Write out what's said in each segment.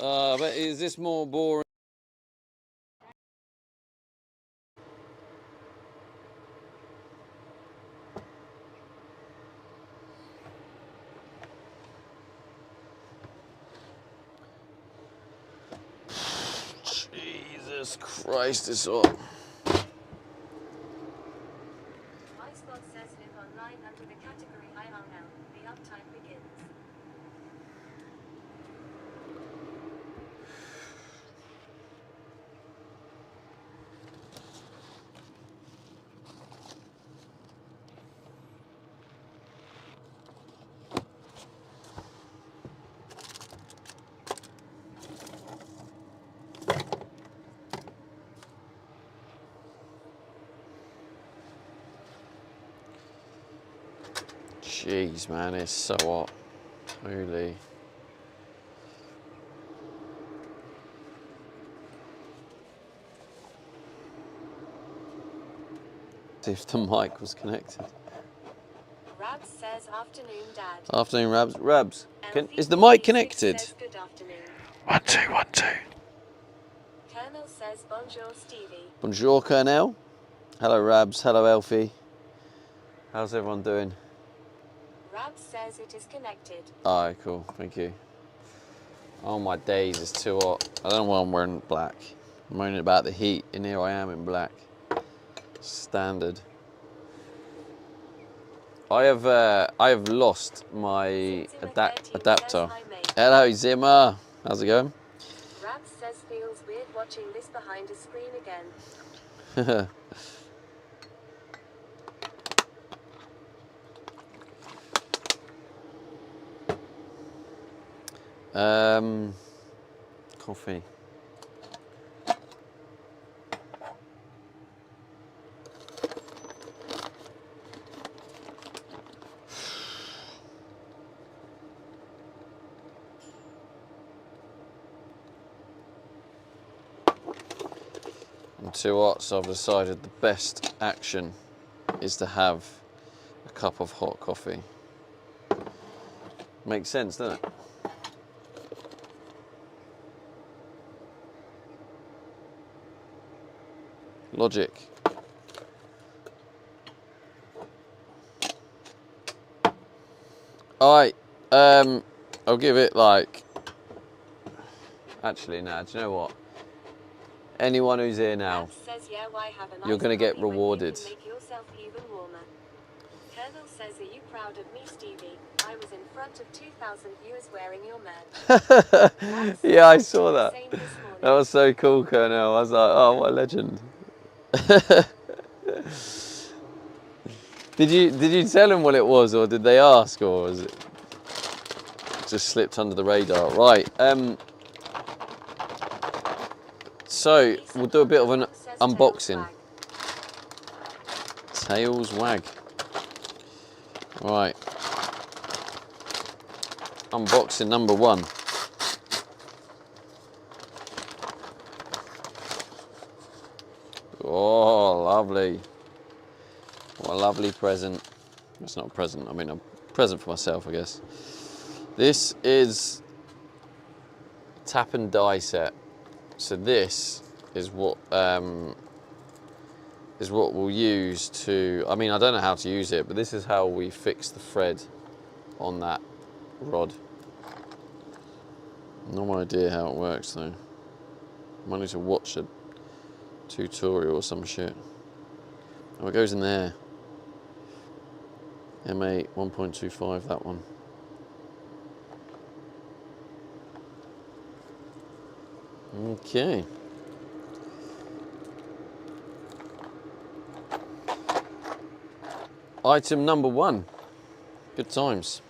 But is this more boring? Jesus Christ, it's hot. MySpot says live online under the category IR now. The uptime begins. Jeez, man, it's so hot. Holy. See if the mic was connected. Rabs says afternoon, Dad. Afternoon, Rabs. Rabs, is the mic connected? Says good afternoon. 1 2 1 2. Colonel says bonjour, Stevie. Bonjour, Colonel. Hello, Rabs. Hello, Elfie. How's everyone doing? Rabs says it is connected. Alright, cool. Thank you. Oh my days, it's too hot. I don't know why I'm wearing black. I'm moaning about the heat, and here I am in black. Standard. I have lost my adapter. Hello, Zimmer. How's it going? Rabs says feels weird watching this behind a screen again. Coffee. I'm too hot, so I've decided the best action is to have a cup of hot coffee. Makes sense, doesn't it? Logic. Alright, I'll give it like... Actually, no, do you know what? Anyone who's here now, says, yeah, why have a nice you're going to get coffee when you rewarded. can make yourself even warmer. Colonel says, are you proud of me, Stevie? I was in front of 2,000 viewers wearing your merch. Yeah, I saw that. That was so cool, Colonel. I was like, oh, what a legend. Did you tell him what it was, or did they ask, or was it just slipped under the radar? Right. So we'll do a bit of an unboxing. Tails wag. Right. Unboxing number 1. Oh, lovely. What a lovely present. It's not a present, I mean a present for myself, I guess. This is tap and die set. So this is what we'll use to, I mean, I don't know how to use it, but this is how we fix the thread on that rod. No idea how it works though. I might need to watch a tutorial or some shit. Oh, it goes in there. M8 1.25, that one. Okay. Item number 1. Good times.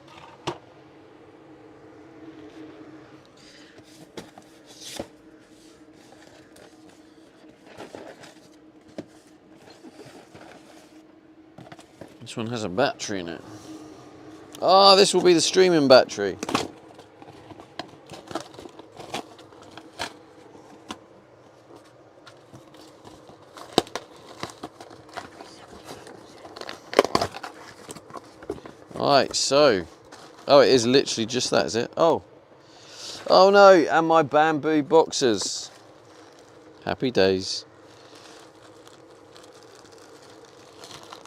This one has a battery in it. Ah, this will be the streaming battery. Right, so, oh, it is literally just that, is it? Oh, Oh no, and my bamboo boxes. Happy days.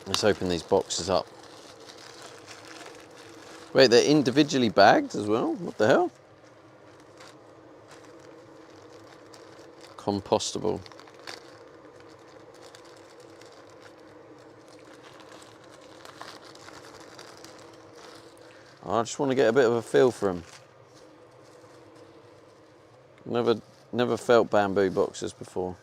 Let's open these boxes up. Wait, they're individually bagged as well? What the hell? Compostable. I just want to get a bit of a feel for them. Never felt bamboo boxes before.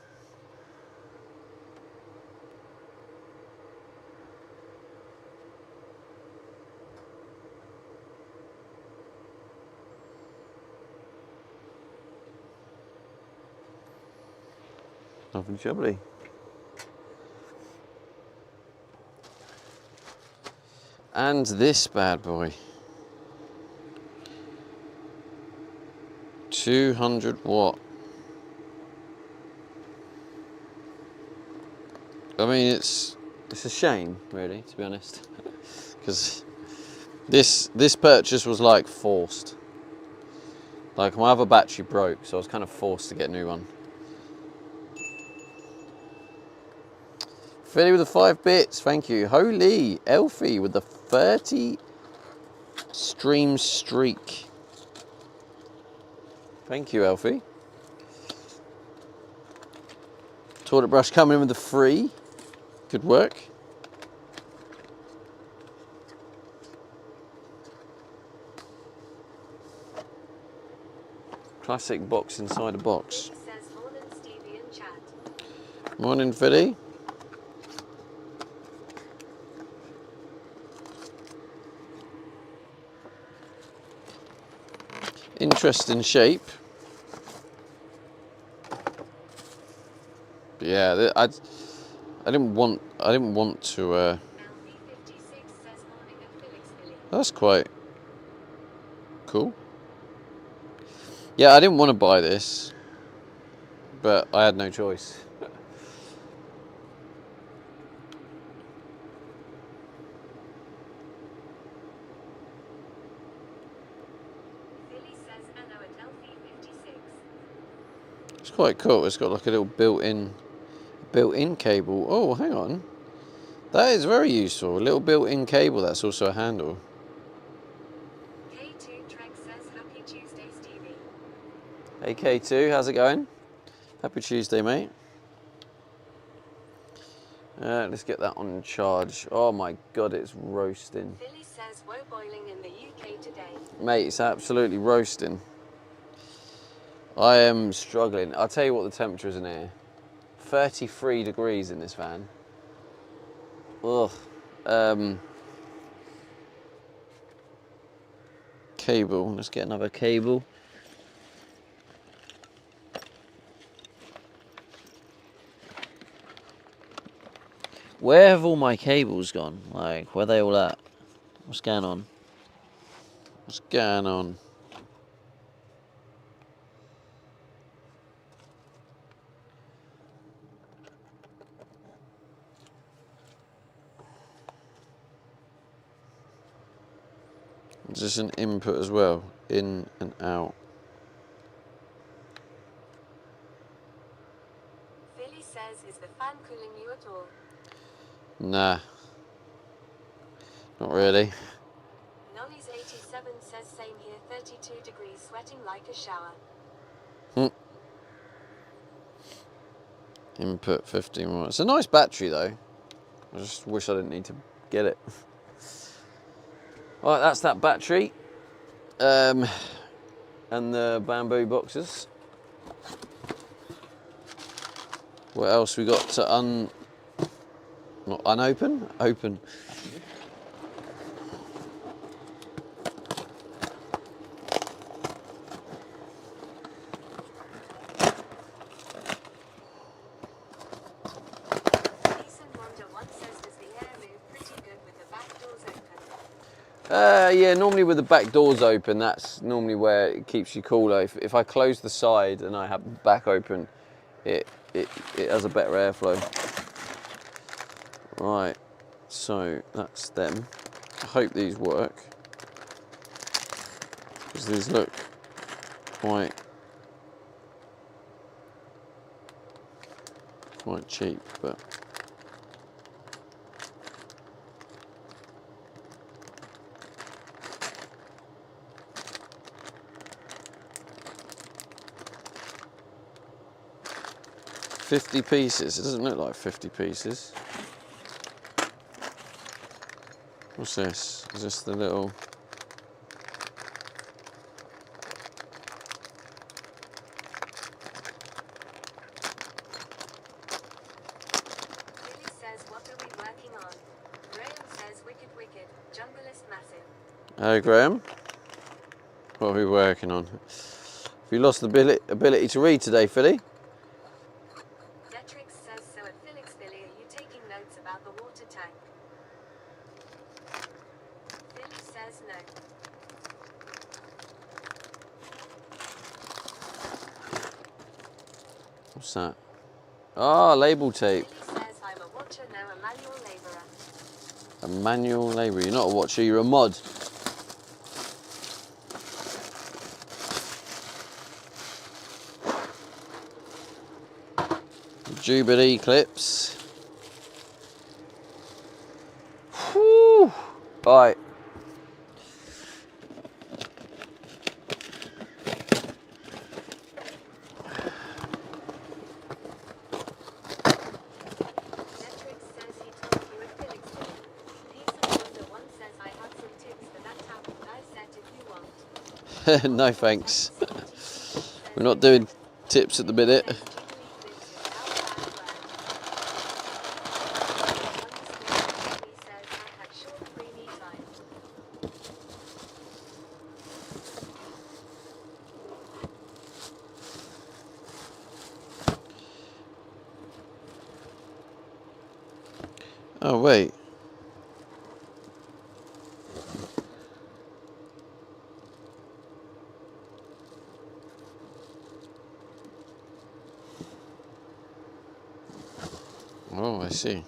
Lovely jubbly. And this bad boy. 200 watt. I mean, it's a shame, really, to be honest, because this purchase was like forced. Like my other battery broke, so I was kind of forced to get a new one. Philly with the 5 bits, thank you. Holy, Elfie with the 30 stream streak. Thank you, Elfie. Toilet brush coming in with the 3. Good work. Classic box inside a box. Says, morning, Stevie and chat. Morning, Philly. Interesting shape. But yeah, I didn't want to. LV56 says, morning at Philly. That's quite cool. Yeah, I didn't want to buy this, but I had no choice. Philly says, Anno at LV56. It's quite cool. It's got like a little built-in cable. Oh, hang on. That is very useful. A little built-in cable that's also a handle. K2 Trek says, happy Tuesday, Stevie. Hey K2, how's it going? Happy Tuesday, mate. Let's get that on charge. Oh my god, it's roasting. Philly says, woe boiling in the UK today. Mate, it's absolutely roasting. I am struggling. I'll tell you what the temperature is in here. 33 degrees in this van. Ugh. Cable. Let's get another cable. Where have all my cables gone? Like, where are they all at? What's going on? What's going on? Is this an input as well? In and out. Philly says, is the fan cooling you at all? Nah. Not really. Nollies87 says, same here, 32 degrees, sweating like a shower. Input 15 watts. It's a nice battery though. I just wish I didn't need to get it. Alright, that's that battery. And the bamboo boxes. What else we got to not unopen? Open. Yeah, normally with the back doors open, that's normally where it keeps you cooler. If I close the side and I have the back open, it has a better airflow. Right, so that's them. I hope these work, because these look quite cheap, but $50 pieces. It doesn't look like 50 pieces. What's this? Is this the little? Billy says, what are we working on? Graham says, wicked, wicked. Jungle is massive. Oh, Graham. What are we working on? Have you lost the ability to read today, Philly? Detrix says, so at Philixville, are you taking notes about the water tank? Philly says no. What's that? Ah, label tape. Billy says, I'm a watcher, no a manual labourer. A manual labourer. You're not a watcher, you're a mod. Jubilee clips. Whew. Right. Detrix says he told you at Philixville. Pizza Wonder one says I have some tips for that tap and I set if you want. No thanks. We're not doing tips at the minute. Oh wait. Oh, I see.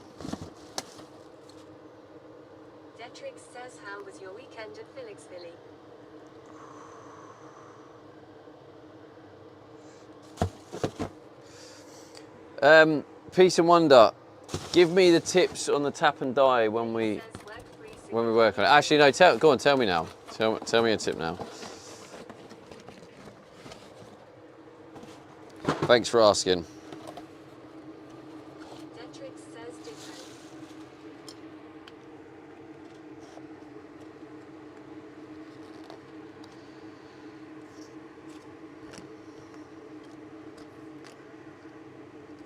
Detrix says, how was your weekend at Philixville? Peace and Wonder. Give me the tips on the tap and die when we work on it. Actually, no. Go on. Tell me now. Tell me a tip now. Thanks for asking. Detrix says ditto.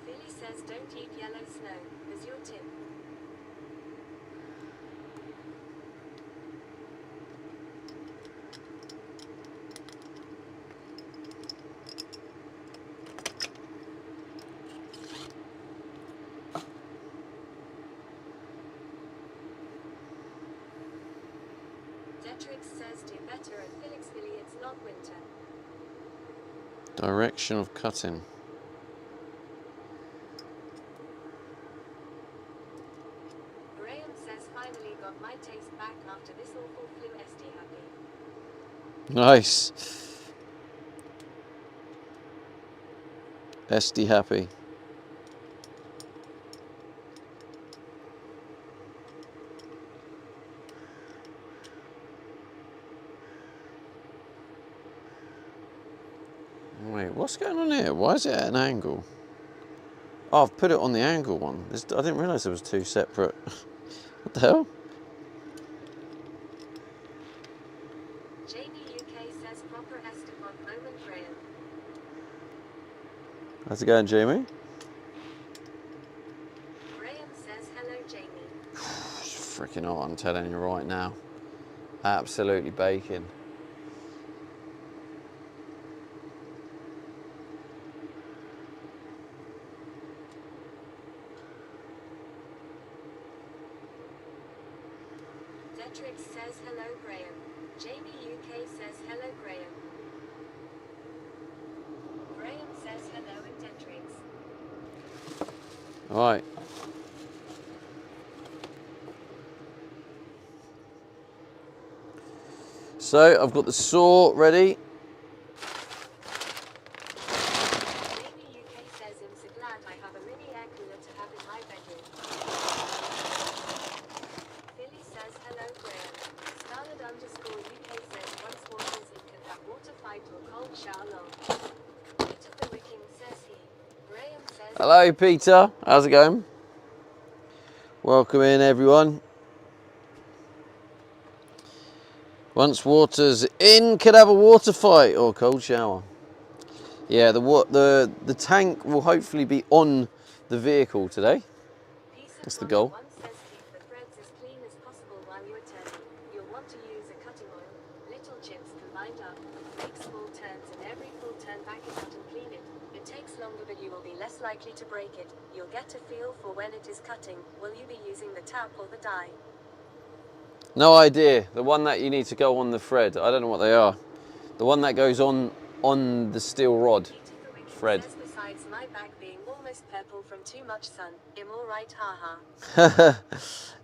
Philly says don't eat yellow snow. Is your tip? Detrix says do better at Philixville, it's not winter. Direction of cutting. Graham says finally got my taste back after this awful flu. SD happy. Nice. SD happy. Wait, what's going on here? Why is it at an angle? Oh, I've put it on the angle one. I didn't realise there was two separate. What the hell? Jamie UK says proper Esteban moment Graham. How's it going, Jamie? Graham says hello Jamie. It's freaking hot, I'm telling you right now. Absolutely baking. Detrix says hello Graham. Jamie UK says hello Graham. Graham says hello and Detrix. All right. So I've got the saw ready. Hello, Peter. How's it going? Welcome in, everyone. Once water's in, could have a water fight or cold shower. Yeah, the tank will hopefully be on the vehicle today. That's the goal. One says keep the threads as clean as possible while you are turning. You'll want to use a cutting oil, little chips combined up, make small turns, and every full turn back it out and clean it. It takes longer, but you will be less likely to break it. You'll get a feel for when it is cutting. Will you be using the tap or the die? No idea. The one that you need to go on the thread. I don't know what they are. The one that goes on the steel rod thread. Says, besides my back being almost purple from too much sun, I'm all right, haha.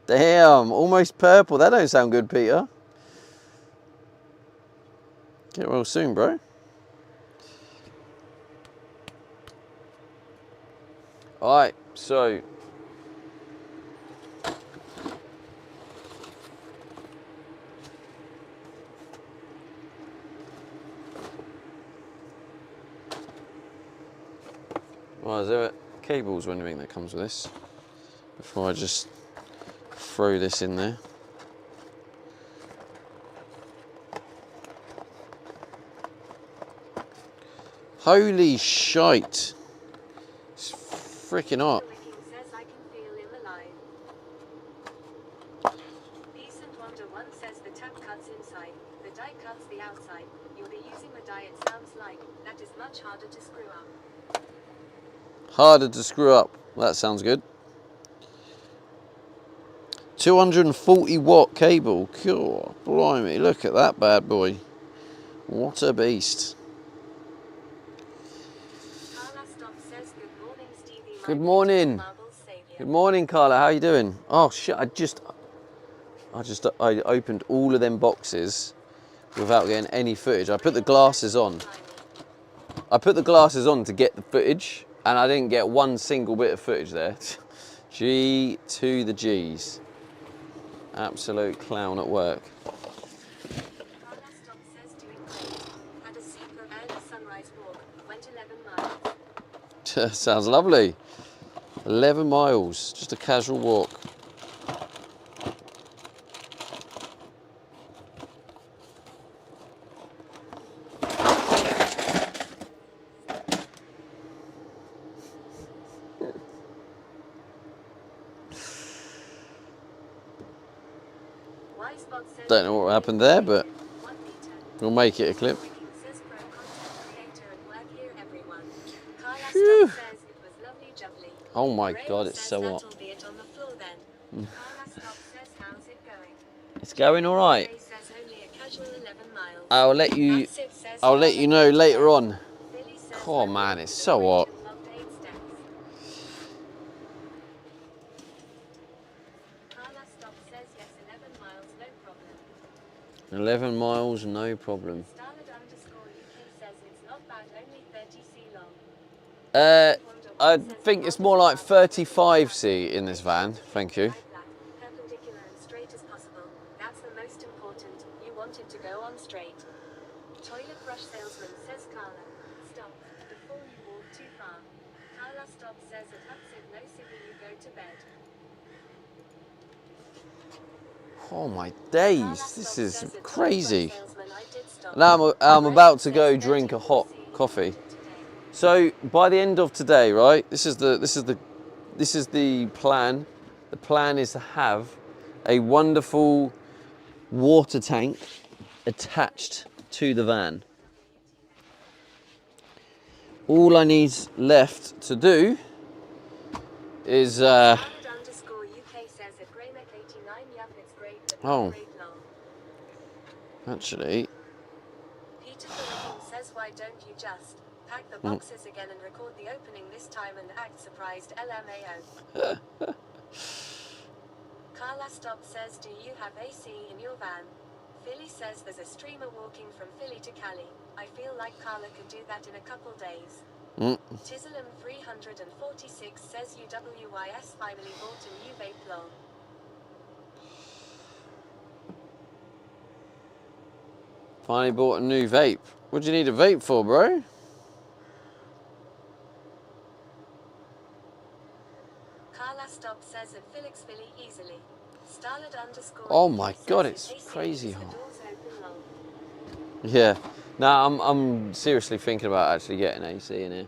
Damn, almost purple. That don't sound good, Peter. Get well soon, bro. All right, so is there cables or anything that comes with this? Before I just throw this in there. Holy shite. It's freaking hot. Says I can feel him alive. Peace and Wonder One says the tap cuts inside, the die cuts the outside. You'll be using the die, it sounds like. That is much harder to screw up. Harder to screw up. That sounds good. 240 watt cable. Cool. Blimey, look at that bad boy. What a beast. Carla Stop says good morning, Stevie. Good morning. Good morning, Carla. How you doing? Oh shit! I opened all of them boxes without getting any footage. I put the glasses on. I put the glasses on to get the footage, and I didn't get one single bit of footage there. G to the G's. Absolute clown at work. Carla Stop says doing great. Had a super early sunrise walk. Went 11 miles. Sounds lovely. 11 miles, just a casual walk. Don't know what happened there, but we'll make it a clip. Phew. Oh my god, it's so hot. It's going all right. I'll let you know later on. Oh man, it's so hot. 11 miles, no problem. I think it's more like 35C in this van, thank you. Perpendicular and straight as possible. That's the most important. You want it to go on straight. Toilet brush salesman says Carla, stop, before you walk too far. Carla Stop says it huts it no sooner you go to bed. Oh my days, this is crazy. Now I'm about to go drink a hot coffee. So by the end of today, right? This is the plan. The plan is to have a wonderful water tank attached to the van. All I need left to do is actually, Peter says why don't you just pack the boxes again and record the opening this time and act surprised, LMAO. Carla Stop says, do you have AC in your van? Philly says there's a streamer walking from Philly to Cali. I feel like Carla could do that in a couple days. Tizzlem 346 says UWYS finally bought a new vape lol. Finally bought a new vape. What do you need a vape for, bro? Carla Stop says at Felix Philly easily. Starlet underscore Oh UK my says God, at it's AC crazy is the hot. doors open long. Yeah. No, I'm seriously thinking about actually getting AC in here.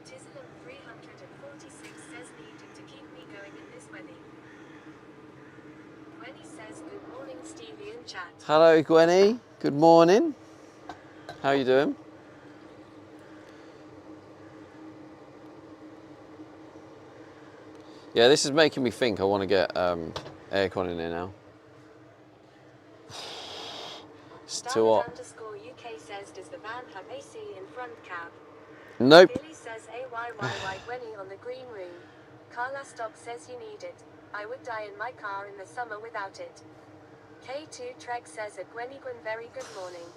Tizzlem 346 says needed to keep me going in this wedding. Gwenny says good morning Stevie in chat. Hello, Gwenny. Good morning. How you doing? Yeah, this is making me think I want to get aircon in here now. It's too Starlet hot. underscore UK says does the van have AC in front cab? Nope. Billy says AYYY Gwenny on the green room. Carla Stop says you need it. I would die in my car in the summer without it. K2 Trek says at Gwen very good morning.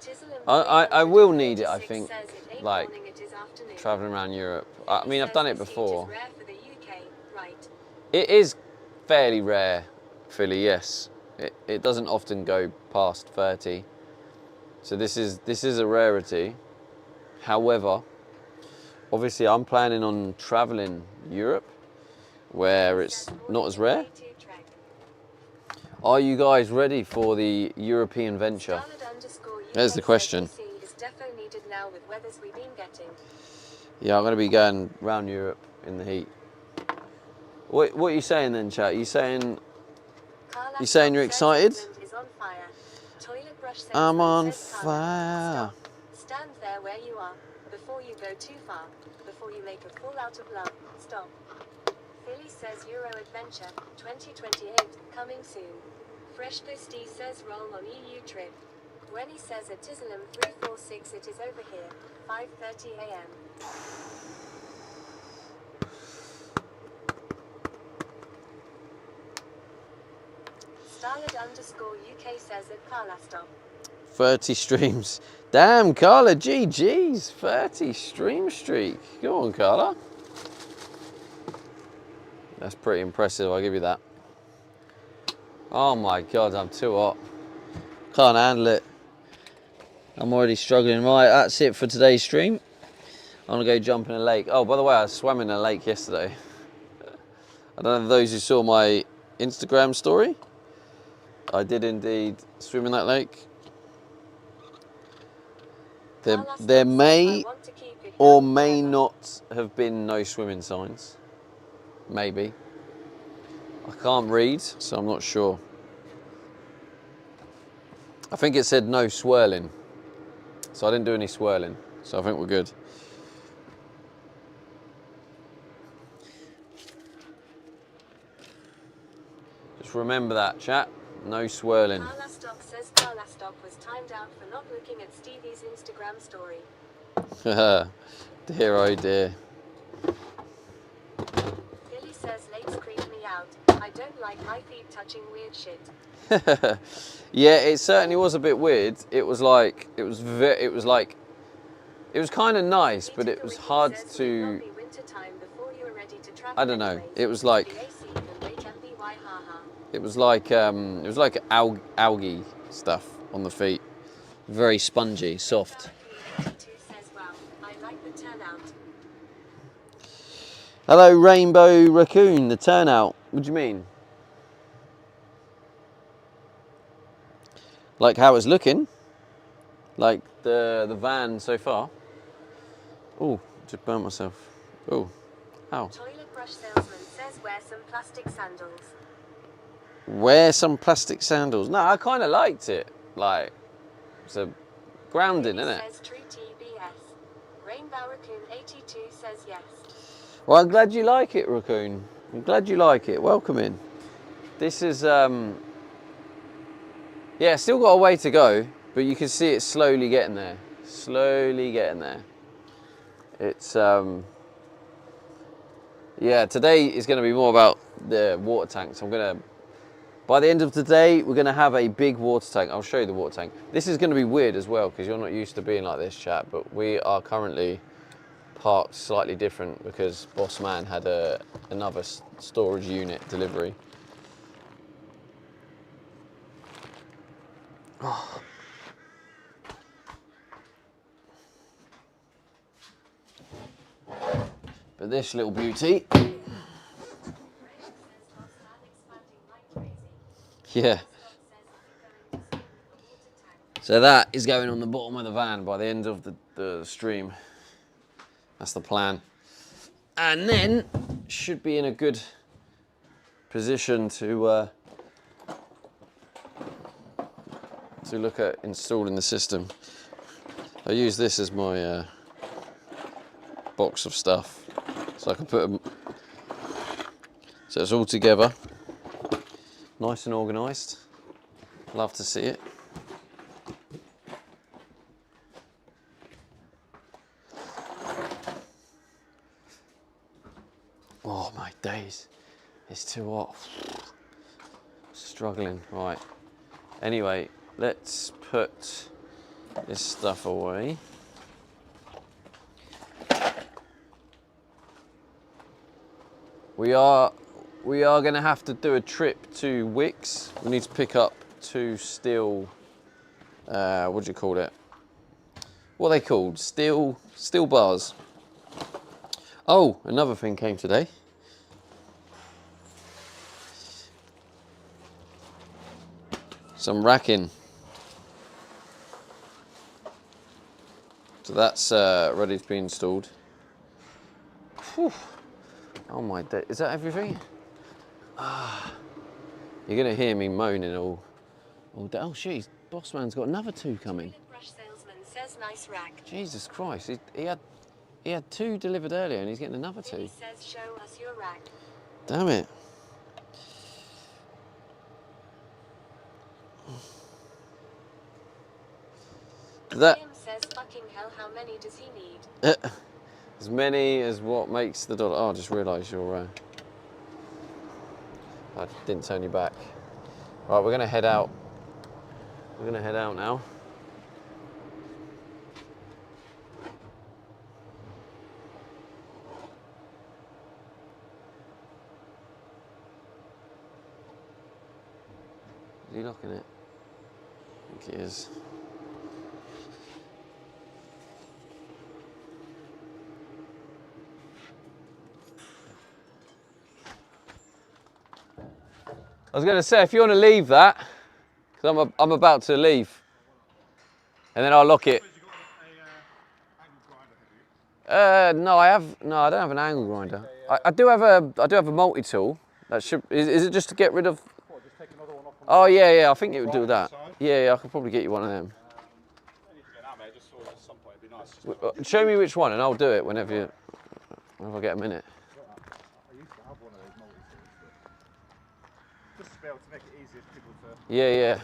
Tizzlem I will need it, I 346 think, says it ain't like, morning, it is afternoon. traveling around Europe. Billy I mean, I've says done it this heat before. is rare for the UK, right? It is fairly rare, Philly, yes. It doesn't often go past 30. So this is a rarity. However, obviously I'm planning on traveling Europe where it's not as rare. K2 Trek. Are you guys ready for the European venture? Starlet underscore UK There's the question. says AC is defo needed now with weathers we've been getting. Yeah, I'm going to be going around Europe in the heat. What are you saying then, chat? You saying Carla You saying you're Stop says excited? England is on fire. Toilet brush I'm salesman on says Carla, fire. Stop. Stand there where you are. Before you go too far. Before you make a fool out of love. Stop. Philly says Euro Adventure 2028 coming soon. Fresh Pisty says roll on EU trip. Gwenny says at Tizzlem 346 it is over here. 5:30 a.m. Starlet underscore UK says at Carla Stop. 30 streams. Damn, Carla, GG's. 30 stream streak. Go on, Carla. That's pretty impressive, I'll give you that. Oh my God, I'm too hot. Can't handle it. I'm already struggling. Right, that's it for today's stream. I'm gonna go jump in a lake. Oh, by the way, I swam in a lake yesterday. I don't know if those who saw my Instagram story. I did indeed swim in that lake. There Carla Stop may says, "I want to keep it or young may forever." not have been no swimming signs. Maybe. I can't read, so I'm not sure. I think it said no swirling. So I didn't do any swirling. So I think we're good. Just remember that, chat. No swirling. Carla Stop says Carla Stop was timed out for not looking at Stevie's Instagram story. Dear, oh dear. Billy says lakes creep me out. I don't like my feet touching weird shit. Yeah, it certainly was a bit weird. It was kind of nice, but it was hard to. I don't know. It was like algae stuff on the feet. Very spongy, soft. Hello, Rainbow Raccoon. The turnout. What do you mean? Like how it's looking? Like the van so far? Oh, just burnt myself. Oh, ow. Toilet brush salesman says wear some plastic sandals. Wear some plastic sandals. No, I kind of liked it. Like, it's a grounding, isn't it? Says true TBS. Rainbow Raccoon 82 says yes. Well, I'm glad you like it, Raccoon. I'm glad you like it. Welcome in. This is, yeah, still got a way to go, but you can see it slowly getting there. Slowly getting there. It's, yeah, today is going to be more about the water tanks. By the end of today, we're going to have a big water tank. I'll show you the water tank. This is going to be weird as well, because you're not used to being like this, chat, but we are currently parked slightly different because Boss Man had another storage unit delivery. Oh. But But this little beauty, yeah. So that is going on the bottom of the van by the end of the stream. That's the plan. And then should be in a good position to look at installing the system. I use this as my box of stuff, so I can put them, so it's all together, nice and organised. Love to see it. Oh my days, it's too hot. Struggling, right. Anyway, let's put this stuff away. We are going to have to do a trip to Wickes. We need to pick up 2 steel, what do you call it? What are they called? Steel bars. Oh, another thing came today. Some racking. So that's ready to be installed. Whew. Oh my day, is that everything? Ah, you're gonna hear me moaning all day. Oh jeez, Bossman's got another 2 coming. Brush salesman says nice rack. Jesus Christ, he had 2 delivered earlier and he's getting another 2. He says show us your rack. Damn it. That Liam says fucking hell, how many does he need? as many as what makes the dollar. Oh, I just realised you're. I didn't turn you back. Right, we're gonna head out. We're gonna head out now. Is he locking it? I think he is. I was going to say, if you want to leave that, because I'm about to leave, and then I'll lock it. No, I don't have an angle grinder. I do have a multi-tool. That should is it just to get rid of? Oh yeah, I think it would do that. Yeah, I could probably get you one of them. Show me which one, and I'll do it whenever I get a minute. I used to have one of those multi-tools, just to be able to make it easier for people to... Yeah.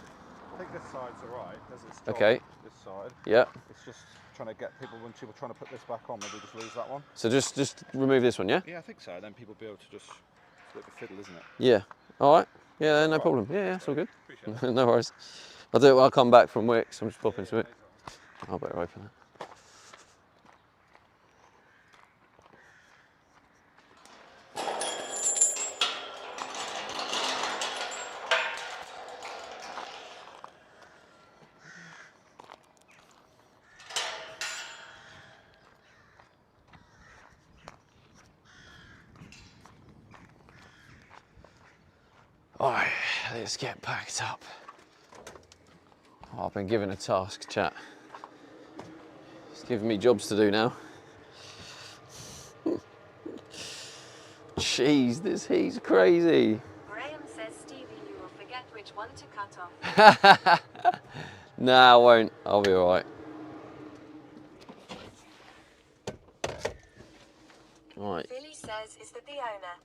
I think this side's alright, does its job, Okay. this side. Yeah. It's just trying to get people, when people are trying to put this back on, maybe just lose that one. So just remove this one, yeah? Yeah, I think so, then people will be able to just... It's a bit of a fiddle, isn't it? Yeah. All right. Yeah, no problem. Yeah, it's all good. Appreciate it. No worries. I'll do it when I come back from Wickes. I'm just popping to it. I'll better open it. Alright, let's get packed up. Oh, I've been given a task, chat. It's giving me jobs to do now. Jeez, this heat's crazy. Graham says Stevie, you will forget which one to cut off. Nah, I won't. I'll be alright. Alright. Philly says, is that the owner?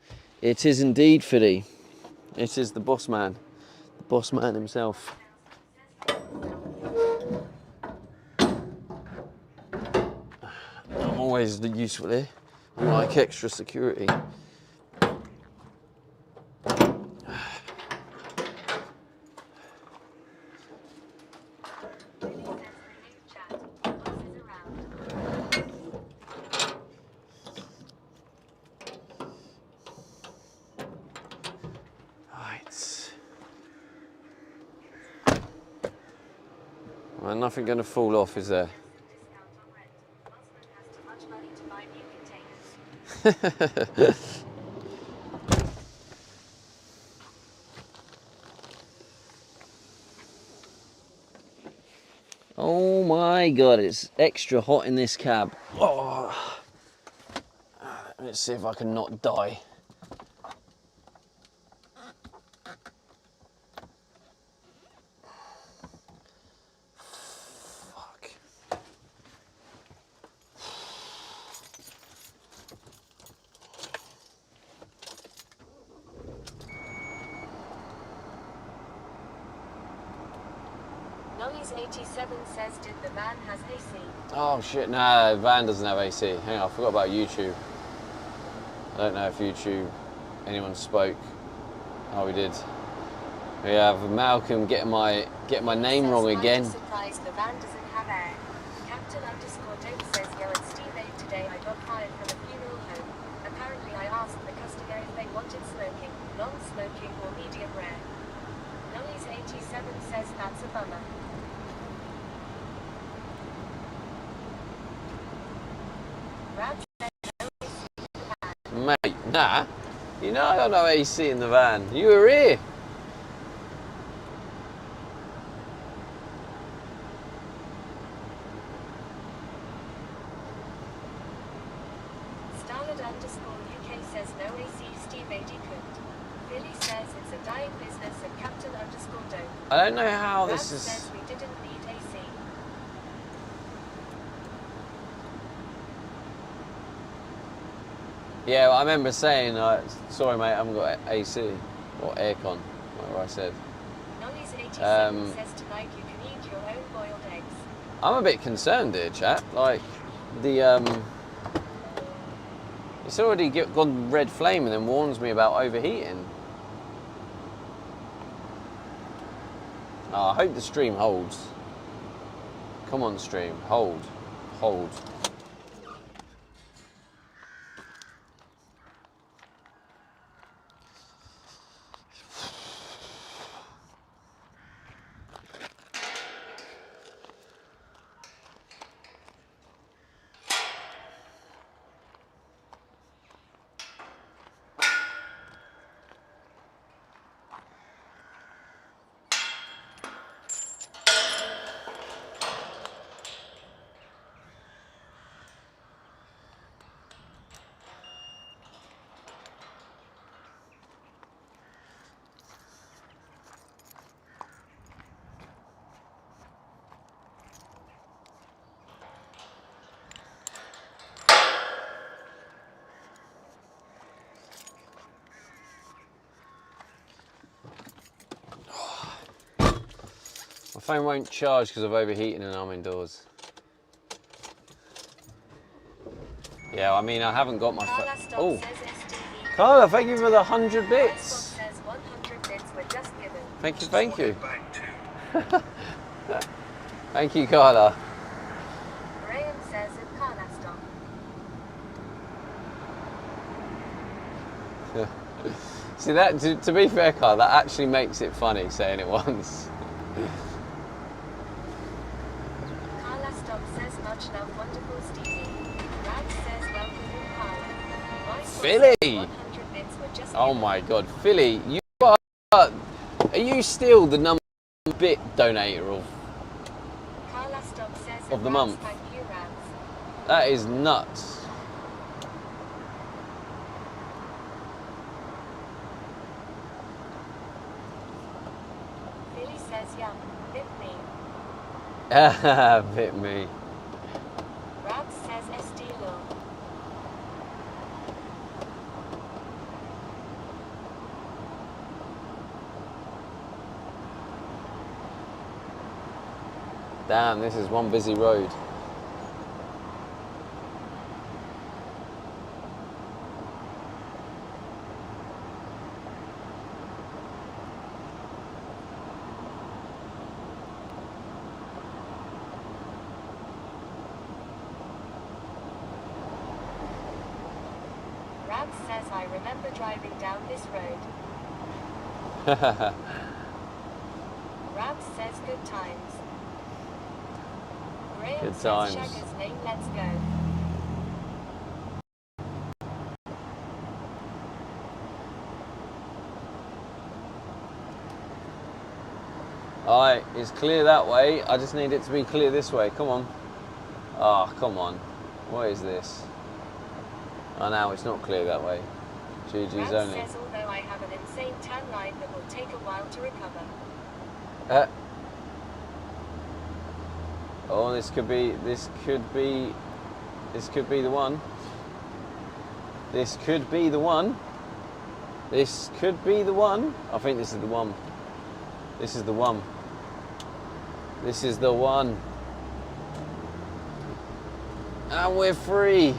It is indeed, Philly. It is the boss man himself. I'm always useful here. I like extra security. Philly says remove chat. Boss is around. Right. Well, nothing going to fall off, is there? Discount on rent. Bossman has too much money to buy new Oh my god, it's extra hot in this cab. Oh. Let's see if I can not die. Fuck. Nollies87 says, did the van has AC? Oh shit, nah, the van doesn't have AC. Hang on, I forgot about YouTube. I don't know if YouTube, anyone spoke. Oh, we did. We have Malcolm getting my name wrong again. I'm surprised the van doesn't have air. Captain_Dope says, yo, it's Steve 8 today. I got fired from a funeral home. Apparently I asked the customer if they wanted smoking, non-smoking or medium rare. Nollies87 says that's a bummer. Brad says no AC in the van. Mate, nah. You know I got no AC in the van. You were here. Starlet_UK says no AC, Steve 80 cooked. Billy says it's a dying business and Captain_Dope. I don't know how Brad this is. says we didn't need AC. Yeah, well, I remember saying, sorry mate, I haven't got AC or aircon, whatever I said. Nollies87 says tonight you can eat your own boiled eggs. I'm a bit concerned here, chap. Like, the it's already gone red flame and then warns me about overheating. Oh, I hope the stream holds. Come on, stream, hold. My phone won't charge because of overheating and I'm indoors. Yeah, I mean, I haven't got my Carla phone. Stock Oh, says STE. Carla, thank you for the 100 Icebox bits. says 100 bits were just given. Thank you. Thank you, Carla. Graham says in Carla Stock. See, that, to be fair, Carla, that actually makes it funny saying it once. Carla Stock says much love, wonderful Stevie. Brad says welcome in Carla. Icebox Philly! says 100 bits were just Oh given. my God, Philly, are you still the number bit donator of? Carla Stock says Of the Rams, month. thank you, Rams. That is nuts. Philly says yum, bit me. Bit me. Brad says SD law. Damn, this is one busy road. Brad says I remember driving down this road. Rab says good times. Graham Good says times. Shagger's name, let's go. Alright, it's clear that way. I just need it to be clear this way. Come on. Ah, oh, come on. What is this? Oh, now it's not clear that way. GG's Rad only. says, although I have an insane tan line that will take a while to recover. Oh, this could be the one. This could be the one. This could be the one. I think this is the one. This is the one. This is the one. And we're free.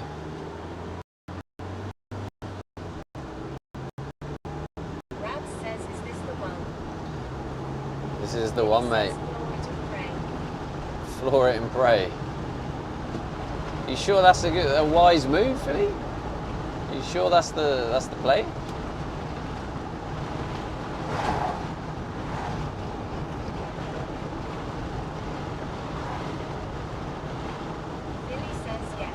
Rad says, is this the one? This is the one, mate. Floor it and pray. Floor it and pray. You sure that's a wise move, Philly? You sure that's the play? Billy says, yeah.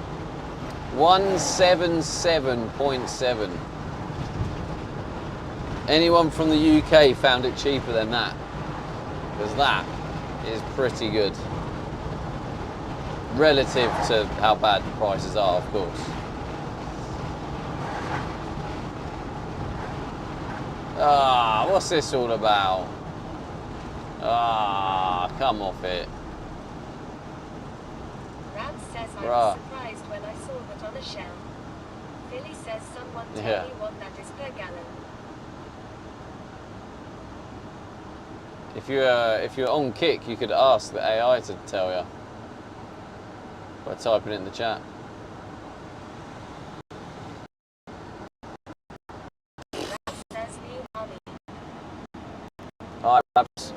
177.7. Anyone from the UK found it cheaper than that? Because that is pretty good. Relative to how bad the prices are, of course. Ah, what's this all about? Ah, come off it. Rad says, I Bruh. was surprised when I saw that on a shelf. Billy says, someone tell Yeah. me what that is per gallon. If you're on Kick, you could ask the AI to tell you by typing it in the chat. Says new army. Alright, Babs.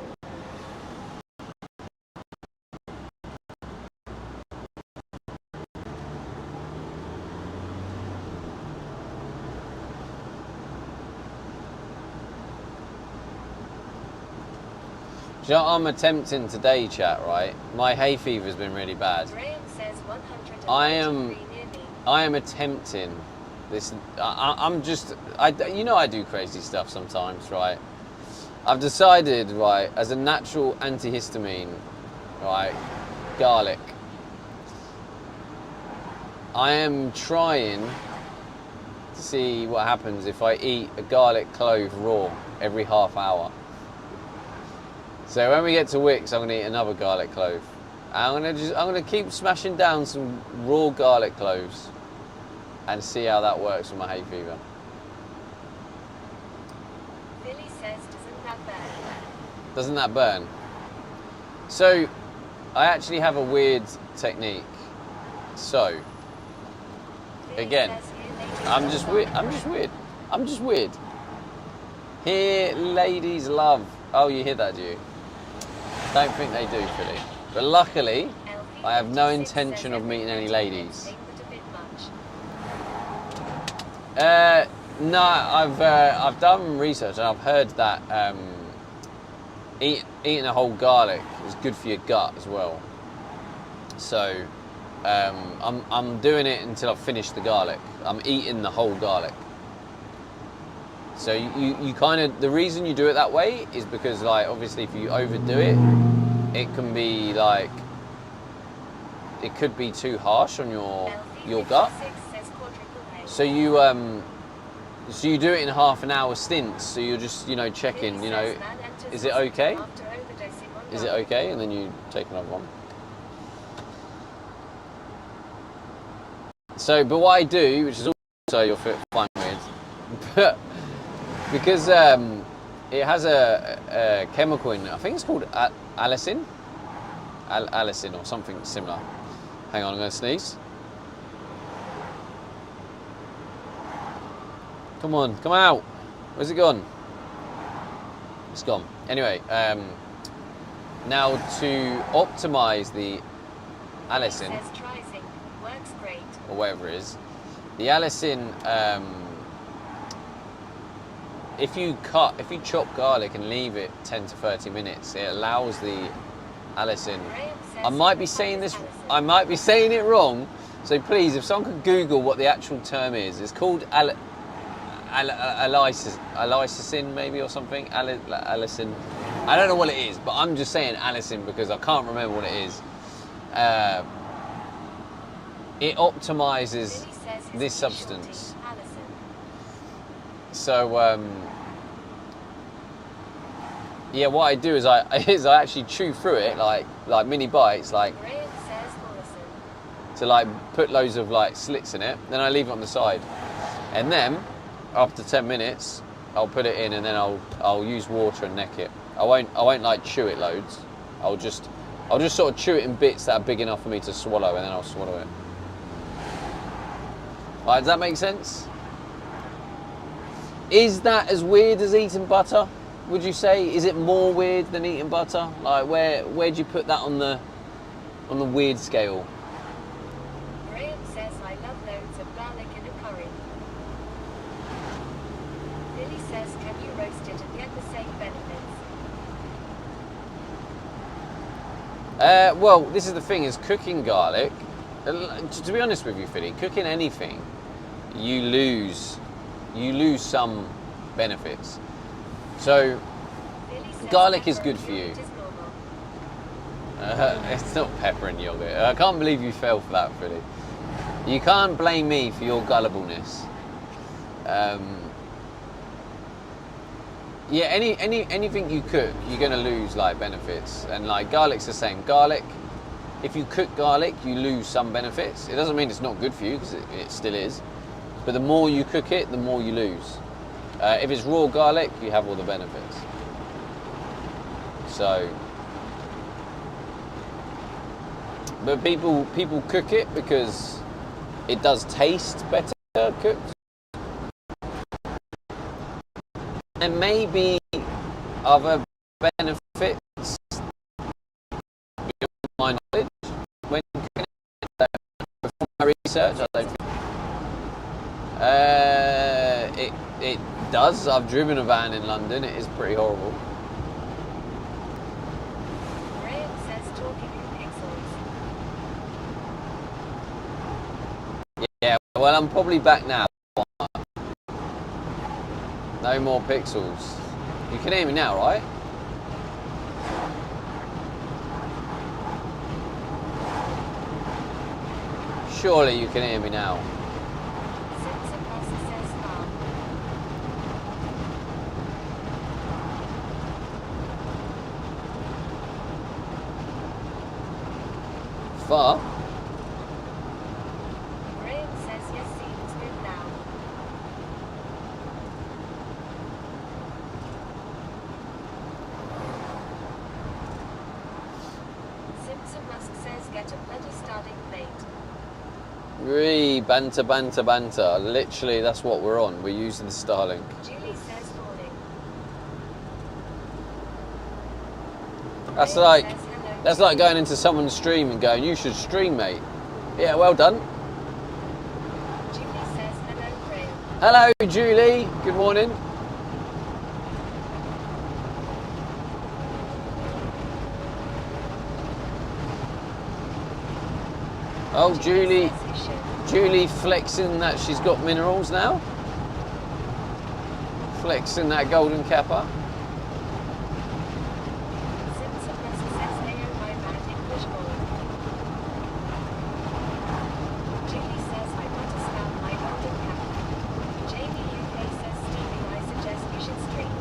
Do you know what I'm attempting today, chat, right? My hay fever's been really bad. Graham says 193 I am- near me. I am attempting this. I'm just, you know, I do crazy stuff sometimes, right? I've decided, right, as a natural antihistamine, right, garlic. I am trying to see what happens if I eat a garlic clove raw every half hour. So when we get to Wicks, I'm gonna eat another garlic clove. I'm gonna keep smashing down some raw garlic cloves and see how that works with my hay fever. Billy says, doesn't that burn? Doesn't that burn? So, I actually have a weird technique. So, Billy again, says, here, ladies I'm just weird. I'm just weird. I'm just weird. Here, ladies love. Oh, you hear that, do you? Don't think they do, Philly. But luckily, I have no intention of meeting any ladies. No, I've done research and I've heard that eating a whole garlic is good for your gut as well. So I'm doing it until I've finished the garlic. I'm eating the whole garlic. So you kind of, the reason you do it that way is because, like, obviously if you overdo it, it can be like, it could be too harsh on your gut. So you do it in half an hour stints. So you're just, you know, checking, you know, is it okay? Is it okay? And then you take another one. So, but what I do, which is also you'll fine with, because it has a chemical in it, I think it's called allicin. Allicin or something similar. Hang on, I'm going to sneeze. Come on, come out. Where's it gone? It's gone. Anyway, now to optimize the allicin, Works great. or whatever it is, the allicin, if you chop garlic and leave it 10 to 30 minutes, it allows the allicin. I might be saying it wrong, so please, if someone could Google what the actual term is, it's called allicin maybe, or something. Allicin. I don't know what it is, but I'm just saying allicin because I can't remember what it is. It optimizes Billy says his this specialty, substance. Allicin. So yeah, what I do is I actually chew through it like mini bites, like Graham says Allicin. to like put loads of like slits in it. Then I leave it on the side, and then after 10 minutes, I'll put it in, and then I'll use water and neck it. I won't like chew it loads. I'll just sort of chew it in bits that are big enough for me to swallow, and then I'll swallow it. Right, does that make sense? Is that as weird as eating butter? Would you say? Is it more weird than eating butter? Like where'd you put that on the weird scale? Graham says I love loads of garlic in a curry. Billy says can you roast it and get the same benefits? Well, this is the thing: is cooking garlic. To be honest with you, Philly, cooking anything, you lose some benefits. So Billy says garlic is pepper good and for you. yogurt is normal. It's not pepper and yogurt. I can't believe you fell for that, Philly. You can't blame me for your gullibleness. Yeah, anything you cook, you're gonna lose like benefits, and like garlic's the same. Garlic, if you cook garlic, you lose some benefits. It doesn't mean it's not good for you, because it still is. But the more you cook it, the more you lose. If it's raw garlic, you have all the benefits. So, but people cook it because it does taste better cooked. And maybe other benefits beyond my knowledge. When from my research, I don't think it does. I've driven a van in London. It is pretty horrible. Graham says talking in pixels. Yeah. Well, I'm probably back now. No more pixels. You can hear me now, right? Surely you can hear me now. Simpson Boss says Far? Graham says yes seems good now. Simpson Musk says get a bloody starting plate. Banter, banter, banter. Literally, that's what we're on. We're using the Starlink. Julie says morning. That's Graham like, says hello. that's like going into someone's stream and going, "You should stream, mate." Yeah, well done. Julie says hello Graham. Hello, Julie. Good morning. Oh, Julie. Says he should. Julie flexing that she's got minerals now. Flexing that golden kappa. Simpson Musk says hey oh my bad English boy. Julie says I want to spam my golden kappa. Jamie UK says Stevie I suggest you should stream.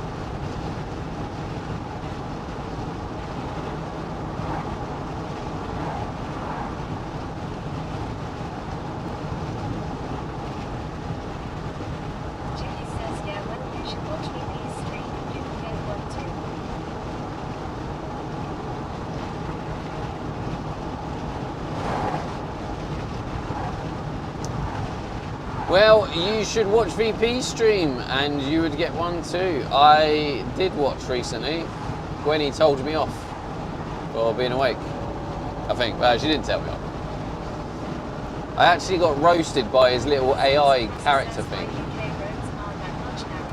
Julie says yeah well you should watch VP's stream if you can get one too. Well, you should watch VP stream and you would get one too. I did watch recently when he told me off for being awake. I think. Well, she didn't tell me off. I actually got roasted by his little AI character Says my thing. UK roads aren't that much narrow.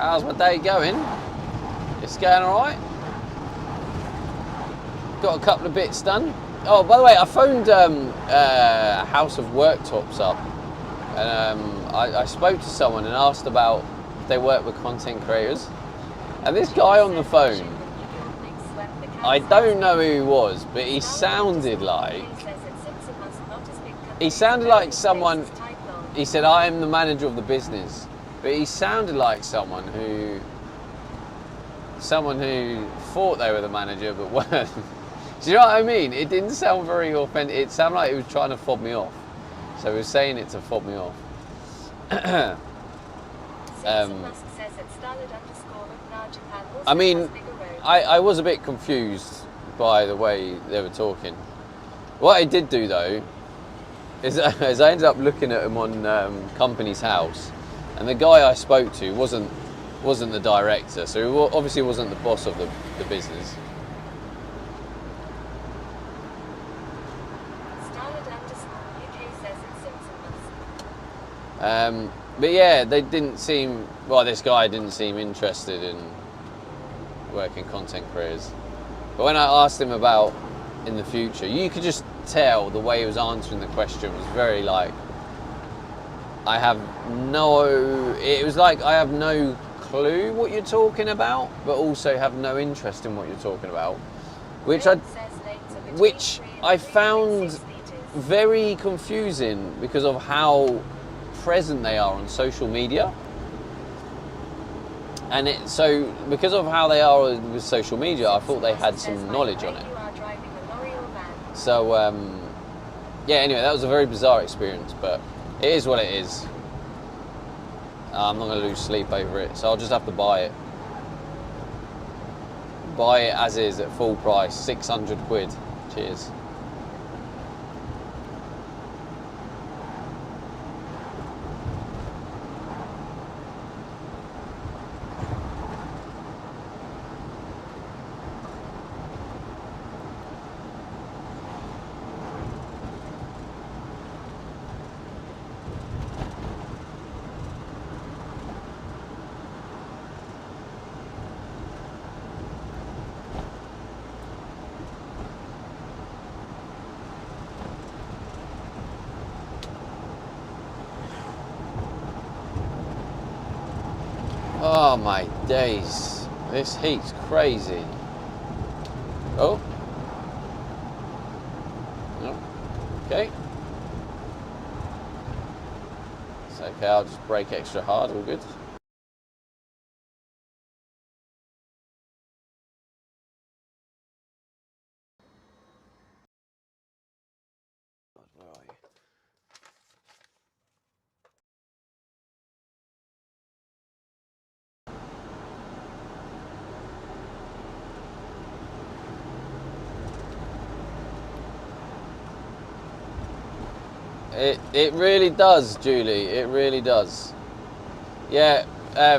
How's my day going? It's going alright. Got a couple of bits done. Oh, by the way, I phoned House of Worktops up, and I spoke to someone and asked about if they work with content creators. And this guy on the phone, I don't know who he was, but he sounded like someone. He said, "I am the manager of the business," but he sounded like someone who thought they were the manager but weren't. Do you know what I mean? It didn't sound very authentic. It sounded like he was trying to fob me off. So he was saying it to fob me off. I mean, I was a bit confused by the way they were talking. What I did do though, is I ended up looking at him on Company's House, and the guy I spoke to wasn't the director, so he obviously wasn't the boss of the business. But yeah, they didn't seem, well, this guy didn't seem interested in working content careers. But when I asked him about in the future, you could just tell the way he was answering the question was very like, it was like I have no clue what you're talking about, but also have no interest in what you're talking about, which I found very confusing because of how present they are on social media. And so because of how they are with social media, I thought they had some knowledge on it. So yeah, anyway, that was a very bizarre experience, but it is what it is. I'm not going to lose sleep over it, so I'll just have to buy it. Buy it as is at full price, 600 quid. Cheers. Oh my days, this heat's crazy. Oh. No. Okay. It's okay, I'll just brake extra hard, all good. Where are you? It really does, Julie. It really does. Yeah,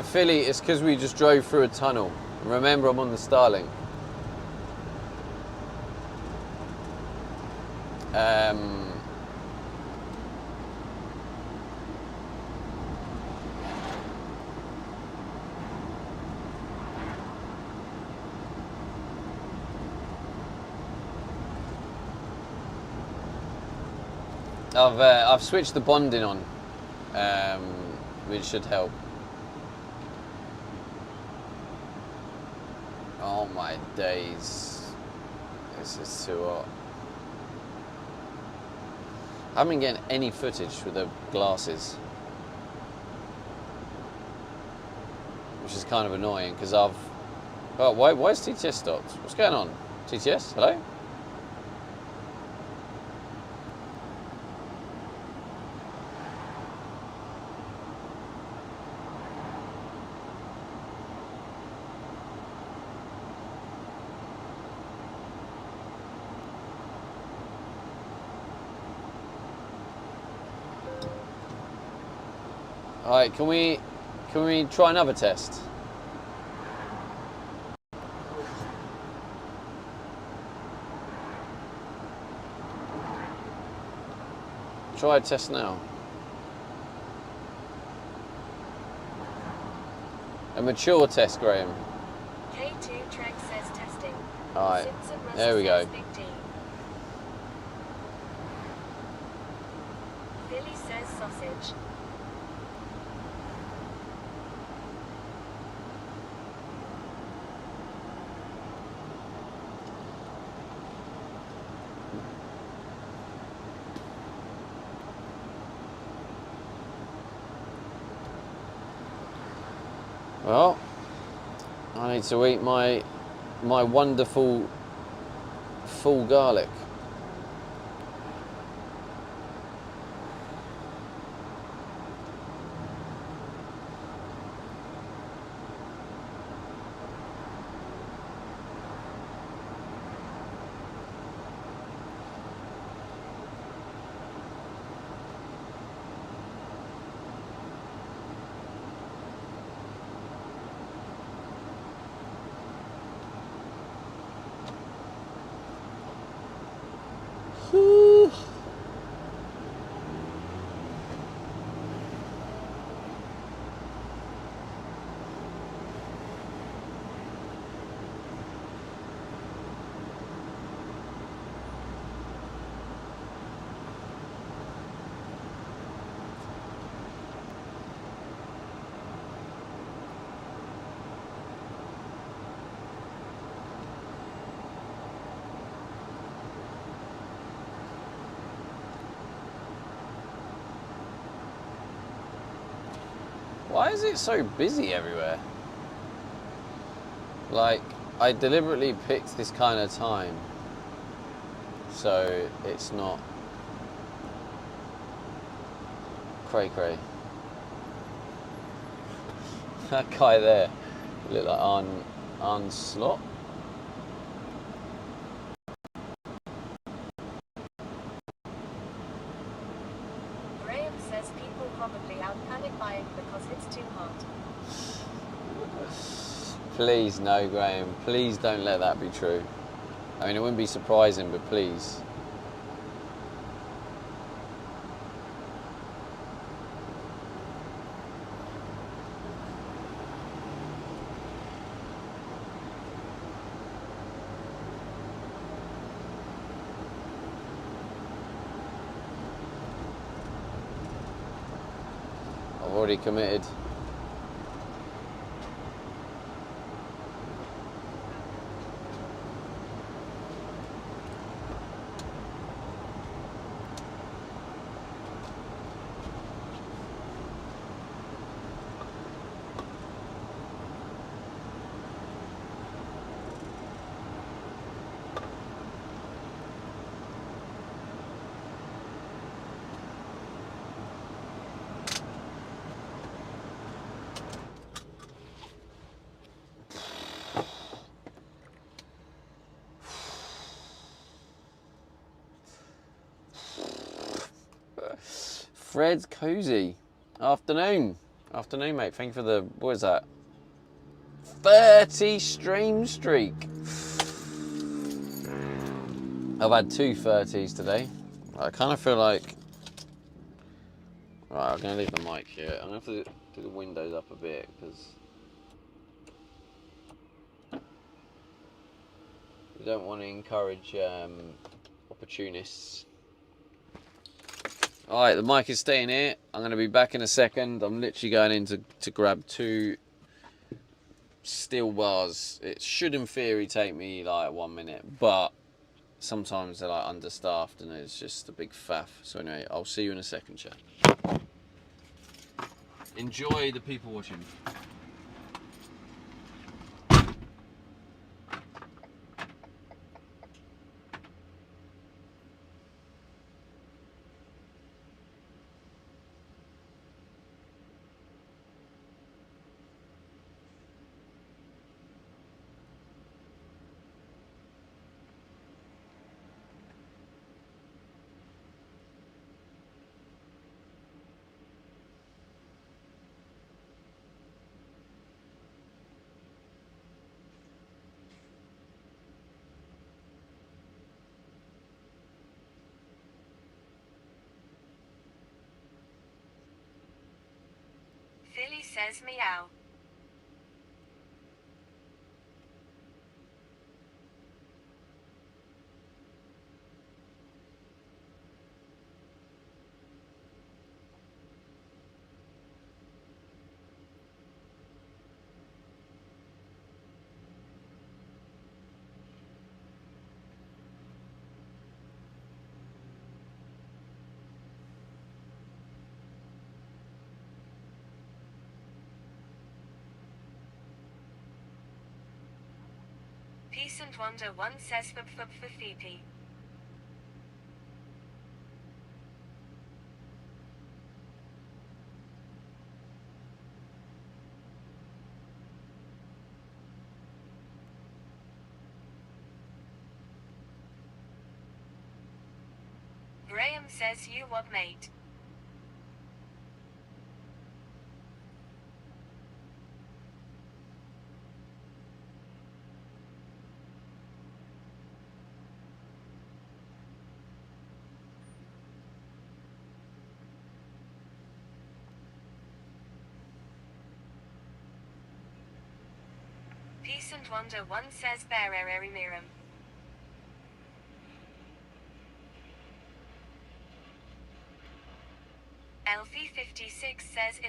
Philly, it's because we just drove through a tunnel. Remember, I'm on the Starlink. I've switched the bonding on, which should help. Oh my days, this is too hot. I haven't been getting any footage with the glasses, which is kind of annoying because I've. Oh, why is TTS stopped? What's going on? TTS, hello? All right, can we try another test? Try a test now. A mature test, Graham. K2 Trek says testing. Alright, Simpson Russell there we go. says Big D. Billy says sausage. Well, I need to eat my wonderful full garlic. Whew. Why is it so busy everywhere? Like, I deliberately picked this kind of time so it's not cray-cray. That guy there looked like Arn Slot. Graham says people probably out panic buying because it's too hot. Please, no, Graham. Please don't let that be true. I mean, it wouldn't be surprising, but please. I've already committed. Fred Cozy. Afternoon, mate. Thank you for the, what is that? 30 stream streak. I've had 2 30s today. I kind of feel like, right, I'm going to leave the mic here. I'm going to have to do the windows up a bit because we don't want to encourage opportunists. Alright, the mic is staying here. I'm going to be back in a second. I'm literally going in to grab 2 steel bars. It should in theory take me like 1 minute, but sometimes they're like understaffed and it's just a big faff. So anyway, I'll see you in a second, chat. Enjoy the people watching. Philly says meow. Peace and Wonder 1 says for Fifi. Graham says you what, mate? Peace and Wonder 1 says Barreri Miram. Elfie 56 says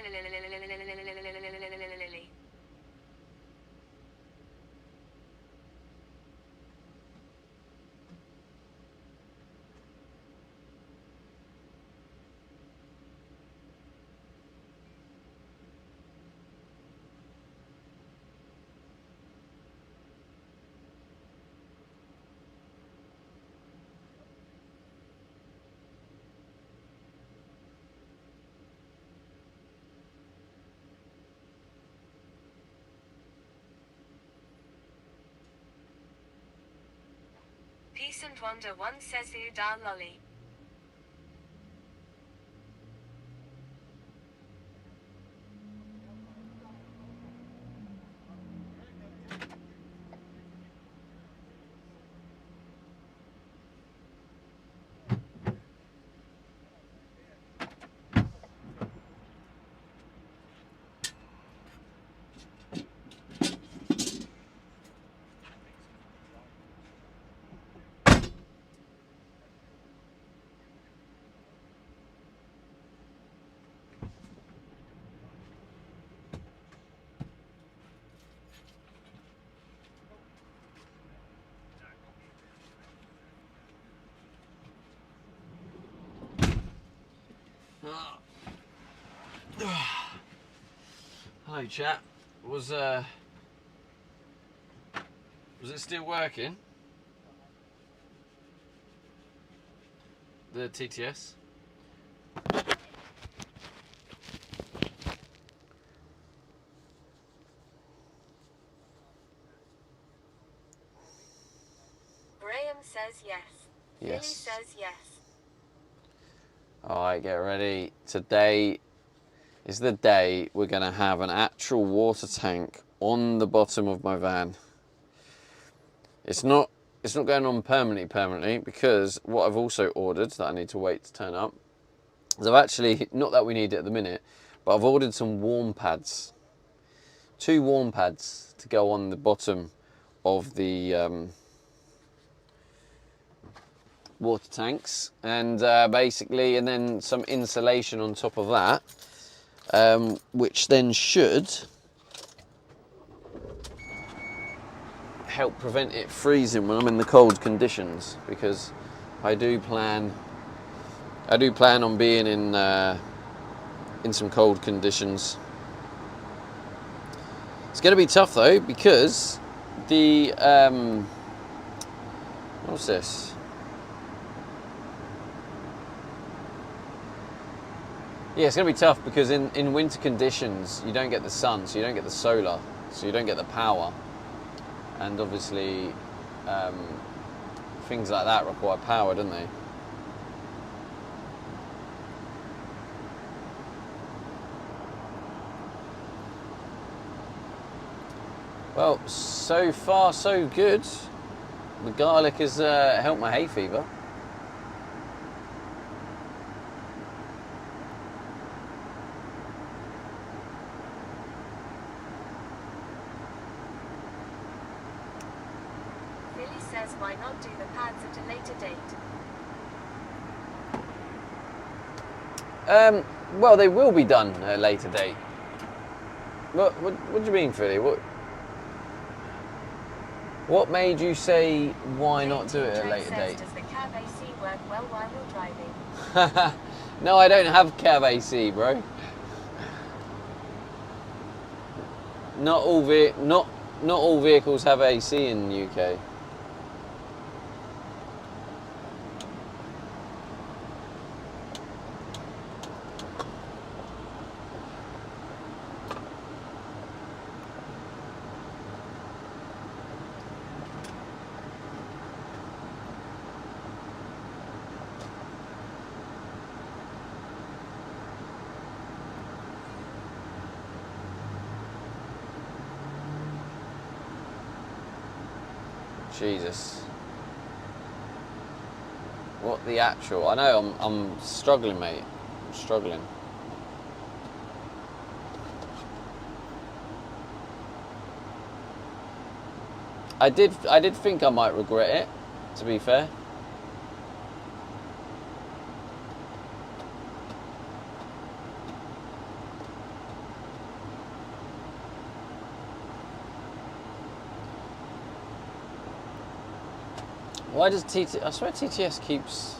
Peace and Wonder 1 says Udar Lolly. Hello, chat. Was it still working? The TTS? Graham says yes. Yes. Billy says yes. Alright, get ready. Today is the day we're going to have an actual water tank on the bottom of my van. It's not going on permanently because what I've also ordered that I need to wait to turn up is I've actually, not that we need it at the minute, but I've ordered some warm pads. 2 warm pads to go on the bottom of the water tanks, and basically, and then some insulation on top of that, which then should help prevent it freezing when I'm in the cold conditions, because I do plan on being in some cold conditions. It's going to be tough though, because the what's this? Yeah, it's going to be tough because in winter conditions you don't get the sun, so you don't get the solar, so you don't get the power, and obviously things like that require power, don't they? Well, so far so good. The garlic has helped my hay fever. Billy says why not do the pads at a later date? Well, they will be done at a later date. What do you mean, Philly? What made you say why not do it at a later date? Does the cab AC work well while you're driving? No, I don't have cab AC, bro. Not not all vehicles have AC in the UK. Jesus. What the actual? I know I'm struggling, mate. I'm struggling. I did think I might regret it, to be fair. Why does I swear TTS keeps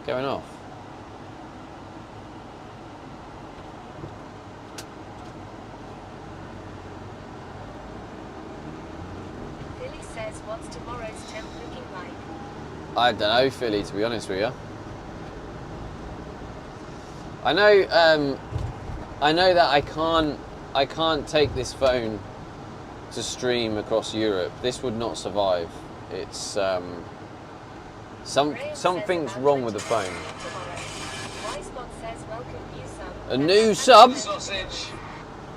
going off. Philly says, what's tomorrow's temp looking like? I don't know, Philly, to be honest with you. I know that I can't take this phone to stream across Europe. This would not survive. It's something's wrong with the phone. A new sub.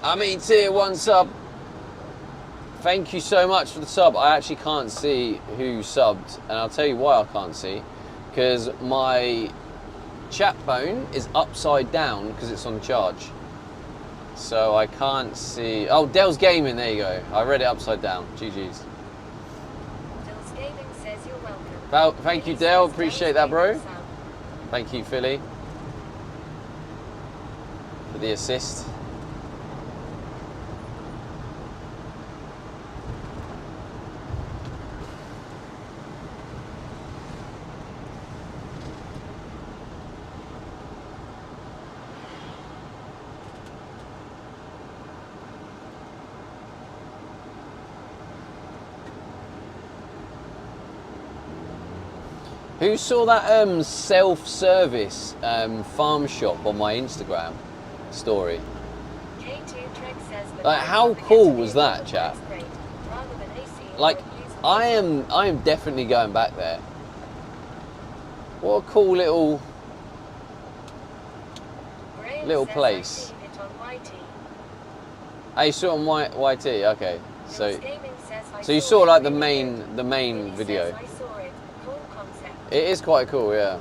I mean, tier 1 sub. Thank you so much for the sub. I actually can't see who subbed, and I'll tell you why I can't see. Because my chat phone is upside down because it's on charge. So I can't see. Oh, Dell's Gaming. There you go. I read it upside down. GG's. Thank you, Dale. Appreciate that, bro. Thank you, Philly, for the assist. Who saw that self-service farm shop on my Instagram story? Like, how cool was that, chap? Like, I am definitely going back there. What a cool little place. Oh, you saw it on YT. Okay, so you saw like the main video. It is quite cool, yeah.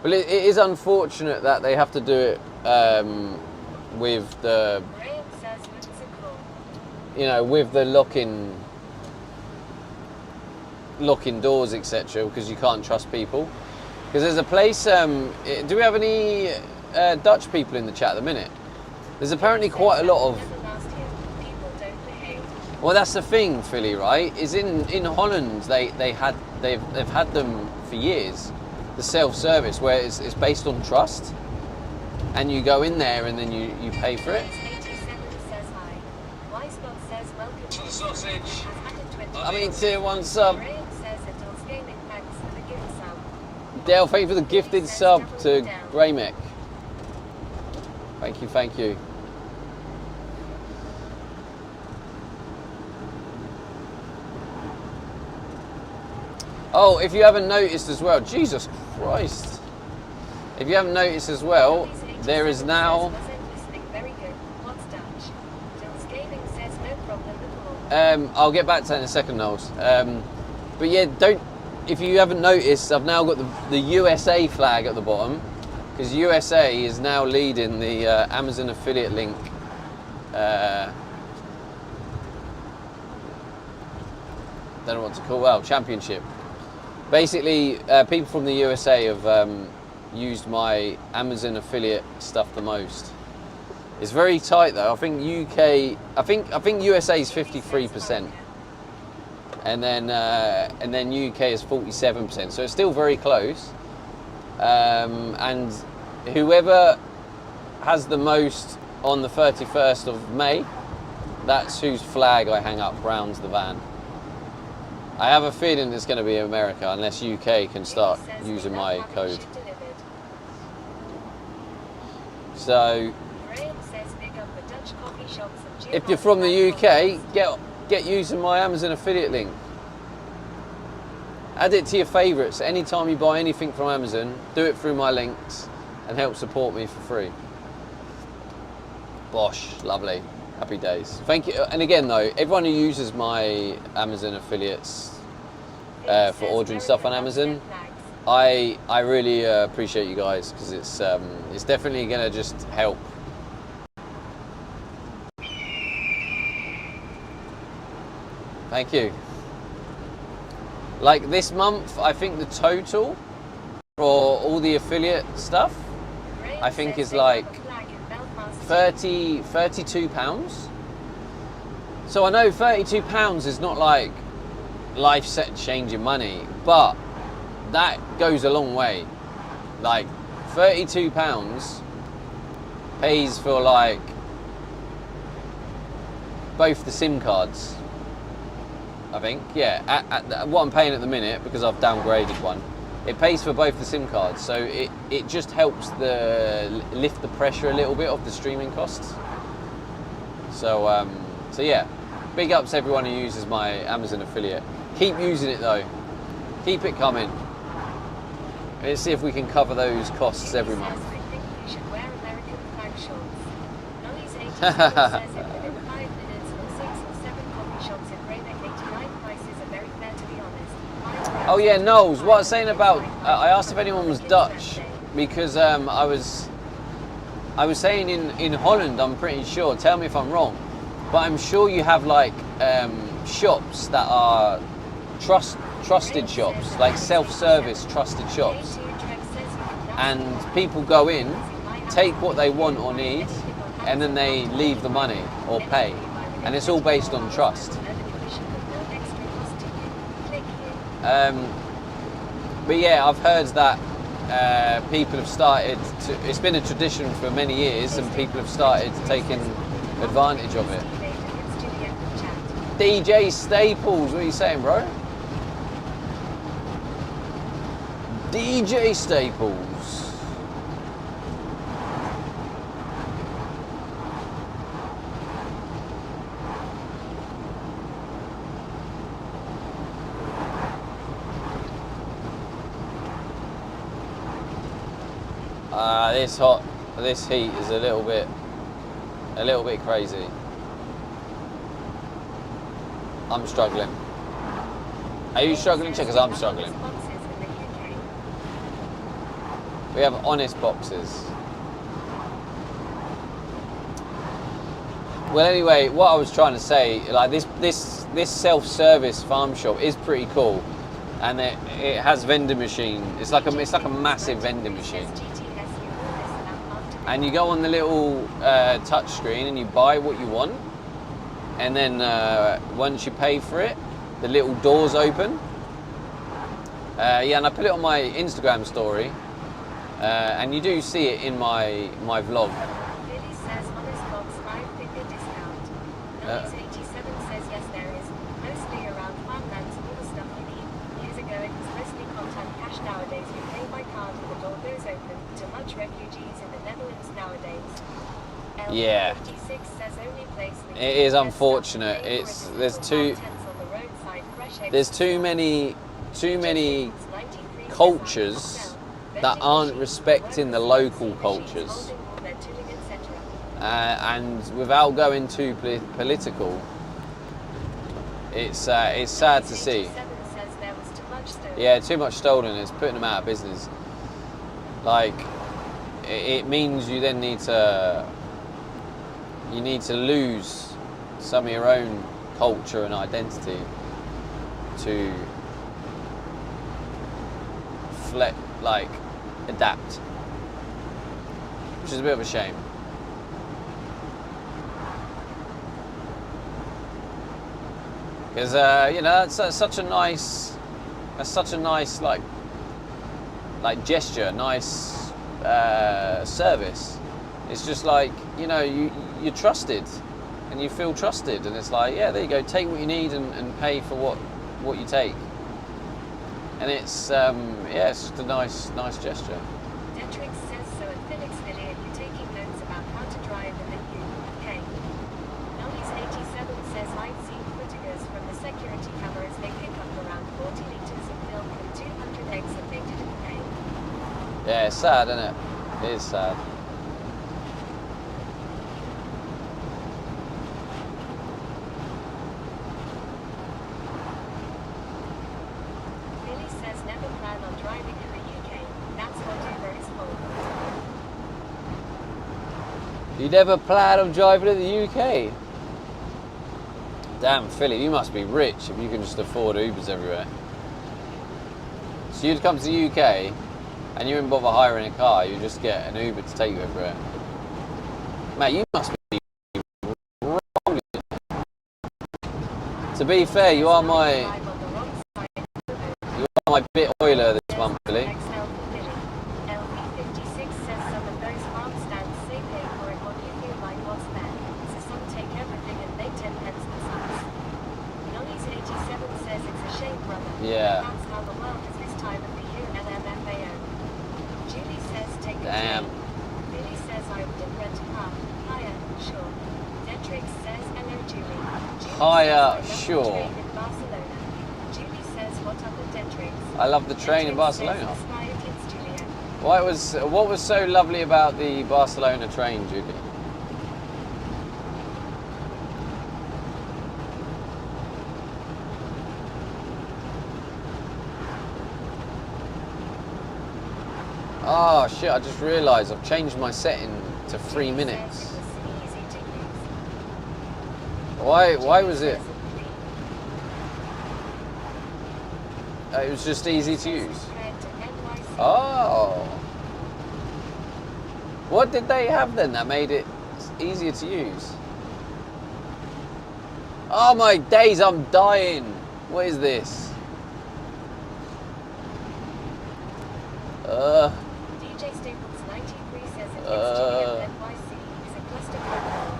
But it is unfortunate that they have to do it with the, you know, with the locking doors, etc. Because you can't trust people. Because there's a place. Do we have any Dutch people in the chat at the minute? There's apparently quite a lot of. Well, that's the thing, Philly, right? Is in Holland they've had them for years, the self-service, where it's based on trust, and you go in there and then you pay for it. I mean, tier 1 sub. Dale, thank you for the gifted sub to Greymek. Thank you, thank you. Oh, if you haven't noticed as well, Jesus Christ. If you haven't noticed as well, there is now... I'll get back to that in a second, Knowles. But yeah, if you haven't noticed, I've now got the USA flag at the bottom, because USA is now leading the Amazon affiliate link. Don't know what to call, well, championship. Basically, people from the USA have used my Amazon affiliate stuff the most. It's very tight though. I think UK, I think USA is 53%, and then UK is 47%. So it's still very close. And whoever has the most on the 31st of May That's whose flag I hang up round the van. I have a feeling it's going to be America unless UK can start Says using we my love having code. shit delivered. So Graham says big up the Dutch coffee shops and if you're from the UK, get using my Amazon affiliate link. Add it to your favourites. Anytime you buy anything from Amazon, do it through my links and help support me for free. Bosh, lovely. Happy days. Thank you. And again though, everyone who uses my Amazon affiliates for ordering stuff on Amazon, I really appreciate you guys, because it's definitely going to just help. Thank you. Like this month, I think the total for all the affiliate stuff, I think is like 32 pounds. So I know 32 pounds is not like life set changing money, but that goes a long way. Like 32 pounds pays for like both the SIM cards, I think. Yeah, at what I'm paying at the minute, because I've downgraded one, it pays for both the SIM cards, so it just helps lift the pressure a little bit of the streaming costs. So so yeah, big ups everyone who uses my Amazon affiliate. Keep using it though, keep it coming. Let's see if we can cover those costs every month. I think you should wear American flag shorts. Nolly's 87 says if within 5 minutes from 6 or 7 coffee shops in Greyneck, 89 prices are very fair, to be honest. Oh yeah, Knowles, what I was saying about, I asked if anyone was Dutch, because I was saying in Holland, I'm pretty sure, tell me if I'm wrong, but I'm sure you have like shops that are trusted shops, like self-service trusted shops, and people go in, take what they want or need, and then they leave the money or pay, and it's all based on trust. But yeah, I've heard that people have started to, it's been a tradition for many years, and people have started taking advantage of it. DJ Staples, what are you saying, bro? DJ Staples. This heat is a little bit crazy. I'm struggling. Are you struggling, Because I'm struggling. We have honest boxes. Well, anyway, what I was trying to say, like this self-service farm shop is pretty cool, and it has vending machine. It's like a massive vending machine. And you go on the little touch screen and you buy what you want, and then once you pay for it, the little doors open. Yeah, and I put it on my Instagram story, and you do see it in my vlog. Lily says honest box 5-figure discount. Nolly's 87 says yes there is, mostly around farmlands, all the stuff you need. Years ago it was mostly contant cash. Nowadays you pay by card and the door goes open. To much refugees in the Netherlands nowadays. Yeah. Says only place it is unfortunate. There's too many cultures that aren't respecting the local cultures. And without going too political, it's sad to see. Yeah, too much stolen. It's putting them out of business. Like, it means you then need to lose some of your own culture and identity to adapt, which is a bit of a shame. Because that's such a nice like gesture, nice service. It's just like, you're trusted. and you feel trusted. And it's like, yeah, there you go, take what you need and pay for what you take. And it's yeah, it's just a nice gesture. Detrix says so at Phillipsville. Are you taking notes about how to drive in the UK? Nollies87 says I've seen footages from the security cameras. They pick up around 40 litres of milk and 200 eggs and they didn't pay. Yeah, it's sad, isn't it? It is sad. Billy says never plan on driving in the UK. That's what Uber is for. You never plan on driving in the UK? Damn, Philly, you must be rich if you can just afford Ubers everywhere. So you'd come to the UK and you wouldn't bother hiring a car, you just get an Uber to take you everywhere. Mate, you must be wrong. To be fair, you are my bit oiler this month, Billy. LV56 says some of those farm stands say pay for it what you feel like what's there. So some take everything and they 10 pence the size. Nollies87 says it's a shame, brother. Yeah. That's how the world is this time of the year. LMFAO. Julie says take a Damn. train. Billy says I would rent a car. Higher, sure. Detrix says hello, Julie. Higher, says, I love the sure. train in Barcelona. Julie says what up with Detrix? I love the train in Detrix Barcelona. says, "Aspire kids, Julia." What was so lovely about the Barcelona train, Julie? Oh shit, I just realised I've changed my setting to 3 minutes. Julie says it was easy to use. Why Julie was it? says It was just easy to use. Red to NYC. Oh. What did they have then that made it easier to use? Oh my days, I'm dying. What is this? DJ Staples 93 says it hits Julia NYC is a cluster program.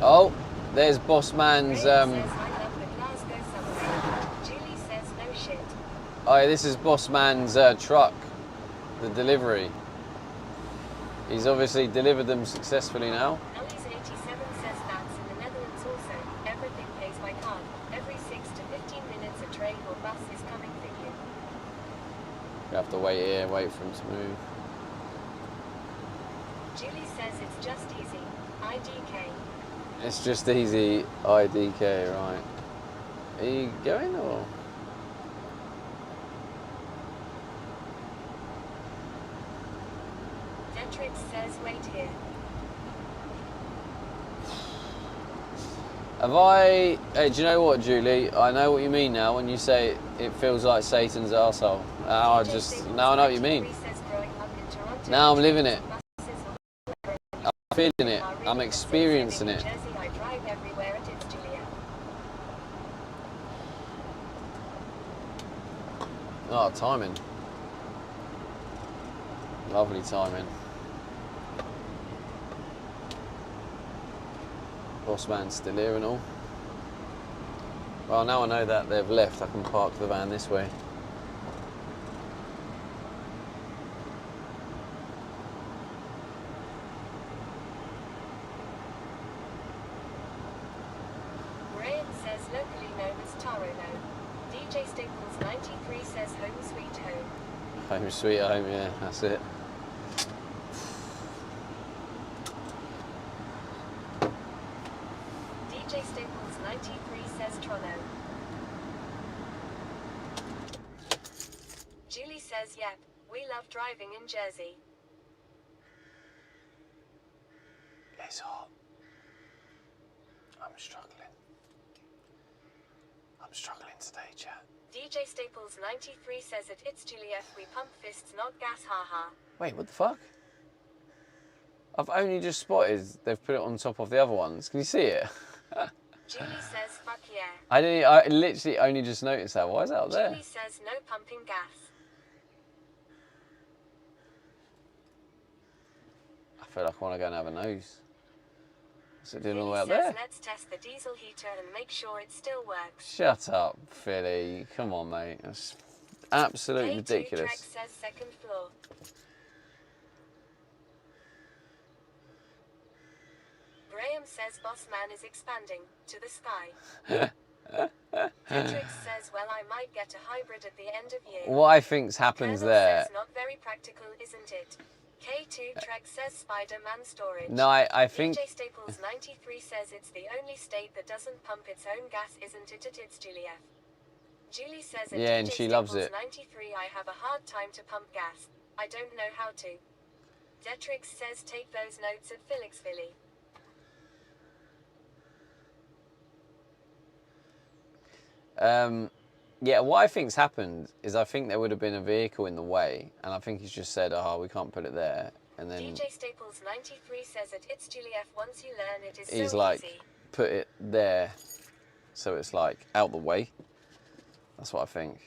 Oh, there's Boss Man's. Ray says I love the Glasgow summer. Julie says no shit. Oh, yeah, this is Boss Man's truck, the delivery. He's obviously delivered them successfully now. Nollies87 says that's in the Netherlands also. Everything pays by card. Every 6 to 15 minutes a train or bus is coming for you. You have to wait here, wait for him to move. Julie says it's just easy. IDK. It's just easy, IDK, right. Are you going or? Detrix says wait here. Have I... Hey, do you know what, Julie? I know what you mean now when you say it feels like Satan's arsehole. Now I know what you mean. Now I'm living it. I'm feeling it. I'm experiencing it. I drive everywhere it is, Julia. Oh, timing. Lovely timing. Boss man's still here and all. Well, now I know that they've left, I can park the van this way. Graham says locally known as Tarono. DJ Staples 93 says home sweet home. Home sweet home, yeah, that's it. DJ Staples 93 says Trono. Julie says yep, we love driving in Jersey. It's hot. I'm struggling. I'm struggling today, chat. DJ Staples 93 says it hits Julia, we pump fists not gas, haha. Wait, what the fuck? I've only just spotted they've put it on top of the other ones. Can you see it? Julie says fuck yeah. I literally only just noticed that. Why is that up there? Julie says no pumping gas. feel like I want to go and have a nose. What's it doing all the way up Philly there? says, let's test the diesel heater and make sure it still works. Shut up, Philly. Come on, mate. That's absolutely K2 ridiculous. Track says second floor. Graham says boss man is expanding to the sky. Hendrix says, well, I might get a hybrid at the end of year. What I think's happens Colonel there. says, not very practical, isn't it? K2 Trek says Spider-Man storage. No, I think. DJ Staples 93 says it's the only state that doesn't pump its own gas, isn't it? It's Julia. Julie says at Yeah, and DJ she loves Staples it. 93, I have a hard time to pump gas. I don't know how to. Detrix says take those notes at Felix Philly. Yeah, what I think's happened is I think there would have been a vehicle in the way, and I think he's just said, "Oh, we can't put it there," and then DJ Staples 93 says that it's Juliet. Once you learn it is he's so like, easy. put it there, so it's like out the way. That's what I think.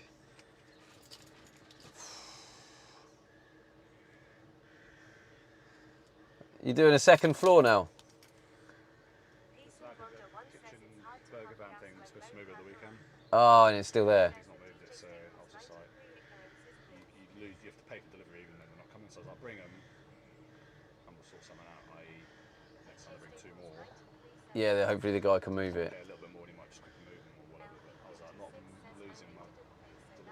You're doing a second floor now. Kitchen burger van thing was supposed to move over the weekend. Oh, and it's still there. He's not moved it, so I was just like, you have to pay for delivery even though they're not coming. So I was like, bring them, and we'll sort something out. I.e., next time I bring 2 more. Yeah, hopefully the guy can move it. Yeah, a little bit more, he might just quickly move them or whatever. But I was like, not losing my delivery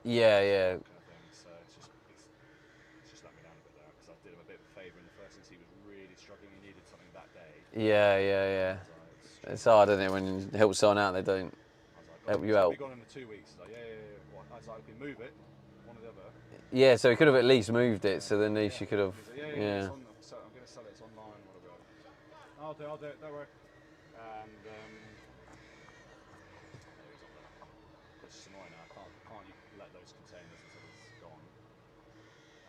Yeah, yeah. kind of thing. So it's just let me down a bit there because I did him a bit of a favour in the first instance. He was really struggling. He needed something that day. Yeah, yeah, yeah. It's hard, isn't it, when you help someone out, they don't help you out. We've gone in for 2 weeks. He's like, yeah. What? I was like, okay, move it, one or the other. Yeah, so he could have at least moved it, so then at least you could have, He's like, yeah. It's on, so I'm going to sell it, it's online, whatever. I'll do it, don't worry. And it's just annoying now. Can't you let those containers until it's gone?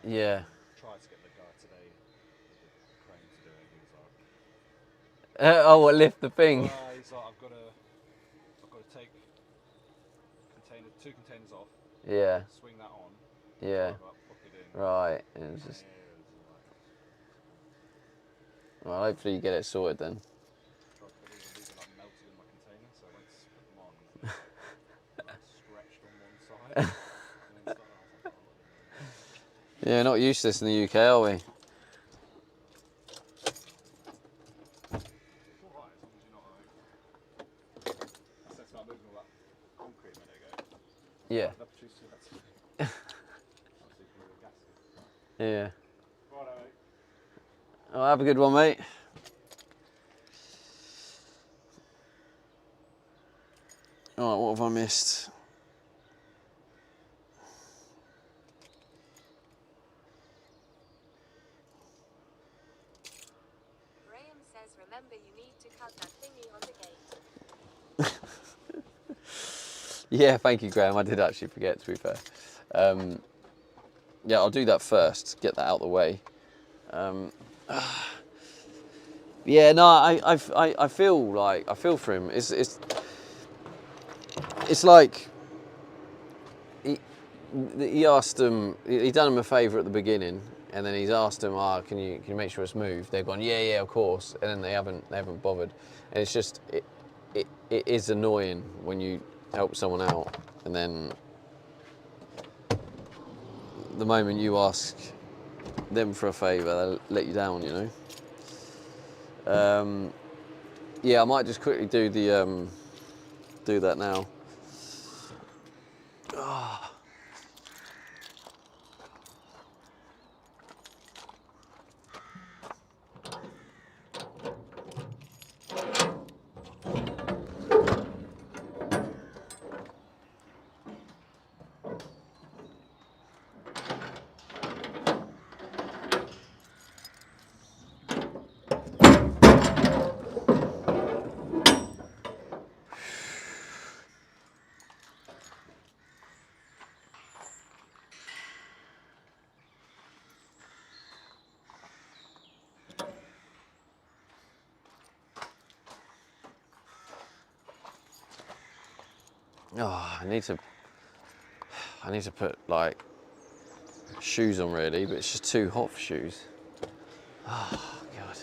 Yeah. Tried to get the guy today, the crane to do it. He was like, Oh, what, lift the thing? he's like, I've got to take 2 containers off, Yeah, swing that on, yeah. drive up, pop it in. Right, it was just, well, hopefully you get it sorted then. These are like melted in my container, so I went to put them on, like, stretched on one side. And then started, I was like, oh, Yeah, not used to this in the UK, are we? it's alright as long as you're not like. I said about moving all that concrete a minute ago. Yeah, That produced that to me. Obviously, you can move the gas in. yeah. Righto, mate. Oh, have a good one, mate. Alright, what have I missed? Graham says, remember you need to cut that thingy on the gate. Yeah, thank you, Graham. I did actually forget, to be fair. Yeah, I'll do that first, get that out of the way. Yeah, no, I feel for him. It's like he asked them. He done him a favour at the beginning, and then he's asked them, can you make sure it's moved? They've gone, yeah, of course, and then they haven't bothered. And it's just it is annoying when you help someone out, and then the moment you ask them for a favour, they'll let you down, you know. Yeah, I might just quickly do the do that now. Oh, I need to put like shoes on really, but it's just too hot for shoes. Oh, God.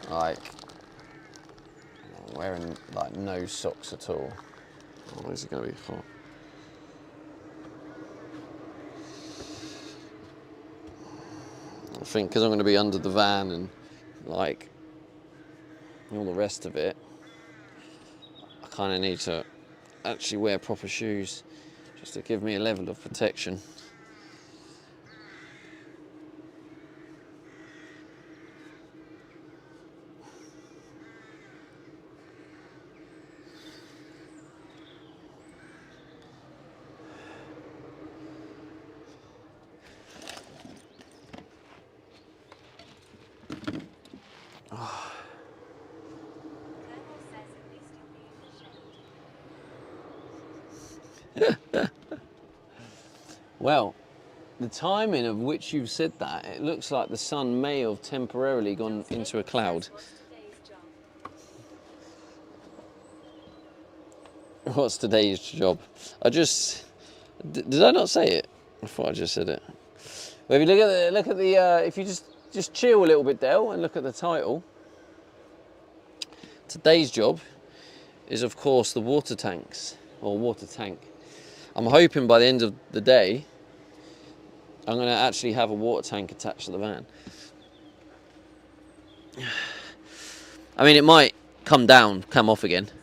Like, I'm wearing like no socks at all. Oh, is it going to be hot? I think because I'm going to be under the van and like all the rest of it, I kind of need to actually wear proper shoes just to give me a level of protection. Colonel says at least you'll be in the shade. Well, the timing of which you've said that, it looks like the sun may have temporarily gone into a cloud. What's today's job? What's today's job? Did I not say it? I thought I just said it. Well, if you look at the if you just chill a little bit, Dale, and look at the title. Today's job is, of course, the water tanks, or water tank. I'm hoping by the end of the day, I'm going to actually have a water tank attached to the van. I mean, it might come off again. Says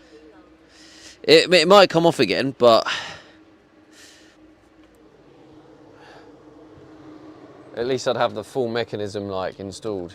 silly Lulong. It might come off again, but at least I'd have the full mechanism like installed.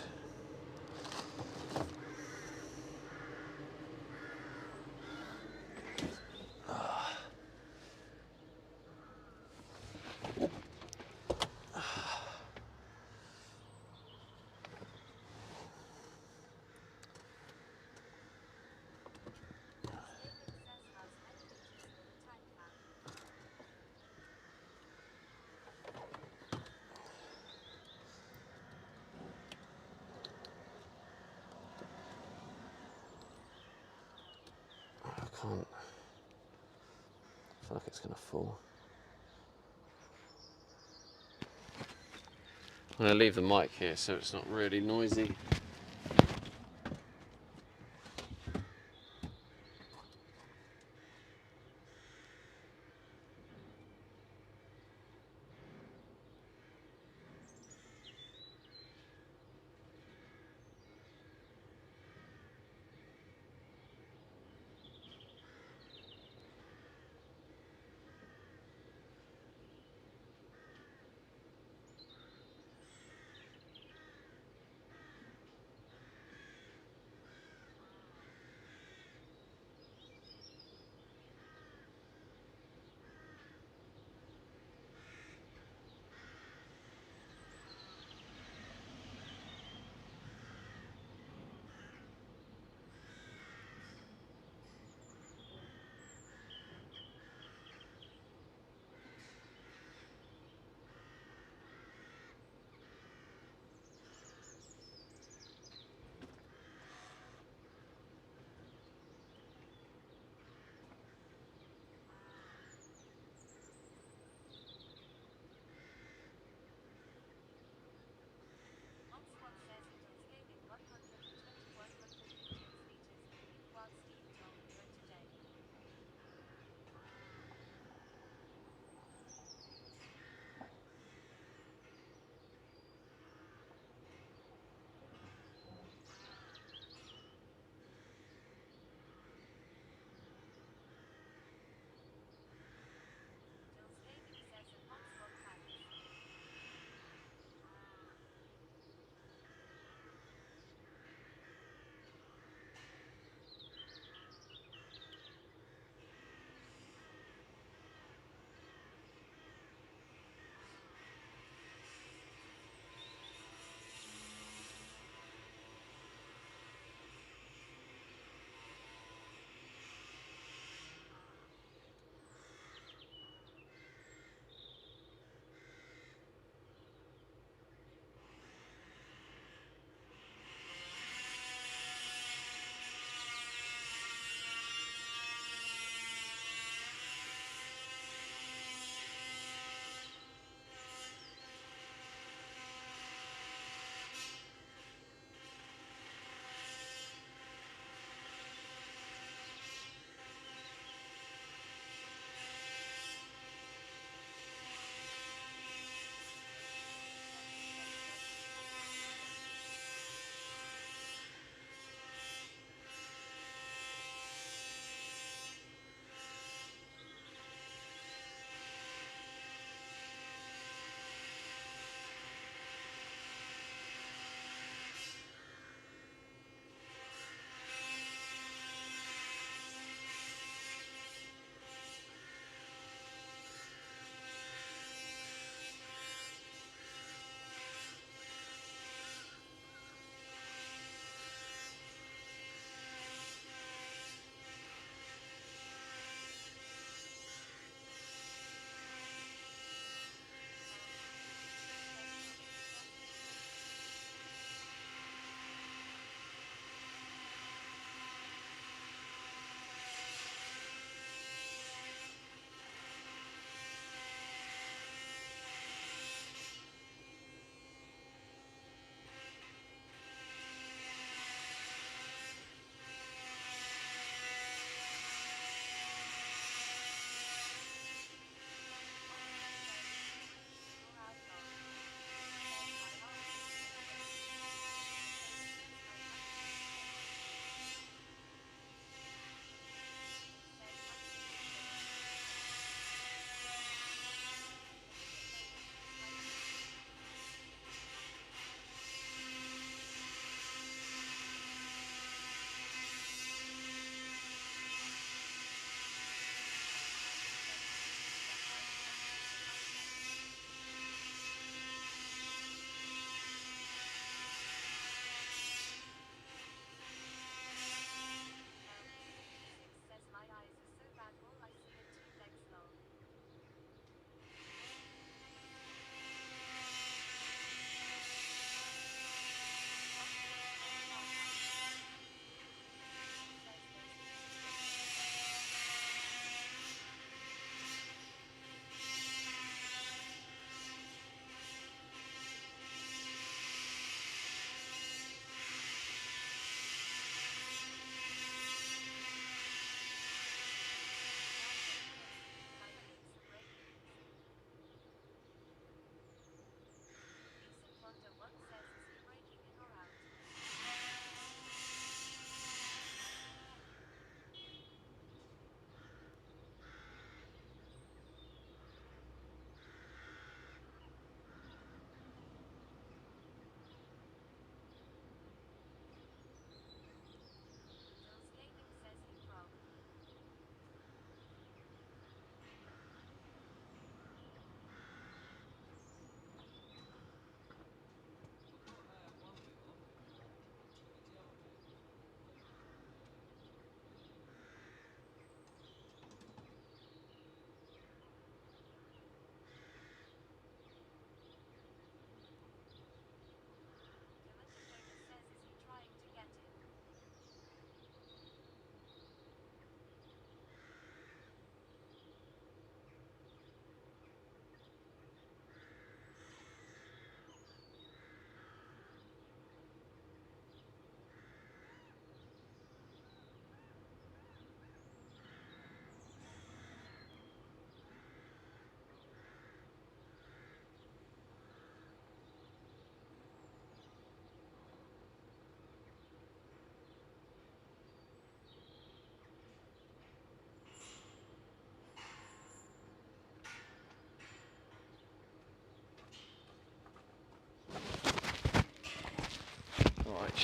I can't. I feel like it's going to fall. I'm going to leave the mic here so it's not really noisy.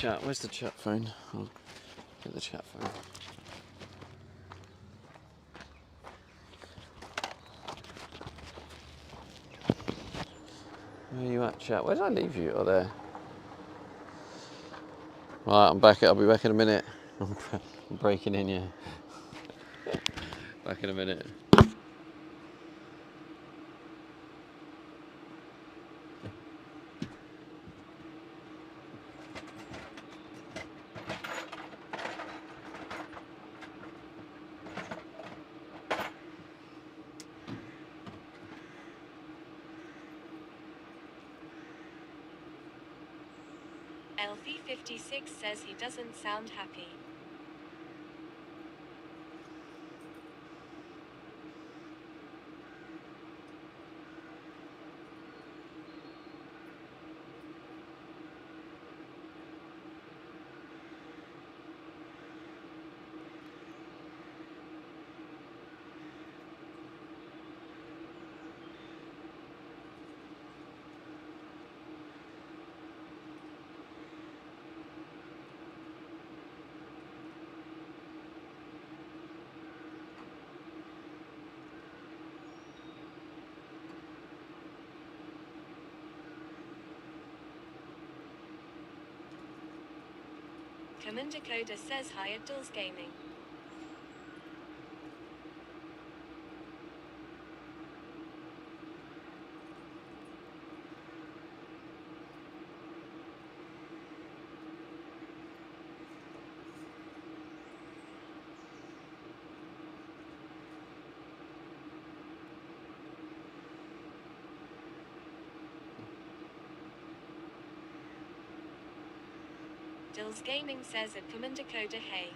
chat. Where's the chat phone? I'll get the chat phone. Where are you at, chat? Where did I leave you? Oh, there. Right, I'm back. I'll be back in a minute. I'm breaking in, yeah. Back in a minute. LV56 says he doesn't sound happy. Commander Coda says hi at Dulls Gaming. Dulls Gaming says at Commander Coda hey.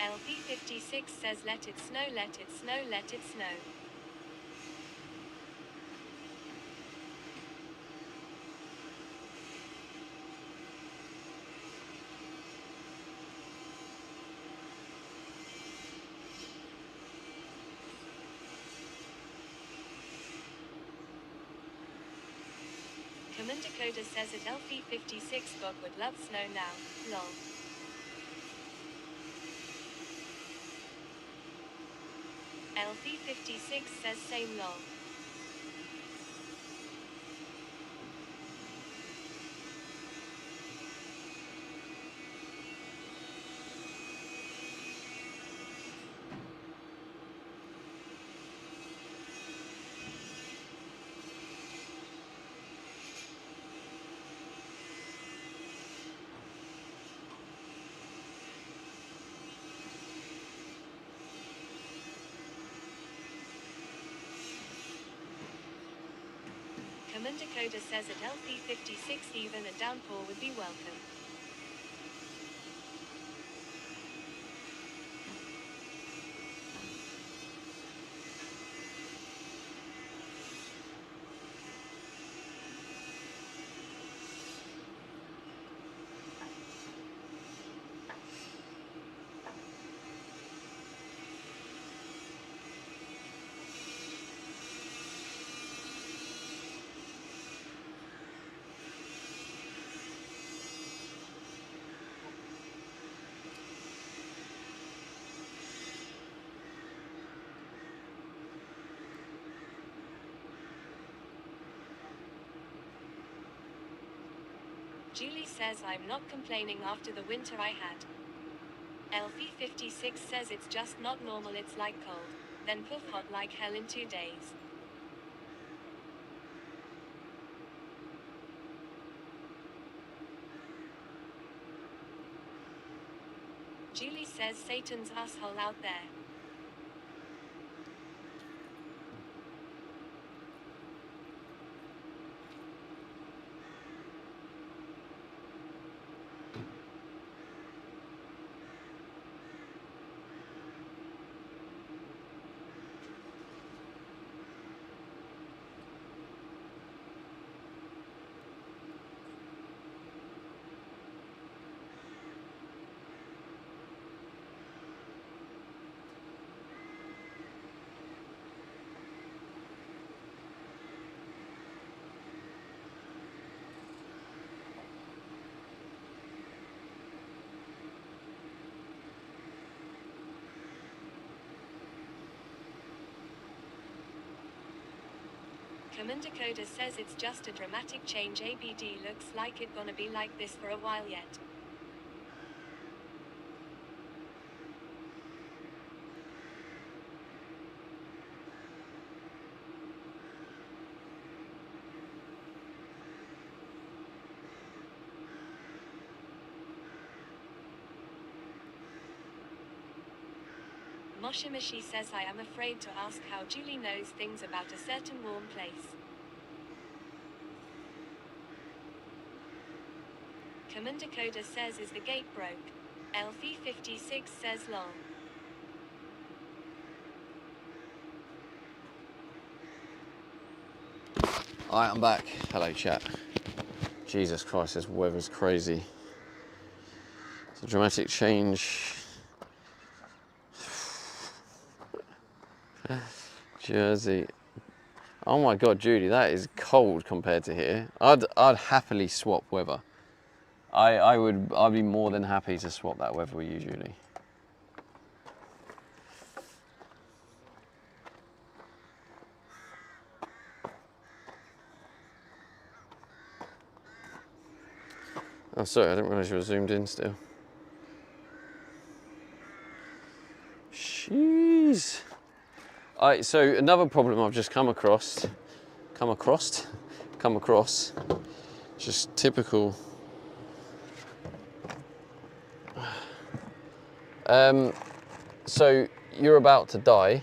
LP56 says let it snow, let it snow, let it snow. Commander Coda says at LP56 God would love snow now, lol. LP56 says same lol. Commander Coda says at LP56 even a downpour would be welcome. Julie says I'm not complaining after the winter I had. Elfie56 says it's just not normal, it's like cold, then poof hot like hell in 2 days. Julie says Satan's asshole out there. Commander Coda says it's just a dramatic change. ABD looks like it gonna be like this for a while yet. Moshimashi says I am afraid to ask how Julie knows things about a certain warm place. Commander Coda says is the gate broke. Elfie56 says lol. Alright, I'm back. Hello, chat. Jesus Christ, this weather's crazy. It's a dramatic change. Jersey. Oh my God, Judy, that is cold compared to here. I'd happily swap weather. I'd be more than happy to swap that weather with you, Julie. Oh, sorry, I didn't realise you were zoomed in still. Jeez. Alright, so another problem I've just come across, just typical. So you're about to die,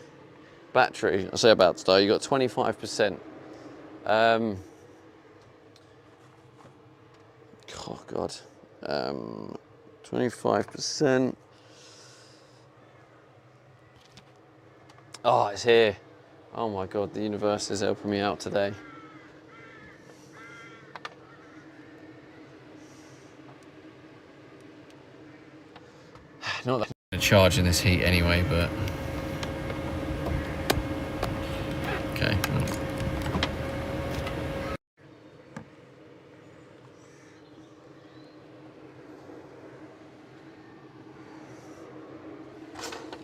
battery, I say about to die, you got 25%. Oh God, 25%. Oh, it's here. Oh my God, the universe is helping me out today. Not that I'm charge in this heat anyway, but okay.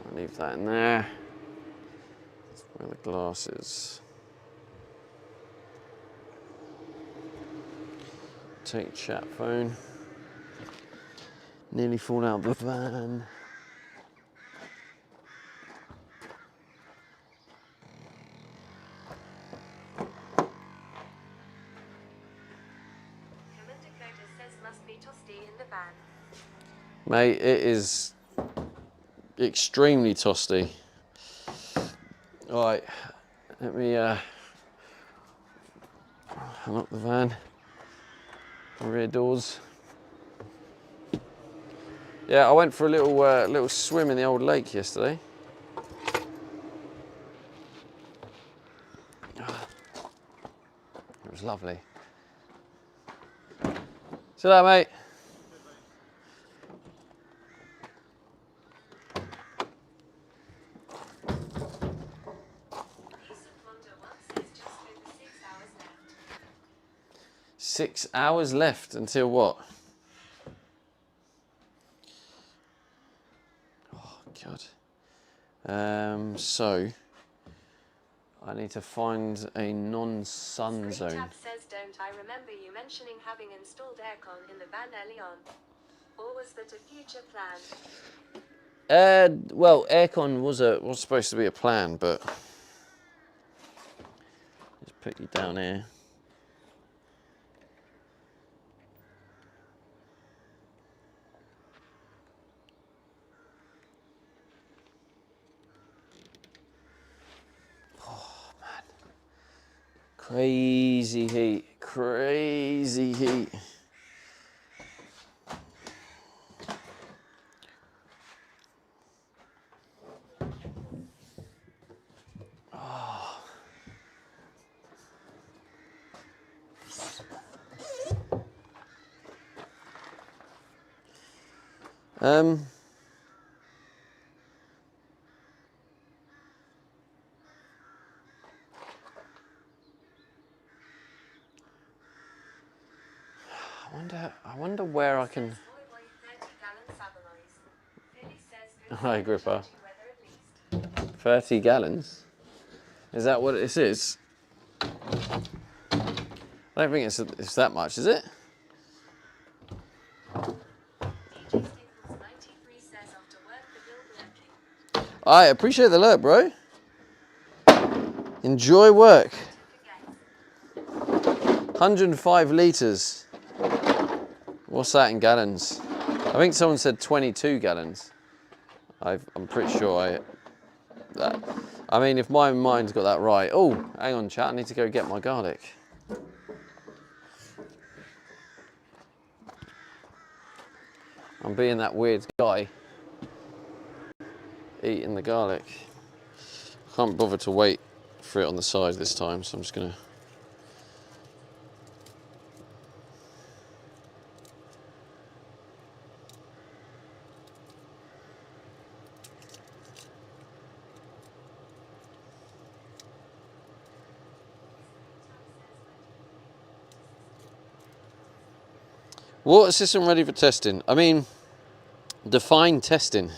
I'll leave that in there. Where the glass is. Take chat phone. Nearly fall out the van. Commander Coda says must be toasty in the van. Mate, it is extremely toasty. All right, let me unlock the van, the rear doors. Yeah, I went for a little swim in the old lake yesterday. It was lovely. See that, mate? Decent Wonder One says just over 6 hours left. 6 hours left until what? Oh God. So I need to find a non-sun zone. Tab says don't don't I remember you mentioning having installed aircon in the van early on? Or was that a future plan? Well, aircon was supposed to be a plan, but let's put you down here. Oh man, crazy heat, crazy heat. Um, I wonder where I can. Hi, Agrippa. 30 gallons? Is that what this is? I don't think it's that much, is it? I appreciate the alert, bro. Enjoy work. 105 litres. What's that in gallons? I think someone said 22 gallons. I'm pretty sure I mean, if my mind's got that right. Oh, hang on, chat. I need to go get my garlic. I'm being that weird guy eating the garlic. I can't bother to wait for it on the side this time, so I'm just gonna. Water system ready for testing. I mean, define testing.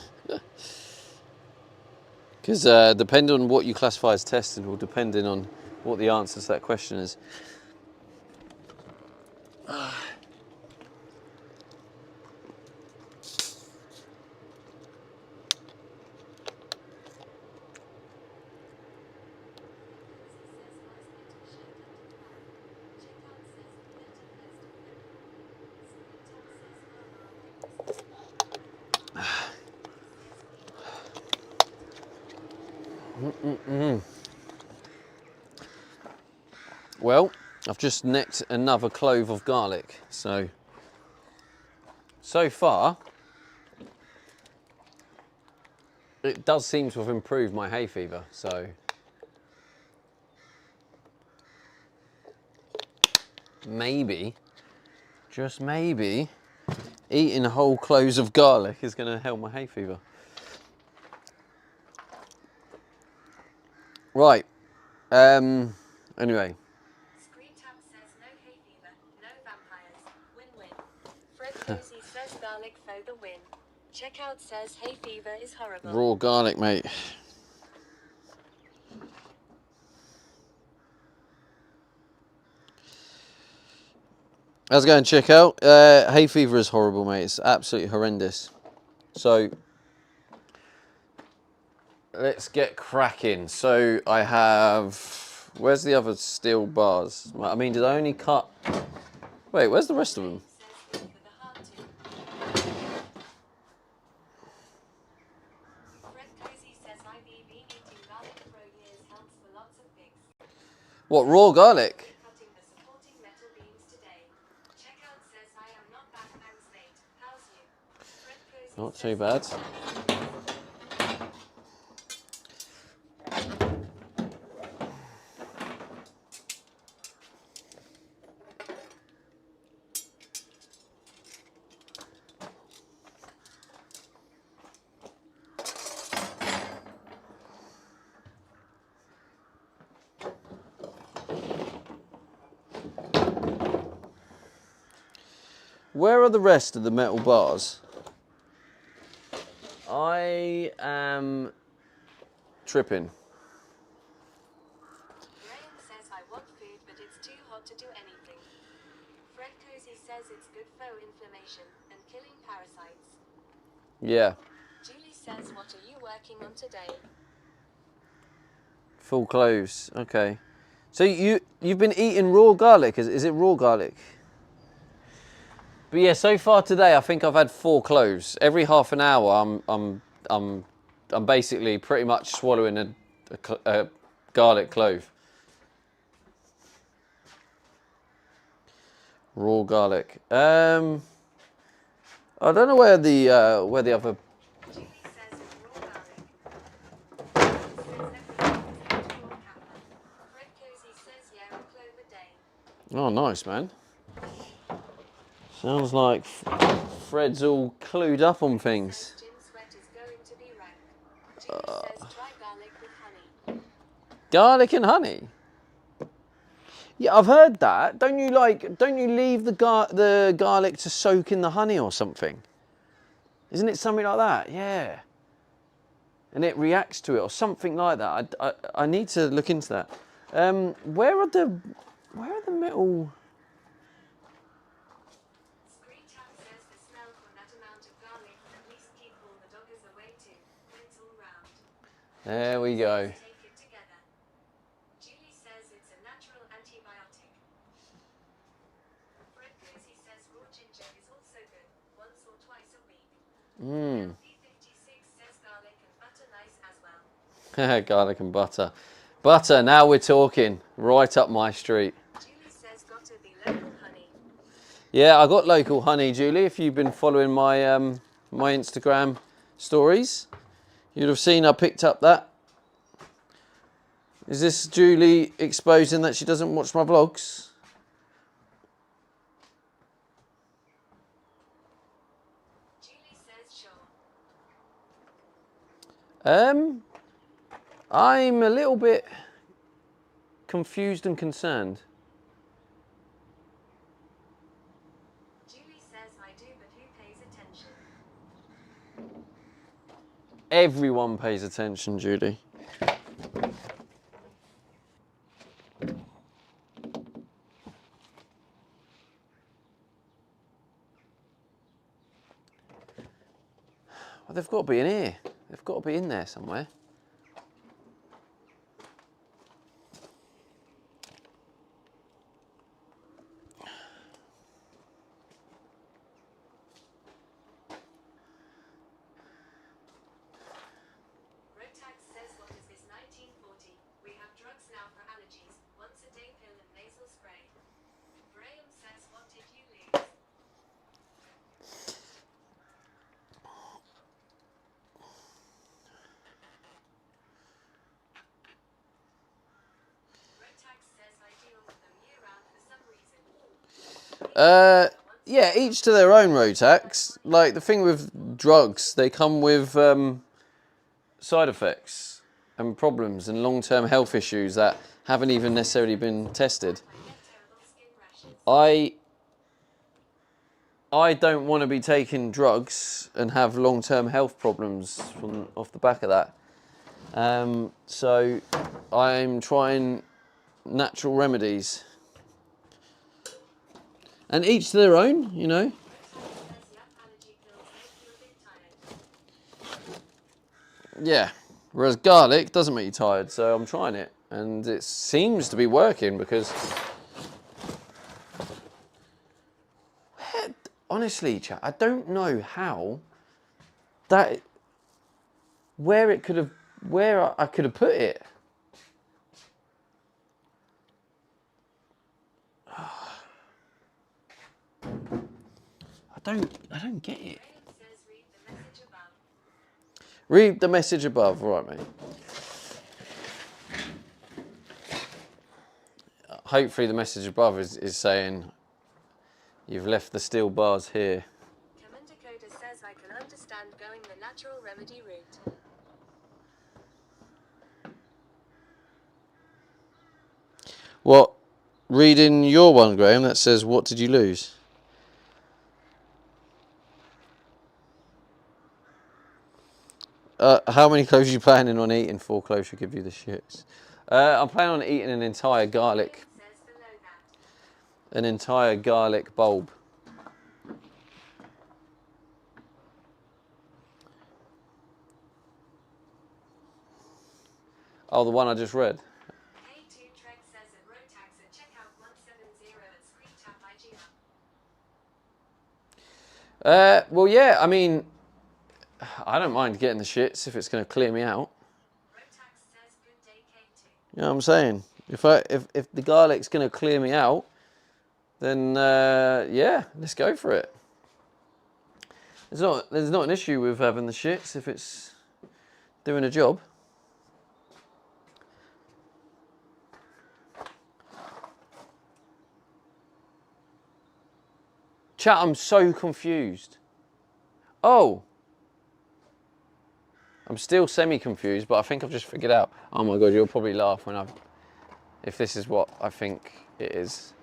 Because depending on what you classify as testing will depend on what the answer to that question is. Well, I've just nicked another clove of garlic, so far it does seem to have improved my hay fever, so maybe, just maybe, eating whole cloves of garlic is going to help my hay fever. Right, anyway. Screentap says no hay fever, no vampires. Win-win. Fred Cozy says garlic for the win. Checkout says hay fever is horrible. Raw garlic, mate. How's it going, Checkout? Hay fever is horrible, mate. It's absolutely horrendous. So, let's get cracking. So, I have... Where's the other steel bars? I mean, did I only cut... Wait, where's the rest of them? What, raw garlic? Not too bad. Where are the rest of the metal bars? I am tripping. Graham says I want food, but it's too hot to do anything. inflammation and killing parasites. Yeah. Julie says, what are you working on today? Full cloves. Okay. So you've been eating raw garlic. Is it raw garlic? But yeah, so far today I think I've had 4 cloves. Every half an hour I'm basically pretty much swallowing a garlic clove. Raw garlic. I don't know where the other. Julie says it's raw garlic. Says everything is natural kappa. Fred Cozy says yeah, a clove a day. Oh, nice, man. Sounds like Fred's all clued up on things. Says Jim's sweat is going to be rank. Julie says try garlic with honey. Garlic and honey. Yeah, I've heard that. Don't you leave the garlic to soak in the honey or something? Isn't it something like that? Yeah. And it reacts to it or something like that. I need to look into that. Where are the metal? Screechap says the smell from that amount of garlic will at least keep all the doggers away too. It's all round. There we go. Take it together. Julie says it's a natural antibiotic. Fred Cozy says raw ginger is also good, once or twice a week. P56 says garlic and butter nice as well. Garlic and butter. Butter, now we're talking. Right up my street. Julie says gotta be local honey. Yeah, I got local honey, Julie. If you've been following my my Instagram stories, you'd have seen I picked up that. Is this Julie exposing that she doesn't watch my vlogs? Julie says sure. I'm a little bit confused and concerned. Julie says I do, but who pays attention? Everyone pays attention, Julie. Well, they've got to be in here. They've got to be in there somewhere. Rotax says what is this 1940? We have drugs now for allergies, once a day pill and nasal spray. Graham says what did you lose? Rotax says I deal with them year round for some reason. Yeah, each to their own, Rotax. Like the thing with drugs, they come with side effects and problems and long-term health issues that haven't even necessarily been tested. I get terrible skin rashes. I don't want to be taking drugs and have long-term health problems off the back of that. So I'm trying natural remedies. And each to their own, you know. Rotax says yup, allergy pills make you a bit tired. Yeah. Whereas garlic doesn't make you tired, so I'm trying it. And it seems to be working because... Honestly, chat, I don't know how that... Where I could have put it. I don't get it. Graham says read the message above. Read the message above, right, mate. Hopefully the message above is saying you've left the steel bars here. Commander Coda says I can understand going the natural remedy route. What? Reading your one, Graham, that says, what did you lose? How many cloves are you planning on eating? 4 cloves should give you the shits. I'm planning on eating an entire garlic, Says below that. an entire garlic bulb. Oh, the one I just read. K2 Trek says at Rotax at checkout 170 at screen tap IGR. Well, yeah, I mean, I don't mind getting the shits if it's going to clear me out. Rotax says good day K2. You know what I'm saying? If the garlic's going to clear me out, then yeah, let's go for it. There's not an issue with having the shits if it's doing a job. Chat, I'm so confused. Oh. I'm still semi-confused, but I think I've just figured out. Oh my God, you'll probably laugh if this is what I think it is.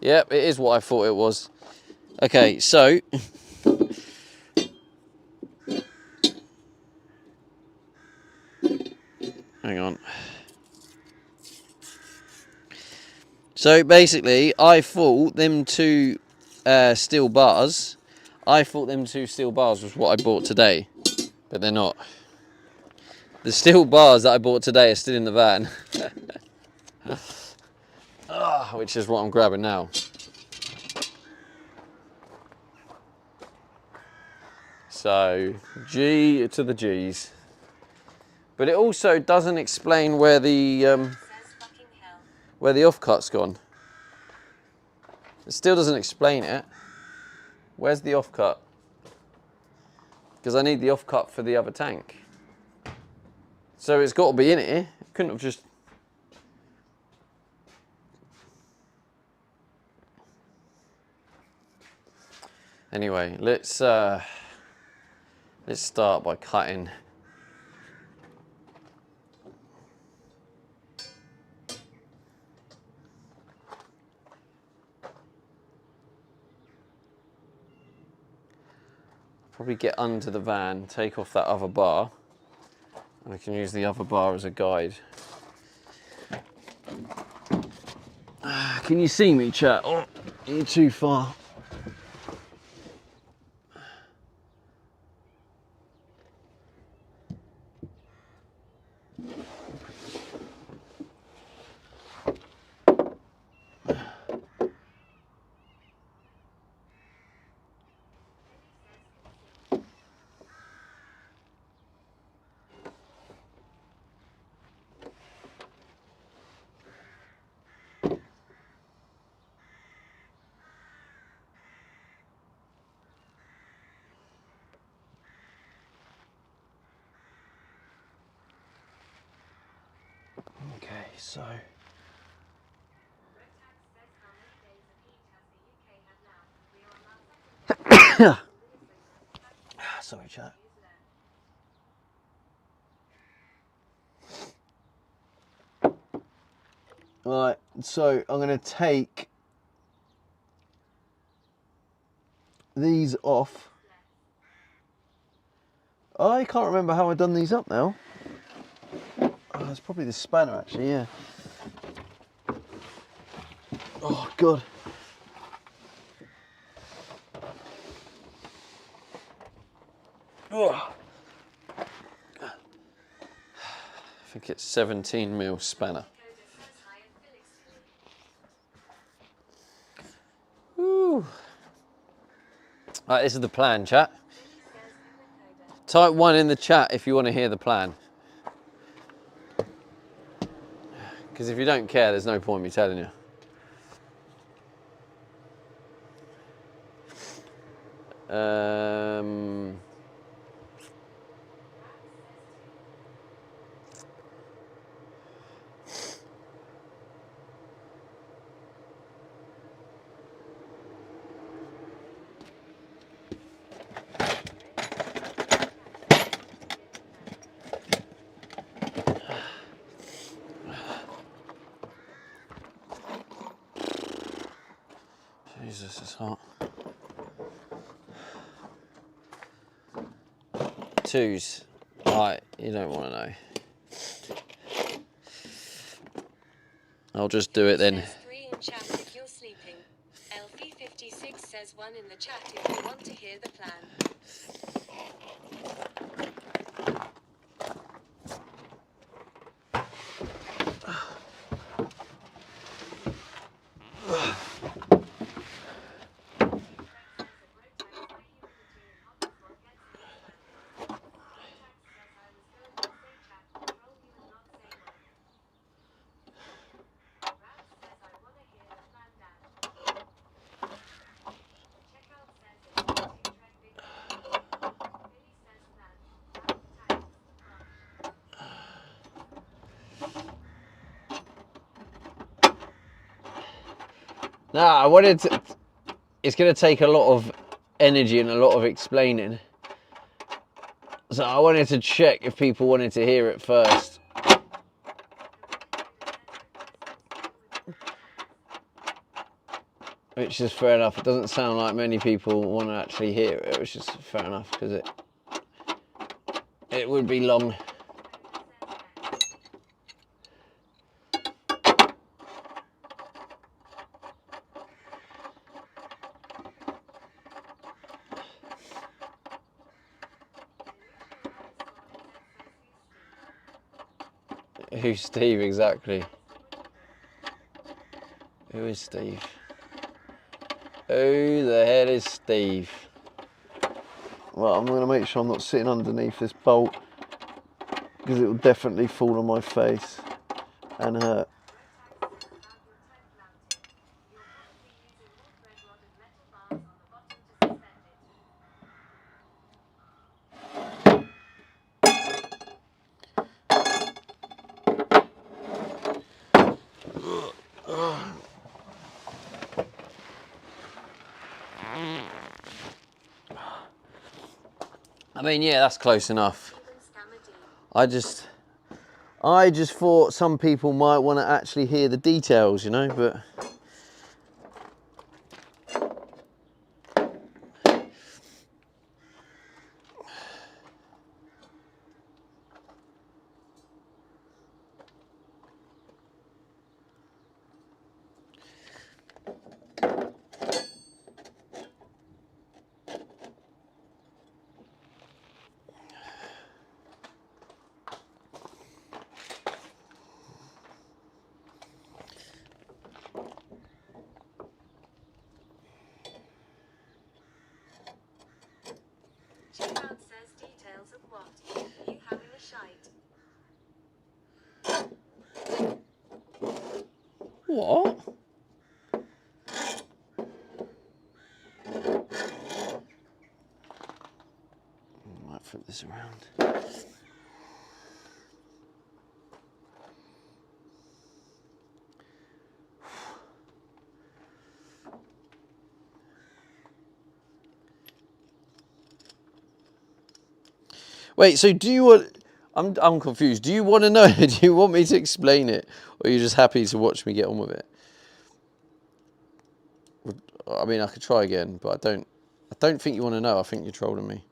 Yep, it is what I thought it was. Okay, so hang on. So basically, I thought them two steel bars. I thought them two steel bars was what I bought today, but they're not. The steel bars that I bought today are still in the van, which is what I'm grabbing now. So G to the G's, but it also doesn't explain where the Says fucking hell. offcut's gone. It still doesn't explain it. Where's the offcut? Because I need the offcut for the other tank. So it's got to be in here. It couldn't have just. Anyway, let's start by cutting. Probably get under the van, take off that other bar, and I can use the other bar as a guide. Can you see me, chat? Oh, you're too far. Okay, so. Rotax says how many days of heat has the UK had now? We are on our second Sorry, chat. Right, so I'm going to take these off. I can't remember how I done these up now. Oh, it's probably the spanner actually, yeah. Oh God. Oh. I think it's 17mm spanner. Woo. Right, this is the plan, chat. Type 1 in the chat if you want to hear the plan. Because if you don't care, there's no point in me telling you. Jesus, it's hot. Twos. Right, you don't want to know. I'll just do it then. Says 3 in chat. If says 1 in the chat if you want to hear the plan. Nah, I wanted to. It's going to take a lot of energy and a lot of explaining. So I wanted to check if people wanted to hear it first. Which is fair enough. It doesn't sound like many people want to actually hear it, which is fair enough because it would be long. Who's Steve exactly? Who is Steve? Who the hell is Steve? Well, I'm going to make sure I'm not sitting underneath this bolt because it will definitely fall on my face and hurt. I mean, yeah, that's close enough. I just thought some people might want to actually hear the details, you know, but Checkout says details of what? You having a shite? what? I might flip this around. Wait, so do you want... I'm confused. Do you want to know? Do you want me to explain it? Or are you just happy to watch me get on with it? I mean, I could try again, but I don't think you want to know. I think you're trolling me.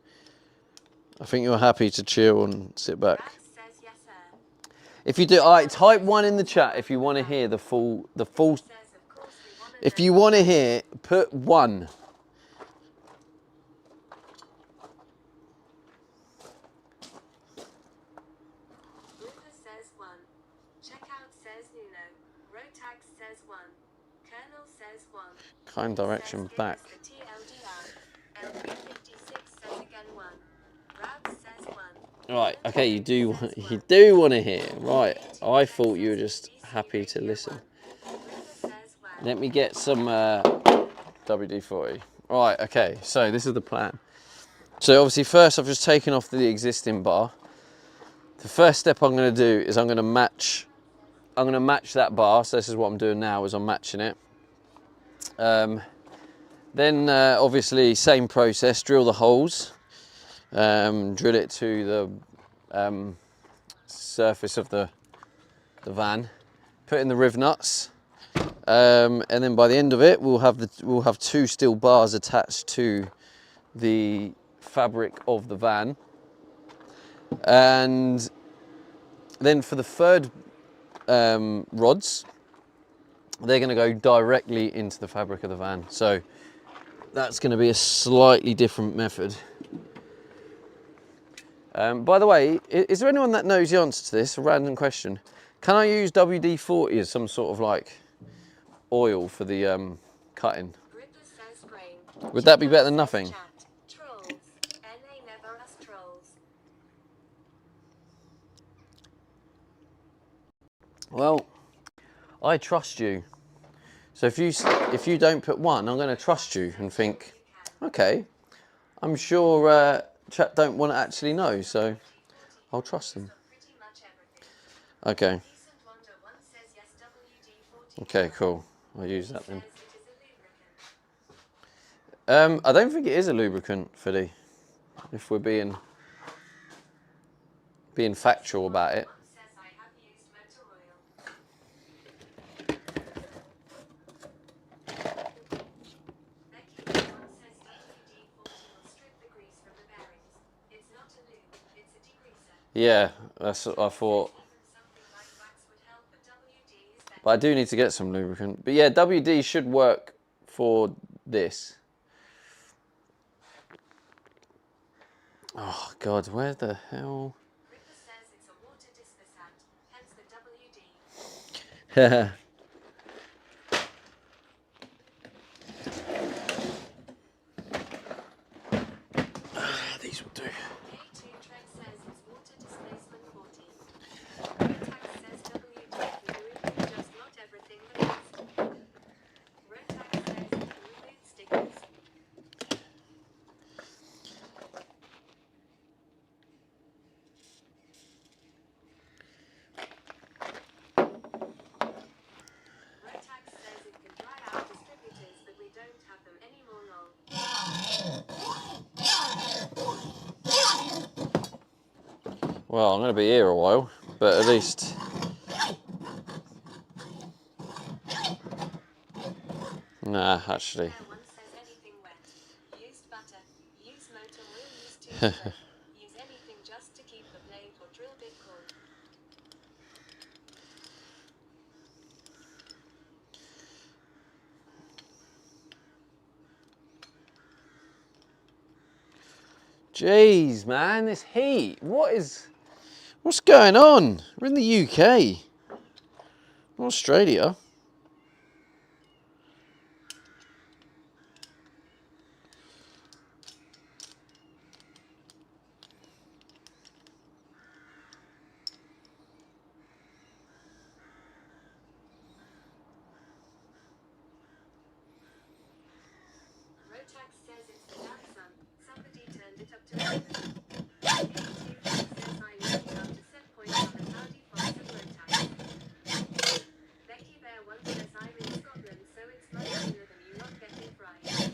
I think you're happy to chill and sit back. Rax says yes, sir. If you do, all right, type 1 in the chat if you want to hear the full... Says of course we want to If know. you want to hear, put 1. Rufus says 1. Checkout says Nuno. Rotax says 1. Colonel says 1. Kind direction Says give back. us the TLDR. LB56 says again 1. Rax says 1. Right, okay, you do want to hear. Right, I thought you were just happy to listen. Rufus says 1. Let me get some WD-40. Right, okay, so this is the plan. So obviously first I've just taken off the existing bar. The first step I'm going to do is I'm going to match that bar. So this is what I'm doing now, is I'm matching it. Then obviously same process, drill the holes, drill it to the surface of the van, put in the riv nuts, and then by the end of it we'll have 2 steel bars attached to the fabric of the van. And then for the third rods, they're going to go directly into the fabric of the van. So that's going to be a slightly different method. By the way, is there anyone that knows the answer to this? A random question. Can I use WD-40 as some sort of like oil for the cutting? Ripley says brain. Would that be better than Says nothing? chat. Trolls. NA never us trolls. Well, I trust you. So if you don't put one, I'm going to trust you and think, okay, I'm sure chat don't want to actually know, so I'll trust them. Pretty much everything. Okay. Decent Wonder once says yes WD-40. Okay, cool. I'll use that then. Says it is a lubricant. I don't think it is a lubricant, Fiddy. If we're being factual about it. One says I have used motor oil. Becky one says WD-40 will strip the grease from the bearings. It's not a lube, it's a degreaser. Yeah, that's what I thought. Even something like wax would help, but WD is better. But I do need to get some lubricant. But yeah, WD should work for this. Oh God, where the hell? Ripper says it's a water dispersant, hence the WD. These will do. K2 Trek says it's water displacement 40. Rotax says WD can remove just not everything the rest. Rotax says it can remove stickers. Rotax says it can dry out distributors, but we don't have them anymore, lol. Well, I'm going to be here a while, but at least. Nah, actually. One says anything wet. Used butter. Use motor oil. Use toothbrush. Use anything just to keep the blade or drill bit cool. Jeez, man, this heat. What's going on? We're in the UK, not Australia. Rotax says it's the damn sun. Somebody turned it up to 11. K2 says I learned how to set point on the cloudy fonts of Rotax. Becky Bear once says I'm in Scotland, so it's much cooler than you not getting fried.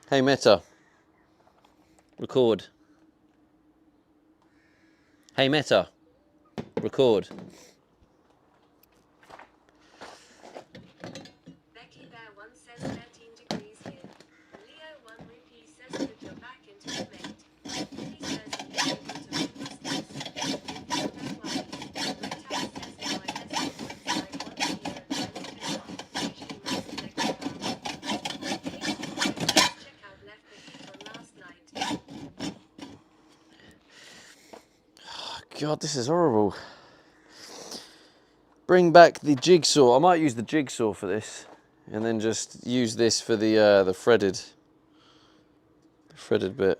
Hey Meta, record. Hey Meta, record. Becky Bear once says 13 degrees here. Leo 1 repeat says put your back into the mate. He says you need to go to my mustache. Rotax says now I test it like once a year and I leave it off. Usually most next time. Check out left the heat on last night. God, this is horrible. Bring back the jigsaw. I might use the jigsaw for this, and then just use this for the threaded bit.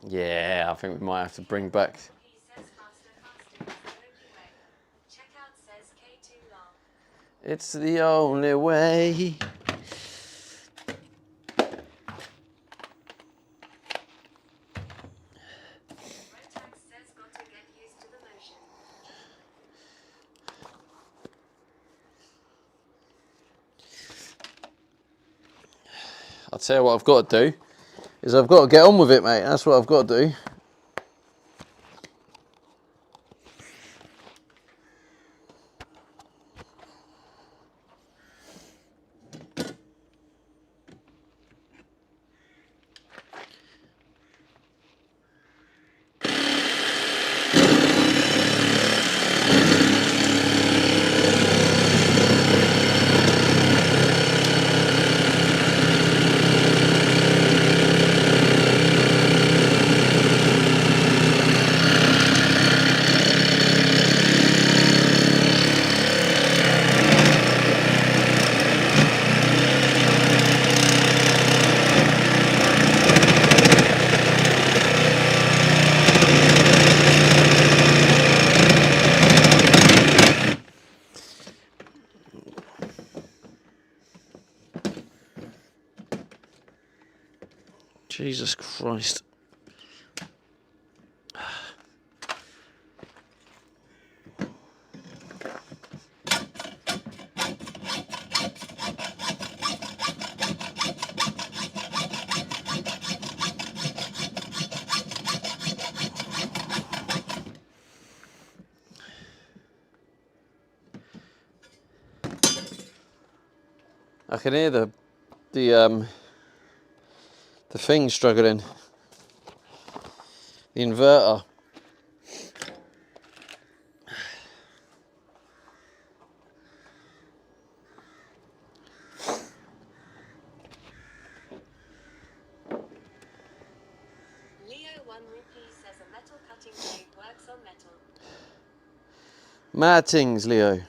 Yeah, I think we might have to bring back. He says faster, faster is the only way. Checkout says K2 lol. It's the only way. Rotax says got to get used to the motion. I'll tell you what I've got to do, is I've got to get on with it, mate. That's what I've got to do. Jesus Christ. I can hear the thing struggling. The inverter. Leo 1 Rupee says a metal cutting blade works on metal. Mad things, Leo.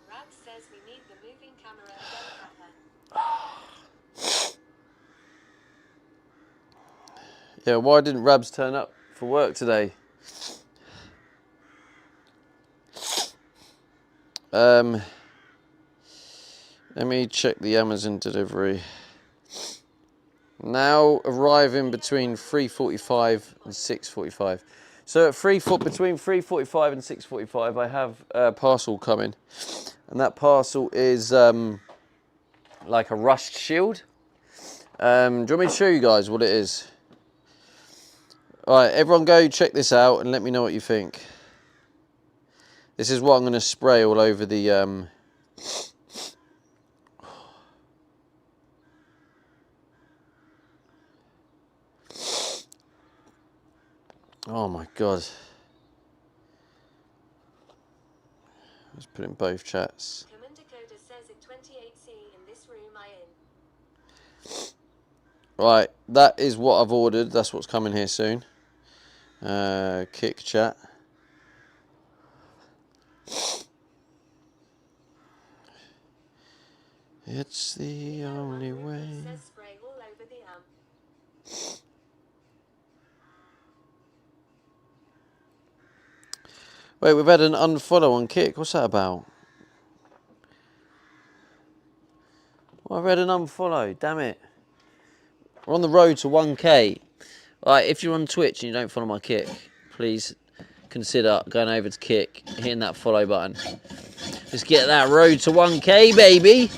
Rad says we need the moving camera again, Papa. Yeah, why didn't Rabs turn up for work today? Let me check the Amazon delivery. Now arriving between 3:45 and 6:45. So at between 3:45 and 6:45, I have a parcel coming, and that parcel is like a rust shield. Do you want me to show you guys what it is? All right, everyone go check this out and let me know what you think. This is what I'm going to spray all over the oh my God. Let's put it in both chats. Commander Coda says at 28C in this room I in. Right, that is what I've ordered. That's what's coming here soon. Kick chat. It's the only way. Says spray all over the Wait, we've had an unfollow on Kick. What's that about? Well, I've had an unfollow. Damn it. We're on the road to 1K. Right, if you're on Twitch and you don't follow my Kick, please consider going over to Kick, hitting that follow button. Let's get that road to 1K, baby.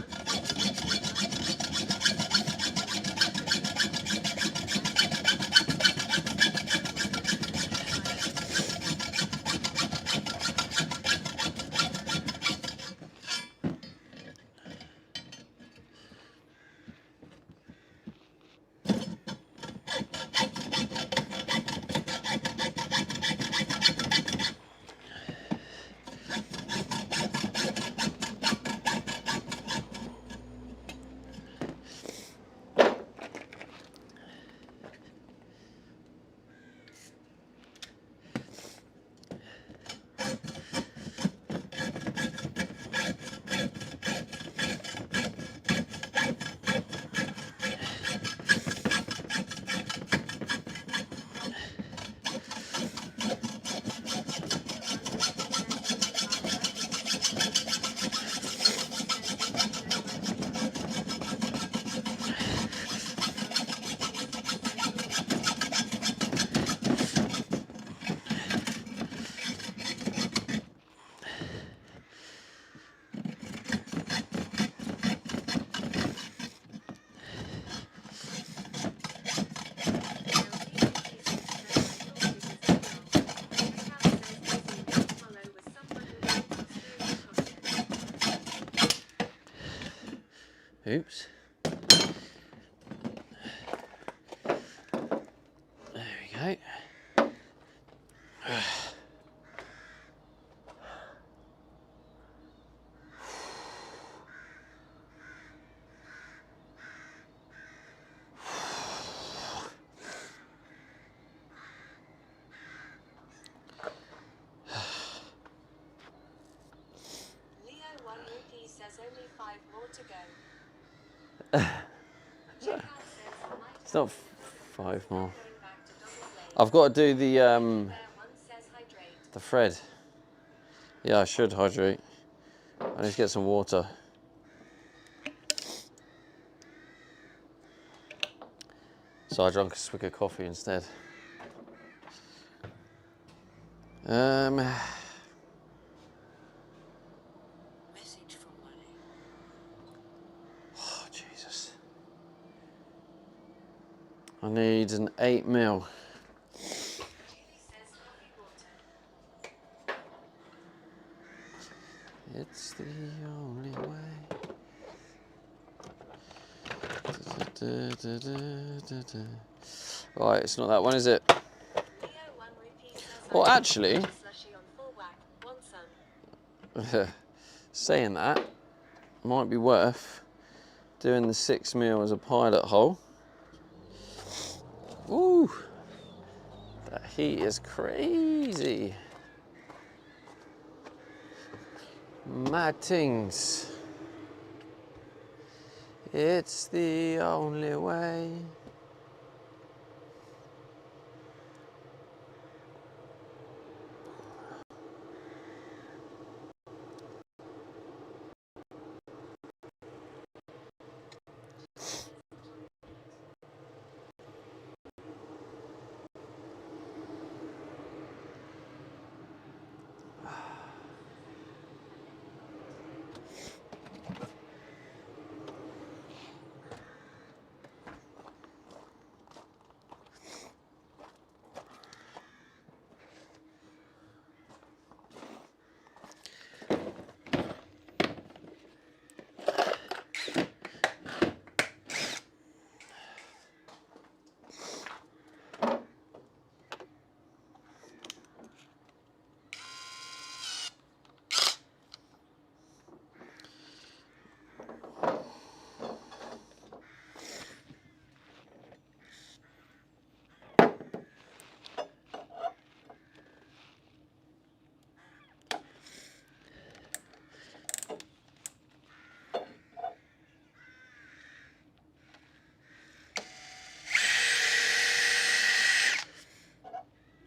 Oops. There we go. Leo 1 rupee says only 5 more to go. Checkout says you might It's not have 5 more. going back to Doggers Lane. I've got to do the Bear 1 says hydrate. the thread. Yeah, I should hydrate. I need to get some water. So I drank a swig of coffee instead. Message from Wally. Oh, Jesus. I need an 8 mil. Julie says coffee water. It's the only way. Right, it's not that one, is it? Leo 1 rupee says Well, I actually, slushy on full whack. Want some? saying that might be worth doing the 6 mil as a pilot hole. Ooh, that heat is crazy. Mad things. It's the only way.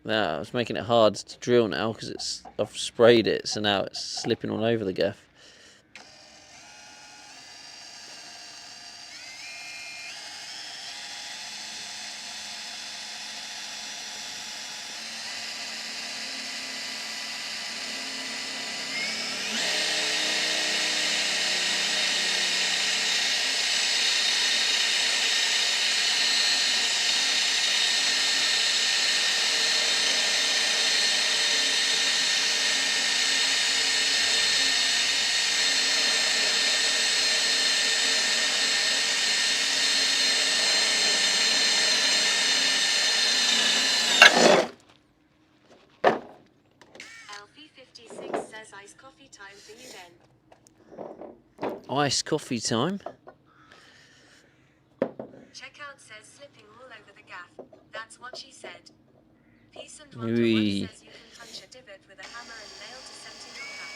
Now, I was making it hard to drill now because I've sprayed it, so now it's slipping all over the gaff. LP56 says iced coffee time for you then. Iced coffee time. Checkout says slipping all over the gaff. That's what she said. Peace and Wee. Wonder 1 says you can punch a divot with a hammer and nail to center your cut.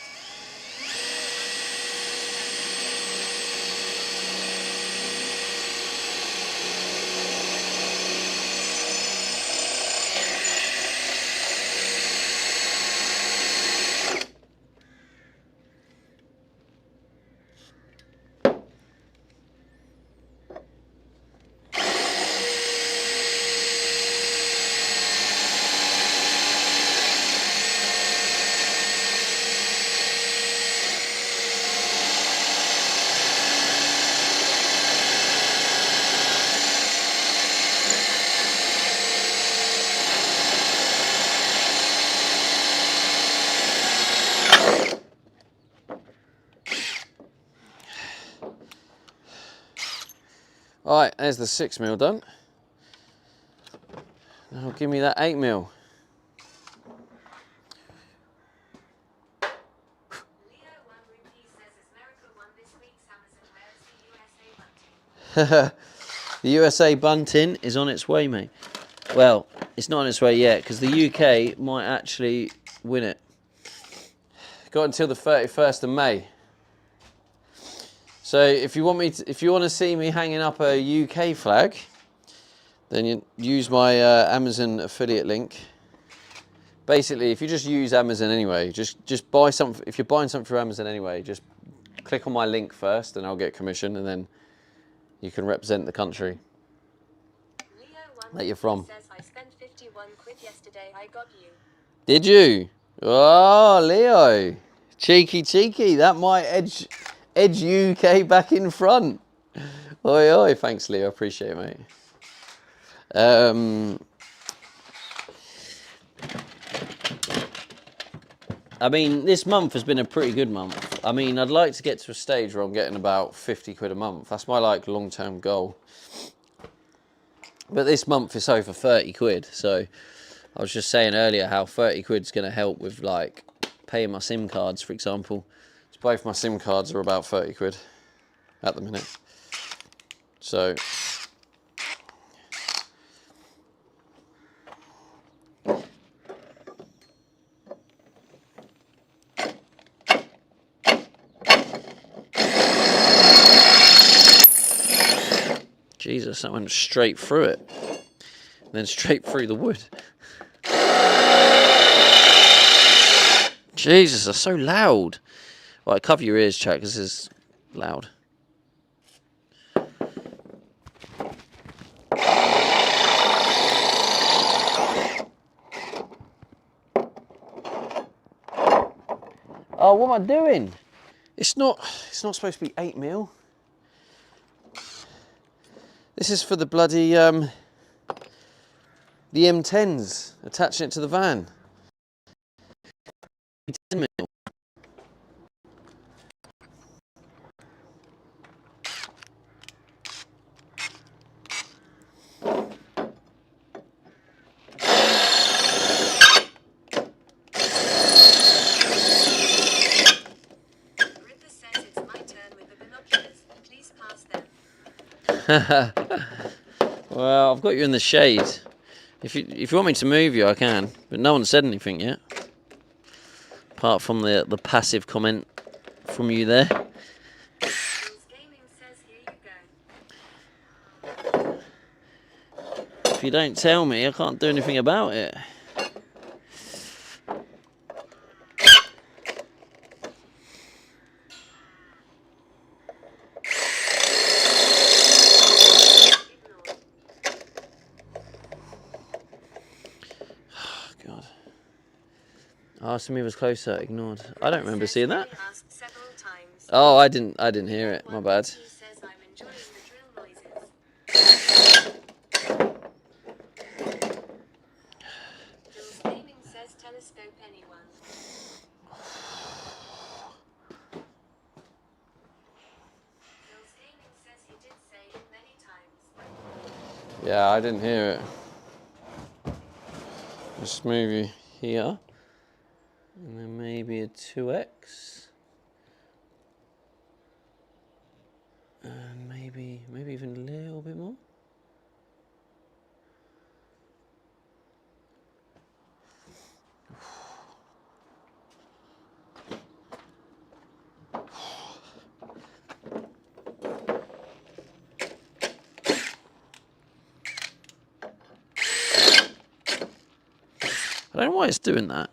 Right, there's the 6mm done. Now give me that 8mm. Leo 1 Rupee says as America won this week's Amazon, where's the USA bunting? The USA bunting is on its way, mate. Well, it's not on its way yet because the UK might actually win it. Got until the 31st of May. So if you want to see me hanging up a UK flag, then you use my Amazon affiliate link. Basically, if you just use Amazon anyway, just buy something. If you're buying something through Amazon anyway, just click on my link first, and I'll get commission, and then you can represent the country Leo 1 that you're from. says I spent 51 quid yesterday. I got you. Did you? Oh, Leo, cheeky. That might edge UK back in front. Oi, thanks, Leo. Appreciate it, mate. I mean, this month has been a pretty good month. I mean, I'd like to get to a stage where I'm getting about 50 quid a month. That's my long-term goal. But this month it's over 30 quid. So I was just saying earlier how 30 quid's going to help with like paying my SIM cards, for example. So both my SIM cards are about 30 quid at the minute. So Jesus, that went straight through it. And then straight through the wood. Jesus, that's so loud. Right, cover your ears, chat, because this is loud. Oh, what am I doing? It's not supposed to be 8mm. This is for the bloody, the M10s, attaching it to the van. 10mm. Ripper says it's my turn with the binoculars. Please pass them. Well, I've got you in the shade. If you want me to move you, I can. But no one said anything yet. Apart from the passive comment from you there. Jules Gaming says here you go. If you don't tell me, I can't do anything about it. God. Asked me was closer, ignored. I don't remember seeing that. Asked several times. Oh, I didn't hear it. My bad. He says I'm enjoying the drill noises. Jules Gaming says telescope anyone. Jules Gaming says he did say it many times. Yeah, I didn't hear it. Just move you here. And then maybe a 2x. And maybe even a little bit more. I don't know why it's doing that.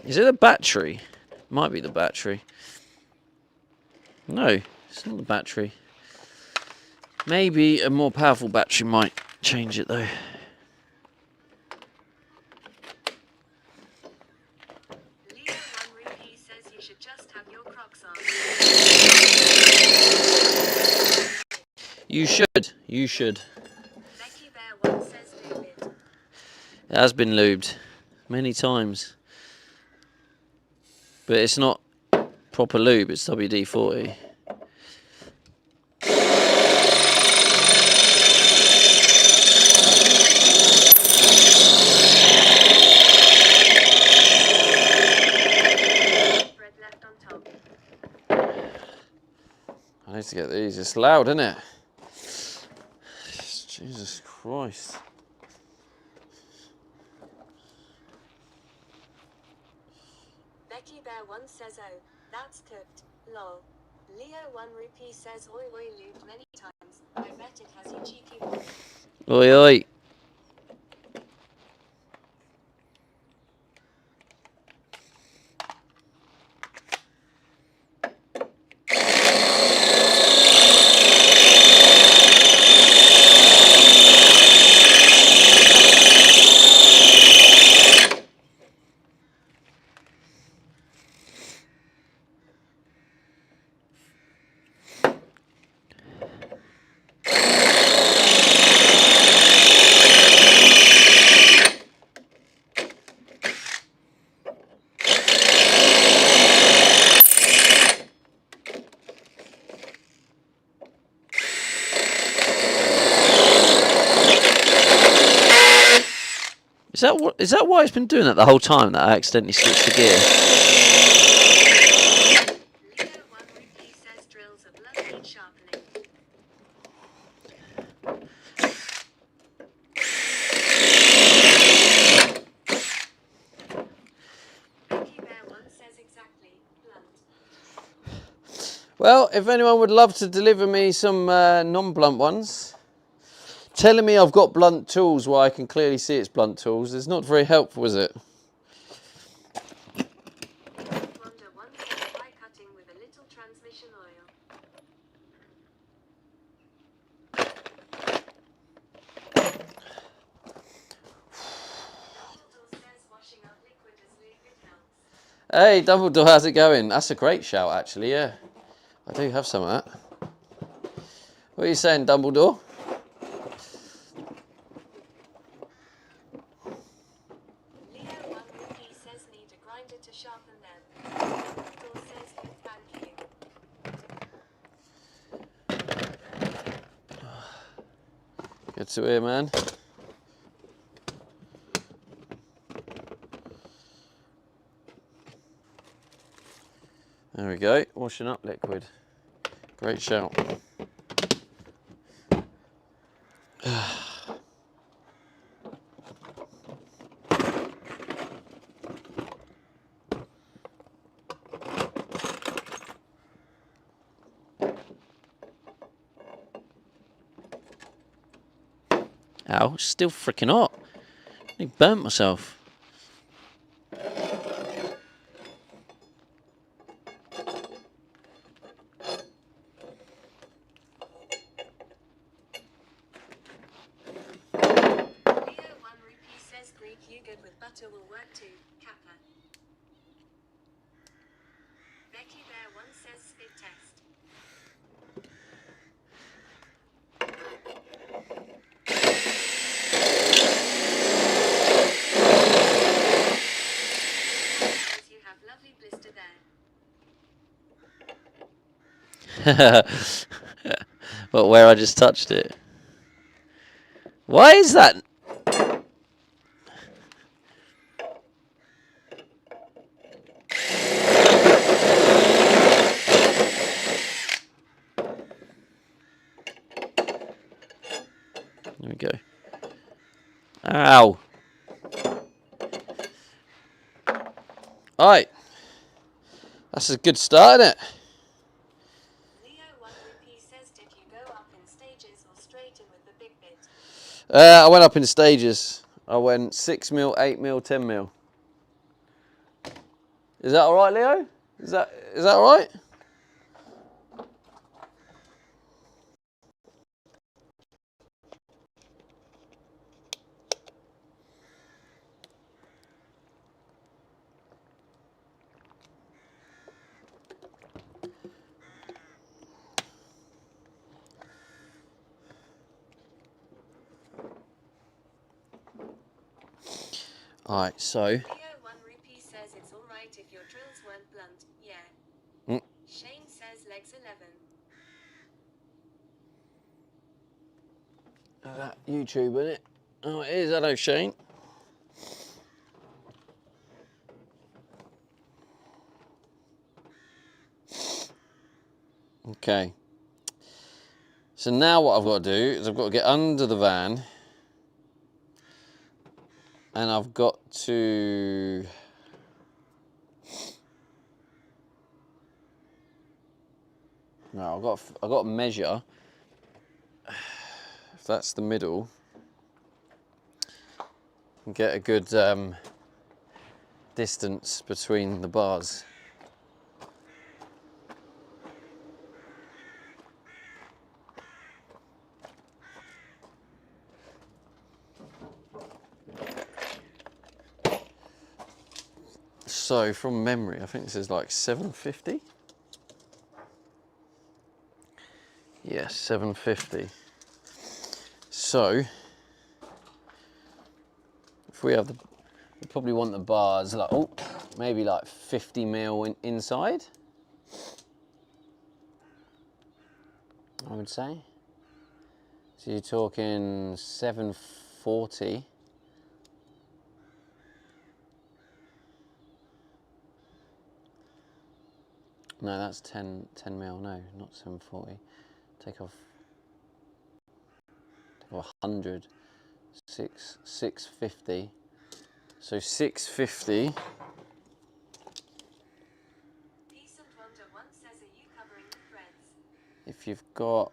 Is it the battery? Might be the battery. No, it's not the battery. Maybe a more powerful battery might change it though. Leo 1 Rupee says you should just have your Crocs on. You should. Becky Bear 1 says lube it. It has been lubed many times. But it's not proper lube, it's WD-40. Bread left on top. I need to get these. It's loud, isn't it? Jesus Christ. Becky Bear 1 says, oh, that's cooked. Lol. Leo 1 rupee says, oi oi lubed many times. I bet it has you cheeky boy. Oi, oi. Is that why it's been doing that the whole time, that I accidentally switched the gear? Leo 1 rupee says drills a blood need sharpening. Becky Bear 1 says exactly, blunt. Well, if anyone would love to deliver me some non-blunt ones, telling me I've got blunt tools where I can clearly see it's blunt tools is not very helpful, is it? Wonder 1 says try cutting with a little transmission oil. Dumbledore says washing up liquid as lube it helps. Hey, Dumbledore, how's it going? That's a great shout, actually, yeah. I do have some of that. What are you saying, Dumbledore? Leo 1 rupee says need a grinder to sharpen them. Dumbledore says good, thank you. Good to hear, man. There we go, washing up liquid. Great shout. Ow, it's still freaking hot. I burnt myself. Leo 1 rupee says Greek yogurt with butter will work too, Kappa. Becky Bear 1 says spit test. Says you have lovely blister there. But where I just touched it. Why is that? There we go. Ow. Alright. That's a good start, isn't it? Leo 1 rupee says did you go up in stages or straight in with the big bit? I went up in stages. I went 6mm, 8mm, 10mm. Is that alright, Leo? Is that alright? Alright, so Leo 1 rupee says it's alright if your drills weren't blunt. legs 11. That YouTube, isn't it? Oh, it is. Hello, Shane. Okay. So now what I've got to do is I've got to get under the van and I've got to I've got to measure if that's the middle and get a good distance between the bars. So from memory, I think this is like 750. Yes, 750. So if we have we probably want the bars like, oh, maybe like 50 mil inside, I would say. So you're talking 740. No, that's 10 mil, no, not 740. Take off 100, 650. So 650. Peace and Wonder once says, are you covering the threads? If you've got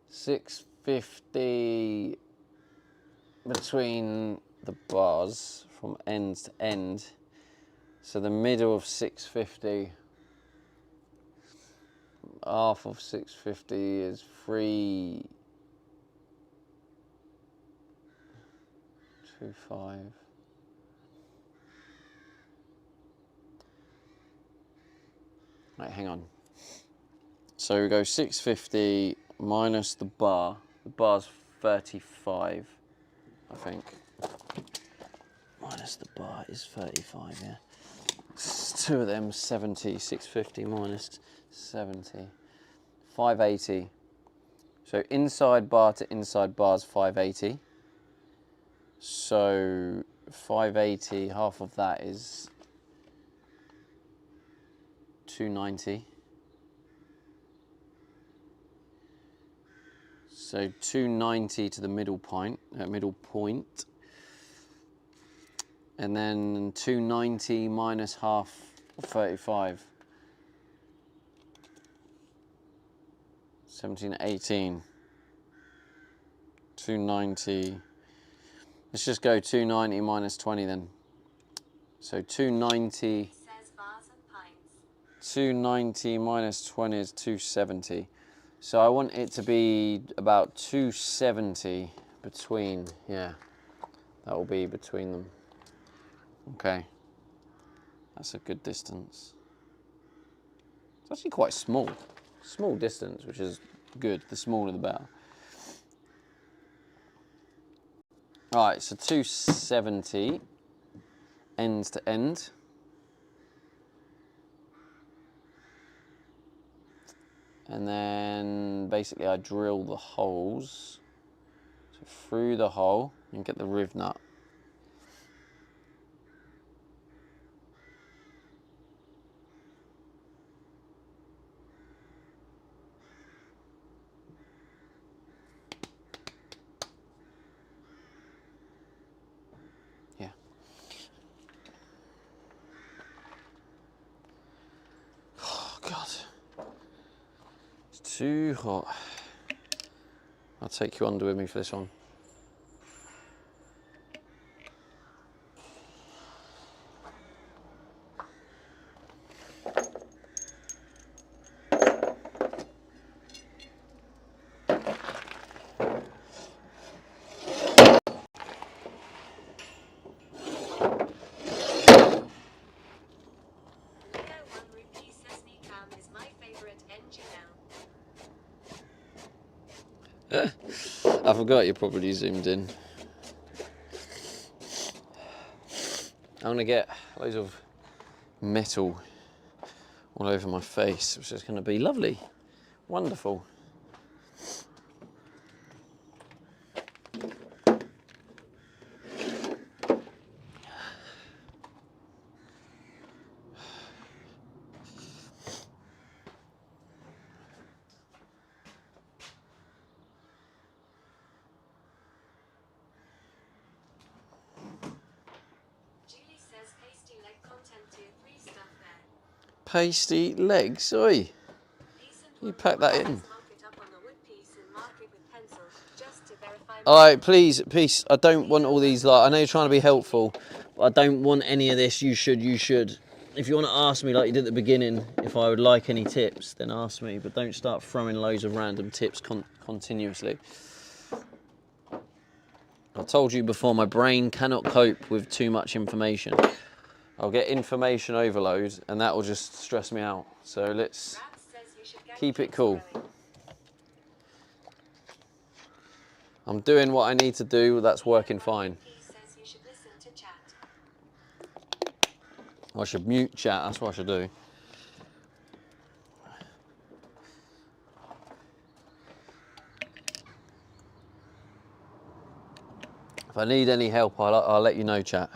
650 between the bars from end to end. So the middle of 650, half of 650 is 325. Right, hang on. So we go 650 minus the bar. The bar's 35, I think. Minus the bar is 35, yeah. Two of them, 70. 650 minus 70. 580. So inside bar to inside bar is 580. So 580, half of that is 290. So 290 to the middle point, and then 290 minus half of 35. 17, 18. 290. Let's just go 290 minus 20 then. So 290. Says bars and pints. 290 minus 20 is 270. So I want it to be about 270 between, yeah, that will be between them. Okay, that's a good distance. It's actually quite small distance, which is good, the smaller the better. All right, so 270 ends to end. And then basically I drill the holes, so through the hole and get the riv nut. Yeah. Oh God, it's too hot. I'll take you under with me for this one. Leo 1 Rupee says Nikam is my favorite NGL. I forgot you're probably zoomed in. I'm gonna get loads of metal all over my face, which is gonna be lovely, wonderful. Julie says pasty leg content tier 3 stuff there. Pasty legs, oi. Decent You one pack that says in. mark it up on the wood piece and mark it with pencil, just to verify. Alright, please, I don't want all these, like, I know you're trying to be helpful, but I don't want any of this, you should. If you want to ask me, like you did at the beginning, if I would like any tips, then ask me, but don't start throwing loads of random tips continuously. I told you before, my brain cannot cope with too much information. I'll get information overload, and that will just stress me out. So let's Rab says you should get keep it kids cool. growing. I'm doing what I need to do, that's working fine. He says you should listen to chat. I should mute chat, that's what I should do. If I need any help, I'll let you know, chat.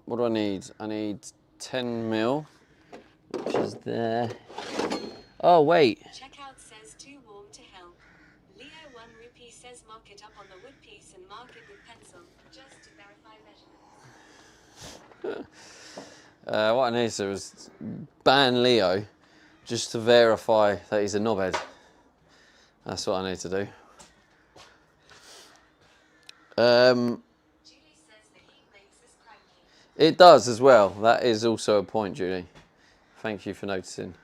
What do I need? I need 10 mil, which is there. Oh, wait. Checkout says too warm to help. Leo 1 rupee says mark it up on the wood piece and mark it with pencil, just to verify measurements. What I need to do is ban Leo, just to verify that he's a knobhead. That's what I need to do. Julie says the heat makes us cranky. It does as well. That is also a point, Julie. Thank you for noticing.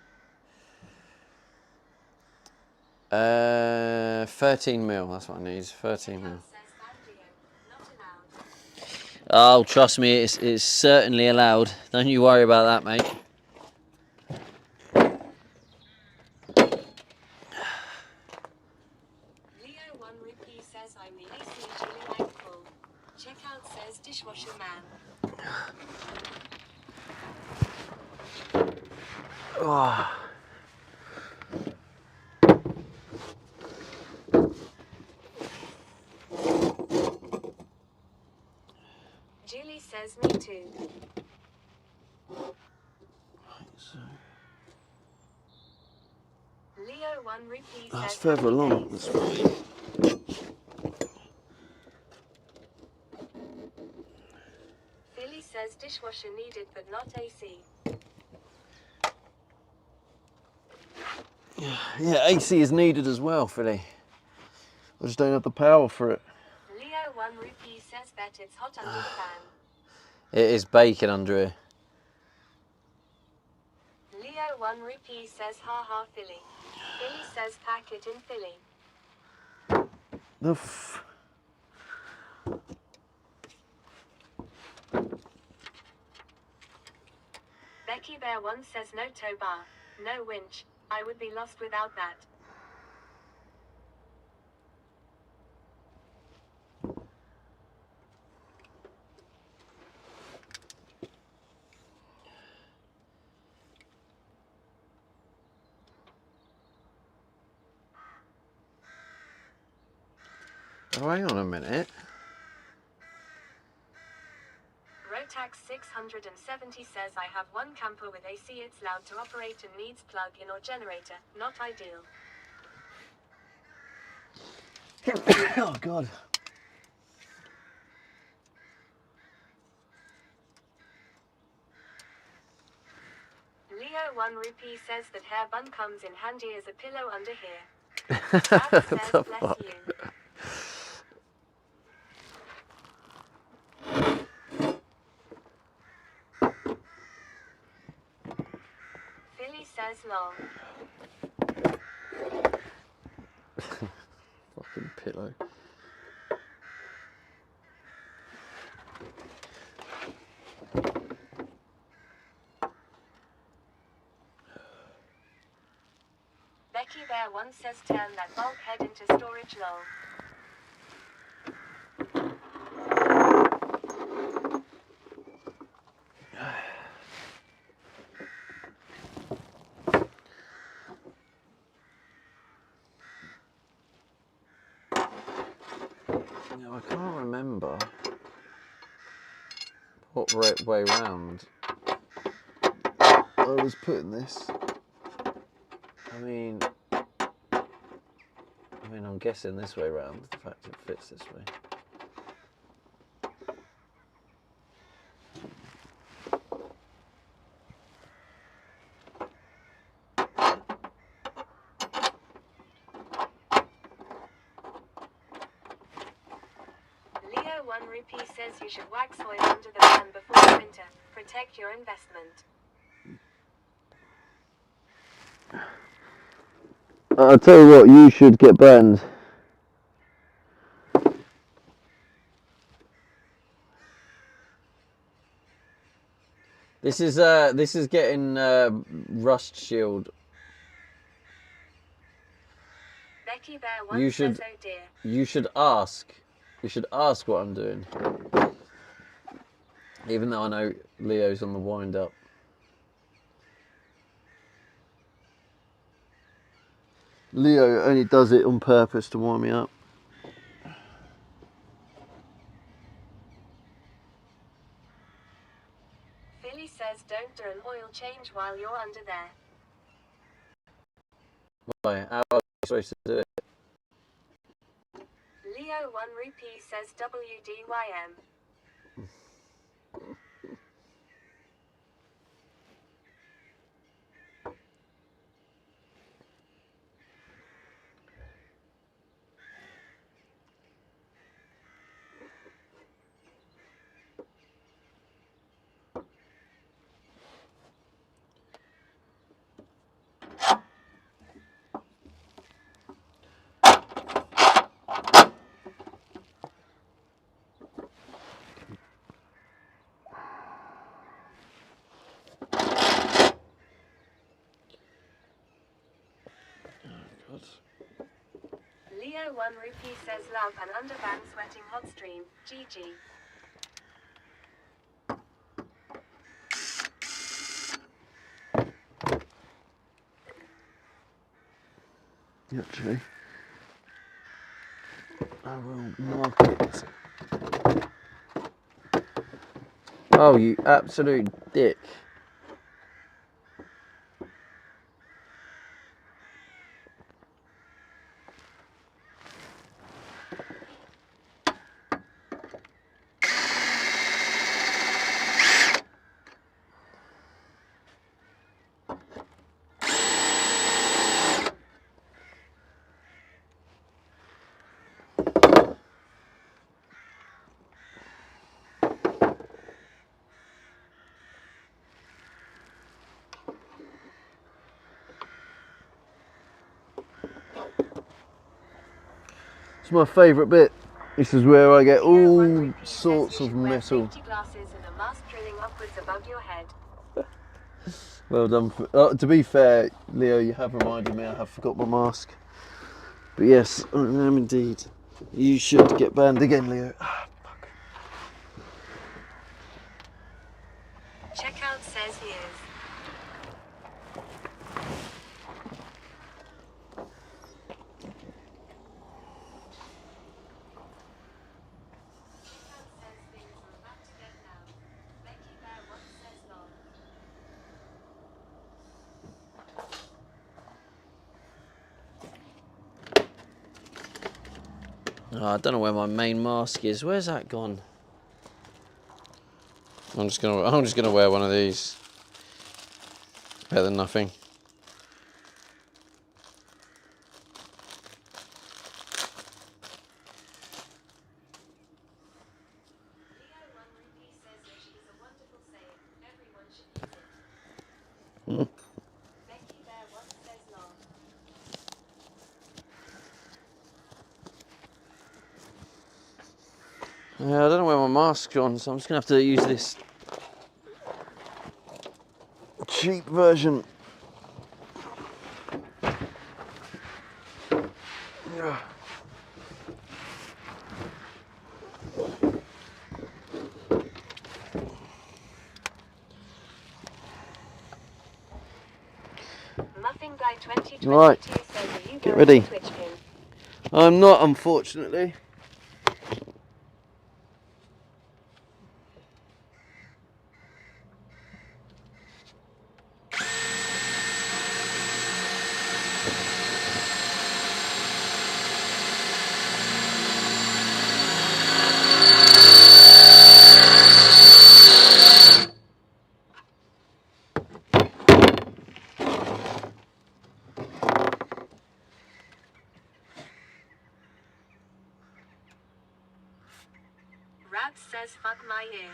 13 mil, that's what I need. 13 mil. Checkout says ban Leo, not allowed. Oh, trust me, it's certainly allowed. Don't you worry about that, mate. Leo 1 rupee says I'm the AC Julie Ankful. Checkout says dishwasher man. Julie says me too. Leo 1 rupee says That's further along. This way. Philly says dishwasher needed but not AC. Yeah, AC is needed as well, Philly. I just don't have the power for it. Leo 1 rupee says bet it's hot under the fan. It is baking under here. Leo 1 rupee says ha ha Philly. Philly says pack it in Philly. Becky Bear 1 says no tow bar, no winch. I would be lost without that. Oh, hang on a minute. Rotax 670 says I have one camper with AC, it's loud to operate and needs plug-in or generator, not ideal. Oh, God. Leo 1 rupee says that hair bun comes in handy as a pillow under here. Rab says bless you. says lol. Fucking pillow. Becky Bear 1 says turn that bulkhead into storage lol. Now, I can't remember what way round I was putting this. I mean, I'm guessing this way round, the fact it fits this way. Leo 1 Rupee says you should wax oil under the van before winter. Protect your investment. I'll tell you what, you should get banned. This is getting Rust Shield. Becky Bear 1 You says should oh dear. you should ask. You should ask what I'm doing. Even though I know Leo's on the wind up. Leo only does it on purpose to wind me up. Philly says don't do an oil change while you're under there. Why? How are you supposed to do it? Leo 1 Rupee says WDYM. Leo 1 Rupee says love and undervan sweating hot stream. GG. Actually, I will mark it. Oh, you absolute dick. It's my favourite bit. This is where I get Leo 1 all Rupee says sorts you of should wear metal. safety glasses and a mask drilling upwards above your head. Well done. To be fair, Leo, you have reminded me I have forgot my mask. But yes, I am indeed. You should get banned again, Leo. Checkout says he is. Checkout says things are about to get loud. Becky Bear 1 says lol. Oh, I don't know where my main mask is. Where's that gone? I'm just gonna wear one of these. Better than nothing. Leo 1 Rupee says which is a wonderful saying. Everyone should use it. Becky Yeah, I don't know where my mask's on, so I'm just gonna have to use this cheap version. Yeah. Muffin Guy 2022 Right, says, are you get going ready. to Twitch him? I'm not, unfortunately. Rabs says, fuck my ear.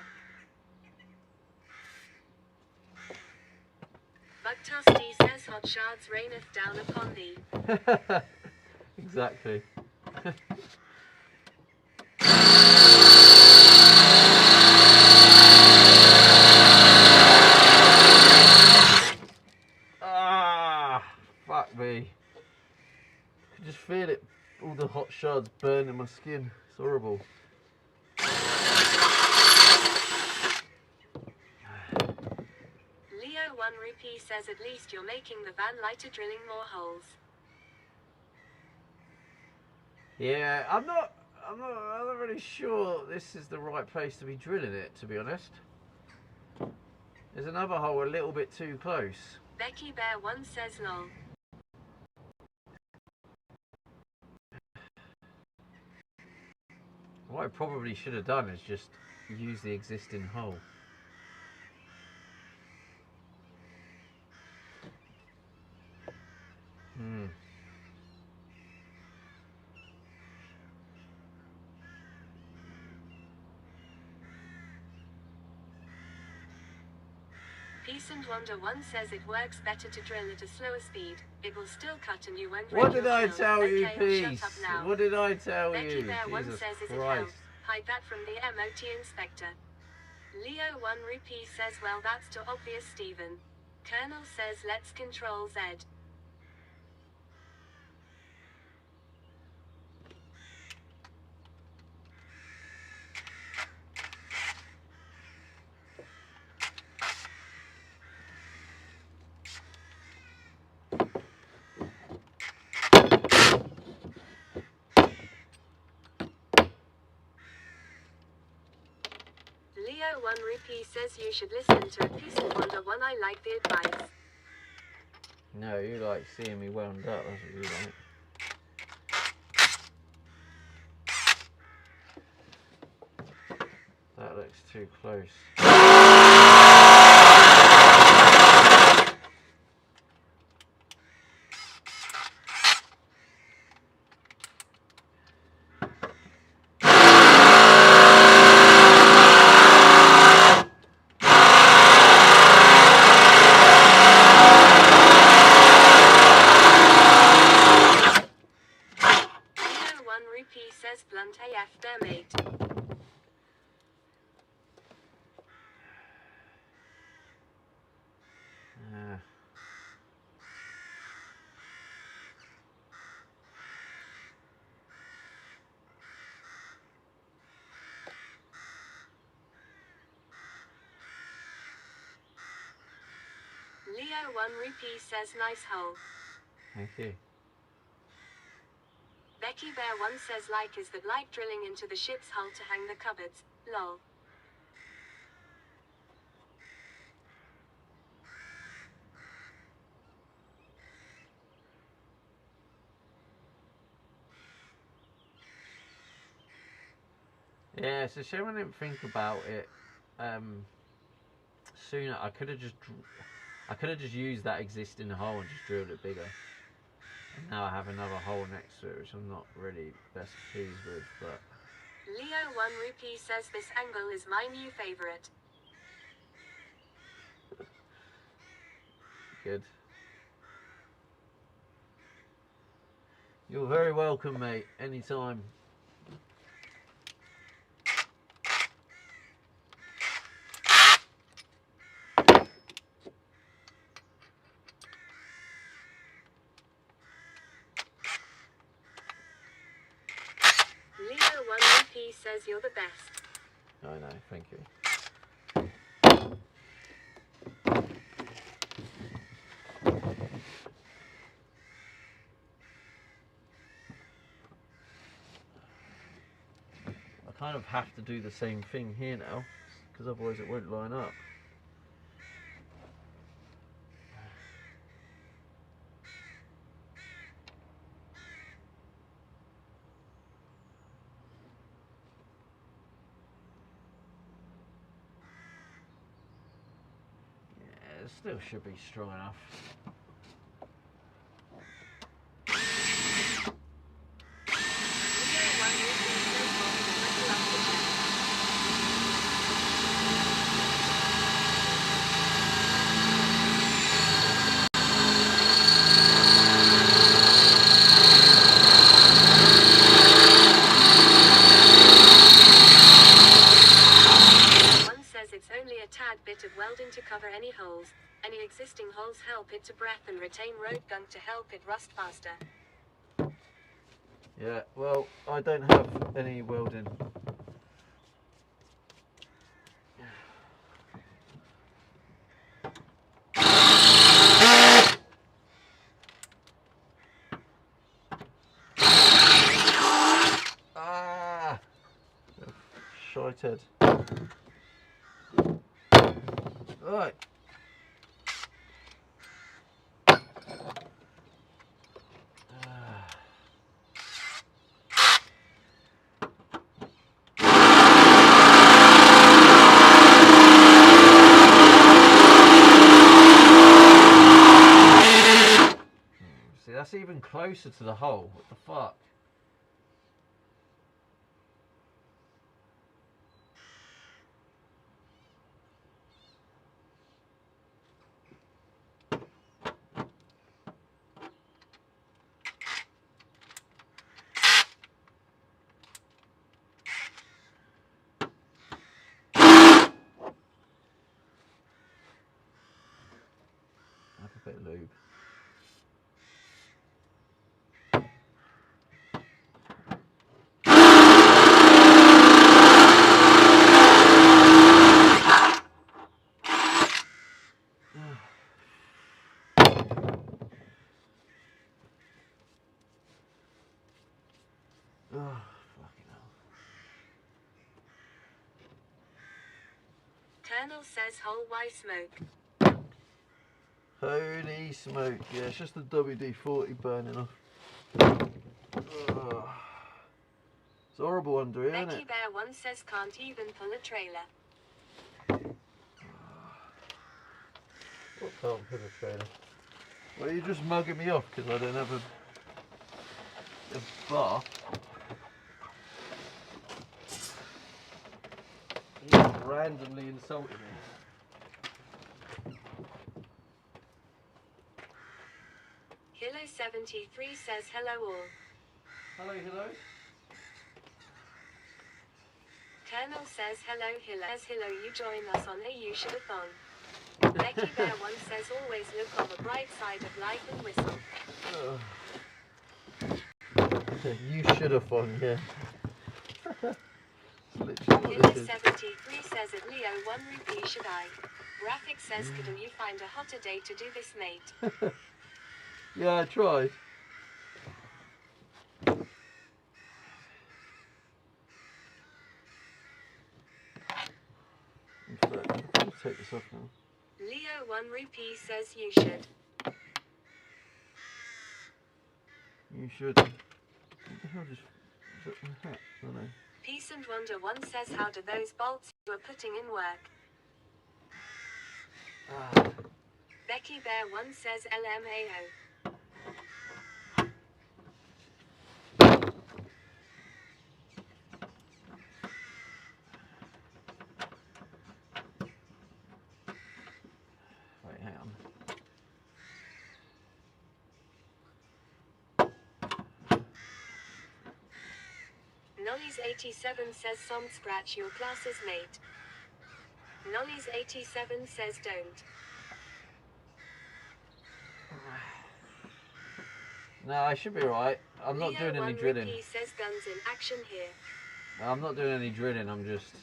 Bugtusty says, hot shards raineth down upon thee. Exactly. Ah, fuck me. I can just feel it, all the hot shards burning my skin. It's horrible. Leo 1 Rupee says, at least you're making the van lighter, drilling more holes. Yeah, I'm not really sure this is the right place to be drilling it, to be honest. There's another hole a little bit too close. Becky Bear 1 says, lol. What I probably should have done is just use the existing hole. Peace and Wonder 1 says it works better to drill at a slower speed. It will still cut and you won't What wreck did your I kiln. tell you, Okay, Peace? shut up now. What did I tell Becky you? Bear 1 Jesus says, is it hell? Christ. Hide that from the MOT inspector. Leo 1 Rupee says, well, that's too obvious, Stephen. Colonel says, let's control Z. Leo 1 Rupee says you should listen to it. Peace and Wonder 1, I like the advice. No, you like seeing me wound up, that's what you like. That looks too close. Leo 1 Rupee says, blunt AF there, mate. Leo 1 Rupee says, nice hole. Thank you. Becky Bear 1 says, like, is that like drilling into the ship's hull to hang the cupboards? Lol. Yeah, it's a shame I didn't think about it sooner. I could have just used that existing hole and just drilled it bigger. And now I have another hole next to it, which I'm not really best pleased with, but Leo 1 Rupee says, this angle is my new favorite. good. You're very welcome, mate. Anytime. Nolly says you're the best. I know, thank you. I kind of have to do the same thing here now, because otherwise it won't line up. Yeah, it still should be strong enough. It's only a tad bit of welding to cover any holes. Any existing holes help it to breath and retain road gunk to help it rust faster. Yeah, well, I don't have any welding. Ah! Shited. Right. See, that's even closer to the hole. What the fuck? Have a bit of lube. Oh, fucking hell. Colonel says whole why smoke. Holy smoke. Yeah, it's just the WD-40 burning off. It's horrible under here, isn't Becky it? Bear 1 says can't even pull a trailer. What can't pull a trailer? Well, you're just mugging me off because I don't have a bar. You just randomly insulted me. Hilo 73 says hello all. Hello, hello. Colonel says hello Hilo. As Hilo you join us on a you should have thon. Becky Bear 1 says always look on the bright side of life and whistle. You should have won, yeah. Literally Hilo what this is. 73 says at Leo 1 rupee should I. Graphic says couldn't you find a hotter day to do this mate? Yeah, I tried. In fact, I'll take this off now. Leo 1 rupee says you should. You should. What the hell just... Is that my hat? I don't know. Peace and Wonder 1 says how do those bolts you are putting in work? Becky Bear 1 says LMAO. Wait, hang on. Nolly's 87 says some scratch your classes mate. Nolly's 87 says don't. No, I should be alright. I'm not Leo doing any 1 drilling. rupee says guns in action here. I'm not doing any drilling, I'm just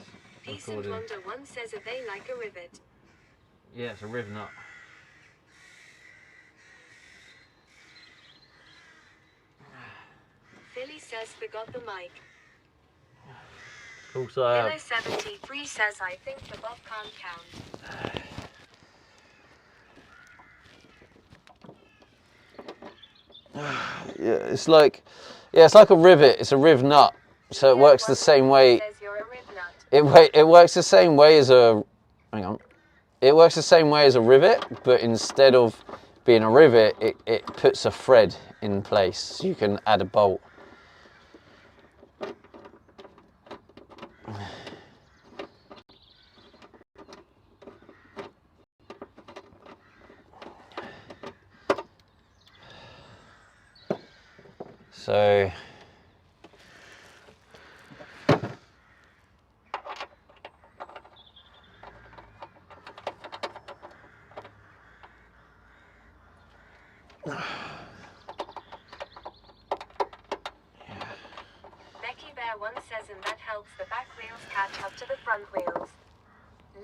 Peace and Wonder 1 says, are they like a rivet? Yeah, it's a riv nut. Philly says, forgot the mic. Also, I Hello have 73 says, I think the Bob can't count. it's like a rivet. It's a riv nut, so it works the same way. Says you're a riv nut. It works the same way as a. Hang on. It works the same way as a rivet, but instead of being a rivet, it puts a thread in place. So you can add a bolt. So. Becky Bear 1 says, and that helps the back wheels catch up to the front wheels.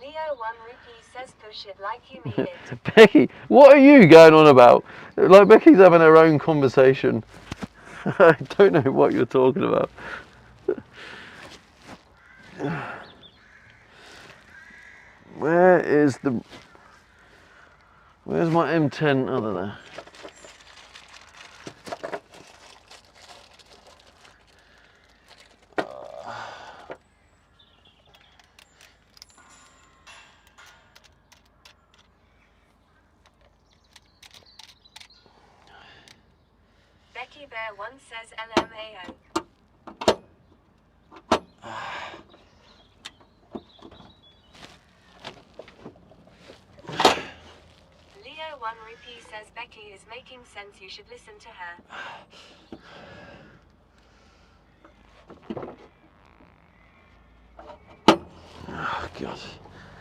Leo 1 Rupee says, push it like you mean it. Becky, what are you going on about? Like Becky's having her own conversation. I don't know what you're talking about. Where's my M10 other there? Becky Bear 1 says, LMAO. Leo 1 Rupee says, Becky is making sense, you should listen to her. Oh, God.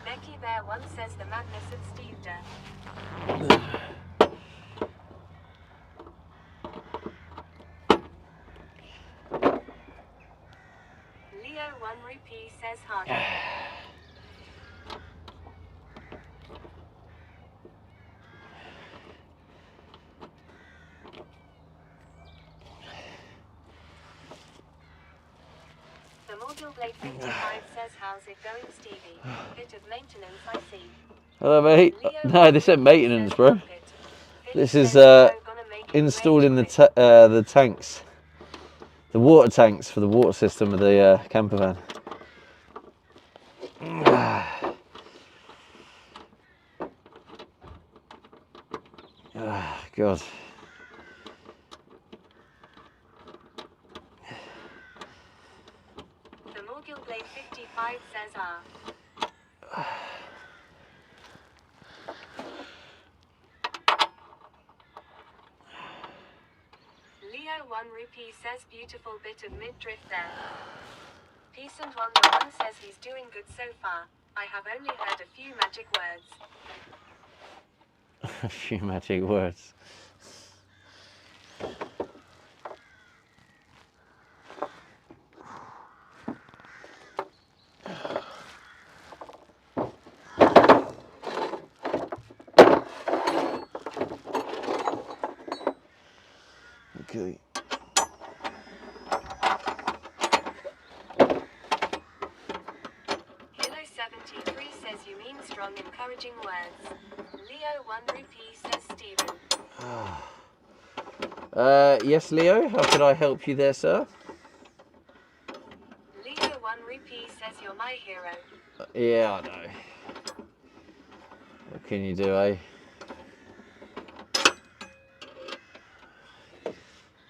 Becky Bear 1 says, the madness of Steve Durr. Leo 1 Rupee says, hard. The Mortal Blade 55 says, how's it going, Stevie? Bit of maintenance, I see. Hello, mate. No, this ain't maintenance, bro. This is installing the tanks, the water tanks for the water system of the camper van. God. The Morgul Blade 55 says, Leo 1 Rupee says, beautiful bit of mid-drift there. Peace and Wonder 1 says, he's doing good so far. I have only heard a few magic words. A few magic words. Okay. Hilo 73 says, you mean strong encouraging words. Leo 1 Rupee says, Stephen. Yes, Leo, how could I help you there, sir? Leo 1 Rupee says, you're my hero. Yeah, I know. What can you do, eh?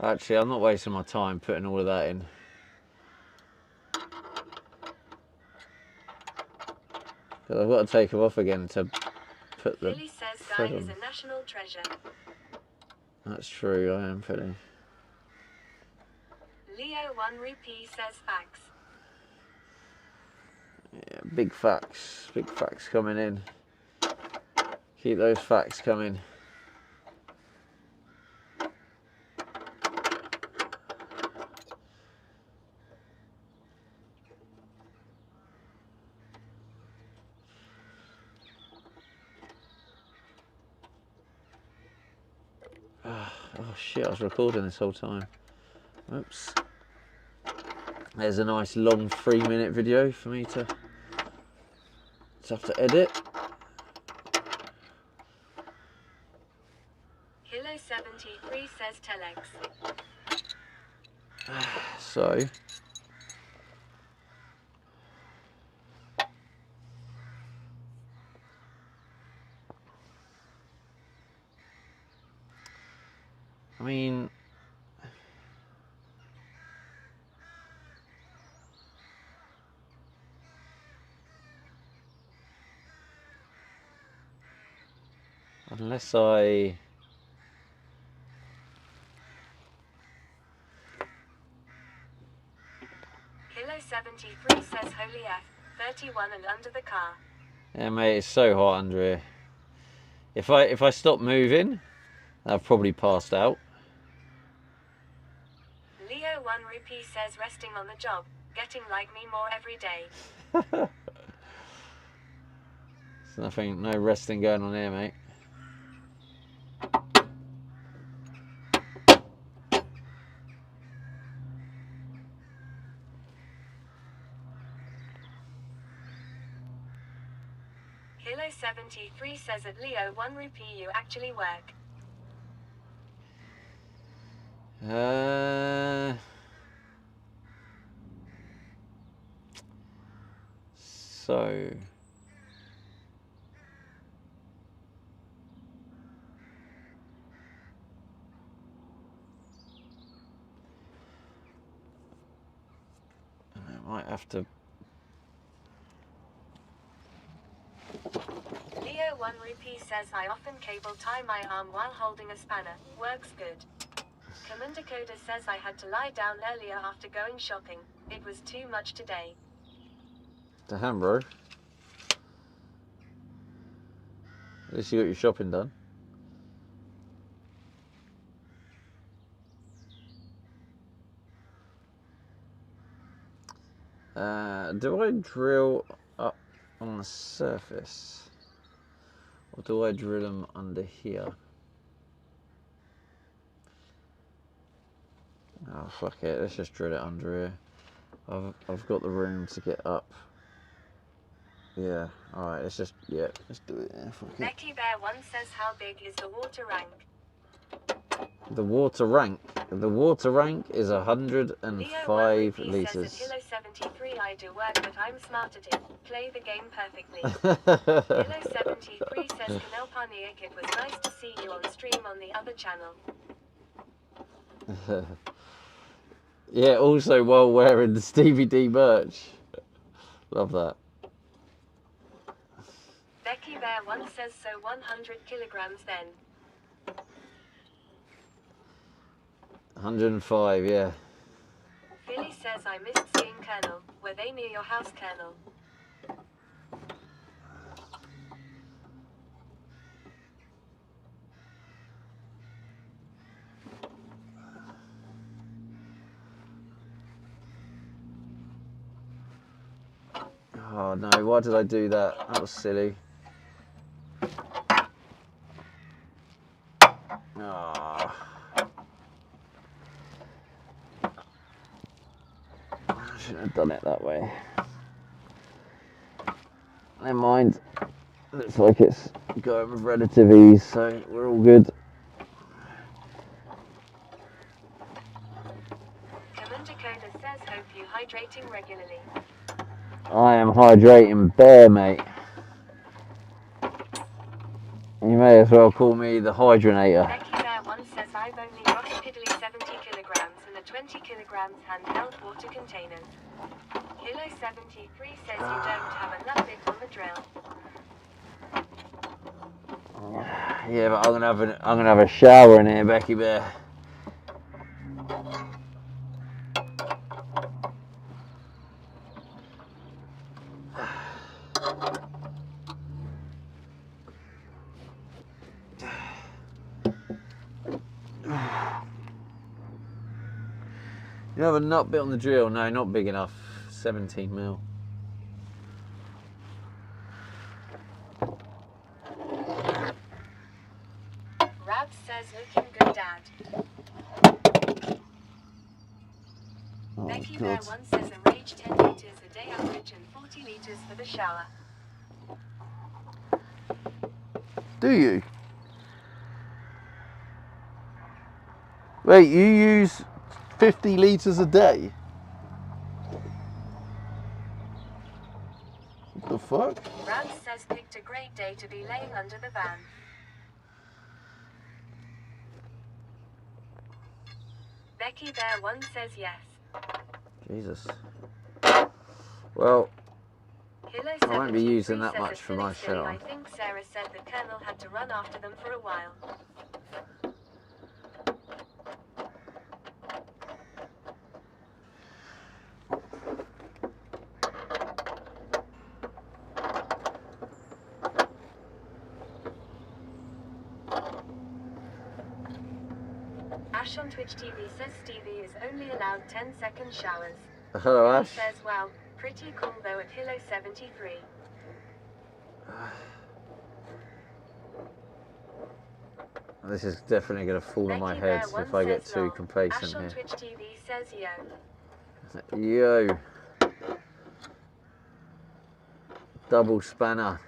Actually, I'm not wasting my time putting all of that in. Because I've got to take them off again to put the Philly says, thread Guy is on. a national treasure. That's true, I am Philly. Leo 1 Rupee says, facts. Yeah, big facts coming in. Keep those facts coming. Oh shit, I was recording this whole time. Oops. There's a nice long 3-minute video for me to have to edit. Kilo 73 says telex. So I mean, unless I... Kilo 73 says holy F, 31 and under the car. Yeah, mate, it's so hot under here. If I stop moving, I've probably passed out. Leo 1 rupee says resting on the job, getting like me more every day. There's nothing, no resting going on here, mate. Kilo 73 says at Leo 1 rupee you actually work. So I might have to... Leo 1 rupee says I often cable tie my arm while holding a spanner, works good. Commander Coda says I had to lie down earlier after going shopping, it was too much today. Damn, bro. At least you got your shopping done. Do I drill up on the surface? Or do I drill them under here? Oh, fuck it. Let's just drill it under here. I've got the room to get up. Yeah, alright, let's just do it. Yeah, fuck it. Becky Bear 1 says how big is the water rank? The water rank is Leo 1 105 rupee litres. says at Kilo 73 I do work but I'm smart at it, play the game perfectly. Kilo 73 says Kanel Paniak, it was nice to see you on stream on the other channel. Yeah, also while wearing the Stevie D merch. Love that. Becky Bear 1 says so 100 kilograms then. 105, yeah. Philly says I missed seeing Colonel. Were they near your house, Colonel? Oh no, why did I do that? That was silly. Ah. I shouldn't have done it that way. Never mind. Looks like it's going with relative ease, so we're all good. Commander Coda says hope you hydrating regularly. I am hydrating bare, mate. You may as well call me the Hydronator. Becky Bear 1 says I've only got a piddly 70 kilograms and a 20 kilograms handheld water containers. Kilo 73 says you don't have enough bit on the drill. Yeah, but I'm gonna have a shower in here, Becky Bear. You have a nut bit on the drill? No, not big enough. 17 mil. Rab says looking good, Dad. Oh Becky Bear God. 1 says arrange 10 liters a day average and 40 liters for the shower. Do you? Wait, you use 50 litres a day? What the fuck? Rams says picked a great day to be laying under the van. Becky Bear 1 says yes. Jesus. Well, Hilo I won't be 73 using that says much a for silly my silly. shower. I think Sarah said the Colonel had to run after them for a while. Ash on Twitch TV says Stevie is only allowed 10-second showers. Hello, He Ash. says, wow, pretty cool though at Hilo 73. This is definitely going to fall on my Becky head Bear 1 if I get says too lol. complacent Ash on here. Twitch TV says yo. Yo. Double spanner.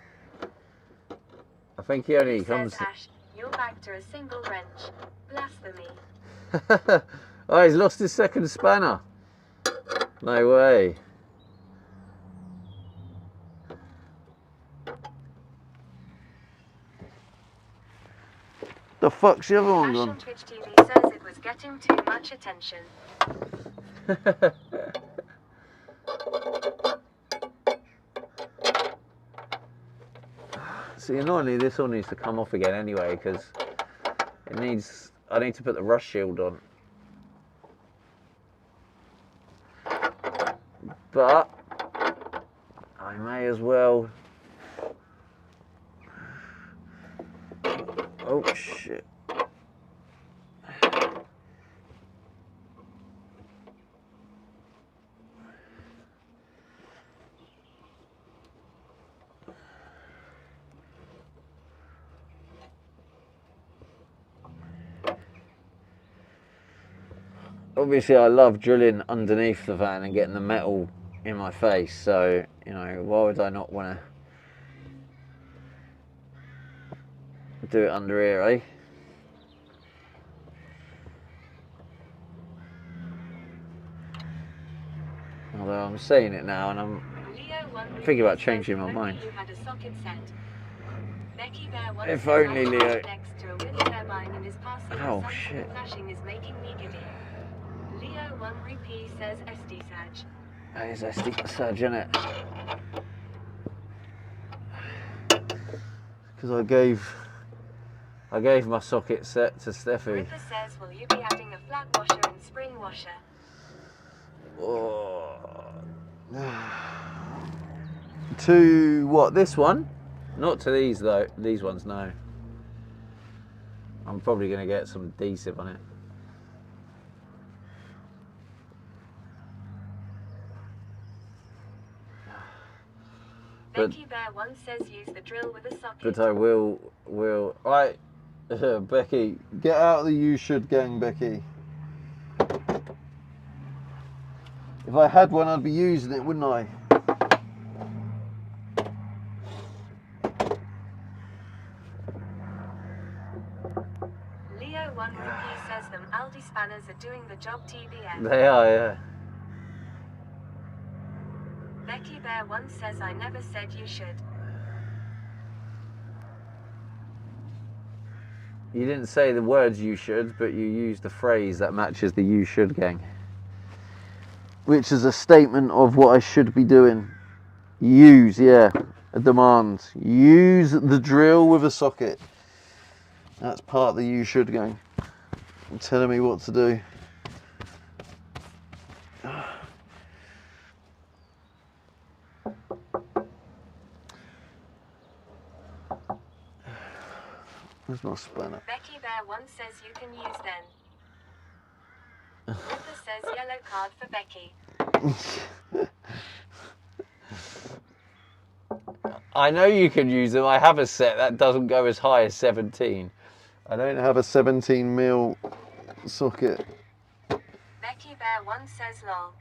I think he only He comes... says, Ash, you're back to a single wrench. Blasphemy. Oh, he's lost his second spanner. No way. The fuck's the other one Ash on gone? Twitch TV says it was getting too much attention. See, annoyingly, this all needs to come off again anyway, because it needs... I need to put the rust shield on. But I may as well... Oh, shit. Obviously, I love drilling underneath the van and getting the metal in my face, so, you know, why would I not want to do it under here, eh? Although I'm saying it now and I'm thinking about changing my mind. If only, Leo. Oh, shit. Leo 1 Rupee says SD Sag. That is SD Sag, isn't it? Because I gave my socket set to Steffi. Ripper says, will you be adding a flat washer and spring washer? Oh. To what? This one? Not to these though. These ones, no. I'm probably going to get some adhesive on it. Becky Bear 1 says use the drill with a socket. But I will. Right, Becky, get out of the You Should gang, Becky. If I had one, I'd be using it, wouldn't I? Leo 1 Rupee says them Aldi spanners are doing the job TBN. They are, yeah. Becky Bear 1 says I never said you should. You didn't say the words "you should," but you used the phrase that matches the "You Should" gang. Which is a statement of what I should be doing. Use, yeah, a demand. Use the drill with a socket. That's part of the "You Should" gang. You're telling me what to do. Where's my spanner? Becky Bear 1 says you can use then. Ripper says yellow card for Becky. I know you can use them. I have a set that doesn't go as high as 17. I don't have a 17mm socket. Becky Bear 1 says lol.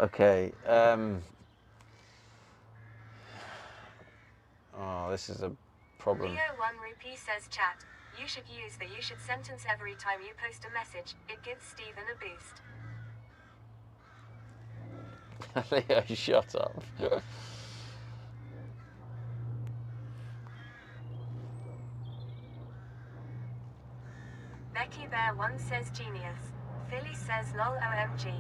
Okay. Oh, this is a problem. Leo 1 Rupee says chat. You should use the you should sentence every time you post a message. It gives Stephen a boost. Leo, shut up. Becky Bear 1 says genius. Philly says lol OMG.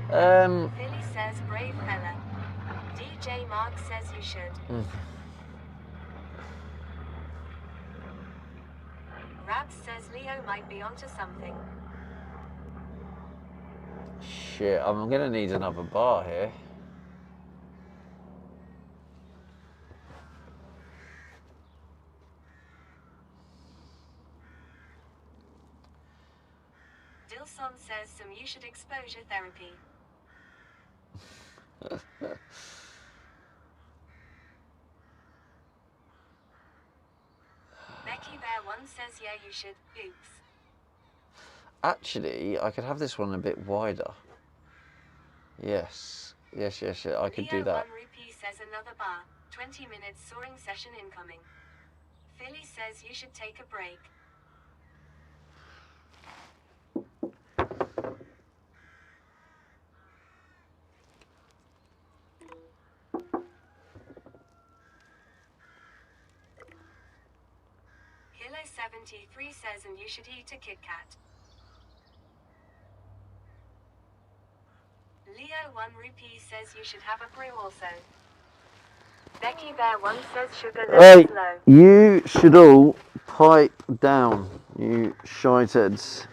Philly says brave fella. DJ Mark says you should. Rabs says Leo might be onto something. Shit, I'm gonna need another bar here. Dilson says some you should exposure therapy. Becky Bear 1 says yeah you should. Oops. Actually, I could have this one a bit wider. Yes. Yes, I could do Leo that. 1 Rupee says another bar. 20 minutes soaring session incoming. Philly says you should take a break. Hilo 73 says and you should eat a Kit Kat. Leo 1 Rupee says you should have a brew also. Becky Bear 1 says sugar levels low. You should all pipe down, you shitheads.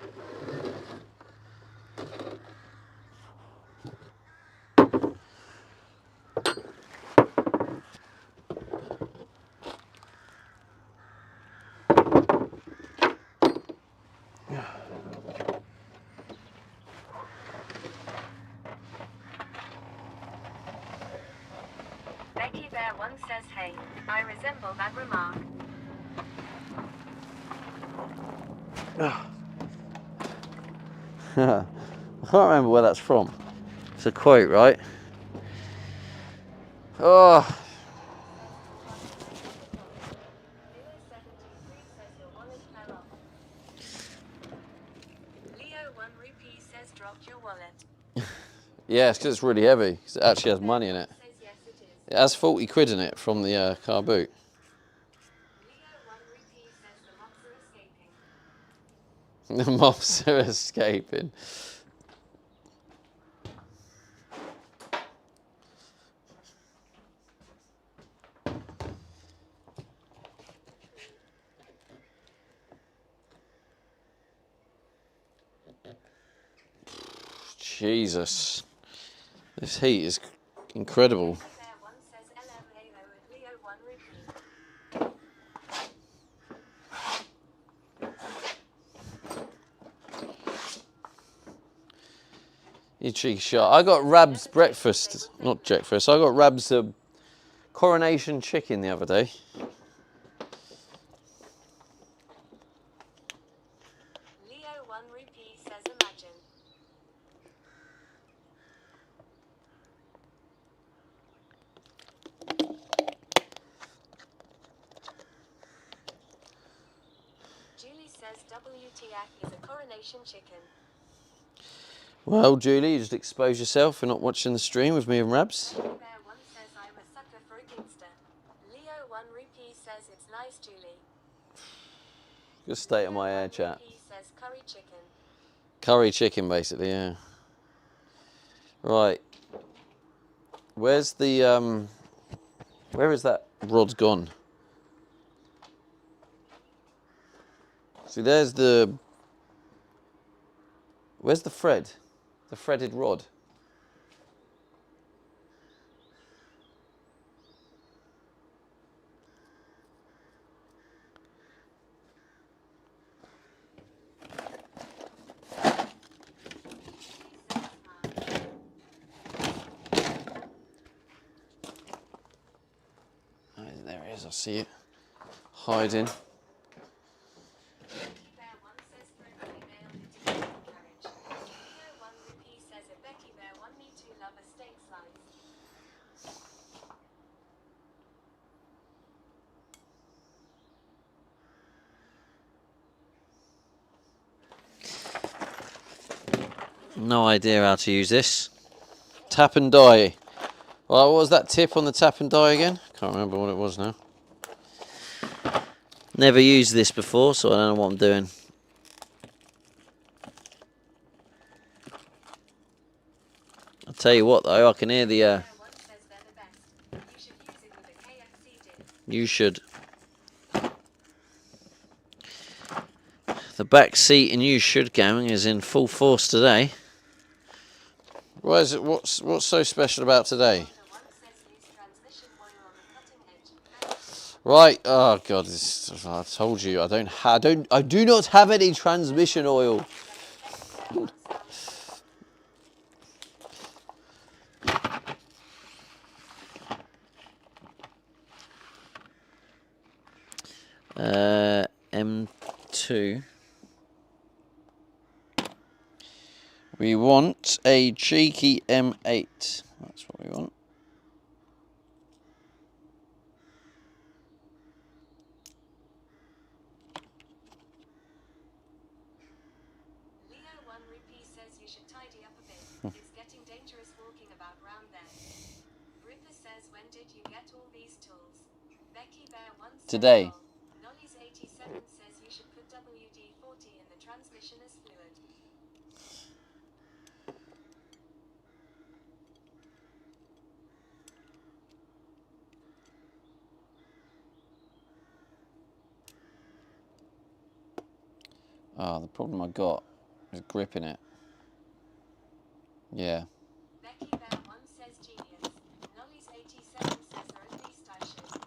Becky Bear 1 says hey, I resemble that remark. I can't remember where that's from. It's a quote, right? Oh, Leo 73 says your wallet fell off. Leo 1 Rupee says dropped your wallet. yeah, it's because it's really heavy. 'Cause it actually has money in it. Says yes it is. It has 40 quid in it from the car boot. Leo 1 Rupee says the mobs are escaping. The moths are escaping. Jesus. This heat is incredible. Bear 1 says LMAO and Leo 1 Rupee. You cheeky shot. I got Rab's breakfast, not breakfast. I got Rab's coronation chicken the other day. Leo 1 Rupee says imagine. Julie says WTF is a coronation chicken. Well, Julie, you just expose yourself for not watching the stream with me and Rabs. Bear 1 says I'm a sucker for a gangster. Leo 1 Rupee says it's nice Julie. Good state of my Leo air, 1 chat. Rupee says curry chicken. Curry chicken, basically, yeah. Right. Where's the, where is that rod gone? See, there's the, where's the thread? The threaded rod. is, I see it. Hiding. Becky Bear 1 says throw money mail into the carriage. Leo 1 Rupee says a Becky Bear 1 me too love a steak slice. No idea how to use this. Tap and die. Well, what was that tip on the tap and die again? Can't remember what it was now. Never used this before, so I don't know what I'm doing. I'll tell you what though, I can hear the... Bear 1 says they're the best. You should use it with a KFC dip. You should. The back seat and you should gang is in full force today. Why is it? What's so special about today? Honda 1 says use transmission oil on the cutting edge. Right. Oh god, I told you I do not have any transmission oil. M2. We want a cheeky M8. That's what we want. Leo 1 Rupee says you should tidy up a bit. It's getting dangerous walking about round there. Ripper says when did you get all these tools? Becky Bear 1 says Today. lol. Nolly's 87 says you should put WD-40 in the transmission as fluid. Ah, the problem I got is gripping it. Yeah. Becky Bear 1 says genius. Nolly's 87 says or at least I should.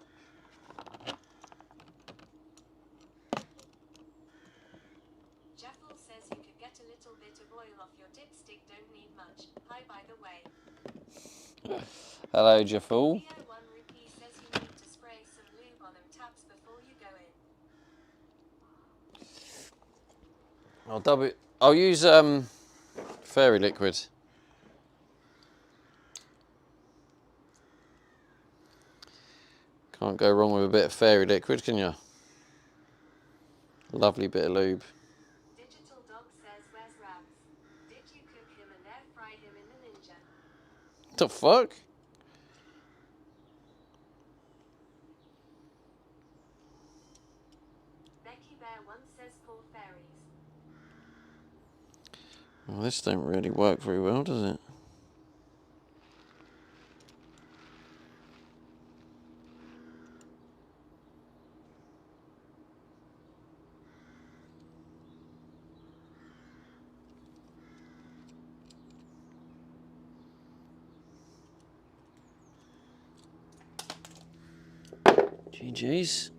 Jeffel says you could get a little bit of oil off your dipstick, don't need much. Hi by the way. Hello, Jeffel. Leo 1 Rupee says you need to spray some lube on them taps before you go in. I'll use fairy liquid. Can't go wrong with a bit of fairy liquid, can you? Lovely bit of lube. Digital Dog says where's Rabs? Did you cook him and air fry him in the Ninja? The fuck? Becky Bear 1 says 4 fairies. Well, this don't really work very well, does it? GG's.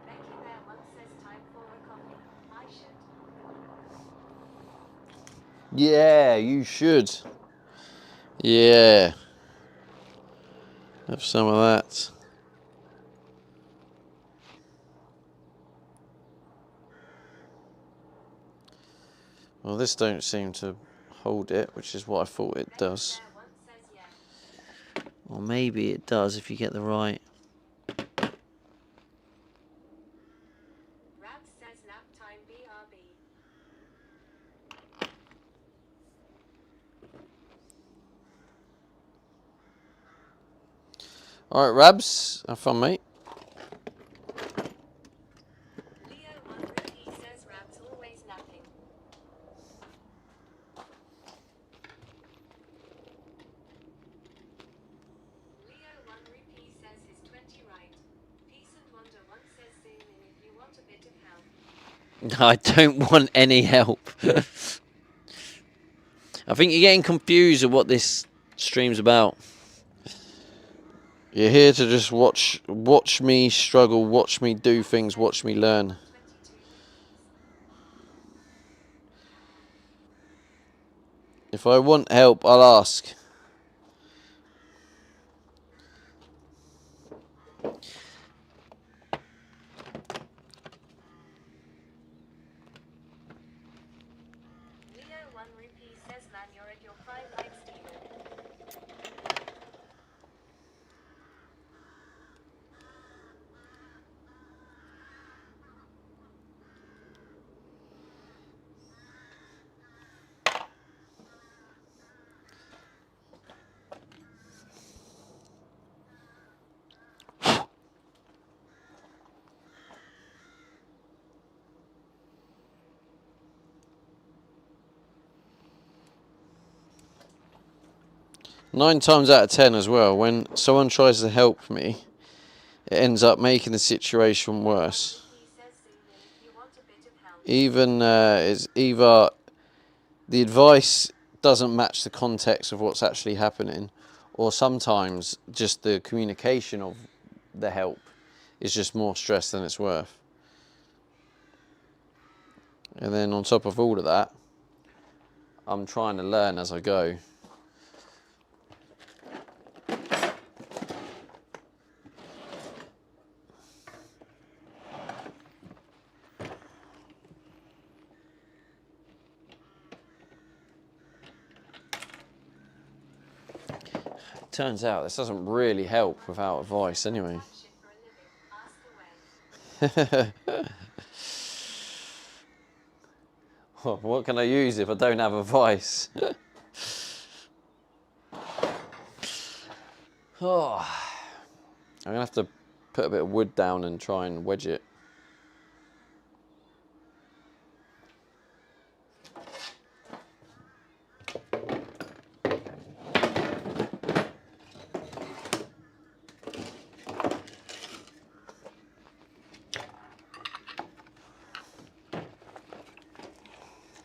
Becky Bear 1 says time for a coffee. I should. Yeah, you should. Yeah. Have some of that. Well, this don't seem to hold it, which is what I thought it does. Bear 1 says yeah. Or maybe it does if you get the right. Rabs says nap time BRB. Alright, Rabs, have fun, mate. Leo 1 Rupee says Rabs always napping. want a bit of help? I don't want any help. I think you're getting confused with what this stream's about. You're here to just watch me struggle, watch me do things, watch me learn. 22 rupees. If I want help, I'll ask. Leo 1 rupee says, man, you're at your prime like Steven. Nine times out of 10 as well, when someone tries to help me, it ends up making the situation worse. He says, Suman, you want a bit of help? Even it's either the advice doesn't match the context of what's actually happening, or sometimes just the communication of the help is just more stress than it's worth. And then on top of all of that, I'm trying to learn as I go. Turns out this doesn't really help without advice anyway. Shit for a living. Ask away. What can I use if I don't have advice? Oh, I'm gonna have to put a bit of wood down and try and wedge it.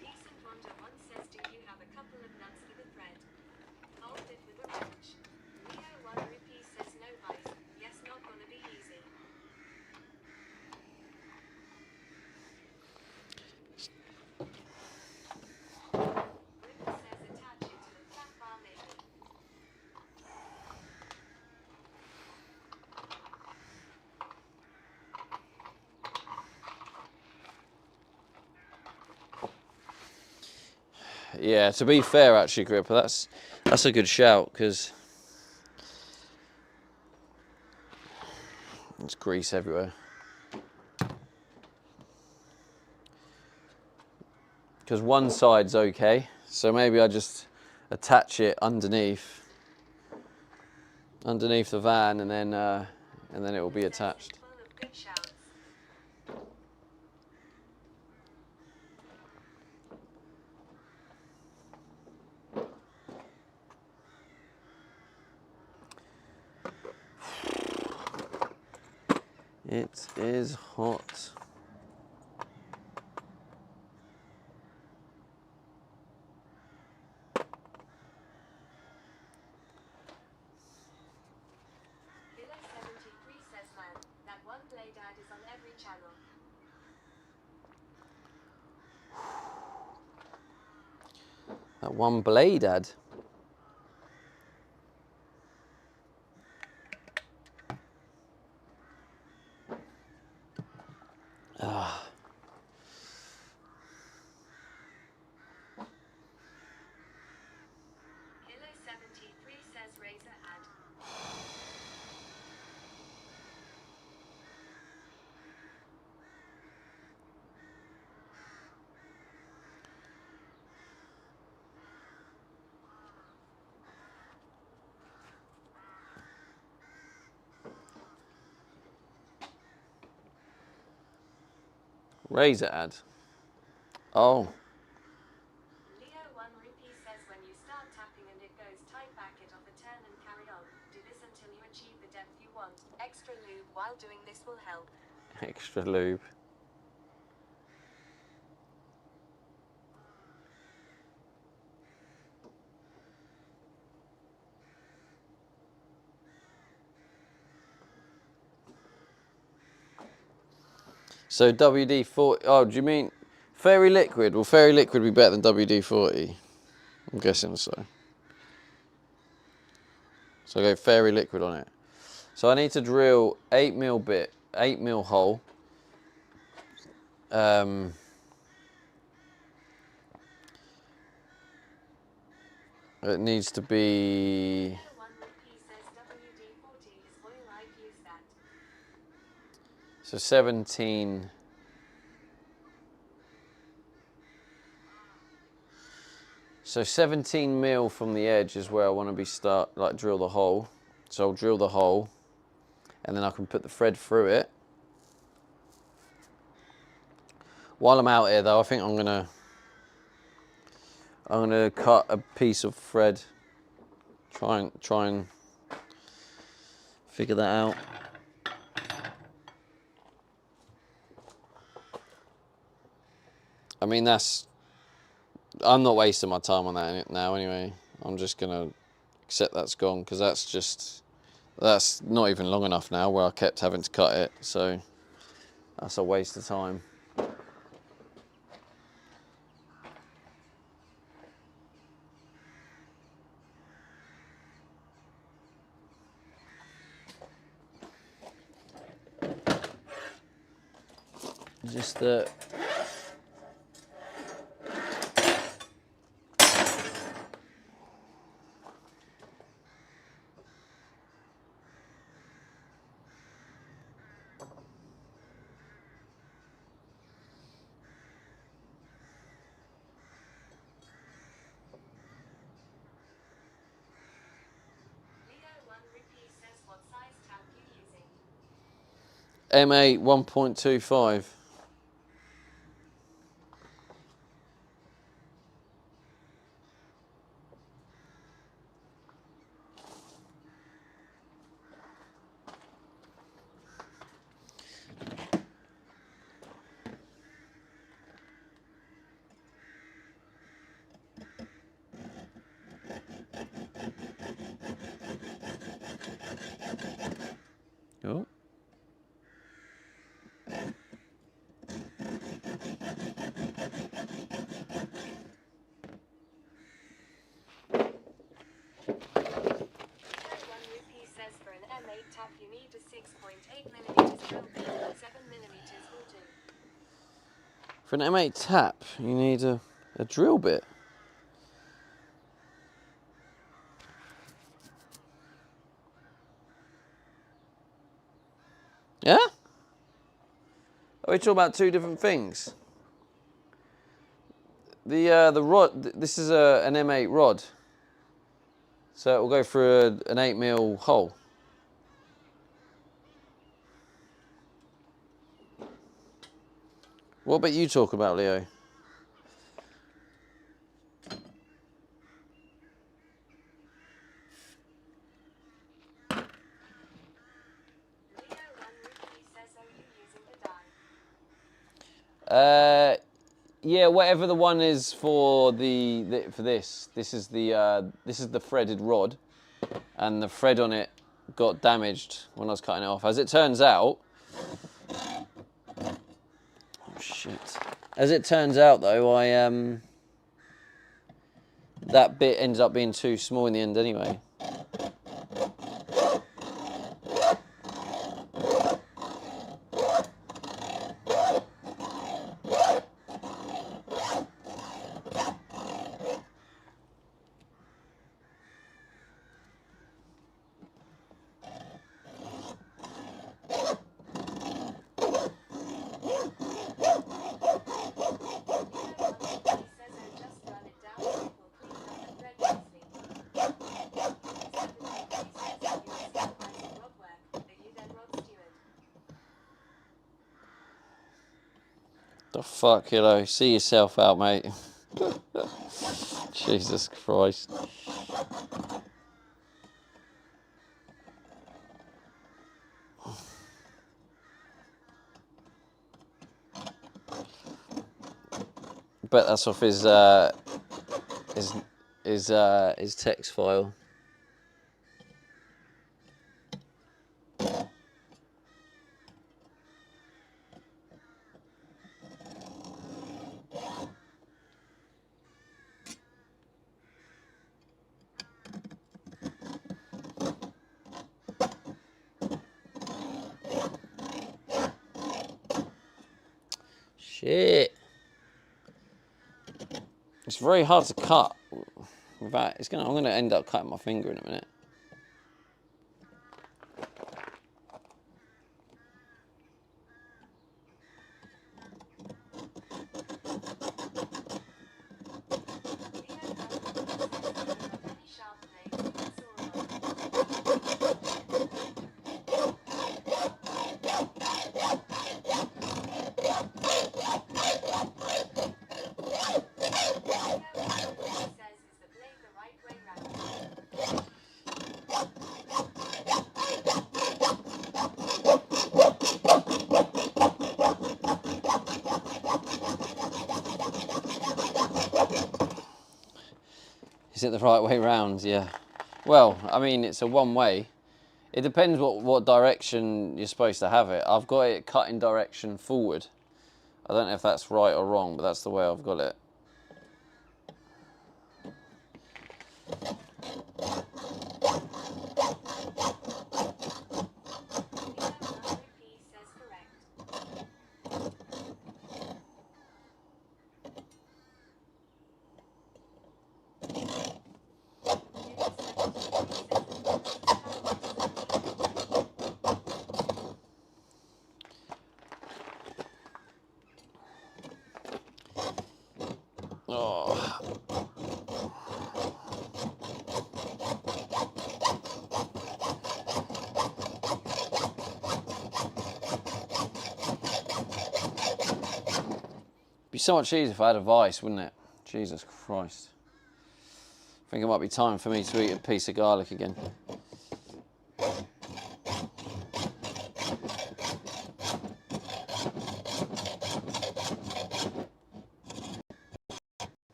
Decent Wonder 1 says, do you have a couple of nuts for the thread? Hold it with a wrench. Leo 1 rupee says, no vice. Yes, not gonna be easy. Ripper says, attach it to a flat bar maybe. Yeah, to be fair, actually, Gripper, that's a good shout because there's grease everywhere. Because one side's okay, so maybe I just attach it underneath the van, and then it will be attached. Full of good shouts. It is hot. Kilo 73 says, man, that one blade ad is on every channel. That one blade ad. Ah. Kilo 73 says, razor ad. Razor ad. Oh. Leo 1 rupee says, when you start tapping and it goes tight, back it off a turn and carry on. Do this until you achieve the depth you want. Extra lube while doing this will help. Extra lube. So WD-40, oh, do you mean Fairy Liquid? Will Fairy Liquid be better than WD-40? I'm guessing so. So I go Fairy Liquid on it. So I need to drill 8mm hole. It needs to be... So 17... So 17 mil from the edge is where I want to be drill the hole. So I'll drill the hole and then I can put the thread through it. While I'm out here though, I think I'm gonna cut a piece of thread. Try and figure that out. I mean, I'm not wasting my time on that now anyway. I'm just gonna accept that's gone, because that's not even long enough now where I kept having to cut it, so that's a waste of time. Just M8 1.25. Oh. You need a 6.8mm drill bit, 7mm will do. For an M8 tap, you need a drill bit. Yeah? Are we talking about two different things? The rod, this is an M8 rod. So it will go through an 8mm hole. What about you talk about, Leo? Yeah, whatever the one is for for this. This is the threaded rod, and the thread on it got damaged when I was cutting it off. As it turns out, oh shit. As it turns out, though, that bit ends up being too small in the end anyway. The fuck, see yourself out, mate. Jesus Christ. Bet that's off his text file. Shit. It's very hard to cut without, I'm gonna end up cutting my finger in a minute. Any sharp blade, saw on. Says is the blade the right way round? Is it the right way round? Yeah. Well, I mean, it's a one way. It depends what direction you're supposed to have it. I've got it cut in direction forward. I don't know if that's right or wrong, but that's the way I've got it. Says correct. Oh. Be so much easier if I had a vice, wouldn't it? Jesus Christ. I think it might be time for me to eat a piece of garlic again.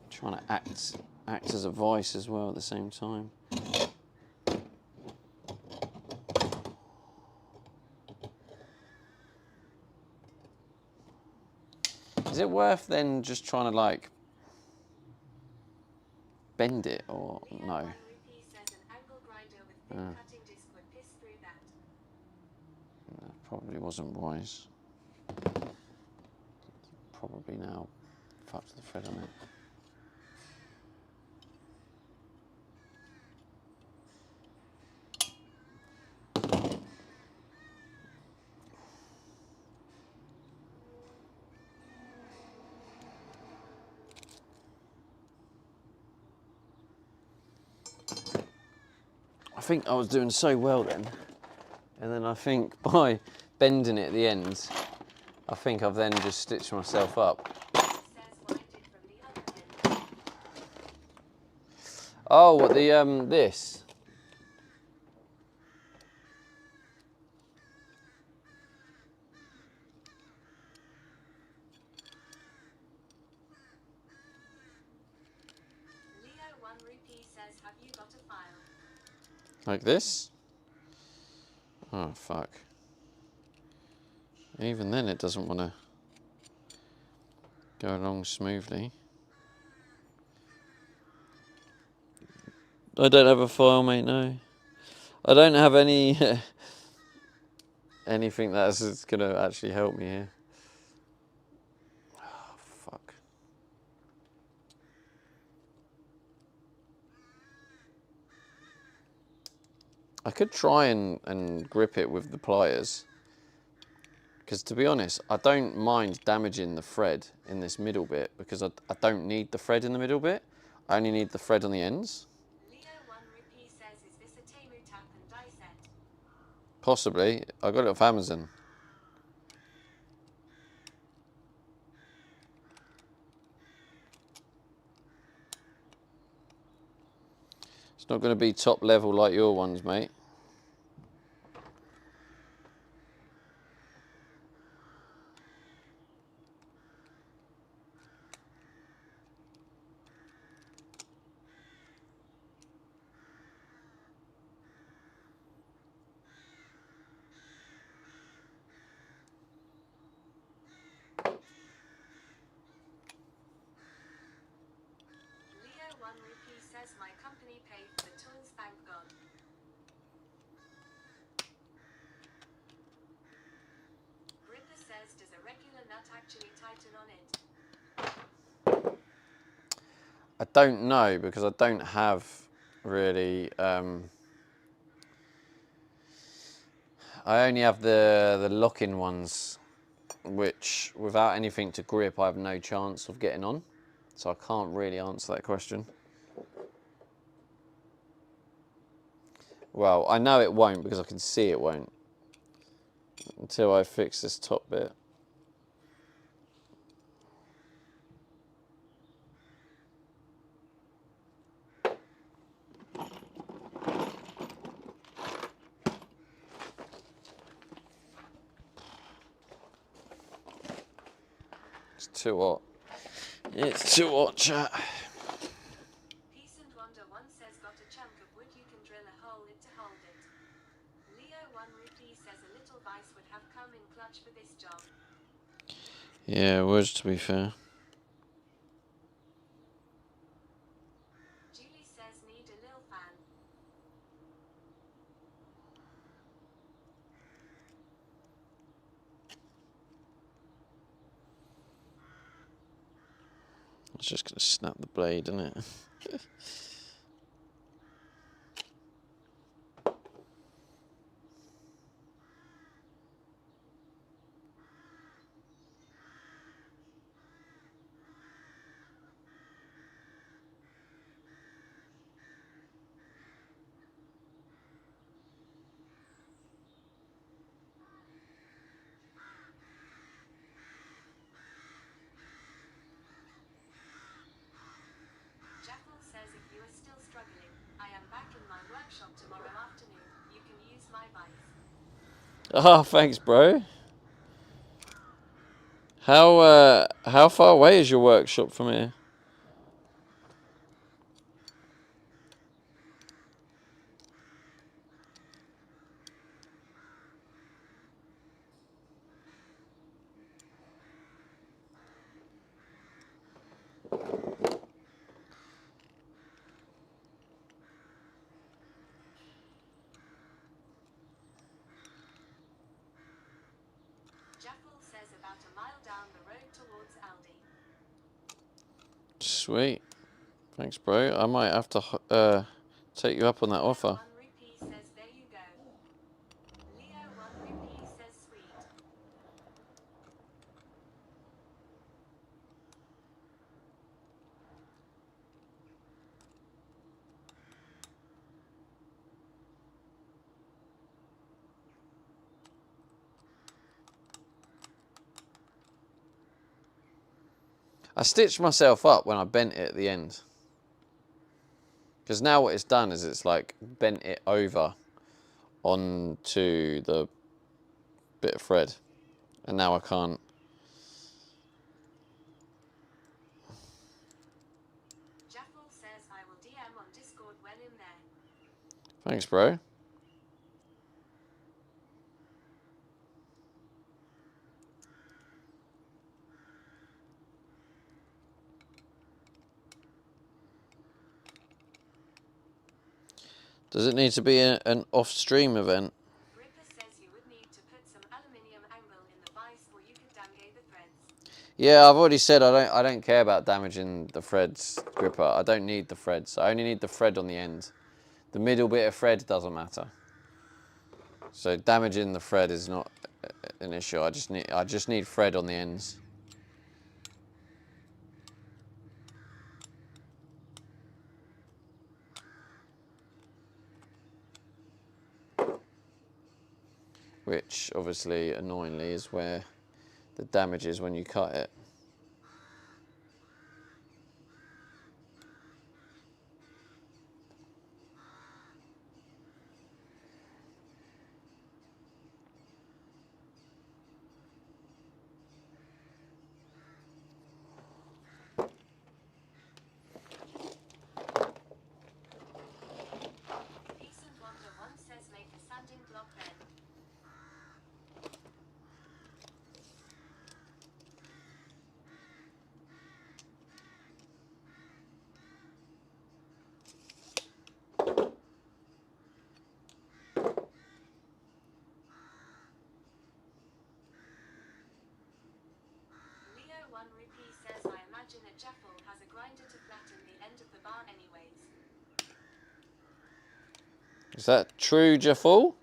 Trying to act as a vice as well at the same time. Is it worth then just trying to like bend it or no? Says an angle grinder with thin cutting disc would piss through that. That probably wasn't wise. Probably now fucked the thread on it. I think I was doing so well then, and then I think by bending it at the end, I think I've then just stitched myself up. Says wind it from the other end. Oh, what the this? Leo 1 rupee says, have you got a file? Like this? Oh fuck. Even then it doesn't want to go along smoothly. I don't have a file, mate, no. I don't have any anything that's going to actually help me here. Oh, fuck. I could try and grip it with the pliers. Because to be honest, I don't mind damaging the thread in this middle bit because I don't need the thread in the middle bit. I only need the thread on the ends. Leo 1 rupee says, is this a Temu tap and die set? Possibly. I got it off Amazon. It's not going to be top level like your ones, mate. Leo 1 rupee says, my company paid for the tools, thank God. surprised, does a regular nut actually tighten on it? I don't know because I don't have really. I only have the lock-in ones, which without anything to grip, I have no chance of getting on. So I can't really answer that question. Well, I know it won't because I can see it won't until I fix this top bit. It's too hot. It's too hot, chat. Peace and Wonder One says, got a chunk of wood you can drill a hole in to hold it. Leo 1 Rupee says a little vice would have come in clutch for this job. Yeah, words to be fair. Julie says need a lil fan. It's just gonna snap the blade, isn't it? Jackal says if you are still struggling, I am back in my workshop tomorrow afternoon. You can use my vice. Oh, thanks, bro. How far away is your workshop from here? Jackal says about a mile down the road towards Aldi. Sweet. Thanks, bro. I might have to take you up on that offer. 1 Rupee says there you go. Leo 1 Rupee says sweet. I stitched myself up when I bent it at the end. Because now what it's done is it's like bent it over onto the bit of thread. And now I can't. Jackal says I will DM on Discord when in there. Thanks, bro. Does it need to be an off-stream event? Ripper says you would need to put some aluminium angle in the vice or you could damage the threads. Yeah, I've already said I don't care about damaging the threads, Gripper. I don't need the threads. I only need the thread on the end. The middle bit of thread doesn't matter. So damaging the thread is not an issue. I just need thread on the ends. Which obviously annoyingly is where the damage is when you cut it. Peace and Wonder One says make a sanding block then. imagine a jaffle has a grinder to flatten the end of the bar anyways. Is that true, Jaffal?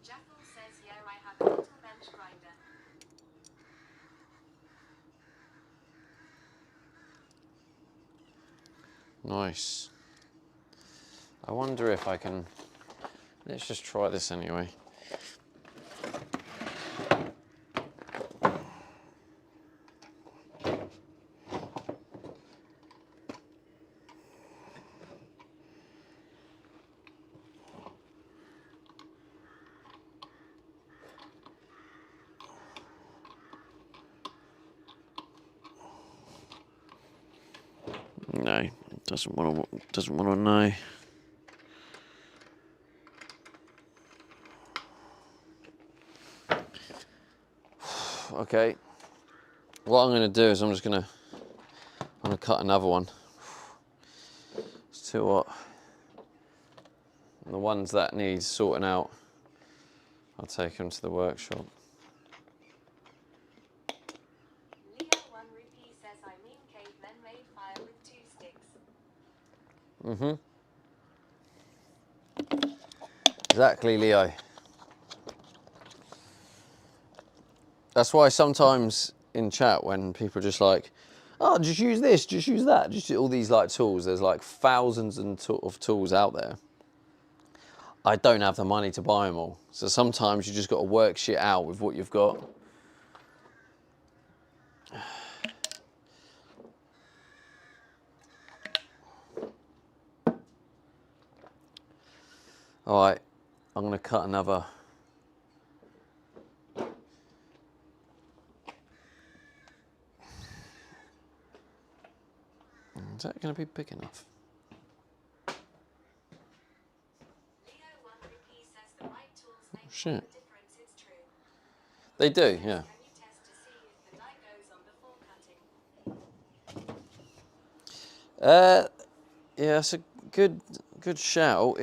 Jaffle says, yeah, I have a little bench grinder. Nice. I wonder if I can... Let's just try this anyway. No, doesn't want to know. Okay. What I'm going to do is I'm going to cut another one. It's too hot. And the ones that need sorting out, I'll take them to the workshop. Leo 1 Rupee says, I mean cavemen made fire with 2 sticks. Exactly, Leo. That's why sometimes in chat when people are just like, oh, just use this, just use that, just all these like tools. There's like thousands of tools out there. I don't have the money to buy them all. So sometimes you just got to work shit out with what you've got. All right, I'm going to cut another. Is that going to be big enough? Leo 1 Rupee says the right tools make all Shit. the difference. It's true. They do, yeah. Can you test to see if the knife goes on before cutting? Yeah, it's a good shout.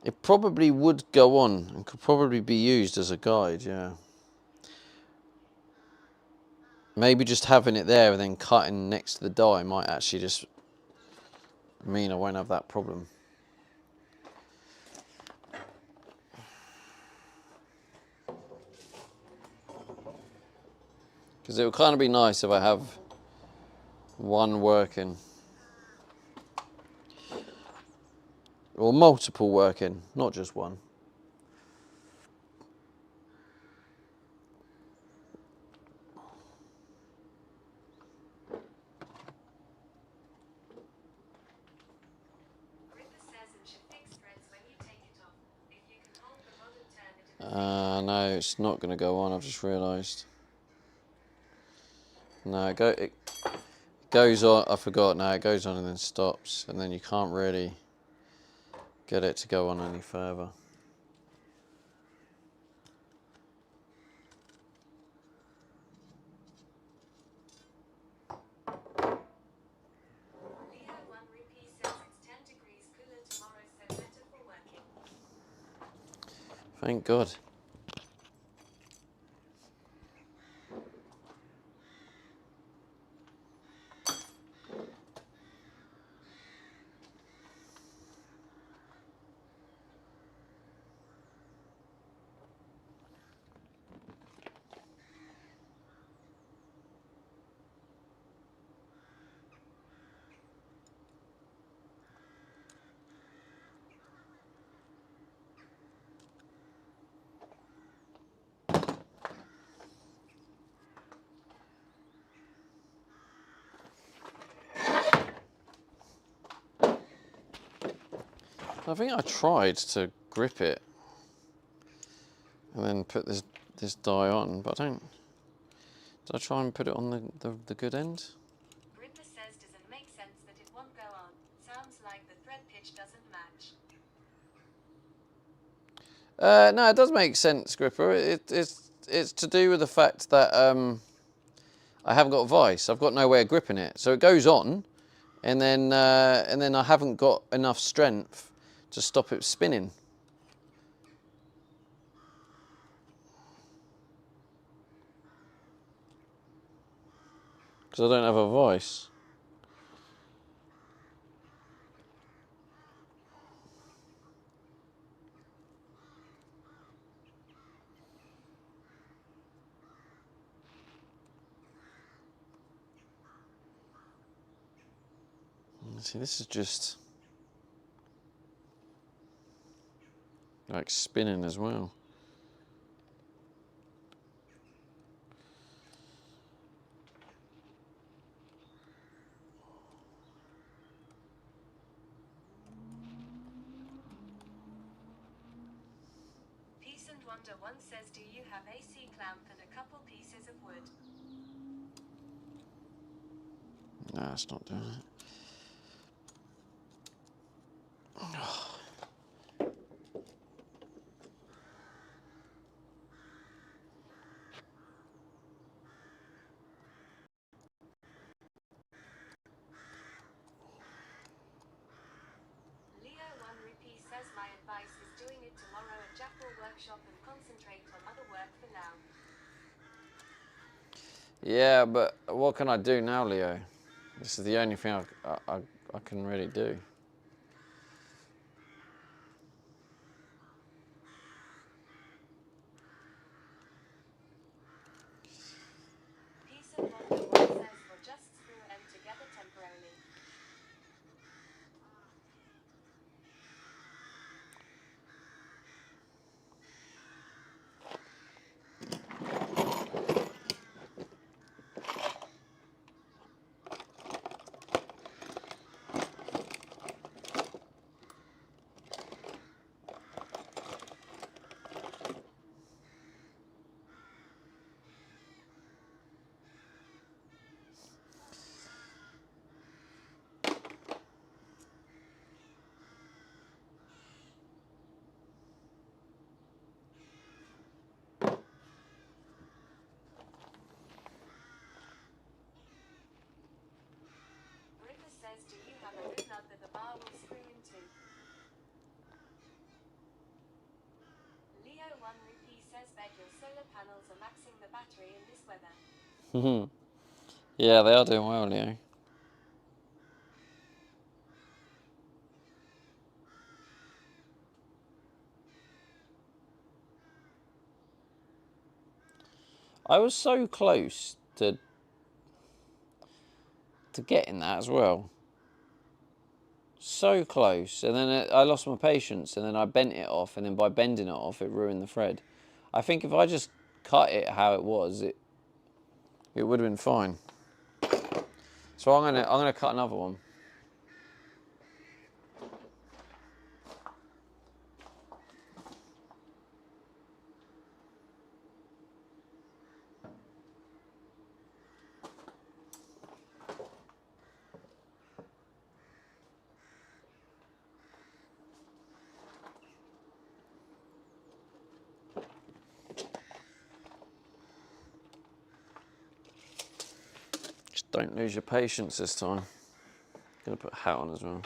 It probably would go on and could probably be used as a guide, yeah. Maybe just having it there and then cutting next to the die might actually just mean I won't have that problem. Because it would kind of be nice if I have one working. Or multiple working, not just one. Ripper says it should fix threads when you take it off. If you can hold the rod and turn it. No, it's not going to go on, I've just realised. No, it goes on, I forgot, no, it goes on and then stops, and then you can't really get it to go on any further. Leo 1 Rupee says it's 10 degrees cooler tomorrow, so better for working. Thank God. I think I tried to grip it and then put this die on, but I don't. Did I try and put it on the good end? Ripper says, does it make sense that it won't go on? Sounds like the thread pitch doesn't match. No, it does make sense, Gripper. It's to do with the fact that I haven't got a vice. I've got no way of gripping it, so it goes on, and then I haven't got enough strength to stop it spinning. Because I don't have a vice. See, this is just like spinning as well. Peace and Wonder once says, do you have a C clamp and a couple pieces of wood? No, it's not doing it. Leo 1 Rupee says, my advice is doing it tomorrow at Jackal Workshop and concentrate on other work for now. Yeah, but what can I do now, Leo? This is the only thing I can really do. Peace and Wonder once says, we'll just screw them together temporarily. Ripper says, do you have a rib nut that the bar will screw into? Leo 1 Rupee says, bet your solar panels are maxing the battery in this weather. Yeah, they are doing well, Leo. I was so close to getting that as well. So close, and then I lost my patience, and then I bent it off, and then by bending it off, it ruined the thread. I think if I just cut it how it was, it would have been fine. So I'm gonna cut another one. Just don't lose your patience this time. Gonna put a hat on as well.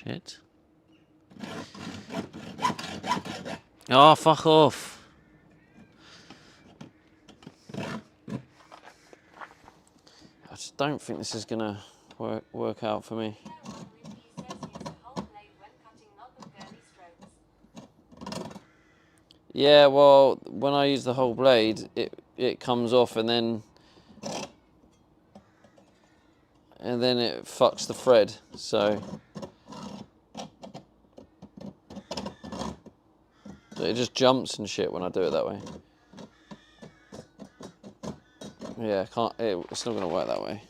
Shit. Oh, fuck off. I just don't think this is gonna work out for me. Yeah, well, when I use the whole blade, it comes off and then it fucks the thread. So it just jumps and shit when I do it that way. Yeah, it's not gonna work that way.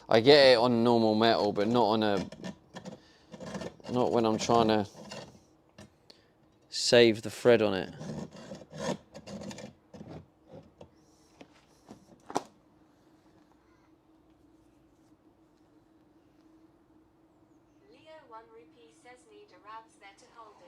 I get it on normal metal, but not when I'm trying to save the thread on it. Leo 1 rupee says need a rabs there to hold it.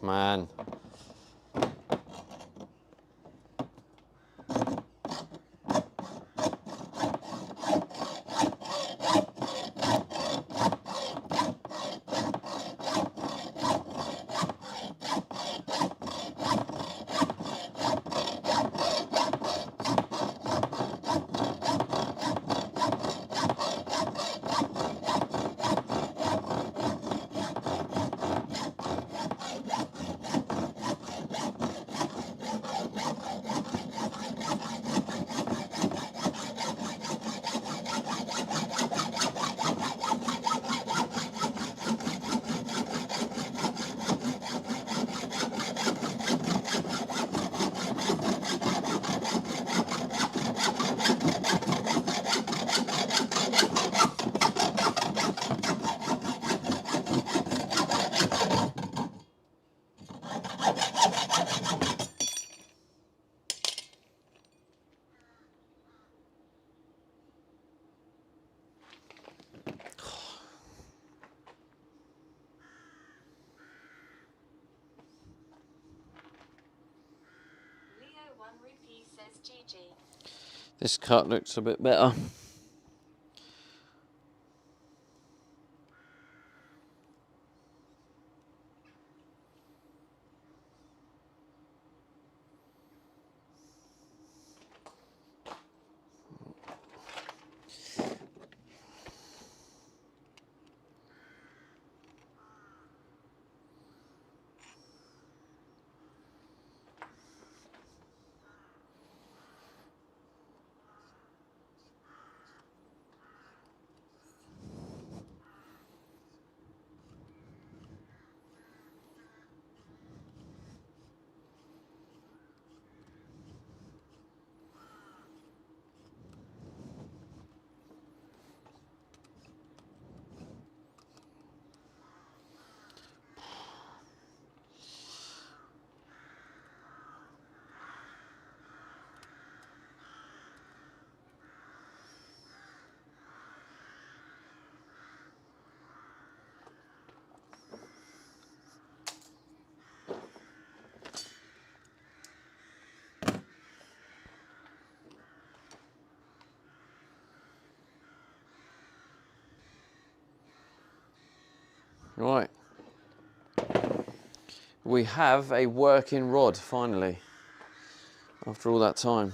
Man. Leo 1 rupee says GG. This cut looks a bit better. Right. We have a working rod, finally, after all that time.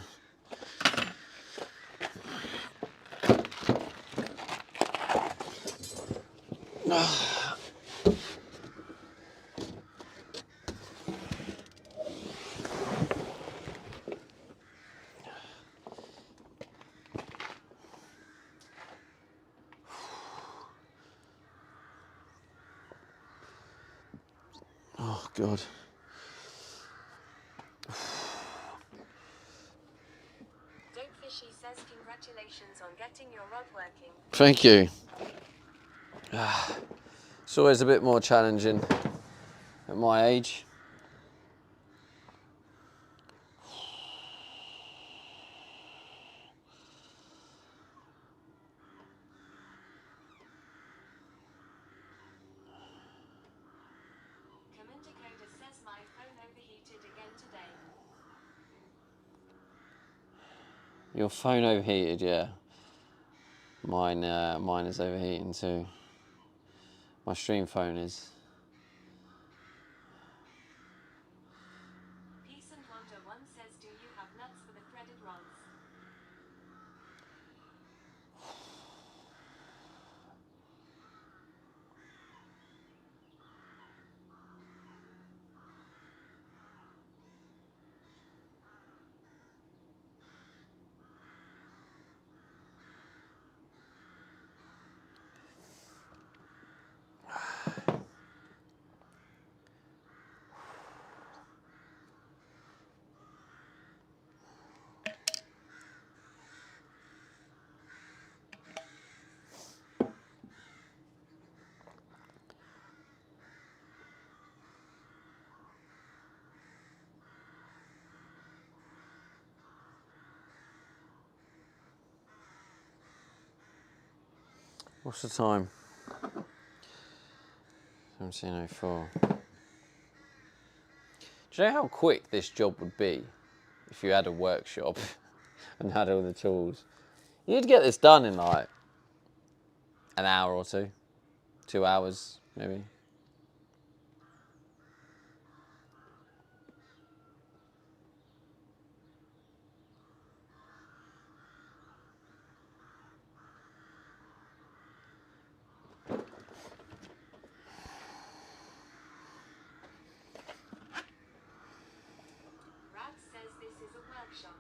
Oh, God. Dope Fishy says congratulations on getting your rod working. Thank you. It's always a bit more challenging at my age. Commander Coda says my phone overheated again today. Your phone overheated, yeah. Mine is overheating too. My stream phone is. Peace and Wonder One says, do you have nuts for the threaded rods? What's the time? 17:04. Do you know how quick this job would be if you had a workshop and had all the tools? You'd get this done in like an hour or two, 2 hours maybe. Rad says this is a workshop.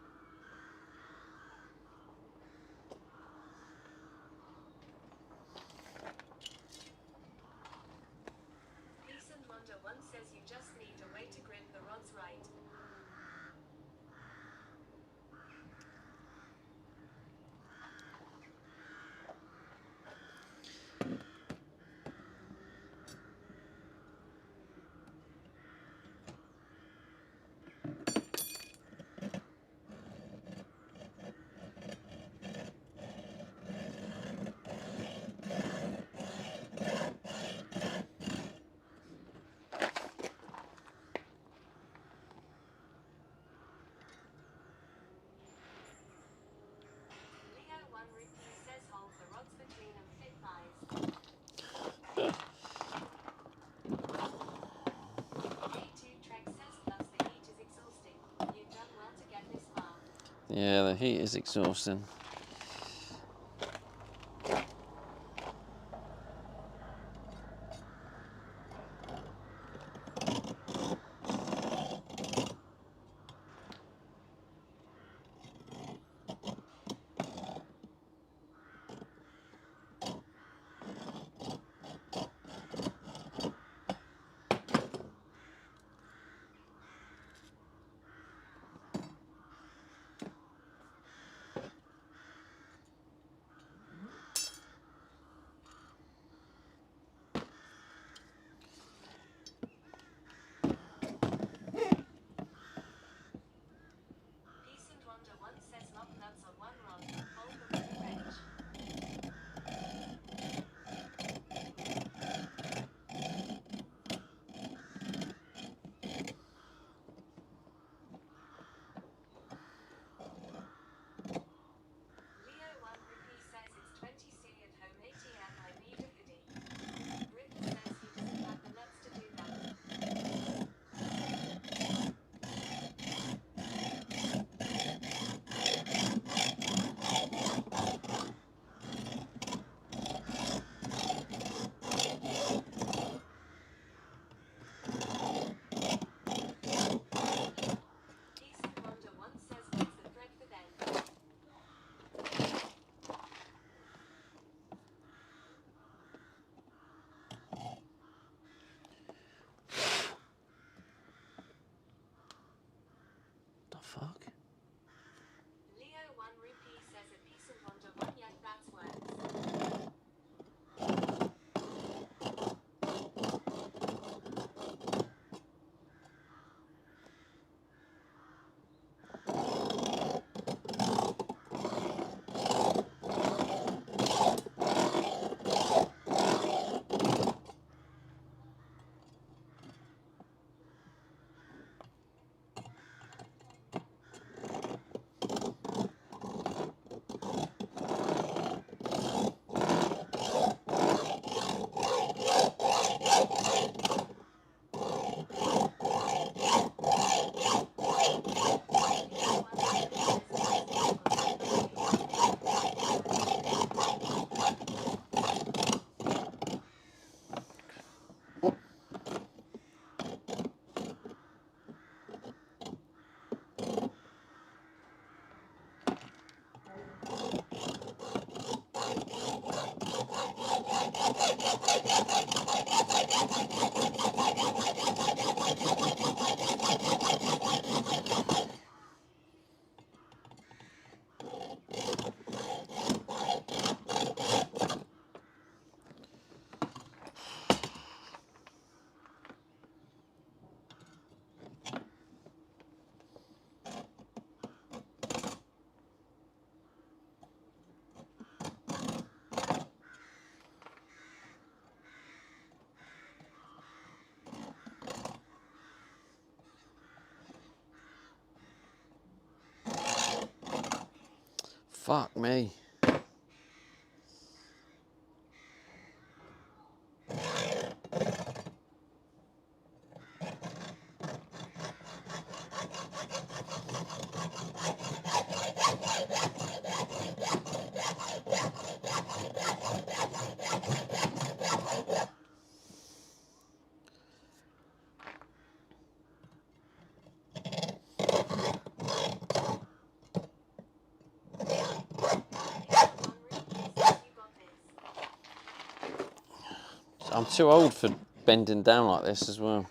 Peace and Wonder One says you just need a way to grip the rods right. Leo One Rupee says hold the rods between them fit thighs. A2 Trek says plus the heat is exhausting. You've done well to get this far. Yeah, the heat is exhausting. Fuck me. I'm too old for bending down like this as well.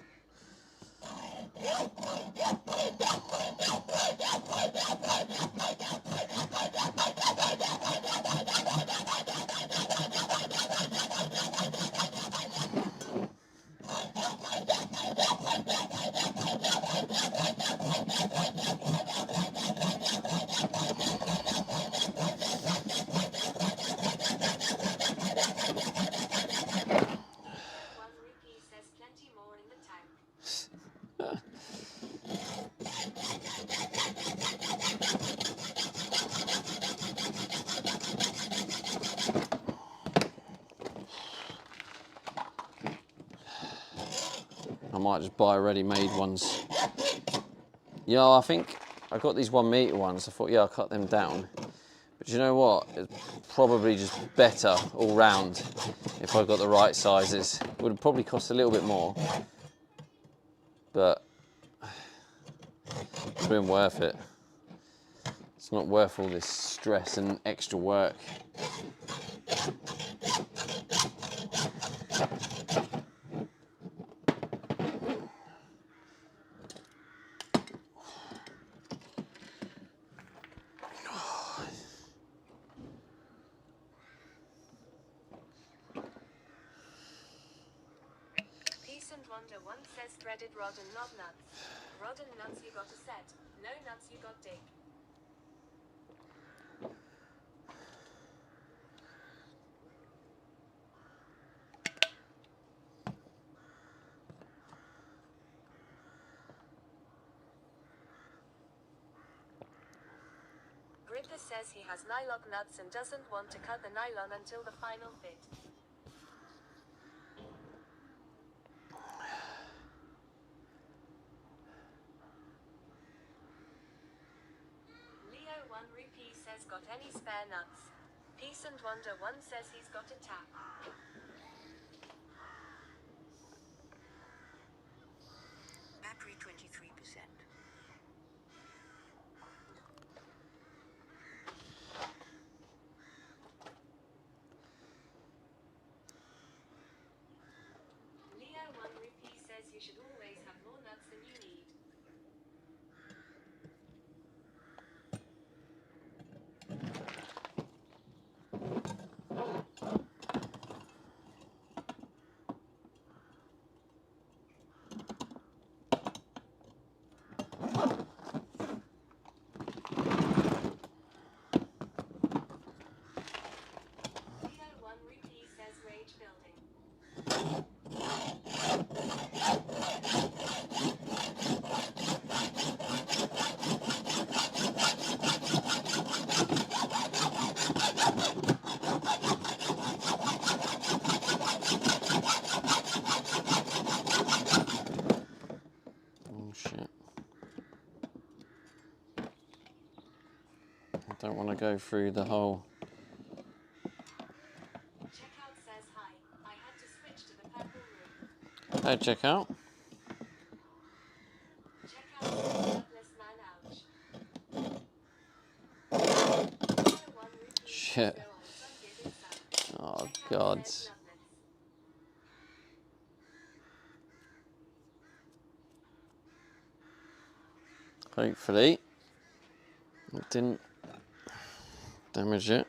One rupee says plenty more in the tank. I might just buy ready-made ones. Yeah, I think I got these 1 metre ones. I thought, yeah, I'll cut them down. But you know what? It's probably just better all round if I got the right sizes. It would probably cost a little bit more, but it's been worth it. It's not worth all this stress and extra work. Peace and Wonder one says threaded rod and knob nuts. Rod and nuts you got a set. No nuts you got dig. Gripper says he has nylon nuts and doesn't want to cut the nylon until the final fit. Leo 1 rupee says got any spare nuts. Peace and Wonder 1 says he's got a tap. Battery 23%. Leo 1 rupee says you should always have more nuts than you need. Leo 1 rupee says rage building. Oh shit. I don't want to go through the whole... Checkout says hi. I had to switch to the purple room. Hey, check out. Checkout says Douglas man ouch. Leo 1 rupee Shit. says go on some giving some. Oh, Checkout God. says loveless. Hopefully it didn't damage it.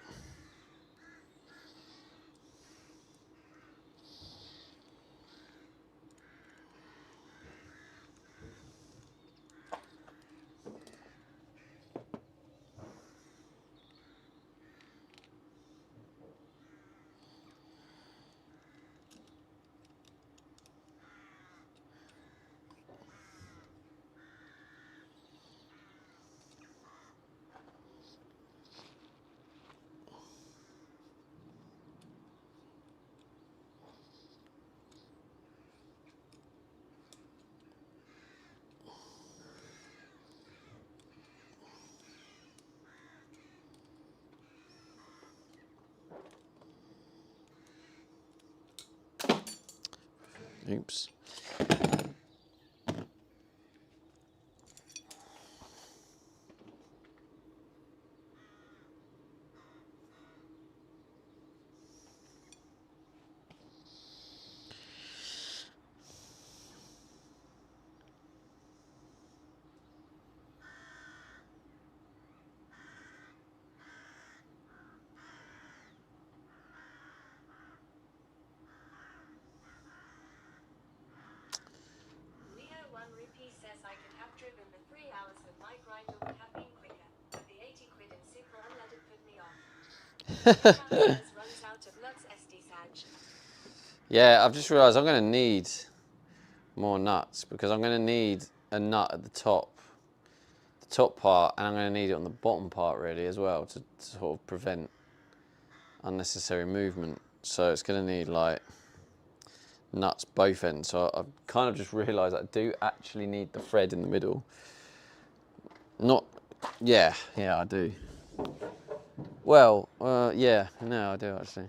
Oops. Leo 1 Rupee says I could have driven the 3 hours but my grinder would have been quicker. But the 80 quid in super unleaded put me off. Says runs out of nuts SD Saj. Yeah, I've just realised I'm going to need more nuts because I'm going to need a nut at the top part, and I'm going to need it on the bottom part really as well to sort of prevent unnecessary movement. So it's going to need like nuts both ends. So I've kind of just realised I do actually need the thread in the middle. Yeah, I do. Well, yeah, no, I do actually.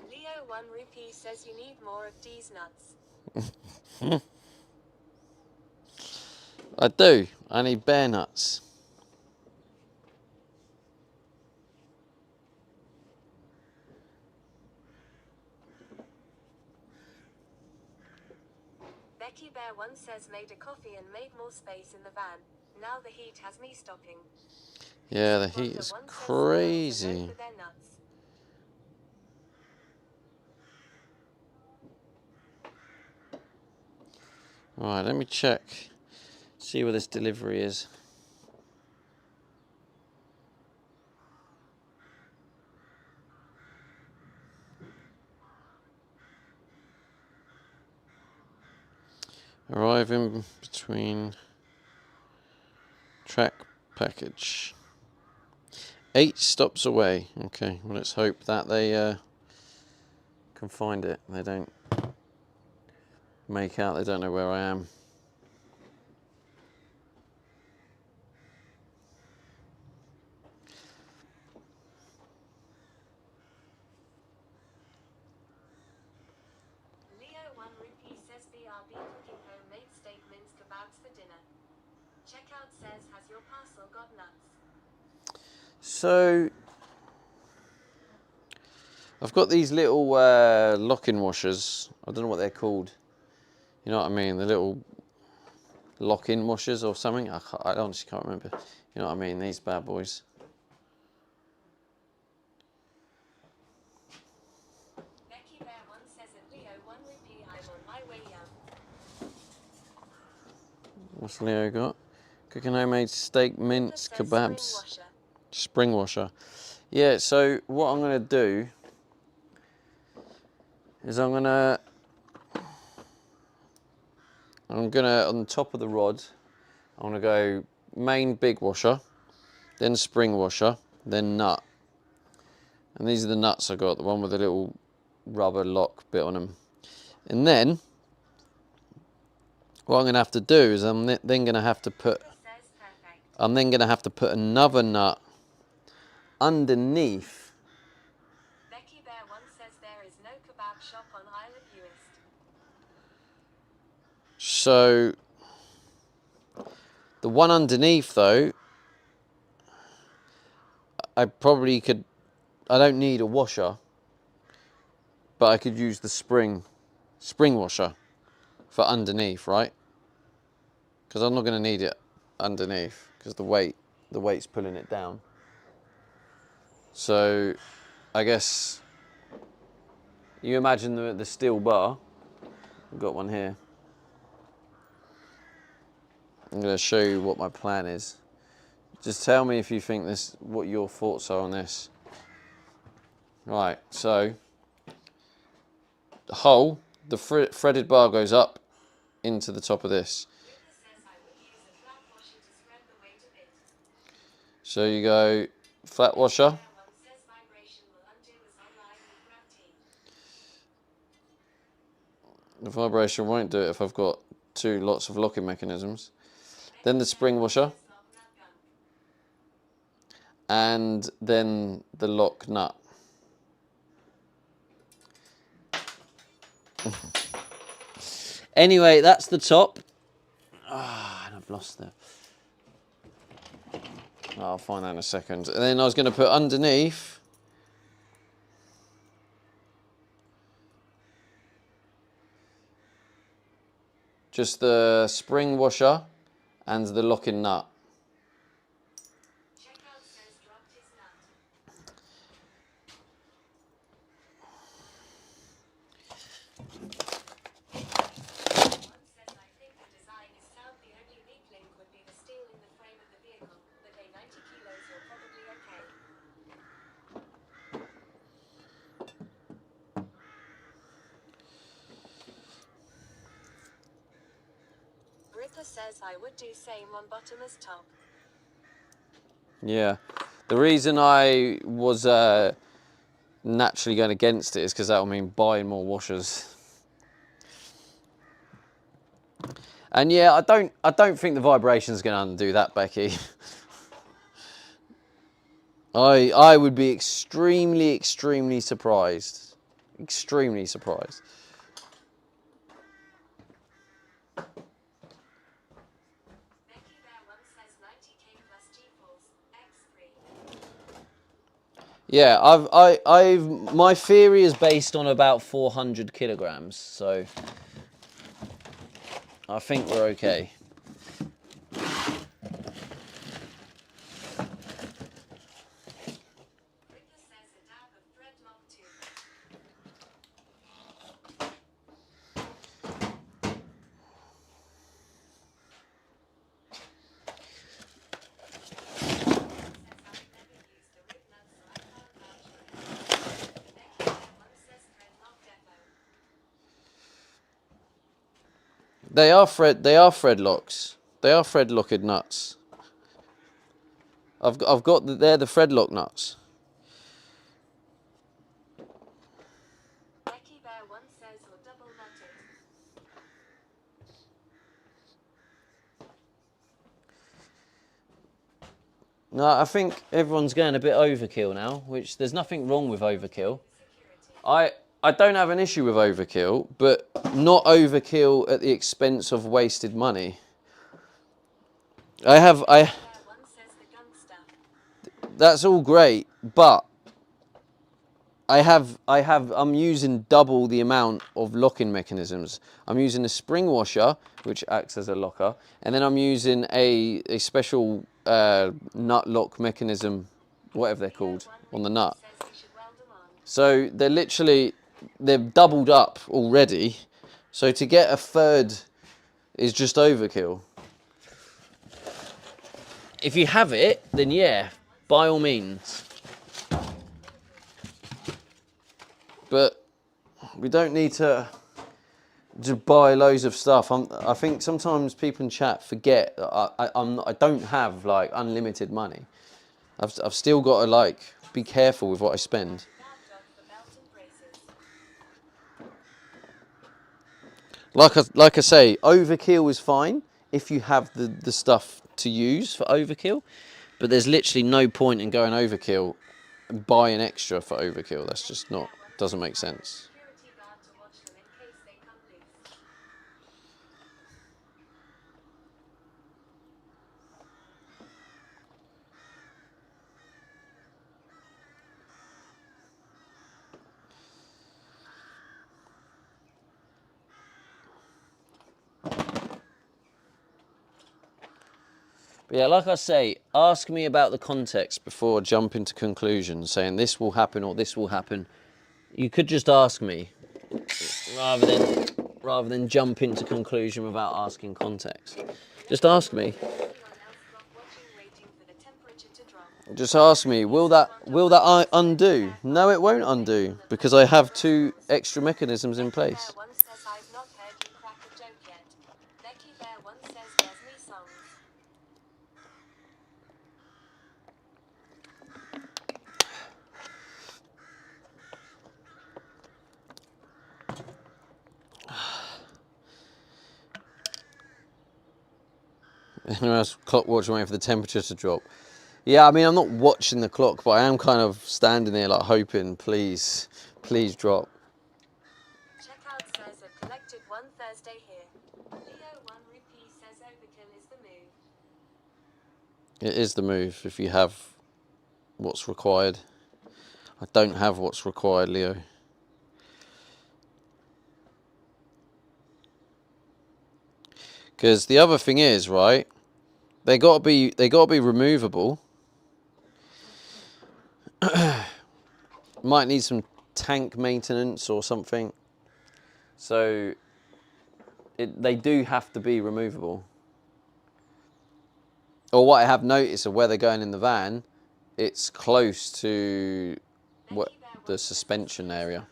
Leo 1 Rupee says you need more of these nuts. I do. I need bear nuts. Becky Bear 1 says made a coffee and made more space in the van. Now the heat has me stopping. Yeah, the heat is crazy. Right, let me check. See where this delivery is. Arriving between track package. 8 stops away. Okay, well let's hope that they can find it. They don't make out they don't know where I am. Leo 1 Rupee says BRB cooking homemade steak mince kebabs for dinner. Checkout says has your parcel got nuts? So I've got these little lock-in washers. I don't know what they're called. You know what I mean? The little lock-in washers or something. I honestly can't remember. You know what I mean? These bad boys. Becky Bear 1 says at Leo 1 Rupee I'm on my way young. What's Leo got? Cooking homemade steak mince kebabs. Spring washer. Yeah, so what I'm going to do is I'm gonna on the top of the rod, I'm gonna go main big washer, then spring washer, then nut. And these are the nuts I got, the one with the little rubber lock bit on them. And then what I'm gonna have to do is I'm then gonna have to put another nut underneath. Becky Bear 1 says there is no kebab shop on Isle of Uist. So the one underneath though, I don't need a washer, but I could use the spring washer for underneath, right? Because I'm not going to need it underneath because the weight's pulling it down. So I guess you imagine the steel bar. I've got one here. I'm going to show you what my plan is. Just tell me if you think what your thoughts are on this. Right, so hole, the threaded bar goes up into the top of this. So you go flat washer. The vibration won't do it if I've got lots of locking mechanisms. Then the spring washer. And then the lock nut. Anyway, that's the top. And I've lost it. I'll find that in a second. And then I was going to put underneath just the spring washer and the locking nut. Ripper says I would do same on bottom as top. Yeah. The reason I was naturally going against it is because that will mean buying more washers. And yeah, I don't think the vibration's going to undo that, Becky. I would be extremely surprised. Extremely surprised. Yeah, my theory is based on about 400 kilograms, so I think we're okay. They are thread locks. They are thread locked nuts. I've got they're the thread lock nuts. Becky Bear once says or double nutted. No, I think everyone's going a bit overkill now, which there's nothing wrong with overkill. I don't have an issue with overkill, but not overkill at the expense of wasted money. That's all great, but I'm using double the amount of locking mechanisms. I'm using a spring washer, which acts as a locker, and then I'm using a special nut lock mechanism, whatever they're called, on the nut. So they're doubled up already. So to get a third is just overkill. If you have it, then yeah, by all means. But we don't need to buy loads of stuff. I think sometimes people in chat forget that I don't have like unlimited money. I've still got to like be careful with what I spend. Like I say, overkill is fine if you have the stuff to use for overkill, but there's literally no point in going overkill and buying extra for overkill. That's just doesn't make sense. But yeah, like I say, ask me about the context before jumping to conclusions, saying this will happen or this will happen. You could just ask me, rather than jump into conclusion without asking context. Just ask me. Just ask me, will that undo? No, it won't undo because I have 2 extra mechanisms in Becky place. Bear once says I've not heard you crack a joke yet. Becky Bear once says there's me songs. Anyone else clock watching waiting for the temperature to drop? Yeah, I mean, I'm not watching the clock, but I am kind of standing there like hoping, please drop. Checkout says a collective 1 Thursday here. Leo 1 Rupee says overkill is the move. It is the move if you have what's required. I don't have what's required, Leo. Because the other thing is, right? They gotta be removable. Might need some tank maintenance or something. So they do have to be removable. Or what I have noticed of where they're going in the van, it's close to what the suspension area.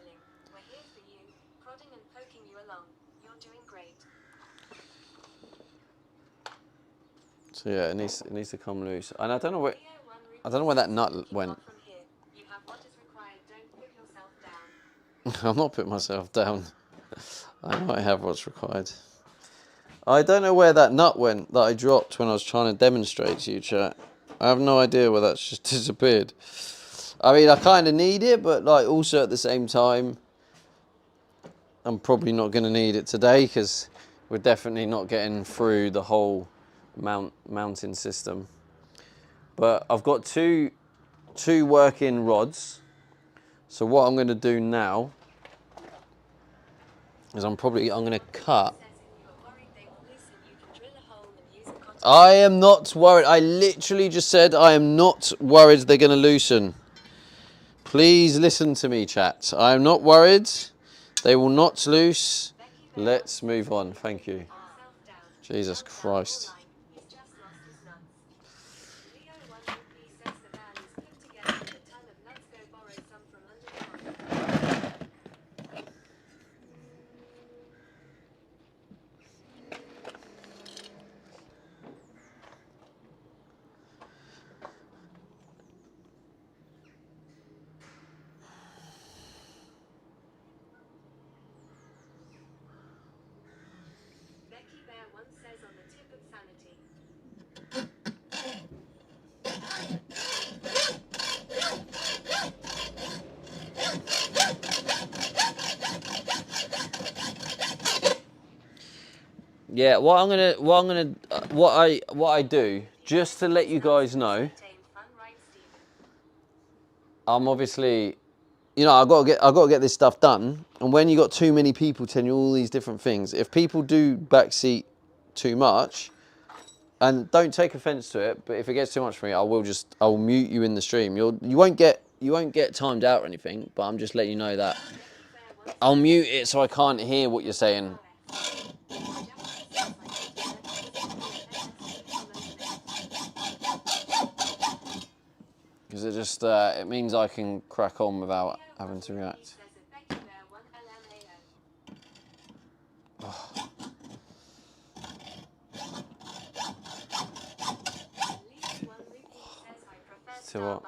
We're here for you, prodding and poking you along. You're doing great. So yeah, it needs to come loose. And I don't know where Leo 1 Rupee I don't know where that says nut keep went. on from here. You have what is required. Don't put yourself down. I'm not putting myself down. I might have what's required. I don't know where that nut went that I dropped when I was trying to demonstrate to you, chat. I have no idea where that's just disappeared. I mean, I kind of need it, but like also at the same time, I'm probably not going to need it today because we're definitely not getting through the whole mounting system. But I've got two working rods. So what I'm going to do now is I'm going to cut. I am not worried. I literally just said I am not worried they're going to loosen. Please listen to me, chat. I am not worried. They will not loose. Let's move on. Thank you. Jesus Christ. Becky Bear once says on the tip of sanity. Yeah, what I do, just to let you guys know, I'm obviously, you know, I got to get this stuff done. And when you got too many people telling you all these different things, if people do backseat too much, and don't take offense to it, but if it gets too much for me, I will mute you in the stream. You won't get timed out or anything, but I'm just letting you know that I'll mute it so I can't hear what you're saying. Because it just it means I can crack on without having to react. Oh. So what?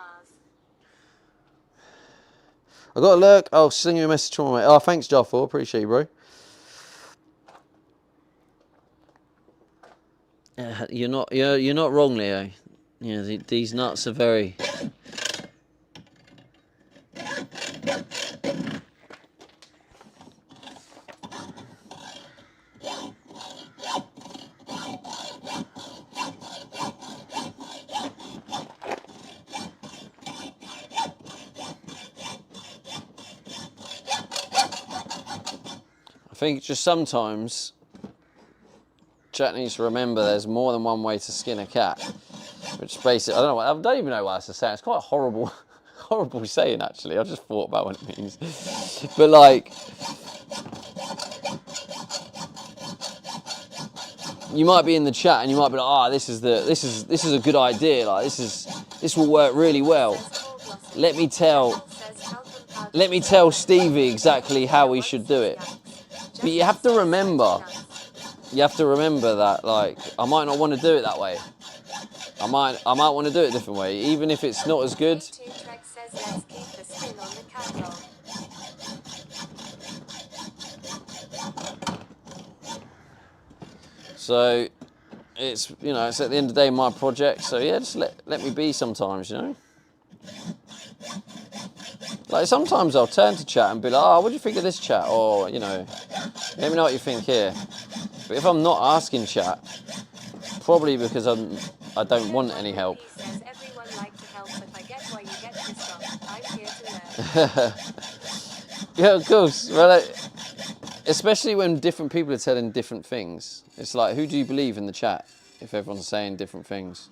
I got a lurk. I'll send you a message from my mate. Oh, thanks, Jaffa. Appreciate you, bro. You're not wrong, Leo. Yeah, these nuts are very. I think just sometimes chat needs to remember there's more than one way to skin a cat. Which basically, I don't even know what that's to say. It's quite a horrible saying actually. I just thought about what it means. But like, you might be in the chat and you might be like, this is a good idea. Like this is this will work really well. Let me tell Stevie exactly how we should do it. But you have to remember that, like, I might not want to do it that way. I might want to do it a different way, even if it's not as good. So it's, you know, it's at the end of the day my project, so yeah, just let me be sometimes, you know. Like sometimes I'll turn to chat and be like, oh, what do you think of this chat? Or, you know, let me know what you think here. But if I'm not asking chat, probably because I don't want any help. Yeah, of course. Well, especially when different people are telling different things. It's like, who do you believe in the chat if everyone's saying different things?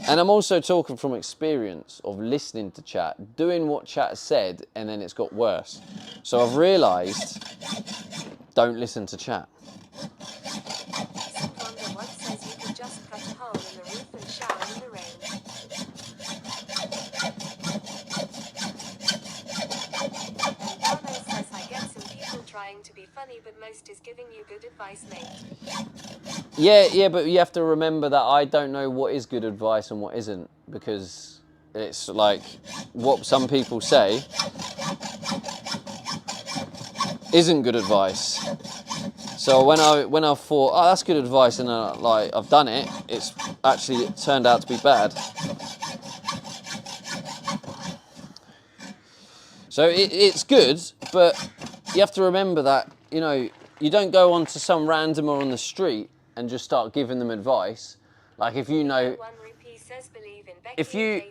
And I'm also talking from experience of listening to chat, doing what chat said, and then it's got worse. So I've realised, don't listen to chat. To be funny, but most is giving you good advice, mate. Yeah, but you have to remember that I don't know what is good advice and what isn't, because it's like what some people say isn't good advice. So when I thought, oh, that's good advice, and like I've done it, it's actually turned out to be bad. So it's good, but you have to remember that, you know, you don't go on to some randomer on the street and just start giving them advice. Like if you know, if you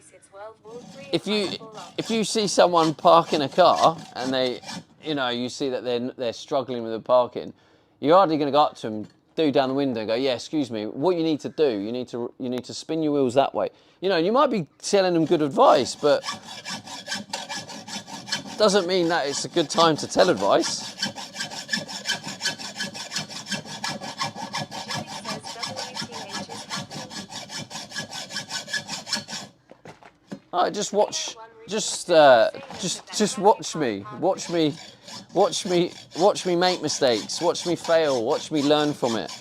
see someone parking a car and they, you know, you see that they're struggling with the parking, you're hardly going to go up to them, do down the window and go, yeah, excuse me, what you need to do, you need to spin your wheels that way. You know, you might be telling them good advice, but doesn't mean that it's a good time to tell advice. Alright, just watch me. Watch me make mistakes. Watch me fail. Watch me learn from it.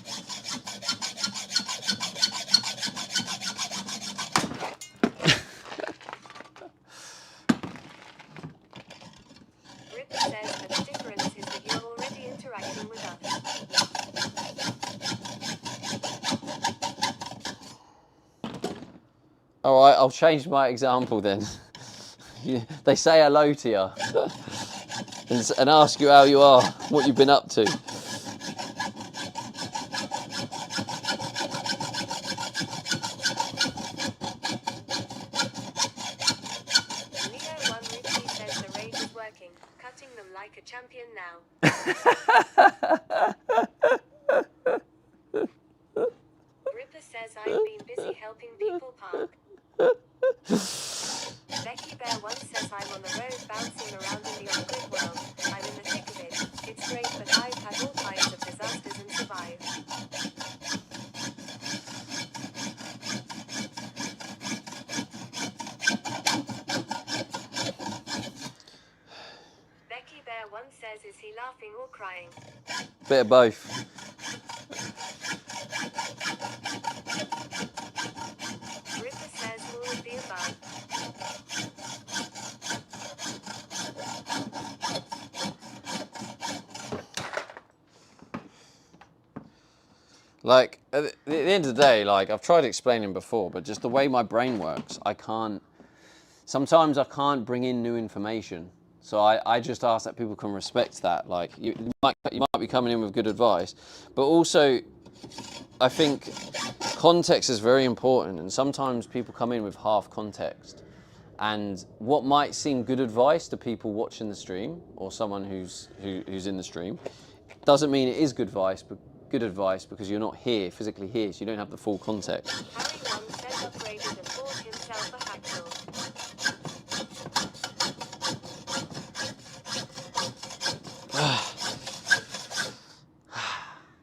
All right, I'll change my example then. They say hello to you and ask you how you are, what you've been up to. Cutting them like a champion now. Ripper says I've been busy helping people park. Becky Bear once says I'm on the road bouncing around in the on-grid world. I'm in the thick of it. It's great, but I've had all kinds of disasters and survived. Becky Bear once says, is he laughing or crying? Bit of both. Ripper says all of the above. Like, at the end of the day, like, I've tried explaining before, but just the way my brain works, sometimes I can't bring in new information. So I just ask that people can respect that. Like, you might be coming in with good advice, but also, I think context is very important, and sometimes people come in with half context. And what might seem good advice to people watching the stream, or someone who's in the stream, doesn't mean it is good advice because you're not here, physically here, so you don't have the full context. Harry once said upgraded and bought himself a hacksaw.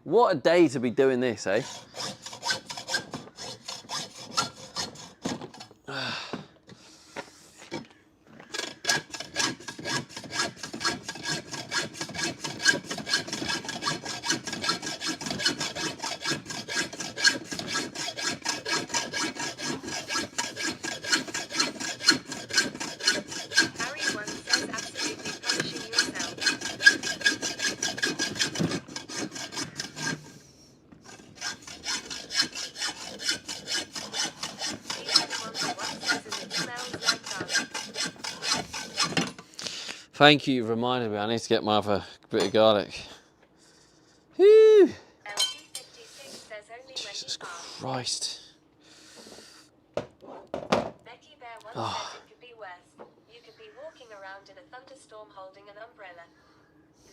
What a day to be doing this, eh? Thank you, you've reminded me. I need to get my other bit of garlic. Whew. LT56 says only Jesus when you pass. Christ. Becky Bear once said it could be worse. You could be walking around in a thunderstorm holding an umbrella.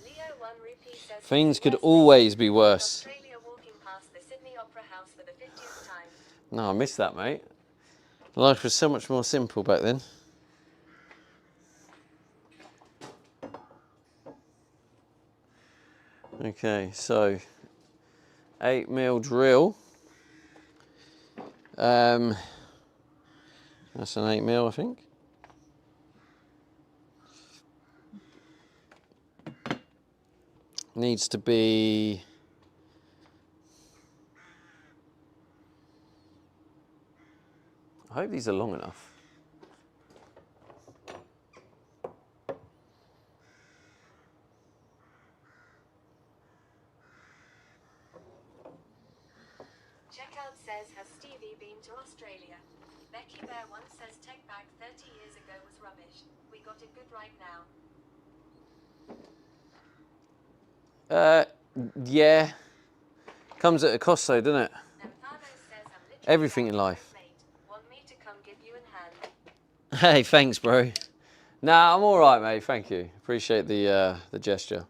Leo 1 Rupee says Things could worse always be in worse. Australia walking past the Sydney Opera House for the 50th time. No, I missed that, mate. Life was so much more simple back then. Okay, so 8mm drill. That's an 8mm, I think. Needs to be I hope these are long enough. Checkout says, has Stevie been to Australia? Becky Bear once says tech back 30 years ago was rubbish. We got it good right now. Yeah. Comes at a cost though, doesn't it? Emphano says, I'm literally Everything in out of life. breath, mate. Want me to come give you a hand? Hey, thanks, bro. Nah, I'm all right, mate. Thank you. Appreciate the gesture.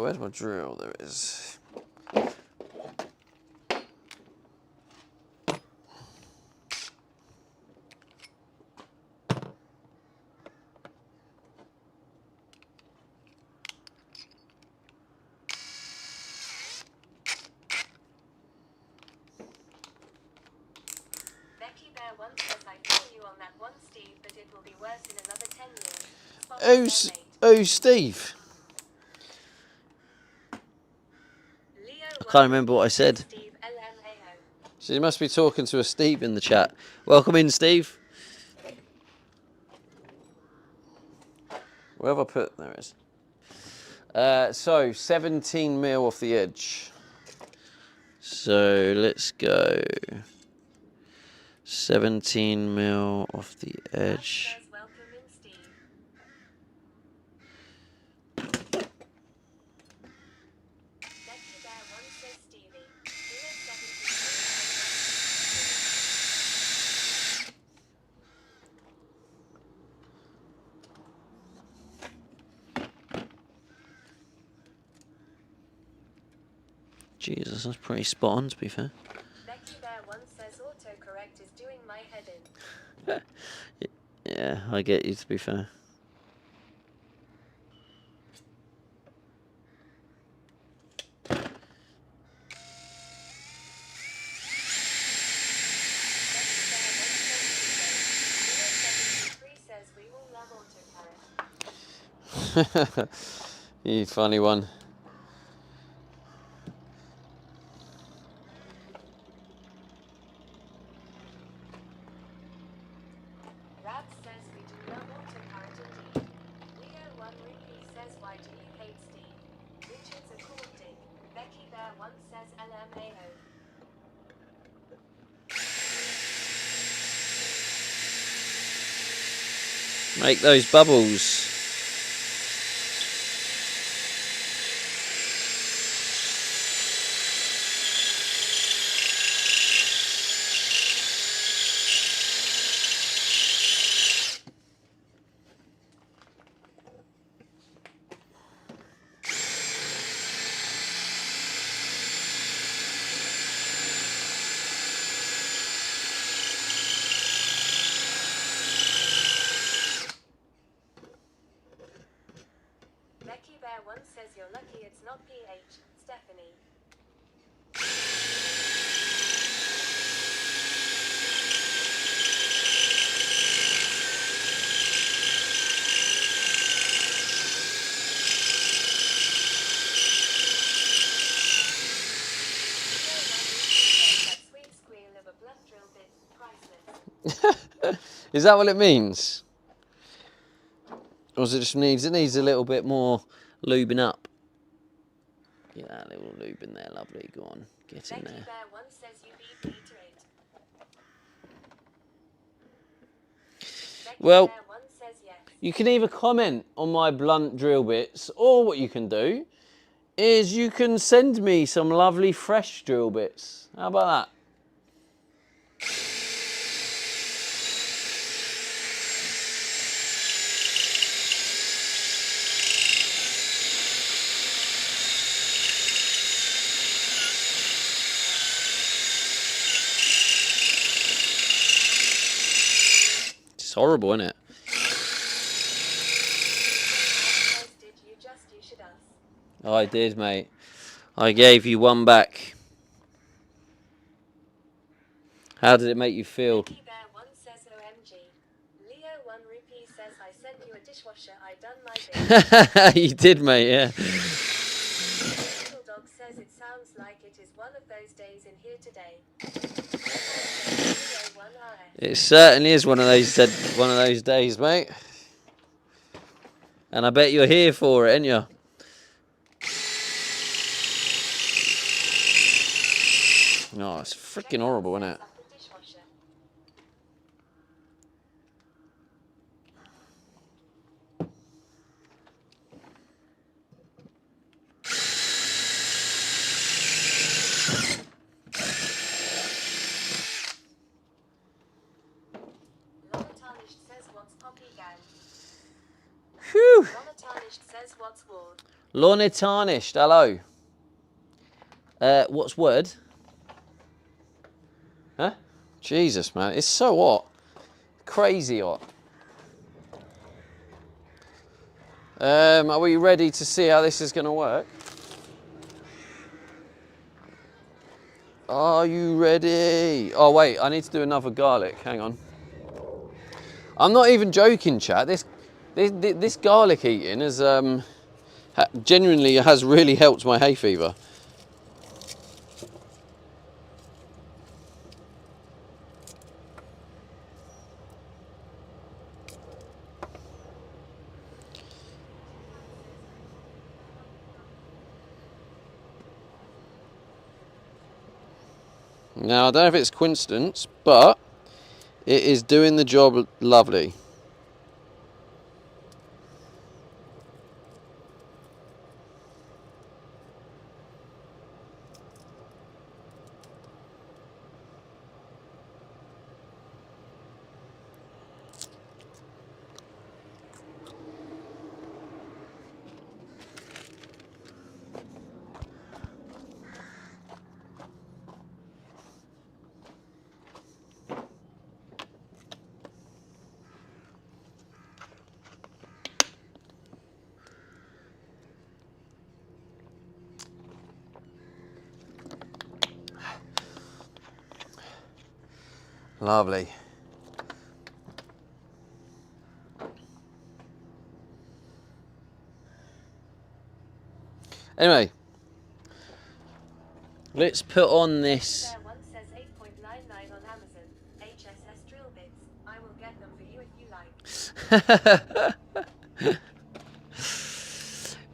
Where's my drill? There it is. Becky Bear once says, I feel you on that one, Steve, but it will be worse in another 10 years. Spot on there, mate. Oh, Steve. Leo I can't remember what I said. Steve LMAO. So you must be talking to a Steve in the chat. Welcome in, Steve. Where have I put? There it is. So 17mm off the edge. So let's go 17mm off the edge. Says, welcome in, Steve. Becky Bear once says, Stevie. Leo 73 Jesus, that's pretty spot on, to be fair. Becky Bear once says autocorrect is doing my head in. Yeah, I get you, to be fair. Says we all love autocorrect. You funny one. Rab says we do love autocorrect indeed. Leo 1 Rupee says why do you hate Steve? Richard's a cool dick. Becky Bear once says LMAO. Make those bubbles. Becky Bear once says you're lucky it's not PH, Stephanie. That sweet squeal of a blunt drill bit, priceless. Is that what it means? Or is it just needs a little bit more lubing up? Get that little lube in there, lovely. Go on, get in Becky there. Bear 1 says you beat Peter 8. Becky Well, Bear 1 says yes. you can either comment on my blunt drill bits, or what you can do is you can send me some lovely fresh drill bits. How about that? It's horrible, isn't it? Did you just you should us? I did, mate. I gave you one back. How did it make you feel? Becky Bear 1 says OMG. Leo 1 Rupee says I sent you a dishwasher, I done my bit. You did, mate, yeah. Little Dog says it sounds like it is one of those days in here today. Leo 1 RS. It certainly is one of those days, mate. And I bet you're here for it, ain't you? Oh, it's freaking horrible, isn't it? Up the dishwasher. Lana Tarnished says what's Poppy Gang. Whew. Lana Tarnished says what's war. Lorna Tarnished, hello. What's word? Huh? Jesus, man, it's so hot. Crazy hot. Are we ready to see how this is going to work? Are you ready? Oh, wait, I need to do another garlic. Hang on. I'm not even joking, chat. This garlic eating has genuinely has really helped my hay fever. Now, I don't know if it's coincidence, but it is doing the job lovely. Lovely. Anyway, let's put on this. Bear 1 says 8.99 on Amazon. HSS drill bits. I will get them for you if you like.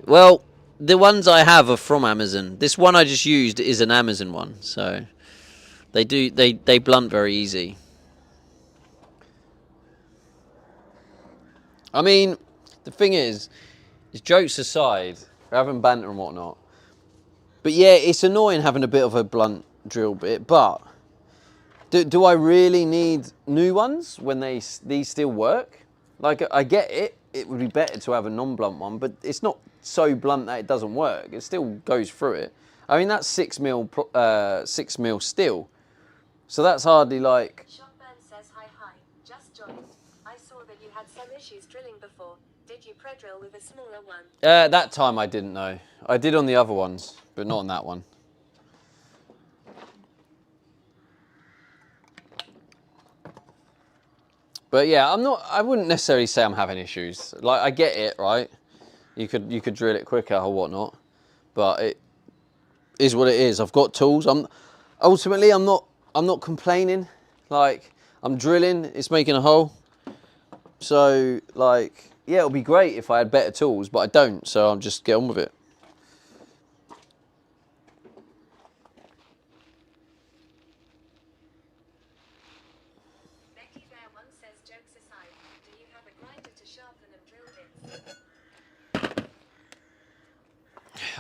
Well, the ones I have are from Amazon. This one I just used is an Amazon one, so they blunt very easy. I mean, the thing is jokes aside, we're having banter and whatnot. But yeah, it's annoying having a bit of a blunt drill bit, but do I really need new ones when these still work? Like, I get it. It would be better to have a non-blunt one, but it's not so blunt that it doesn't work. It still goes through it. I mean, that's 6mm steel. So that's hardly like... Shopman says hi. Just joined. I saw that you had some issues drilling before. Did you pre-drill with a smaller one? That time I didn't know. I did on the other ones, but not on that one. But yeah, I wouldn't necessarily say I'm having issues. Like, I get it, right? You could drill it quicker or whatnot, but it is what it is. I've got tools. I'm not complaining. Like, I'm drilling, it's making a hole. So, like, yeah, it'll be great if I had better tools, but I don't, so I'll just get on with it.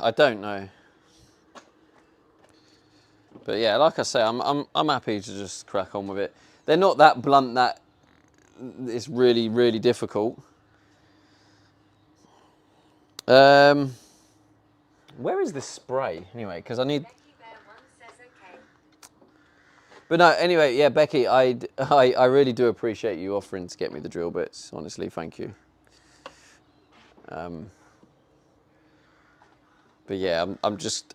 I don't know. But yeah, like I say, I'm happy to just crack on with it. They're not that blunt that it's really, really difficult. Where is this spray anyway? Because I need. Becky Bear 1 says okay. But no, anyway, yeah, Becky, I really do appreciate you offering to get me the drill bits. Honestly, thank you. But yeah, I'm just.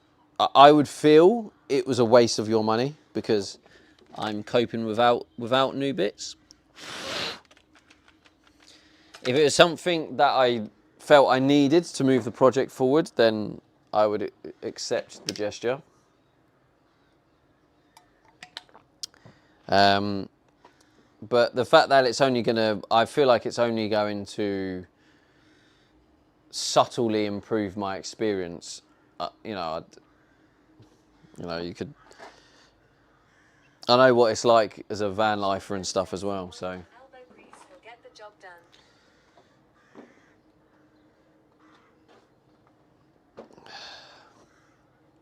I would feel it was a waste of your money because I'm coping without new bits. If it was something that I felt I needed to move the project forward, then I would accept the gesture. But the fact that it's only gonna, I feel like it's only going to subtly improve my experience. You know, you could. I know what it's like as a van lifer and stuff as well. So Elbow grease will get the job done.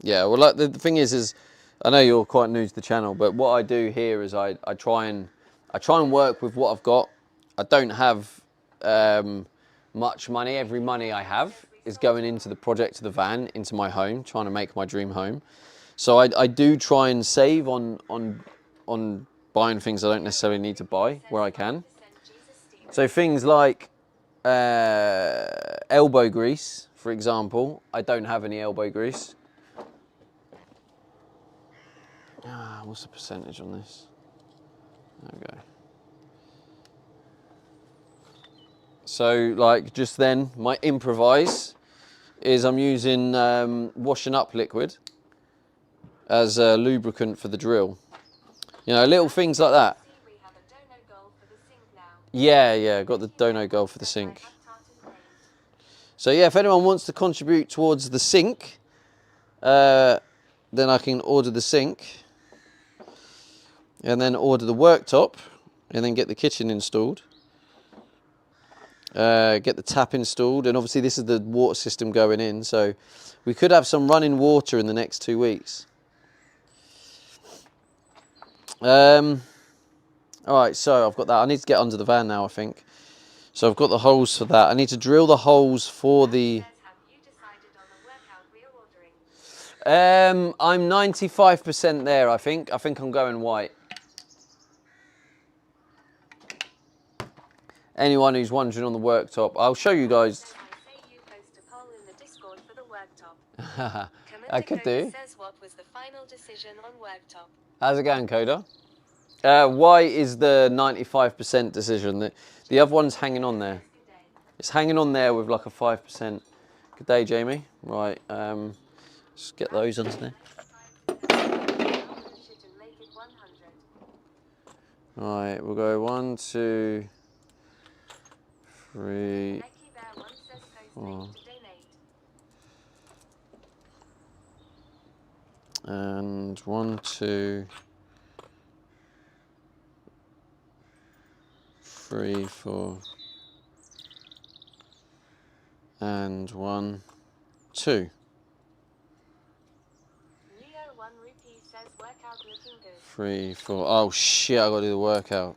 yeah, well, like the thing is, I know you're quite new to the channel, but what I do here is I try and work with what I've got. I don't have much money. Every money I have is going into the project, to the van, into my home, trying to make my dream home. So I do try and save on buying things I don't necessarily need to buy where I can. So things like elbow grease, for example. I don't have any elbow grease. What's the percentage on this? There we go. So like just then, my improvise is I'm using washing up liquid as a lubricant for the drill. You know, little things like that. We have a dono goal for the sink now. Yeah, got the dono goal for the sink. So yeah, if anyone wants to contribute towards the sink, then I can order the sink and then order the worktop and then get the kitchen installed. Get the tap installed, and obviously this is the water system going in, so we could have some running water in the next 2 weeks. Alright, so I've got that. I need to get under the van now, I think. So I've got the holes for that. I need to drill the holes for the... Have you decided on the workout we're ordering? I'm 95% there, I think. I think I'm going white. Anyone who's wondering on the worktop, I'll show you guys. I say you post a poll in the Discord for the worktop. I could do. Says what was the final decision on worktop? How's it going, Coda? White is the 95% decision. The other one's hanging on there. It's hanging on there with like a 5%. Good day, Jamie. Right, just get those onto there. Right, we'll go 1, 2, 3, 4. And 1, 2, 3, 4. And 1, 2. Leo 1 rupee says workout looking good. 3, 4. Oh shit, I gotta do the workout.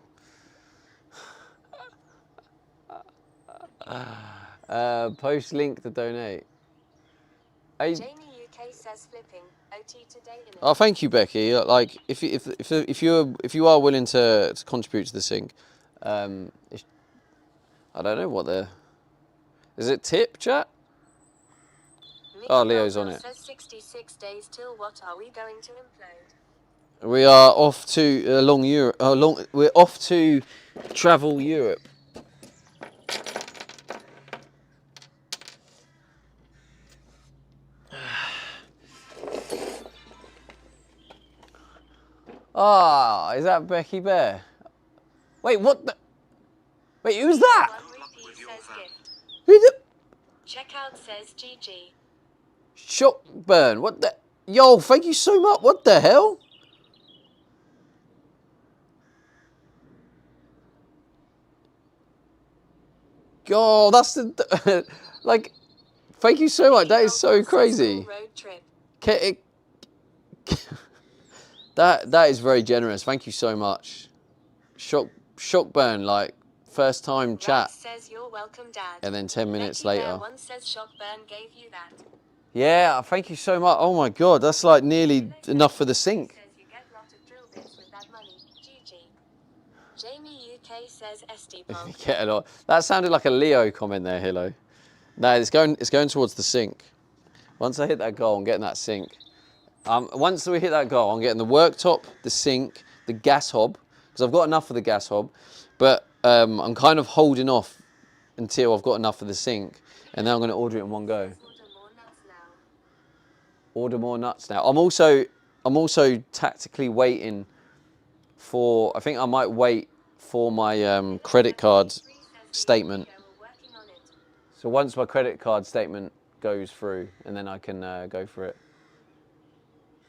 Post link to donate. Jamie UK says flipping. OT today in Oh, thank you, Becky. Like, if you are willing to contribute to the sink, I don't know what the... Is it tip, chat? Oh, Leo's on it. Says 66 days till what are we going to implode? We are off to along Europe. We're off to travel Europe. Ah, is that Becky Bear? Wait, what the? Wait, who's that? 1 rupee says gift. Who the? Checkout says GG. Shockburn, what the? Yo, thank you so much. What the hell? Yo, that's the like. Thank you so much. That is so Successful crazy. Road trip. That is very generous. Thank you so much. Shockburn, like first time chat, Rax says you're welcome, Dad. and then 10 minutes Becky later. Bear once says Shockburn gave you that. Yeah, thank you so much. Oh my god, that's like nearly enough for the sink. Says you get lot of drill bits with that money. GG. Jamie UK says SD Pog. Get a lot. That sounded like a Leo comment there, Hilo. No, it's going towards the sink. Once I hit that goal, I'm getting that sink. Once we hit that goal, I'm getting the worktop, the sink, the gas hob, because I've got enough for the gas hob, but I'm kind of holding off until I've got enough for the sink, and then I'm going to order it in one go. Order more nuts now. Order more nuts now. I'm also tactically waiting for. I think I might wait for my credit card statement. We're working on it. So once my credit card statement goes through, and then I can go for it.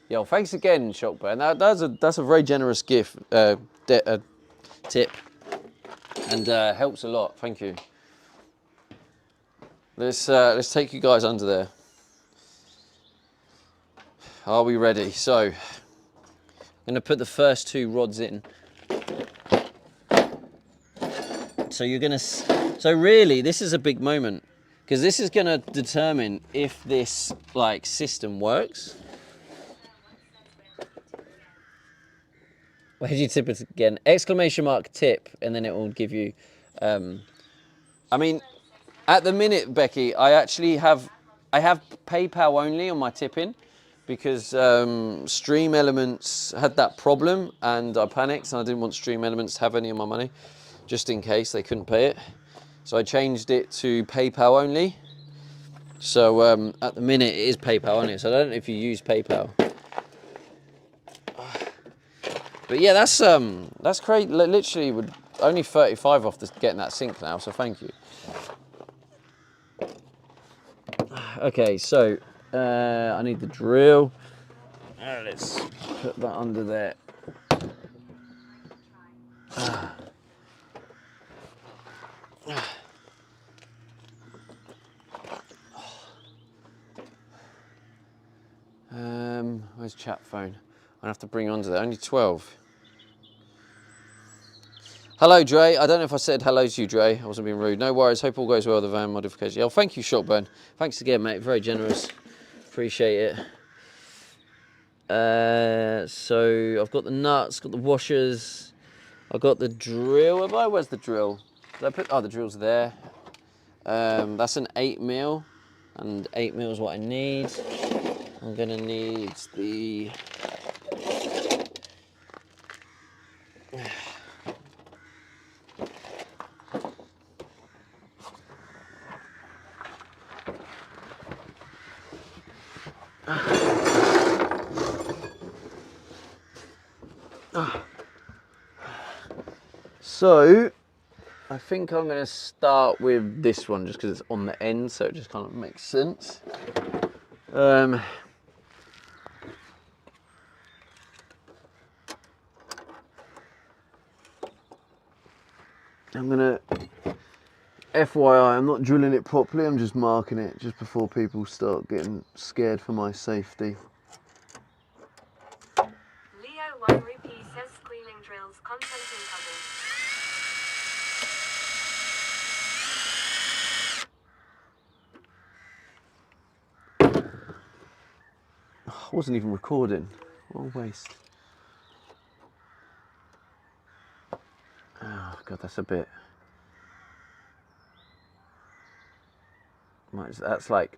Yo, thanks again, Shockburn. That's a very generous gift, tip, and helps a lot. Thank you. Let's take you guys under there. Are we ready? So, I'm going to put the first 2 rods in. So you're going to. So really, this is a big moment because this is going to determine if this like system works. Where did you tip it again? Exclamation mark tip, and then it will give you. I mean, at the minute, Becky, I have PayPal only on my tipping because Stream Elements had that problem, and I panicked, and I didn't want Stream Elements to have any of my money, just in case they couldn't pay it. So I changed it to PayPal only. So at the minute, it is PayPal only. So I don't know if you use PayPal. But yeah, that's great. Literally, we're only 35 off getting that sink now, so thank you. Okay, so I need the drill. Let's put that under there. Where's chat phone? I have to bring you onto there. Only 12. Hello, Dre. I don't know if I said hello to you, Dre. I wasn't being rude. No worries. Hope all goes well with the van modification. Oh, thank you, Shockburn. Thanks again, mate. Very generous. Appreciate it. So I've got the nuts, got the washers. I've got the drill. Where's the drill? Did I put? Oh, the drill's there. That's an 8mm, and 8mm is what I need. I'm gonna need the. So, I think I'm going to start with this one just because it's on the end, so it just kind of makes sense. I'm going to, FYI, I'm not drilling it properly, I'm just marking it just before people start getting scared for my safety. Leo 1 Rupee says squealing drills content incoming. I wasn't even recording. What a waste. Oh god, that's a bit.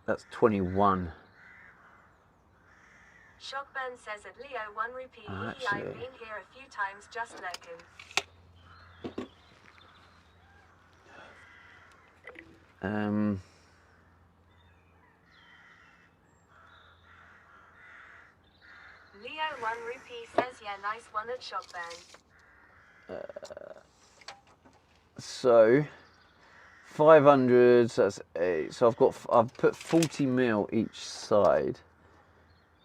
That's 21. Shockburn says at Leo 1 Rupee, Oh, I've actually. been here a few times just lurking. Leo 1 Rupee says yeah, nice one at Shockburn. So 500. That's 8. So I've put 40mm each side.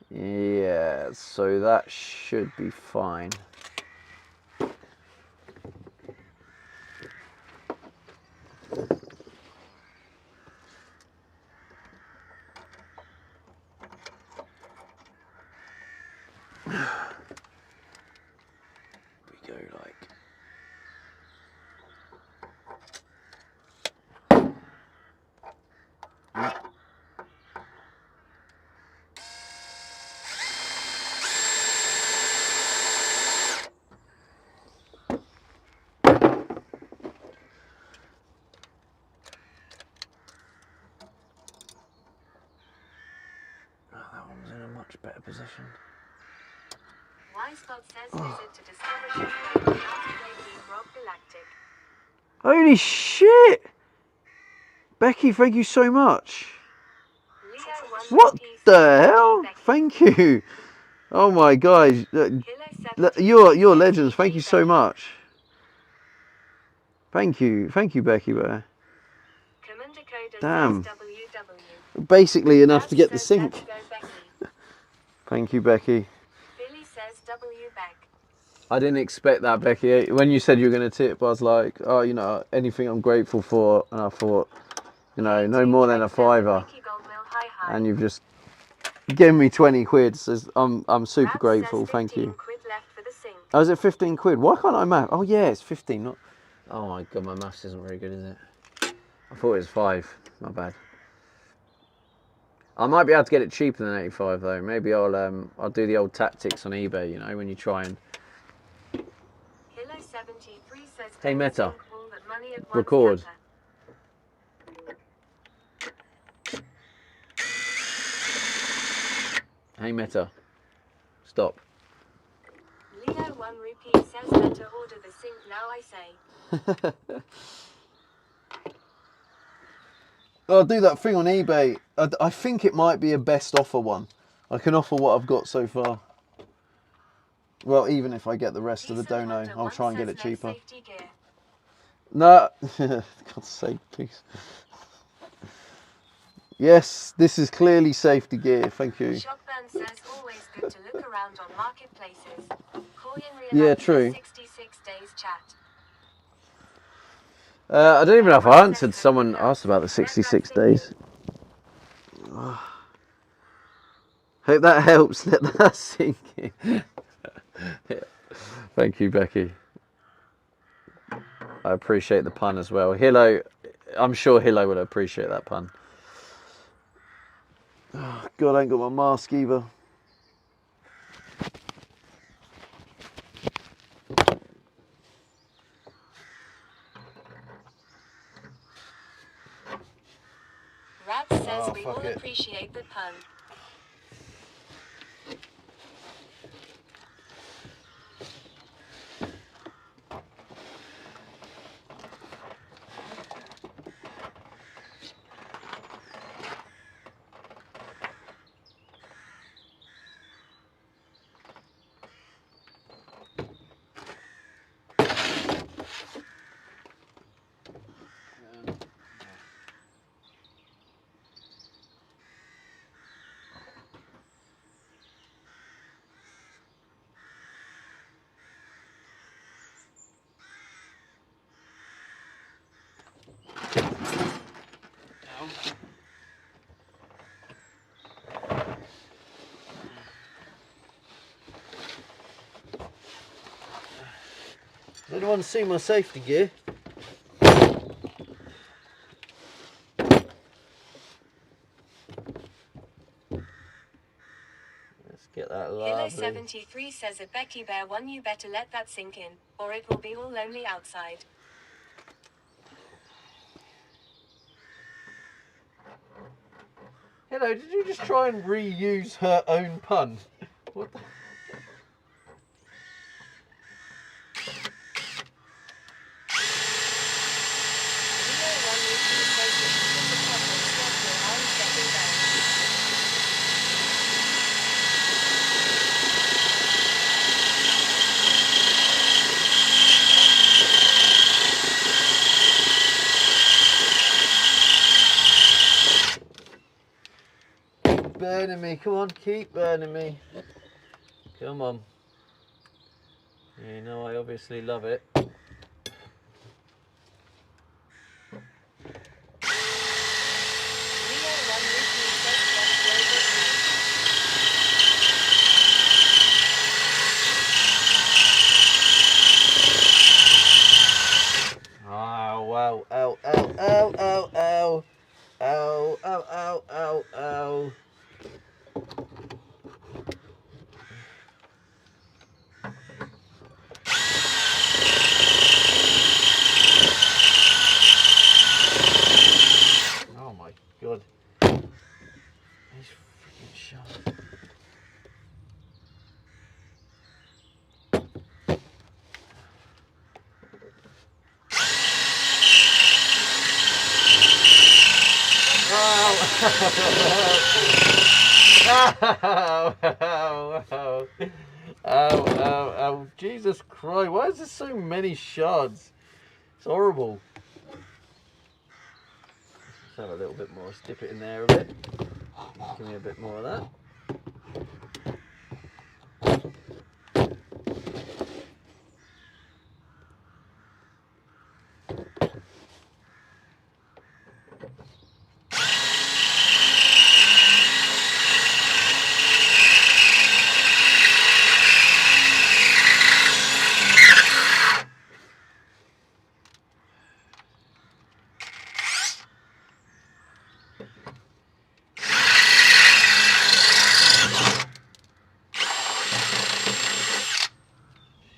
Yeah. So that should be fine. much better position. Spot says visit to discover Jupiter Deep Rock Galactic. Holy shit! Becky, thank you so much. Leo What the hell? Thank you. Oh my guys, you're legends. Thank you so much. Thank you, Becky Bear. Damn. Basically enough to get the sync. Thank you, Becky. Billy says W back. I didn't expect that, Becky. When you said you were going to tip, I was like, oh, you know, anything I'm grateful for. And I thought, you know, no more than a £5. And you've just given me 20 quid. So I'm super grateful. Thank you. Oh, is it 15 quid? Why can't I math? Oh, yeah, it's 15. Not. Oh my God, my maths isn't very good, is it? I thought it was 5. Not bad. I might be able to get it cheaper than 85 though. Maybe I'll do the old tactics on eBay. You know, when you try and. Hey Meta, record. Hey Meta, stop. Leo 1 repeat says Meta order the sync now I say. I'll do that thing on eBay. I think it might be a best offer one. I can offer what I've got so far. Well, even if I get the rest of the dono, I'll try and get it cheaper. No, God's sake, please. Yes, this is clearly safety gear. Thank you. Shockband says always good to look around on marketplaces. Yeah, true. 66 days chat. I don't even know if I answered. Someone asked about the 66 days. Hope that helps. Let that sink in. Yeah. Thank you, Becky. I appreciate the pun as well. Hillo, I'm sure Hillo will appreciate that pun. Oh, God, I ain't got my mask either. Rab says we all appreciate the pun. Does anyone see my safety gear? Let's get that lovely. Hilo 73 says a Becky Bear one, you better let that sink in, or it will be all lonely outside. Hello, did you just try and reuse her own pun? What the? Burning me, come on, keep burning me. Come on. You know I obviously love it. Oh wow, ow, ow, ow, ow, ow. Ow, ow, ow, ow, ow. Oh my God. He's freaking sharp. Oh, Jesus Christ. Why is there so many shards? It's horrible. Let's have a little bit more. Let's dip it in there a bit. Give me a bit more of that.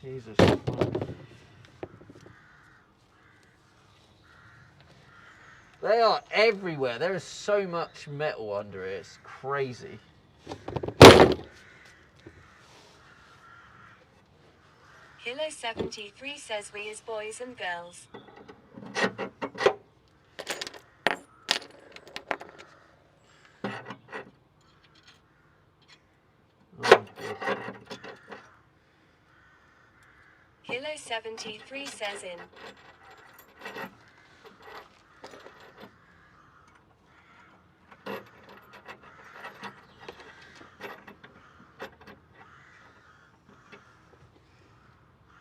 Jesus Christ. They are everywhere. There is so much metal under it. It's crazy. Hilo 73 says we as boys and girls. Oh, Hilo 73 says in.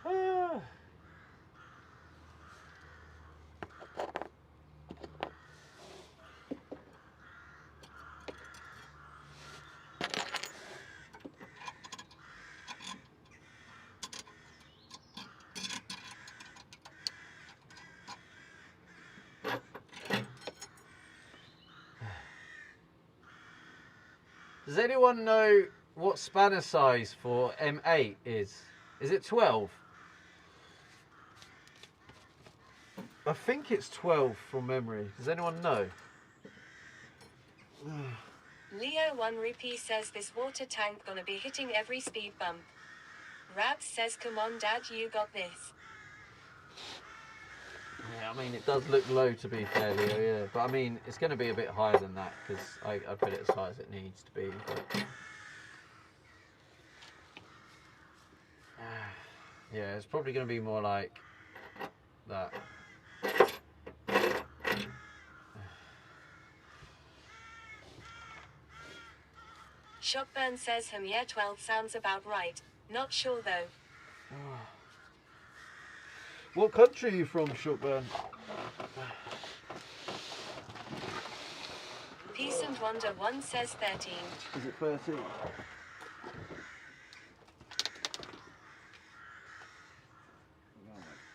Ah. Does anyone know what spanner size for M8 is? Is it 12? I think it's 12 from memory. Does anyone know? Leo 1 Rupee says this water tank gonna be hitting every speed bump. Rabs says come on dad, you got this. Yeah, I mean, it does look low to be fair, Leo, yeah. But I mean, it's going to be a bit higher than that because I put it as high as it needs to be. But... yeah, it's probably going to be more like that. Shockburn says yeah 12 sounds about right. Not sure though. What country are you from, Shockburn? Peace and Wonder 1 says 13. Is it 13? Oh my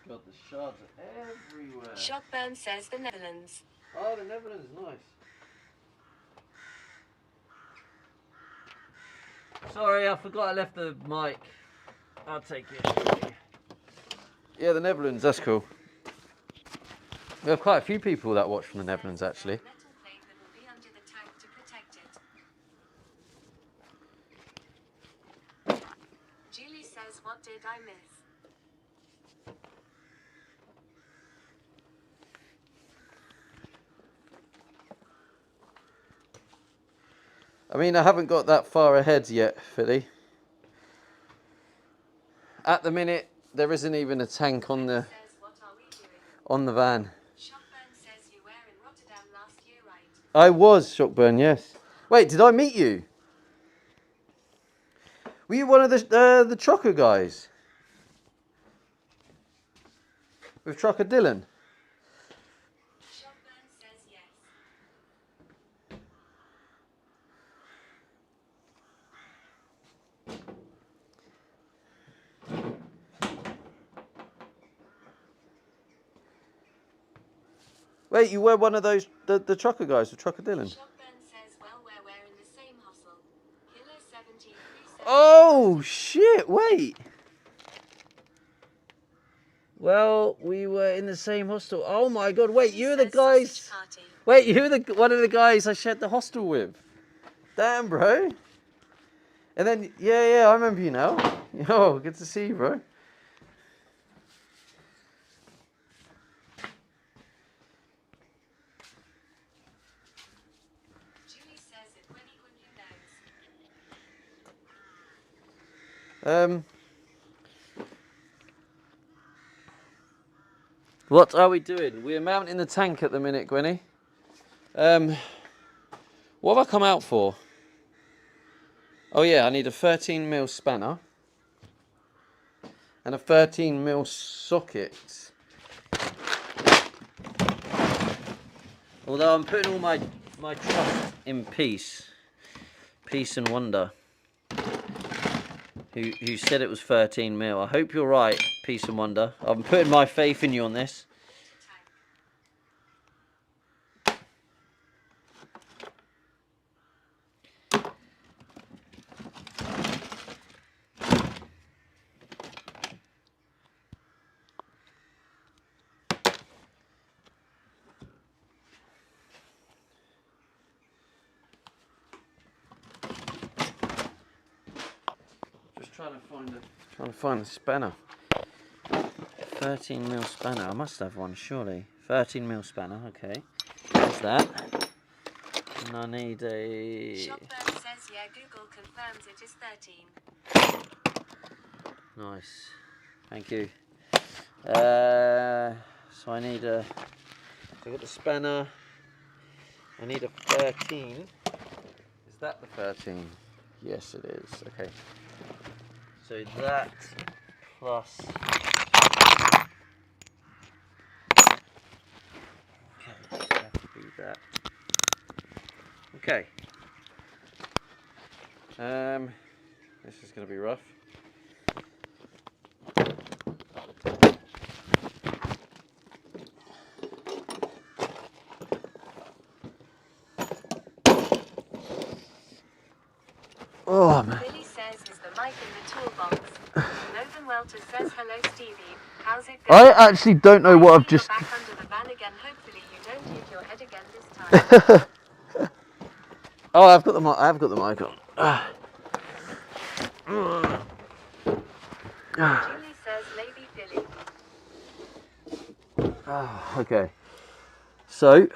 god, the shards are everywhere. Shockburn says the Netherlands. Oh, the Netherlands, nice. Sorry, I forgot I left the mic. I'll take it. Yeah, the Netherlands, that's cool. We have quite a few people that watch from the Netherlands, actually. Metal plate that will be under the tank to protect it. Julie says what did I miss? I mean, I haven't got that far ahead yet, Philly. At the minute, there isn't even a tank on the Says what are we doing? van. Shockburn says you were in Rotterdam last year, right? I was, Shockburn, yes. Wait, did I meet you? Were you one of the trucker guys? With Trucker Dylan? Shockburn says yes. Wait, you were one of those, the trucker guys with Trucker Dylan? Shockburn says well we're in the same hustle. Killer 73 says Oh, shit, wait. Well, we were in the same hostel. Oh my god, wait, you were the says guys... sausage party. Wait, you were one of the guys I shared the hostel with. Damn, bro. And then, yeah, I remember you now. Oh, good to see you, bro. What are we doing? We're mounting the tank at the minute, Gwenny. What have I come out for? Oh yeah, I need a 13mm spanner and a 13mm socket. Although I'm putting all my trust in Peace and Wonder, who said it was 13mm. I hope you're right, Peace and Wonder. I'm putting my faith in you on this. Trying to find a spanner. 13mm spanner. I must have one, surely. 13mm spanner. Okay. What's that? And I need a. Shopburn says yeah, Google confirms it is 13. Nice. Thank you. So I need a. So I've got the spanner. I need a 13. Is that the 13? Yes, it is. Okay. So that plus. Okay, that have to be that. Okay. This is going to be rough. Oh man. Billy says is the mic in the toolbox. Logan Welter says hello Stevie. How's it going? I actually don't know what I've just. Back under the van again. Hopefully you don't hit your head again this time. Oh, I've got the mic. I have got the mic on. Julie says maybe Billy. Oh, okay. So.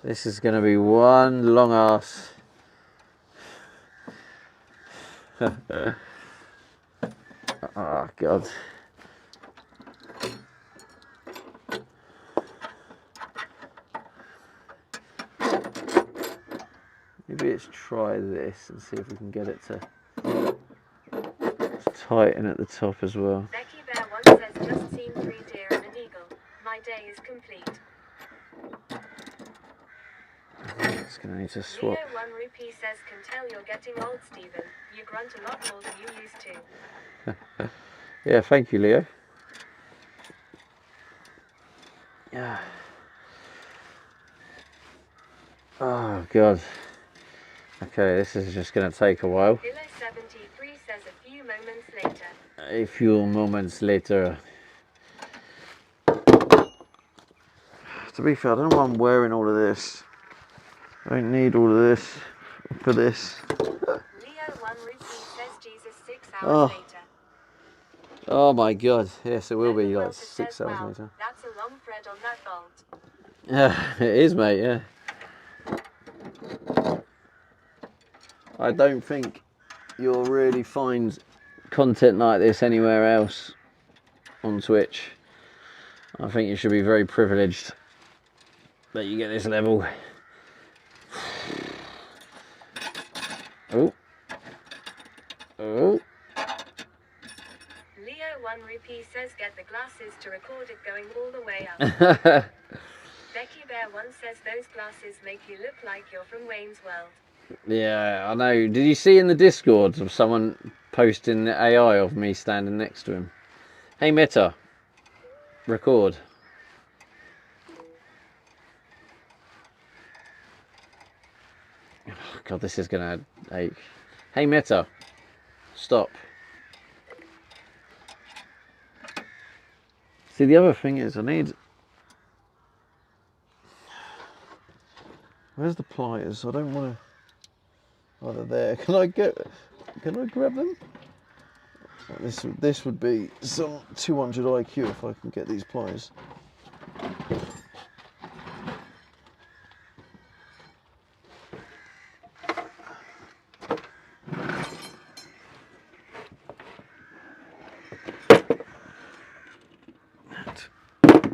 This is going to be one long ass. Oh God. Maybe let's try this and see if we can get it to tighten at the top as well. Becky Bear once says just seen 3 deer and an eagle. My day is complete. It's going to need to swap. Leo 1 Rupee says can tell you're getting old Stephen. You grunt a lot more than you used to. Yeah, thank you, Leo. Yeah. Oh God. Okay, this is just going to take a while. Pillow 73 says a few moments later. A few moments later. To be fair, I don't know why I'm wearing all of this. I don't need all of this for this. Leo 1 Rupee says Jesus 6 hours later. Oh my God. Yes, it will be Logan like Welter 6 says, hours wow, later. That's a long thread on that bolt. Yeah, it is, mate, yeah. I don't think you'll really find content like this anywhere else on Twitch. I think you should be very privileged that you get this level. Oh. Oh. Leo 1 Rupee says get the glasses to record it going all the way up. Becky Bear 1 says those glasses make you look like you're from Wayne's World. Yeah, I know. Did you see in the Discord of someone posting the AI of me standing next to him? Hey Meta, record. Oh, God, this is gonna ache. Hey Meta, stop. See, the other thing is I need... Where's the pliers? I don't want to... Oh, they're there. Can I grab them? This would be some 200 IQ if I can get these pliers.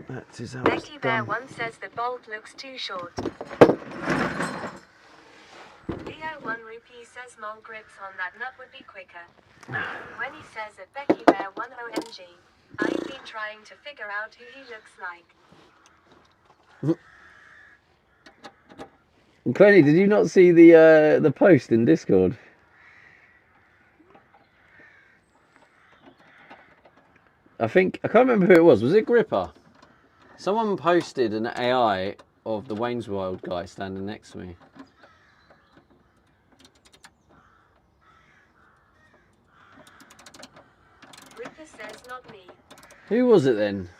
That is how it's Becky Bear done. 1 says the bolt looks too short. Leo 1 Rupee says mole grips on that nut would be quicker. When he says that Becky Bear 1 OMG, I've been trying to figure out who he looks like. Clenny, did you not see the post in Discord? I can't remember who it was. Was it Gripper? Someone posted an AI of the Wayne's World guy standing next to me. Rupert says not me. Who was it then?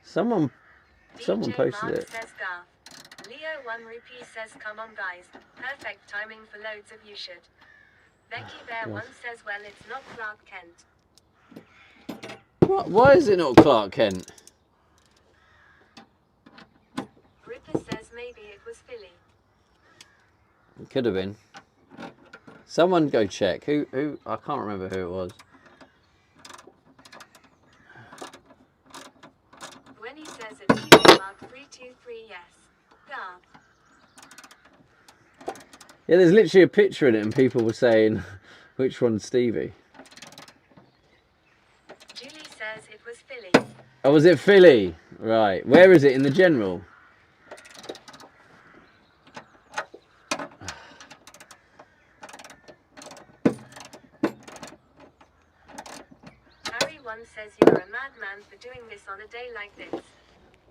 Someone DJ posted Mark it. says Garth. Leo 1 Rupee says come on guys, perfect timing for loads of you should. Becky Bear 1 says well it's not Clark Kent. What? Why is it not Clark Kent? Rupert says maybe it was Philly. It could have been. Someone go check. Who? I can't remember who it was. When he says a DJ Mark 323 yes. Garth. Yeah, there's literally a picture in it, and people were saying, which one's Stevie? Julie says it was Philly. Oh, was it Philly? Right. Where is it in the general? Harry 1 says you're a madman for doing this on a day like this.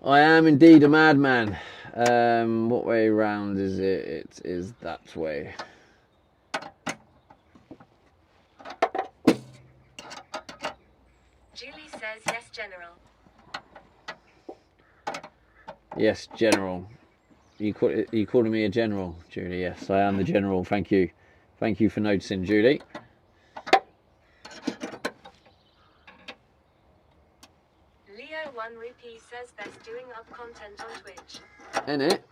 I am indeed a madman. What way round is it? It is that way. Julie says yes, General. Yes, General. You calling me a general, Julie? Yes, I am the general. Thank you. Thank you for noticing, Julie. Leo 1 Rupee says best doing up content on Twitch. In it.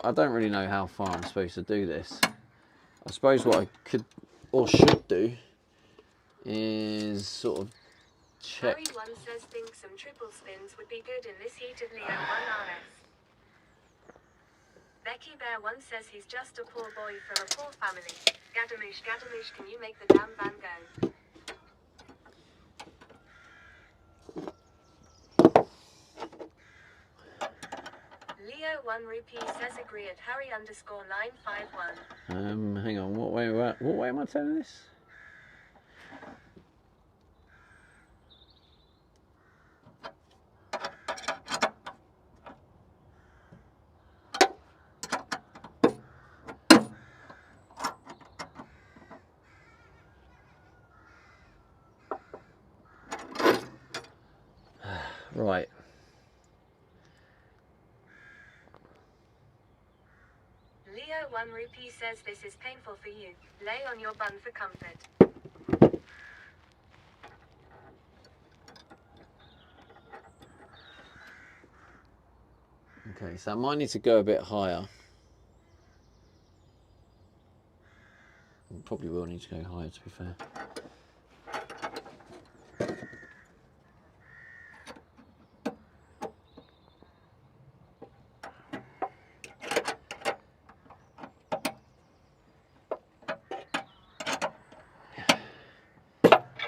I don't really know how far I'm supposed to do this. I suppose what I could or should do is sort of check. Harry 1 says think some triple spins would be good in this heat of Leo 1 RS. Becky Bear 1 says he's just a poor boy from a poor family. Gadamoosh, can you make the damn van go? Leo 1 Rupee says agree at Harry_951. Hang on. What way am I telling this? Right. Leo 1 Rupee says this is painful for you. Lay on your bun for comfort. Okay, so I might need to go a bit higher. Probably will need to go higher, to be fair.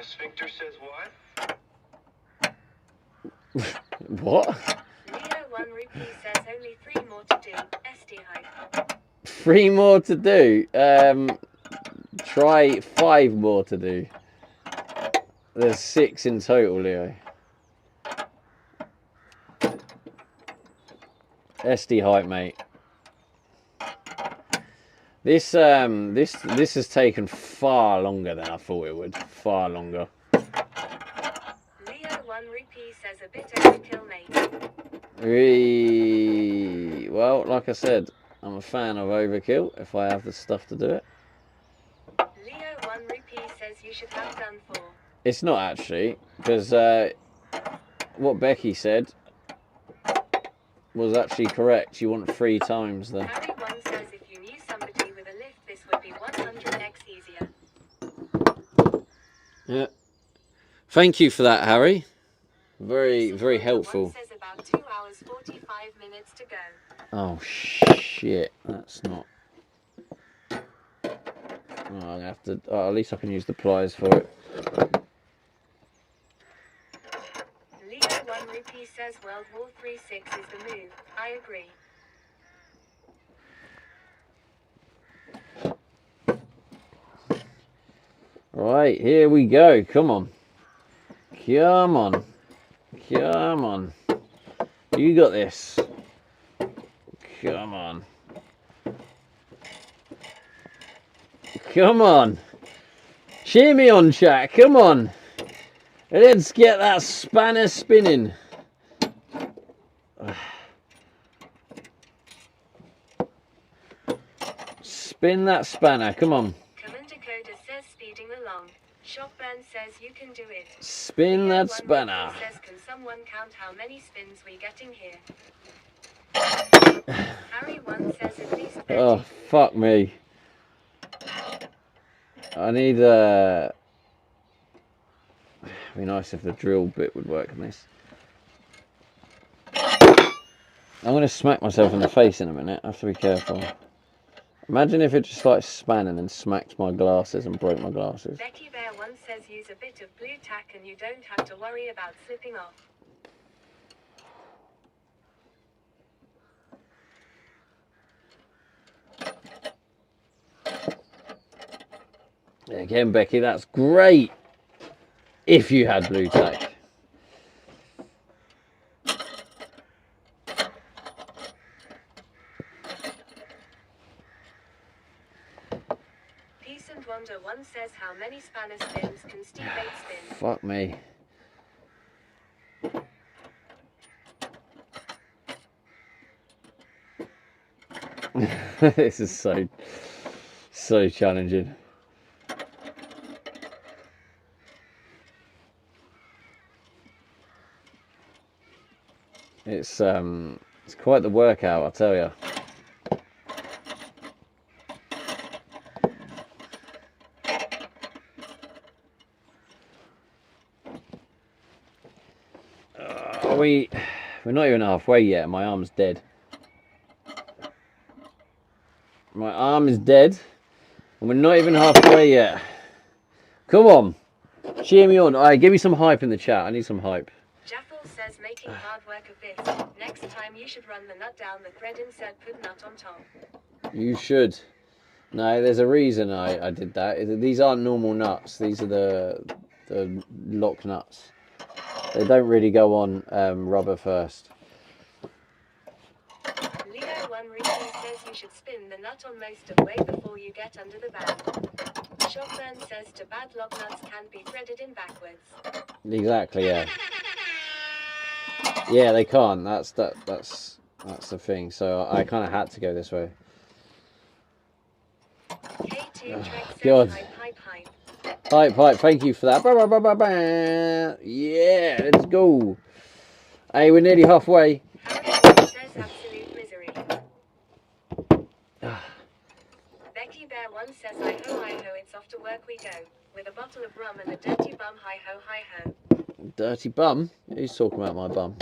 Sphincter says what? What? Leo 1 Rupee says only 3 more to do. SD hype. 3 more to do. Try 5 more to do. There's 6 in total, Leo. SD hype, mate. This has taken far longer than I thought it would. Far longer. Leo 1 Rupee says a bit overkill, mate. Well, like I said, I'm a fan of overkill if I have the stuff to do it. Leo 1 Rupee says you should have done 4. It's not actually, because what Becky said, was actually correct. You want 3 times the. Harry 1 says if you knew somebody with a lift, this would be 100x easier. Yeah. Thank you for that, Harry. Very, Decent very Wonder helpful. 1 says about 2 hours 45 minutes to go. Oh shit, that's not. Oh, I'm gonna have to. Oh, at least I can use the pliers for it. Leo 1 Rupee says World War 3-6 is the move. I agree. Right, here we go. Come on. Come on. Come on. You got this. Come on. Come on. Cheer me on, chat. Come on. Let's get that spanner spinning. Spin that spanner. Come on. Commander Coda says speeding along. Shopburn says you can do it. Spin Leo that 1 spanner. Rupee says can someone count how many spins we getting here? Harry 1 says at least 30. Oh, fuck me. I need it'd be nice if the drill bit would work on this. I'm going to smack myself in the face in a minute. I have to be careful. Imagine if it just like span and then smacked my glasses and broke my glasses. Becky Bear 1 says use a bit of blue tack and you don't have to worry about slipping off. Again, Becky, that's great if you had blue tack. Peace and Wonder 1 says how many spanner spins can Steve 8 spin? Fuck me. This is so challenging. It's quite the workout, I'll tell you. We're not even halfway yet. My arm's dead. My arm is dead, and we're not even halfway yet. Come on, cheer me on. Alright, give me some hype in the chat. I need some hype. Jaffel says making hard work of this. Next time you should run the nut down the thread insert put nut on top. You should. No, there's a reason I did that. These aren't normal nuts. These are the lock nuts. They don't really go on rubber first. Leo 1 Ruby says you should spin the nut on most of way before you get under the band. Shopburn says to bad lock nuts can be threaded in backwards. Exactly, yeah. Yeah, they can't. That's the thing. So I kind of had to go this way. K2 Trek says God. hype. Hype, thank you for that. Bah, bah, bah, bah, bah. Yeah, let's go. Hey, we're nearly halfway. Harry says absolute misery. Becky Bear 1 says hi ho, it's off to work we go. With a bottle of rum and a dirty bum, hi ho. Dirty bum? Who's talking about my bum?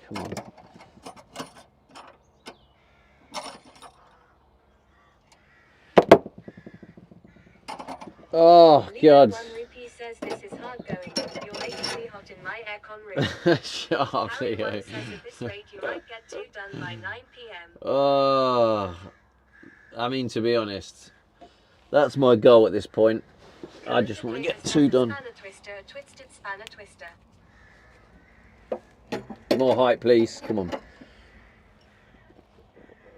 Come on. Oh, God. 1 Rupee says this is hard going. You're making me hot in my aircon room. Shut up, Harry 1 Leo. says at this rate you might get 2 done by 9 PM. Oh, I mean, to be honest, that's my goal at this point. I just want to get 2 done. Spanner twister, a twisted spanner twister. More hype, please. Come on.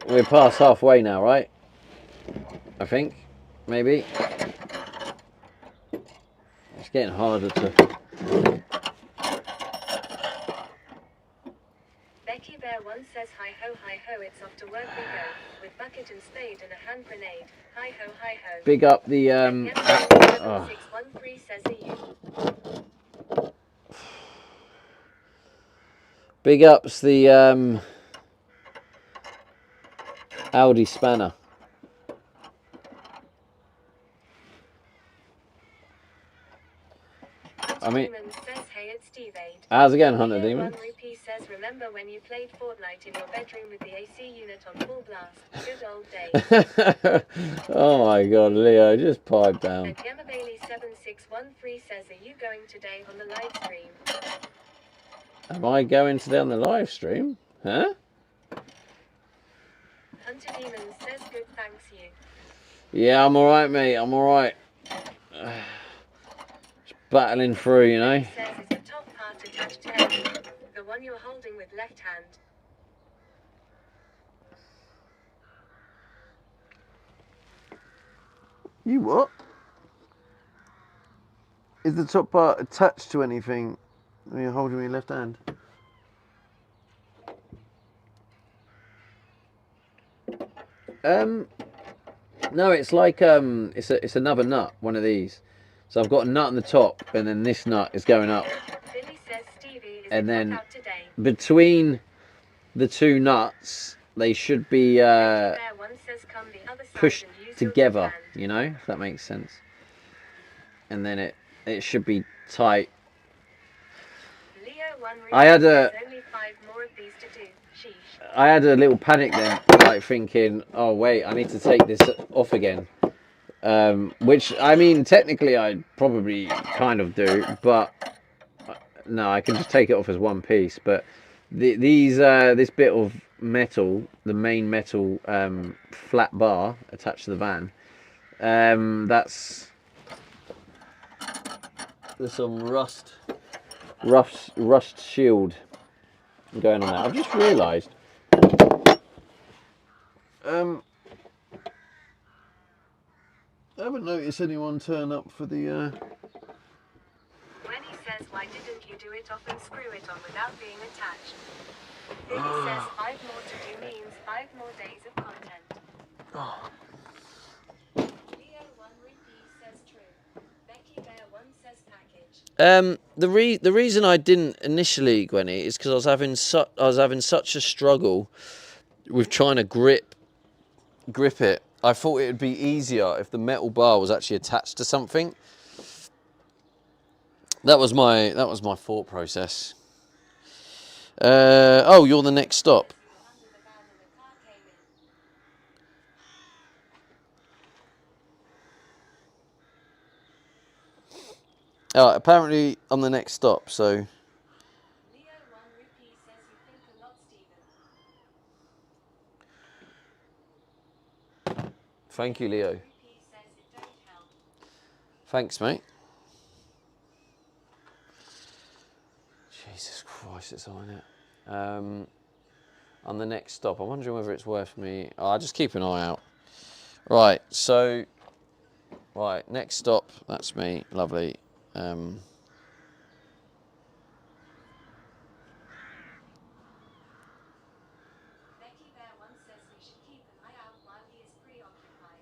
We're past halfway now, right? I think. Maybe. It's getting harder to... Becky Bear 1 says hi ho, it's off to work we go. With bucket and spade and a hand grenade. Hi ho, hi ho. Big up the Yep, oh. 7613 says are you. Big ups the Audi spanner. I mean, Demon says, hey, it's Steve Aid. how's it going, Hunter Demon? Rupee says, remember when you played Fortnite in your bedroom with the AC unit on full blast? Good old days. Oh my god, Leo, just pipe down. And Gemma Bailey 7613 says, are you going today on the live stream? Am I going today on the live stream? Huh? Hunter Demon says, good, thanks you. Yeah, I'm alright, mate, I'm alright. Battling through, you know. Says, is the top part attached to heavy? The one you're holding with left hand. You what? Is the top part attached to anything when you're holding your left hand? No, it's like it's another nut, one of these. So I've got a nut on the top, and then this nut is going up. Billy says, Stevie, is And it then hot out today? between the two nuts, they should be Bear 1 says, come the other side pushed and use your together, left hand. you know, if that makes sense. And then it should be tight. Leo 1 I had says, only 5 more of these to do. Sheesh. I had a little panic then, like thinking, oh wait, I need to take this off again. Which, I mean, technically I probably kind of do, but no, I can just take it off as one piece. But this bit of metal, the main metal flat bar attached to the van, there's some rust shield going on there. I've just realised. I haven't noticed anyone turn up for the. When he says, why didn't you do it off and screw it on without being attached? Billy says 5 more to do means 5 more days of content. Leo 1 repeat says true. Becky Bear 1 says package. The reason I didn't initially, Gwenny, is because I was having such a struggle with trying to grip it. I thought it would be easier if the metal bar was actually attached to something. That was my thought process. Oh, you're the next stop. Apparently I'm the next stop, so. Leo 1 repeat says you think a lot, Stephen. Thank you, Leo. Repeat says it don't help. Thanks, mate. Jesus Christ, it's on it. On the next stop, I'm wondering whether it's worth me. Oh, I'll just keep an eye out. Right, so, next stop, that's me, lovely. Becky Bear 1 says we should keep an eye out while he is preoccupied.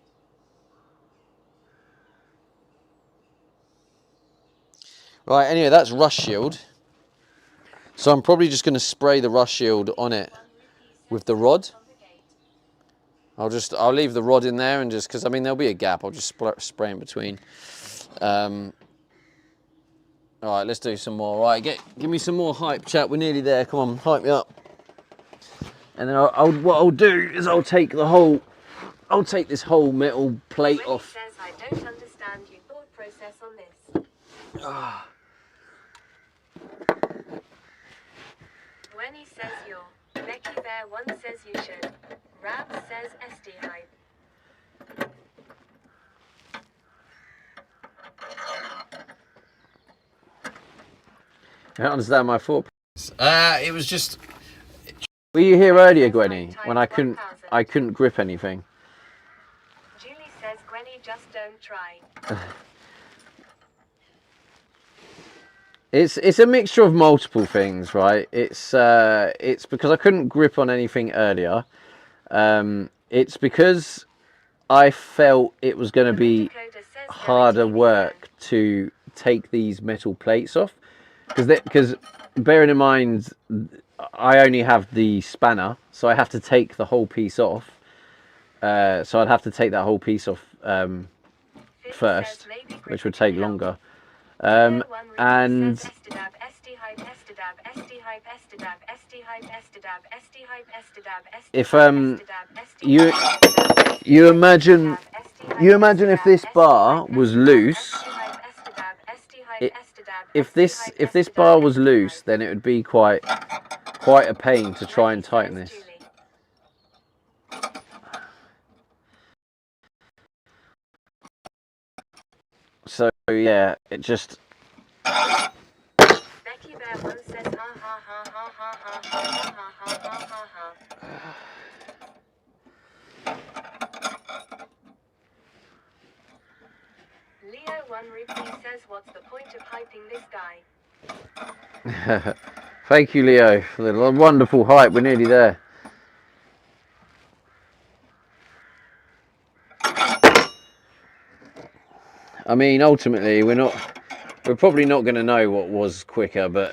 Right, anyway, that's rust shield. So I'm probably just going to spray the rust shield on it with the rod. I'll leave the rod in there and just, because I mean there'll be a gap, I'll just spray in between. All right, let's do some more. Right, give me some more hype, chat. We're nearly there. Come on, hype me up. And then what I'll do is I'll take this whole metal plate When off. he says I don't understand your thought process on this. When he says you're, Becky Bear 1 says you should. Rab says SD hype. I don't understand my thought. It was just. Were you here earlier, Gwenny, when I couldn't grip anything? Julie says Gwenny just don't try. It's a mixture of multiple things, right? It's because I couldn't grip on anything earlier. It's because I felt it was going to be harder work to take these metal plates off, because bearing in mind I only have the spanner, so I have to take the whole piece off. So I'd have to take that whole piece off first, which would take longer. And if you imagine if this bar was loose, if this bar was loose, then it would be quite a pain to try and tighten this. So yeah, it just. Becky Bear One says ha ha ha ha ha ha ha ha ha ha ha. Leo One Rupee says, what's the point of hyping this guy? Thank you, Leo, for the wonderful hype. We're nearly there. I mean, ultimately, we're probably not going to know what was quicker, but.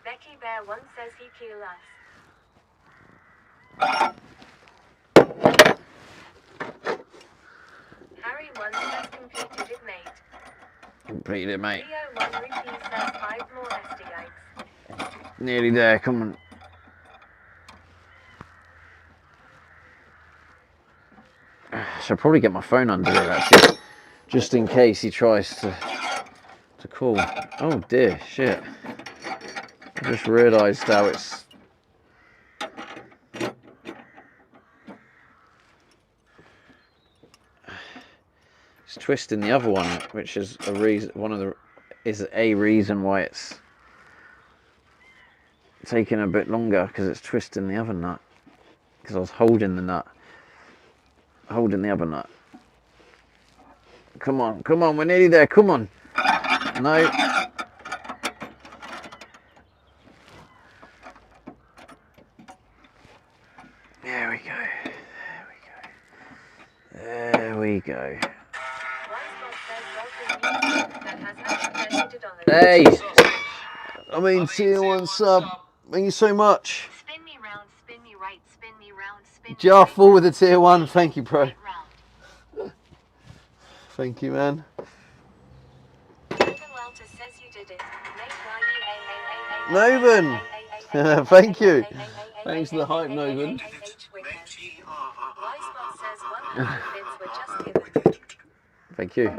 Becky Bear One says he kill us. Harry One says completed it, mate. Completed it, mate. Leo One Rupee says 5 more SD yikes. Nearly there, come on. Should probably get my phone under there, actually, just in case he tries to call. Oh dear, shit. I just realised how it's. It's twisting the other one, which is a reason. Is a reason why it's taking a bit longer, because it's twisting the other nut. Because I was holding the nut, holding the other nut. Come on, we're nearly there. Come on. No. There we go. There we go. Hey. I mean, tier 1 sub. Thank you so much. Spin me round, spin me right, spin me round, spin me Jarful with the tier 1. Thank you, bro. Thank you, man. Novan. Thank you. Thanks for the hype, Novan. Thank you.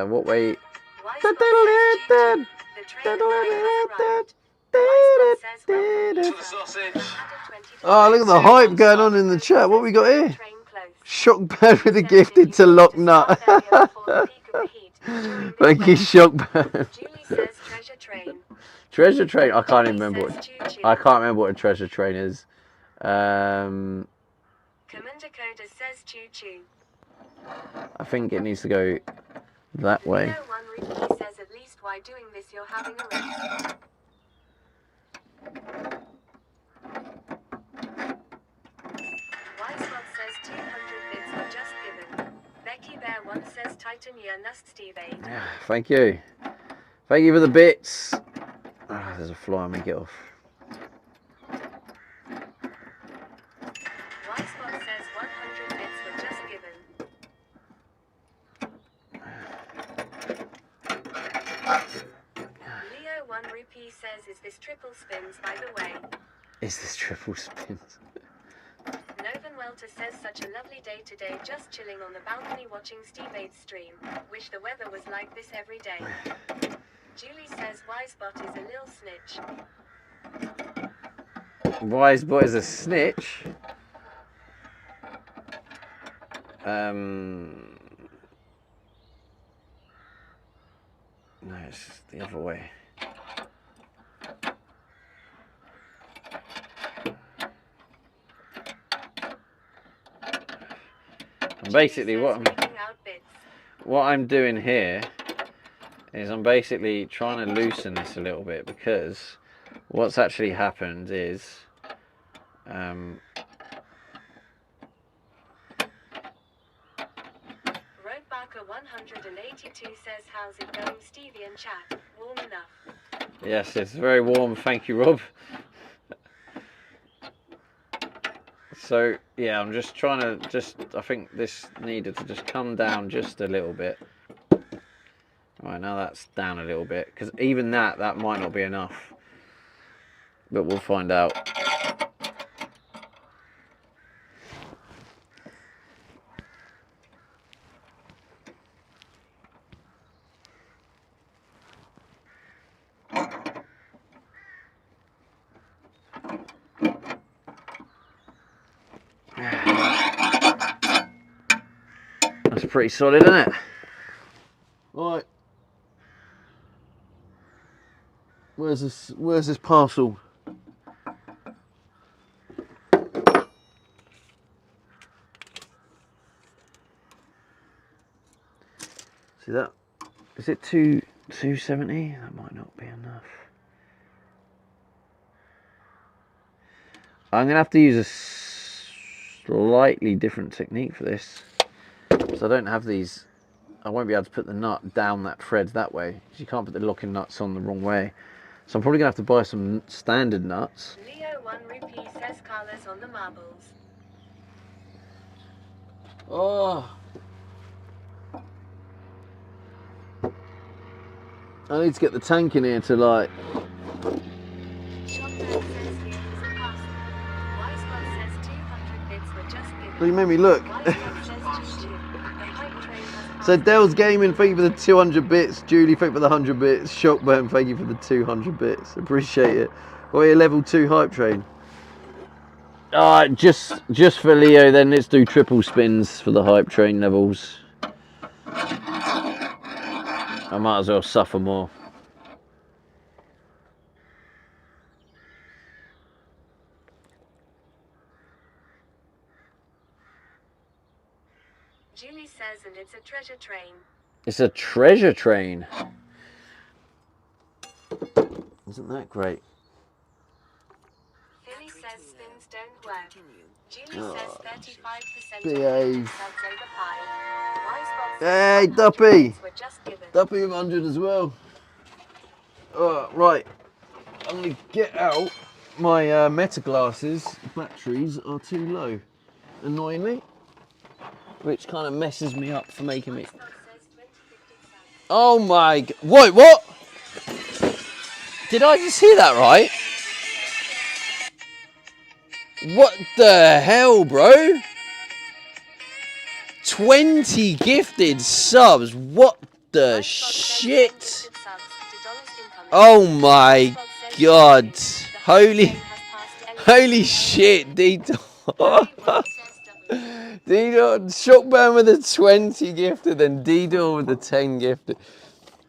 What way? Oh, look at the hype going on in the chat. What we got here? Shockbird with a gifted to lock nut. Thank you, Shockbird. Treasure train. I can't even remember what a treasure train is. Commander Coda says choo choo. I think it needs to go that way. Leo One Rupee says at least while doing this you're having a rest. Wisebot says 200 bits were just given. Becky Bear One says Titan Nust Steve 8. Thank you. Thank you for the bits. Oh, there's a fly on me, get off. Wisebot says 100 bits were just given. Leo One Rupee says, is this triple spins by the way? Is this triple spins? Novan Welter says such a lovely day today, just chilling on the balcony watching Steve 8's stream. Wish the weather was like this every day. Julie says Wisebot is a lil snitch. Wisebot is a snitch? No, it's the other way. And basically what I'm... what I'm doing here is I'm basically trying to loosen this a little bit, because what's actually happened is Roadbarker 182 says, how's it going, Stevie and chat? Warm enough. yes, it's very warm, thank you, Rob. So yeah, I'm just trying to I think this needed to just come down just a little bit. Right, now that's down a little bit, because even that might not be enough, but we'll find out. That's pretty solid, isn't it? Right. Where's this parcel? See that? Is it 270? That might not be enough. I'm gonna have to use a slightly different technique for this, because I don't have these. I won't be able to put the nut down that thread that way, because you can't put the locking nuts on the wrong way. So I'm probably gonna have to buy some standard nuts. Leo 1 rupee says Carlos on the marbles. Oh, I need to get the tank in here to like. Shopman says here is a parcel. Wisebot says 200 bits were just given. You made me look. Wisebot says choo-choo. The hype train has So passed. Dell's Gaming, thank you for the 200 bits. Julie, thank you for the 100 bits. Shockburn, thank you for the 200 bits. Appreciate it. Well, you're level 2 hype train. Alright, just for Leo then, let's do triple spins for the hype train levels. I might as well suffer more. Julie says, and it's a treasure train. It's a treasure train. Isn't that great? Philly says spins don't work. Julie says 35% behave. of subs over pie. Wisebot says Hey, 100 Duppy. bits were just given. Duppy 100 as well. Right, I'm going to get out my Meta glasses. Batteries are too low, annoyingly, which kind of messes me up for making me. Wisebot says 2050 subs. Oh my! What? Did I just hear that right? What the hell, bro? 20 gifted subs. What the shit? Oh my god. Holy shit, D-Dot. D-Dot, Shockburn with a 20 gifted and D-Dot with a 10 gifted.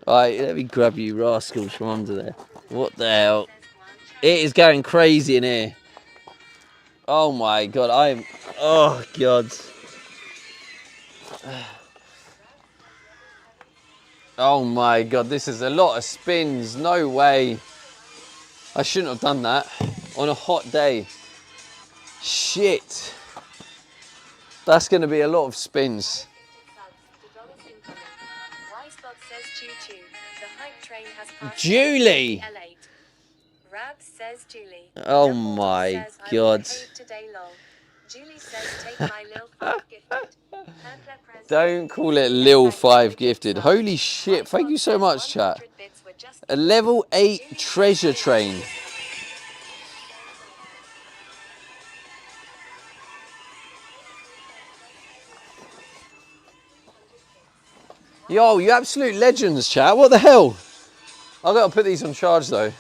Alright, let me grab you rascals from under there. What the hell? It is going crazy in here. Oh my god, oh god. Oh my god, this is a lot of spins. No way. I shouldn't have done that on a hot day. Shit. That's going to be a lot of spins. Julie! Rab says Julie. Oh my god. Julie says take my Lil 5 gifted. Don't call it Lil 5 gifted. Holy shit, thank you so much, chat. A level 8 treasure train. Yo, you absolute legends, chat. What the hell? I've got to put these on charge, though.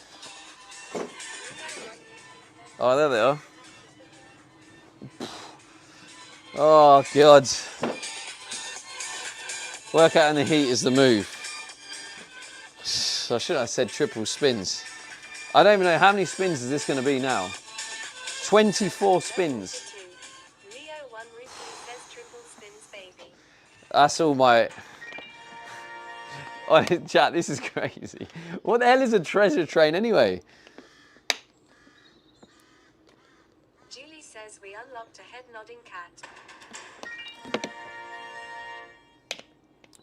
Oh, there they are. Oh, God. Workout in the heat is the move. I shouldn't have said triple spins. I don't even know how many spins is this going to be now. 24 spins. That's all my... Oh, chat, this is crazy. What the hell is a treasure train anyway? Julie says we unlocked a head-nodding cat.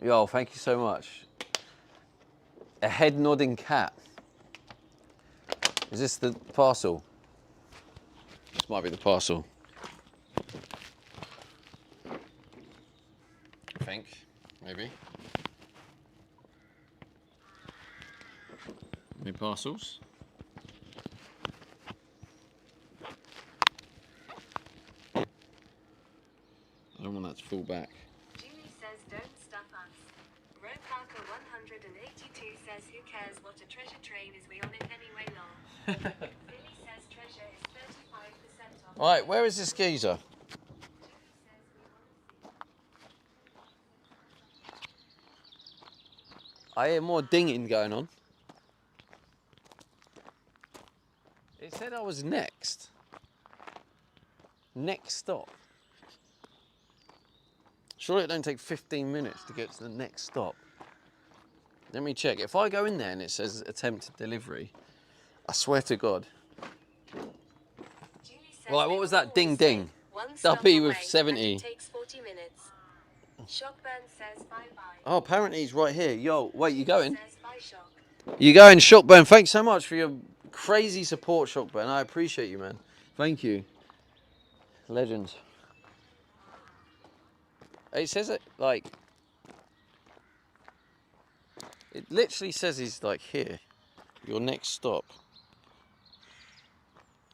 Yo, thank you so much. A head nodding cat. Is this the parcel? This might be the parcel. I think, maybe. Any parcels? I don't want that to fall back. Julie says don't stuff us. Roe Parker 182 says who cares what a treasure train is, we on it anyway lol. Billy says treasure is 35% off. Right, where is this geezer? Julie says we want to see. I hear more dinging going on. It said I was next. Next stop. Surely it don't take 15 minutes to get to the next stop. Let me check. If I go in there and it says attempted delivery, I swear to God. Julie says Right, what they was will that ding always ding? say, one stop Duppy with away, 70. and it takes 40 minutes. Shockburn says bye-bye. Oh, apparently he's right here. Yo, wait, you going? Says bye, Shock. You going, Shockburn? Thanks so much for your crazy support, Shockburn. I appreciate you, man. Thank you. Legends. It says it like... It literally says he's like here. Your next stop.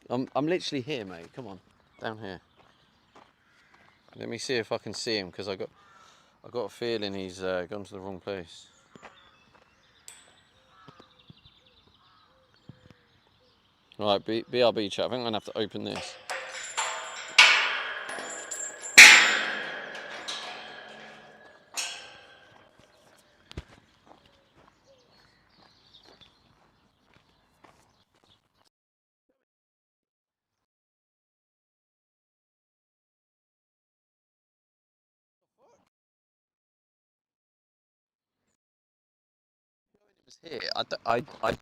I'm literally here, mate. Come on. Down here. Let me see if I can see him, because I got a feeling he's gone to the wrong place. Right, BRB chat. I think I'm gonna have to open this. It was here. I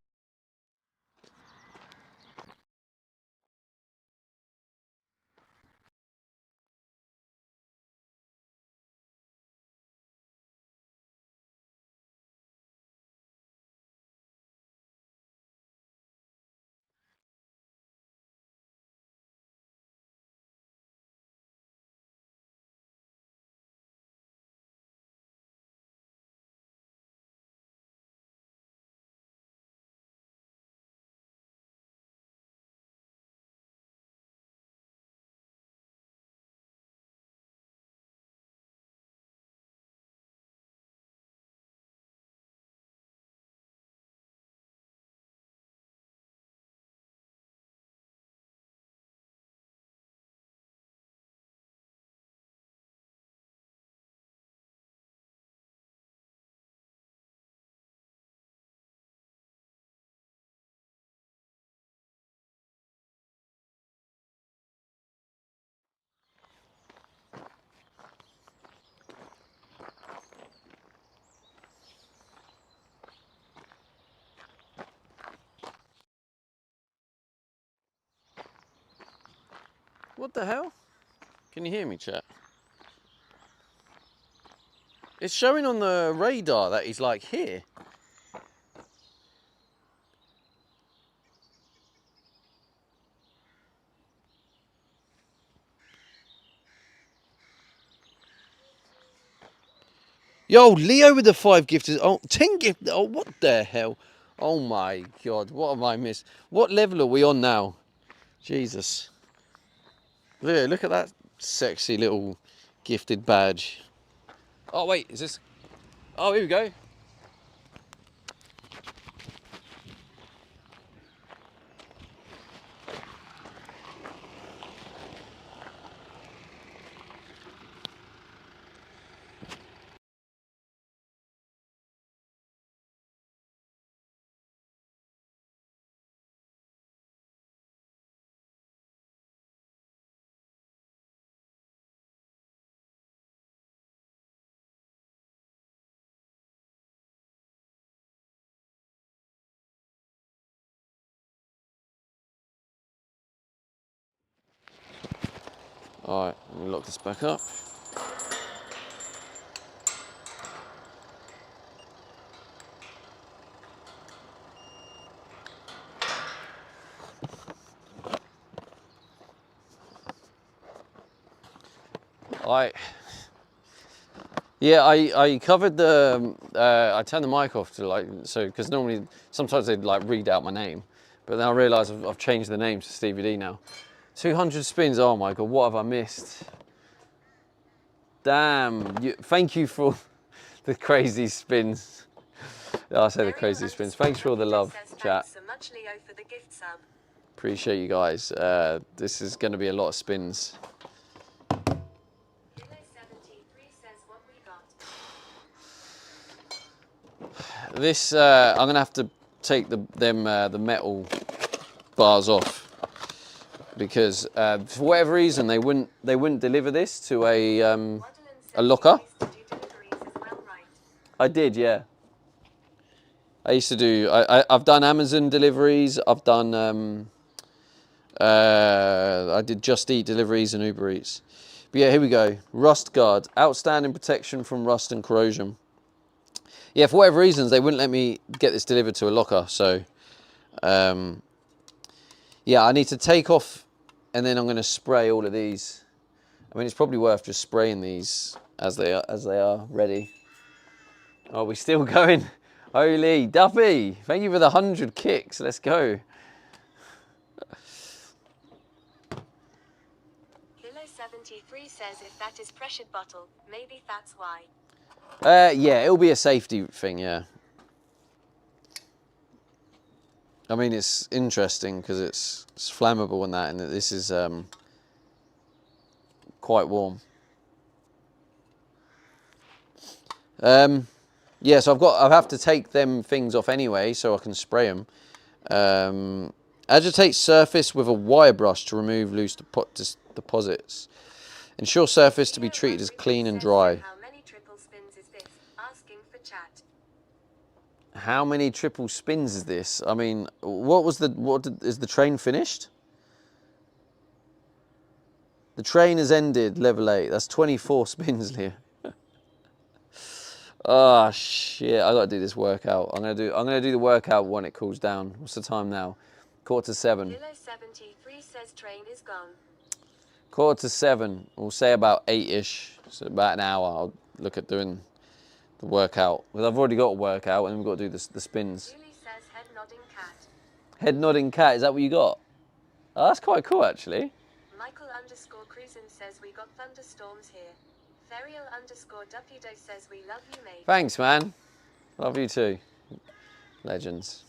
What the hell? Can you hear me, chat? It's showing on the radar that he's like here. Yo, Leo with the 5 gifters. Oh, 10 gift. Oh, what the hell? Oh my God, what have I missed? What level are we on now? Jesus. Look at that sexy little gifted badge. Oh, wait, is this? Oh, here we go. All right, let me lock this back up. I covered the, I turned the mic off to like, so, because normally, sometimes they'd like read out my name, but then I realised I've changed the name to Stevie D now. 200 spins, oh my God, what have I missed? Damn, thank you for the crazy spins. I say the crazy spins. Thanks for all the love, chat. So much, Leo, for the gift sub. Appreciate you guys. This is going to be a lot of spins. Lilo 73 says what we got. This I'm gonna have to take the metal bars off because for whatever reason they wouldn't deliver this to a locker. I did, yeah. I used to do. I've done Amazon deliveries. I've done. I did Just Eat deliveries and Uber Eats. But yeah, here we go. Rust Guard, outstanding protection from rust and corrosion. Yeah, for whatever reasons, they wouldn't let me get this delivered to a locker. So, yeah, I need to take off, and then I'm going to spray all of these. I mean, it's probably worth just spraying these as they are ready. Are we still going? Holy Duffy! Thank you for the 100 kicks. Let's go. Lilo 73 says if that is pressured bottle, maybe that's why. Yeah, it'll be a safety thing, yeah. I mean, it's interesting because it's flammable and that, and this is quite warm. Yeah, so I have to take them things off anyway, so I can spray them. Agitate surface with a wire brush to remove loose deposits. Ensure surface to be treated as clean and dry. How many triple spins is this? Asking for chat. How many triple spins is this? I mean, is the train finished? The train has ended, level 8. That's 24 spins, Leah. Oh shit! I got to do this workout. I'm gonna do the workout when it cools down. What's the time now? 6:45. Lilo 73 says train is gone. 6:45. We'll say about 8ish. So about an hour. I'll look at doing the workout because I've already got a workout, and then we've got to do the spins. Julie says head nodding cat. Head nodding cat. Is that what you got? Oh, that's quite cool actually. Michael_Cruisen says we got thunderstorms here. Ferial_Dupudo says we love you, mate. Thanks, man. Love you too. Legends.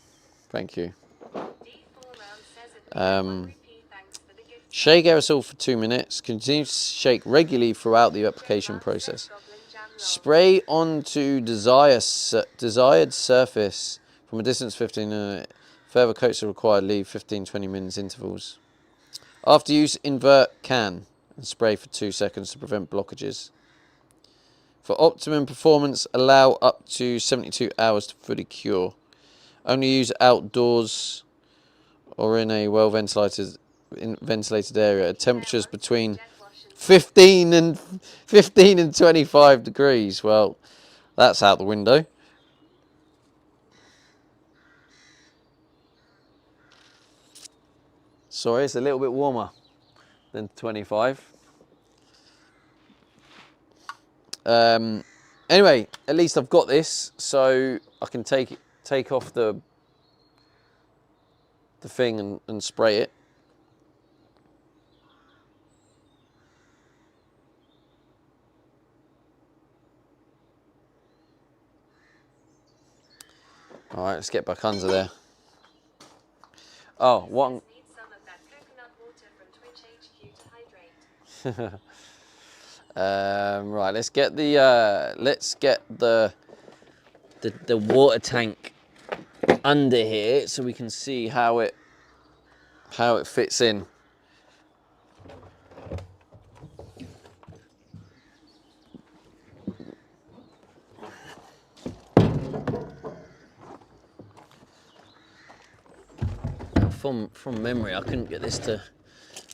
Thank you. D4 round says it. Thanks for the gift. Shake aerosol for 2 minutes. Continue to shake regularly throughout the application process. Spray onto desired surface from a distance 15. Further coats are required. Leave 15-20 minutes intervals. After use, invert can and spray for 2 seconds to prevent blockages. For optimum performance, allow up to 72 hours to fully cure. Only use outdoors or in a well-ventilated area at temperatures between 15 and 25 degrees. Well, that's out the window. Sorry, it's a little bit warmer than 25. Anyway, at least I've got this, so I can take off the thing and spray it. All right, let's get back under there. Oh, one. Need some of that coconut water from Twitch HQ to hydrate. Right, let's get the water tank under here so we can see how it fits in. From memory, I couldn't get this to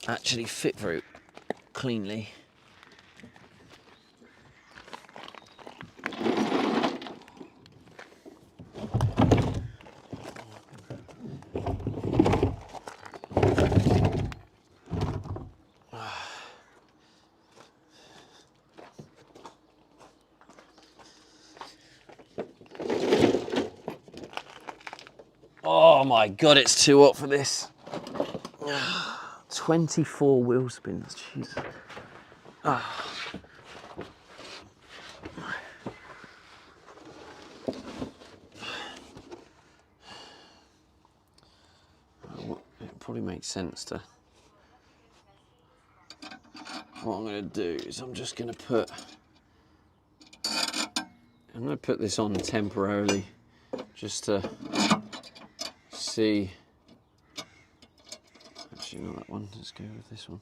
actually fit very cleanly. Oh my god, it's too hot for this. 24 wheel spins, jeez. It probably makes sense to... What I'm going to do is I'm going to put this on temporarily just to see. Actually, not that one. Let's go with this one.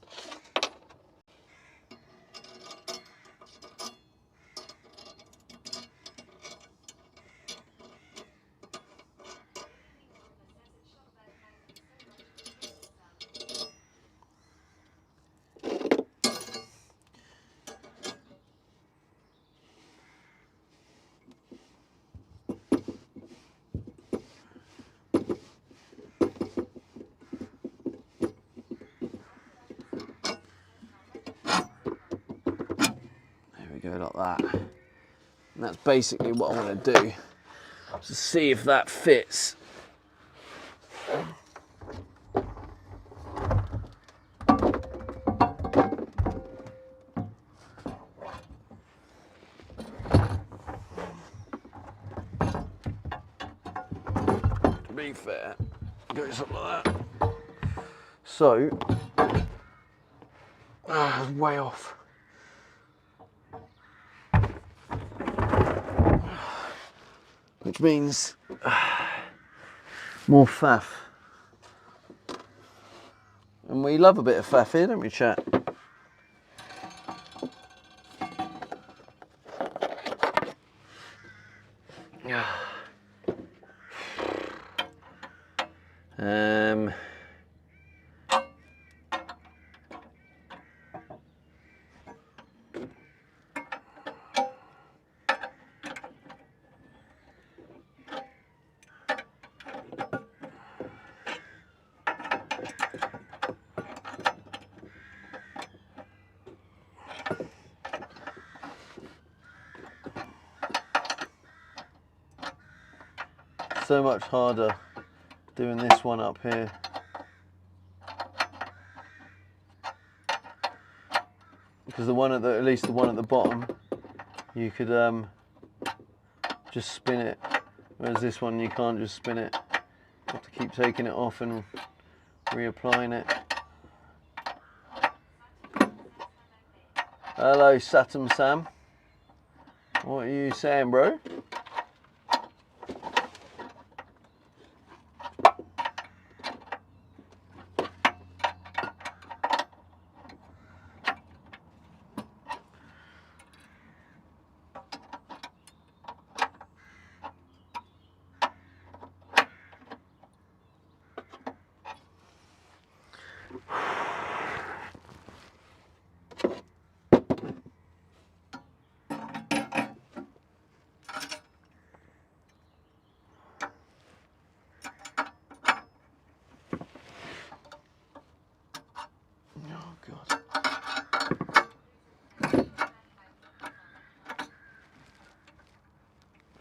Like that. And that's basically what I want to do, to see if that fits. To be fair, go something like that. So, way off. Which means more faff. And we love a bit of faff here, don't we, chat? So much harder doing this one up here. Because the one at least the one at the bottom, you could just spin it. Whereas this one you can't just spin it. You have to keep taking it off and reapplying it. Hello Saturn Sam. What are you saying, bro?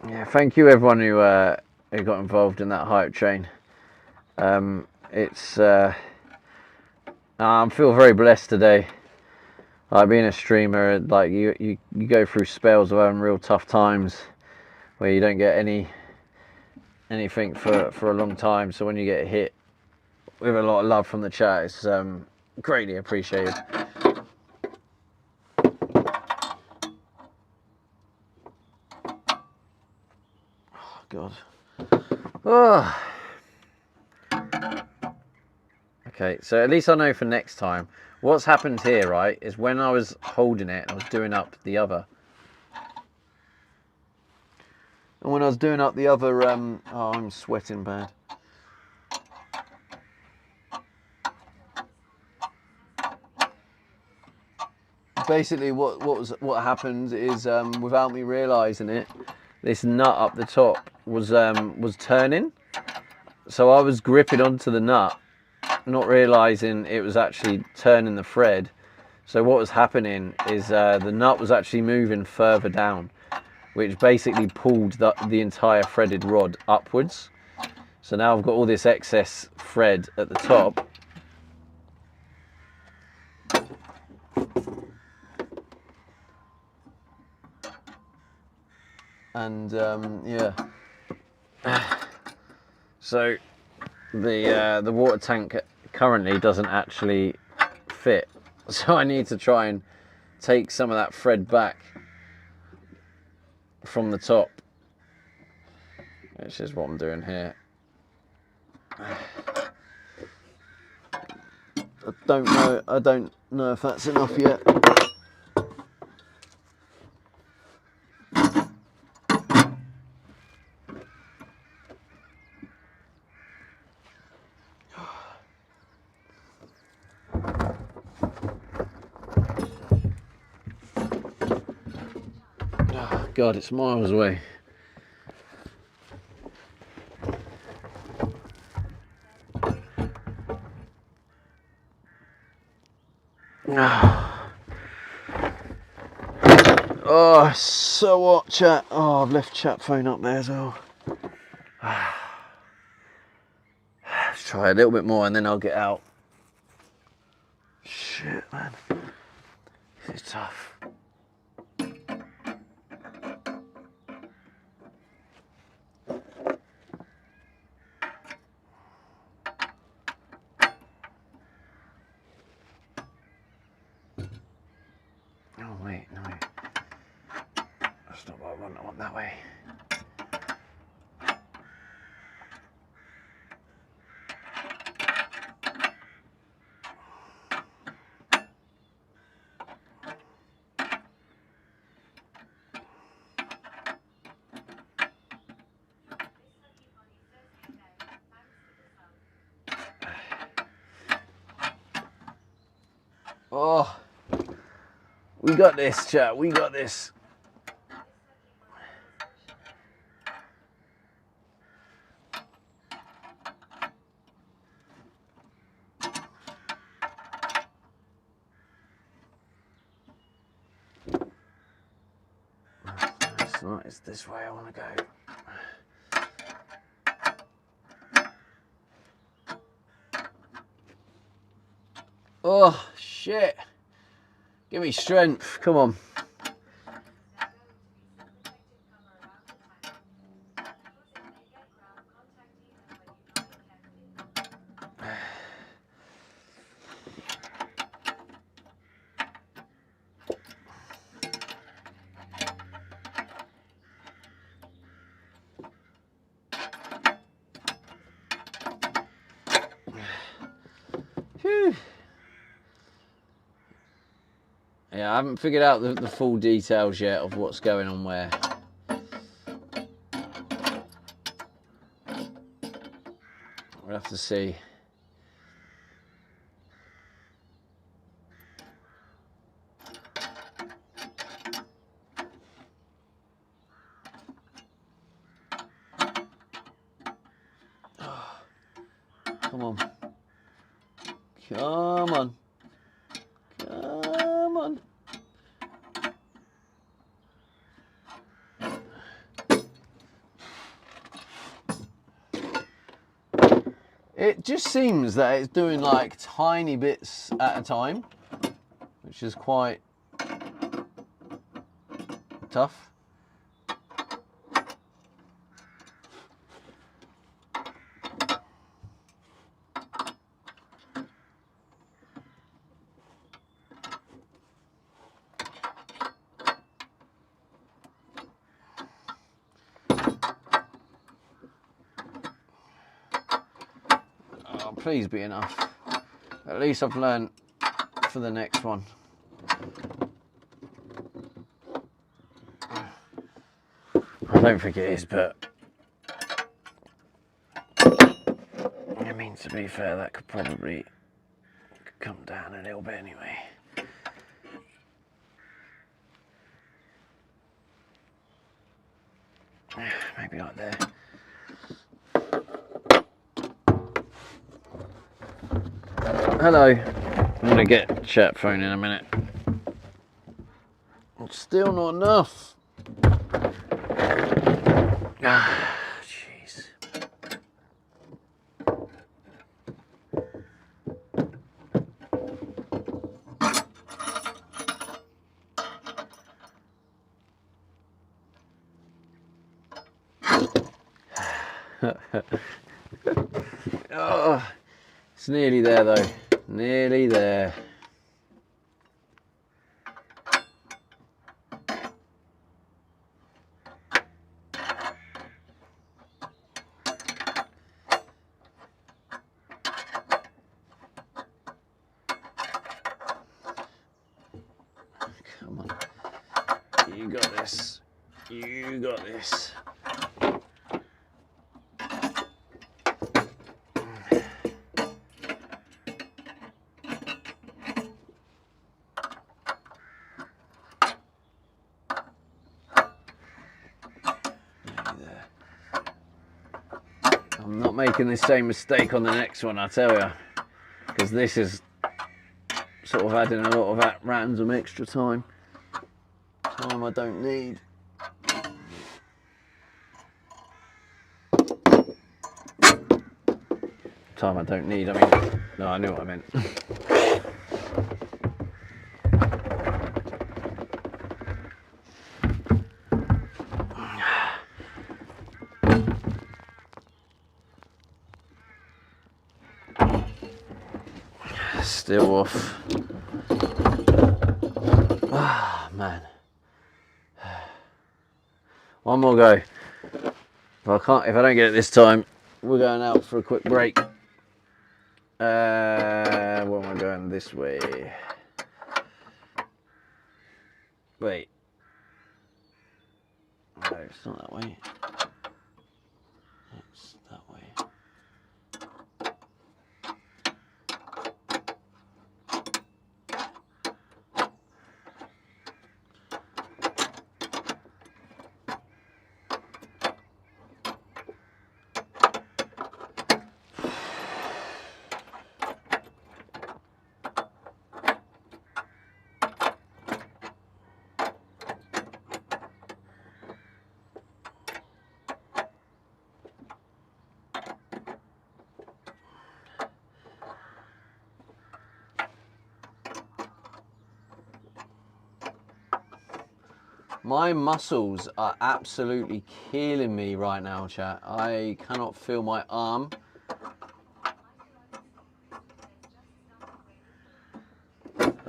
Yeah, thank you everyone who got involved in that hype train. I feel very blessed today. Like being a streamer, like you go through spells of having real tough times where you don't get anything for a long time. So when you get hit with a lot of love from the chat, it's greatly appreciated. God. Oh. Okay, so at least I know for next time. What's happened here, right, is when I was holding it, I was doing up the other. And when I was doing up the other, oh, I'm sweating bad. basically what happened is without me realising it, this nut up the top was turning. So I was gripping onto the nut, not realising it was actually turning the thread. So what was happening is the nut was actually moving further down, which basically pulled the entire threaded rod upwards. So now I've got all this excess thread at the top. And yeah. So the water tank currently doesn't actually fit. So I need to try and take some of that thread back from the top, which is what I'm doing here. I don't know if that's enough yet. Oh, God, it's miles away. Oh, so what, chat? Oh, I've left chat phone up there as well. Let's try a little bit more and then I'll get out. Shit, man. This is tough. Oh, wait, no. That's not what I want. I want that way. Oh, we got this, chat. We got this. It's not. It's this way I want to go. Oh, shit. Give me strength. Come on. Whew. Yeah, I haven't figured out the full details yet of what's going on where. We'll have to see. Come on. Come on. Come on. It just seems that it's doing like tiny bits at a time, which is quite tough. Oh, please be enough. At least I've learned for the next one. I don't think it is, but I mean, to be fair, that could probably come down a little bit anyway. Maybe like there. Hello. I'm gonna get chat phone in a minute. Still not enough. Ah, jeez. Oh, it's nearly there though. Nearly there. Come on. You got this. You got this. I'm not making the same mistake on the next one, I tell you, because this is sort of adding a lot of random extra time I don't need. Time I don't need, I mean, no, I knew what I meant. Still off. Ah, man. One more go. If I don't get it this time, we're going out for a quick break. Where am I going? This way. Wait. No, it's not that way. It's that way. My muscles are absolutely killing me right now, chat. I cannot feel my arm.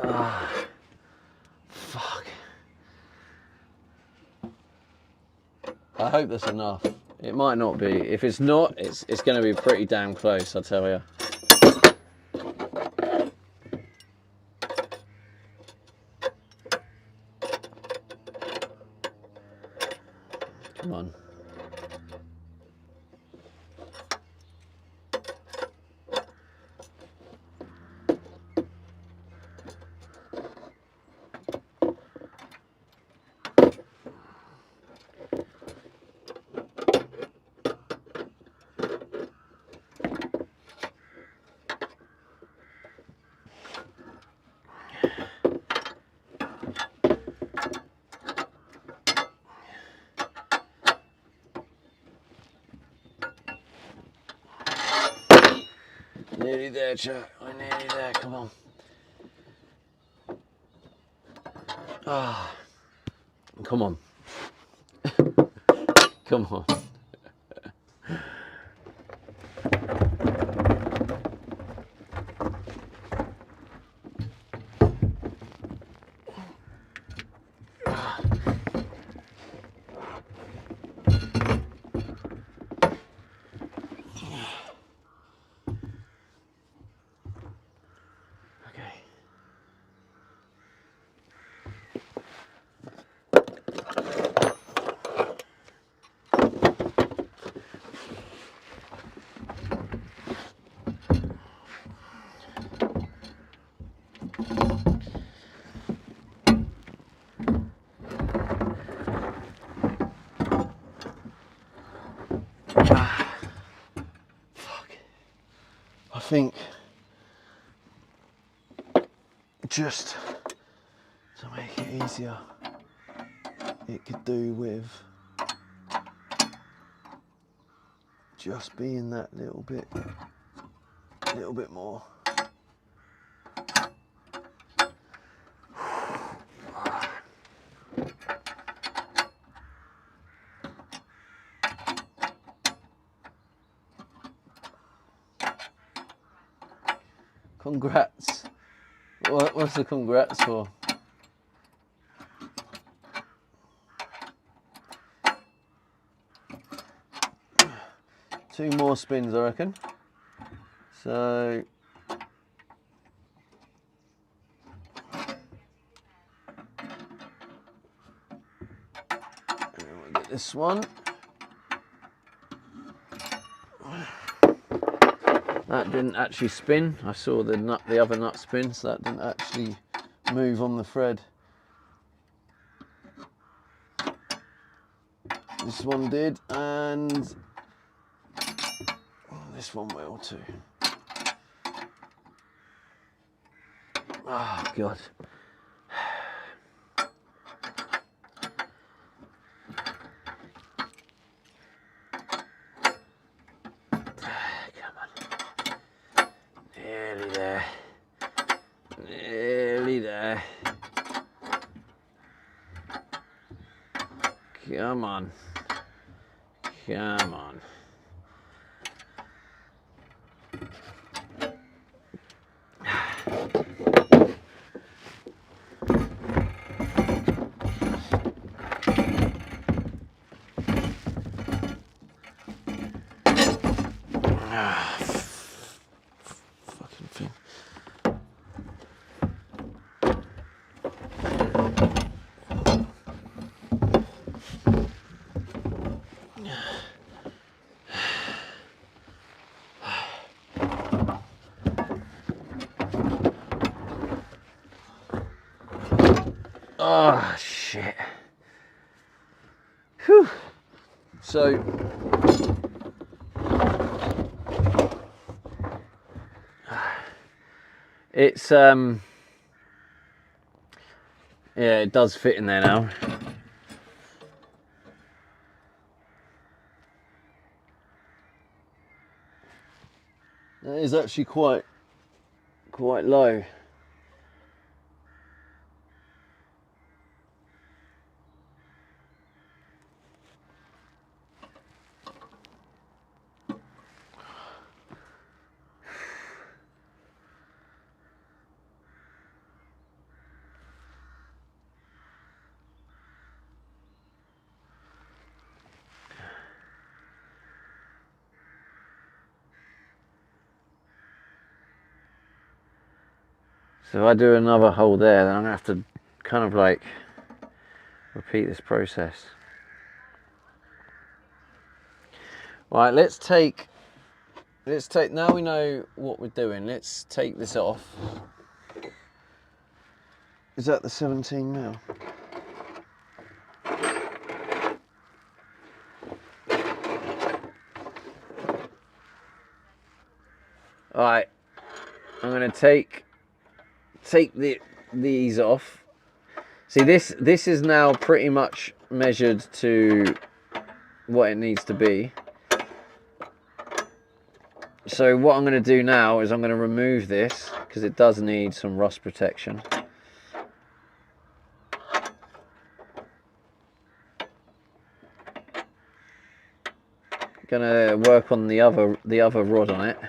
Ah, fuck. I hope that's enough. It might not be. If it's not, it's going to be pretty damn close, I tell you. Come on. Nearly there, chat. We're nearly there. Come on. Ah, come on. Come on. I think just to make it easier, it could do with just being that little bit more. Congrats. What's the congrats for? Two more spins, I reckon. So we'll get this one. That didn't actually spin. I saw the other nut spin, so that didn't actually move on the thread. This one did, and this one will too. Oh God. Nearly there. Come on. Come on. Fucking thing. Oh shit. Whew. So it's yeah, it does fit in there now. That is actually quite low. So if I do another hole there, then I'm gonna have to kind of like repeat this process. Right, let's take, now we know what we're doing, let's take this off. Is that the 17 mil? Alright, I'm gonna take these off. See, this is now pretty much measured to what it needs to be. So what I'm going to do now is I'm going to remove this because it does need some rust protection. Going to work on the other rod on it.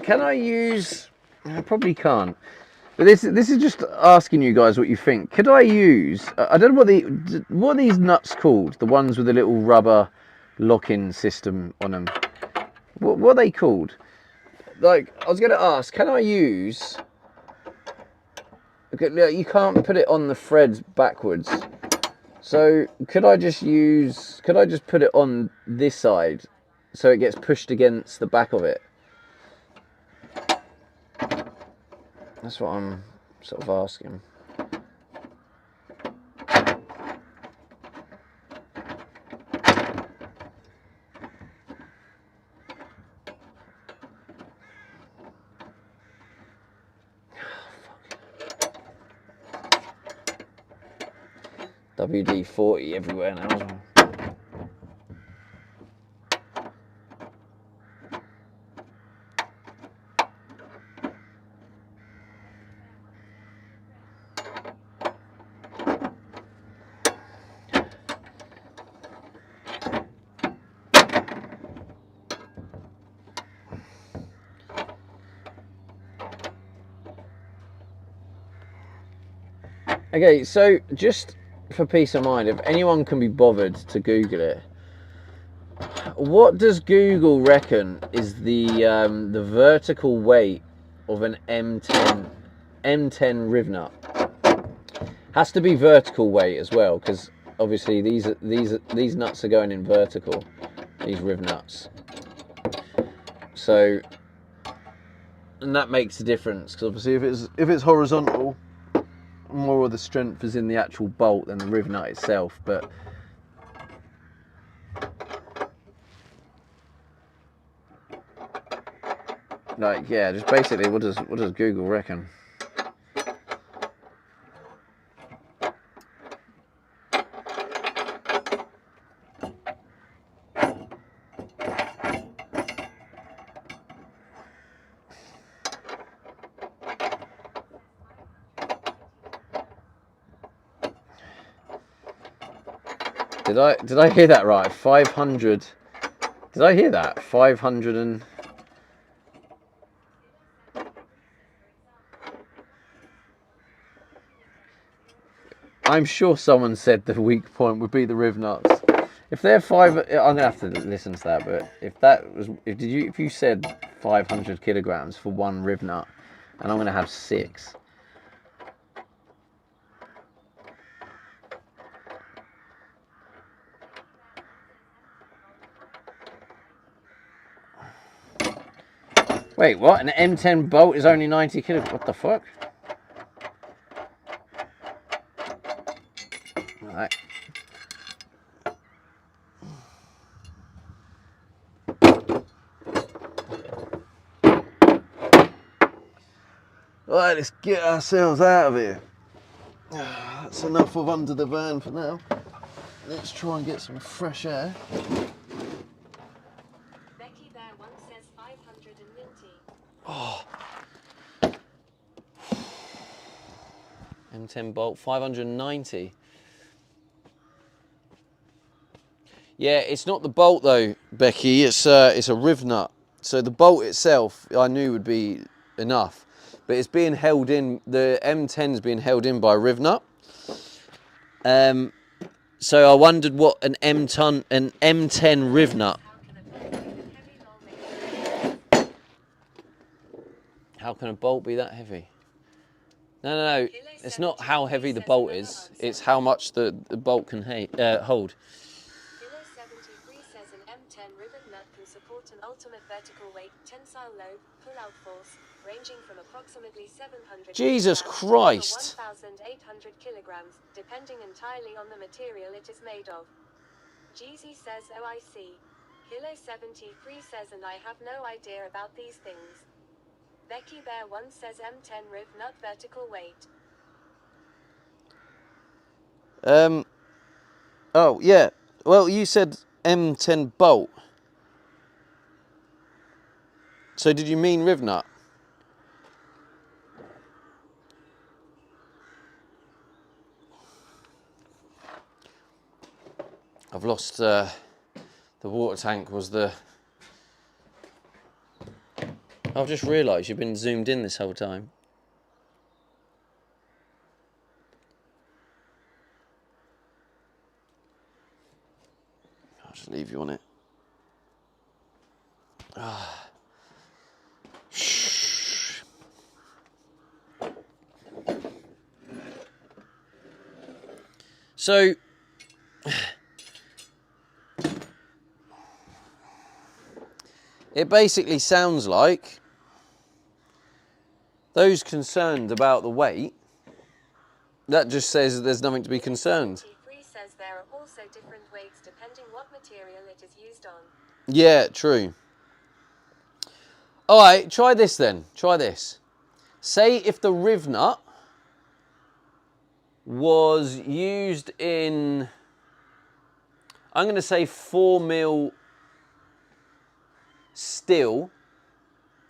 Can I use? I probably can't. But this is just asking you guys what you think. Could I use? I don't know what are these nuts called? The ones with the little rubber lock-in system on them. What are they called? Like, I was going to ask, can I use Okay, no, you can't put it on the threads backwards. So could I just put it on this side so it gets pushed against the back of it? That's what I'm sort of asking. WD-40 everywhere now. Okay, so just for peace of mind, if anyone can be bothered to Google it, what does Google reckon is the vertical weight of an M10 riv nut? Has to be vertical weight as well, because obviously these nuts are going in vertical, these riv nuts. So, and that makes a difference, because obviously if it's horizontal, more of the strength is in the actual bolt than the riv nut itself. But like, yeah, just basically, what does Google reckon? Did I hear that right? 500. Did I hear that? 500 and. I'm sure someone said the weak point would be the riv nuts. If they're I'm gonna have to listen to that. But if you said 500 kilograms for one riv nut, and I'm gonna have 6. Wait, what? An M10 bolt is only 90 kilograms? What the fuck? Alright. Alright, let's get ourselves out of here. That's enough of under the van for now. Let's try and get some fresh air. Becky Bear 1 says 590. Oh. M10 bolt, 590. Yeah, it's not the bolt though, Becky. It's a riv nut. So the bolt itself, I knew would be enough, but it's being held in. The M10 is being held in by a riv nut. So I wondered what an M10 riv nut. How can a bolt be that heavy? No. It's not how heavy the bolt is. It's how much the bolt can hold. Kilo 73 says an M10 rivet nut can support an ultimate vertical weight tensile load pull-out force ranging from approximately 700 Jesus kilograms Christ. to 1,800 kilograms, depending entirely on the material it is made of. Jeezy says OIC. Kilo 73 says and I have no idea about these things. Becky Bear 1 says M10 riv nut vertical weight. Oh yeah. Well, you said M10 bolt. So did you mean riv nut? I've lost the water tank was the. I've just realised you've been zoomed in this whole time. I'll just leave you on it. So, it basically sounds like those concerned about the weight, that just says that there's nothing to be concerned. 23 says there are also different weights depending what material it is used on. Yeah, true. All right, try this then. Try this. Say if the riv nut was used in, I'm going to say 4mm steel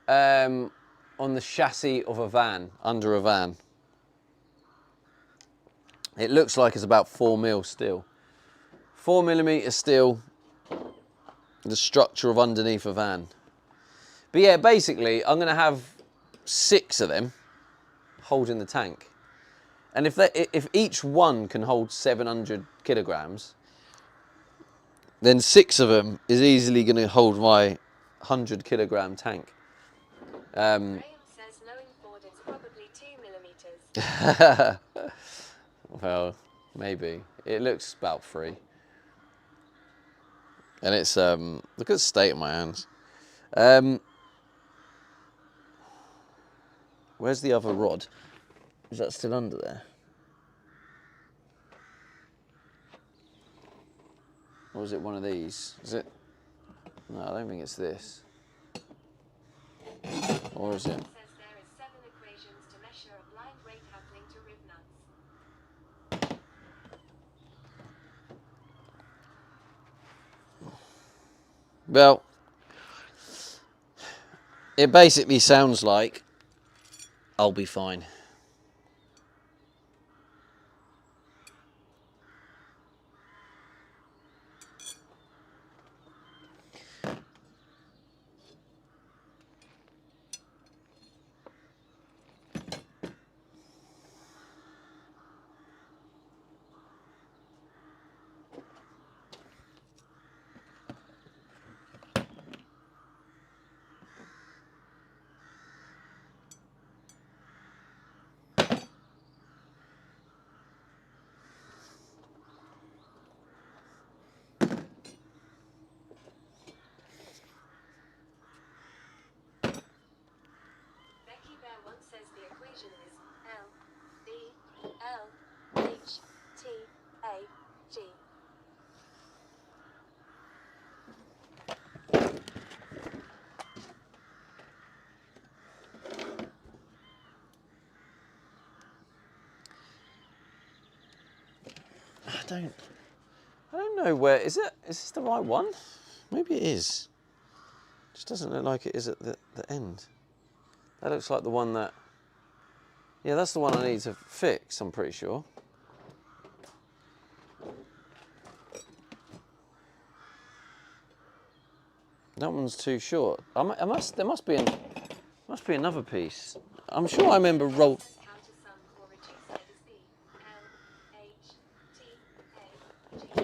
on the chassis of a van, under a van. It looks like it's about 4mm steel. 4mm steel, the structure of underneath a van. But yeah, basically, I'm going to have 6 of them holding the tank. And if each one can hold 700 kilograms, then 6 of them is easily going to hold my 100 kilogram tank. Graham says knowing Ford it's probably 2 millimeters. Well, maybe. It looks about 3. And it's, look at the state of my hands. Where's the other rod? Is that still under there? Or is it one of these? Is it? No, I don't think it's this. Or is it? Says there is 7 equations to measure a blind rate happening to rib nuts. Well, it basically sounds like I'll be fine. Becky Bear once says the equation is L, B, L, H, T, A, G. I don't know where, is this the right one? Maybe it is. Just doesn't look like it is at the end. That looks like the one that, yeah, that's the one I need to fix, I'm pretty sure. That one's too short. There must be another piece. I'm sure I remember roll. Counter sum or reduce letters B, L, H, T, A, G.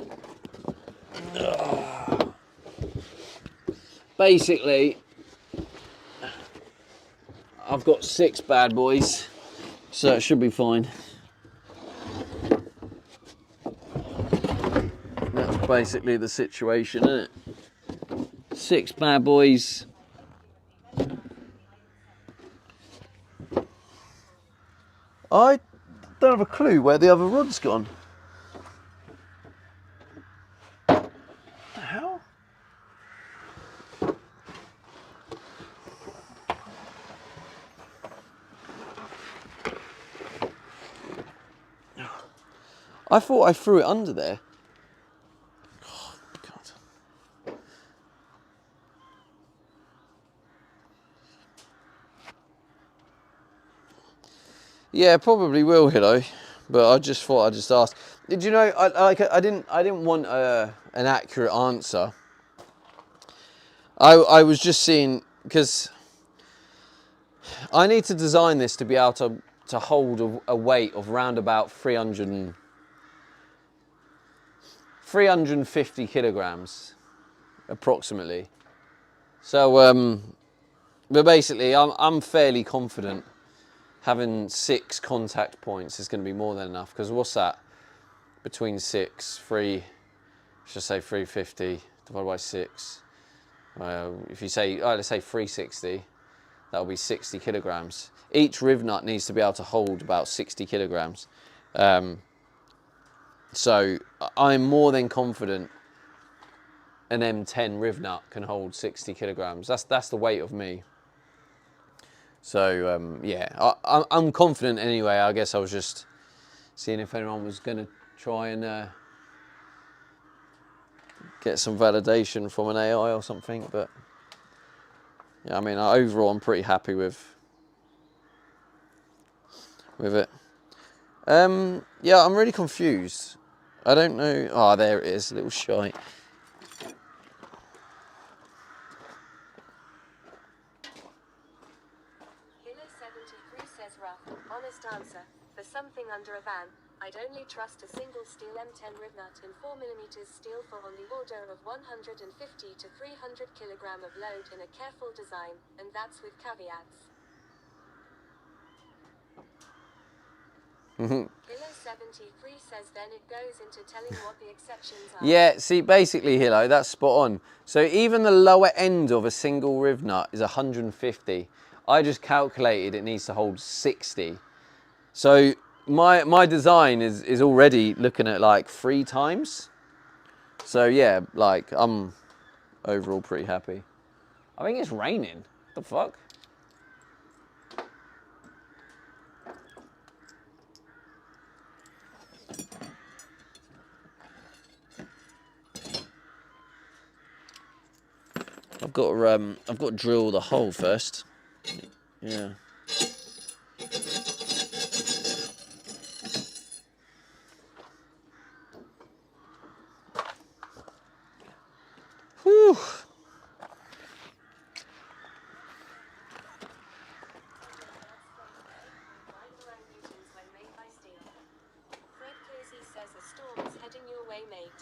Basically, I've got 6 bad boys, so it should be fine. That's basically the situation, isn't it? 6 bad boys. I don't have a clue where the other rod's gone. What the hell? I thought I threw it under there. Oh, God. Yeah, probably will, you know. But I just thought I'd just ask. Did you know? I didn't want an accurate answer. I was just seeing, because I need to design this to be able to hold a weight of around about 350 kilograms, approximately. So, but basically, I'm fairly confident having 6 contact points is going to be more than enough. Because what's that? between 3, should say 350 divided by 6. If you say, let's say 360, that'll be 60 kilograms. Each riv nut needs to be able to hold about 60 kilograms. So I'm more than confident an M10 riv nut can hold 60 kilograms. That's the weight of me. So yeah, I'm confident anyway. I guess I was just seeing if anyone was going to try and get some validation from an AI or something. But yeah, I mean, overall, I'm pretty happy with it. Yeah, I'm really confused. I don't know. Oh, there it is, little shite. Hilo 73 says rough, honest answer. For something under a van, I'd only trust a single steel M10 riv nut in 4mm steel for on the order of 150 to 300 kg of load in a careful design, and that's with caveats. Hilo 73 says then it goes into telling what the exceptions are. Yeah, see, basically, Hilo, that's spot on. So even the lower end of a single riv nut is 150. I just calculated it needs to hold 60. So my design is already looking at like 3 times. So yeah, like I'm overall pretty happy. I think it's raining. What the fuck? I've got to drill the hole first. Yeah. Whew. Fred Casey says a storm is heading your way, mate.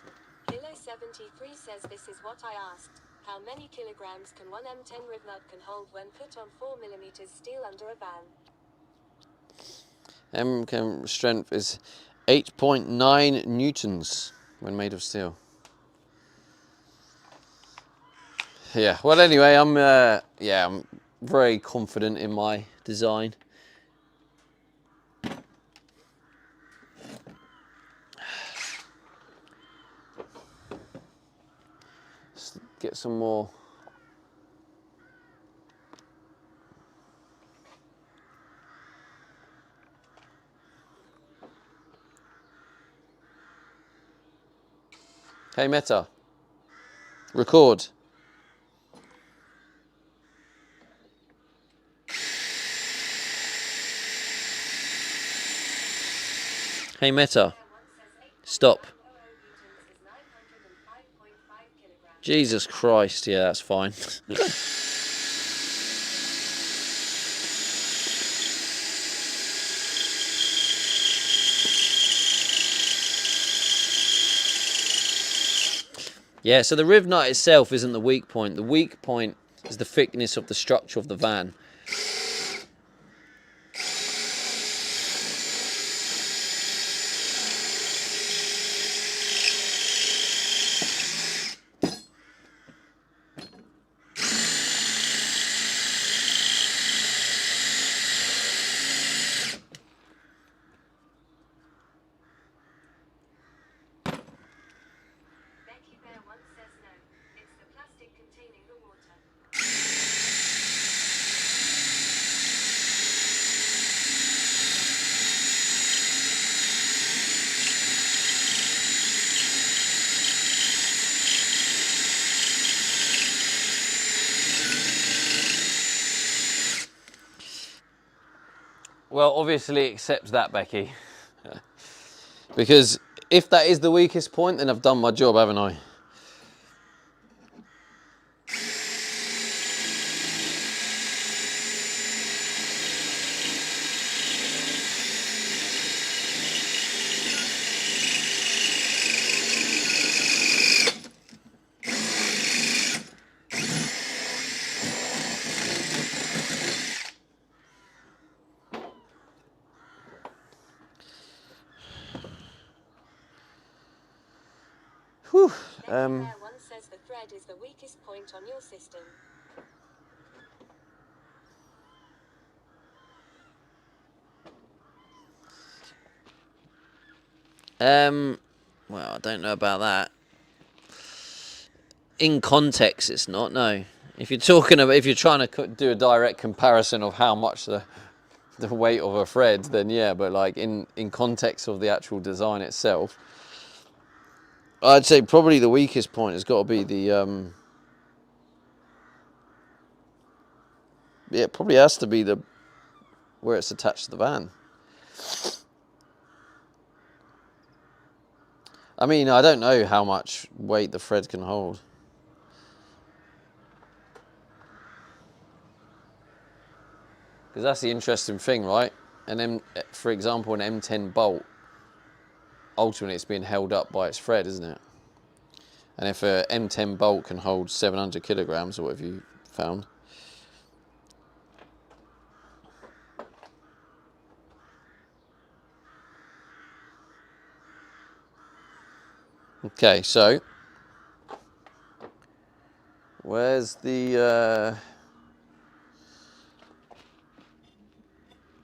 Hilo 73 says this is what I asked. How many kilograms can one M10 riv nut can hold when put on 4mm steel under a van? M strength is 8.9 newtons when made of steel. Yeah, well anyway, I'm very confident in my design. Let's get some more. Hey Meta, record. Hey Meta, stop. Jesus Christ, yeah, that's fine. Yeah, so the riv nut itself isn't the weak point. The weak point is the thickness of the structure of the van. Becky Bear once says no. It's the plastic containing the water. Well, obviously accept that, Becky. Because if that is the weakest point, then I've done my job, haven't I? Whew. Bear One says the thread is the weakest point on your system. Well, I don't know about that. In context, it's not. No. If you're talking about, if you're trying to do a direct comparison of how much the weight of a thread, then yeah. But like in context of the actual design itself, I'd say probably the weakest point has got to be the yeah, it probably has to be the where it's attached to the van. I mean, I don't know how much weight the thread can hold. Because that's the interesting thing, right? For example, an M10 bolt, ultimately it's being held up by its thread, isn't it? And if a M10 bolt can hold 700 kilograms, or what have you found? Okay, so where's the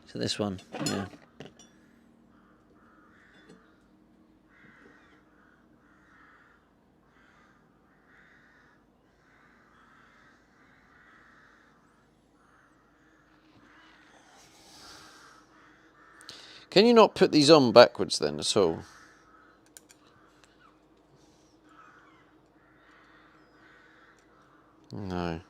so this one, yeah. Can you not put these on backwards then at all? No.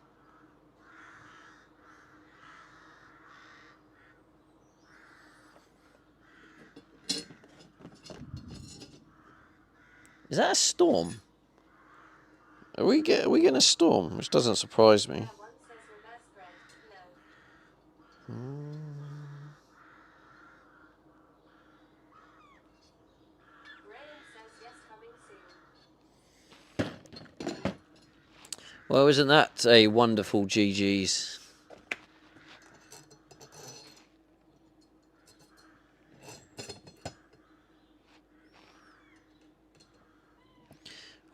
Is that a storm? Are we getting a storm? Which doesn't surprise me. Bear One says reverse thread. No. Graham says yes, coming soon. Well, isn't that a wonderful GG's?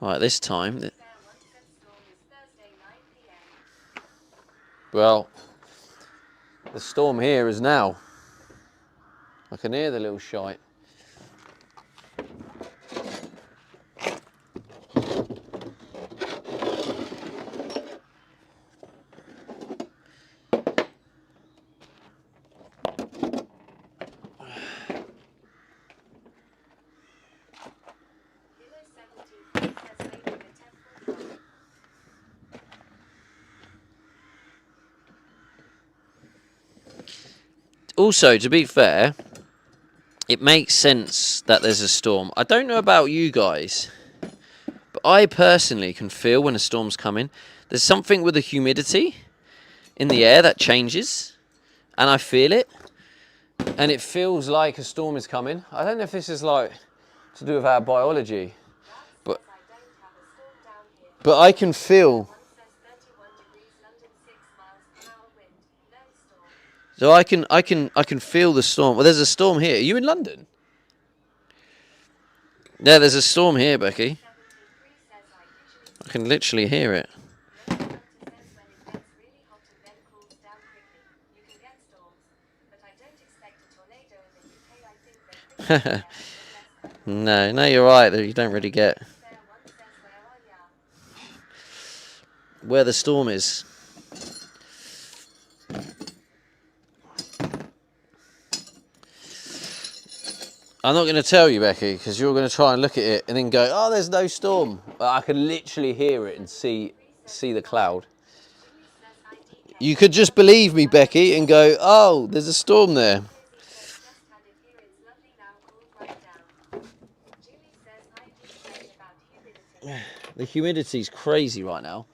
Right, this time. Bear One says storm is Thursday 9 p.m. Well, the storm here is now. I can hear the little shite. Kilo 73 says making a 10-foot drop. Also, to be fair, it makes sense that there's a storm. I don't know about you guys, but I personally can feel when a storm's coming. There's something with the humidity in the air that changes, and I feel it, and it feels like a storm is coming. I don't know if this is like to do with our biology, but I don't have a storm down here. but I can feel. One says 31 degrees, London 6 miles per hour wind. No storm. So I can feel the storm. Well, there's a storm here. Are you in London? Yeah, there's a storm here, Becky. 73 says I usually I can literally hear it. Hunter says when it gets really hot and then cools down quickly, you can get storms. But I don't expect a tornado in the UK. I think they're pretty rare, unless No, you're right. You don't really get Bear One says where are ya? where the storm is. I'm not going to tell you, Becky, because you're going to try and look at it and then go, "Oh, there's no storm." But I can literally hear it and see the cloud. Jimmy says IDK. You could just believe me, Becky, and go, "Oh, there's a storm there." Lizzie says just had it here. It's lovely now, cooled right down. Julie says IDK about humidity. The humidity's crazy right now.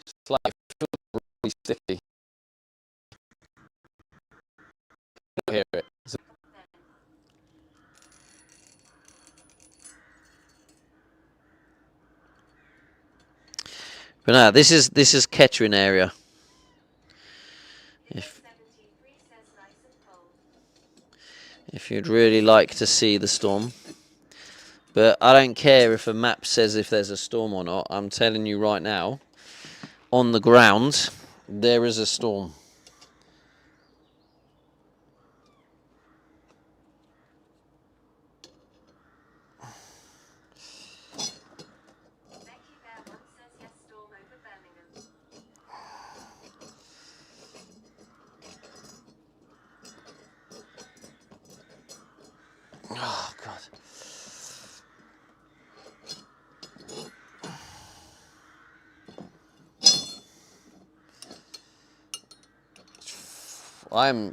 It's like it feels really sticky. I hear it. But no, this is Kettering area. Kilo If 73 says nice and cold. if you'd really like to see the storm, But I don't care if a map says if there's a storm or not. I'm telling you right now, on the ground, there is a storm. Becky Bear once says yes, storm over Birmingham. Oh, God.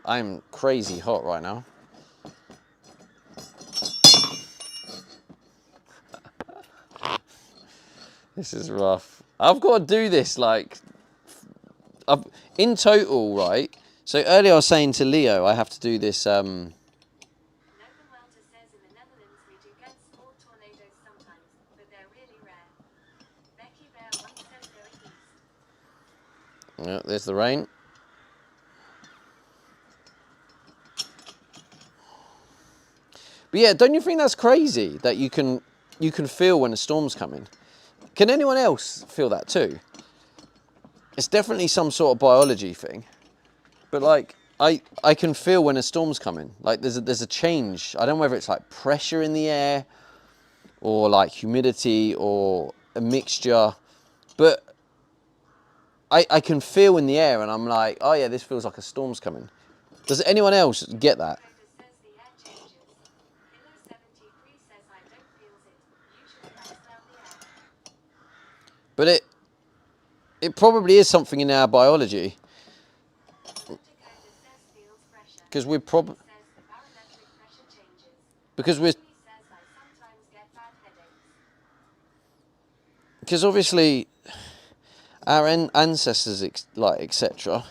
I'm crazy hot right now. This is rough. I've got to do this like in total, right? So earlier I was saying to Leo, I have to do this. Logan Welter says in the Netherlands we do get small tornadoes sometimes, but they're really rare. Becky Bear once says going east. Yeah, there's the rain. But yeah, don't you think that's crazy that you can feel when a storm's coming? Can anyone else feel that too? It's definitely some sort of biology thing. But like I can feel when a storm's coming. Like there's a change. I don't know whether it's like pressure in the air or like humidity or a mixture, but I can feel in the air and I'm like, oh yeah, this feels like a storm's coming. Does anyone else get that? Trader says the air changes. Pillow 73 says I don't feels it. Usually I smell the air. But it probably is something in our biology. Dakota says feels pressure. Because we're probably Says the barometric pressure changes. because we're Julie says I sometimes get bad headaches. because obviously our ancestors like etc.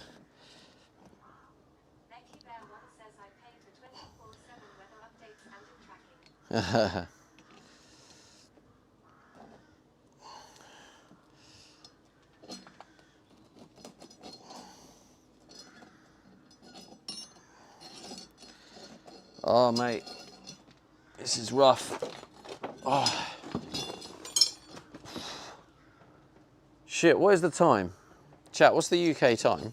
Becky Bear once says I pay for 24/7 weather updates and in tracking. Oh mate, this is rough. Oh. Shit, what is the time? Chat, what's the UK time?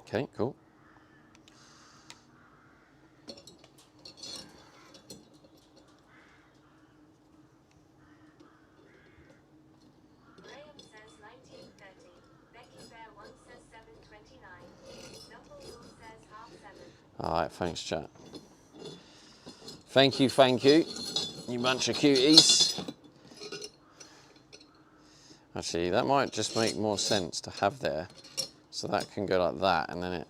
Okay, cool. Graham says 19:30. Becky Bear once says 7:29. Dumbledore says 7:30. All right, thanks, chat. Thank you, you bunch of cuties. Actually, that might just make more sense to have there. So that can go like that, and then it...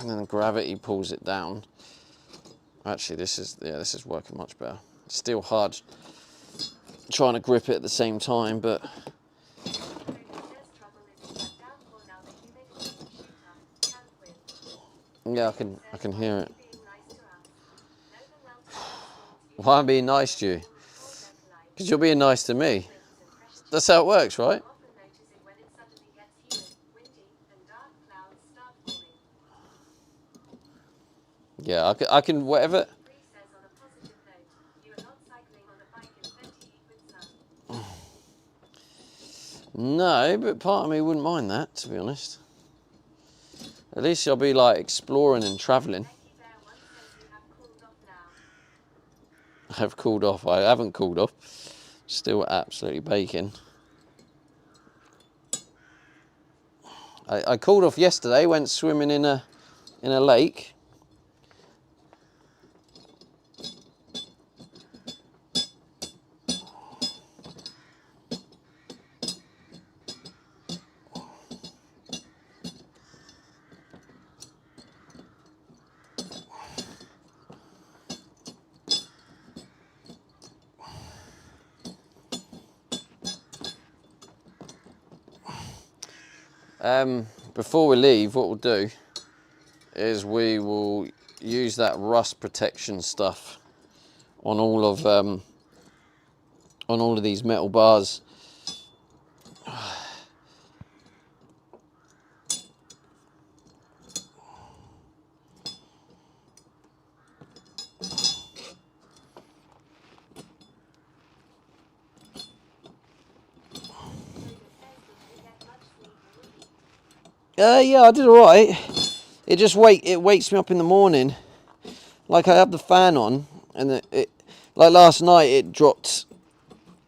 And then gravity pulls it down. Actually, this is working much better. It's still hard trying to grip it at the same time, but... Trader says trouble is in that downpour now the humidity will shoot up. Can't win. Yeah, I can hear it. Being nice to us. Logan Welter says storms Why am I being nice to you? usually before they're polite. Because you're being nice to me. Winds and pressure That's how it works, right? You often notice it when it suddenly gets humid, windy, and dark clouds start forming. Yeah, I can whatever... Bree says on a positive note, you are not cycling on a bike in 30 liquid sun. No, but part of me wouldn't mind that, to be honest. At least I'll be like exploring and travelling. Becky Bear once says you have cooled off now. I have cooled off. I haven't cooled off. Still absolutely baking. I cooled off yesterday. Went swimming in a lake. Before we leave, what we'll do is we will use that rust protection stuff on all of these metal bars. Yeah, I did all right. It just wakes me up in the morning. Like I have the fan on, and like last night it dropped.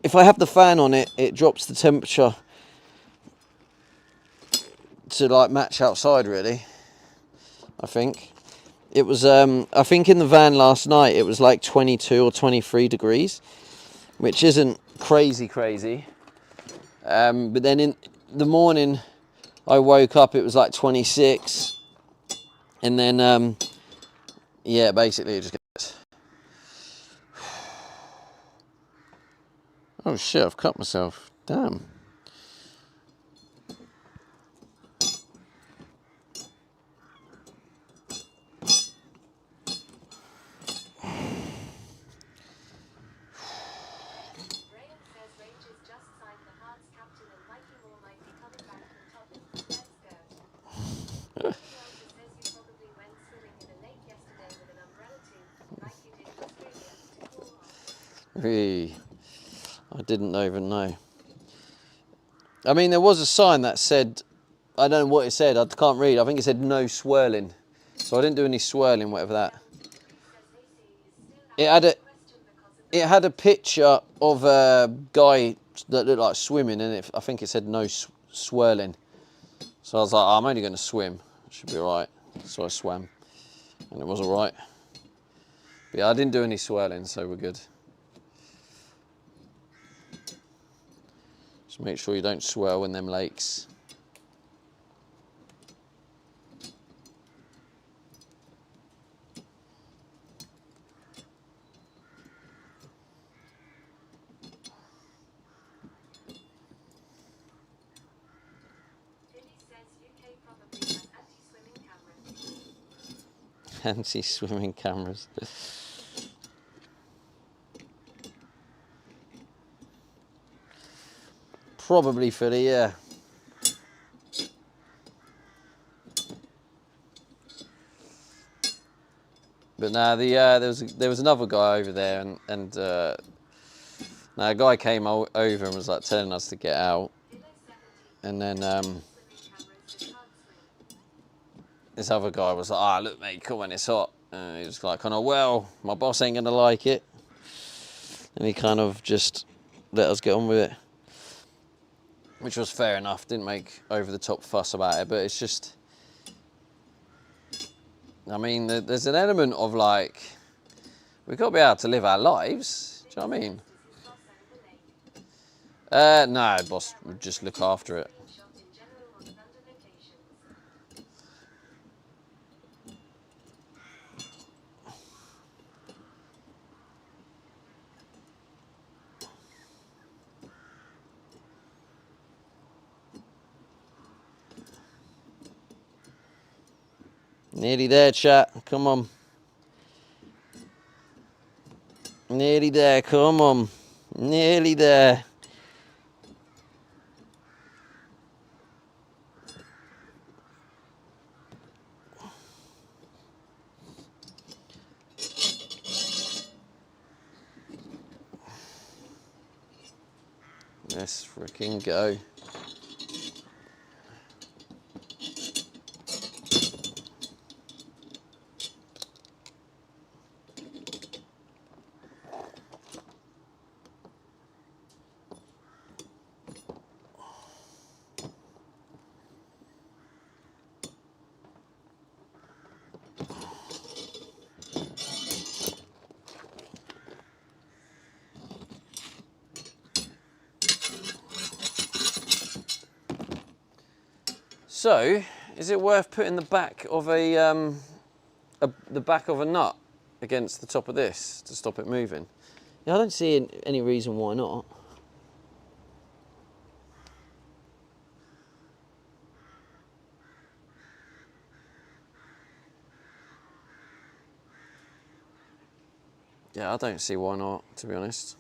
If I have the fan on, it drops the temperature to like match outside. Really, I think it was. I think in the van last night it was like 22 or 23 degrees, which isn't crazy. But then in the morning, I woke up, it was like 26, and then yeah, basically it just gets. Oh shit! I've cut myself. Damn. Graham says Rangers just signed the Hearts captain and Mikey Moore might be coming back from Tottenham. Let's go. Elsa says you probably went swimming in a lake yesterday with an umbrella too, like you did in Australia, to cool off. Really, I didn't even know. I mean, there was a sign that said, I don't know what it said. I can't read. I think it said no swirling, so I didn't do any swirling, whatever that. It had a. It had a picture of a guy that looked like swimming, and I think it said no swirling. So I was like, oh, I'm only going to swim. It should be all right. So I swam, and it was all right. But yeah, I didn't do any swirling, so we're good. Just make sure you don't swirl in them lakes. Anti-swimming cameras. Probably Philly, yeah. But now there was another guy over there, and now a guy came over and was like telling us to get out, and then this other guy was like, "Ah, look, mate, come on, it's hot." And he was like, "Oh well, my boss ain't gonna like it," and he kind of just let us get on with it, which was fair enough. Didn't make over the top fuss about it, but it's just, I mean, there's an element of like, we've got to be able to live our lives. Do you know what I mean? No, boss would just look after it. Nearly there, chat. Come on. Nearly there. Come on. Nearly there. Let's freaking go. So, is it worth putting the back of the back of a nut against the top of this to stop it moving? Yeah, I don't see any reason why not. Yeah, I don't see why not, to be honest.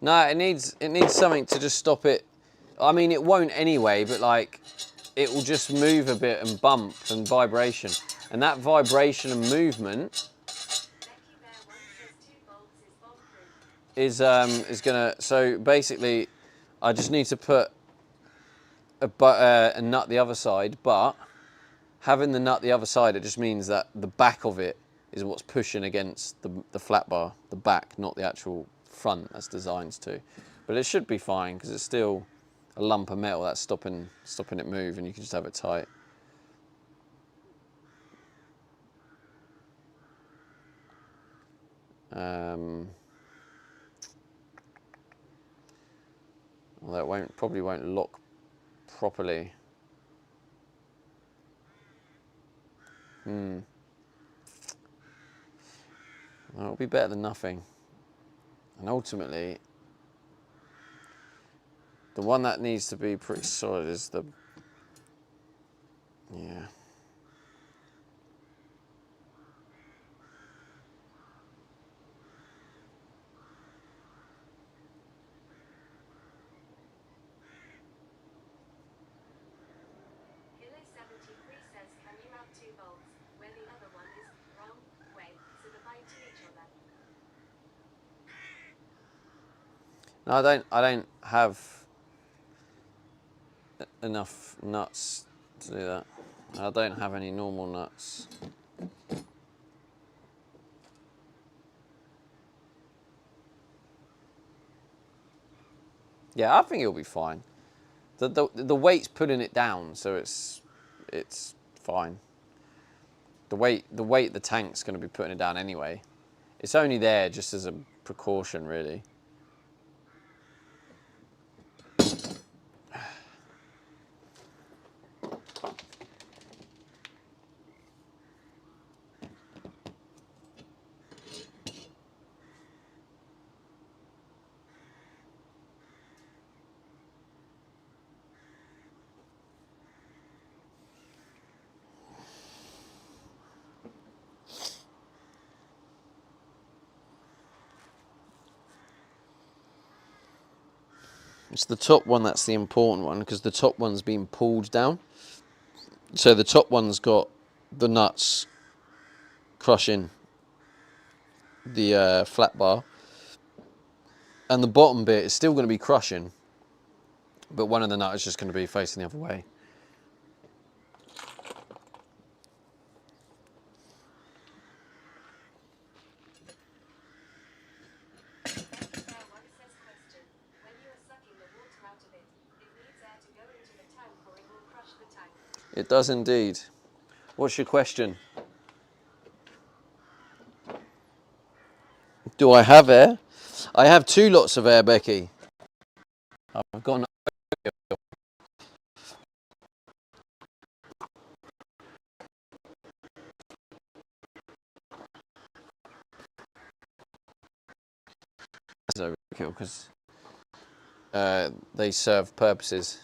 No, it needs something to just stop it. I mean, it won't anyway, but like, it will just move a bit and bump and vibration. And that vibration and movement is gonna. So basically, I just need to put a nut the other side, but having the nut the other side, it just means that the back of it is what's pushing against the flat bar, the back, not the actual front that's designed to. But it should be fine because it's still a lump of metal that's stopping it move, and you can just have it tight. Well, that probably won't lock properly. Well, it'll be better than nothing. And ultimately, the one that needs to be pretty solid is the, yeah. Kilo 73 says, can you have 2 bolts when the other one is wrong way, so they bite to each other? No, I don't have enough nuts to do that. I don't have any normal nuts. Yeah, I think it'll be fine. The weight's putting it down, so it's fine. The weight the tank's going to be putting it down anyway. It's only there just as a precaution, really. It's the top one that's the important one, because the top one's been pulled down. So the top one's got the nuts crushing the flat bar, and the bottom bit is still going to be crushing, but one of the nuts is just going to be facing the other way. It does indeed. What's your question? Do I have air? I have 2 lots of air, Becky. I've got overkill because they serve purposes.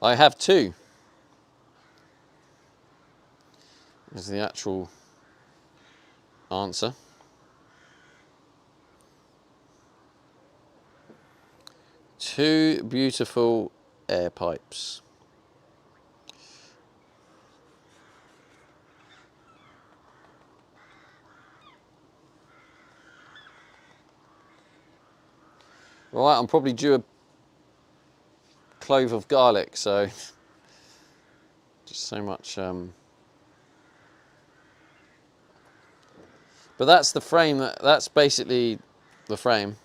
I have 2. Is the actual answer. Two beautiful air pipes. Right, I'm probably due a clove of garlic, so just so much. But that's the frame. That's basically the frame.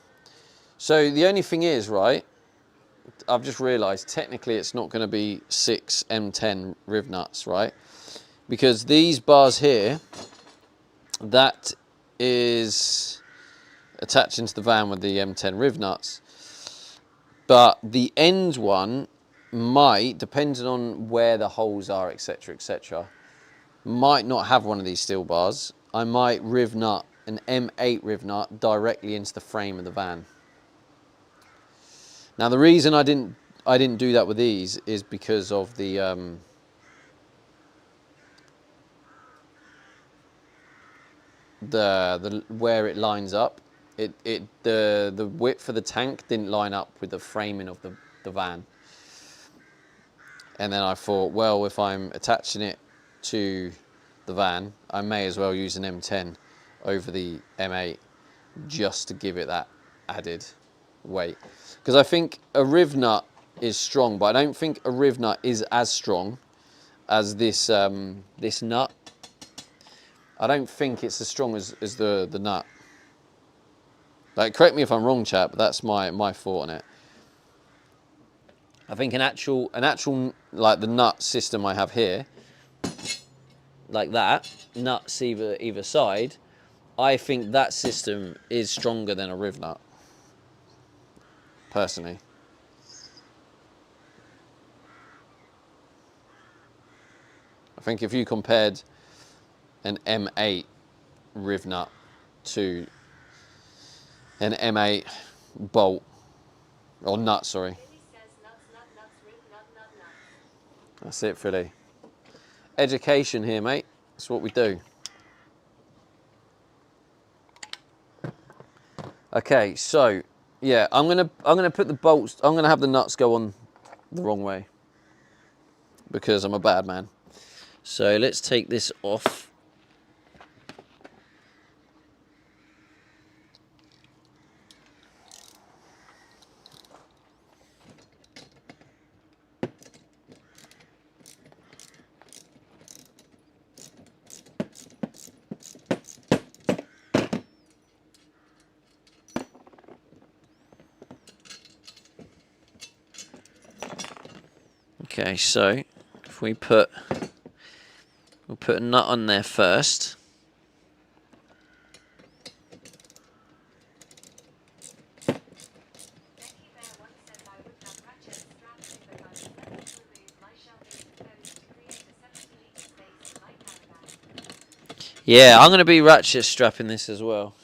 So the only thing is, right, I've just realised technically it's not going to be 6 M10 riv nuts, right? Because these bars here, that is attaching to the van with the M10 riv nuts. But the end one might, depending on where the holes are, etc., might not have one of these steel bars. I might riv nut an M8 riv nut directly into the frame of the van. Now the reason I didn't do that with these is because of the where it lines up. The width of the tank didn't line up with the framing of the van. And then I thought, well, if I'm attaching it to the van, I may as well use an M10 over the M8 just to give it that added weight. Because I think a riv nut is strong, but I don't think a riv nut is as strong as this this nut. I don't think it's as strong as the nut. Like, correct me if I'm wrong, chat, but that's my thought on it. I think an actual like the nut system I have here, like that, nuts either side, I think that system is stronger than a riv nut, personally. I think if you compared an M8 riv nut to an M8 bolt, or nut, sorry. Billy says nuts, rib, nut. That's it, Philly. Education here, mate. That's what we do. Okay, so yeah, I'm gonna put the bolts. I'm gonna have the nuts go on the wrong way because I'm a bad man. So let's take this off. Okay, so if we'll put a nut on there first. Becky Bear once said I would have ratchet straps in the gun and remove my shelving component to create a 70-litre space in my caravan. Yeah, I'm gonna be ratchet strapping this as well.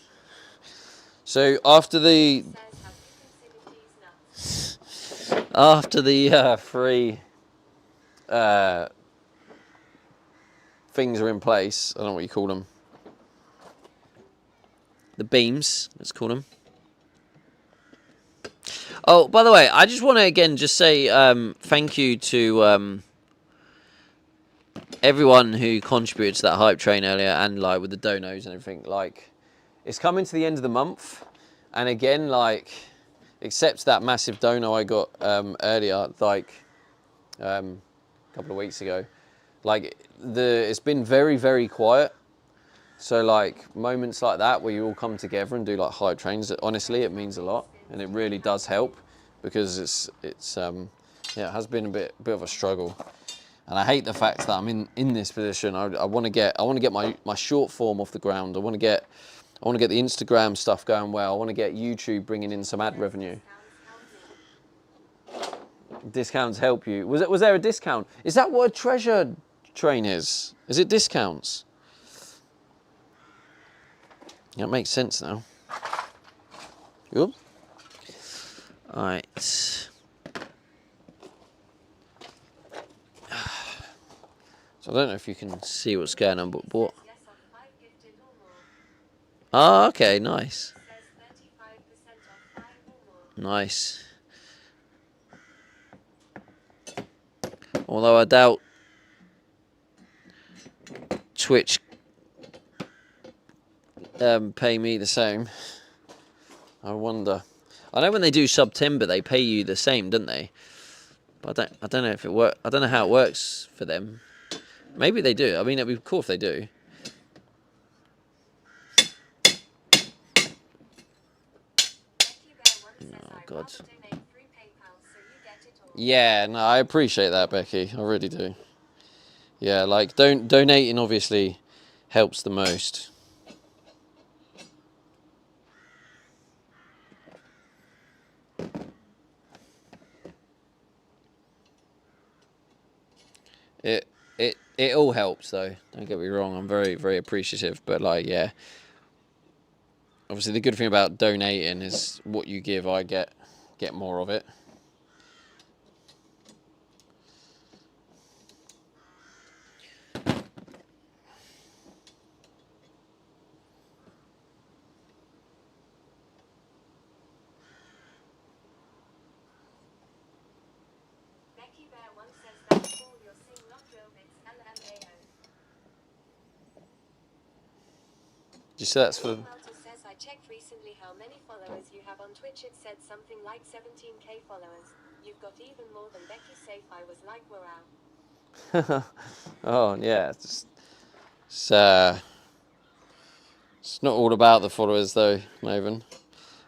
So after the Says, have you considered these nuts? after the three things are in place, I don't know what you call them. The beams, let's call them. Oh, by the way, I just want to again just say thank you to everyone who contributed to that hype train earlier, and like with the donos and everything. Like, it's coming to the end of the month, and again, like, except that massive dono I got earlier, like a couple of weeks ago, like it's been very, very quiet. So like moments like that where you all come together and do like hype trains, honestly, it means a lot, and it really does help because it's yeah, it has been a bit of a struggle, and I hate the fact that I'm in this position. I want to get my short form off the ground. I want to get the Instagram stuff going well. I want to get YouTube bringing in some ad revenue. Discounts help you. Was there a discount? Is that what a treasure train is? Is it discounts? That makes sense now. Good. All right. So I don't know if you can see what's going on, but what? Yes on 5 gifted or more. Oh, okay, nice. Says 35% off 5 or more. Nice. Although I doubt Twitch pay me the same. I wonder. I know when they do September, they pay you the same, don't they? But I don't know if it work. I don't know how it works for them. Maybe they do. I mean, it'd be cool if they do. Oh God. Yeah, no, I appreciate that, Becky. I really do. Yeah, like donating obviously helps the most. It all helps though. Don't get me wrong. I'm very, very appreciative. But like, yeah. Obviously, the good thing about donating is what you give, I get more of it. Becky Bear once says that's cool, you're seeing not drill bits, LMAO. Did you say that's for? Walter says I I checked recently how many followers you have on Twitch. It said something like 17k followers. You've got even more than Becky Safe. I was like, wow. Oh yeah, it's not all about the followers though, Maven.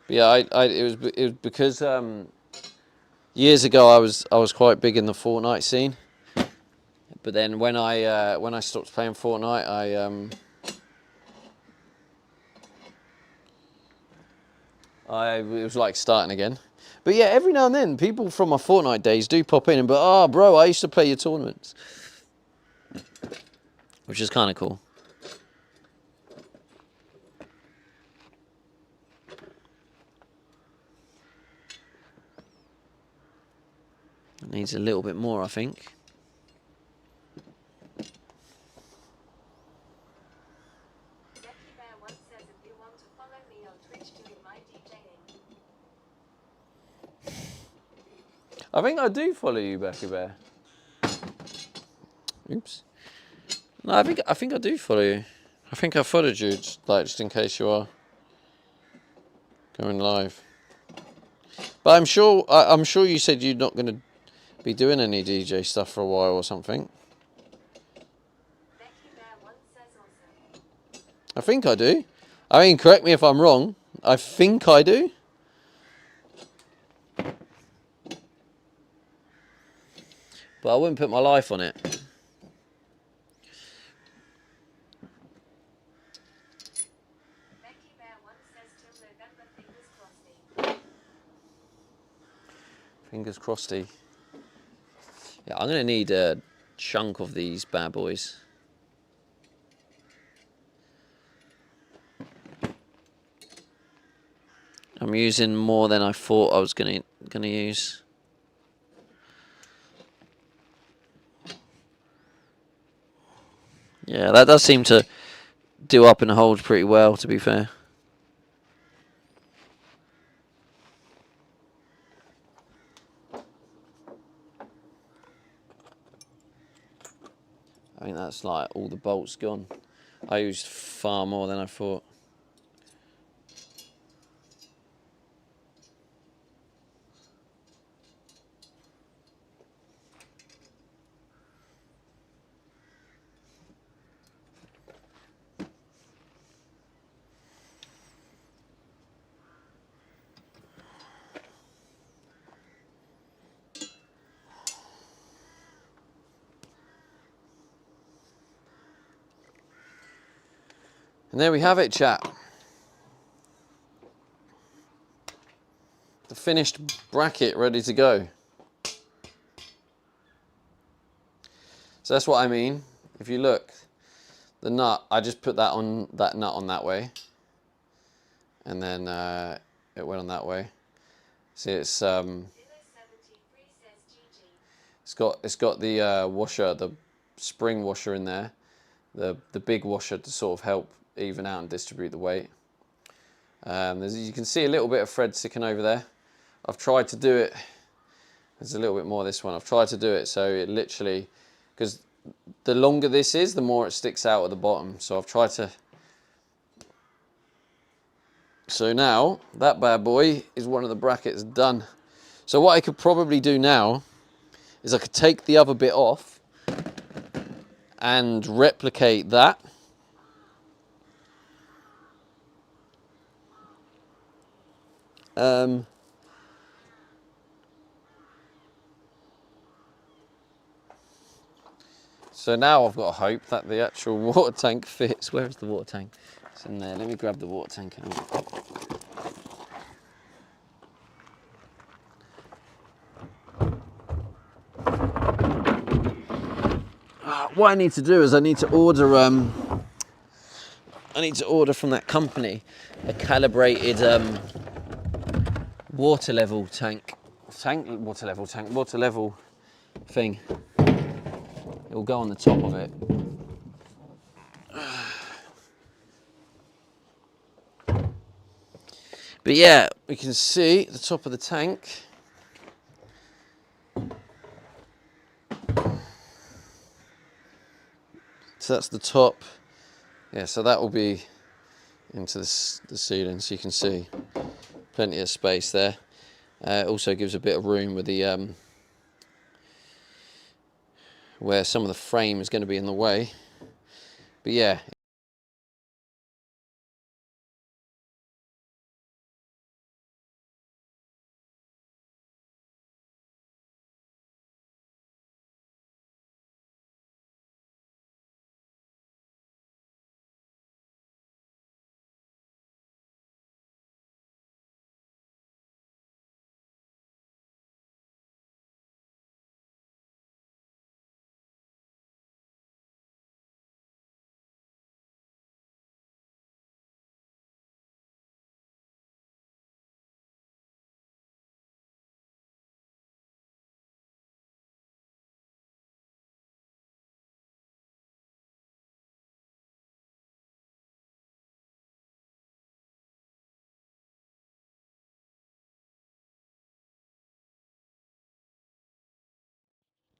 But yeah, it was because years ago I was quite big in the Fortnite scene. But then when I stopped playing Fortnite, it was like starting again. But yeah, every now and then people from my Fortnite days do pop in and but oh bro, I used to play your tournaments, which is kind of cool. It needs a little bit more, I think. Becky Bear once says if you want to follow me on Twitch doing my DJing. I think I do follow you, Becky Bear. Oops. No, I think I do follow you. I think I followed you, just in case you are going live. But I'm sure you said you're not going to be doing any DJ stuff for a while or something. Becky Bear once says also. I think I do. I mean, correct me if I'm wrong. I think I do. But I wouldn't put my life on it. Becky Bear once says till November, fingers crossed. Fingers crossed. Yeah, I'm going to need a chunk of these bad boys. I'm using more than I thought I was gonna use. Yeah, that does seem to do up and hold pretty well, to be fair. I think that's like all the bolts gone. I used far more than I thought. And there we have it, chat. The finished bracket ready to go. So that's what I mean. If you look, the nut, I just put that nut on that way. And then it went on that way. See, it's got the washer, the spring washer in there, the big washer to sort of help even out and distribute the weight. You can see a little bit of thread sticking over there. I've tried to do it. There's a little bit more of this one. I've tried to do it so it literally, because the longer this is, the more it sticks out at the bottom. So I've tried to. So now that bad boy is one of the brackets done. So what I could probably do now is I could take the other bit off and replicate that. So now I've got hope that the actual water tank fits. Where is the water tank? It's in there. Let me grab the water tank out. What I need to do is I need to order from that company a calibrated water level thing. It will go on the top of it. But yeah, we can see the top of the tank. So that's the top. Yeah, so that will be into the ceiling, so you can see plenty of space there. It also gives a bit of room with the where some of the frame is going to be in the way. But yeah.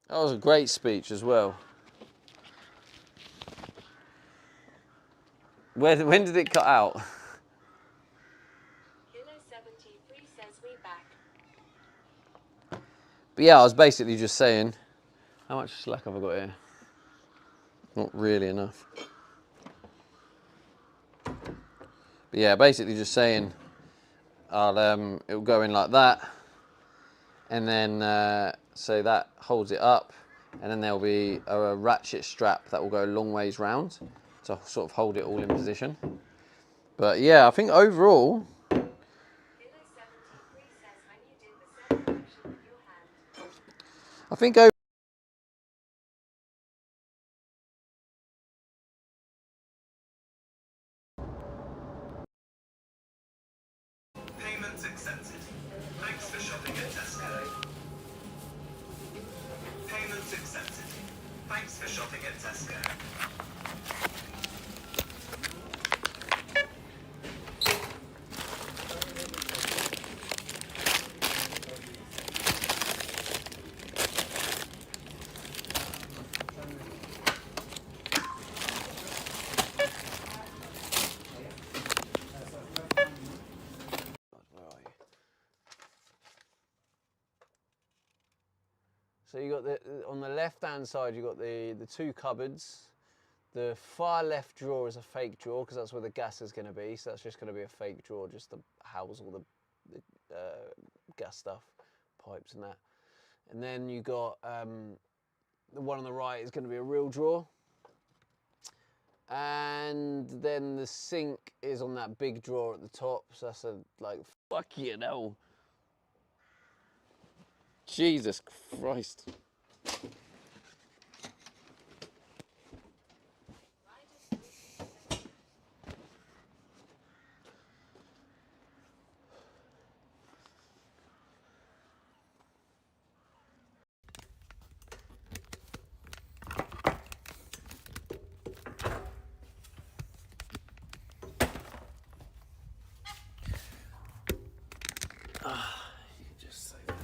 That was a great speech as well. When did it cut out? Kilo 73 says we back. But yeah, I was basically just saying, how much slack have I got here? Not really enough. But yeah, basically just saying, it'll go in like that, and then so that holds it up, and then there'll be a ratchet strap that will go a long ways round to sort of hold it all in position. But yeah, I think overall, Kilo 73 says when you did the seven motion with your hand. I think over Payments accepted. Thanks for shopping at Tesco. Payments accepted. Thanks for shopping at Tesco. So you got on the left-hand side, you got the two cupboards. The far left drawer is a fake drawer because that's where the gas is going to be. So that's just going to be a fake drawer just to house all the gas stuff, pipes and that. And then you got the one on the right is going to be a real drawer. And then the sink is on that big drawer at the top. So that's fuck you know. Jesus Christ. Just say that.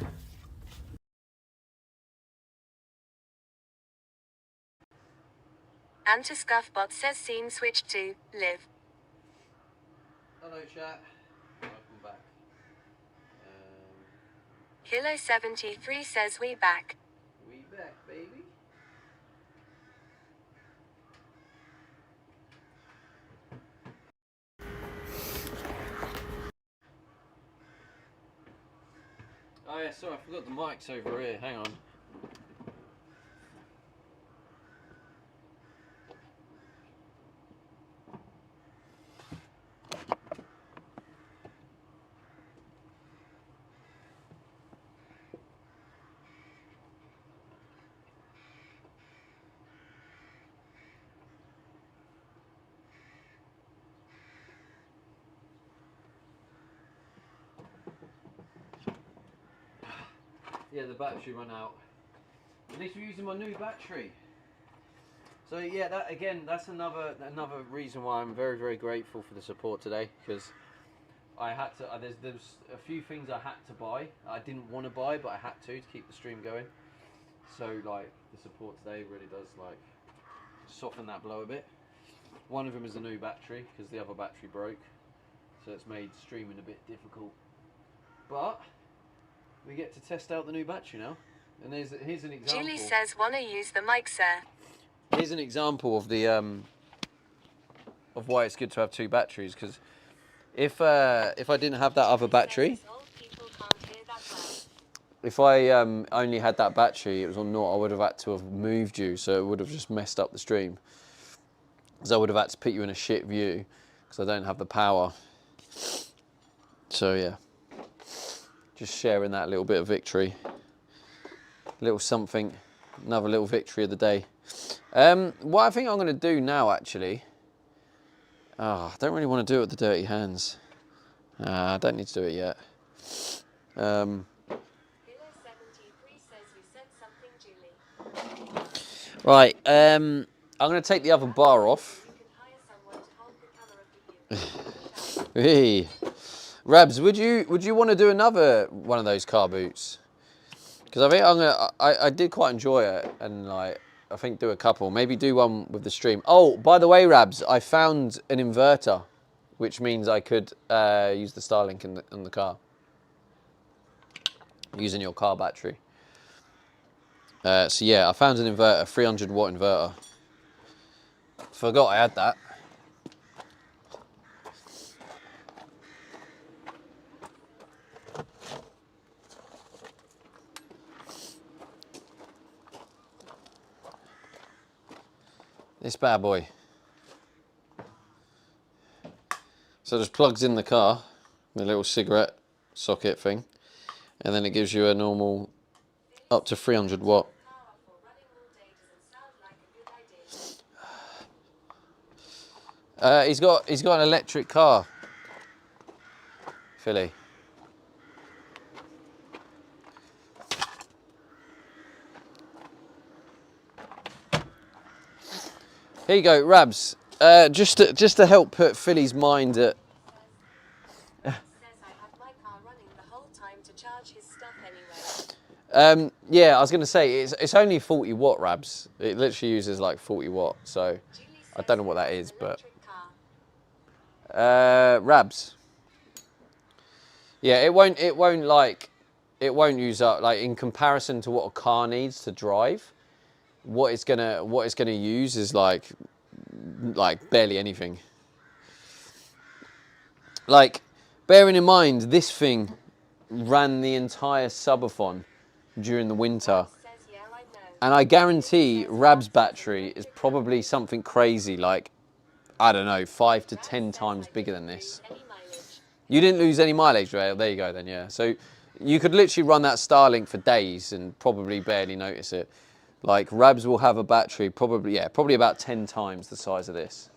Anti-scuff bot says scene switched to live. Hello chat. Welcome back. Kilo 73 says we back. We back, baby. Oh yeah, sorry, I forgot the mic's over here. Hang on. Yeah, the battery ran out. At least we're using my new battery. So yeah, that again, that's another reason why I'm very, very grateful for the support today, because I had to. There's a few things I had to buy. I didn't want to buy, but I had to keep the stream going. So like the support today really does like soften that blow a bit. One of them is a new battery because the other battery broke, so it's made streaming a bit difficult. But we get to test out the new battery now, and here's an example. Julie says, "Wanna use the mic, sir?" Here's an example of the of why it's good to have two batteries, because if I didn't have that other battery, Old people can't hear that well. if I only had that battery, it was on naught, I would have had to have moved you, so it would have just messed up the stream. Because I would have had to put you in a shit view, because I don't have the power. So yeah, just sharing that little bit of victory. Little something, another little victory of the day. What I think I'm going to do now, actually, I don't really want to do it with the dirty hands. I don't need to do it yet. Hilo 73 says you said something, Julie. Right, I'm going to take the other bar off. You can hire someone to hold the camera for you. Hey, Rabs, would you want to do another one of those car boots? Because I think I did quite enjoy it, and like I think do a couple, maybe do one with the stream. Oh, by the way, Rabs, I found an inverter, which means I could use the Starlink in the car, using your car battery. So yeah, I found an inverter, 300 watt inverter. Forgot I had that. This bad boy. So it just plugs in the car, with a little cigarette socket thing, and then it gives you a normal up to 300 watt. Powerful running all day doesn't sound like a good idea. He's got an electric car, Philly. Here you go, Rabs. Just to help put Philly's mind at. Says I have my car running the whole time to charge his stuff anyway. Yeah, I was gonna say it's only 40 watt, Rabs. It literally uses like 40 watt. So Julie I says don't know what that he is, has an but electric car. Rabs. Yeah, it won't use up, like, in comparison to what a car needs to drive. What it's gonna use is like barely anything. Like, bearing in mind this thing ran the entire subathon during the winter, Says yeah, I know. and I guarantee Rab's battery is probably something crazy, like, I don't know, 5 to 10 times bigger than this. Any mileage. You didn't lose any mileage, right? There you go then, yeah. So you could literally run that Starlink for days and probably barely notice it. Like, Rabs will have a battery probably about 10 times the size of this.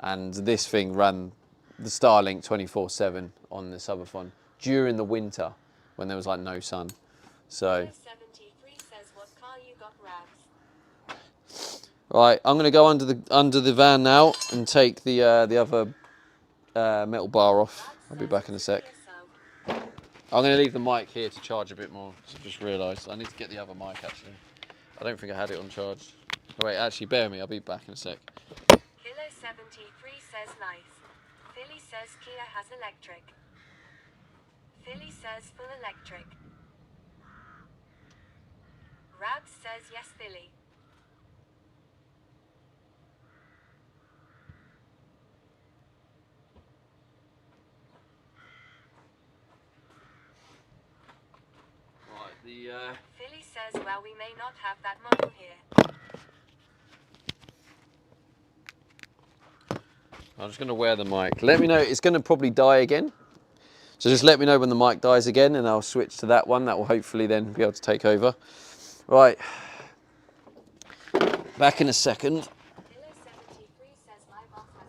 And this thing ran the Starlink 24/7 on the subathon during the winter when there was like no sun. So, Hilo 73 says what car you got, Rabs. right, I'm gonna go under the van now and take the other metal bar off. I'll be back in a sec. I'm gonna leave the mic here to charge a bit more. So I just realised I need to get the other mic actually. I don't think I had it on charge. Oh, wait, actually, bear with me. I'll be back in a sec. Hilo 73 says nice. Philly says Kia has electric. Philly says full electric. Rabs says yes, Philly. Right, Philly says, well, we may not have that model here. I'm just going to wear the mic. Let me know. It's going to probably die again. So just let me know when the mic dies again and I'll switch to that one. That will hopefully then be able to take over. Right. Back in a second. Hilo 73 says my boss has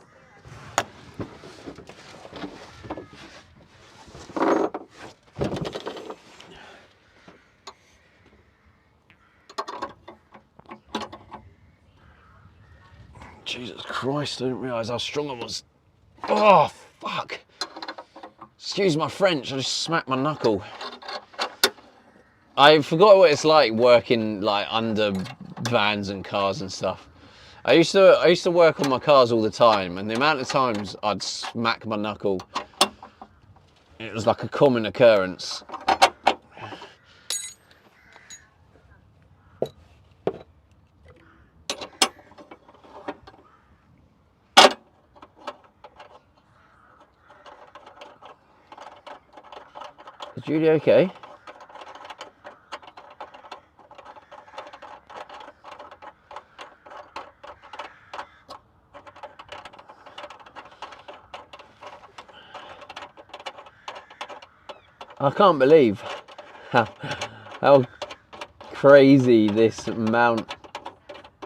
Kia. Jesus Christ, I didn't realise how strong I was. Oh, fuck. Excuse my French, I just smacked my knuckle. I forgot what it's like working like under vans and cars and stuff. I used to work on my cars all the time, and the amount of times I'd smack my knuckle, it was like a common occurrence. Is Julie okay? I can't believe how crazy this mount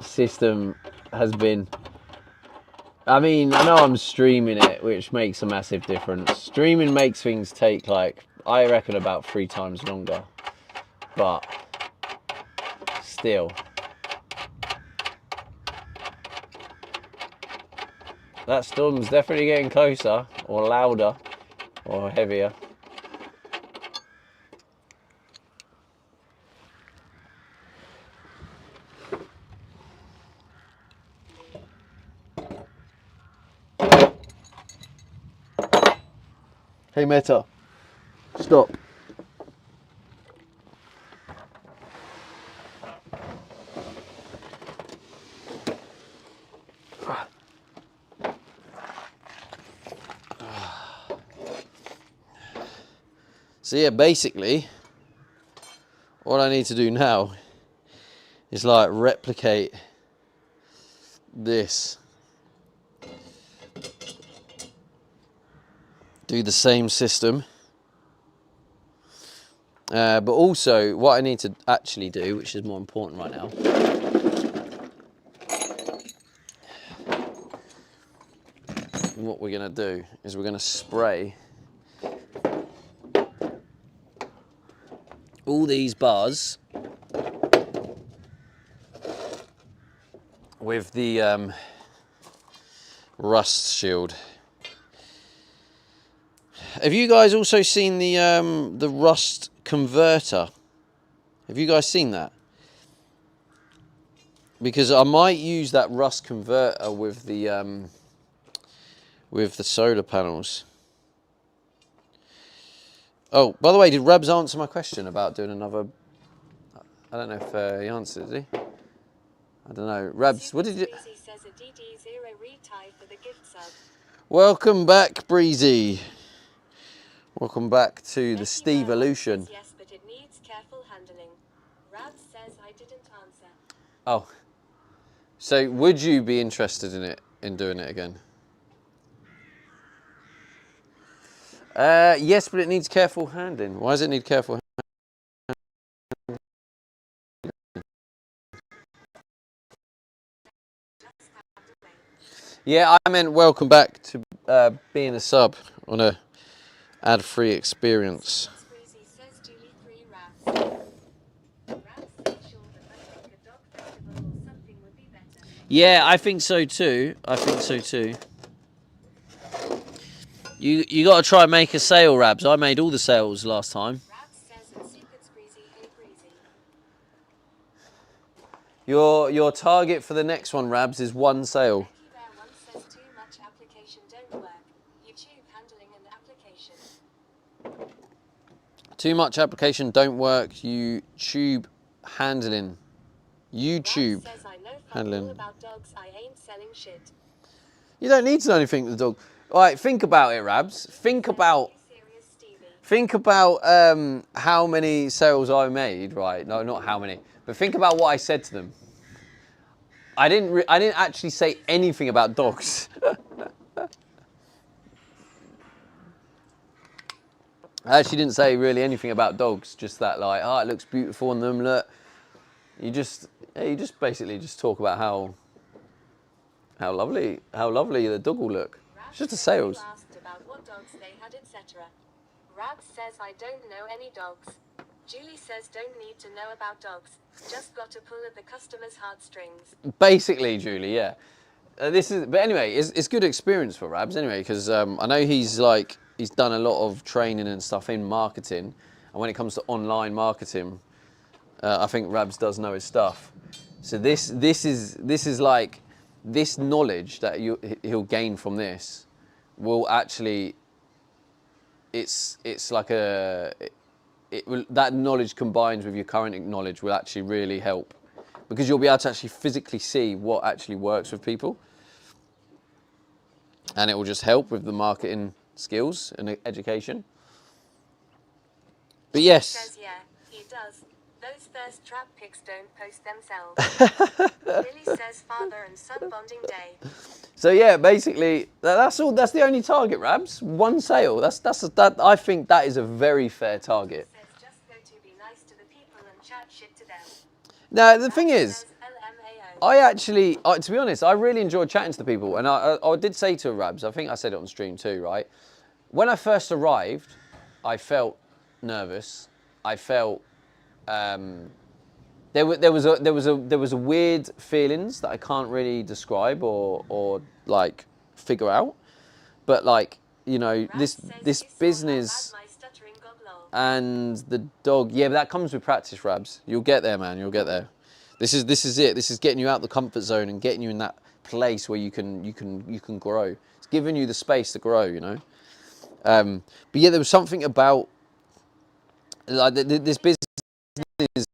system has been. I mean, I know I'm streaming it, which makes a massive difference. Streaming makes things take, like, I reckon about 3 times longer, but still. That storm's definitely getting closer, or louder, or heavier. Hey Meta, stop. So yeah, basically, what I need to do now is like replicate this. Do the same system. But also, what I need to actually do, which is more important right now, what we're going to do is we're going to spray all these bars with the rust shield. Have you guys also seen the rust converter? Have you guys seen that? Because I might use that rust converter with the solar panels. Oh, by the way, did Rabs answer my question about doing another? I don't know if he answered, did he? I don't know. Rabs, what did you? Says a DD0 retie for the gift sub. Welcome back, Breezy. Welcome back to the Steve Becky Evolution. says yes, but it needs careful handling. Rabs says I didn't answer. Oh, so would you be interested in doing it again? Yes, but it needs careful handling. Why does it need careful handling? Yeah, I meant welcome back to being a sub on a ad-free experience. Squeezy says Julie 3 Rabs. Rabs says sure, but I think a dog festival or something would be better. Yeah, I think so too. You got to try and make a sale, Rabs. I made all the sales last time. Rabs says in secret Squeezy, hey Breezy. Your target for the next one, Rabs, is 1 sale. Becky Bear 1 says too much application don't work. YouTube handling and application. Too much application don't work. YouTube handling. YouTube Rabs says I know fuck handling. all about dogs, I ain't selling shit. You don't need to know anything with the dog. All right, think about it, Rabs. Think about Are you serious, Stevie? how many sales I made. Right? No, not how many, but think about what I said to them. I didn't actually say anything about dogs. I actually didn't say really anything about dogs. Just that, like, oh, it looks beautiful on them. Look, you just basically just talk about how lovely the dog will look. It's just a sales. You asked about what dogs they had, etc. Rabs says I don't know any dogs. Julie says don't need to know about dogs. Just got to pull at the customer's heartstrings. Basically, Julie, yeah. But anyway, it's good experience for Rabs anyway, because I know he's done a lot of training and stuff in marketing, and when it comes to online marketing, I think Rabs does know his stuff. So this is like this knowledge that he'll gain from this will actually, it's like that knowledge combined with your current knowledge will actually really help, because you'll be able to actually physically see what actually works with people, and it will just help with the marketing skills and education. But yes. Says yeah, he does. Those thirst trap pics don't post themselves. Billy says father and son bonding day. So yeah, basically that's all. That's the only target, Rabs. One sale. That. I think that is a very fair target. Says just go to be nice to the people and chat shit to them. Now the thing is, Says LMAO. I actually, to be honest, I really enjoyed chatting to the people, and I did say to Rabs, I think I said it on stream too, right? When I first arrived, I felt nervous. I felt there was a weird feelings that I can't really describe or like figure out. But like, you know, this business and the dog, yeah, but that comes with practice, Rabs. You'll get there, man. You'll get there. This is it. This is getting you out the comfort zone and getting you in that place where you can grow. It's giving you the space to grow, you know. But yeah, there was something about like this business is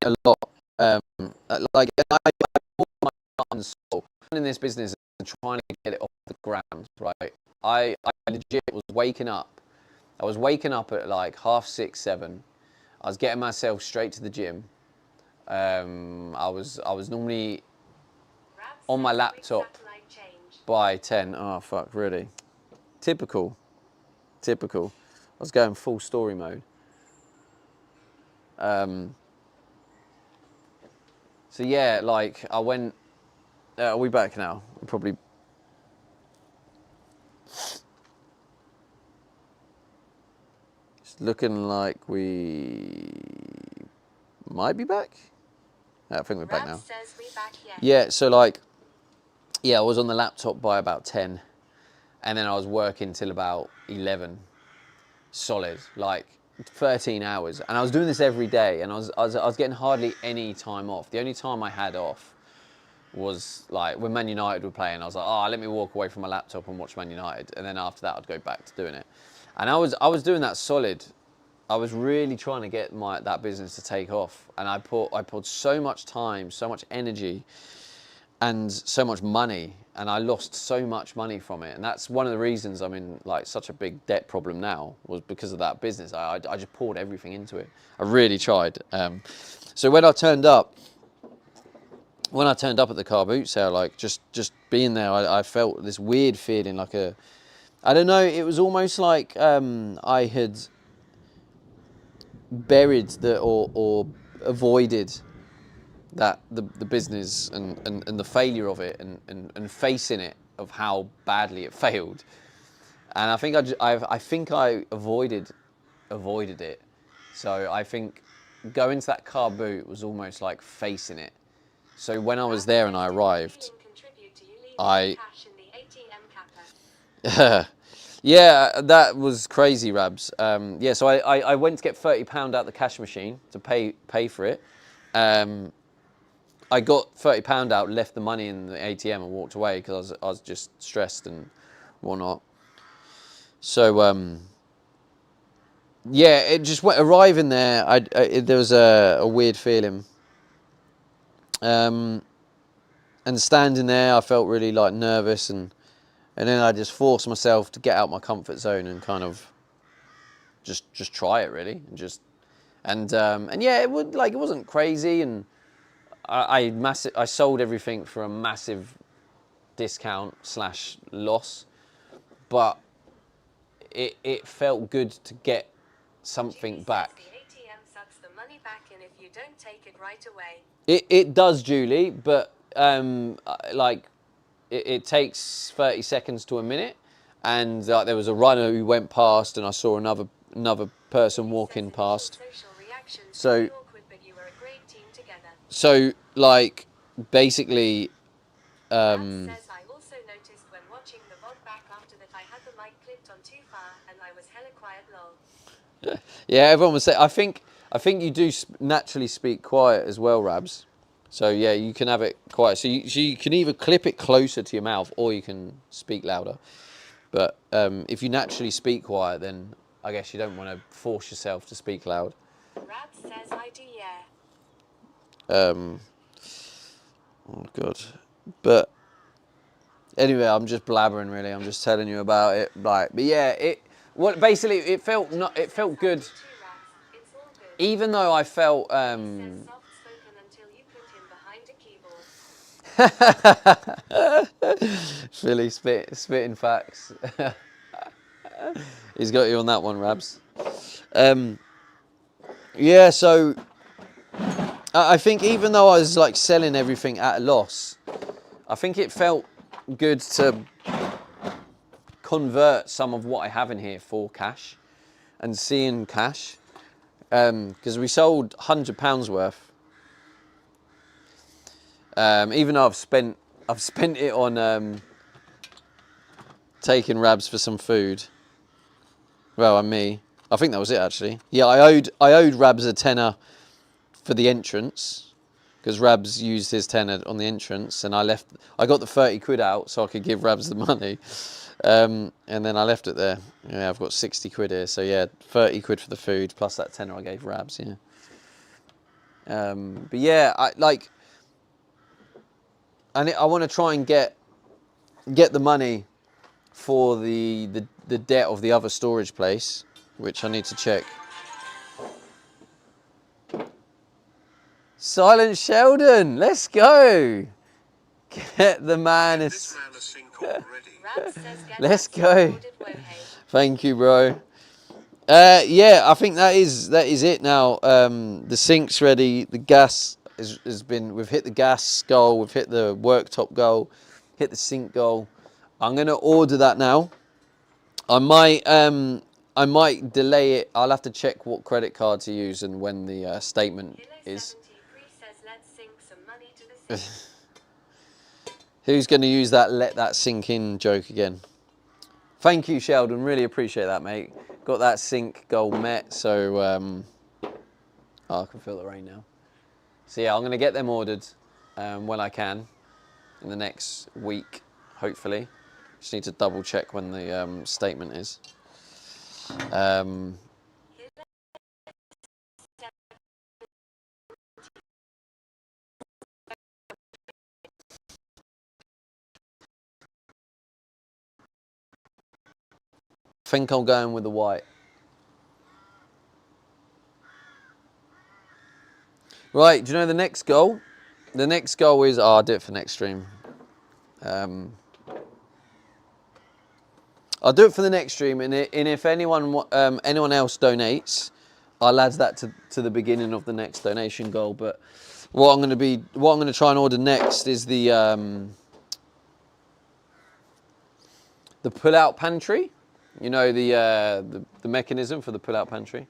a lot. Like I put my heart and soul in this business and trying to get it off the ground. Right, I legit was waking up. I was waking up at like 6:30, 7. I was getting myself straight to the gym. I was normally on my laptop by 10. Oh fuck, really? Typical. I was going full story mode. So yeah, like I went. Are we back now? Probably. It's looking like we might be back. I think we're back now. Says we back yet. Yeah, so like, yeah, I was on the laptop by about 10, and then I was working till about 11, solid, like 13 hours, and I was doing this every day, and I was getting hardly any time off. The only time I had off was like when Man United were playing. I was like, oh, let me walk away from my laptop and watch Man United, and then after that I'd go back to doing it. And I was doing that solid. I was really trying to get that business to take off, and I poured so much time, so much energy, and so much money, and I lost so much money from it. And that's one of the reasons I'm in like such a big debt problem now, was because of that business. I just poured everything into it. I really tried. So when I turned up at the car boot sale, like just being there, I felt this weird feeling, like I don't know, it was almost like I had buried or avoided that the business and the failure of it and facing it, of how badly it failed. And I think I avoided it. So I think going to that car boot was almost like facing it. So when I was there and I arrived, yeah, that was crazy, Rabs. Yeah, so I went to get £30 out the cash machine to pay for it. I got £30 out, left the money in the ATM and walked away because I was just stressed and whatnot. So yeah, it just arriving there. There was a weird feeling, and standing there, I felt really like nervous, and then I just forced myself to get out my comfort zone and kind of just try it really, and yeah, it wasn't crazy, and I sold everything for a massive discount / loss, but it felt good to get something back. The ATM sucks the money back in if you don't take it right away. It does, Julie, but like it takes 30 seconds to a minute, and there was a runner who went past, and I saw another person walking past. So like basically Says I also noticed when watching the VOD back after that I had the mic clipped on too far and I was hella quiet, lol. Yeah, everyone would say. I think you do naturally speak quiet as well, Rabs. So yeah, you can have it quiet. So you can either clip it closer to your mouth or you can speak louder. But if you naturally speak quiet, then I guess you don't want to force yourself to speak loud. Rab says I do, yeah. Oh god. But anyway, I'm just blabbering really. I'm just telling you about it. Like, but yeah, basically it felt it felt good. It's all good. Even though I felt He says soft-spoken until you put him behind a keyboard. Philly spitting facts. He's got you on that one, Rabs. Yeah, so I think even though I was like selling everything at a loss, I think it felt good to convert some of what I have in here for cash and seeing cash. Because we sold £100 worth. Even though I've spent it on taking Rabs for some food. Well, and me. I think that was it actually. Yeah, I owed Rabs a tenner for the entrance because Rabs used his tenner on the entrance, and I got the 30 quid out so I could give Rabs the money, and then I left it there. Yeah, I've got 60 quid here, so yeah, 30 quid for the food plus that tenner I gave Rabs. Yeah. But yeah, I want to try and get the money for the debt of the other storage place, which I need to check. Silent Sheldon, let's go. Get the man This man a sink already. Rab says get Let's that go. sorted, Wohey. Thank you, bro. Yeah, I think that is it now. The sink's ready. The gas has been. We've hit the gas goal. We've hit the worktop goal. Hit the sink goal. I'm gonna order that now. I might delay it. I'll have to check what credit card to use and when the statement Kilo is. 73 says let's sink some money to the sink. Who's going to use that let that sink in joke again? Thank you, Sheldon. Really appreciate that, mate. Got that sink goal met, so I can feel the rain now. So yeah, I'm going to get them ordered when I can in the next week, hopefully. Just need to double check when the statement is. I think I'm going with the white. Right, do you know the next goal? The next goal is, I'll do it for next stream. I'll do it for the next stream, and if anyone else donates, I'll add that to the beginning of the next donation goal. But what I'm going to try and order next is the pull-out pantry. You know, the mechanism for the pull-out pantry.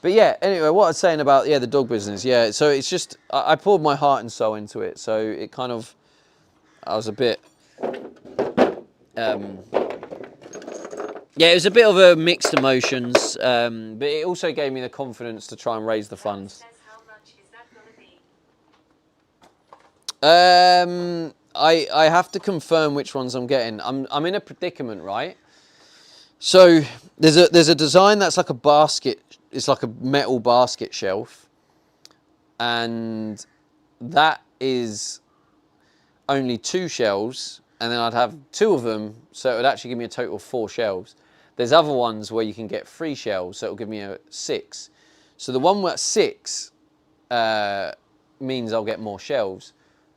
But yeah, anyway, what I was saying about the dog business. Yeah, so it's just I poured my heart and soul into it. So it kind of, I was a bit. Yeah, it was a bit of a mixed emotions, but it also gave me the confidence to try and raise the funds. Says how much is that gonna be? I have to confirm which ones I'm getting. I'm in a predicament, right? So there's a design that's like a basket. It's like a metal basket shelf, and that is only 2 shelves, and then I'd have 2 of them, so it would actually give me a total of 4 shelves. There's other ones where you can get 3 shelves, so it'll give me a 6. So the one with 6 means I'll get more shelves,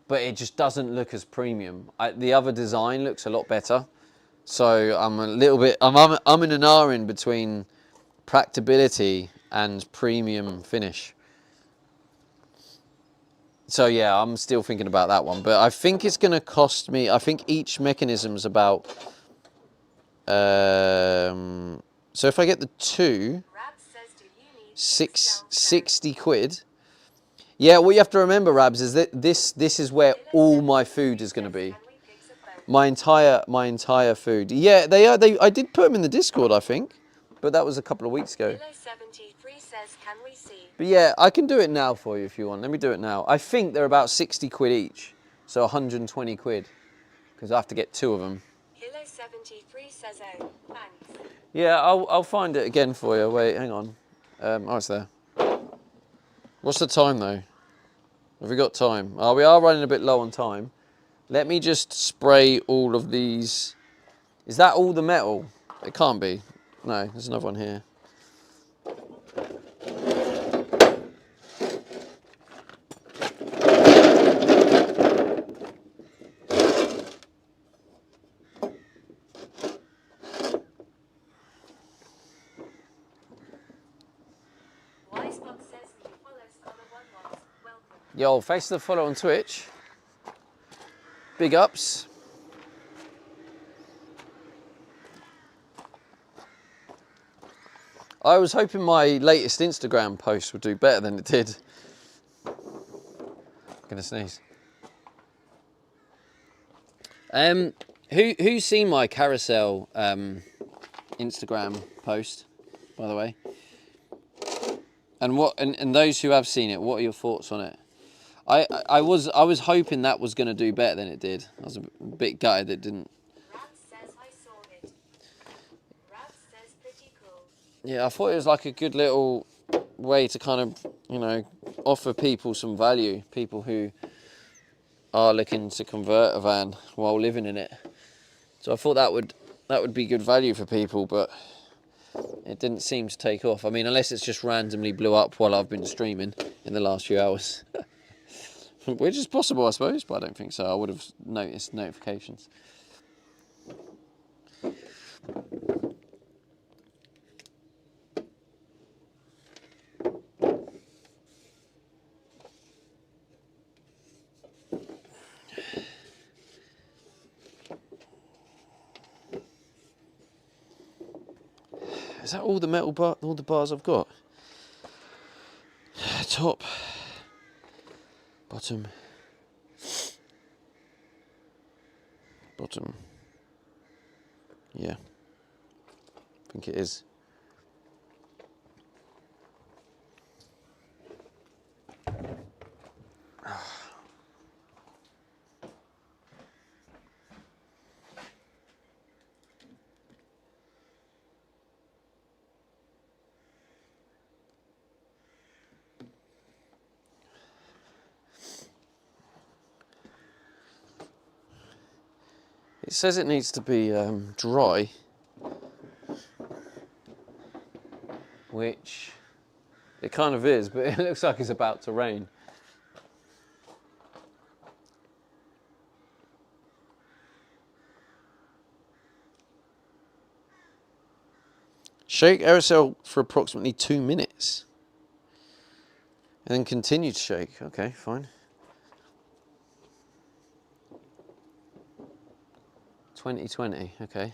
but it just doesn't look as premium. The other design looks a lot better, so I'm a little bit. I'm in an R in between practicability and premium finish. So yeah, I'm still thinking about that one, but I think it's going to cost me. I think each mechanism's about. So if I get the 2, Rab says do you need 60 quid. Yeah, what you have to remember, Rabs, is that this is where all my food is going to be. Can we fix a boat? My entire food. Yeah, they are. I did put them in the Discord, I think, but that was a couple of weeks ago. Kilo 73 says, can we see? But yeah, I can do it now for you if you want. Let me do it now. I think they're about 60 quid each. So 120 quid. Because I have to get 2 of them. Kilo 73 says, oh, thanks. Yeah, I'll find it again for you. Wait, hang on. Oh, it's there. What's the time though? Have we got time? Oh, we are running a bit low on time. Let me just spray all of these. Is that all the metal? It can't be. No, there's another one here. Wisebot says, you follow Scholar11. Welcome. Yo, thanks for the follow on Twitch. Big ups. I was hoping my latest Instagram post would do better than it did. I'm gonna sneeze. Who's seen my carousel Instagram post, by the way? And those who have seen it, what are your thoughts on it? I was hoping that was gonna do better than it did. I was a bit gutted that it didn't. Rab says, I saw it. Rab says, pretty cool. Yeah, I thought it was like a good little way to kind of, you know, offer people some value. People who are looking to convert a van while living in it. So I thought that would be good value for people, but it didn't seem to take off. I mean, unless it's just randomly blew up while I've been streaming in the last few hours. Which is possible, I suppose, but I don't think so. I would have noticed notifications. Is that all the metal bar, all the bars I've got? Top, bottom, bottom. Yeah, I think it is. It says it needs to be dry, which it kind of is, but it looks like it's about to rain. Shake aerosol for approximately 2 minutes. And then continue to shake. Okay, fine. 2020, okay.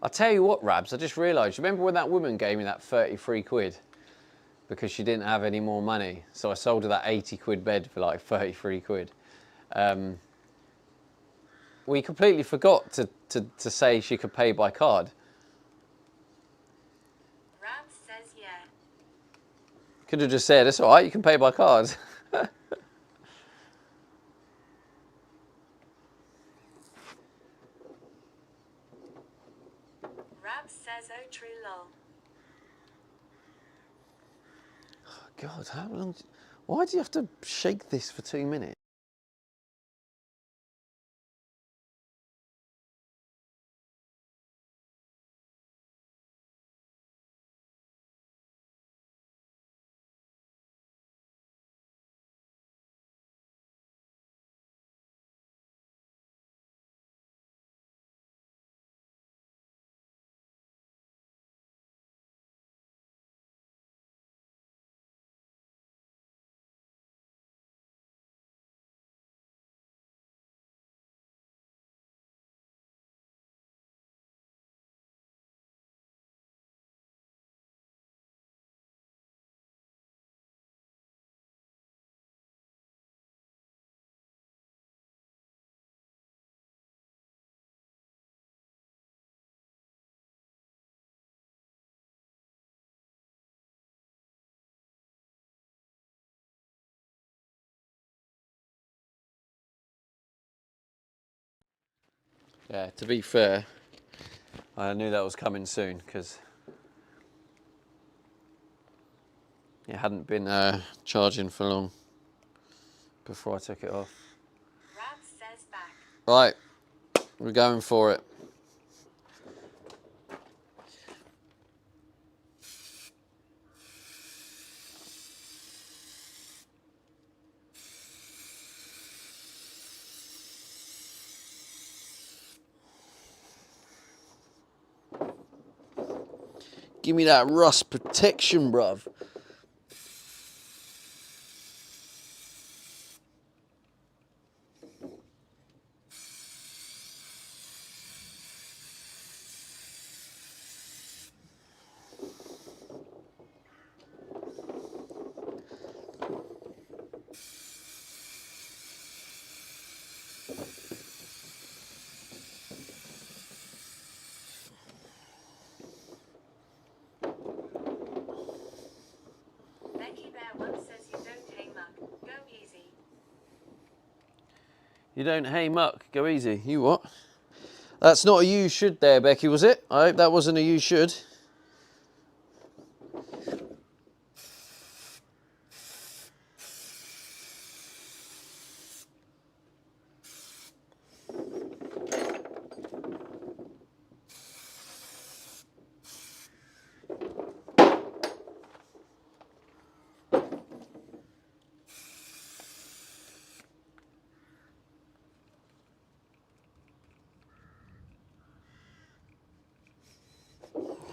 I'll tell you what, Rabs, I just realised, you remember when that woman gave me that 33 quid? Because she didn't have any more money. So I sold her that 80 quid bed for like 33 quid. We completely forgot to say she could pay by card. Rab says, yeah. Could have just said, it's all right, you can pay by card. Rab says, oh, true lol. God, how long? Why do you have to shake this for 2 minutes? Yeah, to be fair, I knew that was coming soon because it hadn't been charging for long before I took it off. Rabs says back. Right, we're going for it. Give me that rust protection, bruv. Becky Bear once says you don't hey muck, go easy. You don't, hey muck, go easy. You what? That's not a you should there, Becky, was it? I hope that wasn't a you should.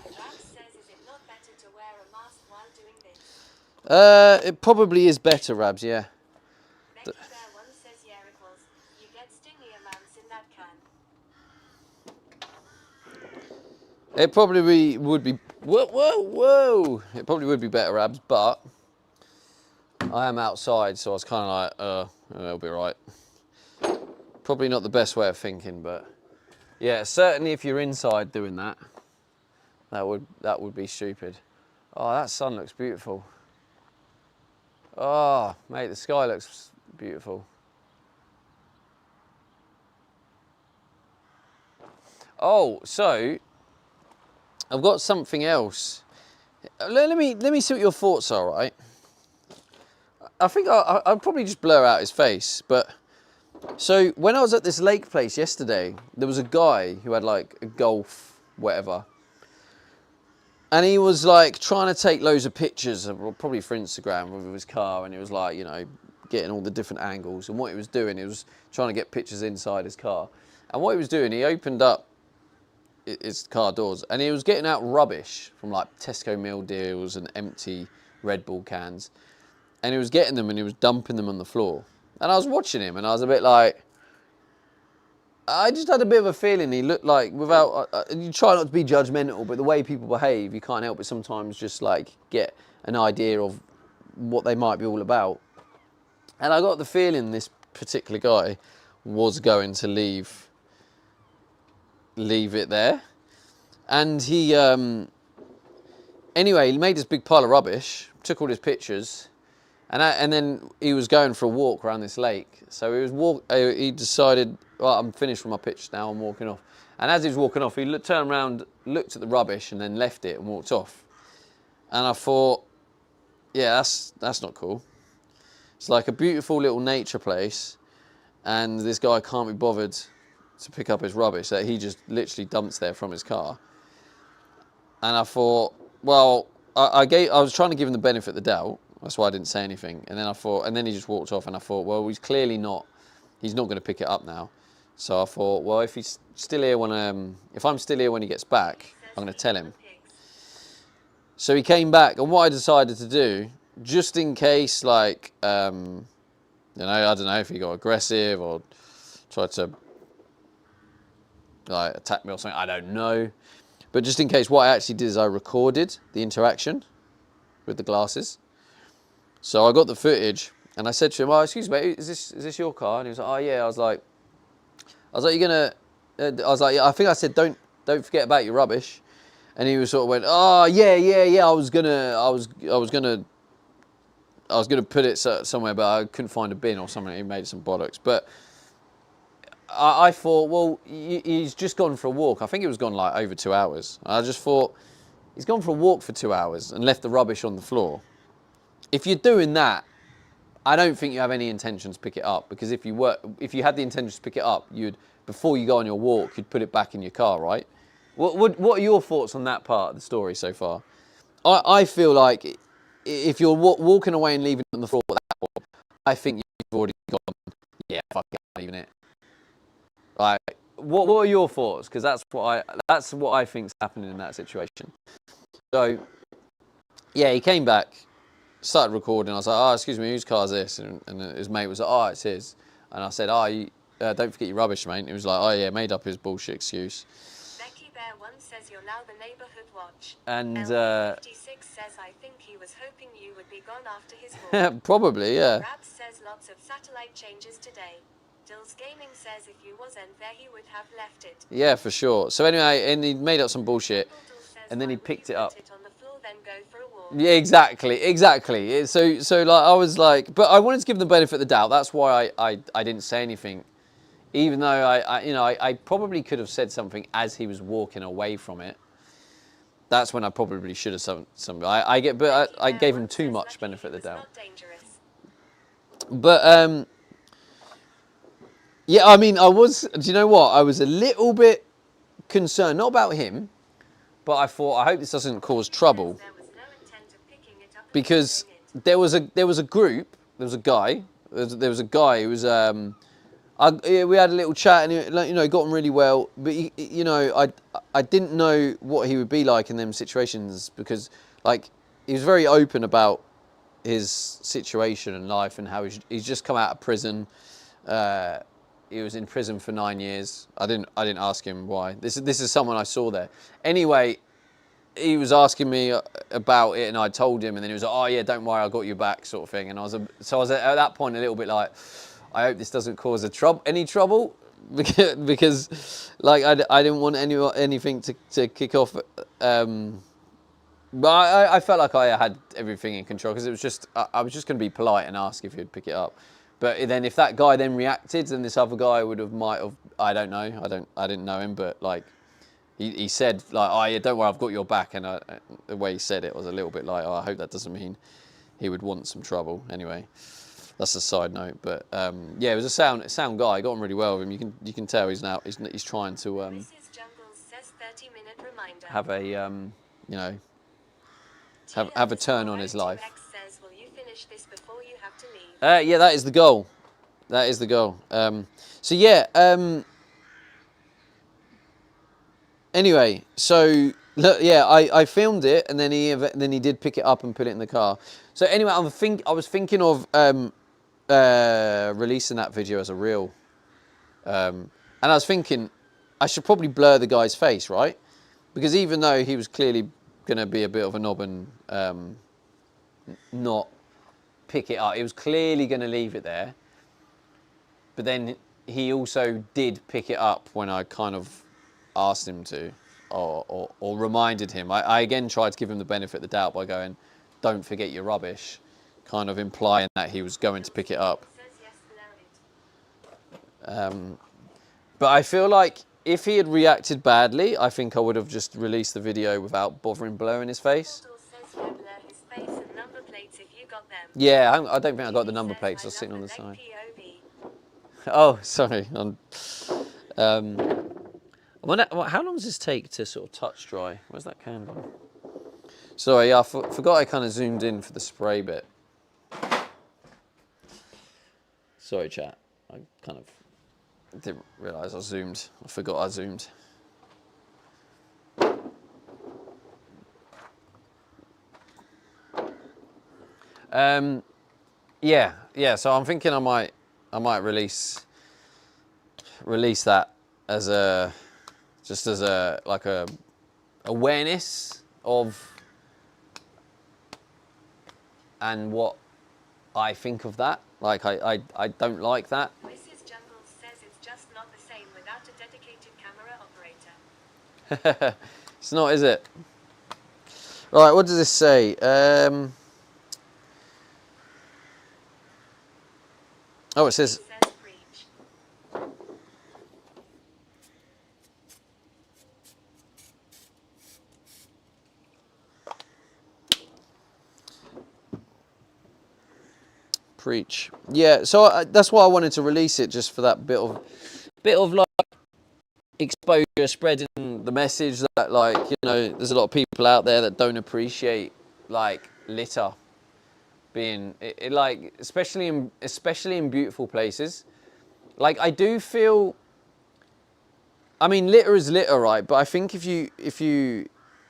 Rabs says is it not better to wear a mask while doing this? It probably is better, Rabs, yeah. Becky Bear once says yeah it was. You get stingier mams in that can. It probably would be, whoa. It probably would be better, Rabs, but I am outside, so I was kind of like, it'll be right. Probably not the best way of thinking, but yeah, certainly if you're inside doing that, that would be stupid. Oh, that sun looks beautiful. Oh, mate, the sky looks beautiful. Oh, so I've got something else. Let me see what your thoughts are, right? I think I'll probably just blur out his face, but so when I was at this lake place yesterday, there was a guy who had like a Golf, whatever. And he was like trying to take loads of pictures, probably for Instagram, with his car, and he was like, you know, getting all the different angles. And what he was doing, he was trying to get pictures inside his car. And what he was doing, he opened up his car doors, and he was getting out rubbish from like Tesco meal deals and empty Red Bull cans. And he was getting them and he was dumping them on the floor. And I was watching him and I was a bit like, I just had a bit of a feeling he looked like, without, you try not to be judgmental, but the way people behave, you can't help but sometimes just like get an idea of what they might be all about. And I got the feeling this particular guy was going to leave it there. And he, anyway, he made this big pile of rubbish, took all his pictures, and then he was going for a walk around this lake. So he decided, well, I'm finished with my pictures now, I'm walking off. And as he was walking off, he turned around, looked at the rubbish, and then left it and walked off. And I thought, yeah, that's not cool. It's like a beautiful little nature place, and this guy can't be bothered to pick up his rubbish that he just literally dumps there from his car. And I thought, well, I was trying to give him the benefit of the doubt. That's why I didn't say anything. And then he just walked off, and I thought, well, he's not going to pick it up now. So I thought, well, if he's still here if I'm still here when he gets back, I'm going to tell him. So he came back, and what I decided to do, just in case, like, I don't know if he got aggressive or tried to like attack me or something, I don't know. But just in case, what I actually did is I recorded the interaction with the glasses. So I got the footage, and I said to him, "Oh, excuse me, is this your car?" And he was like, "Oh yeah." I was like, "You're gonna?" I was like, "Yeah." I think I said, "Don't forget about your rubbish." And he was sort of went, "Oh yeah. I was gonna put it somewhere, but I couldn't find a bin or something." He made some bollocks. But I thought, well, he's just gone for a walk. I think it was gone like over 2 hours. I just thought, he's gone for a walk for 2 hours and left the rubbish on the floor. If you're doing that, I don't think you have any intention to pick it up, because if you had the intention to pick it up, before you go on your walk, you'd put it back in your car, right? What are your thoughts on that part of the story so far? I feel like if you're walking away and leaving it on the floor at that point, I think you've already gone, yeah, fuck it, I'm leaving it. Like, what are your thoughts? Because that's what I think's happening in that situation. So, yeah, he came back, started recording. I was like, oh, excuse me, whose car is this? And his mate was like, oh, it's his. And I said, oh, don't forget your rubbish, mate. And he was like, oh, yeah, made up his bullshit excuse. Becky Bear 1 says you're now the neighborhood watch. And 56 says I think he was hoping you would be gone after his walk. probably, yeah. Rabs says lots of satellite changes today. Dills Gaming says if you wasn't there he would have left it. Yeah, for sure. So anyway, and he made up some bullshit, Dumbledore says, and then he why would picked you it up. put it on the floor, then go for a walk? Yeah, exactly. So like, I was like, but I wanted to give them the benefit of the doubt. That's why I didn't say anything, even though I probably could have said something as he was walking away from it. That's when I probably should have said something. I gave him too much benefit of the doubt. But yeah, I mean, do you know what? I was a little bit concerned, not about him, but I thought, I hope this doesn't cause trouble. Because there was a group, there was a guy who was, we had a little chat, and got on really well, but I didn't know what he would be like in them situations, because like, he was very open about his situation and life, and how he's just come out of prison. He was in prison for 9 years. I didn't ask him why. This is someone I saw there. Anyway, he was asking me about it, and I told him, and then he was like, "Oh yeah, don't worry, I got you back," sort of thing. And I was at that point a little bit like, I hope this doesn't cause any trouble, because like I didn't want anything to kick off. But I felt like I had everything in control, because it was just I was just going to be polite and ask if he'd pick it up. But then if that guy then reacted, then this other guy might have, I don't know, I didn't know him, but like he said like, "Oh yeah, don't worry, I've got your back," and the way he said it was a little bit like, "Oh, I hope that doesn't mean he would want some trouble." Anyway, that's a side note, but yeah, it was a sound guy. I got on really well with him. You can tell he's trying to Mrs. Jungles says 30-minute reminder. have a have a turn on his life. Says, will you finish this before you have to leave? Yeah, that is the goal. That is the goal. So yeah. Anyway, so look, yeah, I filmed it, and then he did pick it up and put it in the car. So anyway, I was thinking of releasing that video as a reel, and I was thinking I should probably blur the guy's face, right? Because even though he was clearly going to be a bit of a knob and not pick it up, he was clearly going to leave it there. But then he also did pick it up when I kind of asked him to, or reminded him. I again tried to give him the benefit of the doubt by going, "Don't forget your rubbish," kind of implying that he was going to pick it up. But I feel like if he had reacted badly, I think I would have just released the video without bothering blurring his face. Yeah, I don't think I got the number plates. I was sitting on the side. Oh, sorry. I wonder, how long does this take to sort of touch dry? Where's that candle? Sorry, yeah, I forgot I kind of zoomed in for the spray bit. Sorry, chat. I kind of didn't realise I zoomed. I forgot I zoomed. Yeah. So I'm thinking I might release that as just as a awareness of and what I think of that. Like I don't like that. Mrs. Jungles says it's just not the same without a dedicated camera operator. It's not, is it? Right, what does this say? Oh, it says Preach. Yeah, so that's why I wanted to release it, just for that bit of like exposure, spreading the message that, like, you know, there's a lot of people out there that don't appreciate like litter being like, especially in beautiful places. Like, I do feel, I mean, litter is litter, right? But I think if you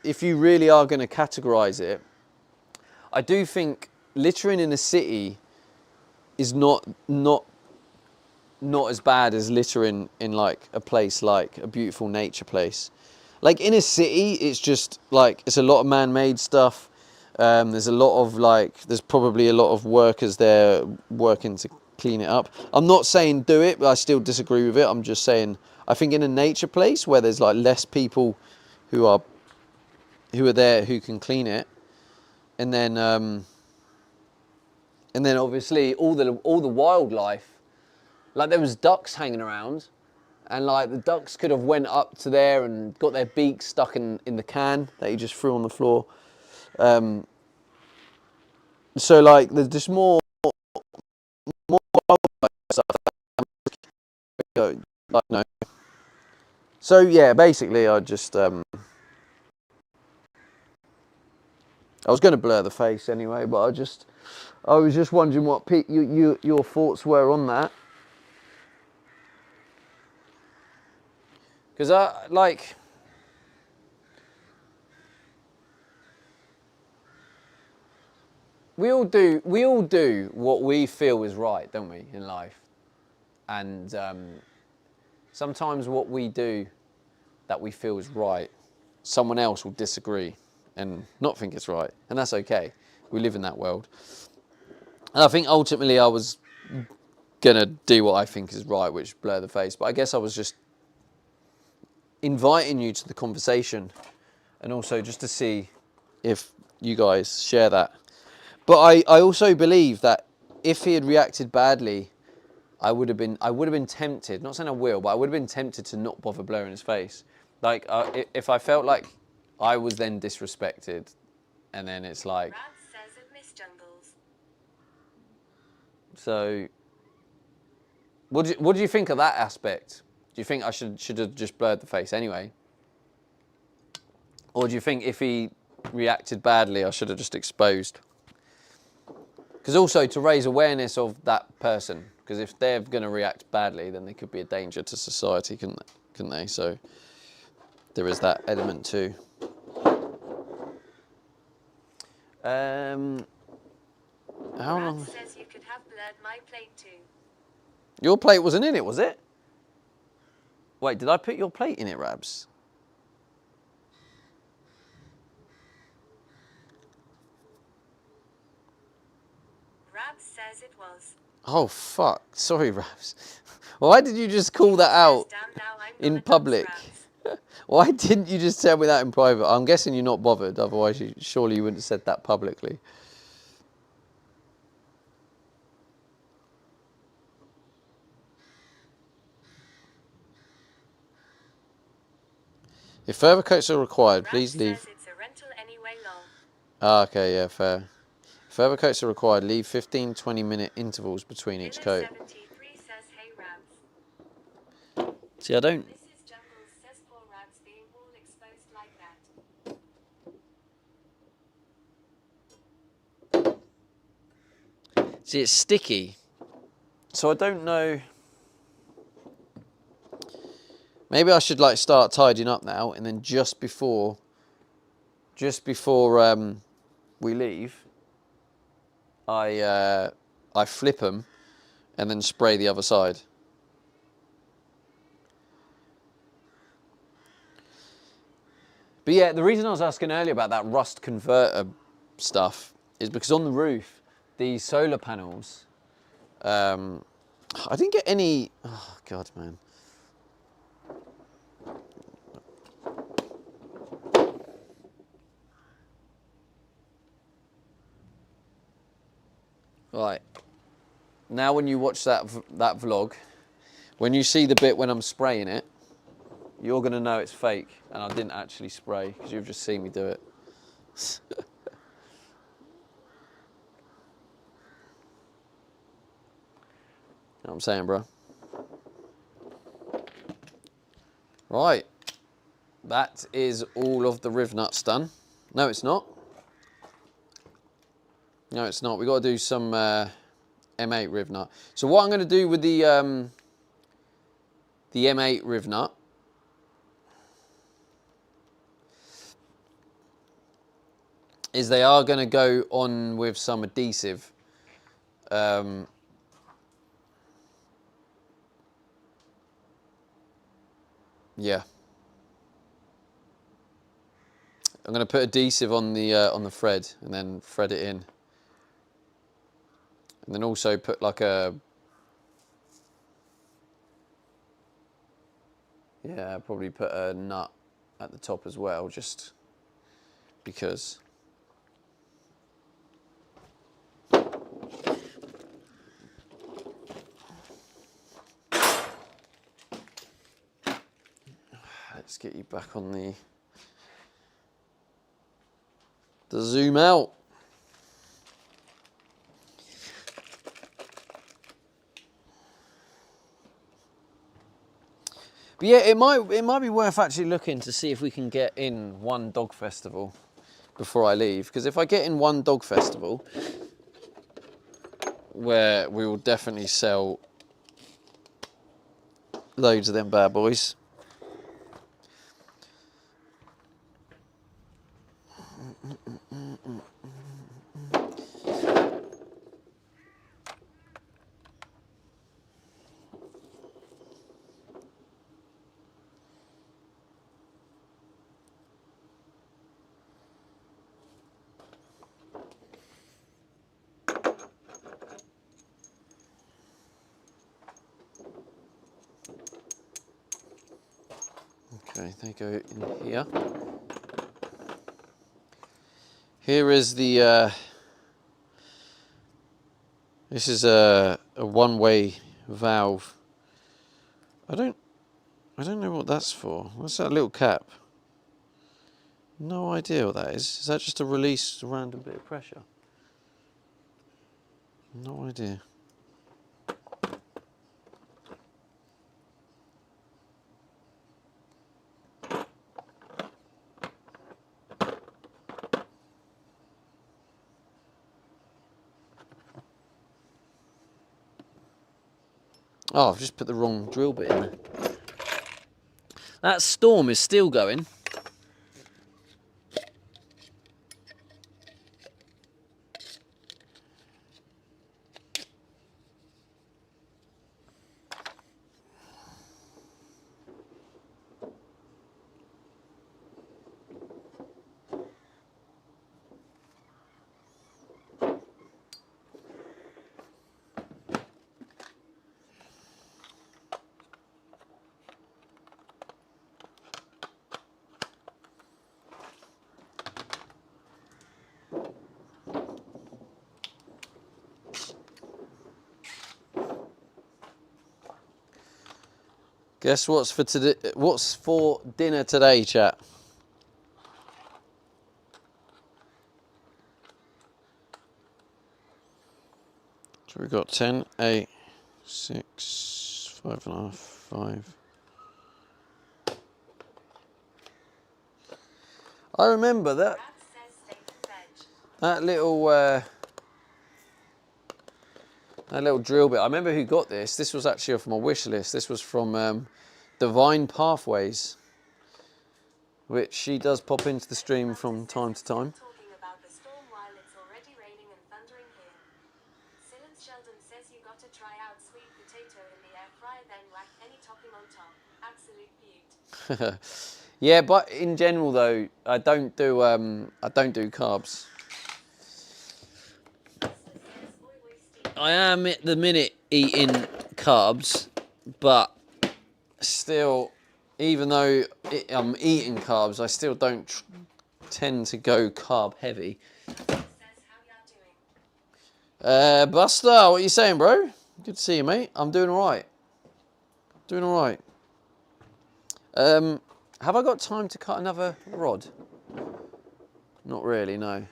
really are going to categorize it, I do think littering in a city is not as bad as littering in like a place like a beautiful nature place. Like in a city, it's just like, it's a lot of man-made stuff. There's a lot of like, there's probably a lot of workers there working to clean it up. I'm not saying do it, but I still disagree with it. I'm just saying, I think in a nature place where there's like less people who are there who can clean it, and then obviously all the wildlife, like there was ducks hanging around, and like the ducks could have went up to there and got their beaks stuck in the can that he just threw on the floor. So like there's just more wildlife stuff. Like, no. So yeah, basically I just I was going to blur the face anyway, but I was just wondering what your thoughts were on that. Because we all do what we feel is right, don't we, in life? And sometimes what we do that we feel is right, someone else will disagree and not think it's right, and that's okay. We live in that world. And I think ultimately I was gonna do what I think is right, which blur the face. But I guess I was just inviting you to the conversation, and also just to see if you guys share that. But I also believe that if he had reacted badly, I would have been tempted, not saying I will, but I would have been tempted to not bother blurring his face. Like, if I felt like I was then disrespected, and then it's like... Rad says it miss jungles. So, what do you think of that aspect? Do you think I should have just blurred the face anyway? Or do you think if he reacted badly, I should have just exposed? Because also to raise awareness of that person, because if they're going to react badly, then they could be a danger to society, couldn't they? So there is that element too. How long? Rad says you could have blurred my plate too. Your plate wasn't in it, was it? Wait, did I put your plate in it, Rabs? Rad says it was. Oh, fuck. Sorry, Rabs. Why did you just call that out Damn, now I'm in gonna public? Rabs. Why didn't you just tell me that in private? I'm guessing you're not bothered, otherwise surely you wouldn't have said that publicly. If further coats are required, please leave... Says it's a rental anyway, lol. Ah, okay, yeah, fair. If further coats are required, leave 15-20 minute intervals between each coat. 73 says hey Rabs. See, I don't... Mrs. Jungles says poor Rabs being all exposed like that. See, it's sticky. So I don't know... Maybe I should like start tidying up now, and then just before we leave, I flip them and then spray the other side. But yeah, the reason I was asking earlier about that rust converter stuff is because on the roof, these solar panels, I didn't get any. Oh God, man. Right, now when you watch that vlog, when you see the bit when I'm spraying it, you're going to know it's fake and I didn't actually spray, because you've just seen me do it. what I'm saying, bro? Right. That is all of the riv nuts done. No, it's not. No, it's not. We've got to do some M8 riv nut. So what I'm going to do with the M8 riv nut is they are going to go on with some adhesive. Yeah. I'm going to put adhesive on the thread and then thread it in. And then also put like a... Yeah, probably put a nut at the top as well, just because. Let's get you back on the zoom out. But yeah, it might be worth actually looking to see if we can get in one dog festival before I leave. Because if I get in one dog festival, where we will definitely sell loads of them bad boys. Okay, they go in here. Here is the, this is a one-way valve. I don't know what that's for. What's that little cap? No idea what that is. Is that just to release a random bit of pressure? No idea. Oh, I've just put the wrong drill bit in there. That storm is still going. Guess what's for today? What's for dinner today, chat? So we've got 10, 8, 6, 5.5, 5. I remember that. Brad says steak and veg. That little drill bit. I remember who got this. This was actually off my wish list. This was from Divine Pathways, which she does pop into the stream from time to time. Talking about the storm while it's already raining and thundering here. Silas Sheldon says you got to try out sweet potato in the air fryer, then whack any topping on top. Absolute beaut. Yeah, but in general though, I don't do carbs. I am at the minute eating carbs, but still, even though I'm eating carbs, I still don't tend to go carb heavy. Says how y'all doing? Buster, what are you saying, bro? Good to see you, mate. I'm doing all right. Doing all right. Have I got time to cut another rod? Not really, no.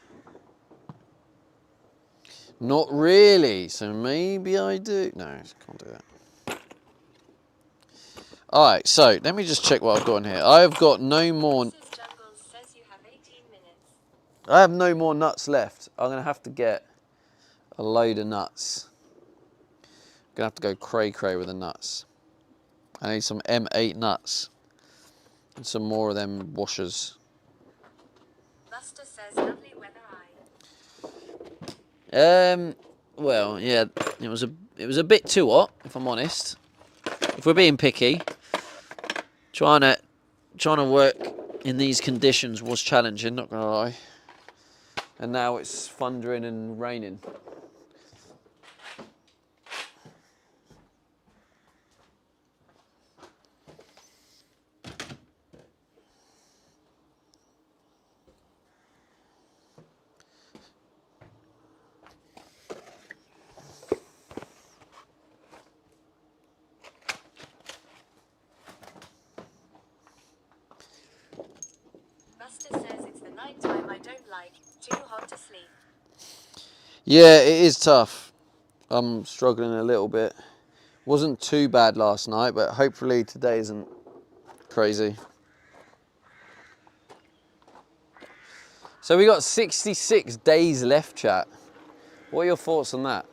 Not really, so maybe I do. No, can't do that. Alright, so let me just check what I've got in here. I've got no more. Mrs. Jungles says you have 18 minutes. I have no more nuts left. I'm going to have to get a load of nuts. I'm going to have to go cray-cray with the nuts. I need some M8 nuts. And some more of them washers. Buster says lovely weather eye. Well, yeah, it was a bit too hot, if I'm honest. If we're being picky, trying to work in these conditions was challenging, not gonna lie. And now it's thundering and raining. Buster says it's the night time I don't like. Too hot to sleep. Yeah, it is tough. I'm struggling a little bit. Wasn't too bad last night, but hopefully today isn't crazy. So we got 66 days left, chat. What are your thoughts on that?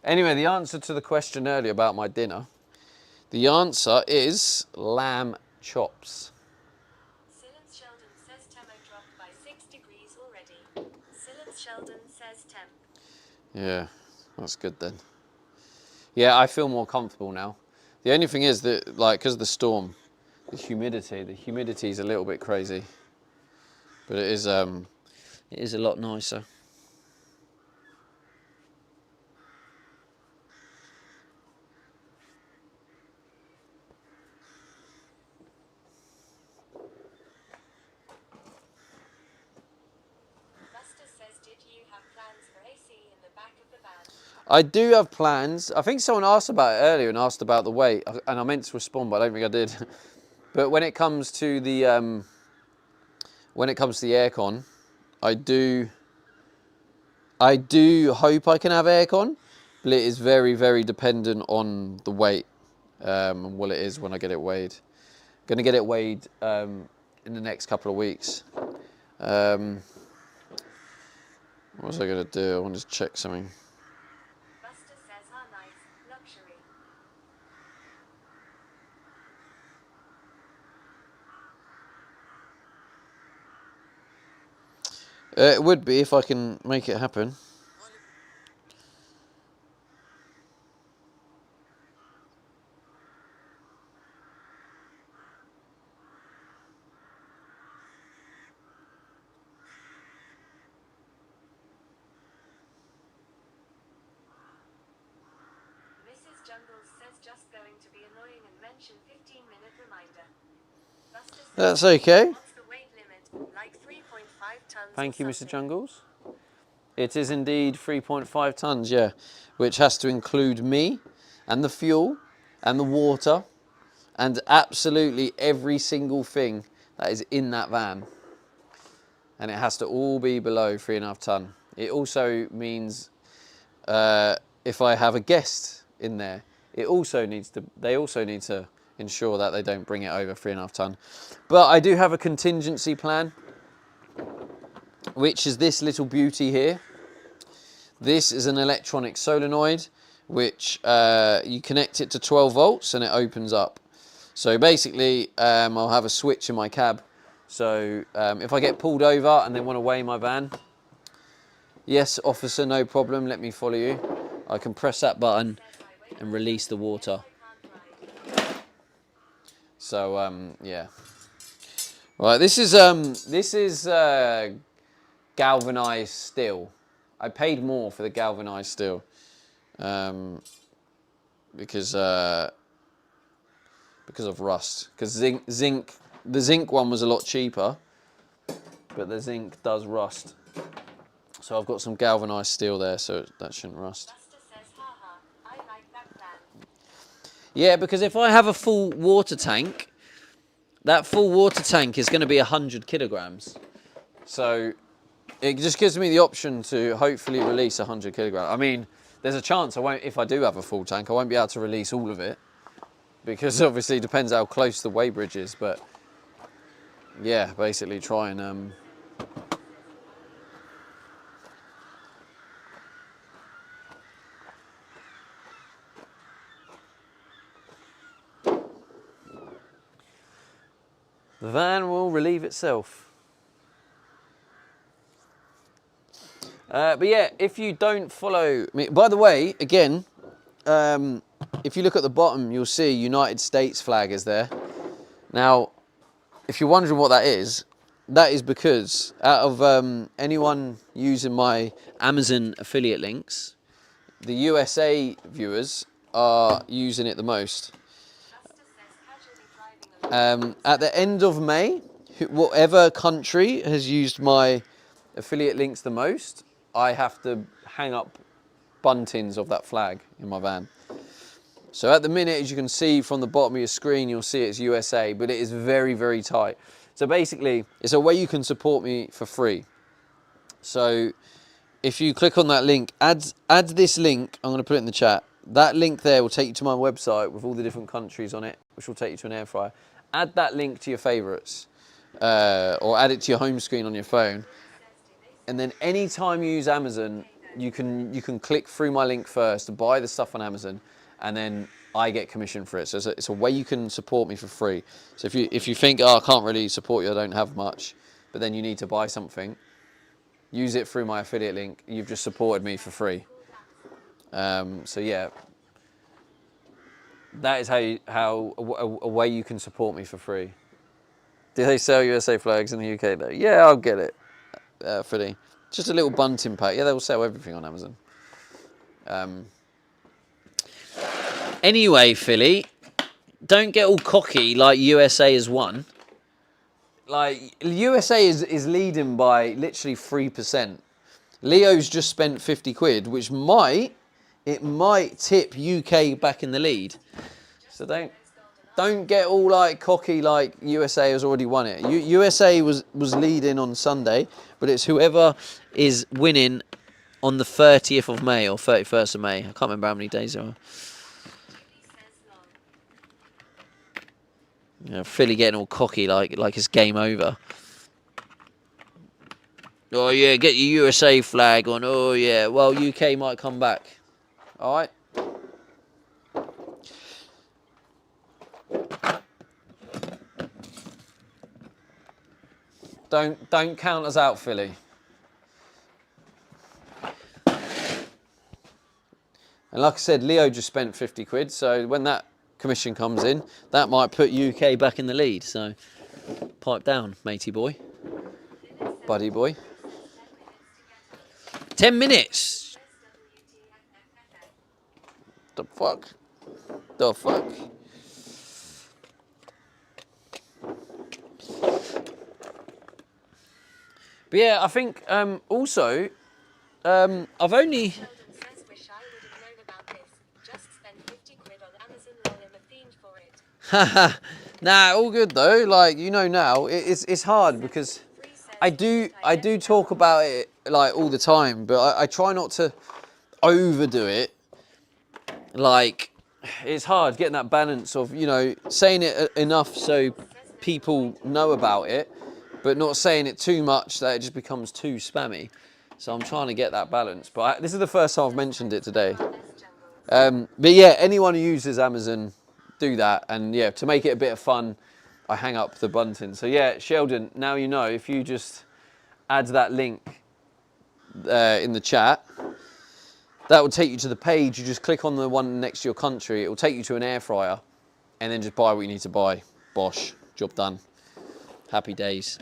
Anyway, the answer to the question earlier about my dinner, the answer is lamb chops. Silas Sheldon says tempo dropped by 6 degrees already. Silas Sheldon says temp. Yeah, that's good then. Yeah, I feel more comfortable now. The only thing is that, like, because of the storm, the humidity is a little bit crazy. But it is a lot nicer. Buster says, did you have plans for AC in the back of the van? I do have plans. I think someone asked about it earlier and asked about the weight, and I meant to respond, but I don't think I did. But when it comes to the aircon, I do hope I can have aircon, but it is very, very dependent on the weight and what it is when I get it weighed. Going to get it weighed in the next couple of weeks. What was I going to do? I want to check something. Buster says, ah, nice, luxury. It would be if I can make it happen. Mrs. Jungles says just going to be annoying and mention 15-minute reminder. Buster says That's okay. what's the weight limit? Like 3.5 tons. Thank or you, Mr. something. Jungles. It is indeed 3.5 tons, yeah, which has to include me and the fuel and the water and absolutely every single thing that is in that van. And it has to all be below 3.5 ton. It also means if I have a guest in there, they also need to ensure that they don't bring it over 3.5 ton. But I do have a contingency plan, which is this little beauty here. This is an electronic solenoid, which you connect it to 12 volts and it opens up. So basically, I'll have a switch in my cab. So if I get pulled over and they want to weigh my van, yes, officer, no problem, let me follow you. I can press that button and release the water. So yeah. Right, this is galvanized steel. I paid more for the galvanized steel because of rust. Because the zinc one was a lot cheaper, but the zinc does rust. So I've got some galvanized steel there, so that shouldn't rust. Buster says, haha, I like that plan. Yeah, because if I have a full water tank, that full water tank is going to be 100 kilograms. So it just gives me the option to hopefully release 100 kilograms. I mean, there's a chance I won't, if I do have a full tank, I won't be able to release all of it, because obviously it depends how close the weighbridge is. But yeah, basically try and the van will relieve itself. But yeah, if you don't follow me, by the way, again, if you look at the bottom, you'll see United States flag is there. Now, if you're wondering what that is because out of anyone using my Amazon affiliate links, the USA viewers are using it the most. At the end of May, whatever country has used my affiliate links the most, I have to hang up buntings of that flag in my van. So at the minute, as you can see from the bottom of your screen, you'll see it's USA, but it is very, very tight. So basically, it's a way you can support me for free. So if you click on that link, add this link, I'm going to put it in the chat. That link there will take you to my website with all the different countries on it, which will take you to an air fryer. Add that link to your favorites, or add it to your home screen on your phone. And then anytime you use Amazon, you can click through my link first to buy the stuff on Amazon, and then I get commission for it. So it's a way you can support me for free. So if you think, oh, I can't really support you, I don't have much, but then you need to buy something, use it through my affiliate link. You've just supported me for free. So yeah, that is how a way you can support me for free. Do they sell USA flags in the UK though? Yeah, I'll get it. Philly. Just a little bunting pack. Yeah, they'll sell everything on Amazon. Anyway, Philly, don't get all cocky like USA has won. Like, USA is leading by literally 3%. Leo's just spent 50 quid, which might tip UK back in the lead. So don't get all like cocky like USA has already won it. USA was leading on Sunday, but it's whoever is winning on the 30th of May or 31st of May. I can't remember how many days there are. Yeah, Philly getting all cocky like it's game over. Oh yeah, get your USA flag on. Oh yeah, well UK might come back. All right. Don't count us out, Philly. And like I said, Leo just spent 50 quid, so when that commission comes in, that might put UK back in the lead. So pipe down, matey boy, buddy boy. 10 minutes. The fuck? The fuck? But yeah, I think also I've only. Nah, all good though. Like, you know, now it's hard because I do talk about it like all the time, but I try not to overdo it. Like, it's hard getting that balance of, you know, saying it enough so people know about it, but not saying it too much that it just becomes too spammy. So I'm trying to get that balance. But this is the first time I've mentioned it today. But yeah, anyone who uses Amazon, do that. And yeah, to make it a bit of fun, I hang up the bunting. So yeah, Sheldon, now you know, if you just add that link in the chat, that will take you to the page. You just click on the one next to your country. It will take you to an air fryer, and then just buy what you need to buy. Bosh, job done. Happy days.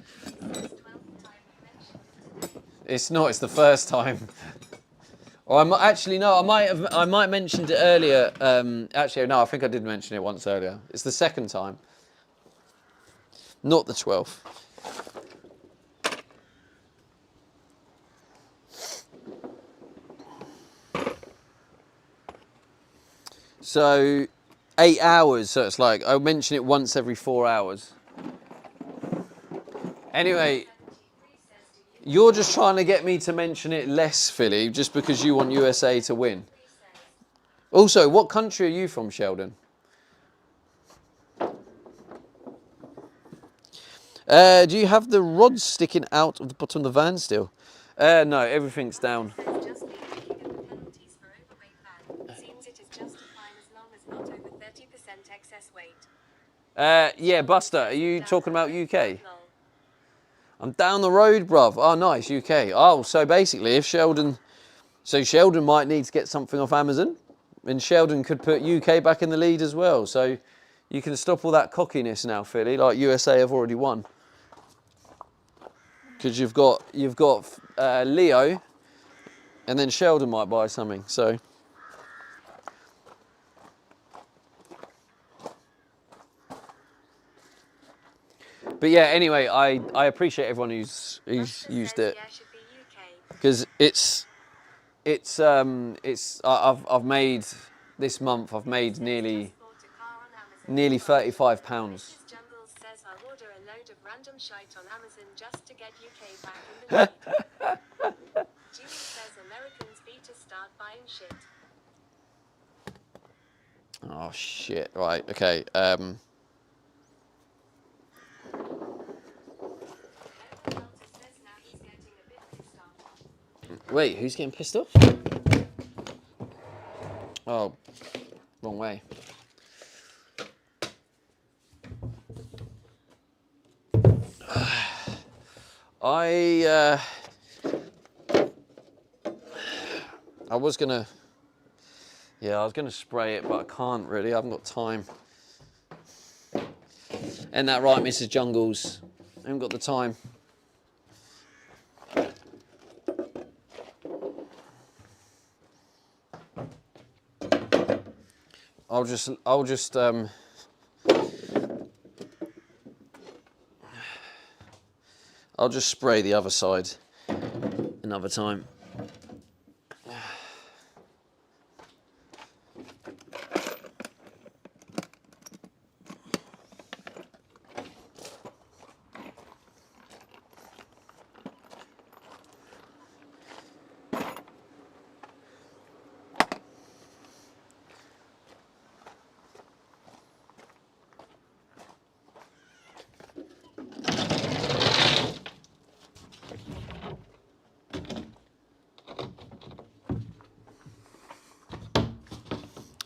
It's not. It's the first time. Or I might, actually no. I might have mentioned it earlier. Actually, no. I think I did mention it once earlier. It's the second time. Not the 12th. So 8 hours. So it's like I mention it once every 4 hours. Anyway, you're just trying to get me to mention it less, Philly, just because you want USA to win. Also, what country are you from, Sheldon? Do you have the rods sticking out of the bottom of the van still? No, everything's down. Just be looking at the penalties for overweight van. Seems it is just fine as long as not over 30% excess weight. Yeah, Buster, are you talking about UK? Lol. I'm down the road, bruv. Oh, nice, UK. Oh, so basically, if Sheldon... So Sheldon might need to get something off Amazon, and Sheldon could put UK back in the lead as well. So you can stop all that cockiness now, Philly, like USA have already won. Because you've got Leo, and then Sheldon might buy something. So but yeah, anyway, I appreciate everyone who's Buster used says it, yeah, should be UK. because I've made this month, I've made nearly Bought a car on Amazon. £35. Jungles says I'll order a load of random shite on Amazon just to get UK back in the lead. Jimmy says Americans beat us start buying shit. Oh shit! Right, okay. Everyone else says now he's getting a bit pissed off. Wait, who's getting pissed off? Oh, wrong way. I was gonna spray it, but I can't really. I haven't got time. Ain't that right, Mrs. Jungles? I haven't got the time. I'll just spray the other side another time.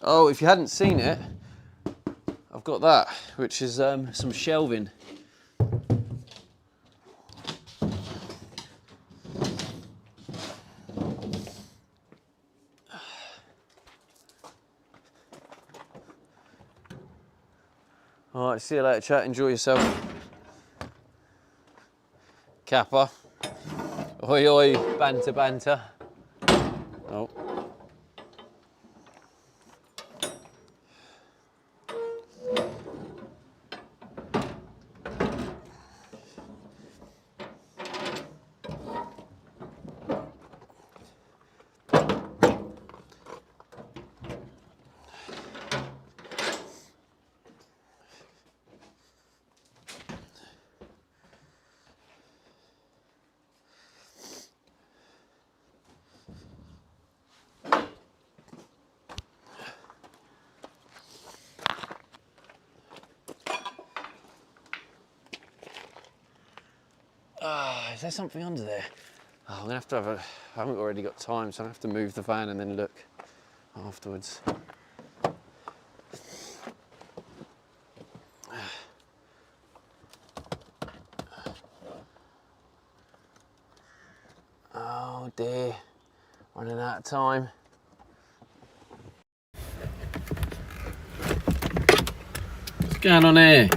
Oh, if you hadn't seen it, I've got that, which is some shelving. All right, see you later, chat. Enjoy yourself. Kappa. Oi, oi, banter, banter. Oh. Is there something under there? Oh, I'm gonna have to have a. I haven't already got time, so I have to move the van and then look afterwards. Oh dear, running out of time. What's going on here?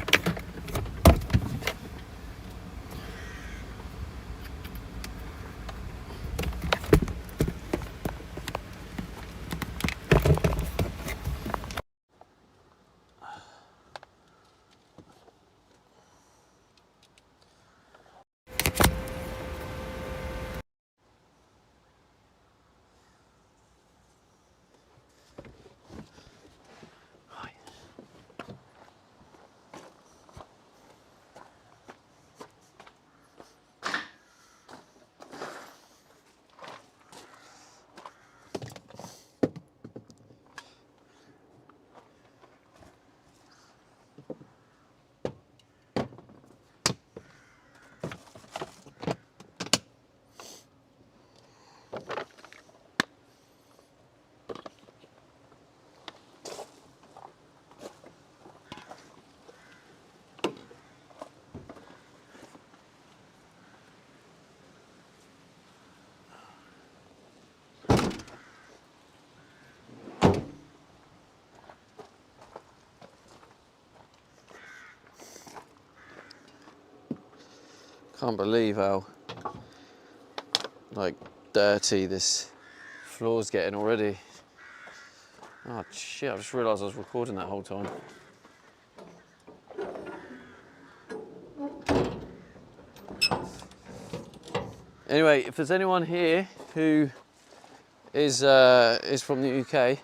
Can't believe how like dirty this floor's getting already. Oh shit, I just realised I was recording that whole time. Anyway, if there's anyone here who is from the UK,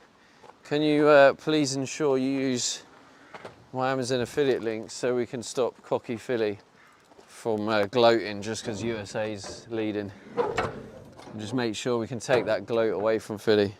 can you please ensure you use my Amazon affiliate link so we can stop cocky Philly from gloating just because USA's leading. And just make sure we can take that gloat away from Philly.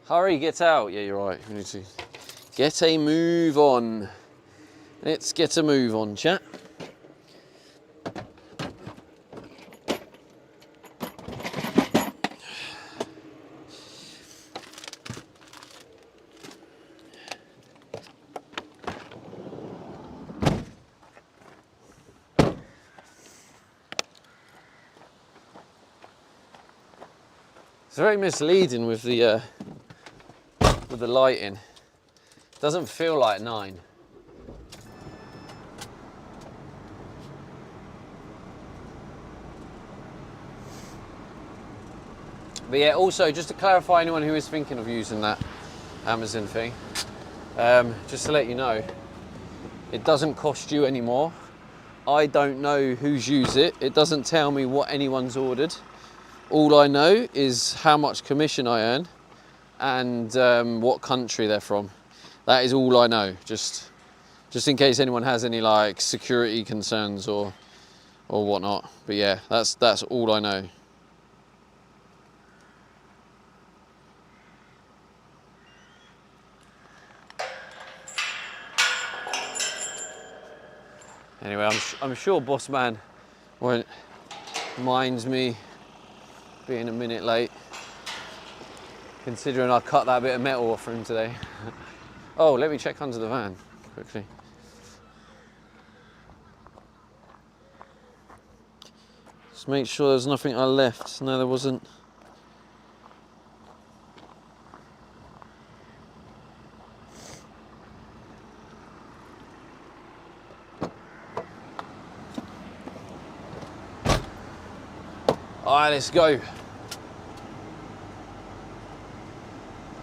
Hurry, get out. Yeah, you're right. We need to get a move on. Let's get a move on, chat. It's very misleading with the lighting. Doesn't feel like 9. But yeah, also just to clarify anyone who is thinking of using that Amazon thing, just to let you know, it doesn't cost you any more. I don't know who's used it. It doesn't tell me what anyone's ordered. All I know is how much commission I earn and what country they're from. That is all I know, just in case anyone has any like security concerns or whatnot. But yeah, that's all I know. Anyway, I'm sure Boss Man won't mind me being a minute late, considering I cut that bit of metal off for him today. Oh, let me check under the van quickly. Just make sure there's nothing I left. No, there wasn't. All right, let's go.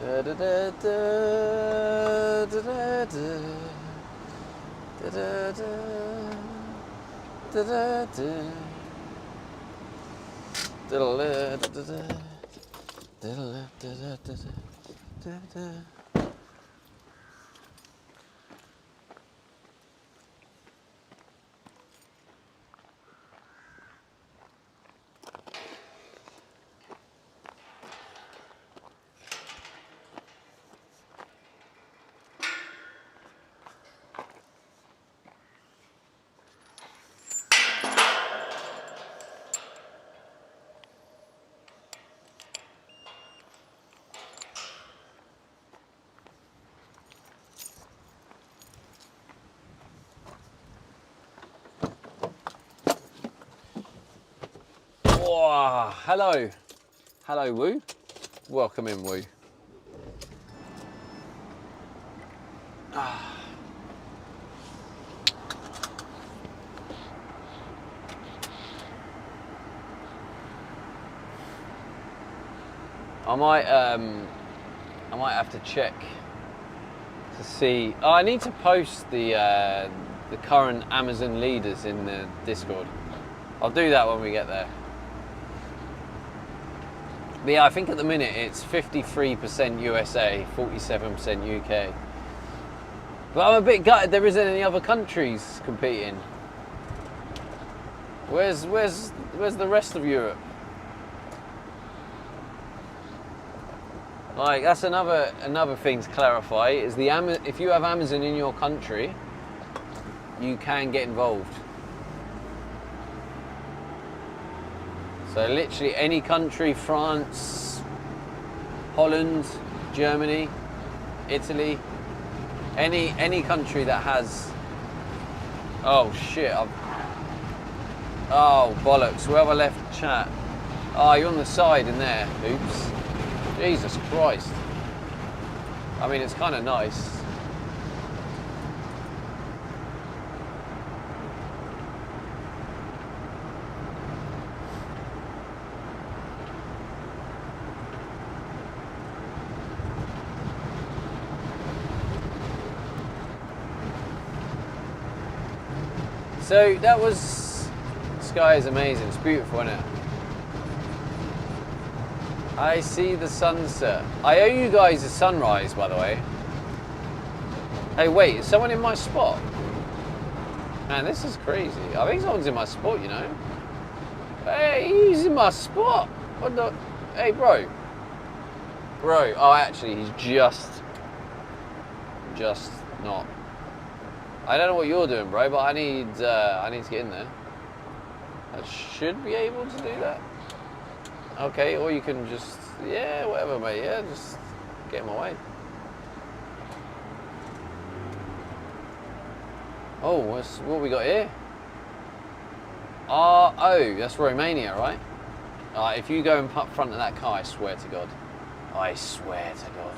Da, da, da, da, da, da, da, da, da, da, da. Oh, hello. Hello, Woo. Welcome in, Woo. I might have to check to see. Oh, I need to post the current Amazon leaders in the Discord. I'll do that when we get there. But But yeah, I think at the minute it's 53% USA, 47% UK. But I'm a bit gutted there isn't any other countries competing. Where's the rest of Europe? Like, that's another thing to clarify is if you have Amazon in your country, you can get involved. So literally any country, France, Holland, Germany, Italy, any country that has. Oh shit! Oh bollocks! Where have I left chat? Oh, you're on the side in there. Oops. Jesus Christ. I mean, it's kind of nice. So that was, the sky is amazing, it's beautiful, isn't it? I see the sunset. I owe you guys a sunrise, by the way. Hey, wait, is someone in my spot? Man, this is crazy. I think someone's in my spot, you know? Hey, he's in my spot. What the? Hey, bro. Bro, oh, actually, he's just not. I don't know what you're doing, bro, but I need to get in there. I should be able to do that. Okay, or you can just, yeah, whatever, mate. Yeah, just get in my way. Oh, what we got here? Oh, that's Romania, right? If you go in front of that car, I swear to God. I swear to God.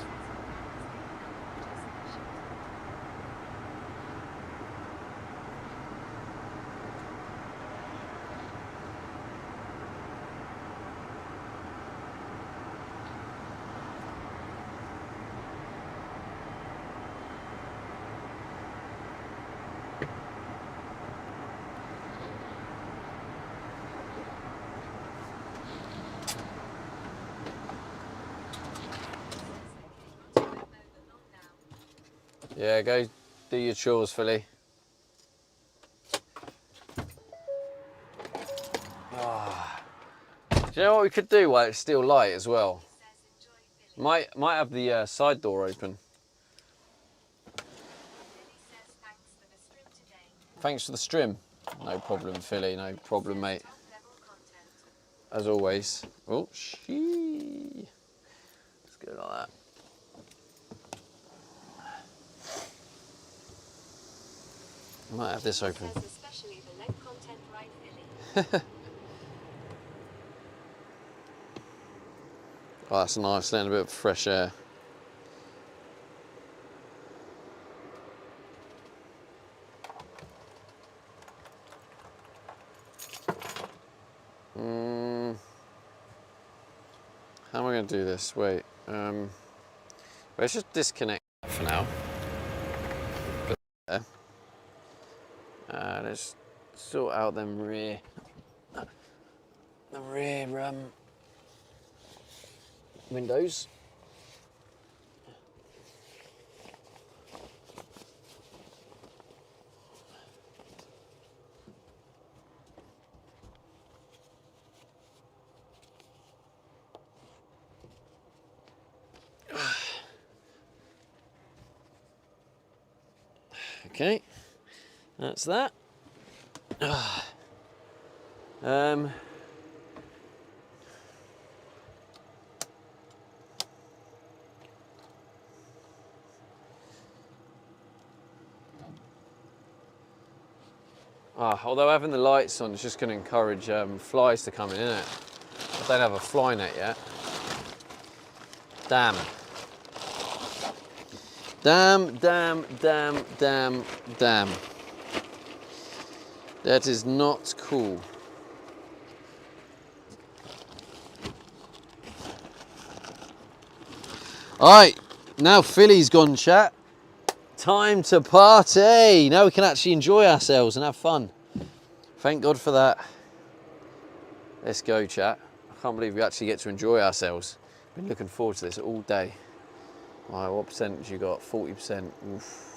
Yeah, go do your chores, Philly. Do you know what we could do while it's still light as well? Might have the side door open. Thanks for the stream. No problem, Philly. No problem, mate. As always. Oh, shee. Let's go like that. Might have this open. Especially the leg content, right, Philly? Oh, that's nice. Letting a bit of fresh air. How am I going to do this? Wait. Let's just disconnect for now. Put it there. Let's sort out the rear windows. Okay, that's that. Although having the lights on is just going to encourage flies to come in, isn't it? I don't have a fly net yet. Damn. Damn. That is not cool. Alright, now Philly's gone, chat. Time to party. Now we can actually enjoy ourselves and have fun. Thank God for that. Let's go, chat. can't believe we actually get to enjoy ourselves. Been looking forward to this all day. Right, what percentage you got? 40%. Oof.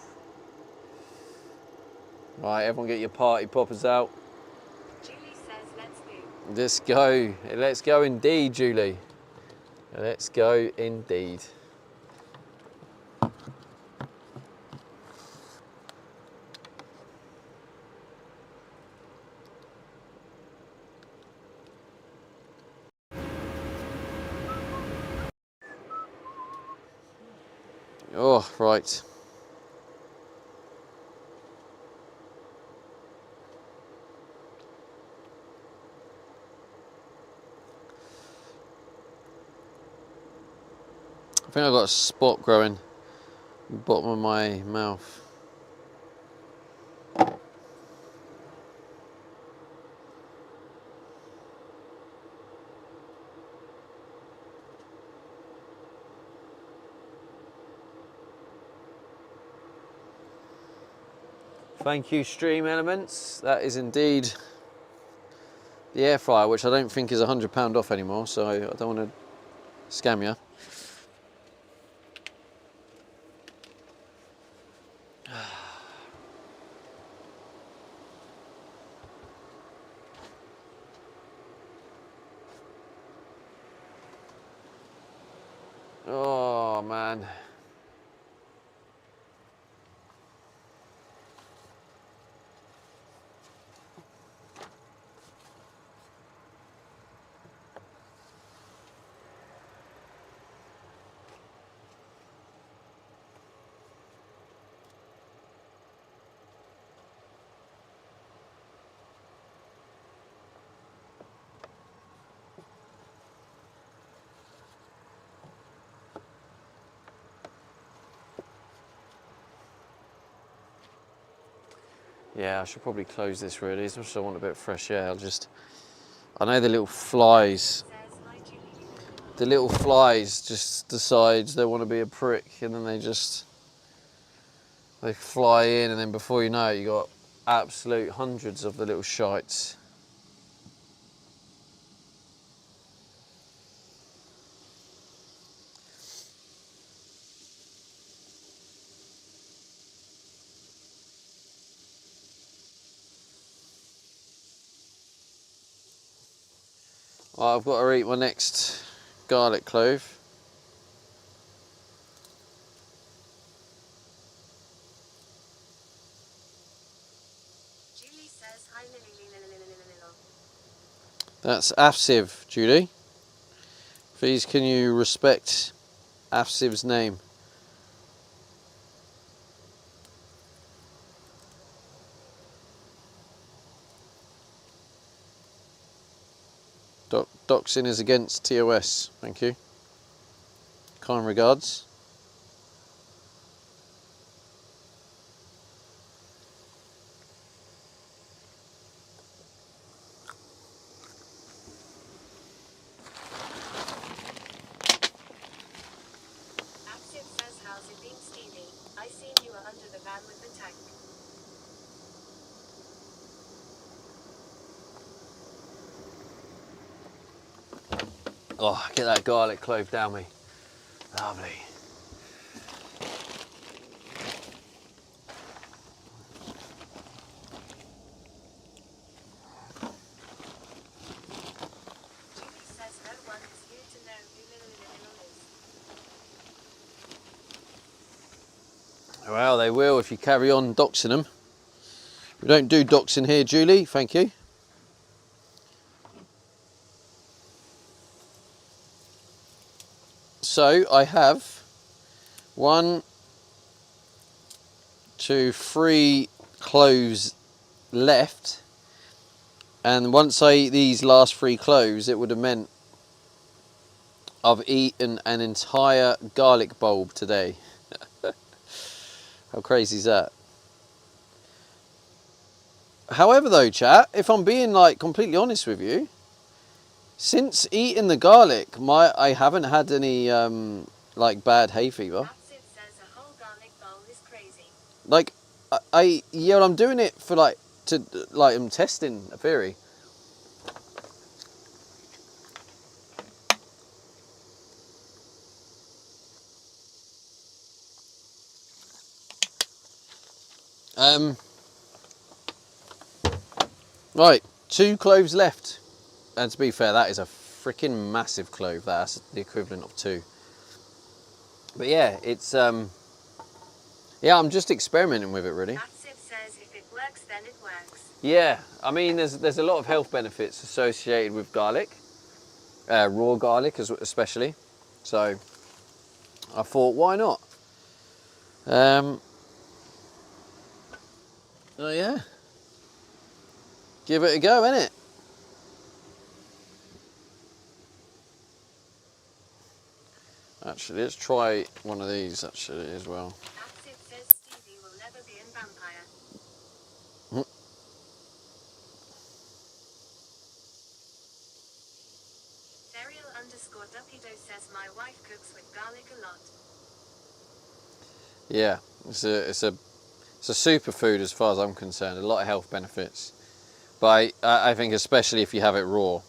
Right, everyone get your party poppers out. Julie says let's go. Let's go. Let's go indeed, Julie. Let's go indeed. Oh, right. I think I've got a spot growing at the bottom of my mouth. Thank you, Stream Elements. That is indeed the air fryer, which I don't think is £100 off anymore, so I don't want to scam you. Oh man. Yeah, I should probably close this really, as much as I want a bit of fresh air. I know the little flies, Says hi Julie. just decide they want to be a prick, and then they fly in, and then before you know it, you got absolute hundreds of the little shites. Right, I've got to eat my next garlic clove. Julie says hi Lily. That's Afsiv, Judy. Please can you respect Afsiv's name? Doxing is against TOS, thank you. Kind regards. Axel says how's it been Stevie? I seen you were under the van with the tank. Oh, get that garlic clove down me. Lovely. Julie says no one is here to know who Lily is. Well, they will if you carry on doxing them. We don't do doxing here, Julie, thank you. So I have 1, 2, 3 cloves left, and once I eat these last 3 cloves, it would have meant I've eaten an entire garlic bulb today. How crazy is that? However though, chat, if I'm being like completely honest with you, since eating the garlic, I haven't had any like bad hay fever. Axel says a whole garlic bowl is crazy. Like yeah, well, I'm doing it for I'm testing a theory. Right, 2 cloves left. And to be fair, that is a freaking massive clove. That's the equivalent of 2. But yeah, it's yeah, I'm just experimenting with it really. Matsiv says if it works, then it works. Yeah, I mean, there's a lot of health benefits associated with garlic, raw garlic especially. So I thought, why not? Oh yeah, give it a go, innit? Actually, let's try one of these actually as well. Matsiv says Stevie will never be a vampire. Serial_Dupido says my wife cooks with garlic a lot. Yeah, it's a superfood as far as I'm concerned. A lot of health benefits, but I think especially if you have it raw.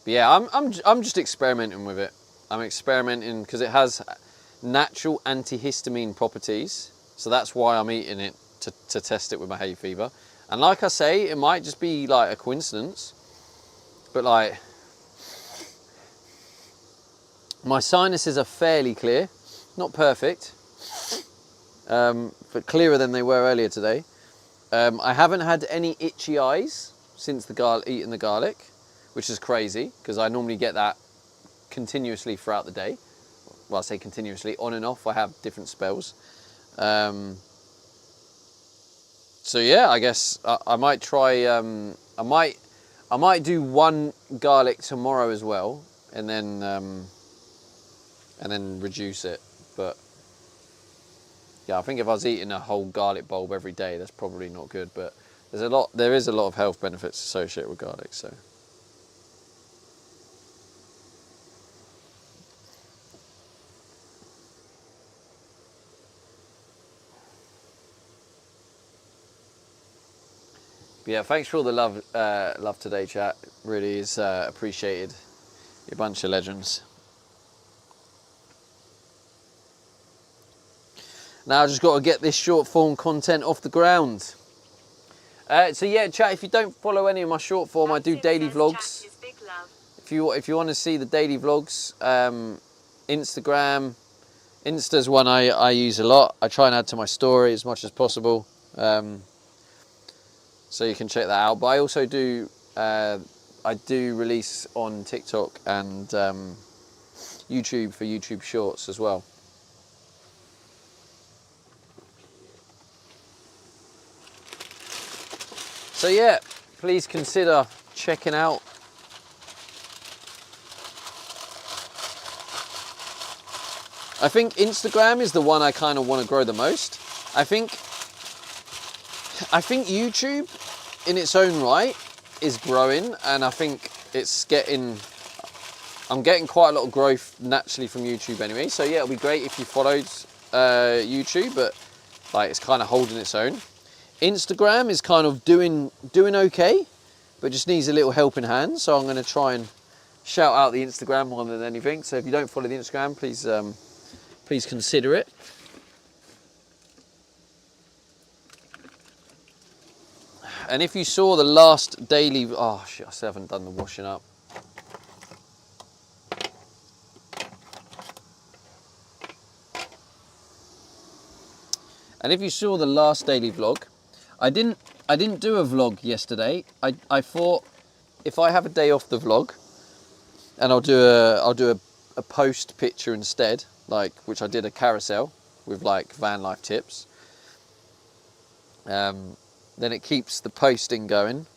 But yeah, I'm just experimenting with it. I'm experimenting because it has natural antihistamine properties, so that's why I'm eating it to test it with my hay fever. And like I say, it might just be like a coincidence, but like my sinuses are fairly clear, not perfect, but clearer than they were earlier today. I haven't had any itchy eyes since eating the garlic, which is crazy because I normally get that continuously throughout the day. Well, I say continuously, on and off. I have different spells. So yeah, I guess I might try. I might do 1 garlic tomorrow as well, and then reduce it. But yeah, I think if I was eating a whole garlic bulb every day, that's probably not good. But there is a lot of health benefits associated with garlic. So. But yeah, thanks for all the love today, chat. Really is appreciated. You're a bunch of legends. Now I just got to get this short form content off the ground. So yeah, chat. If you don't follow any of my short form, I do daily vlogs. If you want to see the daily vlogs, Instagram, Insta's one I use a lot. I try and add to my story as much as possible. So you can check that out. But I also do release on TikTok and YouTube for YouTube Shorts as well. So yeah, please consider checking out. I think Instagram is the one I kind of want to grow the most. I think YouTube in its own right is growing, and I think I'm getting quite a lot of growth naturally from YouTube anyway. So yeah, it'll be great if you followed YouTube, but like it's kind of holding its own. Instagram is kind of doing okay, but just needs a little helping hand. So I'm going to try and shout out the Instagram more than anything. So if you don't follow the Instagram, please consider it. And if you saw the last daily, oh shit, I still haven't done the washing up. And if you saw the last daily vlog, I didn't do a vlog yesterday. I thought if I have a day off the vlog, and I'll do a post picture instead, like which I did a carousel with like van life tips. Then it keeps the posting going.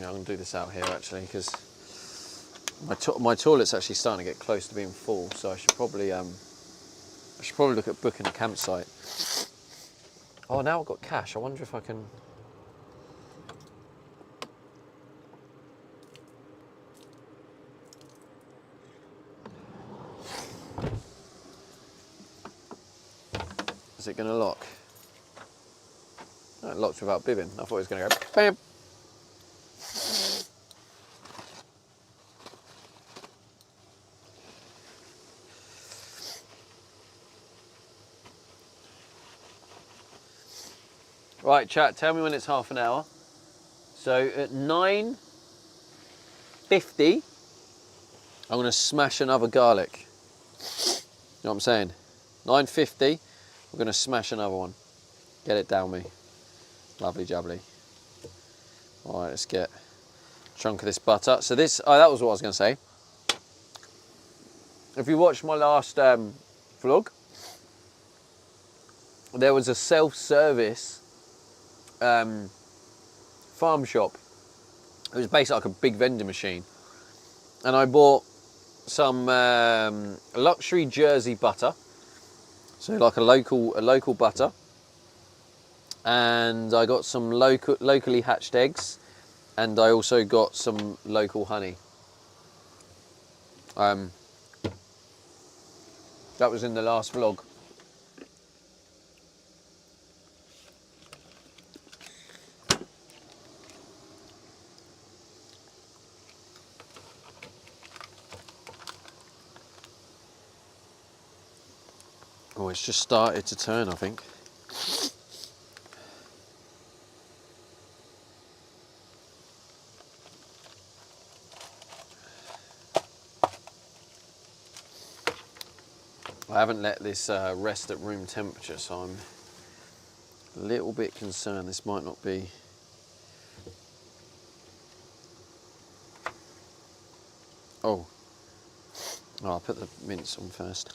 I'm gonna do this out here actually because my toilet's actually starting to get close to being full, so I should probably look at booking a campsite. Oh, now I've got cash. I wonder if I can. Is it going to lock? No, it locks without bibbing. I thought it was going to go bam. Right, chat, tell me when it's half an hour. So at 9:50, I'm going to smash another garlic. You know what I'm saying? 9:50, we're going to smash another one. Get it down me. Lovely jubbly. All right, let's get a chunk of this butter. So this, oh, that was what I was going to say. If you watched my last vlog, there was a self-service farm shop. It was basically like a big vending machine, and I bought some luxury Jersey butter, so like a local butter, and I got some locally hatched eggs, and I also got some local honey. That was in the last vlog. Oh, it's just started to turn, I think. I haven't let this rest at room temperature, so I'm a little bit concerned this might not be. Oh, I'll put the mince on first.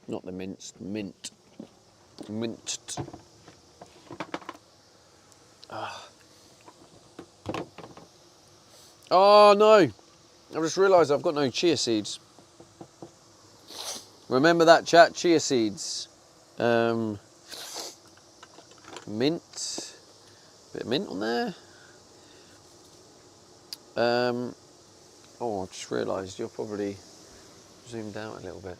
Not the minced, mint. Minced. Ah. Oh no! I just realised I've got no chia seeds. Remember that, chat? Chia seeds. Mint. Bit of mint on there. Oh, I just realised you're probably zoomed out a little bit.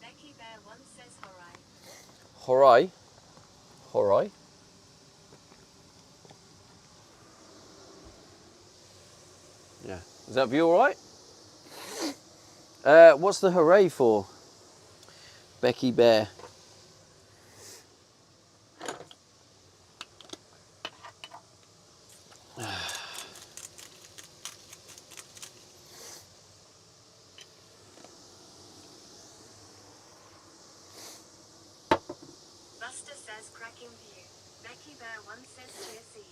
Becky Bear once says horai. Horai? Horai? Yeah. Is that view alright? What's the hooray for? Becky Bear. Buster says cracking view. Becky Bear once says chia seed.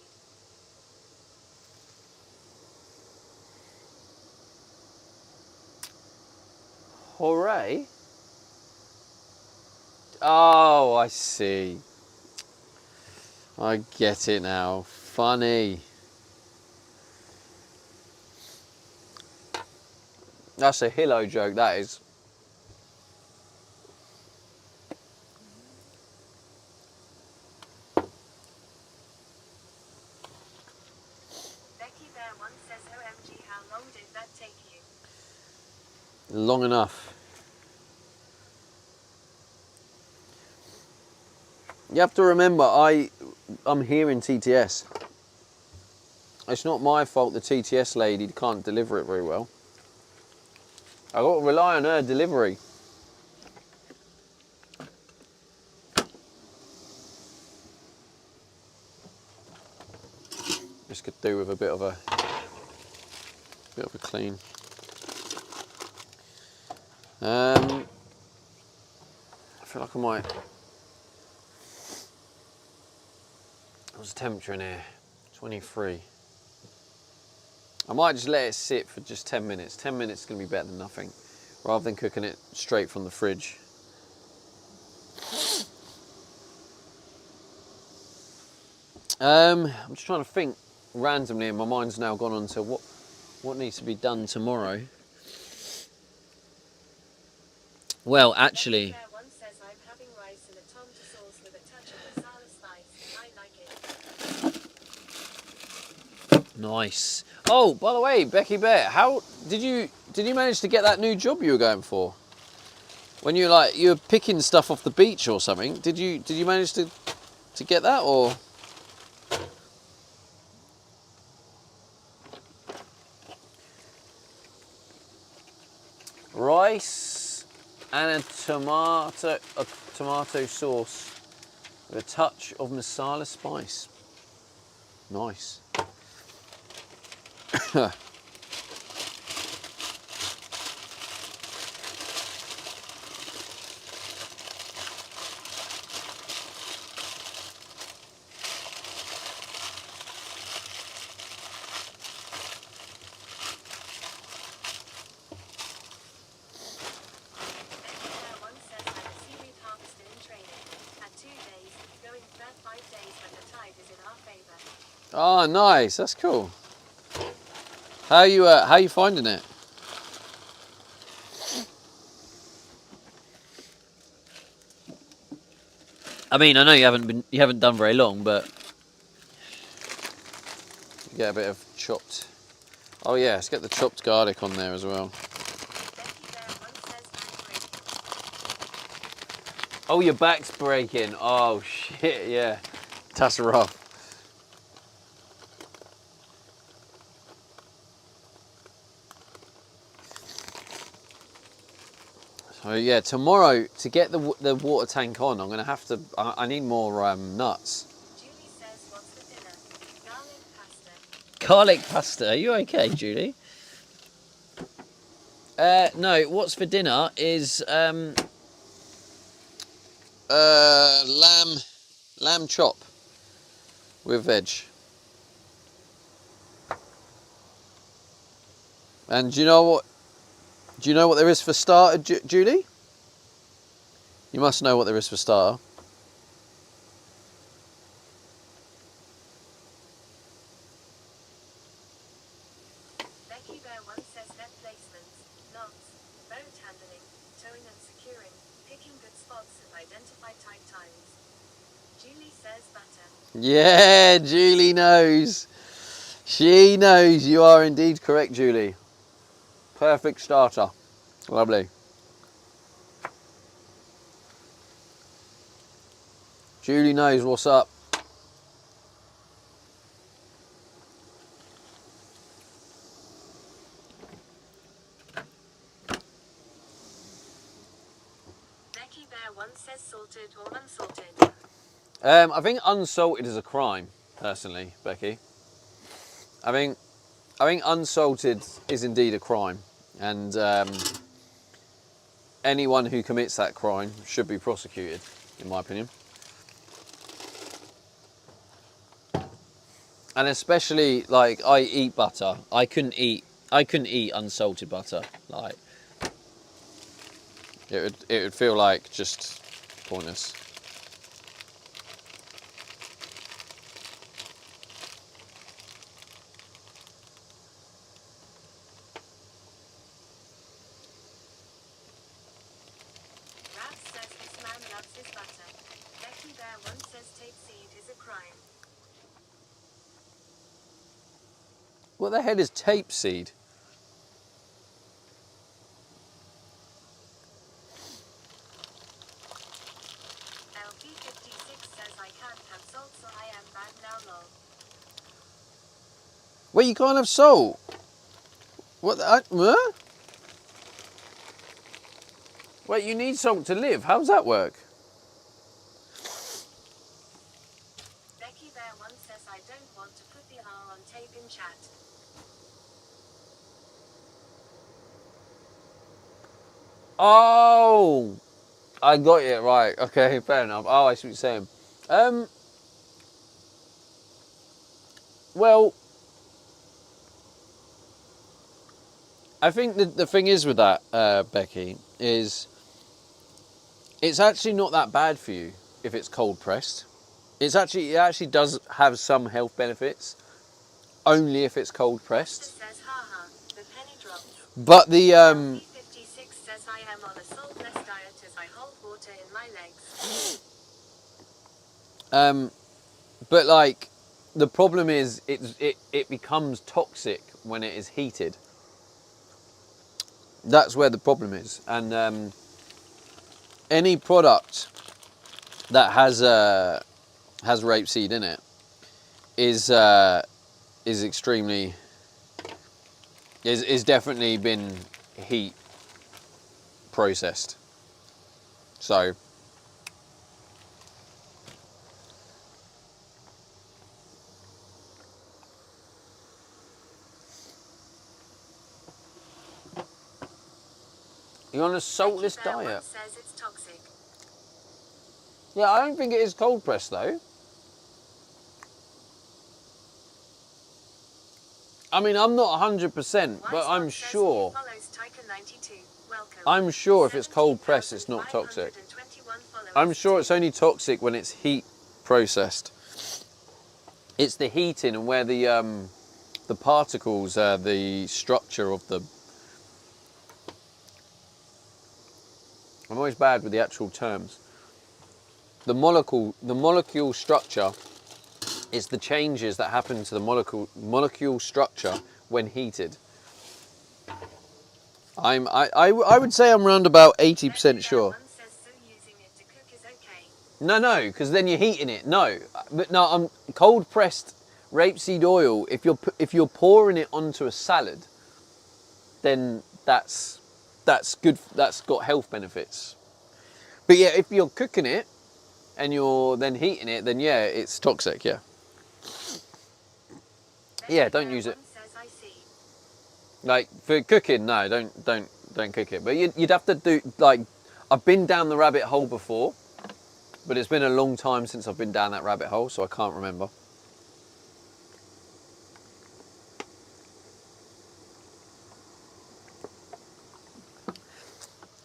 Hooray? Oh, I see. I get it now. Funny. That's a Hillo joke, that is. Becky Bear once says OMG, how long did that take you? Long enough. You have to remember, I'm here in TTS. It's not my fault the TTS lady can't deliver it very well. I've got to rely on her delivery. This could do with a bit of a clean. I feel like I might. What's the temperature in here? 23. I might just let it sit for just 10 minutes. 10 minutes is going to be better than nothing, rather than cooking it straight from the fridge. I'm just trying to think randomly, and my mind's now gone on to what needs to be done tomorrow. Well, actually. Becky Bear once says I'm having rice in a tomato sauce with a touch of masala spice. I like it. Nice. Oh, by the way, Becky Bear, how did you manage to get that new job you were going for? When you were picking stuff off the beach or something, did you manage to get that or? Rice and a tomato sauce with a touch of masala spice. Nice. One says I'm a seaweed harvester in training. At 2 days, going for 5 days when the tide is in our favour. Oh, nice. That's cool. How you finding it? I mean, I know you haven't done very long, but you get a bit of chopped. Oh yeah, let's get the chopped garlic on there as well. Becky Bear one says back breaking. Oh, your back's breaking. Oh shit, yeah. That's rough. So yeah, tomorrow to get the water tank on, I'm gonna have to. I need more nuts. Julie says what's for dinner? Garlic pasta. Garlic pasta. Are you okay, Julie? No. What's for dinner is lamb chop with veg. And do you know what? Do you know what there is for starter, Julie? You must know what there is for starter. Becky Bear one says net placements, knots, boat handling, towing and securing, picking good spots and identify tight times. Julie says butter. Yeah, Julie knows. She knows. You are indeed correct, Julie. Perfect starter. Lovely. Julie knows what's up. Becky Bear one says salted or unsalted. I think unsalted is a crime, personally, Becky. I think unsalted is indeed a crime, and anyone who commits that crime should be prosecuted, in my opinion. And especially, like, I eat butter. I couldn't eat unsalted butter. Like, it would feel like just pointless. Ralph says this man loves his butter. Becky Bear one says tape seed is a crime. What the hell is tape seed? LP56 says I can't have salt so I am bad now lol. Wait, you can't have salt? What the... huh? Wait, you need salt to live? How does that work? Becky Bear one says I don't want to put the R on tape in chat. Oh, I got it right. Okay, fair enough. Oh, I see what you're saying. Well, I think the thing is with that, Becky, is it's actually not that bad for you if it's cold pressed. It actually does have some health benefits, only if it's cold pressed. Says haha, the penny drops. But the LP56 says I am on a saltless diet as I hold water in my legs. but like the problem is it becomes toxic when it is heated. That's where the problem is, and any product that has rapeseed in it is extremely is definitely been heat processed. So you're on a saltless Becky Bear diet. once says it's toxic. Yeah, I don't think it is cold pressed though. I mean, I'm not 100%, but I'm Wise sure. One says he follows Taika 92. Welcome. I'm sure if it's cold pressed, it's not toxic. 17,521 followers I'm sure to it's only toxic when it's heat processed. It's the heating and where the particles, the structure of the. I'm always bad with the actual terms. The molecule structure is the changes that happen to the molecule structure when heated. I would say I'm around about 80% sure. One says so using it to cook is okay. No, because then you're heating it. No, but no, I'm cold pressed rapeseed oil. If you're pouring it onto a salad, then that's good. That's got health benefits. But yeah, if you're cooking it and you're then heating it, then yeah, it's toxic. Yeah. Yeah, don't use it. One says I see. Like for cooking, no, don't cook it. But you'd have to do like I've been down the rabbit hole before, but it's been a long time since I've been down that rabbit hole, so I can't remember.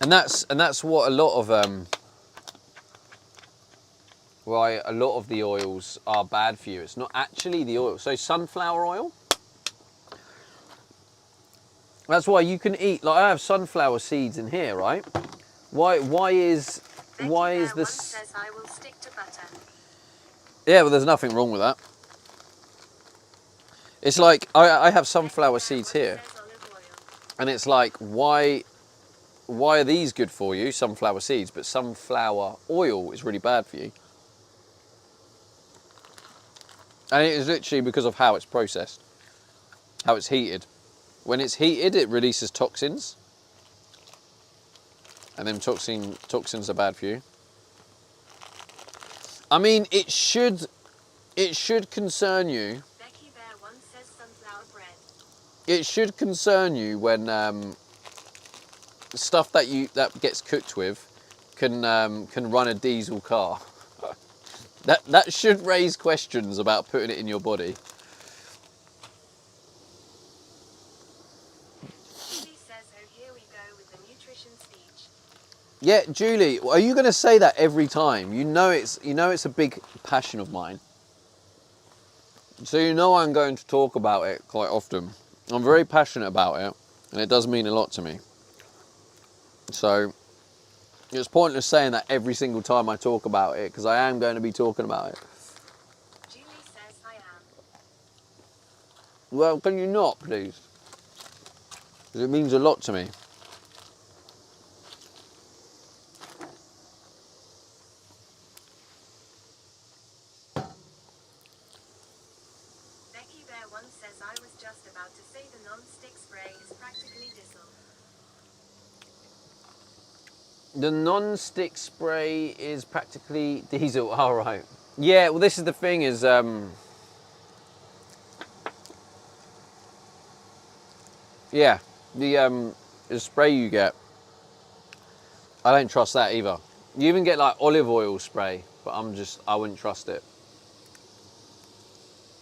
And that's what a lot of why a lot of the oils are bad for you. It's not actually the oil. So sunflower oil. That's why you can eat. Like I have sunflower seeds in here, right? Why is Becky Bear this? One says I will stick to butter. Yeah, well, there's nothing wrong with that. It's like I have sunflower seeds here, Says olive oil. and it's like why are these good for you, sunflower seeds, but sunflower oil is really bad for you? And it is literally because of how it's processed, how it's heated. When it's heated, it releases toxins, and them toxins are bad for you. I mean, it should concern you. Becky Bear One says sunflower bread. It should concern you when stuff that gets cooked with can run a diesel car. That should raise questions about putting it in your body. Julie says, oh, here we go with the nutrition speech. Yeah, Julie, are you going to say that every time? You know it's a big passion of mine. So you know I'm going to talk about it quite often. I'm very passionate about it, and it does mean a lot to me. So it's pointless saying that every single time I talk about it, because I am going to be talking about it. Julie says I am. Well, can you not, please? Because it means a lot to me. Becky Bear One says I was just about to say the non-stick spray is practically diesel. The non-stick spray is practically diesel. All right. Yeah. Well, this is the thing: is yeah, the spray you get. I don't trust that either. You even get like olive oil spray, but I wouldn't trust it.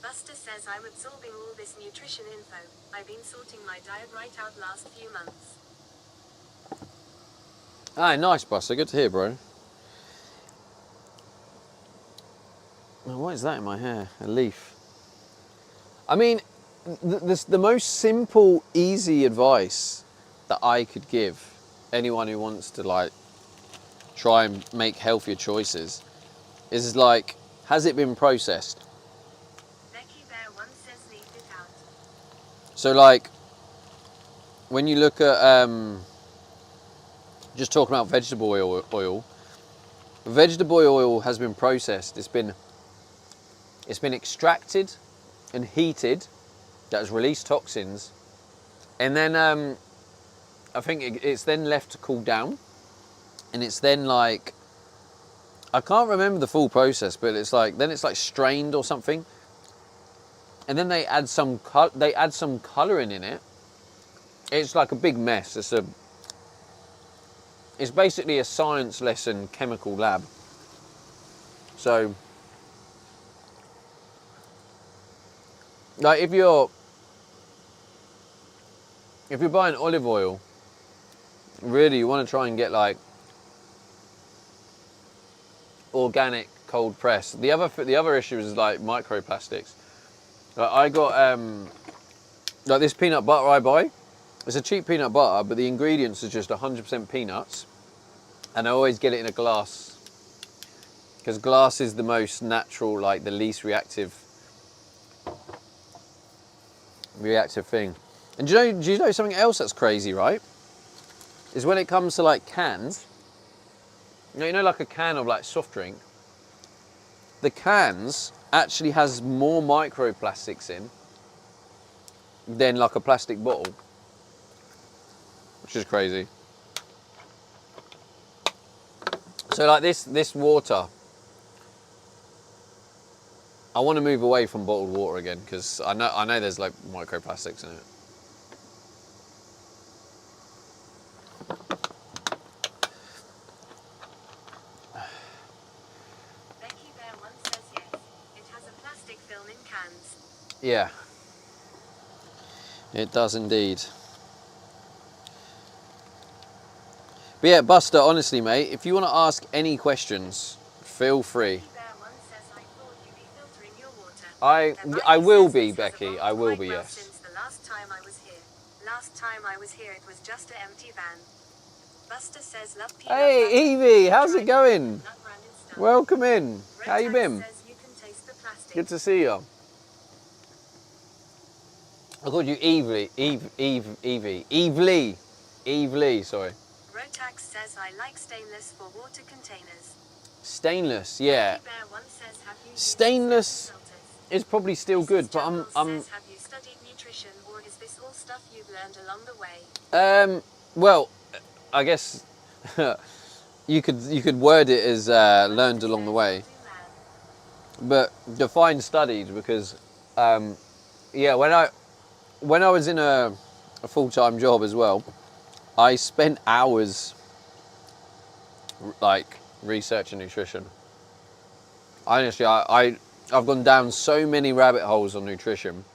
Buster says I'm absorbing all this nutrition info. I've been sorting my diet right out last few months. Ah, nice, Buster. Good to hear, bro. Oh, what is that in my hair? A leaf. I mean, the most simple, easy advice that I could give anyone who wants to like try and make healthier choices is like, has it been processed? Becky Bear One says leave it out. So like, when you look at just talking about vegetable oil, Vegetable oil has been processed. It's been extracted and heated. That has released toxins, and then I think it's then left to cool down, and it's then like, I can't remember the full process, but it's like then it's like strained or something, and then they add some colouring in it. It's like a big mess. It's basically a science lesson chemical lab. So, like if you're buying olive oil, really you want to try and get like organic cold press. The other issue is like microplastics. Like I got like this peanut butter I buy. It's a cheap peanut butter, but the ingredients are just 100% peanuts, and I always get it in a glass because glass is the most natural, like the least reactive thing. And do you know something else that's crazy, right? Is when it comes to like cans. You know, like a can of like soft drink. The cans actually has more microplastics in than like a plastic bottle, which is crazy. So like this water, I want to move away from bottled water again because I know there's like microplastics in it. Becky Bear once says yes. It has a plastic film in cans. Yeah, it does indeed. But yeah, Buster, honestly, mate, if you want to ask any questions, feel free. Becky Bear once says I thought you'd be filtering your water. I will Says be, this has Becky. evolved I will quite be, well yes. Since the last time I was here. Last time I was here, it was just an empty van. Buster says love peanut butter. Hey, Evie, how's it going? Nut brand and stuff. Welcome in. Red How you Tax been? says you can taste the plastic. Good to see you. I called you Evie. Eve Lee, sorry. Rotax says I like stainless for water containers. Stainless, yeah. Becky Bear once says have you used Stainless certain filters? is probably still good, Mrs. but Jungle I'm says, have you studied nutrition or is this all stuff you've learned along the way? well, I guess you could word it as learned along the way, but define studied because yeah, when I was in a full-time job as well, I spent hours like researching nutrition. Honestly, I've gone down so many rabbit holes on nutrition,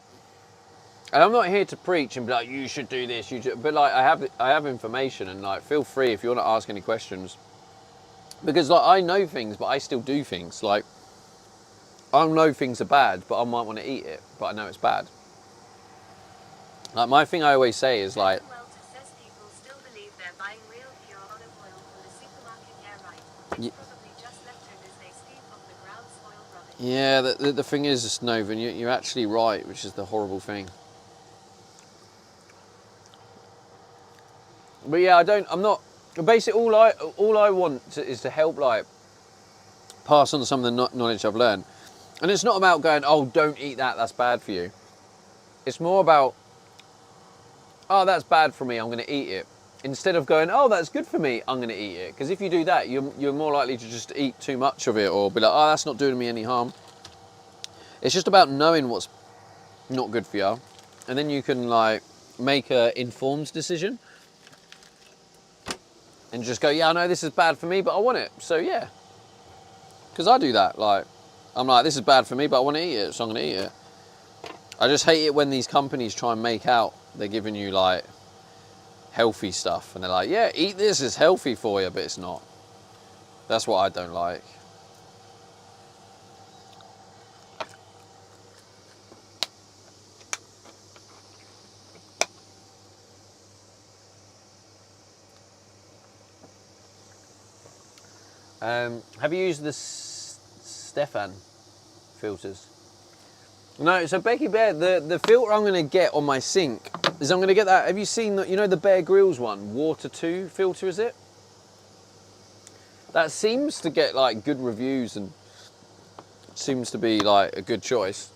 and I'm not here to preach and be like, you should do this, but like I have information, and like feel free if you want to ask any questions, because like I know things, but I still do things. Like I know things are bad, but I might want to eat it, but I know it's bad. Like my thing I always say is like, Welter says people still believe they're buying real pure olive oil from the supermarket. Yeah, right. It's probably just leftovers they scoop off the ground spoiled rubbish. yeah, the thing is, Novan, you're actually right, which is the horrible thing. But yeah, I'm not. Basically, all I want is to help, like, pass on some of the knowledge I've learned. And it's not about going, oh, don't eat that, that's bad for you. It's more about, oh, that's bad for me, I'm going to eat it. Instead of going, oh, that's good for me, I'm going to eat it. Because if you do that, you're more likely to just eat too much of it or be like, oh, that's not doing me any harm. It's just about knowing what's not good for you. And then you can, like, make an informed decision. And just go, yeah, I know this is bad for me, but I want it. So, yeah. Because I do that. Like, I'm like, this is bad for me, but I want to eat it, so I'm going to eat it. I just hate it when these companies try and make out they're giving you, like, healthy stuff. And they're like, yeah, eat this, it's healthy for you, but it's not. That's what I don't like. Have you used the Stefan filters? No, so Becky Bear, the filter I'm going to get on my sink is I'm going to get that. Have you seen that? You know the Bear Grylls one, Water 2 filter, is it? that seems to get like good reviews and seems to be like a good choice.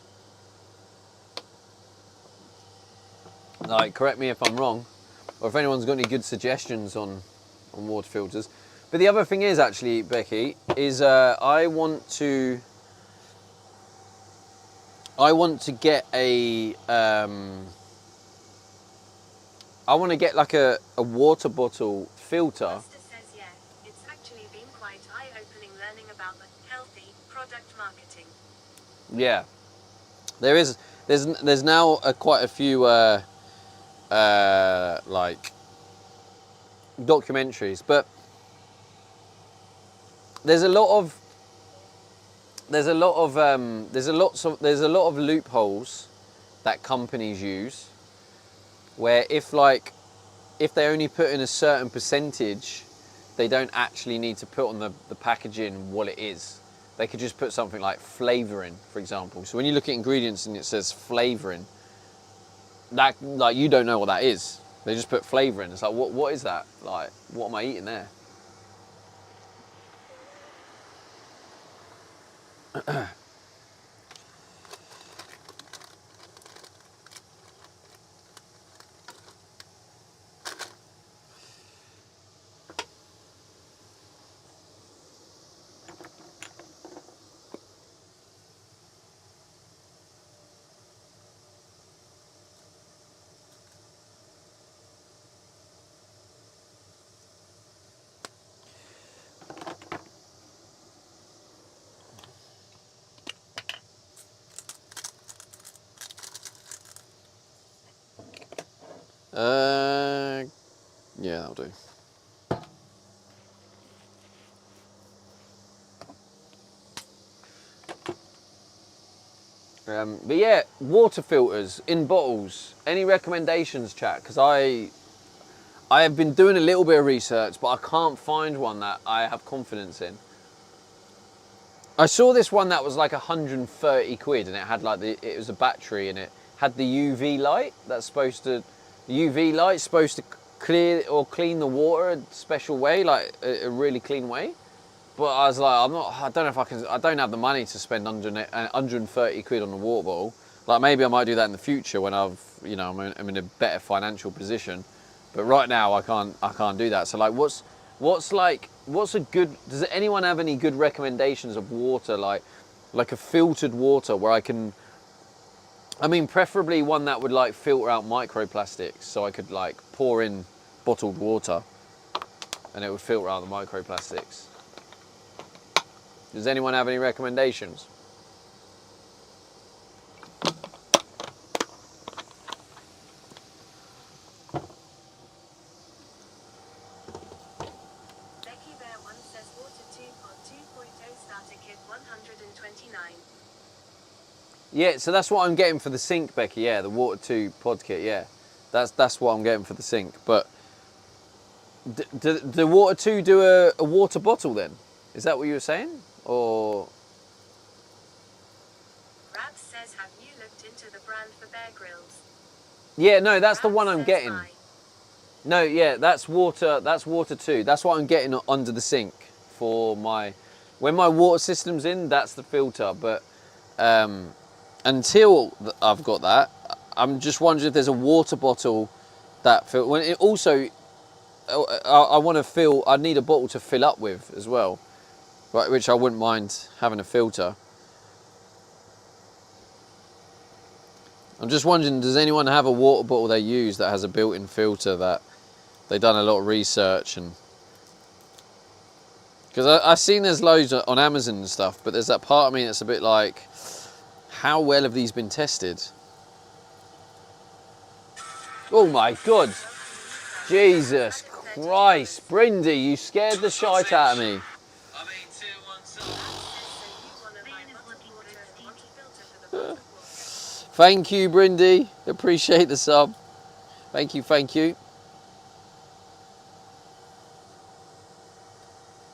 Like, correct me if I'm wrong, or if anyone's got any good suggestions on water filters. But the other thing is actually, Becky, is I want to get a I want to get like a water bottle filter. Buster says yeah, it's actually been quite eye-opening learning about the healthy product marketing. Yeah, there's now quite a few like documentaries, but there's a lot of loopholes that companies use, where if they only put in a certain percentage, they don't actually need to put on the packaging what it is. They could just put something like flavouring, for example. So when you look at ingredients and it says flavouring, that, like, you don't know what that is. They just put flavouring. It's like, what is that? Like, what am I eating there? Yeah, that'll do. But yeah, water filters in bottles. Any recommendations, chat? Because I have been doing a little bit of research, but I can't find one that I have confidence in. I saw this one that was like 130 quid, and it had like it was a battery, and it had the UV light that's supposed to. The UV light's supposed to clear or clean the water a special way, like a really clean way. But I was like, I don't know if I can. I don't have the money to spend 130 quid on a water bottle. Like, maybe I might do that in the future when I'm in a better financial position. But right now I can't do that. So like, what's a good? Does anyone have any good recommendations of water, like a filtered water where I can? I mean, preferably one that would like filter out microplastics, so I could like pour in bottled water, and it would filter out the microplastics. Does anyone have any recommendations? Becky Bear 1 says Water 2.2.0 starter kit 129. Yeah, so that's what I'm getting for the sink, Becky. Yeah, the Water 2 pod kit. Yeah, that's what I'm getting for the sink. But the Water 2 do a water bottle then? Is that what you were saying? Or Rabs says, have you looked into the brand for Bear Grylls? yeah, no, that's the Rabs one I'm says getting. hi. No, yeah, that's Water 2. That's what I'm getting under the sink for when my water system's in. That's the filter. But until I've got that, I'm just wondering if there's a water bottle that also I want to fill. I need a bottle to fill up with as well, right? Which I wouldn't mind having a filter. I'm just wondering, does anyone have a water bottle they use that has a built-in filter that they've done a lot of research? And because I've seen there's loads on Amazon and stuff, but there's that part of me that's a bit like, how well have these been tested? Oh my God, Jesus Christ, Brindy, you scared the shite out of me. Thank you, Brindy. Appreciate the sub. Thank you, thank you.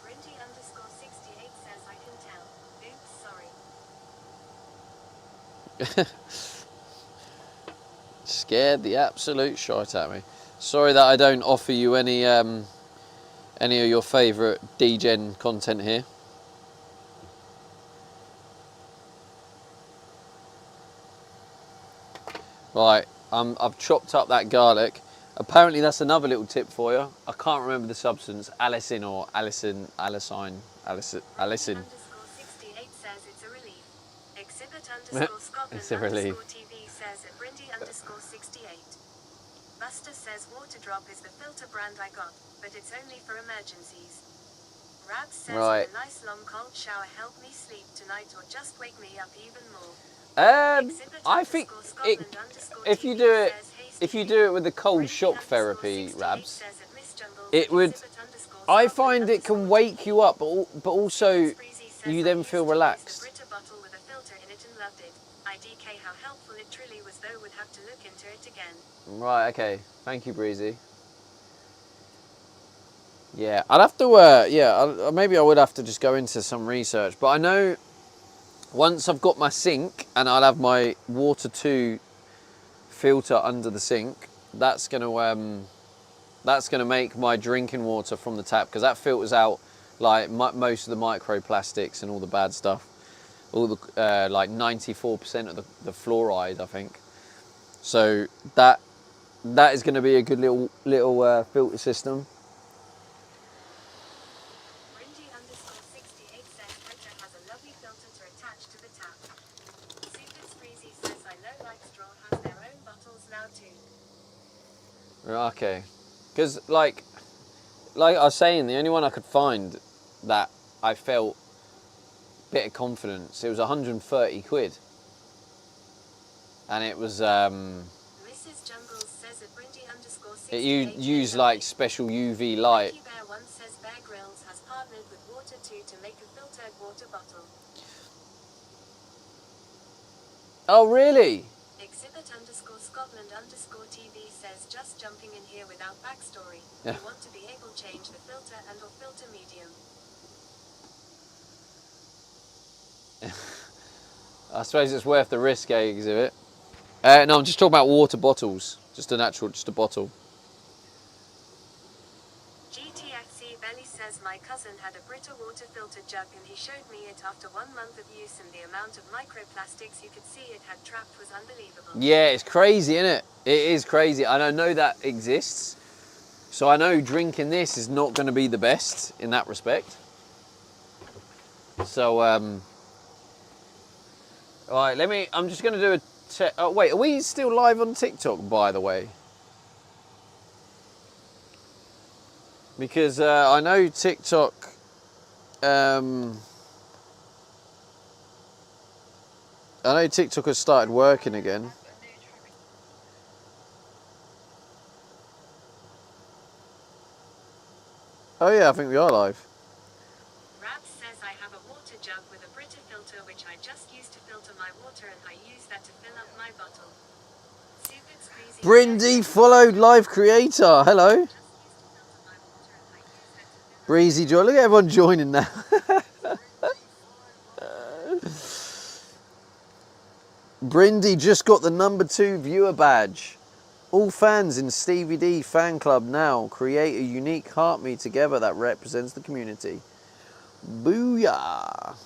Brindy_68 says, I can tell. Oops, sorry. Scared the absolute shite out of me. Sorry that I don't offer you any Any of your favourite degen content here? Right, I've chopped up that garlic. Apparently that's another little tip for you. I can't remember the substance, allicin or allicin. Underscore 68 says it's a relief. Exhibit underscore Scotland It's a relief. underscore TV says a Brindy underscore 68. Buster says Water Drop is the filter brand I got, but it's only for emergencies. Rabs says Right. a nice long cold shower help me sleep tonight or just wake me up even more. Exhibit I think underscore it, Scotland underscore if you TV do it, says, "Hey, if you Stevie, do it with the cold Brindy shock underscore therapy, 68 Rabs, says at Miss Jungle it that would. exhibit underscore I Scotland find it can underscore wake you up, TV. but also Breezy says you I then used feel to use the relaxed. Brita bottle with a filter in it and loved it. IDK how helpful it truly was though would have to look into it again. Right, okay. Thank you, Breezy. Yeah, I'd have to, maybe I would have to just go into some research. But I know once I've got my sink and I'll have my Water 2 filter under the sink, that's gonna make my drinking water from the tap, because that filters out like most of the microplastics and all the bad stuff. All the like 94% of the fluoride, I think. So that is going to be a good little filter system. Brindy underscore 68 says Brita has a lovely filter to attach to the tap. Super Breezy says I know like Straw has their own bottles now too. Okay, because like I was saying, the only one I could find that I felt a bit of confidence, it was 130 quid, and it was Mrs. Jungles says at Brindy underscore 68 it used like special UV light. Bear One says Bear Grylls has partnered with Water 2 to make a filtered water bottle. Oh really? Exhibit underscore Scotland underscore TV says just jumping in here without backstory. Yeah. You want to be able to change the filter and or filter medium. I suppose it's worth the risk, eh, Exhibit? No, I'm just talking about water bottles. Just a bottle. GTFC Belly says my cousin had a Brita water filter jug and he showed me it after 1 month of use, and the amount of microplastics you could see it had trapped was unbelievable. Yeah, it's crazy, isn't it? It is crazy. And I know that exists. So I know drinking this is not going to be the best in that respect. So, all right, I'm just going to do a oh, wait, are we still live on TikTok, by the way? Because I know TikTok, has started working again. Oh yeah, I think we are live. Rabs says I have a water jug with a Brita filter which I just use to filter my water, and I use that to fill up my bottle. Super Breezy Brindy followed live creator. Hello. Breezy joy. Look at everyone joining now. Brindy just got the #2 viewer badge. All fans in Stevie D fan club now. Create a unique heart me together that represents the community. Booyah.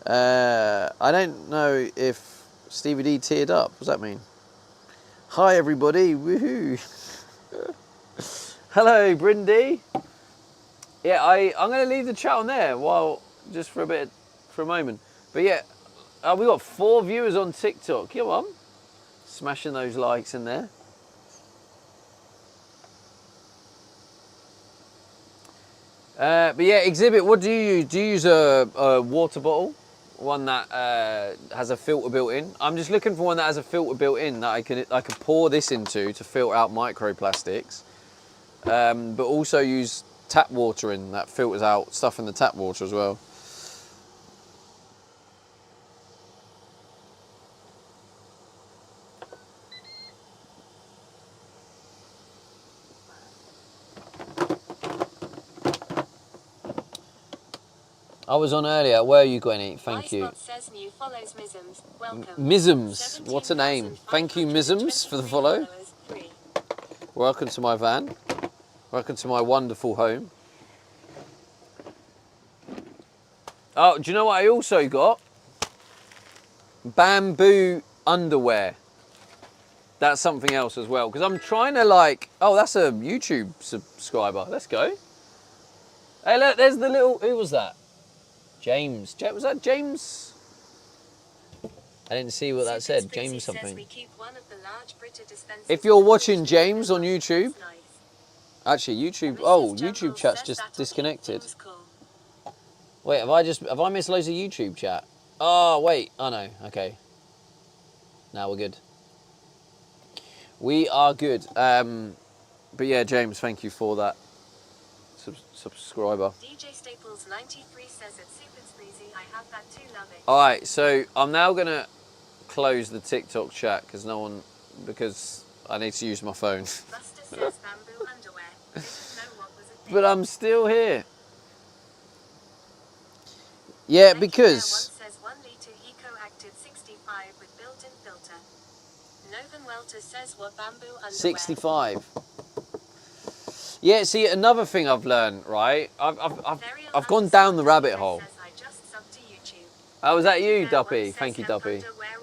I don't know if Stevie D teared up. What does that mean? Hi everybody. Woohoo. Hello Brindy. Yeah, I'm going to leave the chat on there just for a moment. But yeah, we got 4 viewers on TikTok. Come on, smashing those likes in there. But yeah, Exhibit, what do you use? Do you use a water bottle? One that has a filter built in? I'm just looking for one that has a filter built in that I could pour this into to filter out microplastics. But also use tap water in that filters out stuff in the tap water as well. I was on earlier. Where are you going to eat? Thank you. Says new follows Misms. Welcome. Misms, what a name. Thank you, Misms, for the follow. Welcome to my van. Welcome to my wonderful home. Oh, do you know what I also got? Bamboo underwear. That's something else as well. Because I'm trying to like... Oh, that's a YouTube subscriber. Let's go. Hey, look, there's the little... Who was that? James. Was that James? I didn't see what that said. James something. If you're watching James on YouTube... Actually, YouTube... Oh, YouTube chat's just disconnected. Wait, have I missed loads of YouTube chat? Oh, wait. Oh, no. Okay. Now we're good. We are good. But yeah, James, thank you for that subscriber. DJ Staples 93 says it's super sneezy. I have that too, love it. All right, so I'm now gonna close the TikTok chat because I need to use my phone. Buster says bamboo underwear. Didn't know what was a thing. But I'm still here. Yeah, Becky because Bear 1 says 1 litre Eco-Active 65 with built-in filter. Novan Welter says what bamboo underwear. 65. Yeah, see, another thing I've learned, right? I've gone down the rabbit hole. Says, I just subbed to YouTube. Oh, was that you, Becky Bear 1 Duppy? says Thank you, hemp Duppy. underwear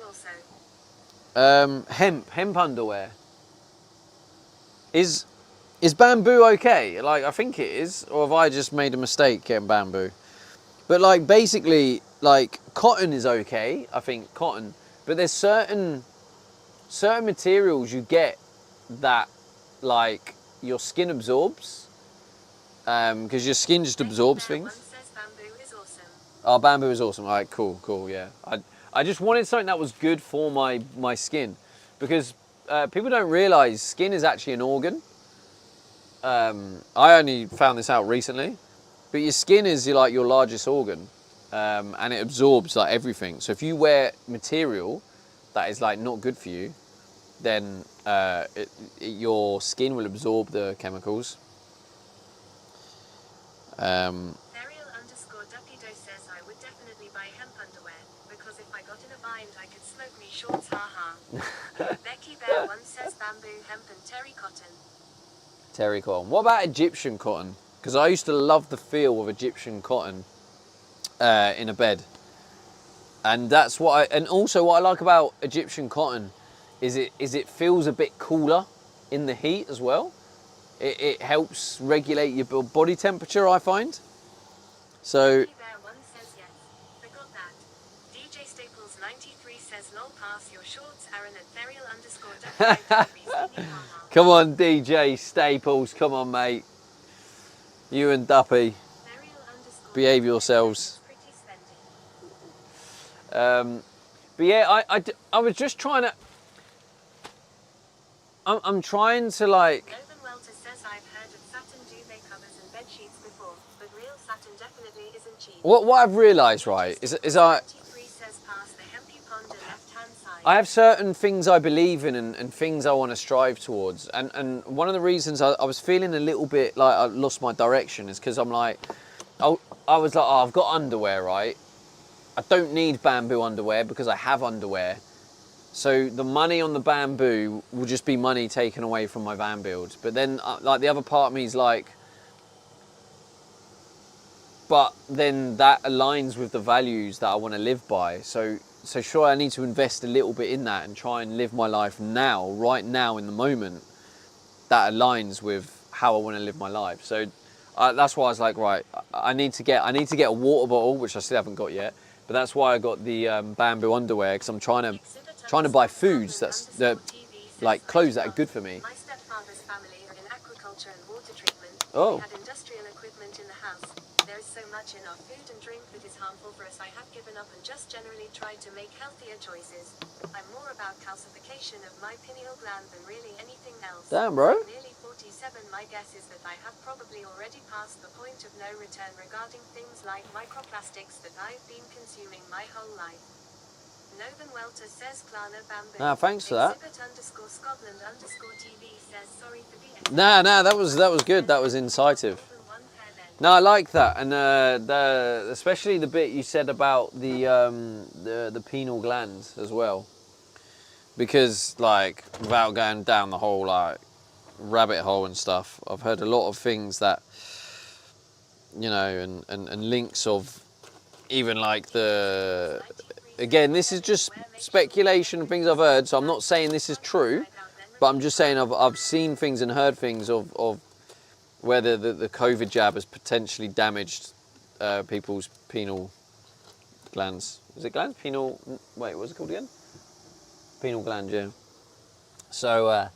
also. Hemp underwear. Is bamboo okay? Like, I think it is, or have I just made a mistake getting bamboo? But like, basically, like, cotton is okay. I think cotton, but there's certain materials you get that, like, your skin absorbs, because your skin just absorbs Becky Bear 1 things. says bamboo is awesome. Oh, bamboo is awesome. All right, cool, yeah. I just wanted something that was good for my skin, because people don't realise skin is actually an organ. I only found this out recently, but your skin is your largest organ, and it absorbs like everything. So if you wear material that is like not good for you, then your skin will absorb the chemicals. Ariel _ Duckido says I would definitely buy hemp underwear, because if I got in a bind I could smoke me shorts, haha. Becky Bear 1 says bamboo, hemp and terry cotton. Terry cotton. What about Egyptian cotton? Because I used to love the feel of Egyptian cotton in a bed, and that's what and also what I like about Egyptian cotton is it feels a bit cooler in the heat as well. It helps regulate your body temperature, I find. So. Becky Bear 1 says yes. Forgot that. DJ Staples 93 says lol pass your shorts, Aaron at Therial _ Come on, DJ Staples. Come on, mate. You and Duppy. Behave yourselves. But yeah, I was just trying to... I'm trying to like... Novan Welter says I've heard of satin duvet covers and bed sheets before, but real satin definitely isn't cheap. What I've realised, right, is I... says pass the hempy pond and left-hand side. I have certain things I believe in and things I want to strive towards. And one of the reasons I was feeling a little bit like I lost my direction is because I'm like... I was like, oh, I've got underwear, right? I don't need bamboo underwear because I have underwear. So the money on the bamboo will just be money taken away from my van build. But then, like, the other part of me is like, but then that aligns with the values that I want to live by. So sure, I need to invest a little bit in that and try and live my life now, right now in the moment, that aligns with how I want to live my life. So that's why I was like, right, I need to get a water bottle, which I still haven't got yet. But that's why I got the bamboo underwear, because I'm trying to buy foods like clothes that are good for me. My stepfather's family are in aquaculture and water treatment. Oh. We had industrial equipment in the house. There is so much in our food and drink that is harmful for us. I have given up and just generally tried to make healthier choices. I'm more about calcification of my pineal gland than really anything else. Damn, bro. I'm nearly 47. My guess is that I have probably already passed the point of no return regarding things like microplastics that I've been consuming my whole life. Novan Welter says Klarna bamboo. Ah, thanks for that. Exhibit_Scotland_TV says sorry for the Nah, that was good. That was incisive. No, I like that, and especially the bit you said about the pineal glands as well, because like without going down the whole like rabbit hole and stuff, I've heard a lot of things that, you know, and links of even like again, this is just speculation and things I've heard, so I'm not saying this is true, but I'm just saying I've seen things and heard things of where the COVID jab has potentially damaged people's penile glands. Is it glands? Penile, wait, what's it called again? Penile gland, yeah. So,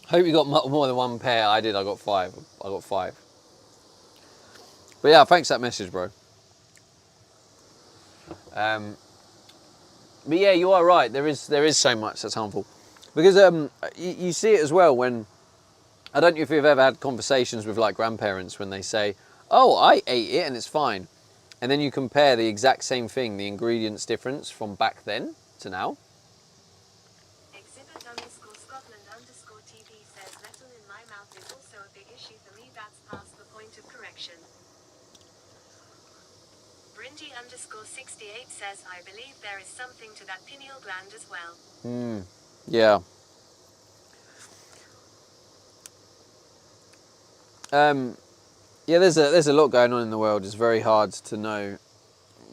hope you got more than one pair. I did, I got 5. But yeah, thanks for that message, bro. But yeah, you are right. There is so much that's harmful. Because you see it as well when, I don't know if you've ever had conversations with like grandparents when they say, oh, I ate it and it's fine. And then you compare the exact same thing, the ingredients difference from back then to now. Exhibit_Scotland_TV says metal in my mouth is also a big issue for me. That's past the point of correction. Brindy_68 says I believe there is something to that pineal gland as well. Yeah. Yeah, there's a lot going on in the world. It's very hard to know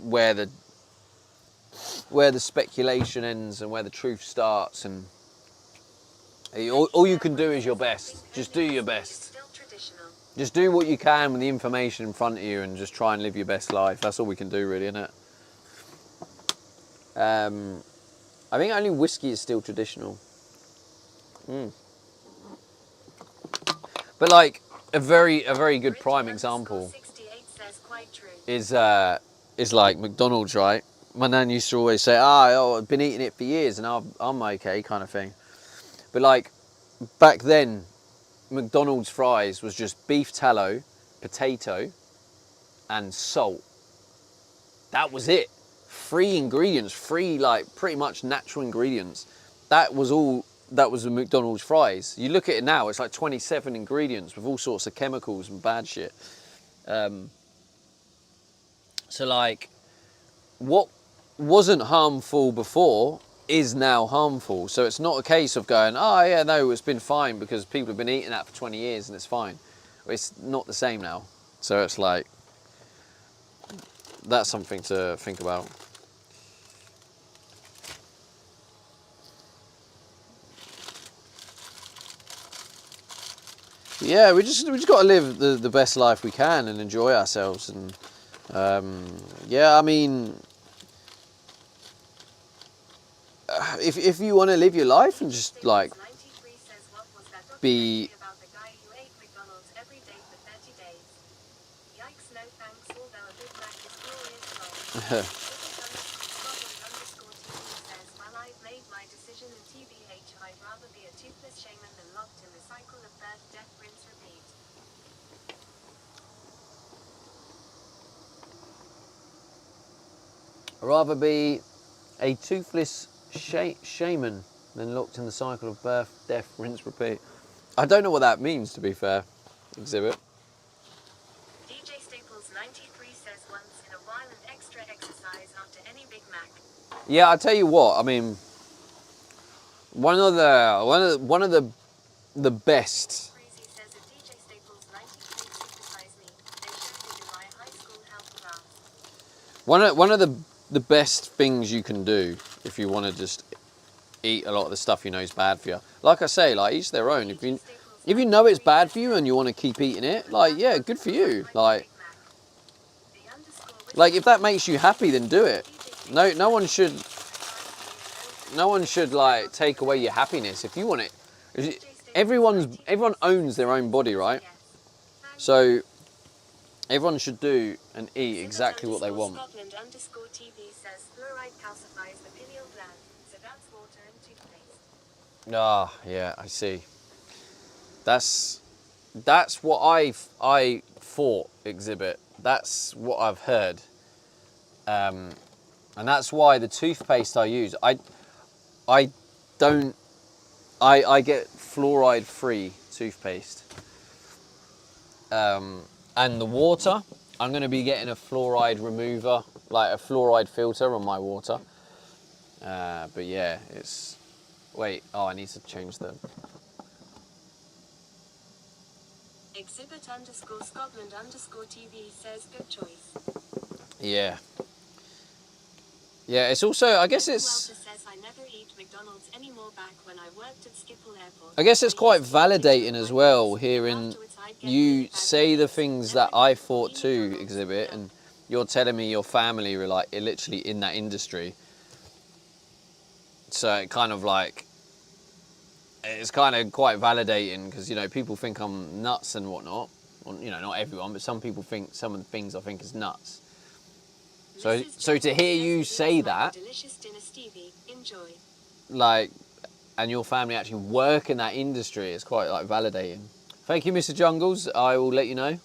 where the speculation ends and where the truth starts, and all you can do is your best. Just do your best. Just do what you can with the information in front of you and just try and live your best life. That's all we can do, really, isn't it? I think only whiskey is still traditional. But like a very good prime example is like McDonald's, right? My nan used to always say, I've been eating it for years and I'm okay, kind of thing. But like back then, McDonald's fries was just beef tallow, potato, and salt. That was it. 3 ingredients, 3 like pretty much natural ingredients. That was the McDonald's fries. You look at it now, it's like 27 ingredients with all sorts of chemicals and bad shit. So like, what wasn't harmful before is now harmful. So it's not a case of going, oh yeah, no, it's been fine because people have been eating that for 20 years and it's fine. It's not the same now. So it's like, that's something to think about. Yeah, we just got to live the best life we can and enjoy ourselves. And yeah, I mean, if you want to live your life and just like be. I'd rather be a toothless shaman than locked in the cycle of birth, death, rinse, repeat. I don't know what that means, to be fair. Exhibit. DJ Staples 93 says once in a while an extra exercise after any Big Mac. Yeah, I tell you what. I mean, one of the best. One of the best things you can do if you want to just eat a lot of the stuff you know is bad for you. Like I say, like each their own. If you know it's bad for you and you want to keep eating it, like yeah, good for you. Like if that makes you happy, then do it. No one should like take away your happiness if you want it. Everyone owns their own body, right? So everyone should do and eat exactly what they want. Ah, yeah, I see. That's what I thought, Exhibit. That's what I've heard. And that's why the toothpaste I use, I get fluoride-free toothpaste. And the water, I'm going to be getting a fluoride remover, like a fluoride filter on my water. But yeah, it's... Wait, oh, I need to change the... Exhibit_Scotland_TV says good choice. Yeah. Yeah, it's also, I guess it's... Welter says I never eat McDonald's anymore back when I worked at Schiphol Airport. I guess it's I quite used to eat it validating with as my well, mates, hearing afterwards I'd get you really bad say the cravings. things Never that I again thought eat to McDonald's. exhibit, No. and you're telling me your family were like literally in that industry. So it kind of like, it's kind of quite validating because, you know, people think I'm nuts and whatnot. Well, you know, not everyone, but some people think some of the things I think is nuts. So to hear you say that, Delicious dinner, Stevie. Enjoy. like, and your family actually work in that industry, is quite like validating. Thank you, Mr. Jungles. I will let you know.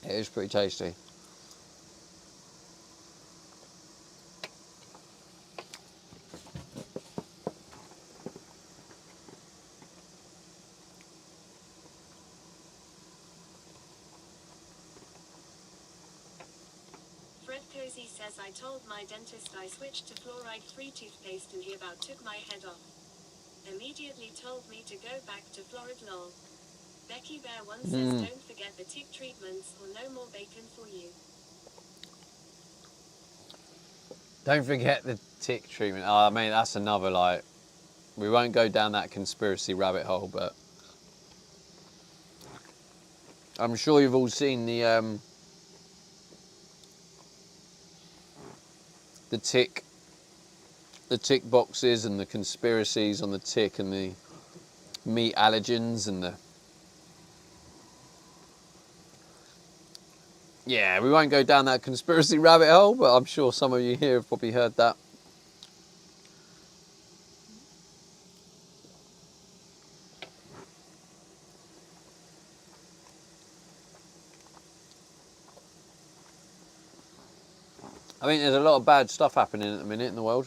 It is pretty tasty. Fred Cozy says I told my dentist I switched to fluoride-free toothpaste and he about took my head off. Immediately told me to go back to fluoride lol. Becky Bear 1 says don't forget the tick treatments or no more bacon for you. Don't forget the tick treatment. Oh, I mean, that's another, like, we won't go down that conspiracy rabbit hole, but I'm sure you've all seen the tick boxes and the conspiracies on the tick and the meat allergens and the... Yeah, we won't go down that conspiracy rabbit hole, but I'm sure some of you here have probably heard that. I think there's a lot of bad stuff happening at the minute in the world.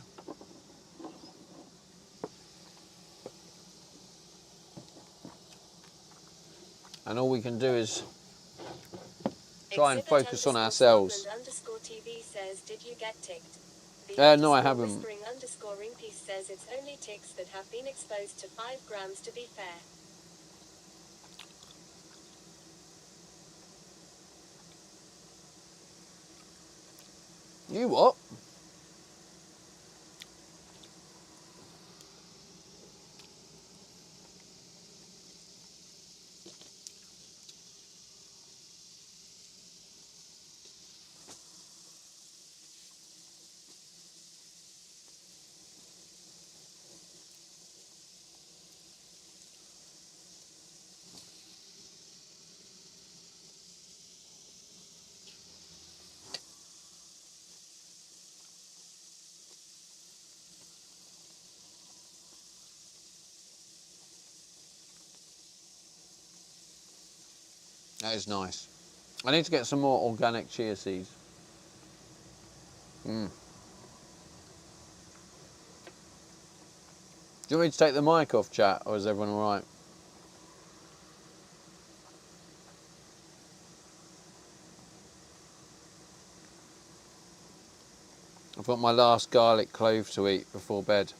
And all we can do is try and focus on ourselves. _TV says, did you get ticked? No, I haven't. _Ringpiece says it's only ticks that have been exposed to 5 grams to be fair. You what? That is nice. I need to get some more organic chia seeds. Do you want me to take the mic off, chat, or is everyone all right? I've got my last garlic clove to eat before bed.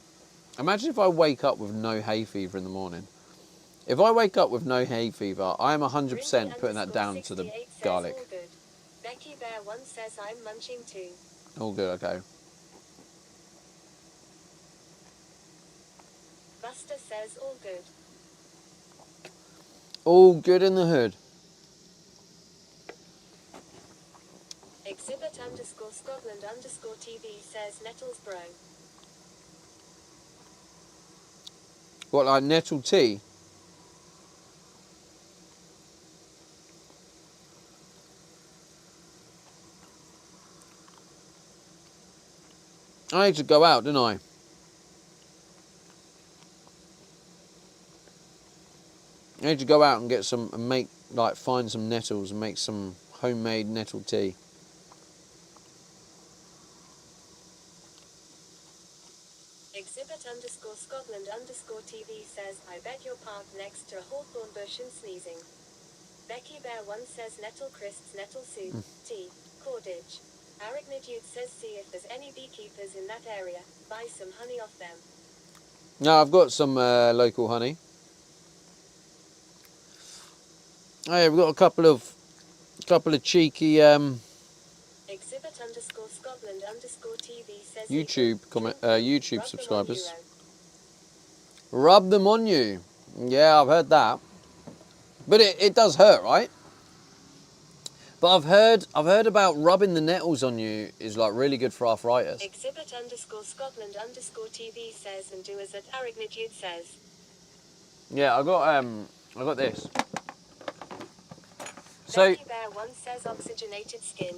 Imagine if I wake up with no hay fever in the morning. If I wake up with no hay fever, I am 100% putting that down to the garlic. All good. Becky Bear 1 says I'm munching too. All good, okay. Buster says all good. All good in the hood. Exhibit_Scotland_TV says Nettles bro. What, like nettle tea? I need to go out, don't I? I need to go out and get some, and make, like, find some nettles and make some homemade nettle tea. Scotland underscore TV says, I bet you're parked next to a hawthorn bush and sneezing. Becky Bear 1 says nettle crisps, nettle soup, tea, cordage. Arachnid Youth says see if there's any beekeepers in that area, buy some honey off them. No, I've got some local honey. Oh, yeah, we've got a couple of cheeky Exhibit underscore Scotland underscore TV says YouTube subscribers. Rub them on you. Yeah, I've heard that. But it does hurt, right? But I've heard about rubbing the nettles on you is like really good for arthritis. Exhibit underscore Scotland underscore TV says and do as at Arachnid Youth says. Yeah, I got this. So Becky Bear 1 says oxygenated skin.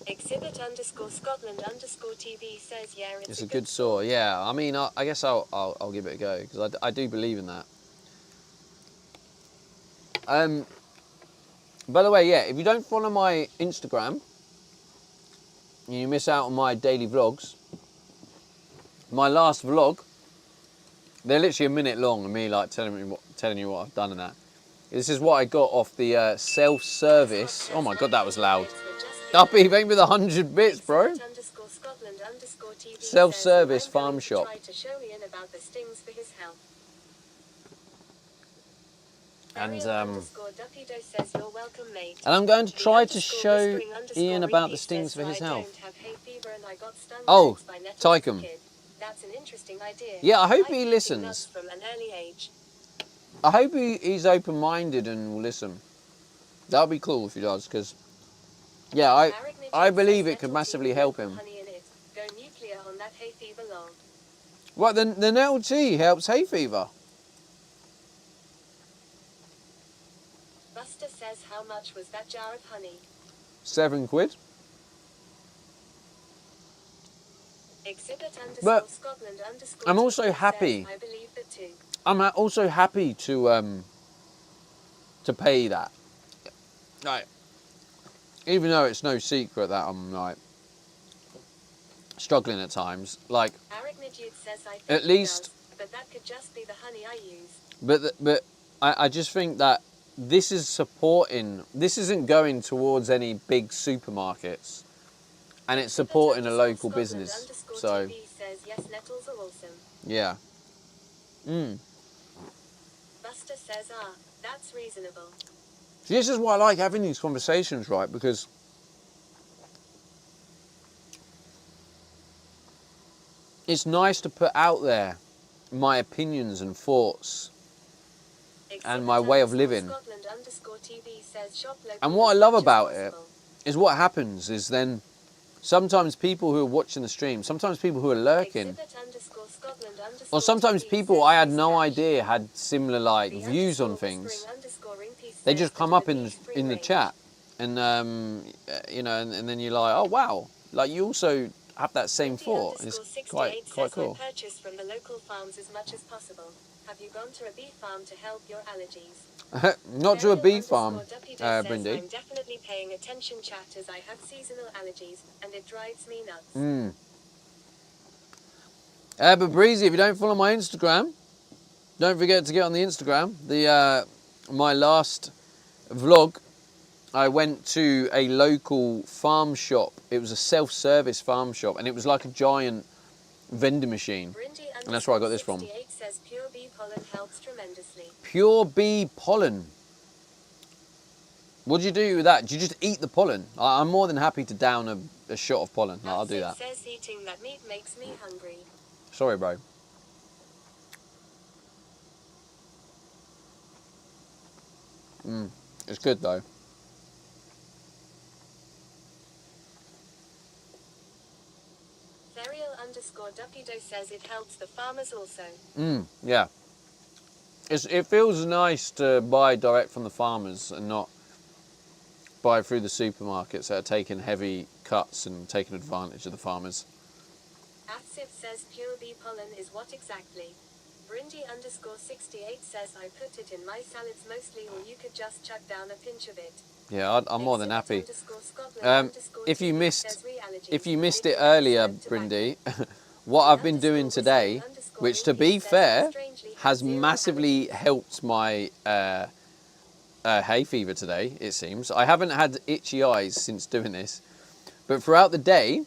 Exhibit underscore Scotland underscore TV says yeah, it's a good sore. Yeah, I mean, I guess I'll give it a go because I do believe in that. By the way, yeah, if you don't follow my Instagram, you miss out on my daily vlogs. My last vlog, they're literally a minute long, and me like telling you what I've done and that. This is what I got off the self-service. Oh my god, that was loud. Uppy, thank you for the 100 bits, bro. Self-service farm shop. And I'm going to try to show Ian about the stings for his health. Oh, Tycum. That's an interesting idea. Yeah, I hope he listens. From an early age. I hope he's open-minded and will listen. That'll be cool if he does, because yeah, I believe it could massively help him. Go nuclear on that hay fever log. What, the nettle tea helps hay fever? Buster says how much was that jar of honey? £7. Exhibit But Scotland I'm also happy. I believe that too. I'm also happy to pay that. Right. Even though it's no secret that I'm like struggling at times, like Says I think at least. does, but that could just be the honey I use. But I just think that this is supporting. This isn't going towards any big supermarkets, and it's supporting a local business. So TV says, yes, nettles are awesome. yeah. Buster says that's reasonable. See, this is why I like having these conversations, right? Because it's nice to put out there my opinions and thoughts and my way of living. And what I love about it is what happens is then sometimes people who are watching the stream, sometimes people who are lurking, or sometimes people I had no idea had similar like views on things. They just come up in the chat, and you know, and then you're like, oh wow, like you also have that same thought. It's quite cool. Purchase from the local farms as much as possible. Have you gone to a bee farm to help your allergies? Not to a bee farm, Brindy. I'm definitely paying attention, chat, as I have seasonal allergies, and it drives me nuts. But Breezy, if you don't follow my Instagram, don't forget to get on the Instagram. My last vlog, I went to a local farm shop. It was a self-service farm shop, and it was like a giant vending machine. And that's where I got this from. Says pure bee pollen helps tremendously. Pure bee pollen. What do you do with that? Do you just eat the pollen? I'm more than happy to down a shot of pollen. I'll do that. Says eating that meat makes me hungry. Sorry, bro. It's good though. Therial_Duckido says it helps the farmers also. Yeah. It feels nice to buy direct from the farmers and not buy through the supermarkets that are taking heavy cuts and taking advantage of the farmers. Atsif says pure bee pollen is what exactly? Brindy_68 says I put it in my salads mostly, or you could just chuck down a pinch of it. Yeah, I'm more than happy. If you missed it earlier, Brindy, what I've been doing today, which, to be fair, has massively helped my hay fever today, it seems. I haven't had itchy eyes since doing this, but throughout the day,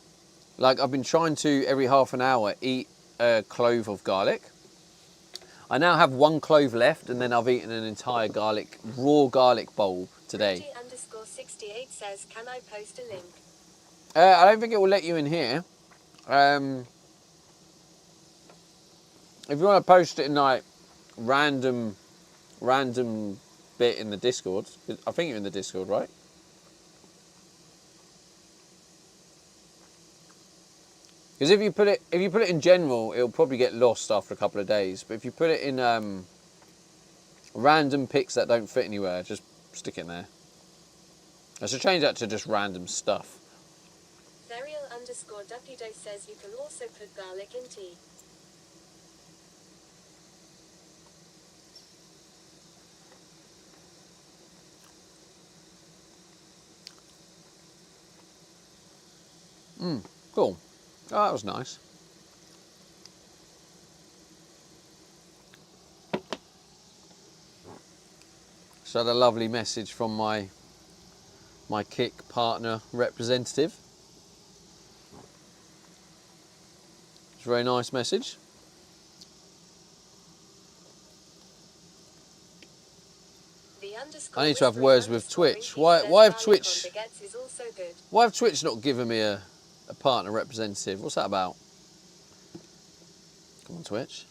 like, I've been trying to, every half an hour, eat a clove of garlic. I now have 1 clove left, and then I've eaten an entire raw garlic bowl today. Rudy_68 says, can I post a link? I don't think it will let you in here. If you want to post it in, like, random bit in the Discord, I think you're in the Discord, right? Because if you put it in general, it'll probably get lost after a couple of days. But if you put it in random pics that don't fit anywhere, just stick it in there. I should change that to just random stuff. Varial_Dupido says you can also put garlic in tea. Cool. Oh, that was nice. So I had a lovely message from my Kik partner representative. It's a very nice message. I need to have words with Twitch. Why have Twitch not given me a partner representative? What's that about? Come on, Twitch.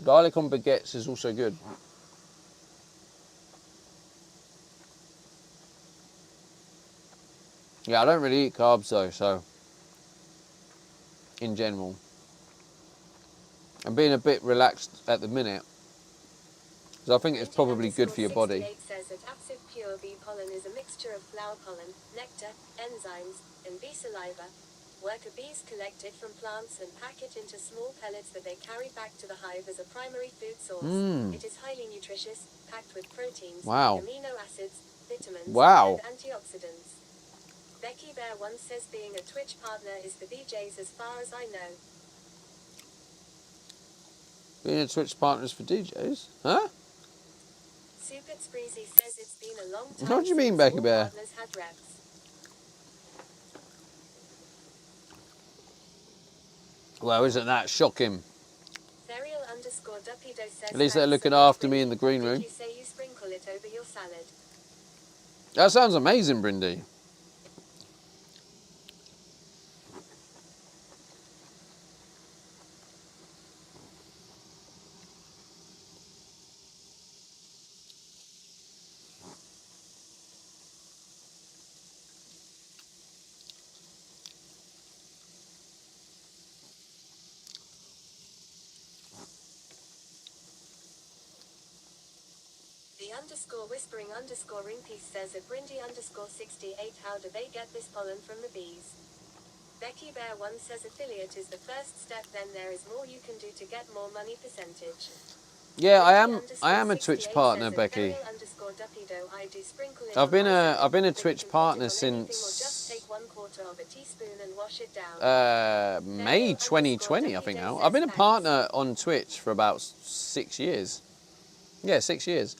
Garlic on baguettes is also good. Yeah, I don't really eat carbs though, so in general. I'm being a bit relaxed at the minute, because I think it's probably good for your body. Says that Absinthe Pure bee pollen is a mixture of flower pollen, nectar, enzymes, and bee saliva. Worker bees collect it from plants and pack it into small pellets that they carry back to the hive as a primary food source. It is highly nutritious, packed with proteins, amino acids, vitamins, and antioxidants. Becky Bear once says being a Twitch partner is for DJs as far as I know. Being a Twitch partner is for DJs? Huh? Super Spreezy says it's been a long time. What do you mean, Becky Bear? Had reps. Well, isn't that shocking? Varial_Dupido says At least they're looking after me in the green room. You say you sprinkle it over your salad. That sounds amazing, Brindy. _whispering_ring piece says at Brindy_68 how do they get this pollen from the bees? Becky Bear once says affiliate is the first step, then there is more you can do to get more money percentage. Yeah, I am a Twitch partner, Becky. I've been a Twitch partner since May 2020, I think now. I've been a partner on Twitch for about 6 years. Yeah, 6 years.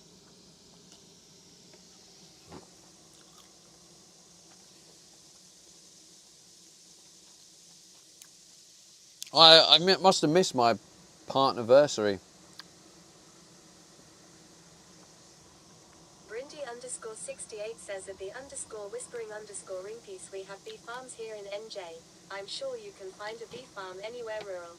I must have missed my partnerversary. Brindy_68 says at the _whispering_ring piece we have bee farms here in NJ. I'm sure you can find a bee farm anywhere rural.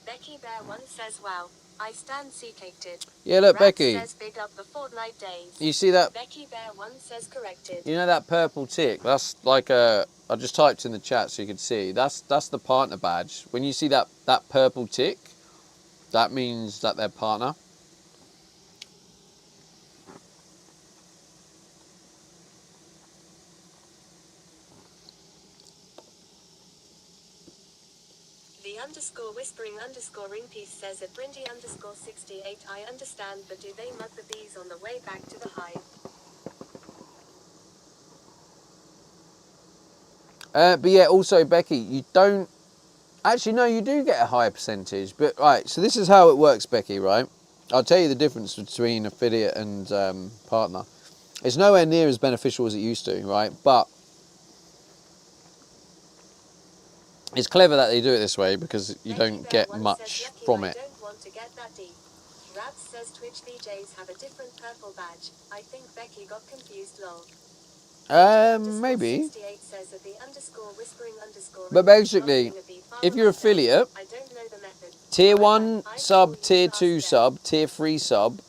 Becky Bear once says wow, I stand sea-caked. Yeah, look, Rats Becky. says big up the Fortnite days. You see that? Becky Bear once says corrected. You know that purple tick? That's like a. I just typed in the chat so you could see. That's the partner badge. When you see that purple tick, that means that they're partner. The _whispering_ring piece says at Brindy_68 I understand, but do they mug the bees on the way back to the hive? But yeah, also Becky, you don't actually no, you do get a higher percentage. But right, so this is how it works, Becky. Right, I'll tell you the difference between affiliate and partner. It's nowhere near as beneficial as it used to, right? But it's clever that they do it this way because you Becky don't Bear get once much says, "Yucky, from I it. don't want to get that deep." Rads says Twitch VJs have a different purple badge. I think Becky got confused, lol. Maybe. 68 says that the underscore whispering underscore But basically, of the file if you're myself. affiliate, I don't know the method. tier However, 1 I'm sub, sure you tier could 2 ask them. sub, tier 3 sub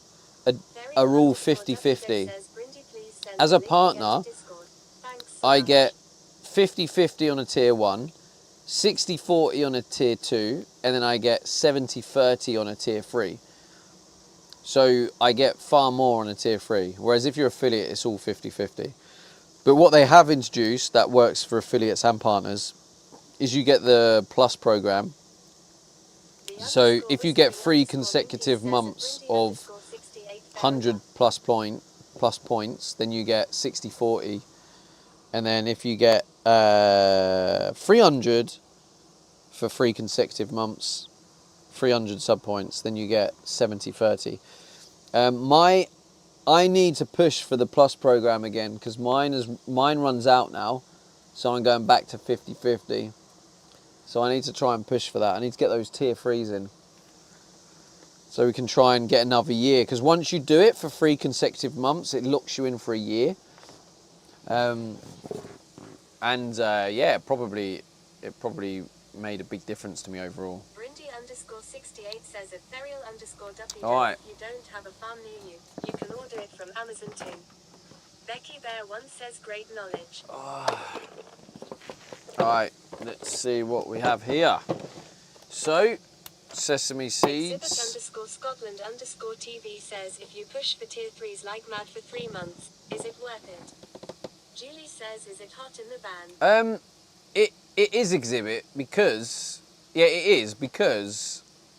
Ferial are all underscore 50-50. says, "Brindy, please send As the a link again to partner, Discord. Thanks so I much." get 50-50 on a tier 1, 60-40 on a tier 2, and then I get 70-30 on a tier 3. So I get far more on a tier 3. Whereas if you're affiliate, it's all 50-50. But what they have introduced that works for affiliates and partners is you get the plus program. The So underscore if you get whispering 3 underscore consecutive Brindy says months that Brindy of underscore 68 fair 100 enough. plus points, then you get 60-40. And then if you get 300 for 3 consecutive months, 300 sub points, then you get 70-30. I need to push for the plus program again because mine runs out now, so I'm going back to 50-50. So I need to try and push for that. I need to get those tier 3s in, so we can try and get another year. Because once you do it for 3 consecutive months, it locks you in for a year. Yeah, it probably made a big difference to me overall. Brindy underscore 68 says that Ferial underscore Duffy All right. if you don't have a farm near you, you can order it from Amazon too. Becky Bear once says great knowledge. All right, let's see what we have here. So, sesame Exhibit seeds. underscore Scotland underscore TV says if you push for tier 3s like mad for 3 months, is it worth it? Julie says, is it hot in the band? It is exhibit because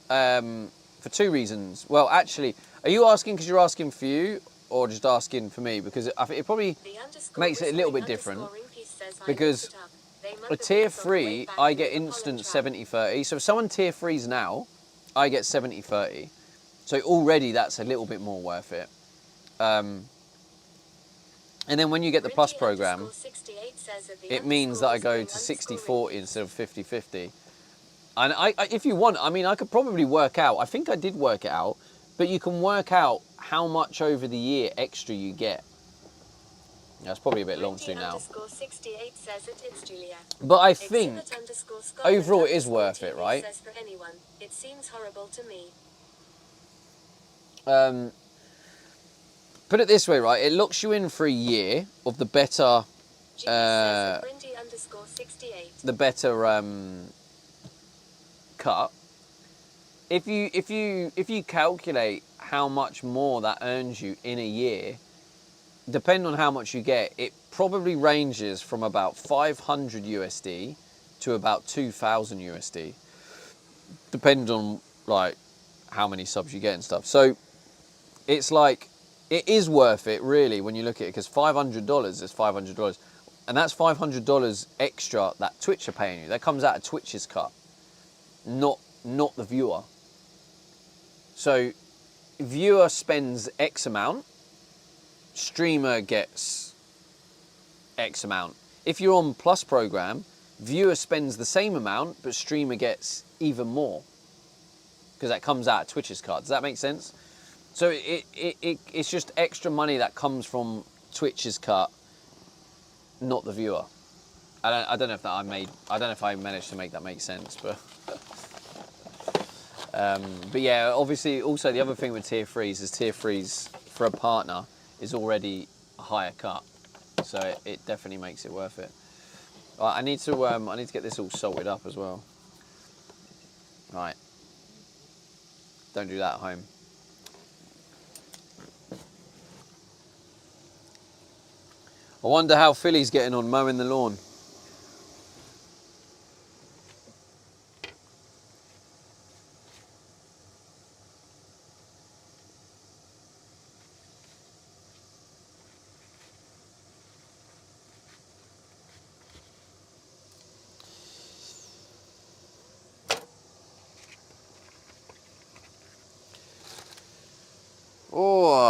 for 2 reasons. Well, actually, are you asking because you're asking for you or just asking for me? Because I think it probably The underscore makes it a little bit whispering different. underscore Ring Piece says, I Because looked it up. They mug a the tier beats on the way 3, back I in get the Apollo instant trap. 70-30. So if someone tier 3s now, I get 70-30. So already that's a little bit more worth it. And then when you get the plus Brindy program, underscore 68 says that the it means that I go to whispering 60-40 instead of 50-50. And I, if you want, I mean, I could probably work out. I think I did work it out, but you can work out how much over the year extra you get. That's probably a bit long to do Brindy now. underscore 68 says that it's Julia. But I think Exhibit underscore Scotland overall it is underscore worth it, TV right? says for anyone, it seems horrible to me. Put it this way, right? It locks you in for a year of the better, Julie says that Brindy underscore 68. the better cut. If you calculate how much more that earns you in a year, depending on how much you get, it probably ranges from about 500 USD to about 2,000 USD, depending on like how many subs you get and stuff. So it's like, it is worth it really when you look at it, because $500 is $500, and that's $500 extra that Twitch are paying you. That comes out of Twitch's cut, not the viewer. So viewer spends X amount, streamer gets X amount. If you're on plus program, viewer spends the same amount, but streamer gets even more, because that comes out of Twitch's cut. Does that make sense? So it's just extra money that comes from Twitch's cut, not the viewer. I don't know if I managed to make that make sense, but yeah, obviously also the other thing with tier 3s is tier 3s for a partner is already a higher cut, so it definitely makes it worth it. Right, I need to get this all salted up as well. Right, don't do that at home. I wonder how Philly's getting on mowing the lawn.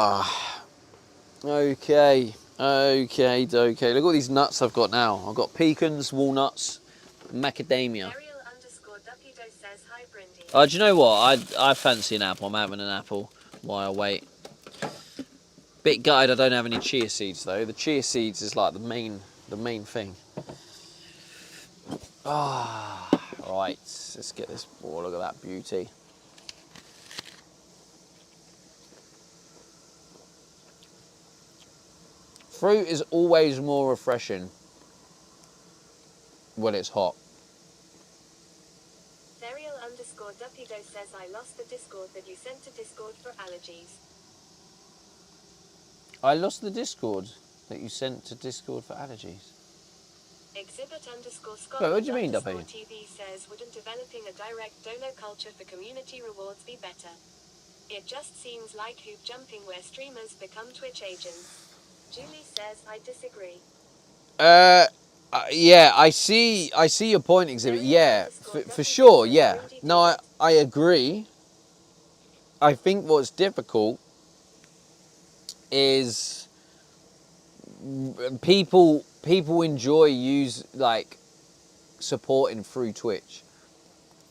Ah, okay, okay. Look at all these nuts I've got now. I've got pecans, walnuts, macadamia. Ariel_Duckido says hi, Brindy. Do you know what? I fancy an apple. I'm having an apple while I wait. Bit gutted I don't have any chia seeds though. The chia seeds is like the main thing. Ah, right. Let's get this. Oh, look at that beauty. Fruit is always more refreshing when it's hot. Ariel_Duckido says I lost the Discord that you sent to Discord for allergies. I lost the Discord that you sent to Discord for allergies. Exhibit_Scotland Wait, what do you mean, Duffy? TV says wouldn't developing a direct donor culture for community rewards be better? It just seems like hoop jumping where streamers become Twitch agents. Julie says I disagree. Yeah, I see your point, Exhibit. Yeah, for sure. Yeah, no, I agree. I think what's difficult is people enjoy supporting through Twitch,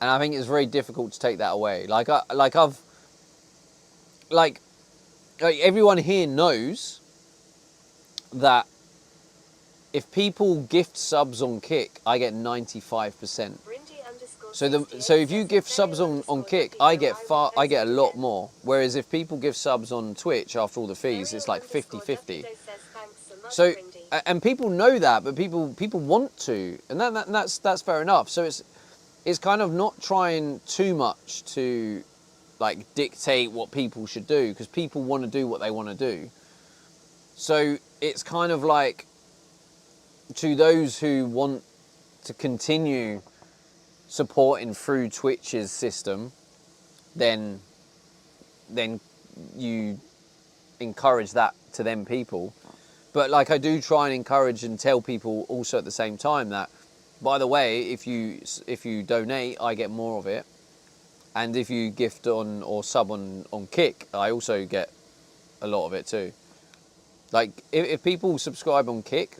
and I think it's very difficult to take that away. Like everyone here knows that if people gift subs on Kick, I get 95%. So if you gift subs on Kick, I get a lot more. Whereas if people give subs on Twitch after all the fees, it's like 50-50. So and people know that, but people want to, and that's fair enough. So it's kind of not trying too much to like dictate what people should do, because people want to do what they want to do. So it's kind of like, to those who want to continue supporting through Twitch's system, then you encourage that to them people. But like, I do try and encourage and tell people also at the same time that, by the way, if you donate, I get more of it, and if you gift on or sub on Kick, I also get a lot of it too. Like if people subscribe on Kick,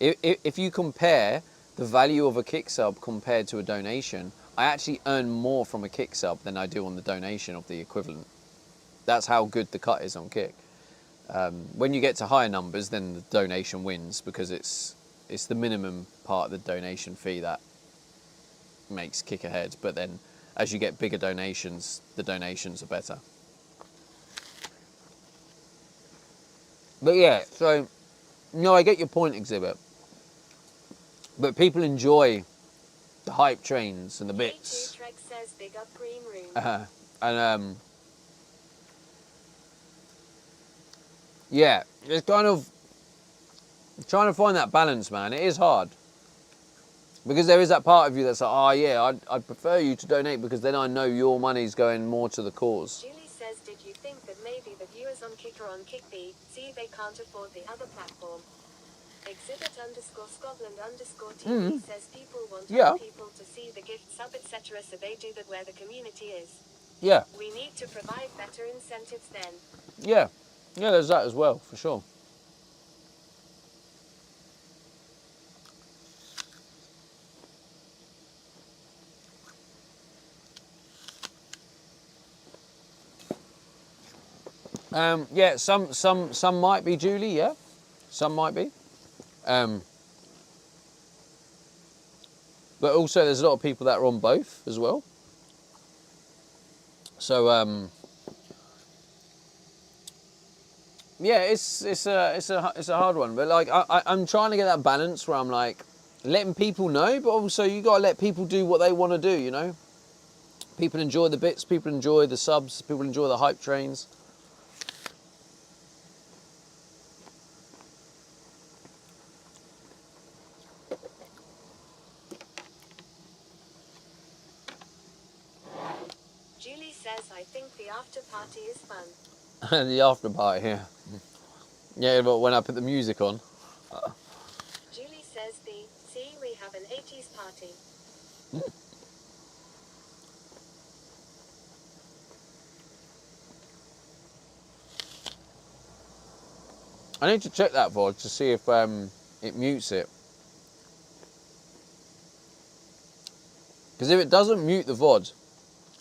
if you compare the value of a Kick sub compared to a donation, I actually earn more from a Kick sub than I do on the donation of the equivalent. That's how good the cut is on Kick. When you get to higher numbers, then the donation wins, because it's the minimum part of the donation fee that makes Kick ahead. But then as you get bigger donations, the donations are better. But yeah, so no, I get your point, Exhibit. But people enjoy the hype trains and the bits. Trek says big up green room. And yeah, it's kind of trying to find that balance, man. It is hard, because there is that part of you that's like, oh yeah, I'd prefer you to donate, because then I know your money's going more to the cause. Julie says, did you think that maybe the viewers on Kick are on Kickbee? See, they can't afford the other platform. Exhibit_Scotland_TV says people want other people to see the gift sub, etc., so they do that where the community is. Yeah. We need to provide better incentives then. Yeah, there's that as well, for sure. Yeah, some might be, Julie. Yeah, some might be. But also, there's a lot of people that are on both as well. So yeah, it's a hard one. But like, I'm trying to get that balance where I'm like letting people know, but also you got to let people do what they want to do. You know, people enjoy the bits, people enjoy the subs, people enjoy the hype trains. Julie says, I think the after party is fun. The after party, yeah. Yeah, but when I put the music on. Julie says, see, we have an 80s party. I need to check that VOD to see if it mutes it. Because if it doesn't mute the VOD,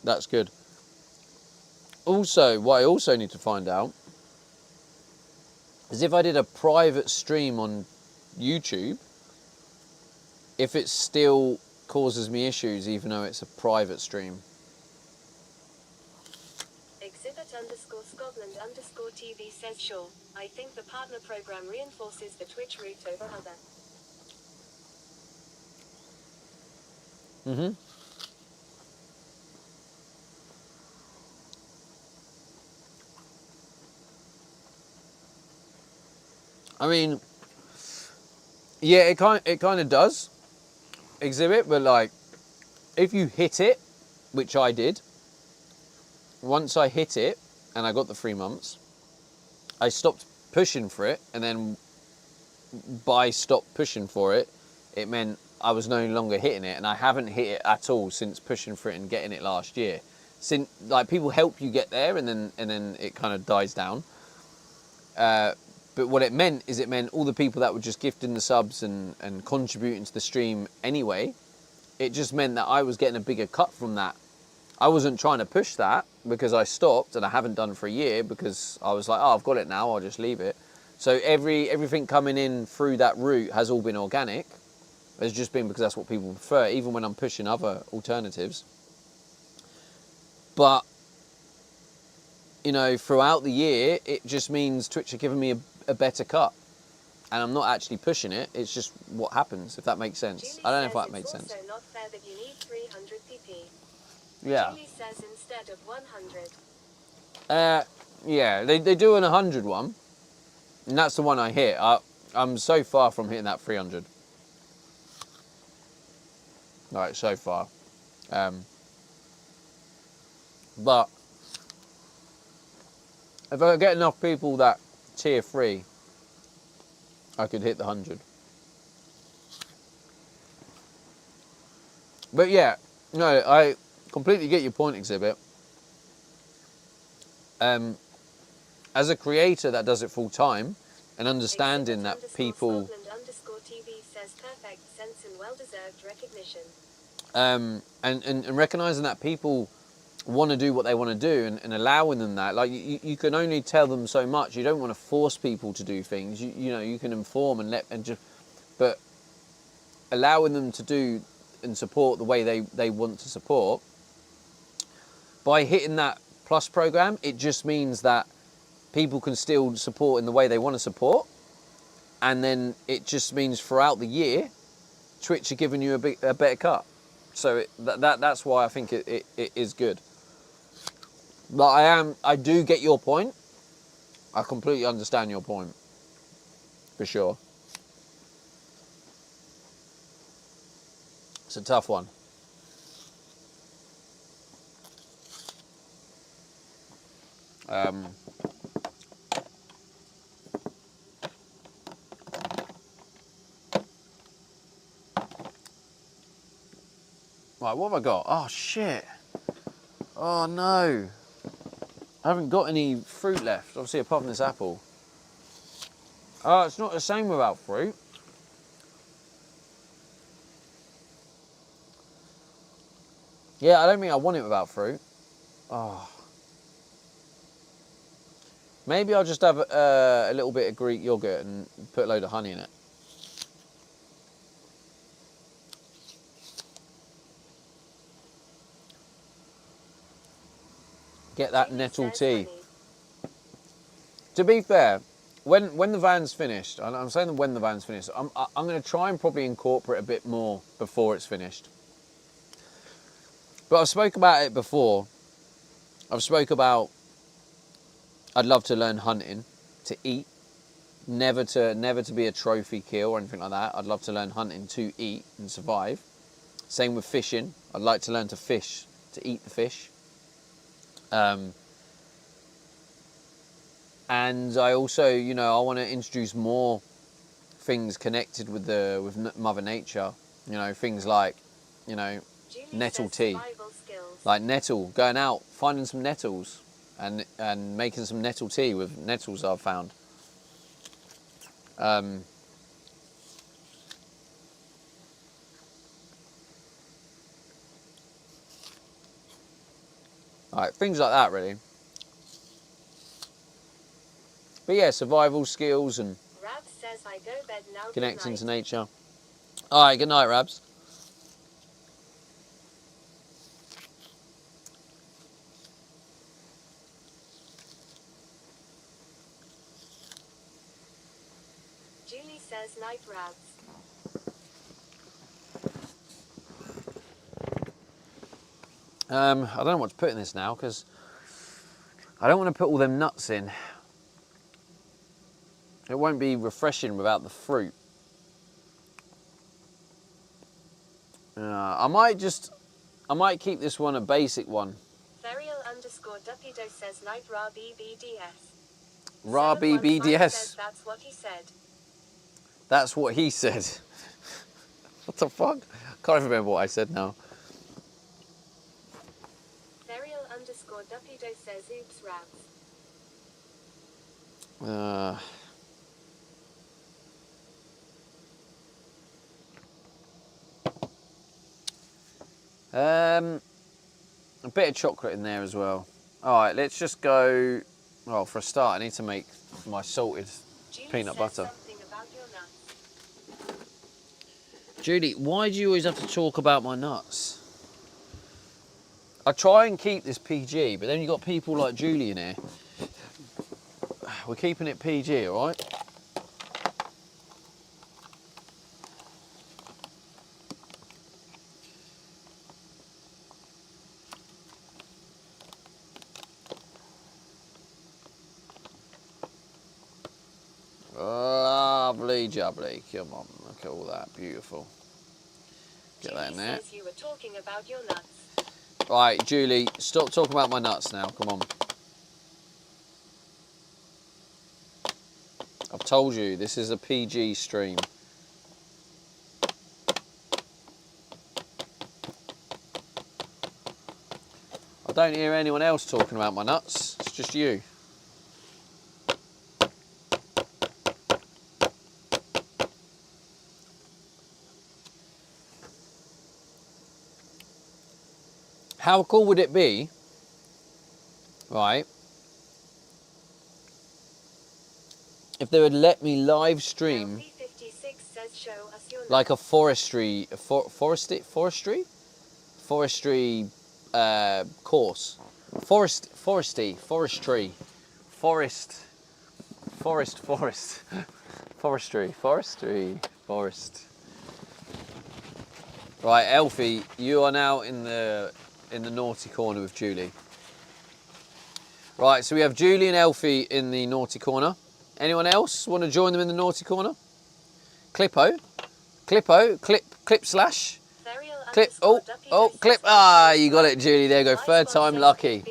that's good. Also, what I also need to find out is if I did a private stream on YouTube, if it still causes me issues even though it's a private stream. Exhibit_Scotland_TV says sure. I think the partner program reinforces the Twitch route over other. Mm-hmm. I mean, yeah, it kind of does, Exhibit, but like, if you hit it, which I did, once I hit it and I got the 3 months, I stopped pushing for it, and then by stop pushing for it, it meant I was no longer hitting it, and I haven't hit it at all since pushing for it and getting it last year. Since like people help you get there, and then it kind of dies down. But what it meant is it meant all the people that were just gifting the subs and contributing to the stream anyway, it just meant that I was getting a bigger cut from that. I wasn't trying to push that because I stopped, and I haven't done for a year because I was like, oh, I've got it now, I'll just leave it. So everything coming in through that route has all been organic. It's just been because that's what people prefer, even when I'm pushing other alternatives. But, you know, throughout the year, it just means Twitch are giving me a better cut. And I'm not actually pushing it, it's just what happens, if that makes sense. Julie I don't know if says that makes it's sense. also not fair that you need 300 pp. Yeah. Julie says instead of 100. Yeah, they do an 100 one, and that's the one I hit. I'm so far from hitting that 300. Right, so far. But if I get enough people that tier 3, I could hit the 100. But yeah, no, I completely get your point, Exhibit. As a creator that does it full time, and understanding that people, Scotland_TV says perfect sense and well-deserved recognition. and recognizing that people want to do what they want to do, and allowing them that, like you can only tell them so much. You don't want to force people to do things. You know, you can inform but allowing them to do and support the way they want to support. By hitting that plus program, it just means that people can still support in the way they want to support, and then it just means throughout the year, Twitch are giving you a better cut. So that's why I think it is good. But I do get your point. I completely understand your point, for sure. It's a tough one. Right, what have I got? Oh, shit. Oh, no. I haven't got any fruit left, obviously, apart from this apple. Oh, it's not the same without fruit. Yeah, I don't think I want it without fruit. Oh. Maybe I'll just have a little bit of Greek yogurt and put a load of honey in it. Get that nettle tea. To be fair, when the van's finished, and I'm saying when the van's finished, I'm going to try and probably incorporate a bit more before it's finished. But I've spoke about it before. I've spoke about I'd love to learn hunting, to eat, never to be a trophy kill or anything like that. I'd love to learn hunting to eat and survive. Same with fishing. I'd like to learn to fish, to eat the fish. And I also, you know, I want to introduce more things connected with Mother Nature. You know, things like, you know, Julie nettle says tea, survival skills. like nettle, going out, finding some nettles, and making some nettle tea with nettles I've found. Alright, things like that really. But yeah, survival skills and Rab says I go bed now. Good connecting night. to nature. Alright, good night, Rabs. Julie says night Rabs. I don't know what to put in this now because I don't want to put all them nuts in. It won't be refreshing without the fruit. I might keep this one a basic one. Ferial_Dupido says night Ra BBDS. Ra 715 BBDS. says that's what he said. That's what he said. What the fuck? Can't even remember what I said now. Ferial_Dupido says oops Rabs. A bit of chocolate in there as well. All right, let's just go. Well, for a start, I need to make my salted Julie peanut says butter. something about your nuts. Julie, why do you always have to talk about my nuts? I try and keep this PG, but then you've got people like Julie in here. We're keeping it PG, all right? Lovely jubbly. Come on, look at all that. Beautiful. Get that in Julie there. says you were talking about your nuts. Right, Julie, stop talking about my nuts now. Come on. I've told you, this is a PG stream. I don't hear anyone else talking about my nuts. It's just you. How cool would it be, right, if they would let me live stream LP56 says show us your like a nuts. forestry course, forestry, forest. Right, Elfie, you are now in the naughty corner with Julie. Right, so we have Julie and Elfie in the naughty corner. Anyone else want to join them in the naughty corner? Clip slash. Clip, clip. Ah, you got it, Julie. There you go. Third time lucky.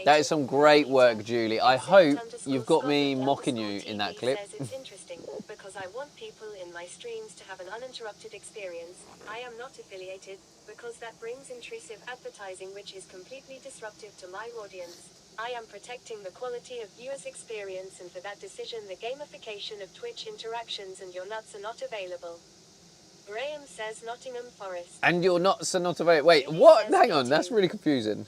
That is some great work, Julie. I hope you've got me mocking you in that clip. It's interesting because I want people in my streams to have an uninterrupted experience. I am not affiliated because that brings intrusive advertising which is completely disruptive to my audience. I am protecting the quality of viewers' experience, and for that decision the gamification of Twitch interactions and your nuts are not available. Graham says Nottingham Forest. And your nuts are not available. Wait, what? Hang on, that's really confusing.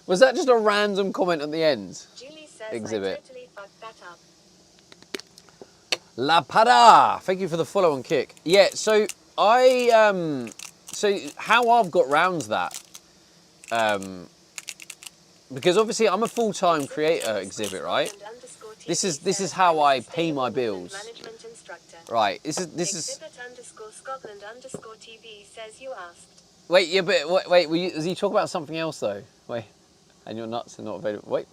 Was that just a random comment at the end? Julie says Exhibit. I totally fucked that up. La Pada! Thank you for the follow and kick. Yeah, so so how I've got round that, because obviously I'm a full-time creator, Exhibit, right? This is how I pay my bills. Right, this is. Exhibit_Scotland_TV says you asked. Wait, yeah, but wait, is he talking about something else though? Wait, and your nuts are not available. Wait,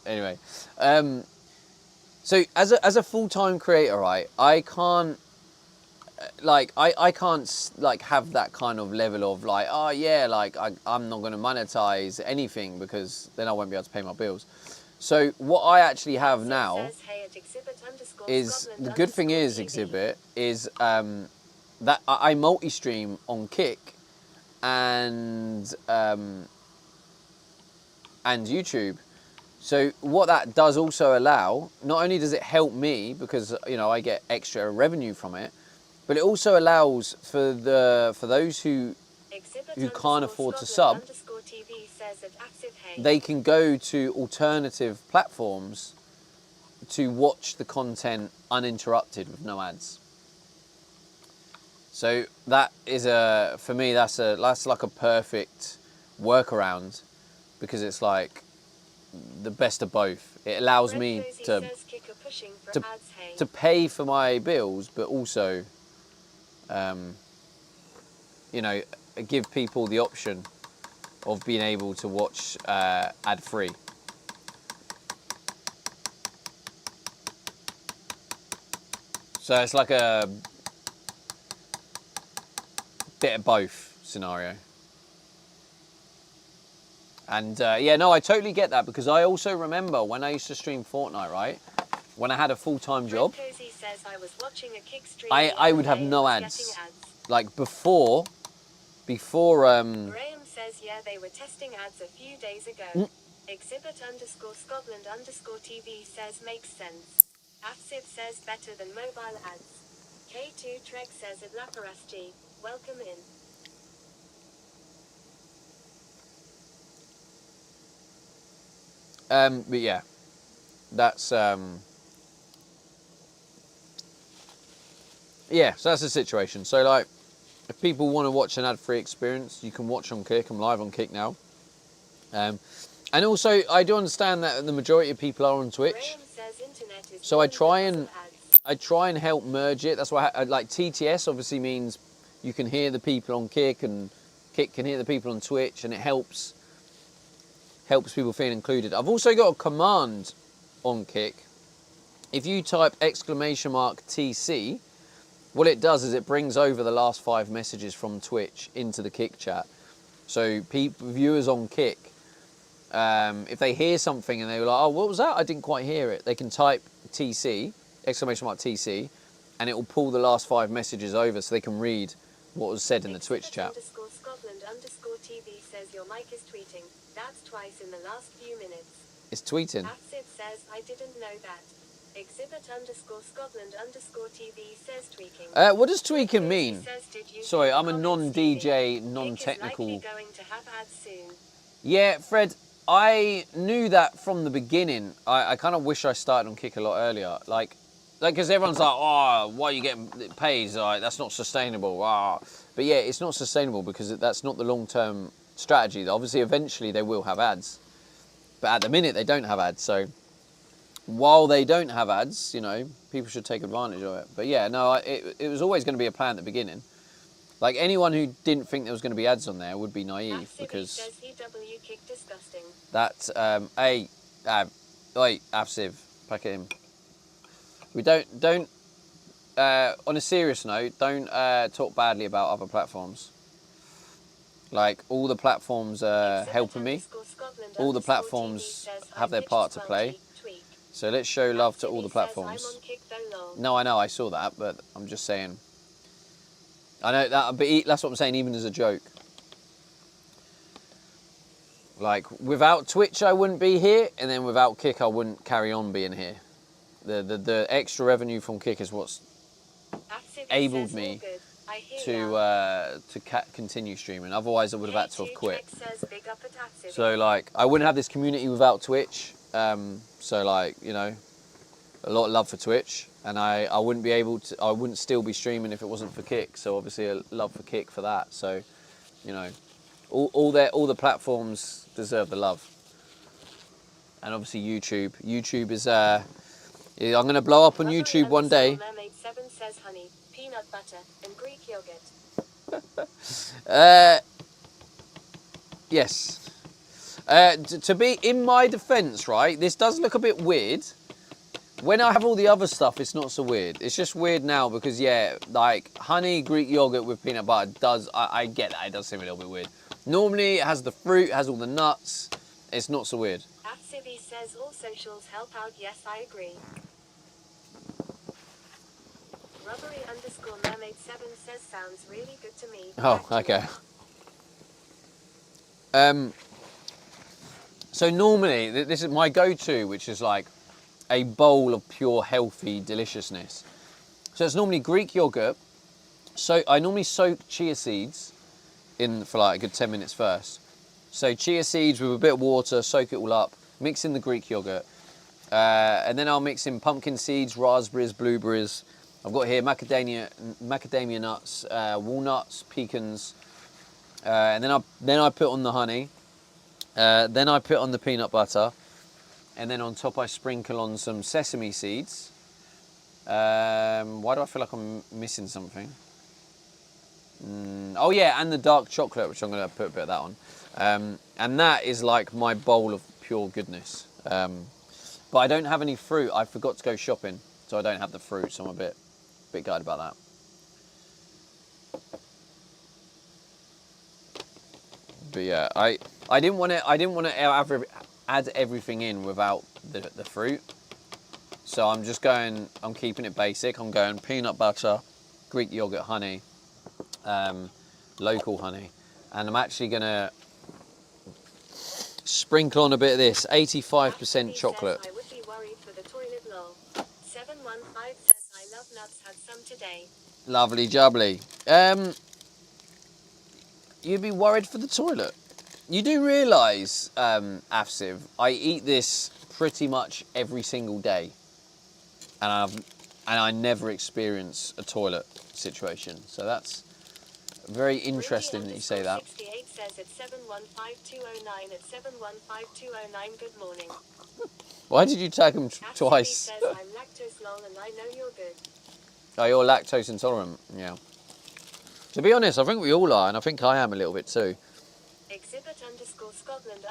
anyway. So as a full-time creator, right, I can't I can't like have that kind of level of like, oh yeah, like I'm not going to monetize anything because then I won't be able to pay my bills. So what I actually have now is, the good thing is, Exhibit, is that I multi-stream on Kick and YouTube. So what that does also allow, not only does it help me because I get extra revenue from it, but it also allows for those who can't afford to sub, TV says at Active Hey. they can go to alternative platforms to watch the content uninterrupted with no ads. So that is for me that's like a perfect workaround, because it's like the best of both. It allows me to pay for my bills, but also give people the option of being able to watch ad free. So it's like a bit of both scenario. And I totally get that, because I also remember when I used to stream Fortnite, right? When I had a full-time job, says I was watching a kick stream I would have no ads. Like before. Graham says they were testing ads a few days ago. Exhibit_Scotland_TV says makes sense. Afsib says better than mobile ads. K2 Trek says at Laparasti, welcome in. But yeah, that's so that's the situation. So like, if people want to watch an ad-free experience, you can watch on Kick. I'm live on Kick now. And also, I do understand that the majority of people are on Twitch. So I try and help merge it. That's why like TTS obviously means you can hear the people on Kick, and Kick can hear the people on Twitch, and it helps people feel included. I've also got a command on Kick. If you type !TC, what it does is it brings over the last 5 messages from Twitch into the Kick chat. So viewers on Kick, if they hear something and they're like, oh, what was that? I didn't quite hear it. They can type TC, !TC, and it will pull the last 5 messages over so they can read what was said in the Twitch chat. _Scotland_TV says your mic is tweeting. That's twice in the last few minutes. It's tweeting. Afsid says I didn't know that. Exhibit_Scotland_TV says tweaking. What does tweaking mean? Sorry, I'm a non-DJ, non-technical. Going to have ads soon. Yeah, Fred, I knew that from the beginning. I kind of wish I started on Kick a lot earlier. Like, because everyone's like, oh, why are you getting paid? Like, that's not sustainable. Oh. But yeah, it's not sustainable because that's not the long-term strategy. Obviously, eventually they will have ads. But at the minute, they don't have ads. So while they don't have ads, people should take advantage of it. But yeah, no, it was always going to be a plan at the beginning. Like, anyone who didn't think there was going to be ads on there would be naive, because that's Afsiv, pack it in. We don't on a serious note, don't talk badly about other platforms. Like, all the platforms are helping me. All the platforms have their part to play. So let's show love to all the platforms. No, I know, I saw that, but I'm just saying. I know that, but that's what I'm saying, even as a joke. Like, without Twitch, I wouldn't be here, and then without Kick, I wouldn't carry on being here. The extra revenue from Kick is what's enabled me to continue streaming. Otherwise, I would have had to have quit. So, like, I wouldn't have this community without Twitch. So, like, a lot of love for Twitch, and I wouldn't be able to. I wouldn't still be streaming if it wasn't for Kick. So, obviously, a love for Kick for that. So, all the platforms deserve the love. And obviously, YouTube. YouTube is I'm going to blow up on YouTube one day. Mermaid 7 says honey, peanut butter, and Greek yogurt. Yes. To be in my defence, right, this does look a bit weird. When I have all the other stuff, it's not so weird. It's just weird now because, yeah, like, honey, Greek yogurt with peanut butter does, I get that, it does seem a little bit weird. Normally, it has the fruit, it has all the nuts. It's not so weird. Afsivi says all socials help out. Yes, I agree. Rubbery_mermaid7 says sounds really good to me. Oh, okay. So normally, this is my go-to, which is like a bowl of pure healthy deliciousness. So it's normally Greek yogurt. So I normally soak chia seeds in for like a good 10 minutes first. So chia seeds with a bit of water, soak it all up, mix in the Greek yogurt. And then I'll mix in pumpkin seeds, raspberries, blueberries. I've got here macadamia nuts, walnuts, pecans. And then I put on the honey. Then I put on the peanut butter. And then on top I sprinkle on some sesame seeds. Why do I feel like I'm missing something? Oh yeah, and the dark chocolate, which I'm going to put a bit of that on. And that is like my bowl of pure goodness. But I don't have any fruit. I forgot to go shopping, so I don't have the fruit. So I'm a bit gutted about that. But yeah, I didn't want to add everything in without the fruit. So I'm just going. I'm keeping it basic. I'm going peanut butter, Greek yogurt, honey, local honey, and I'm actually gonna sprinkle on a bit of this 85% chocolate. I would be worried for the toilet lol. 715 says I love nuts, had some today. Lovely jubbly. You'd be worried for the toilet. You do realise, Afsiv, I eat this pretty much every single day, and I never experience a toilet situation. So that's very interesting that you say that. 68 says at 715209 at 715209. Good morning. Why did you tag him twice? says I'm lactose lol and I know you're good. Oh, you're lactose intolerant. Yeah. To be honest, I think we all are, and I think I am a little bit too. Exhibit _Scotland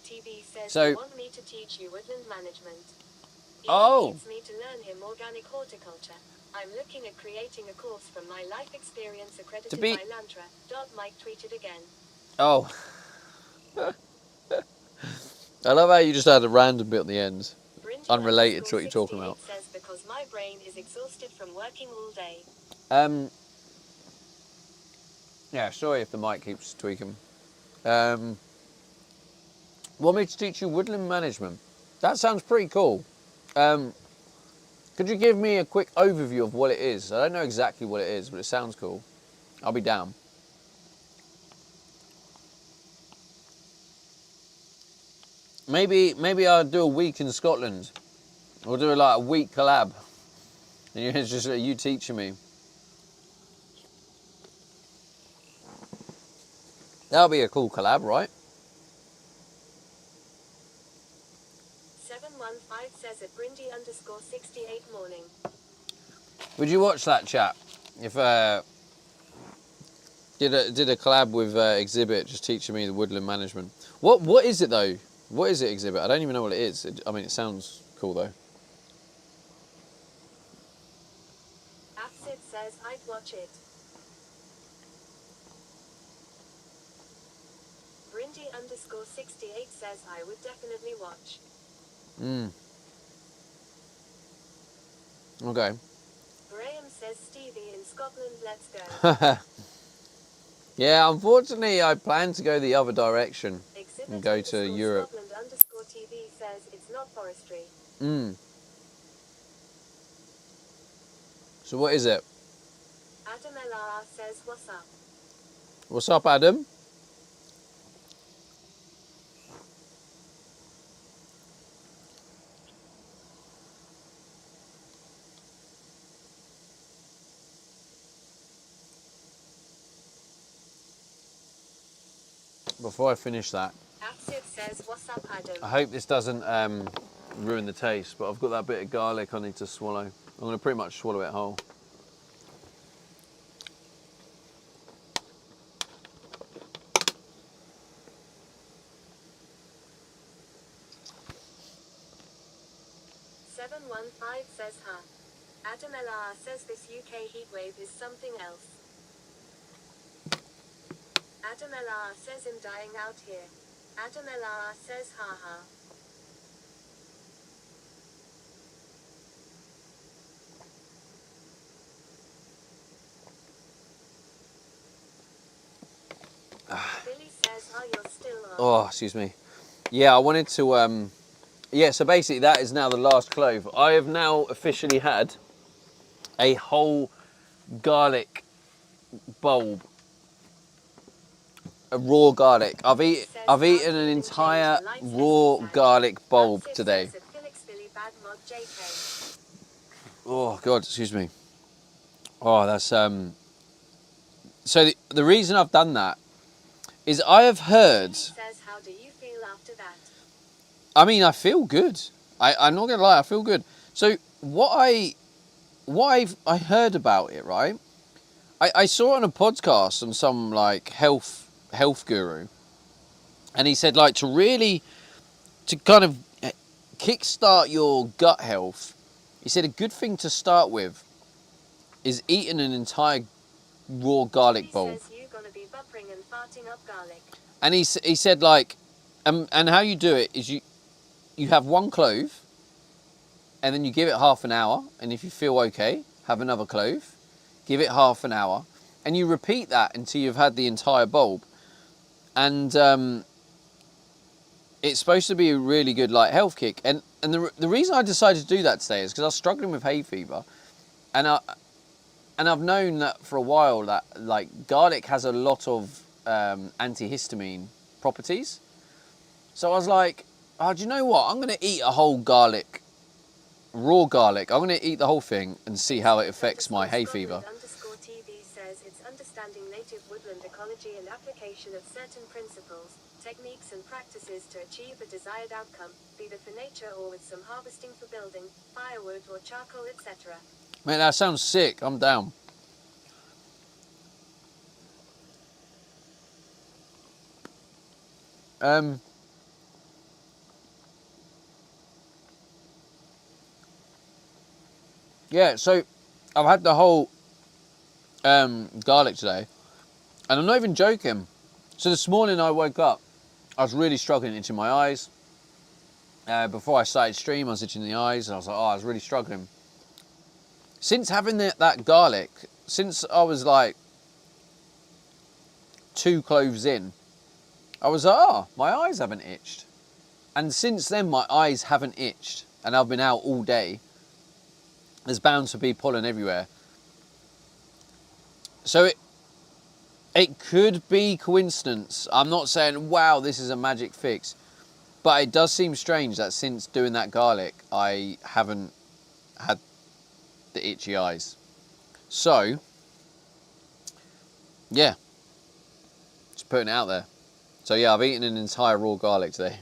_TV says So- you want me to teach you woodland management. He Oh. needs me to learn him organic horticulture. I'm looking at creating a course from my life experience accredited be- by Lantra. Mike tweeted again. Oh. I love how you just had a random bit at the end. Brindy Unrelated to what you're talking _68 about. says because my brain is exhausted from working all day. Yeah, sorry if the mic keeps tweaking. Want me to teach you woodland management? That sounds pretty cool. Could you give me a quick overview of what it is? I don't know exactly what it is, but it sounds cool. I'll be down. Maybe I'll do a week in Scotland. We'll do like a week collab. And it's just you teaching me. That'll be a cool collab, right? 715 says at Brindy _68 morning. Would you watch that, chat? If did a collab with Exhibit, just teaching me the woodland management. What is it though? What is it, Exhibit? I don't even know what it is. I mean, it sounds cool though. Afsid says I'd watch it. Brindy _68 says I would definitely watch. Okay. Graham says Stevie in Scotland, let's go. Yeah, unfortunately, I plan to go the other direction Exhibit and go to Europe. Scotland _TV says it's not forestry. So what is it? Adam LR says what's up. What's up, Adam? Before I finish that, Afsid says what's up, Adam. I hope this doesn't ruin the taste, but I've got that bit of garlic I need to swallow. I'm going to pretty much swallow it whole. Says huh. Adam LR says this UK heatwave is something else. Adam LR says I'm dying out here. Adam LR says haha. Billy says you're still on. Oh, excuse me. Yeah, I wanted to. Yeah, so basically that is now the last clove. I have now officially had a whole garlic bulb, a raw garlic. I've eaten an entire raw garlic bulb today. Oh God, excuse me. Oh, that's So the reason I've done that is I have heard. Says, how do you feel after that? I mean, I feel good. I'm not gonna lie, I feel good. So I heard about it, right? I saw it on a podcast on some like health guru, and he said like to kind of kickstart your gut health. He said a good thing to start with is eating an entire raw garlic bulb. Says you're gonna be buffering and farting up garlic. And he said like, and how you do it is you have one clove, and then you give it half an hour, and if you feel okay, have another clove, give it half an hour, and you repeat that until you've had the entire bulb. And it's supposed to be a really good like health kick. And the reason I decided to do that today is because I was struggling with hay fever, and I've known that for a while that like garlic has a lot of antihistamine properties. So I was like, oh, do you know what? I'm going to eat a whole garlic, raw garlic. I'm going to eat the whole thing and see how it affects my hay fever. TV says it's understanding native woodland ecology and application of certain principles, techniques and practices to achieve a desired outcome, be that for nature or with some harvesting for building, firewood or charcoal, etc. Man, that sounds sick. I'm down. Yeah, so I've had the whole garlic today, and I'm not even joking. So this morning I woke up, I was really struggling itching my eyes. Before I started stream, I was itching the eyes, and I was like, oh, I was really struggling. Since having that garlic, since I was like 2 cloves in, I was like, oh, my eyes haven't itched. And since then, my eyes haven't itched, and I've been out all day. There's bound to be pollen everywhere. So it could be coincidence. I'm not saying, wow, this is a magic fix. But it does seem strange that since doing that garlic, I haven't had the itchy eyes. So, yeah, just putting it out there. So yeah, I've eaten an entire raw garlic today.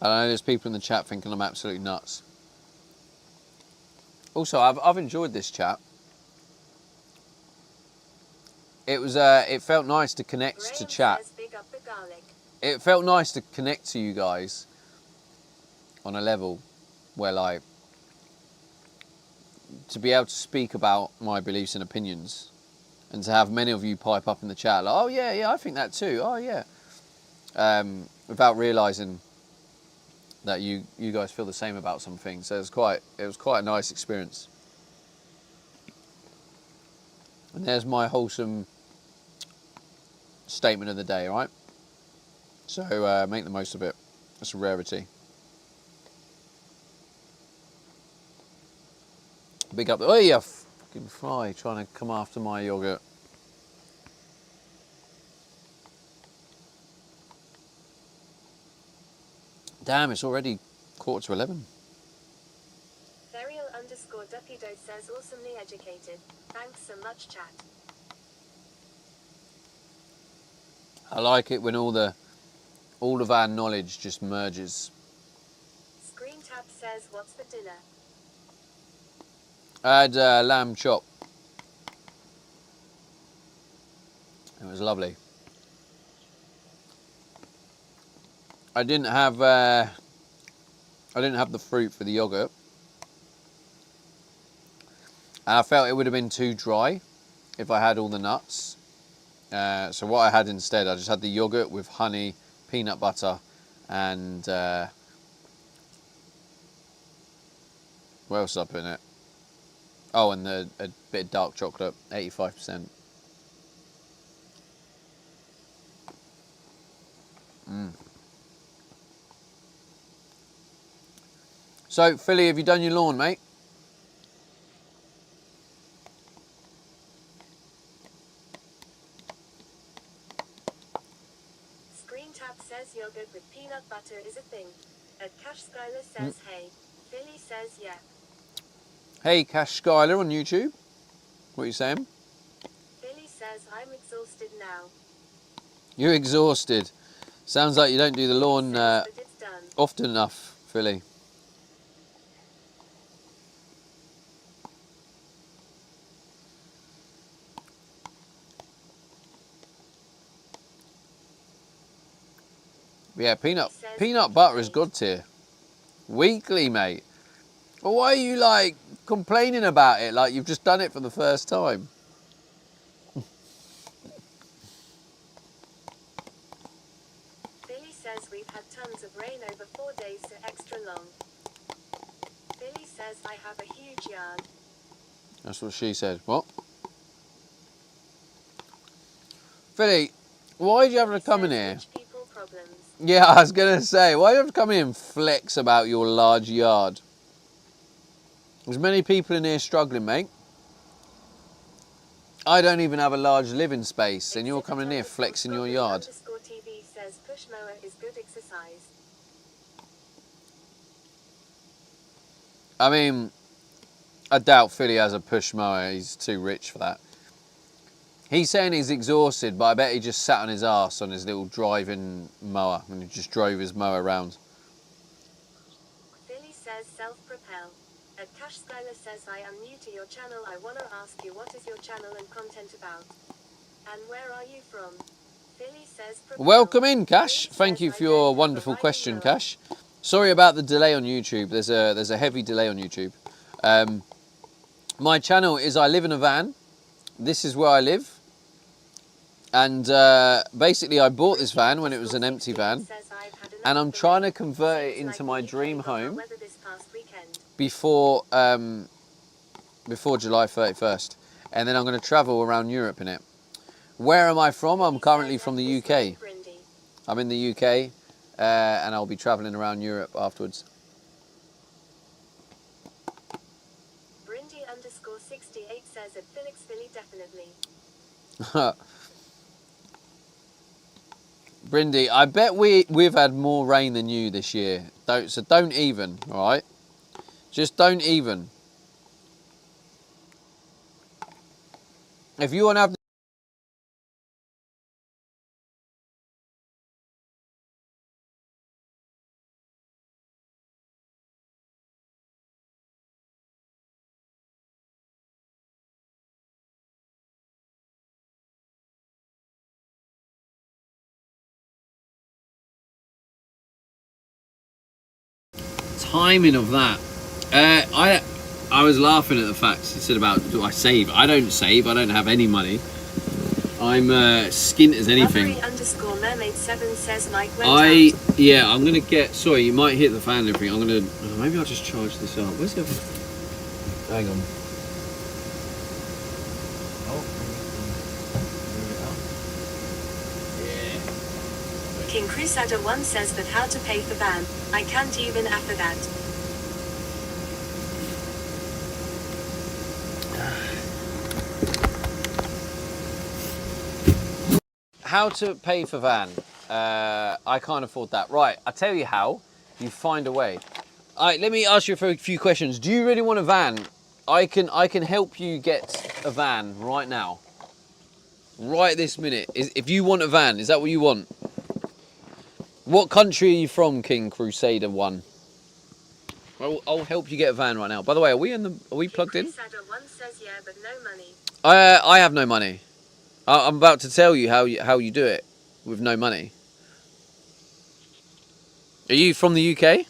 I know there's people in the chat thinking I'm absolutely nuts. Also, I've enjoyed this chat. It felt nice to connect to chat. Big up the garlic. It felt nice to connect to you guys on a level where like to be able to speak about my beliefs and opinions, and to have many of you pipe up in the chat like, oh yeah, I think that too. Oh yeah, without realising that you guys feel the same about some things. So it was quite a nice experience. And there's my wholesome statement of the day, right? So make the most of it. It's a rarity. Big up. Oh yeah, fucking fly trying to come after my yogurt. Damn, it's already 11:15. Therial_Duckido says awesomely educated. Thanks so much, chat. I like it when all of our knowledge just merges. Screen Tap says, what's for dinner? I had lamb chop. It was lovely. I didn't have the fruit for the yogurt. And I felt it would have been too dry if I had all the nuts. So what I had instead, I just had the yogurt with honey, peanut butter, and what else up in it? Oh, and a bit of dark chocolate, 85%. So, Philly, have you done your lawn, mate? Screen Tap says yogurt with peanut butter is a thing. Cash Skyler says hey. Philly says yeah. Hey, Cash Skyler on YouTube. What are you saying? Philly says I'm exhausted now. You're exhausted. Sounds like you don't do the lawn Says, but it's done. often enough, Philly. Yeah, peanut butter is good tier. Weekly, mate. Well, why are you like complaining about it like you've just done it for the first time? Philly says we've had tons of rain over 4 days, so extra long. Philly says I have a huge yard. That's what she said. What? Philly, why did you have to come in here? Rich people problems. Yeah, I was going to say, why do you have to come in and flex about your large yard? There's many people in here struggling, mate. I don't even have a large living space, and you're coming in here flexing your yard. TV says push mower is good exercise. I mean, I doubt Philly has a push mower. He's too rich for that. He's saying he's exhausted, but I bet he just sat on his arse on his little driving mower and he just drove his mower around. Philly says self-propel. Cash Skyler says I am new to your channel. I want to ask you what is your channel and content about? And where are you from? Philly says propel. Welcome in, Cash. Philly Thank says you I for your don't have wonderful a riding question, mower. Cash. Sorry about the delay on YouTube. There's a heavy delay on YouTube. My channel is I live in a van. This is where I live. And basically I bought this van when it was an empty van. And I'm trying to convert it into my dream home before July 31st. And then I'm going to travel around Europe in it. Where am I from? I'm currently from the UK. I'm in the UK and I'll be travelling around Europe afterwards. Brindy_68 says at Felix Philly definitely. Brindy, I bet we've had more rain than you this year. So don't even, all right? Just don't even. If you want to have timing of that, I was laughing at the fact he said about do I save? I don't save. I don't have any money. I'm skint as anything. _mermaid7 says Mike went out. Yeah, I'm gonna get. Sorry, you might hit the fan and everything. I'm gonna. Maybe I'll just charge this up. Where's the other? Hang on. King Crusader 1 says that how to pay for van. I can't even afford that. How to pay for van? I can't afford that. Right, I tell you how. You find a way. All right, let me ask you a few questions. Do you really want a van? I can help you get a van right now. Right this minute. If you want a van, is that what you want? What country are you from, King Crusader 1? I'll help you get a van right now. By the way, are we plugged in? King Crusader 1 says yeah, but no money. I have no money. I'm about to tell you how you do it with no money. Are you from the UK?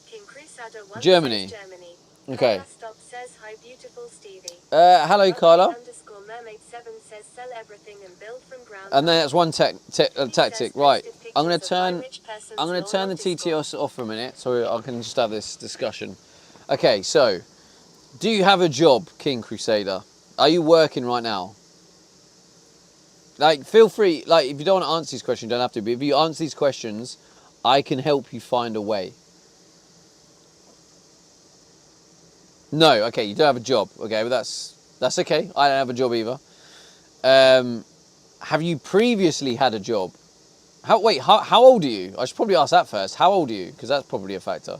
King Crusader 1 Germany. says Germany. Okay. Carla Stop says hi beautiful Stevie. Hello, Carla. _mermaid7 says sell everything and build from ground And then that's one tactic. Right. I'm gonna Pictures of turn. my rich person's I'm gonna lawn turn the on Discord. TTS off for a minute, so I can just have this discussion. Okay, so do you have a job, King Crusader? Are you working right now? Like, feel free, like, if you don't want to answer these questions, you don't have to, but if you answer these questions, I can help you find a way. No, okay, you don't have a job, okay, but that's okay. I don't have a job either. Have you previously had a job? How old are you? I should probably ask that first. How old are you? Because that's probably a factor.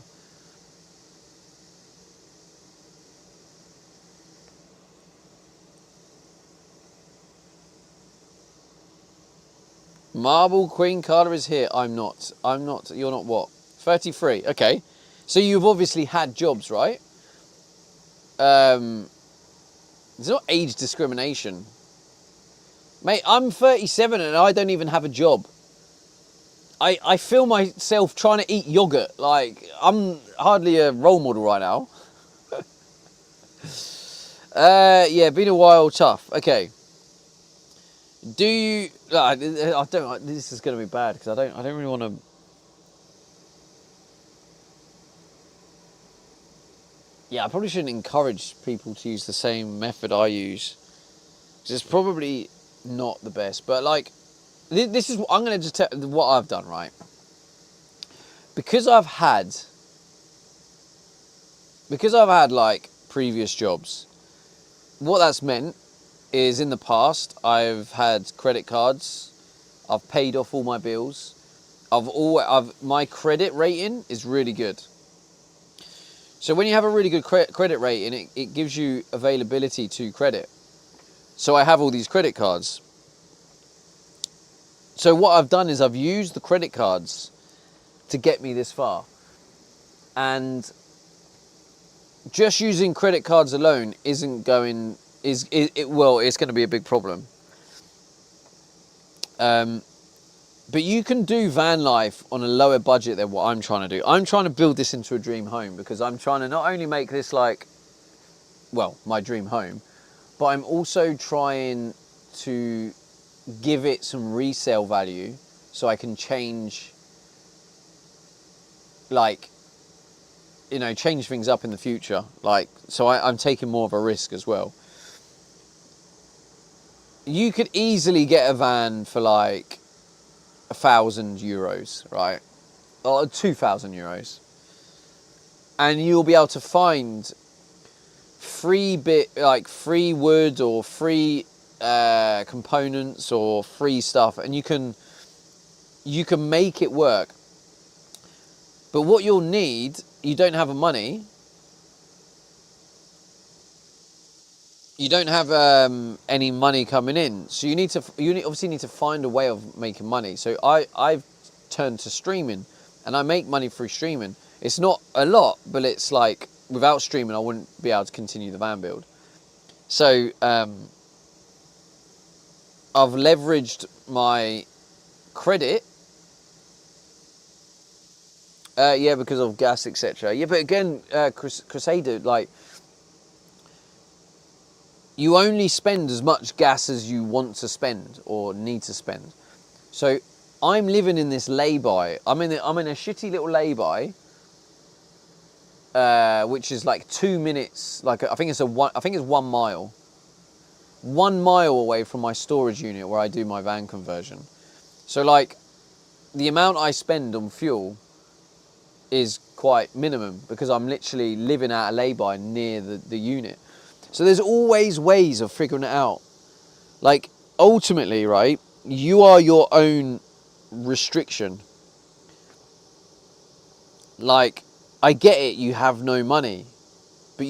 Marble Queen Carla is here. I'm not. You're not what? 33. Okay. So you've obviously had jobs, right? There's not age discrimination. Mate, I'm 37 and I don't even have a job. I feel myself trying to eat yogurt. Like, I'm hardly a role model right now. Yeah, been a while, tough. Okay. Do you... I don't... This is going to be bad because I don't really want to... Yeah, I probably shouldn't encourage people to use the same method I use. It's probably not the best. But, like, this is... I'm going to just tell what I've done, right? Because I've had, like, previous jobs, what that's meant is in the past, I've had credit cards, I've paid off all my bills, my credit rating is really good. So when you have a really good credit rating, it gives you availability to credit. So I have all these credit cards. So what I've done is I've used the credit cards to get me this far. And just using credit cards alone isn't going... it's going to be a big problem. But you can do van life on a lower budget than what I'm trying to do. I'm trying to build this into a dream home because I'm trying to not only make this like, well, my dream home, but I'm also trying to give it some resale value so I can change, like, you know, change things up in the future. Like, so I'm taking more of a risk as well. You could easily get a van for like €1,000, right? Or €2,000. And you'll be able to find free wood or free components or free stuff, and you can make it work. But what you'll need, you don't have the money. You don't have any money coming in, so you obviously need to find a way of making money. So I've turned to streaming, and I make money through streaming. It's not a lot, but it's like without streaming, I wouldn't be able to continue the van build. So I've leveraged my credit. Yeah, because of gas, etc. Yeah, but again, Crusader, like, you only spend as much gas as you want to spend or need to spend. So I'm living in this lay-by. I'm in a shitty little lay-by, which is like 2 minutes. Like, I think it's 1 mile. 1 mile away from my storage unit where I do my van conversion. So, like, the amount I spend on fuel is quite minimum because I'm literally living out a lay-by near the unit. So there's always ways of figuring it out. Like, ultimately, right, you are your own restriction. Like, I get it, you have no money, but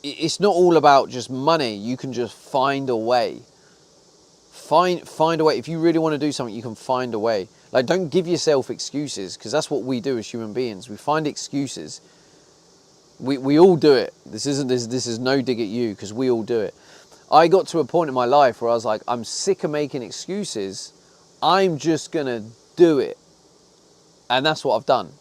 it's not all about just money. You can just find a way. Find a way. If you really want to do something, you can find a way. Like, don't give yourself excuses, because that's what we do as human beings. We find excuses. We all do it. This is no dig at you, because we all do it. I got to a point in my life where I was like, I'm sick of making excuses. I'm just gonna do it, and that's what I've done.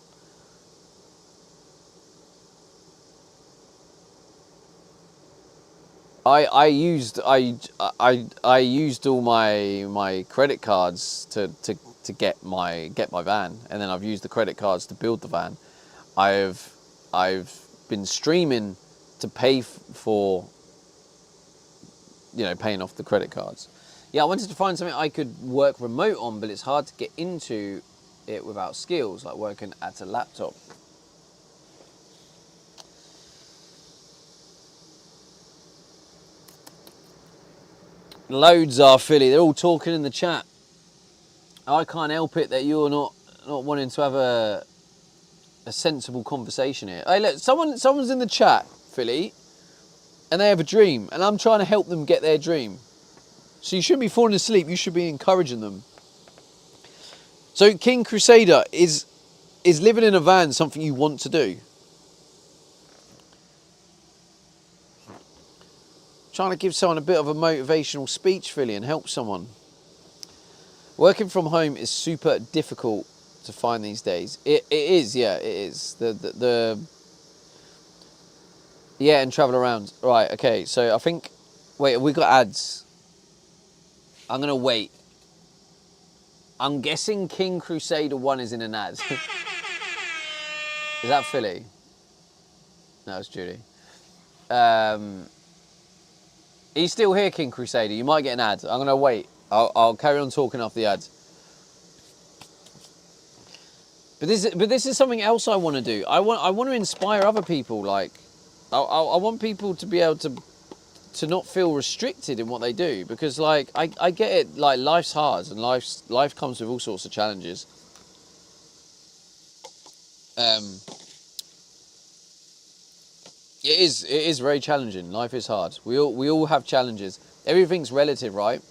I used all my credit cards to get my van, and then I've used the credit cards to build the van. I've been streaming to pay for, you know, paying off the credit cards. Yeah, I wanted to find something I could work remote on, but it's hard to get into it without skills, like working at a laptop. Loads are, Philly. They're all talking in the chat. I can't help it that you're not wanting to have a sensible conversation here. Hey, look, someone's in the chat, Philly, and they have a dream, and I'm trying to help them get their dream. So you shouldn't be falling asleep. You should be encouraging them. So King Crusader, is living in a van something you want to do? Trying to give someone a bit of a motivational speech, Philly, and help someone. Working from home is super difficult to find these days. It is, yeah, it is. Yeah, and travel around. Right, okay, so I think, wait, have we got ads? I'm going to wait. I'm guessing King Crusader 1 is in an ad. Is that Philly? No, it's Judy. He's still here, King Crusader. You might get an ad. I'm going to wait. I'll carry on talking after the ads. But this is something else I want to do. I want to inspire other people. Like, I want people to be able to not feel restricted in what they do, because like I get it. Like, life's hard and life comes with all sorts of challenges. It is very challenging. Life is hard. We all have challenges. Everything's relative, right?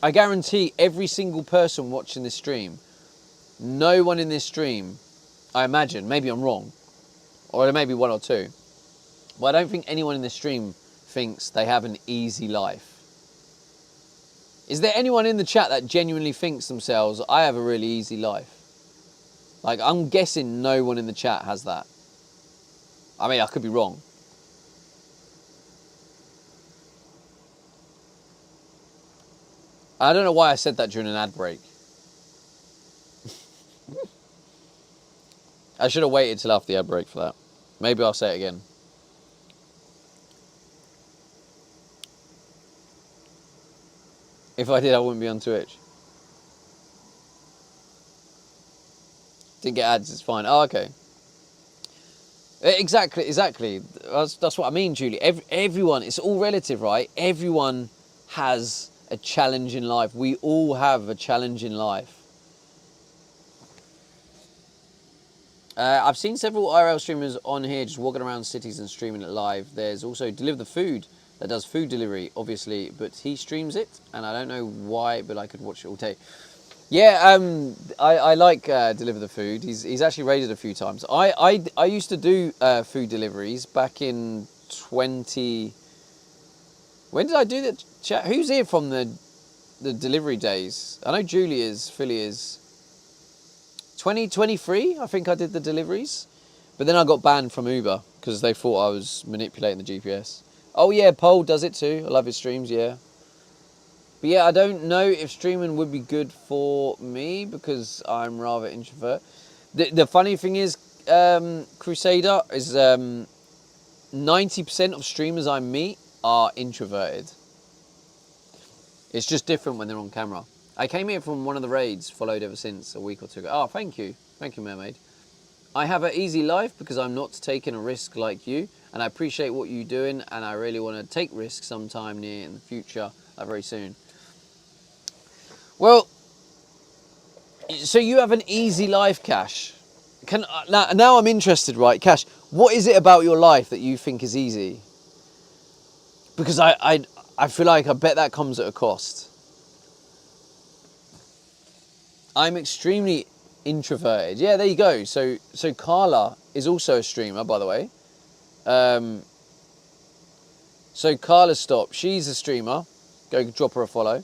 I guarantee every single person watching this stream, no one in this stream, I imagine, maybe I'm wrong, or there may be one or two, but I don't think anyone in this stream thinks they have an easy life. Is there anyone in the chat that genuinely thinks themselves, I have a really easy life? Like, I'm guessing no one in the chat has that. I mean, I could be wrong. I don't know why I said that during an ad break. I should have waited till after the ad break for that. Maybe I'll say it again. If I did, I wouldn't be on Twitch. Didn't get ads, it's fine. Oh, okay. Exactly. That's what I mean, Julie. Everyone, it's all relative, right? Everyone has a challenge in life. We all have a challenge in life. I've seen several IRL streamers on here just walking around cities and streaming it live. There's also Deliver the Food that does food delivery, obviously, but he streams it, and I don't know why, but I could watch it all day. Yeah, I like Deliver the Food. He's actually raided a few times. I used to do food deliveries back in 20... When did I do that? Chat? Who's here from the delivery days? I know Julie is, Philly is. 2023, I think I did the deliveries. But then I got banned from Uber because they thought I was manipulating the GPS. Oh yeah, Paul does it too. I love his streams, yeah. But yeah, I don't know if streaming would be good for me because I'm rather introvert. The funny thing is, Crusader, is 90% of streamers I meet are introverted. It's just different when they're on camera. I came here from one of the raids, followed ever since a week or two ago. Oh, thank you. Thank you, Mermaid. I have an easy life because I'm not taking a risk like you, and I appreciate what you're doing, and I really want to take risks sometime near in the future, very soon. Well, so you have an easy life, Cash. Now I'm interested, right, Cash? What is it about your life that you think is easy? Because I feel like I bet that comes at a cost. I'm extremely introverted. Yeah, there you go. So Carla is also a streamer, by the way. So Carla Stop, she's a streamer. Go drop her a follow.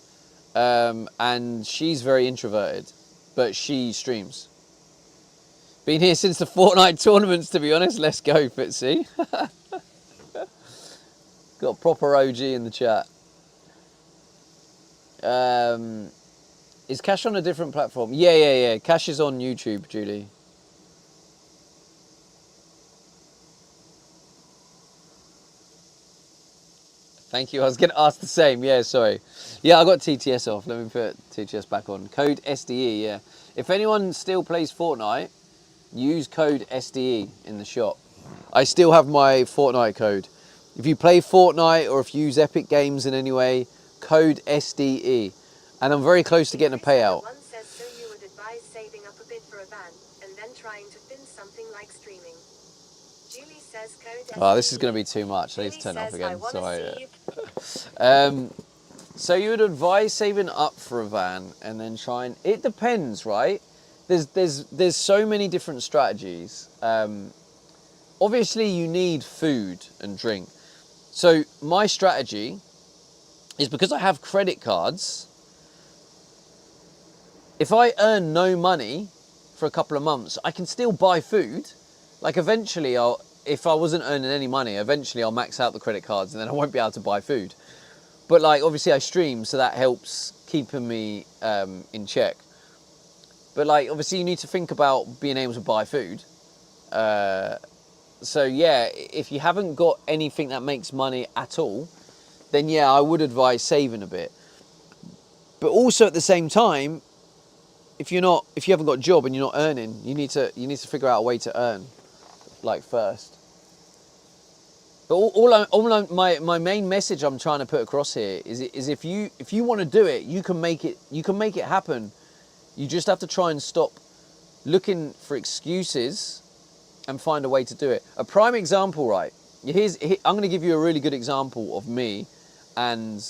And she's very introverted, but she streams. Been here since the Fortnite tournaments, to be honest. Let's go, Fitzy. Got proper OG in the chat. Is Cash on a different platform? Yeah. Cash is on YouTube, Julie. Thank you. I was going to ask the same. Yeah, sorry. Yeah, I got TTS off. Let me put TTS back on. Code SDE, yeah. If anyone still plays Fortnite, use code SDE in the shop. I still have my Fortnite code. If you play Fortnite or if you use Epic Games in any way, code SDE. And I'm very close to getting a payout. One says so you would advise saving up a bit for a van, and then trying to fin something like streaming. Julie says code Oh, this is going to be too much. I need to turn it off Julie says, again. "I wanna Sorry. see you." So you would advise saving up for a van and then trying. It depends, right? There's so many different strategies. Obviously, you need food and drink. So my strategy is because I have credit cards. If I earn no money for a couple of months, I can still buy food. Like eventually, if I wasn't earning any money, eventually I'll max out the credit cards and then I won't be able to buy food. But like obviously I stream, so that helps keeping me in check. But like obviously you need to think about being able to buy food. So yeah, if you haven't got anything that makes money at all, then yeah, I would advise saving a bit. But also at the same time, if you haven't got a job and you're not earning, you need to figure out a way to earn, like first. But my main message I'm trying to put across here is if you want to do it, you can make it happen. You just have to try and stop looking for excuses and find a way to do it. A prime example, right? I'm going to give you a really good example of me and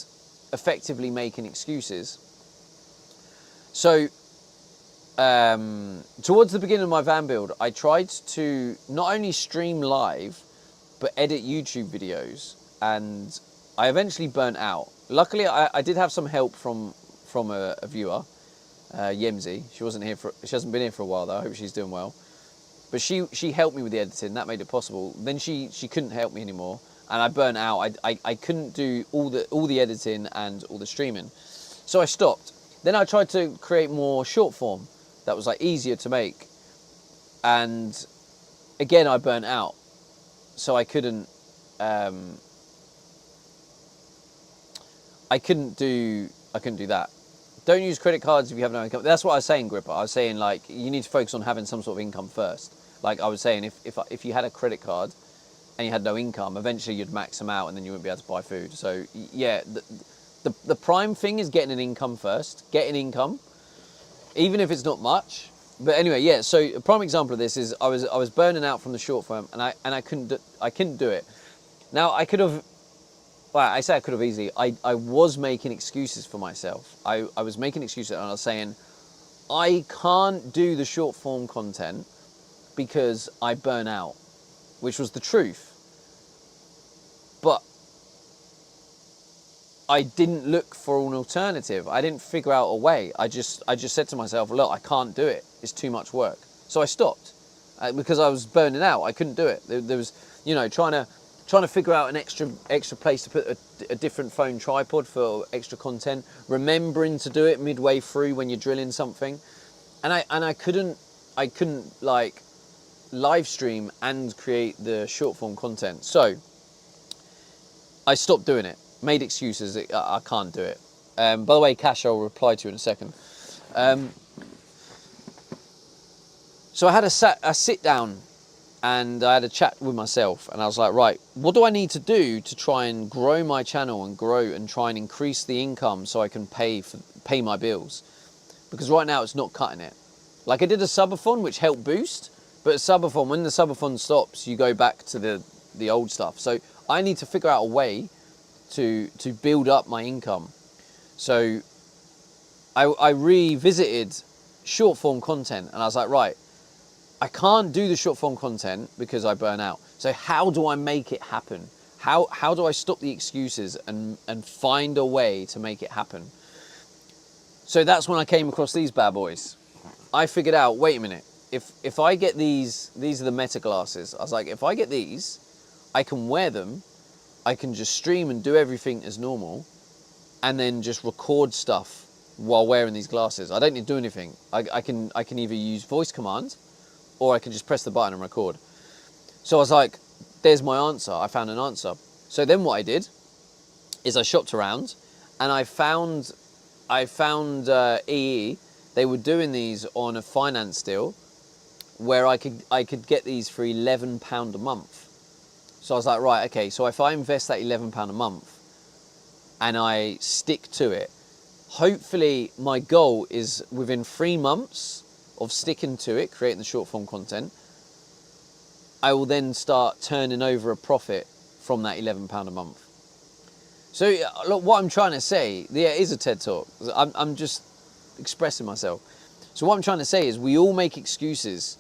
effectively making excuses. So, towards the beginning of my van build, I tried to not only stream live, but edit YouTube videos, and I eventually burnt out. Luckily, I did have some help from a viewer, Yemzi. She hasn't been here for a while though. I hope she's doing well. But she helped me with the editing. That made it possible. Then she couldn't help me anymore, and I burnt out. I couldn't do all the editing and all the streaming, so I stopped. Then I tried to create more short form that was like easier to make, and again I burnt out. So I couldn't do that. Don't use credit cards if you have no income. That's what I was saying, Gripper. I was saying like you need to focus on having some sort of income first. Like I was saying, if you had a credit card and you had no income, eventually you'd max them out and then you wouldn't be able to buy food. So yeah, the prime thing is getting an income first. Get an income, even if it's not much. But anyway, yeah. So a prime example of this is I was burning out from the short form, and I couldn't do it. Now I could have. Well, I say I could have easily. I was making excuses for myself. I was making excuses, and I was saying I can't do the short form content because I burn out, which was the truth. But I didn't look for an alternative. I didn't figure out a way. I just said to myself, look, I can't do it. It's too much work. So I stopped because I was burning out. I couldn't do it. There was, trying to figure out an extra place to put a different phone tripod for extra content. Remembering to do it midway through when you're drilling something, and I couldn't like live stream and create the short form content. So I stopped doing it. Made excuses. I can't do it. By the way, Cash, I'll reply to you in a second. So I had a sit down and I had a chat with myself, and I was like, right, what do I need to do to try and grow my channel and grow and try and increase the income so I can pay my bills? Because right now it's not cutting it. Like I did a subathon which helped boost, but a subathon, when the subathon stops, you go back to the old stuff. So I need to figure out a way to build up my income. So I revisited short form content, and I was like, right, I can't do the short form content because I burn out. So how do I make it happen? How do I stop the excuses and find a way to make it happen? So that's when I came across these bad boys. I figured out, wait a minute, if I get these are the Meta glasses. I was like, if I get these, I can wear them, I can just stream and do everything as normal, and then just record stuff while wearing these glasses. I don't need to do anything. I can either use voice command, or I can just press the button and record. So I was like, there's my answer. I found an answer. So then what I did is I shopped around, and I found EE. They were doing these on a finance deal, where I could get these for £11 a month. So I was like, right, okay. So if I invest that £11 a month, and I stick to it, hopefully my goal is within 3 months of sticking to it, creating the short form content, I will then start turning over a profit from that £11 a month. So look, what I'm trying to say, yeah, it is a TED Talk. I'm just expressing myself. So what I'm trying to say is we all make excuses,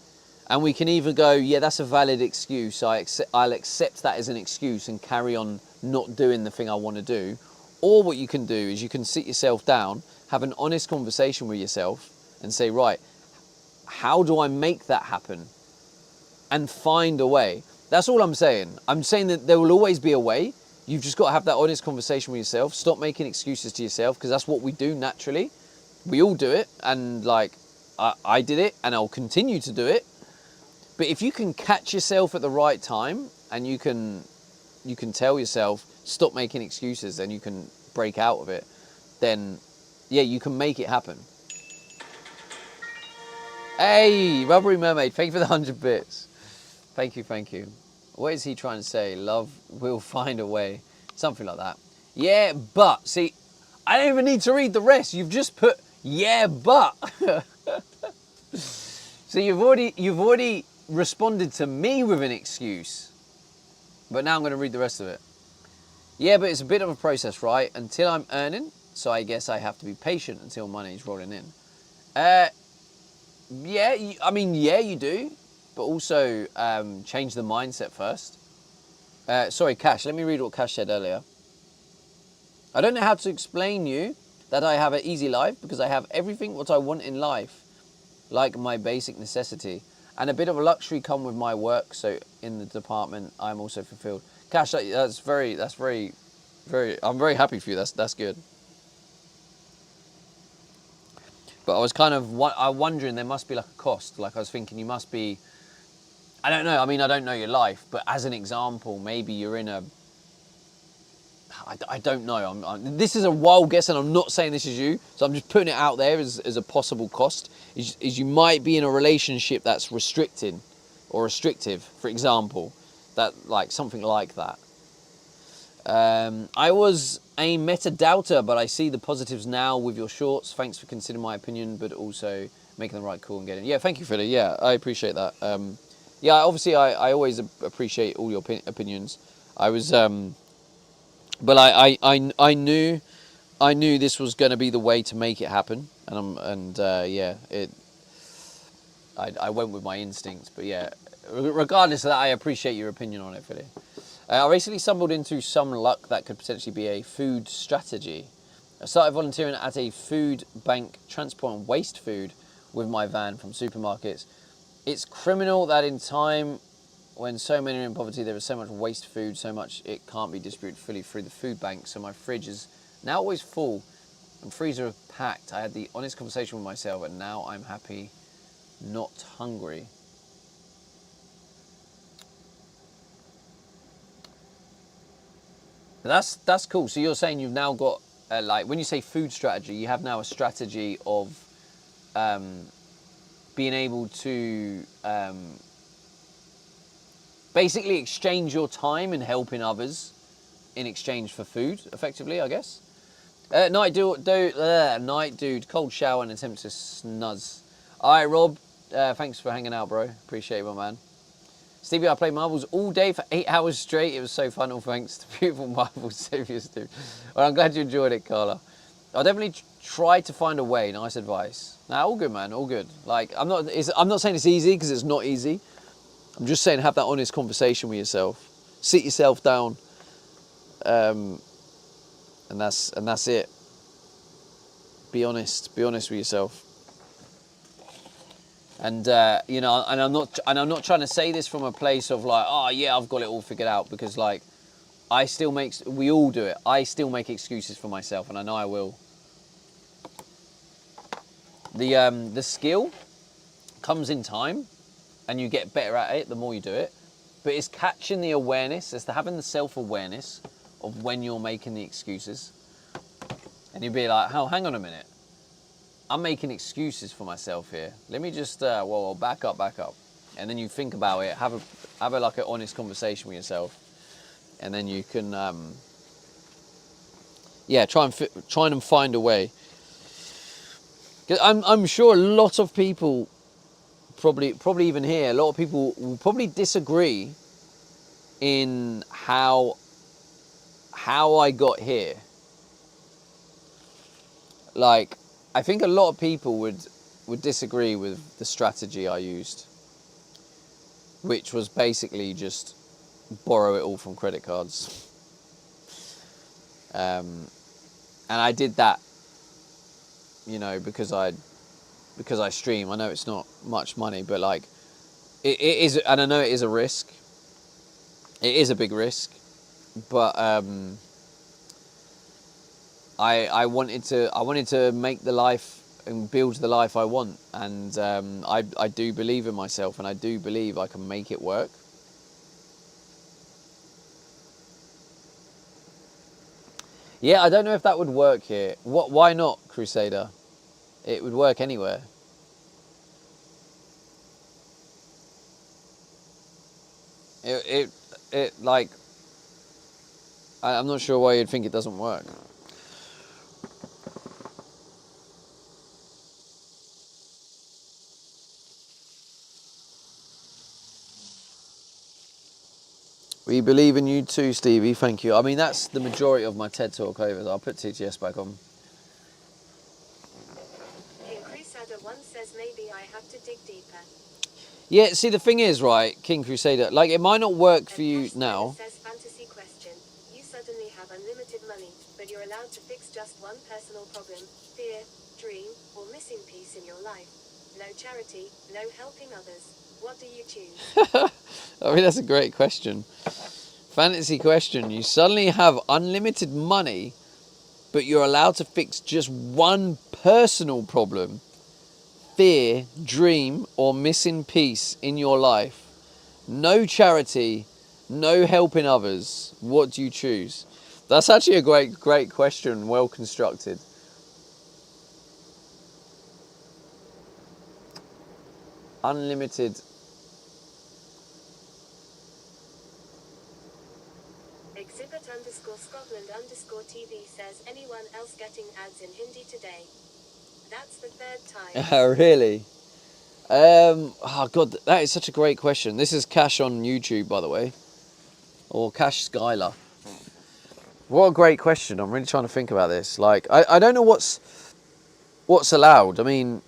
and we can either go, yeah, that's a valid excuse, I'll accept that as an excuse and carry on not doing the thing I want to do. Or what you can do is you can sit yourself down, have an honest conversation with yourself and say, right, how do I make that happen? And find a way. That's all I'm saying. I'm saying that there will always be a way. You've just got to have that honest conversation with yourself. Stop making excuses to yourself, because that's what we do naturally. We all do it, and like I did it, and I'll continue to do it. But if you can catch yourself at the right time, and you can tell yourself, stop making excuses, and you can break out of it, then yeah, you can make it happen. Hey, Rubbery Mermaid, thank you for the 100 bits. Thank you. What is he trying to say? Love will find a way. Something like that. Yeah, but. See, I don't even need to read the rest. You've just put, yeah, but. So you've already responded to me with an excuse. But now I'm going to read the rest of it. Yeah, but it's a bit of a process, right? Until I'm earning. So I guess I have to be patient until money's rolling in. Yeah, you do. But also change the mindset first. Sorry, Cash. Let me read what Cash said earlier. I don't know how to explain you that I have an easy life, because I have everything what I want in life, like my basic necessity, and a bit of a luxury come with my work. So in the department, I'm also fulfilled. Cash, that's very. I'm very happy for you. That's good. But I was kind of wondering, there must be like a cost. Like I was thinking, you must be. I don't know. I mean, I don't know your life, but as an example, maybe you're in a. I don't know. This is a wild guess, and I'm not saying this is you. So I'm just putting it out there as a possible cost. Is you might be in a relationship that's restricting or restrictive, for example, that like something like that. I was a meta doubter, but I see the positives now with your shorts. Thanks for considering my opinion, but also making the right call and getting. Yeah, thank you, Philly. Yeah, I appreciate that. Yeah, obviously, I always appreciate all your opinions. I was, but I knew this was going to be the way to make it happen, and I went with my instincts. But yeah, regardless of that, I appreciate your opinion on it, Philly. I recently stumbled into some luck that could potentially be a food strategy. I started volunteering at a food bank, transporting waste food with my van from supermarkets. It's criminal that in time when so many are in poverty, there is so much waste food, so much it can't be distributed fully through the food bank. So my fridge is now always full and freezer packed. I had the honest conversation with myself, and now I'm happy, not hungry. That's cool. So you're saying you've now got, like, when you say food strategy, you have now a strategy of being able to basically exchange your time in helping others in exchange for food, effectively, I guess. Night dude, cold shower and attempt to snuzz. All right, Rob, thanks for hanging out, bro. Appreciate it, my man. Stevie, I played marbles all day for 8 hours straight. It was so fun, all thanks to beautiful marbles Saviors do. Well, I'm glad you enjoyed it, Carla. I'll definitely try to find a way. Nice advice. Nah, all good, man, all good. Like, I'm not saying it's easy, because it's not easy. I'm just saying have that honest conversation with yourself. Sit yourself down. And that's it. Be honest with yourself. And I'm not trying to say this from a place of like, oh yeah, I've got it all figured out, because like we all do it. I still make excuses for myself, and I know I will. The skill comes in time, and you get better at it the more you do it. But it's catching the awareness, it's having the self-awareness of when you're making the excuses. And you'd be like, oh, hang on a minute. I'm making excuses for myself here. Let me just, well, back up. And then you think about it, have a like an honest conversation with yourself. And then you can, try and find a way. 'Cause I'm sure a lot of people, probably even here, a lot of people will probably disagree in how I got here. Like, I think a lot of people would disagree with the strategy I used, which was basically just borrow it all from credit cards. And I did that, you know, because I stream. I know it's not much money, but like it is, and I know it is a risk. It is a big risk, but I wanted to make the life and build the life I want, and I do believe in myself, and I do believe I can make it work. Yeah, I don't know if that would work here. Why not, Crusader? It would work anywhere. It like, I'm not sure why you'd think it doesn't work. We believe in you too, Stevie. Thank you. I mean, that's the majority of my TED Talk over. I'll put TTS back on. King Crusader 1 says maybe I have to dig deeper. Yeah, see, the thing is, right, King Crusader, like, it might not work for you now. Says fantasy question. You suddenly have unlimited money, but you're allowed to fix just one personal problem, fear, dream, or missing piece in your life. No charity, no helping others. What do you choose? I mean, that's a great question. Fantasy question. You suddenly have unlimited money, but you're allowed to fix just one personal problem, fear, dream, or missing piece in your life. No charity, no helping others. What do you choose? That's actually a great question. Well constructed. Unlimited. Exhibit_Scotland_TV says anyone else getting ads in Hindi today? That's the third time. Really? Oh God, that is such a great question. This is Cash on YouTube, by the way, or Cash Skylar. What a great question. I'm really trying to think about this. Like, I don't know what's allowed. I mean,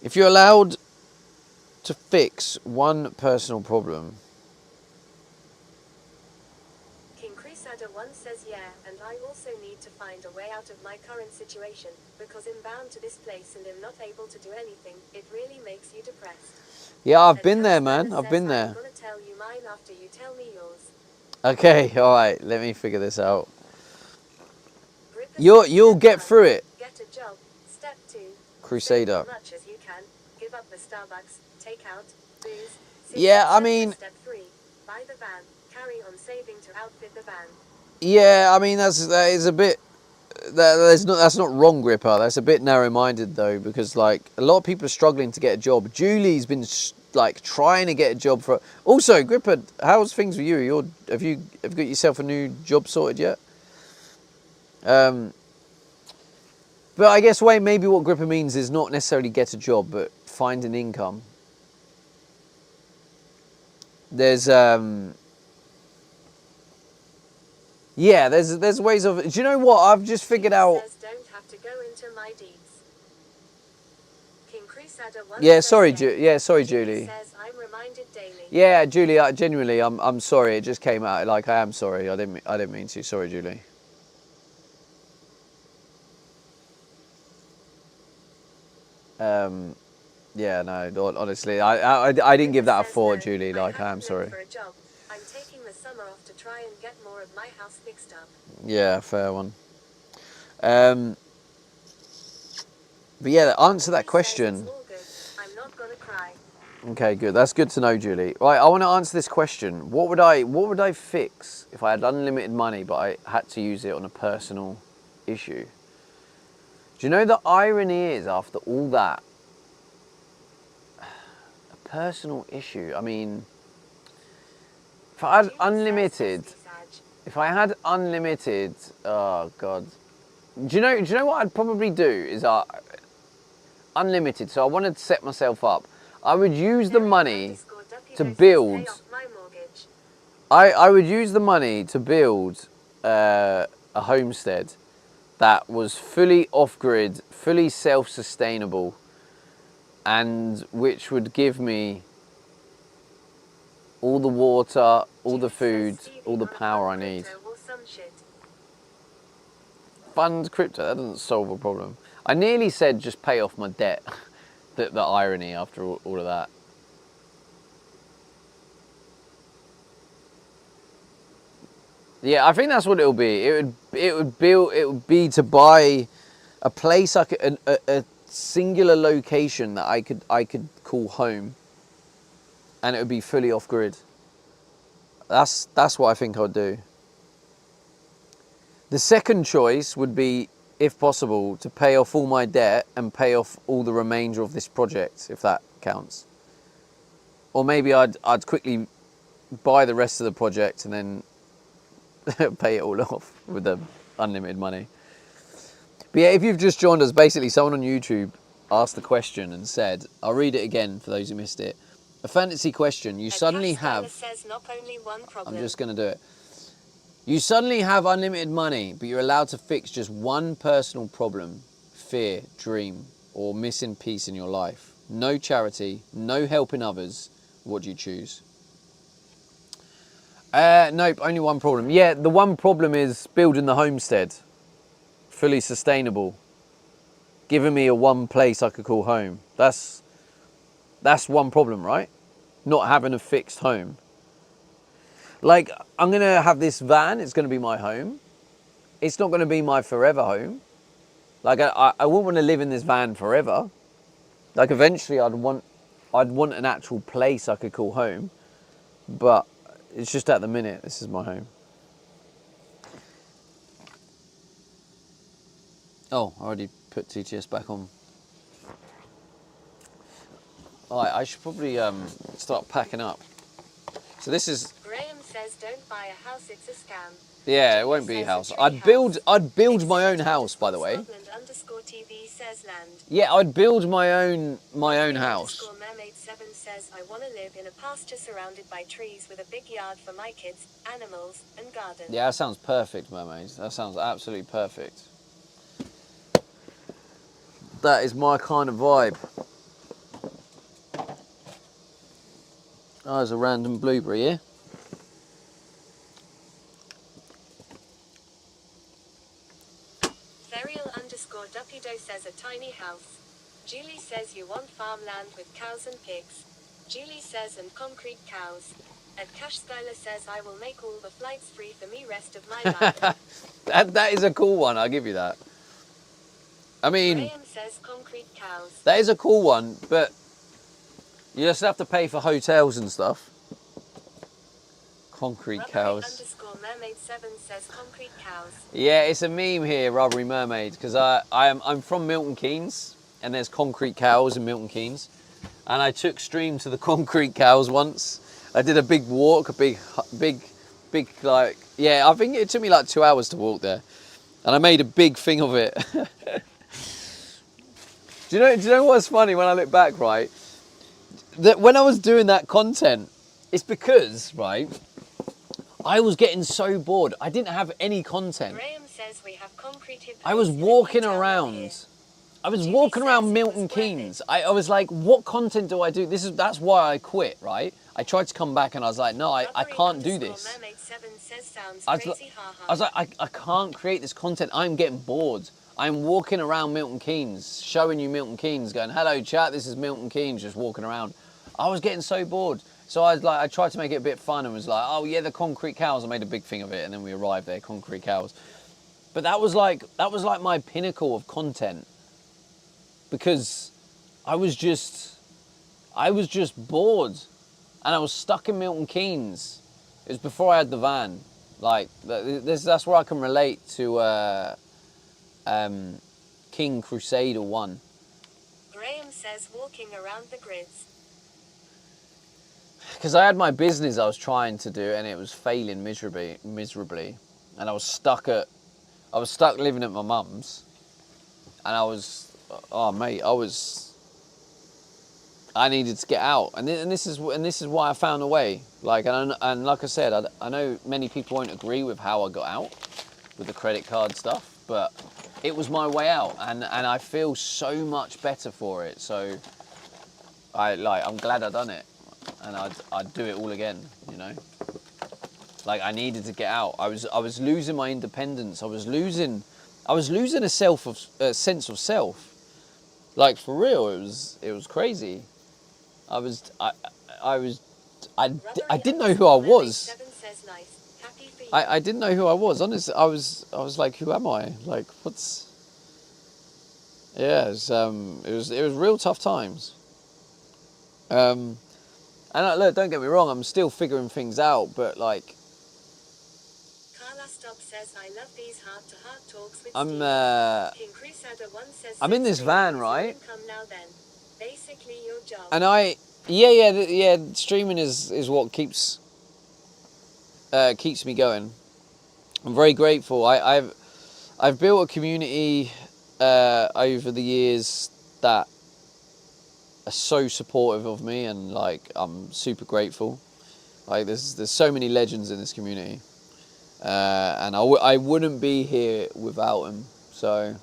if you're allowed to fix one personal problem. King Crusader 1 says yeah, and I also need to find a way out of my current situation, because I'm bound to this place and am not able to do anything. It really makes you depressed. Yeah, I've And been there, Cash man. Skylar I've been says, there. I'm gonna tell you mine after you tell me yours. Okay, all right. Let me figure this out. Gripper You'll says, get step through 1, it, Get a job. Step 2. Crusader. Save as much as you can. Give up the Starbucks. Take out. Booze. Yeah, I mean. Step 3. Buy the van. Carry on saving to outfit the van. Yeah, I mean that is a bit. That's not wrong, Gripper. That's a bit narrow-minded though, because like a lot of people are struggling to get a job. Julie's been like trying to get a job for. Also, Gripper, how's things with you? Have you got yourself a new job sorted yet? But I guess maybe what Gripper means is not necessarily get a job, but find an income. There's yeah, there's ways of. Do you know what I've just figured out? Says don't have to go into my deeds. King Crusader 1 Yeah, says sorry, yes. sorry, Julie Julie. says I'm reminded daily. Yeah, Julie, genuinely, I'm sorry. It just came out. Like, I am sorry. I didn't mean to. Sorry, Julie. Yeah, no. Honestly, I didn't give that a Says thought, no, Julie. Like, I am haven't sorry. looked for a job. I'm taking the summer off to try and get more of my house fixed up. Yeah, fair one. But yeah, answer that He says question. it's all good. I'm not gonna cry. Okay, good. That's good to know, Julie. Right, I want to answer this question. What would I fix if I had unlimited money but I had to use it on a personal issue? Do you know the irony is after all that, a personal issue? I mean, if I had unlimited, oh God. Do you know what I'd probably do is unlimited. So I wanted to set myself up. I would use the money to build. I would use the money to build a homestead that was fully off-grid, fully self-sustainable, and which would give me all the water, all the food, all the power I need. Fund crypto, that doesn't solve a problem. I nearly said just pay off my debt. The irony after all of that. Yeah, I think that's what it'll be. It would be to buy a place, like a singular location that I could call home, and it would be fully off grid. That's what I think I'd do. The second choice would be, if possible, to pay off all my debt and pay off all the remainder of this project, if that counts. Or maybe I'd quickly buy the rest of the project and then pay it all off with the unlimited money. But yeah, if you've just joined us, basically someone on YouTube asked the question and said, I'll read it again for those who missed it. A fantasy question. You suddenly have... Says not only one problem. I'm just going to do it. You suddenly have unlimited money, but you're allowed to fix just one personal problem, fear, dream, or missing piece in your life. No charity, no helping others. What do you choose? Nope, only one problem. Yeah, the one problem is building the homestead. Fully sustainable. Giving me a one place I could call home. That's one problem, right? Not having a fixed home. Like, I'm going to have this van, it's going to be my home. It's not going to be my forever home. Like, I wouldn't want to live in this van forever. Like, eventually I'd want an actual place I could call home. But it's just at the minute, this is my home. Oh, I already put TTS back on. Alright, I should probably start packing up. So this is... Graham says don't buy a house, it's a scam. Yeah, it won't be a house. I'd build my own house, by the way. TV says land. Yeah, I'd build my own house. Mermaid 7 says I want to live in a pasture surrounded by trees with a big yard for my kids, animals, and garden. Yeah, that sounds perfect, Mermaids. That sounds absolutely perfect. That is my kind of vibe. Oh, there's a random blueberry here. Ferial_Dupido says a tiny house. Julie says you want farmland with cows and pigs. Julie says and concrete cows. And Cash Skyler says I will make all the flights free for me rest of my life. that is a cool one, I'll give you that. I mean, Graham says concrete cows. that is a cool one, but you just have to pay for hotels and stuff. Concrete cows. Mermaid 7 says concrete cows. Yeah, it's a meme here, Rubbery Mermaid, because I'm from Milton Keynes, and there's concrete cows in Milton Keynes, and I took stream to the concrete cows once. I did a big walk, a big like, yeah, I think it took me like 2 hours to walk there, and I made a big thing of it. Do you know what's funny when I look back, right? That when I was doing that content, it's because, right, I was getting so bored. I didn't have any content. Graham says we have concrete. I was walking around. I was walking around Milton Keynes. I was like, what content do I do? That's why I quit, right? I tried to come back and I was like, no, I can't do this. I was like, I can't create this content. I'm getting bored. I'm walking around Milton Keynes, showing you Milton Keynes, going, hello chat, this is Milton Keynes, just walking around. I was getting so bored. So I tried to make it a bit fun and was like, oh yeah, the concrete cows. I made a big thing of it, and then we arrived there, concrete cows. But that was like my pinnacle of content, because I was just I was just bored, and I was stuck in Milton Keynes. It was before I had the van. Like that's where I can relate to King Crusader 1. Graham says walking around the grids. Because I had my business I was trying to do, and it was failing miserably, and I was stuck living at my mum's, and I needed to get out, and this is why I found a way. Like, and like I said, I know many people won't agree with how I got out with the credit card stuff, but it was my way out, and I feel so much better for it. So I'm glad I done it, and I'd do it all again. You know, like I needed to get out. I was losing my independence. I was losing a sense of self. Like, for real, it was crazy. I didn't know who I was. I didn't know who I was. Honestly, I was like, who am I? Like, what's? Yeah, it was real tough times. And look, don't get me wrong, I'm still figuring things out, but like, Carla Stop says, I love these heart-to-heart talks with I'm King Crusader 1 says, I'm in this van, right? Come now then. Basically your job. And streaming is what keeps me going. I'm very grateful. I've built a community over the years that are so supportive of me, and like I'm super grateful. Like there's so many legends in this community, and I wouldn't be here without them. So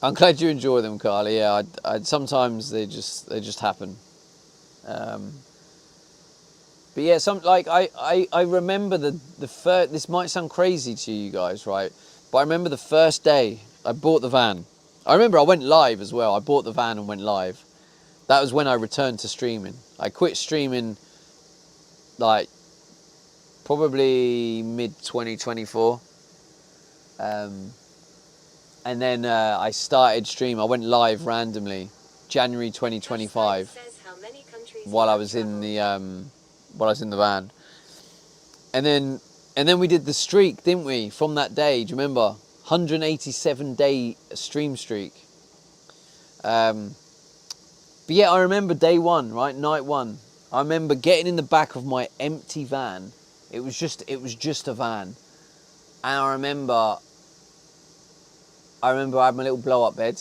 I'm glad you enjoy them, Carly. Yeah, I sometimes they just happen. But yeah, I remember the first. This might sound crazy to you guys, right? But I remember the first day I bought the van. I remember I went live as well. I bought the van and went live. That was when I returned to streaming. I quit streaming like probably mid 2024. And then I started stream. I went live randomly, January 2025, while I was in the van. And then we did the streak, didn't we? From that day, do you remember? 187-day stream streak. But yeah, I remember day one, right? Night one. I remember getting in the back of my empty van. It was just a van. And I remember I had my little blow-up bed.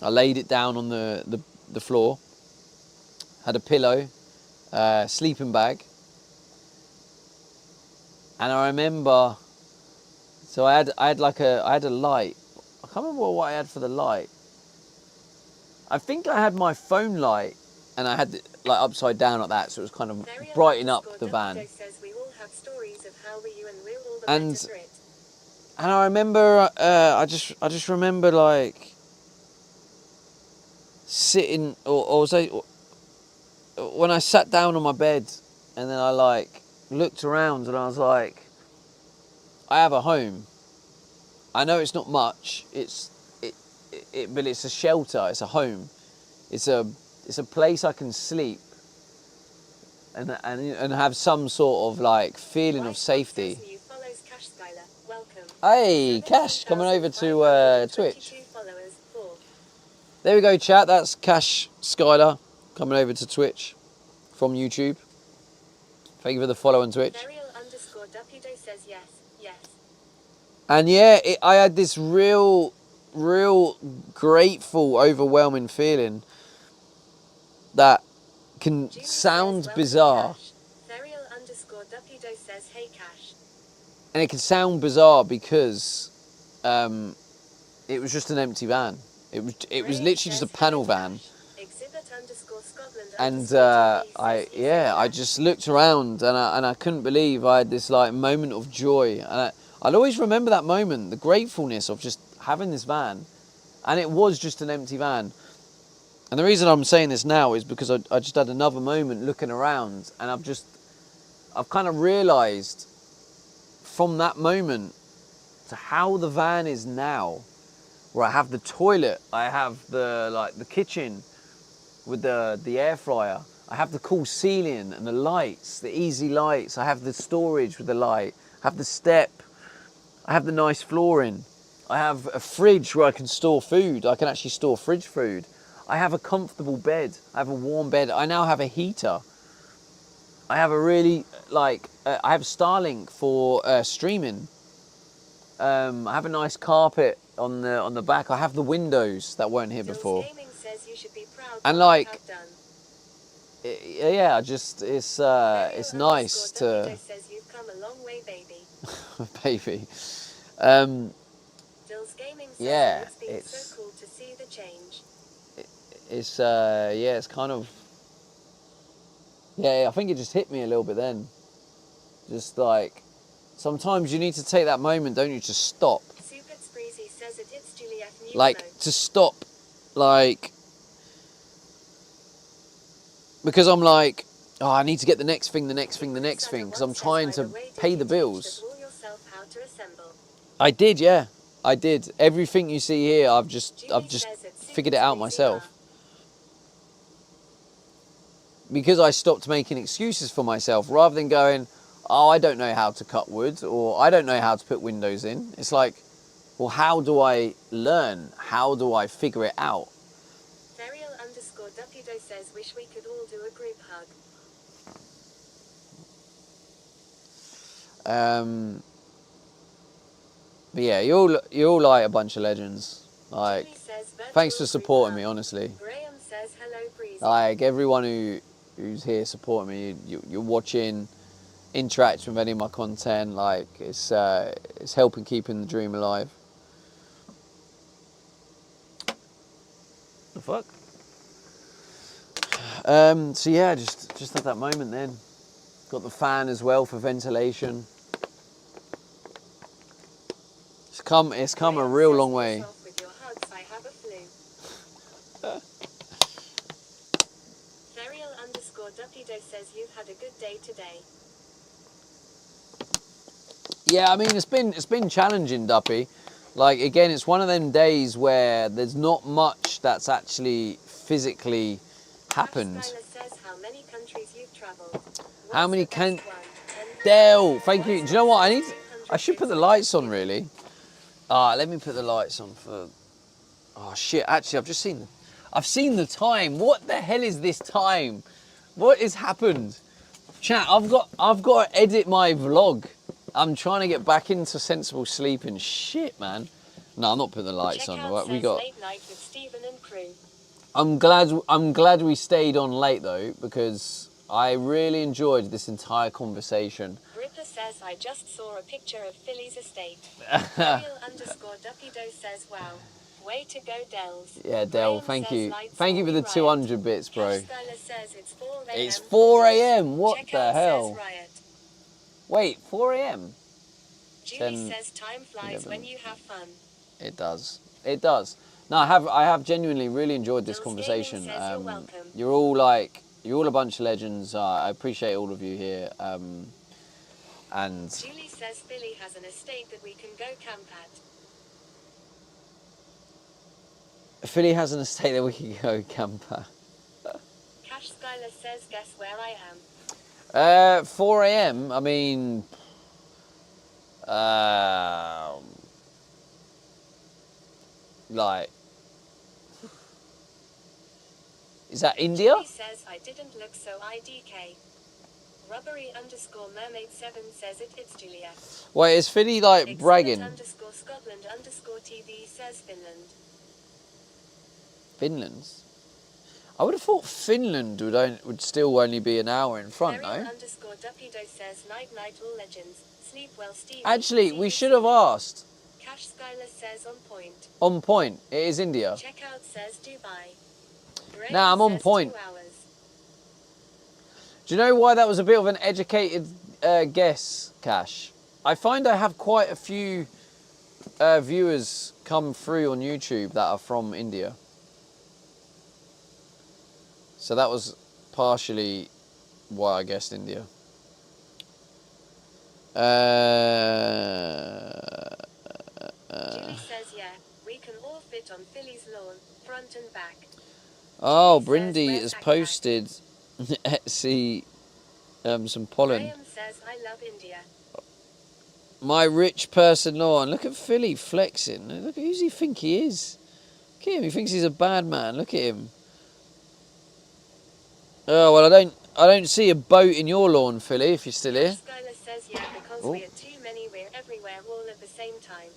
I laid it down on the floor. Had a pillow, sleeping bag. And I remember, so I had a light. I can't remember what I had for the light. I think I had my phone light, and I had it like upside down like that, so it was kind of brightening up the van. And I remember, I just remember like sitting, or was I, when I sat down on my bed, and then I like looked around, and I was like, I have a home. I know it's not much. But it's a shelter. It's a home. It's a place I can sleep and have some sort of like feeling of safety. Hey, Cash, coming over to Twitch. There we go, chat. That's Cash Skylar coming over to Twitch from YouTube. Thank you for the follow on Twitch. Says yes, yes. And yeah, I had this real grateful, overwhelming feeling that can sound bizarre. Says, hey, Cash. And it can sound bizarre because it was just an empty van. It was literally just a panel van. And I just looked around, and I couldn't believe I had this like moment of joy. And I'll always remember that moment, the gratefulness of just having this van. And it was just an empty van. And the reason I'm saying this now is because I just had another moment looking around, and I've kind of realised from that moment to how the van is now. where I have the toilet, I have the kitchen with the air fryer, I have the cool ceiling and the lights, the easy lights, I have the storage with the light, I have the step, I have the nice flooring, I have a fridge where I can store food, I can actually store fridge food, I have a comfortable bed, I have a warm bed, I now have a heater, I have a really, I have Starlink for streaming, I have a nice carpet on the back, I have the windows that weren't here Dills before. Gaming says you should be proud And of what like, you have done. yeah, just it's nice Davido to says you've come a long way, baby. baby. Dills Gaming says Yeah, it's been it's so cool to see the change. it's yeah, it's kind of I think it just hit me a little bit then. Just like sometimes you need to take that moment, don't you, to stop. Super Spreezy says it hits Juliet new Like flow. to stop, like because I'm like, oh, I need to get the next thing, because I'm trying to pay the bills. I did, yeah, I did. Everything you see here, I've just figured it out myself. Because I stopped making excuses for myself, rather than going, oh, I don't know how to cut wood, or I don't know how to put windows in. It's like, well, how do I learn? How do I figure it out? Ferial_Dupido says wish we could all do a group hug. But yeah, you're all like a bunch of legends. Like, thanks for supporting me, honestly. Graham says hello, Breezy. Like everyone who's here supporting me, you're watching, interacting with any of my content. Like it's helping keeping the dream alive. The fuck? So yeah, just at that moment then. Got the fan as well for ventilation. It's come a real long way. With your hugs, I have a flu. Ferial_Dupido says you've had a good day today. Yeah, I mean it's been challenging, Duppy. Like again, it's one of them days where there's not much that's actually physically happened. Skylar says how many countries you've traveled. How many What's the best can? one? Dale, thank you. Do you know what? I should put the lights on really. Let me put the lights on for. Oh shit! Actually, I've seen the time. What the hell is this time? What has happened? Chat. I've got to edit my vlog. I'm trying to get back into sensible sleeping. Shit, man. No, I'm not putting the lights Check on. out We says got. Late Night with Stephen and crew. I'm glad we stayed on late though, because I really enjoyed this entire conversation. Ripper says I just saw a picture of Philly's estate. Ferial_Dupido says wow. Way to go, Dells. Yeah, Del, Graham thank says you. lights Thank you will for be the riot. 200 bits, bro. Cash Skylar says it's 4 a.m. It's 4 a.m. What Check the out hell? Says riot. Wait, 4 a.m. Julie 10, says time flies 11. when you have fun. It does. It does. No, I have genuinely really enjoyed this Dills conversation. Gaming says you're welcome. You're all a bunch of legends. I appreciate all of you here. And Julie says Philly has an estate that we can go camp at. Philly has an estate that we can go camp at. Cash Skylar says guess where I am. 4 a.m. I mean, like, is that India? Julie says I didn't look so IDK. Rubbery_mermaid7 says it's Julia. Wait, is Philly like bragging? Excellent_Scotland_TV says Finland. Finland's? I would have thought Finland would still only be an hour in front, no? Ferial_Dupido says night all legends. Sleep well, Steve. Actually, we should have asked. Cash Skylar says on point. On point. It is India. Checkout says Dubai. Nah, I'm on says point. 2 hours. Do you know why that was a bit of an educated guess, Cash? I find I have quite a few viewers come through on YouTube that are from India. So that was partially why I guessed India. Julie says yeah, we We can all fit on Philly's lawn, front and back. Oh, Julie says, Brindy "Where's has that cat?" posted Etsy some pollen. Graham says, I love India. My rich person lawn. Look at Philly flexing. Look at who's he think he is. Look at him. He thinks he's a bad man. Look at him. Oh well, I don't see a boat in your lawn, Philly. If you're still here. Skylar says, yeah, because Oh. we're too many, we're everywhere all at the same time.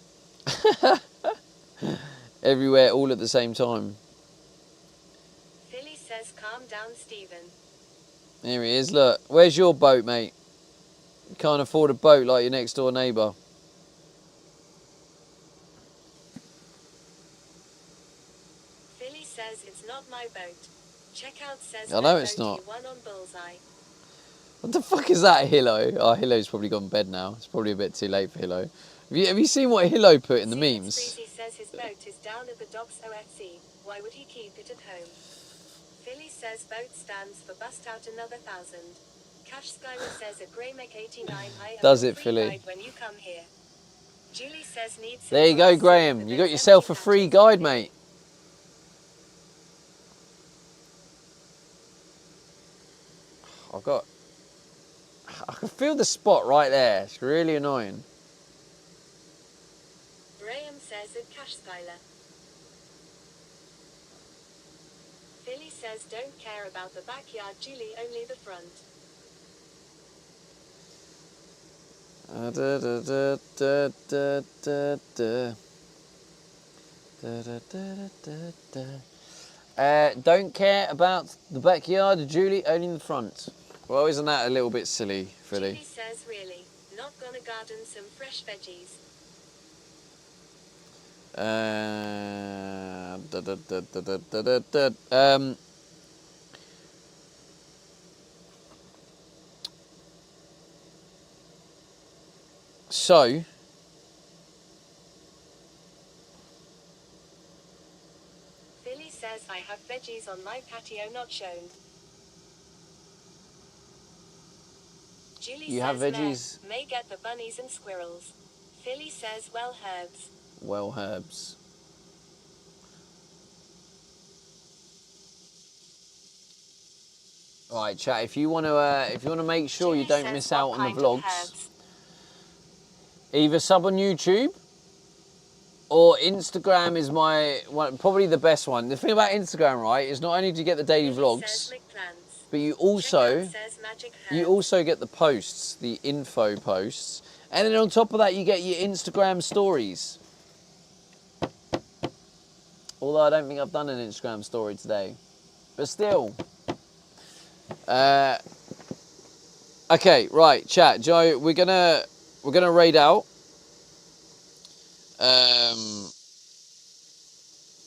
Everywhere, all at the same time. Philly says, calm down, Stephen. Here he is. Look, where's your boat, mate? You can't afford a boat like your next door neighbour. Philly says, it's not my boat. Checkout says, I know "My it's boat, not. you won on Bullseye." What the fuck is that, Hillo? Oh, Hillo's probably gone to bed now. It's probably a bit too late for Hillo. Have you seen what Hillo put in the Steven memes? Freezy says his boat is down at the docks OFC. Why would he keep it at home? Philly says boat stands for bust out another 1,000. Cash Skyler says a grey Mech 89 I owe Does a it, free Philly? ride when you come here. Julie says needs There you go, Graham. You got yourself a free guide, mate. I can feel the spot right there. It's really annoying. Graham says it Cash Skyler. Philly says don't care about the backyard, Julie, only the front. Don't care about the backyard, Julie, only in the front. Well, isn't that a little bit silly, Philly? Julie says really, not gonna garden some fresh veggies. So, Philly says I have veggies on my patio not shown. Julie You says have veggies? May get the bunnies and squirrels. Philly says well herbs. well, herbs. Right, chat. If you want to make sure you Julie don't says, miss "What out on the kind of vlogs, herbs?" either sub on YouTube or Instagram is probably the best one. The thing about Instagram, right, is not only do you get the daily Philly vlogs, says McPlans. but you also Checkout says magic herbs. you also get the posts, the info posts, and then on top of that you get your Instagram stories. Although I don't think I've done an Instagram story today, but still. Okay, right, chat, Joe. We're gonna raid out.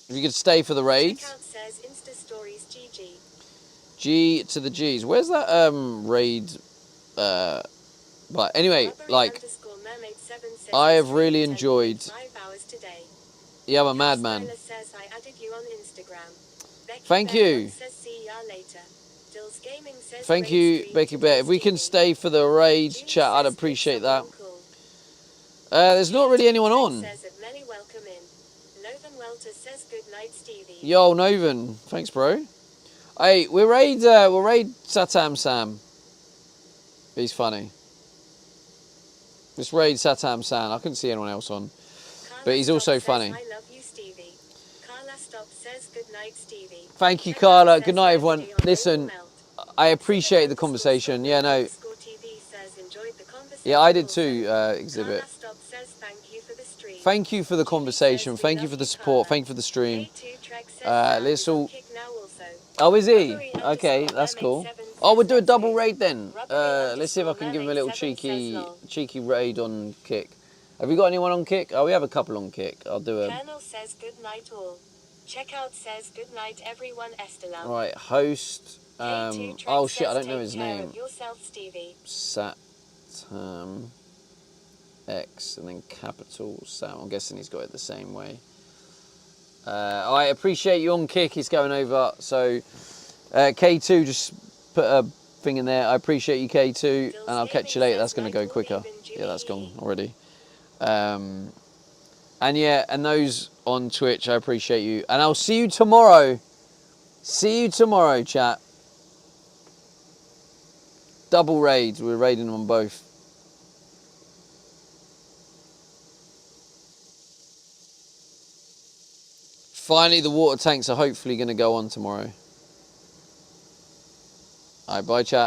If you could stay for the raid. Checkout says Insta stories GG. G to the G's. Where's that raid? But anyway, Rubbery like, _ mermaid 7 says I have this really stream enjoyed. 5 hours today. Yeah, I'm a Cash madman. Skyler says I added you on Instagram. Becky Thank Bear you. Says see ya later. Dills Gaming says Thank raid you, stream Becky to Bear. If we can Stevie. stay for the raid, Julie chat, I'd says appreciate it's that. someone cool. There's not really anyone on. Says that Melly welcome in. Novan Welter says good night, Stevie. Yo, Novan. Thanks, bro. Hey, we'll raid Satam Sam. He's funny. Let's raid Satam Sam. I couldn't see anyone else on. Carla But he's Stop also says, funny. I love you, Stevie. Carla Stop says good night, Stevie. Thank you, Checkout Carla. says Good night, my everyone. video on Listen, Melt. I appreciate the conversation. Yeah, no. TV says, enjoyed the conversation Yeah, I did also. too, Exhibit. Carla Stop says, thank you for the stream. Thank you for the Julie conversation. says, we Thank you love for the you, support. Carla. Thank you for the stream. K2 Trek says, Let's is on all- Kick now also. Oh, is he? Rubbery Okay, _ that's mermaid cool. 7 Oh, we'll says, do a let's double go. raid then. Rubbery Let's see if I _ can give him a mermaid little 7 says, lol. cheeky raid on Kick. Have we got anyone on Kick? Oh, we have a couple on Kick. I'll do a... Colonel says good night all. Checkout says good night everyone, Estelam. Right, host... K2 Trek oh shit, I says, don't know take his care name. of yourself, Stevie. Satam X and then capital Sam. I'm guessing he's got it the same way. I appreciate you on Kick. He's going over. So K2 just put a thing in there. I appreciate you, K2, and I'll catch you later. That's going to go quicker. Yeah, that's gone already. And yeah, and those on Twitch, I appreciate you. And I'll see you tomorrow. See you tomorrow, chat. Double raids. We're raiding on both. Finally, the water tanks are hopefully going to go on tomorrow. All right, bye, chat.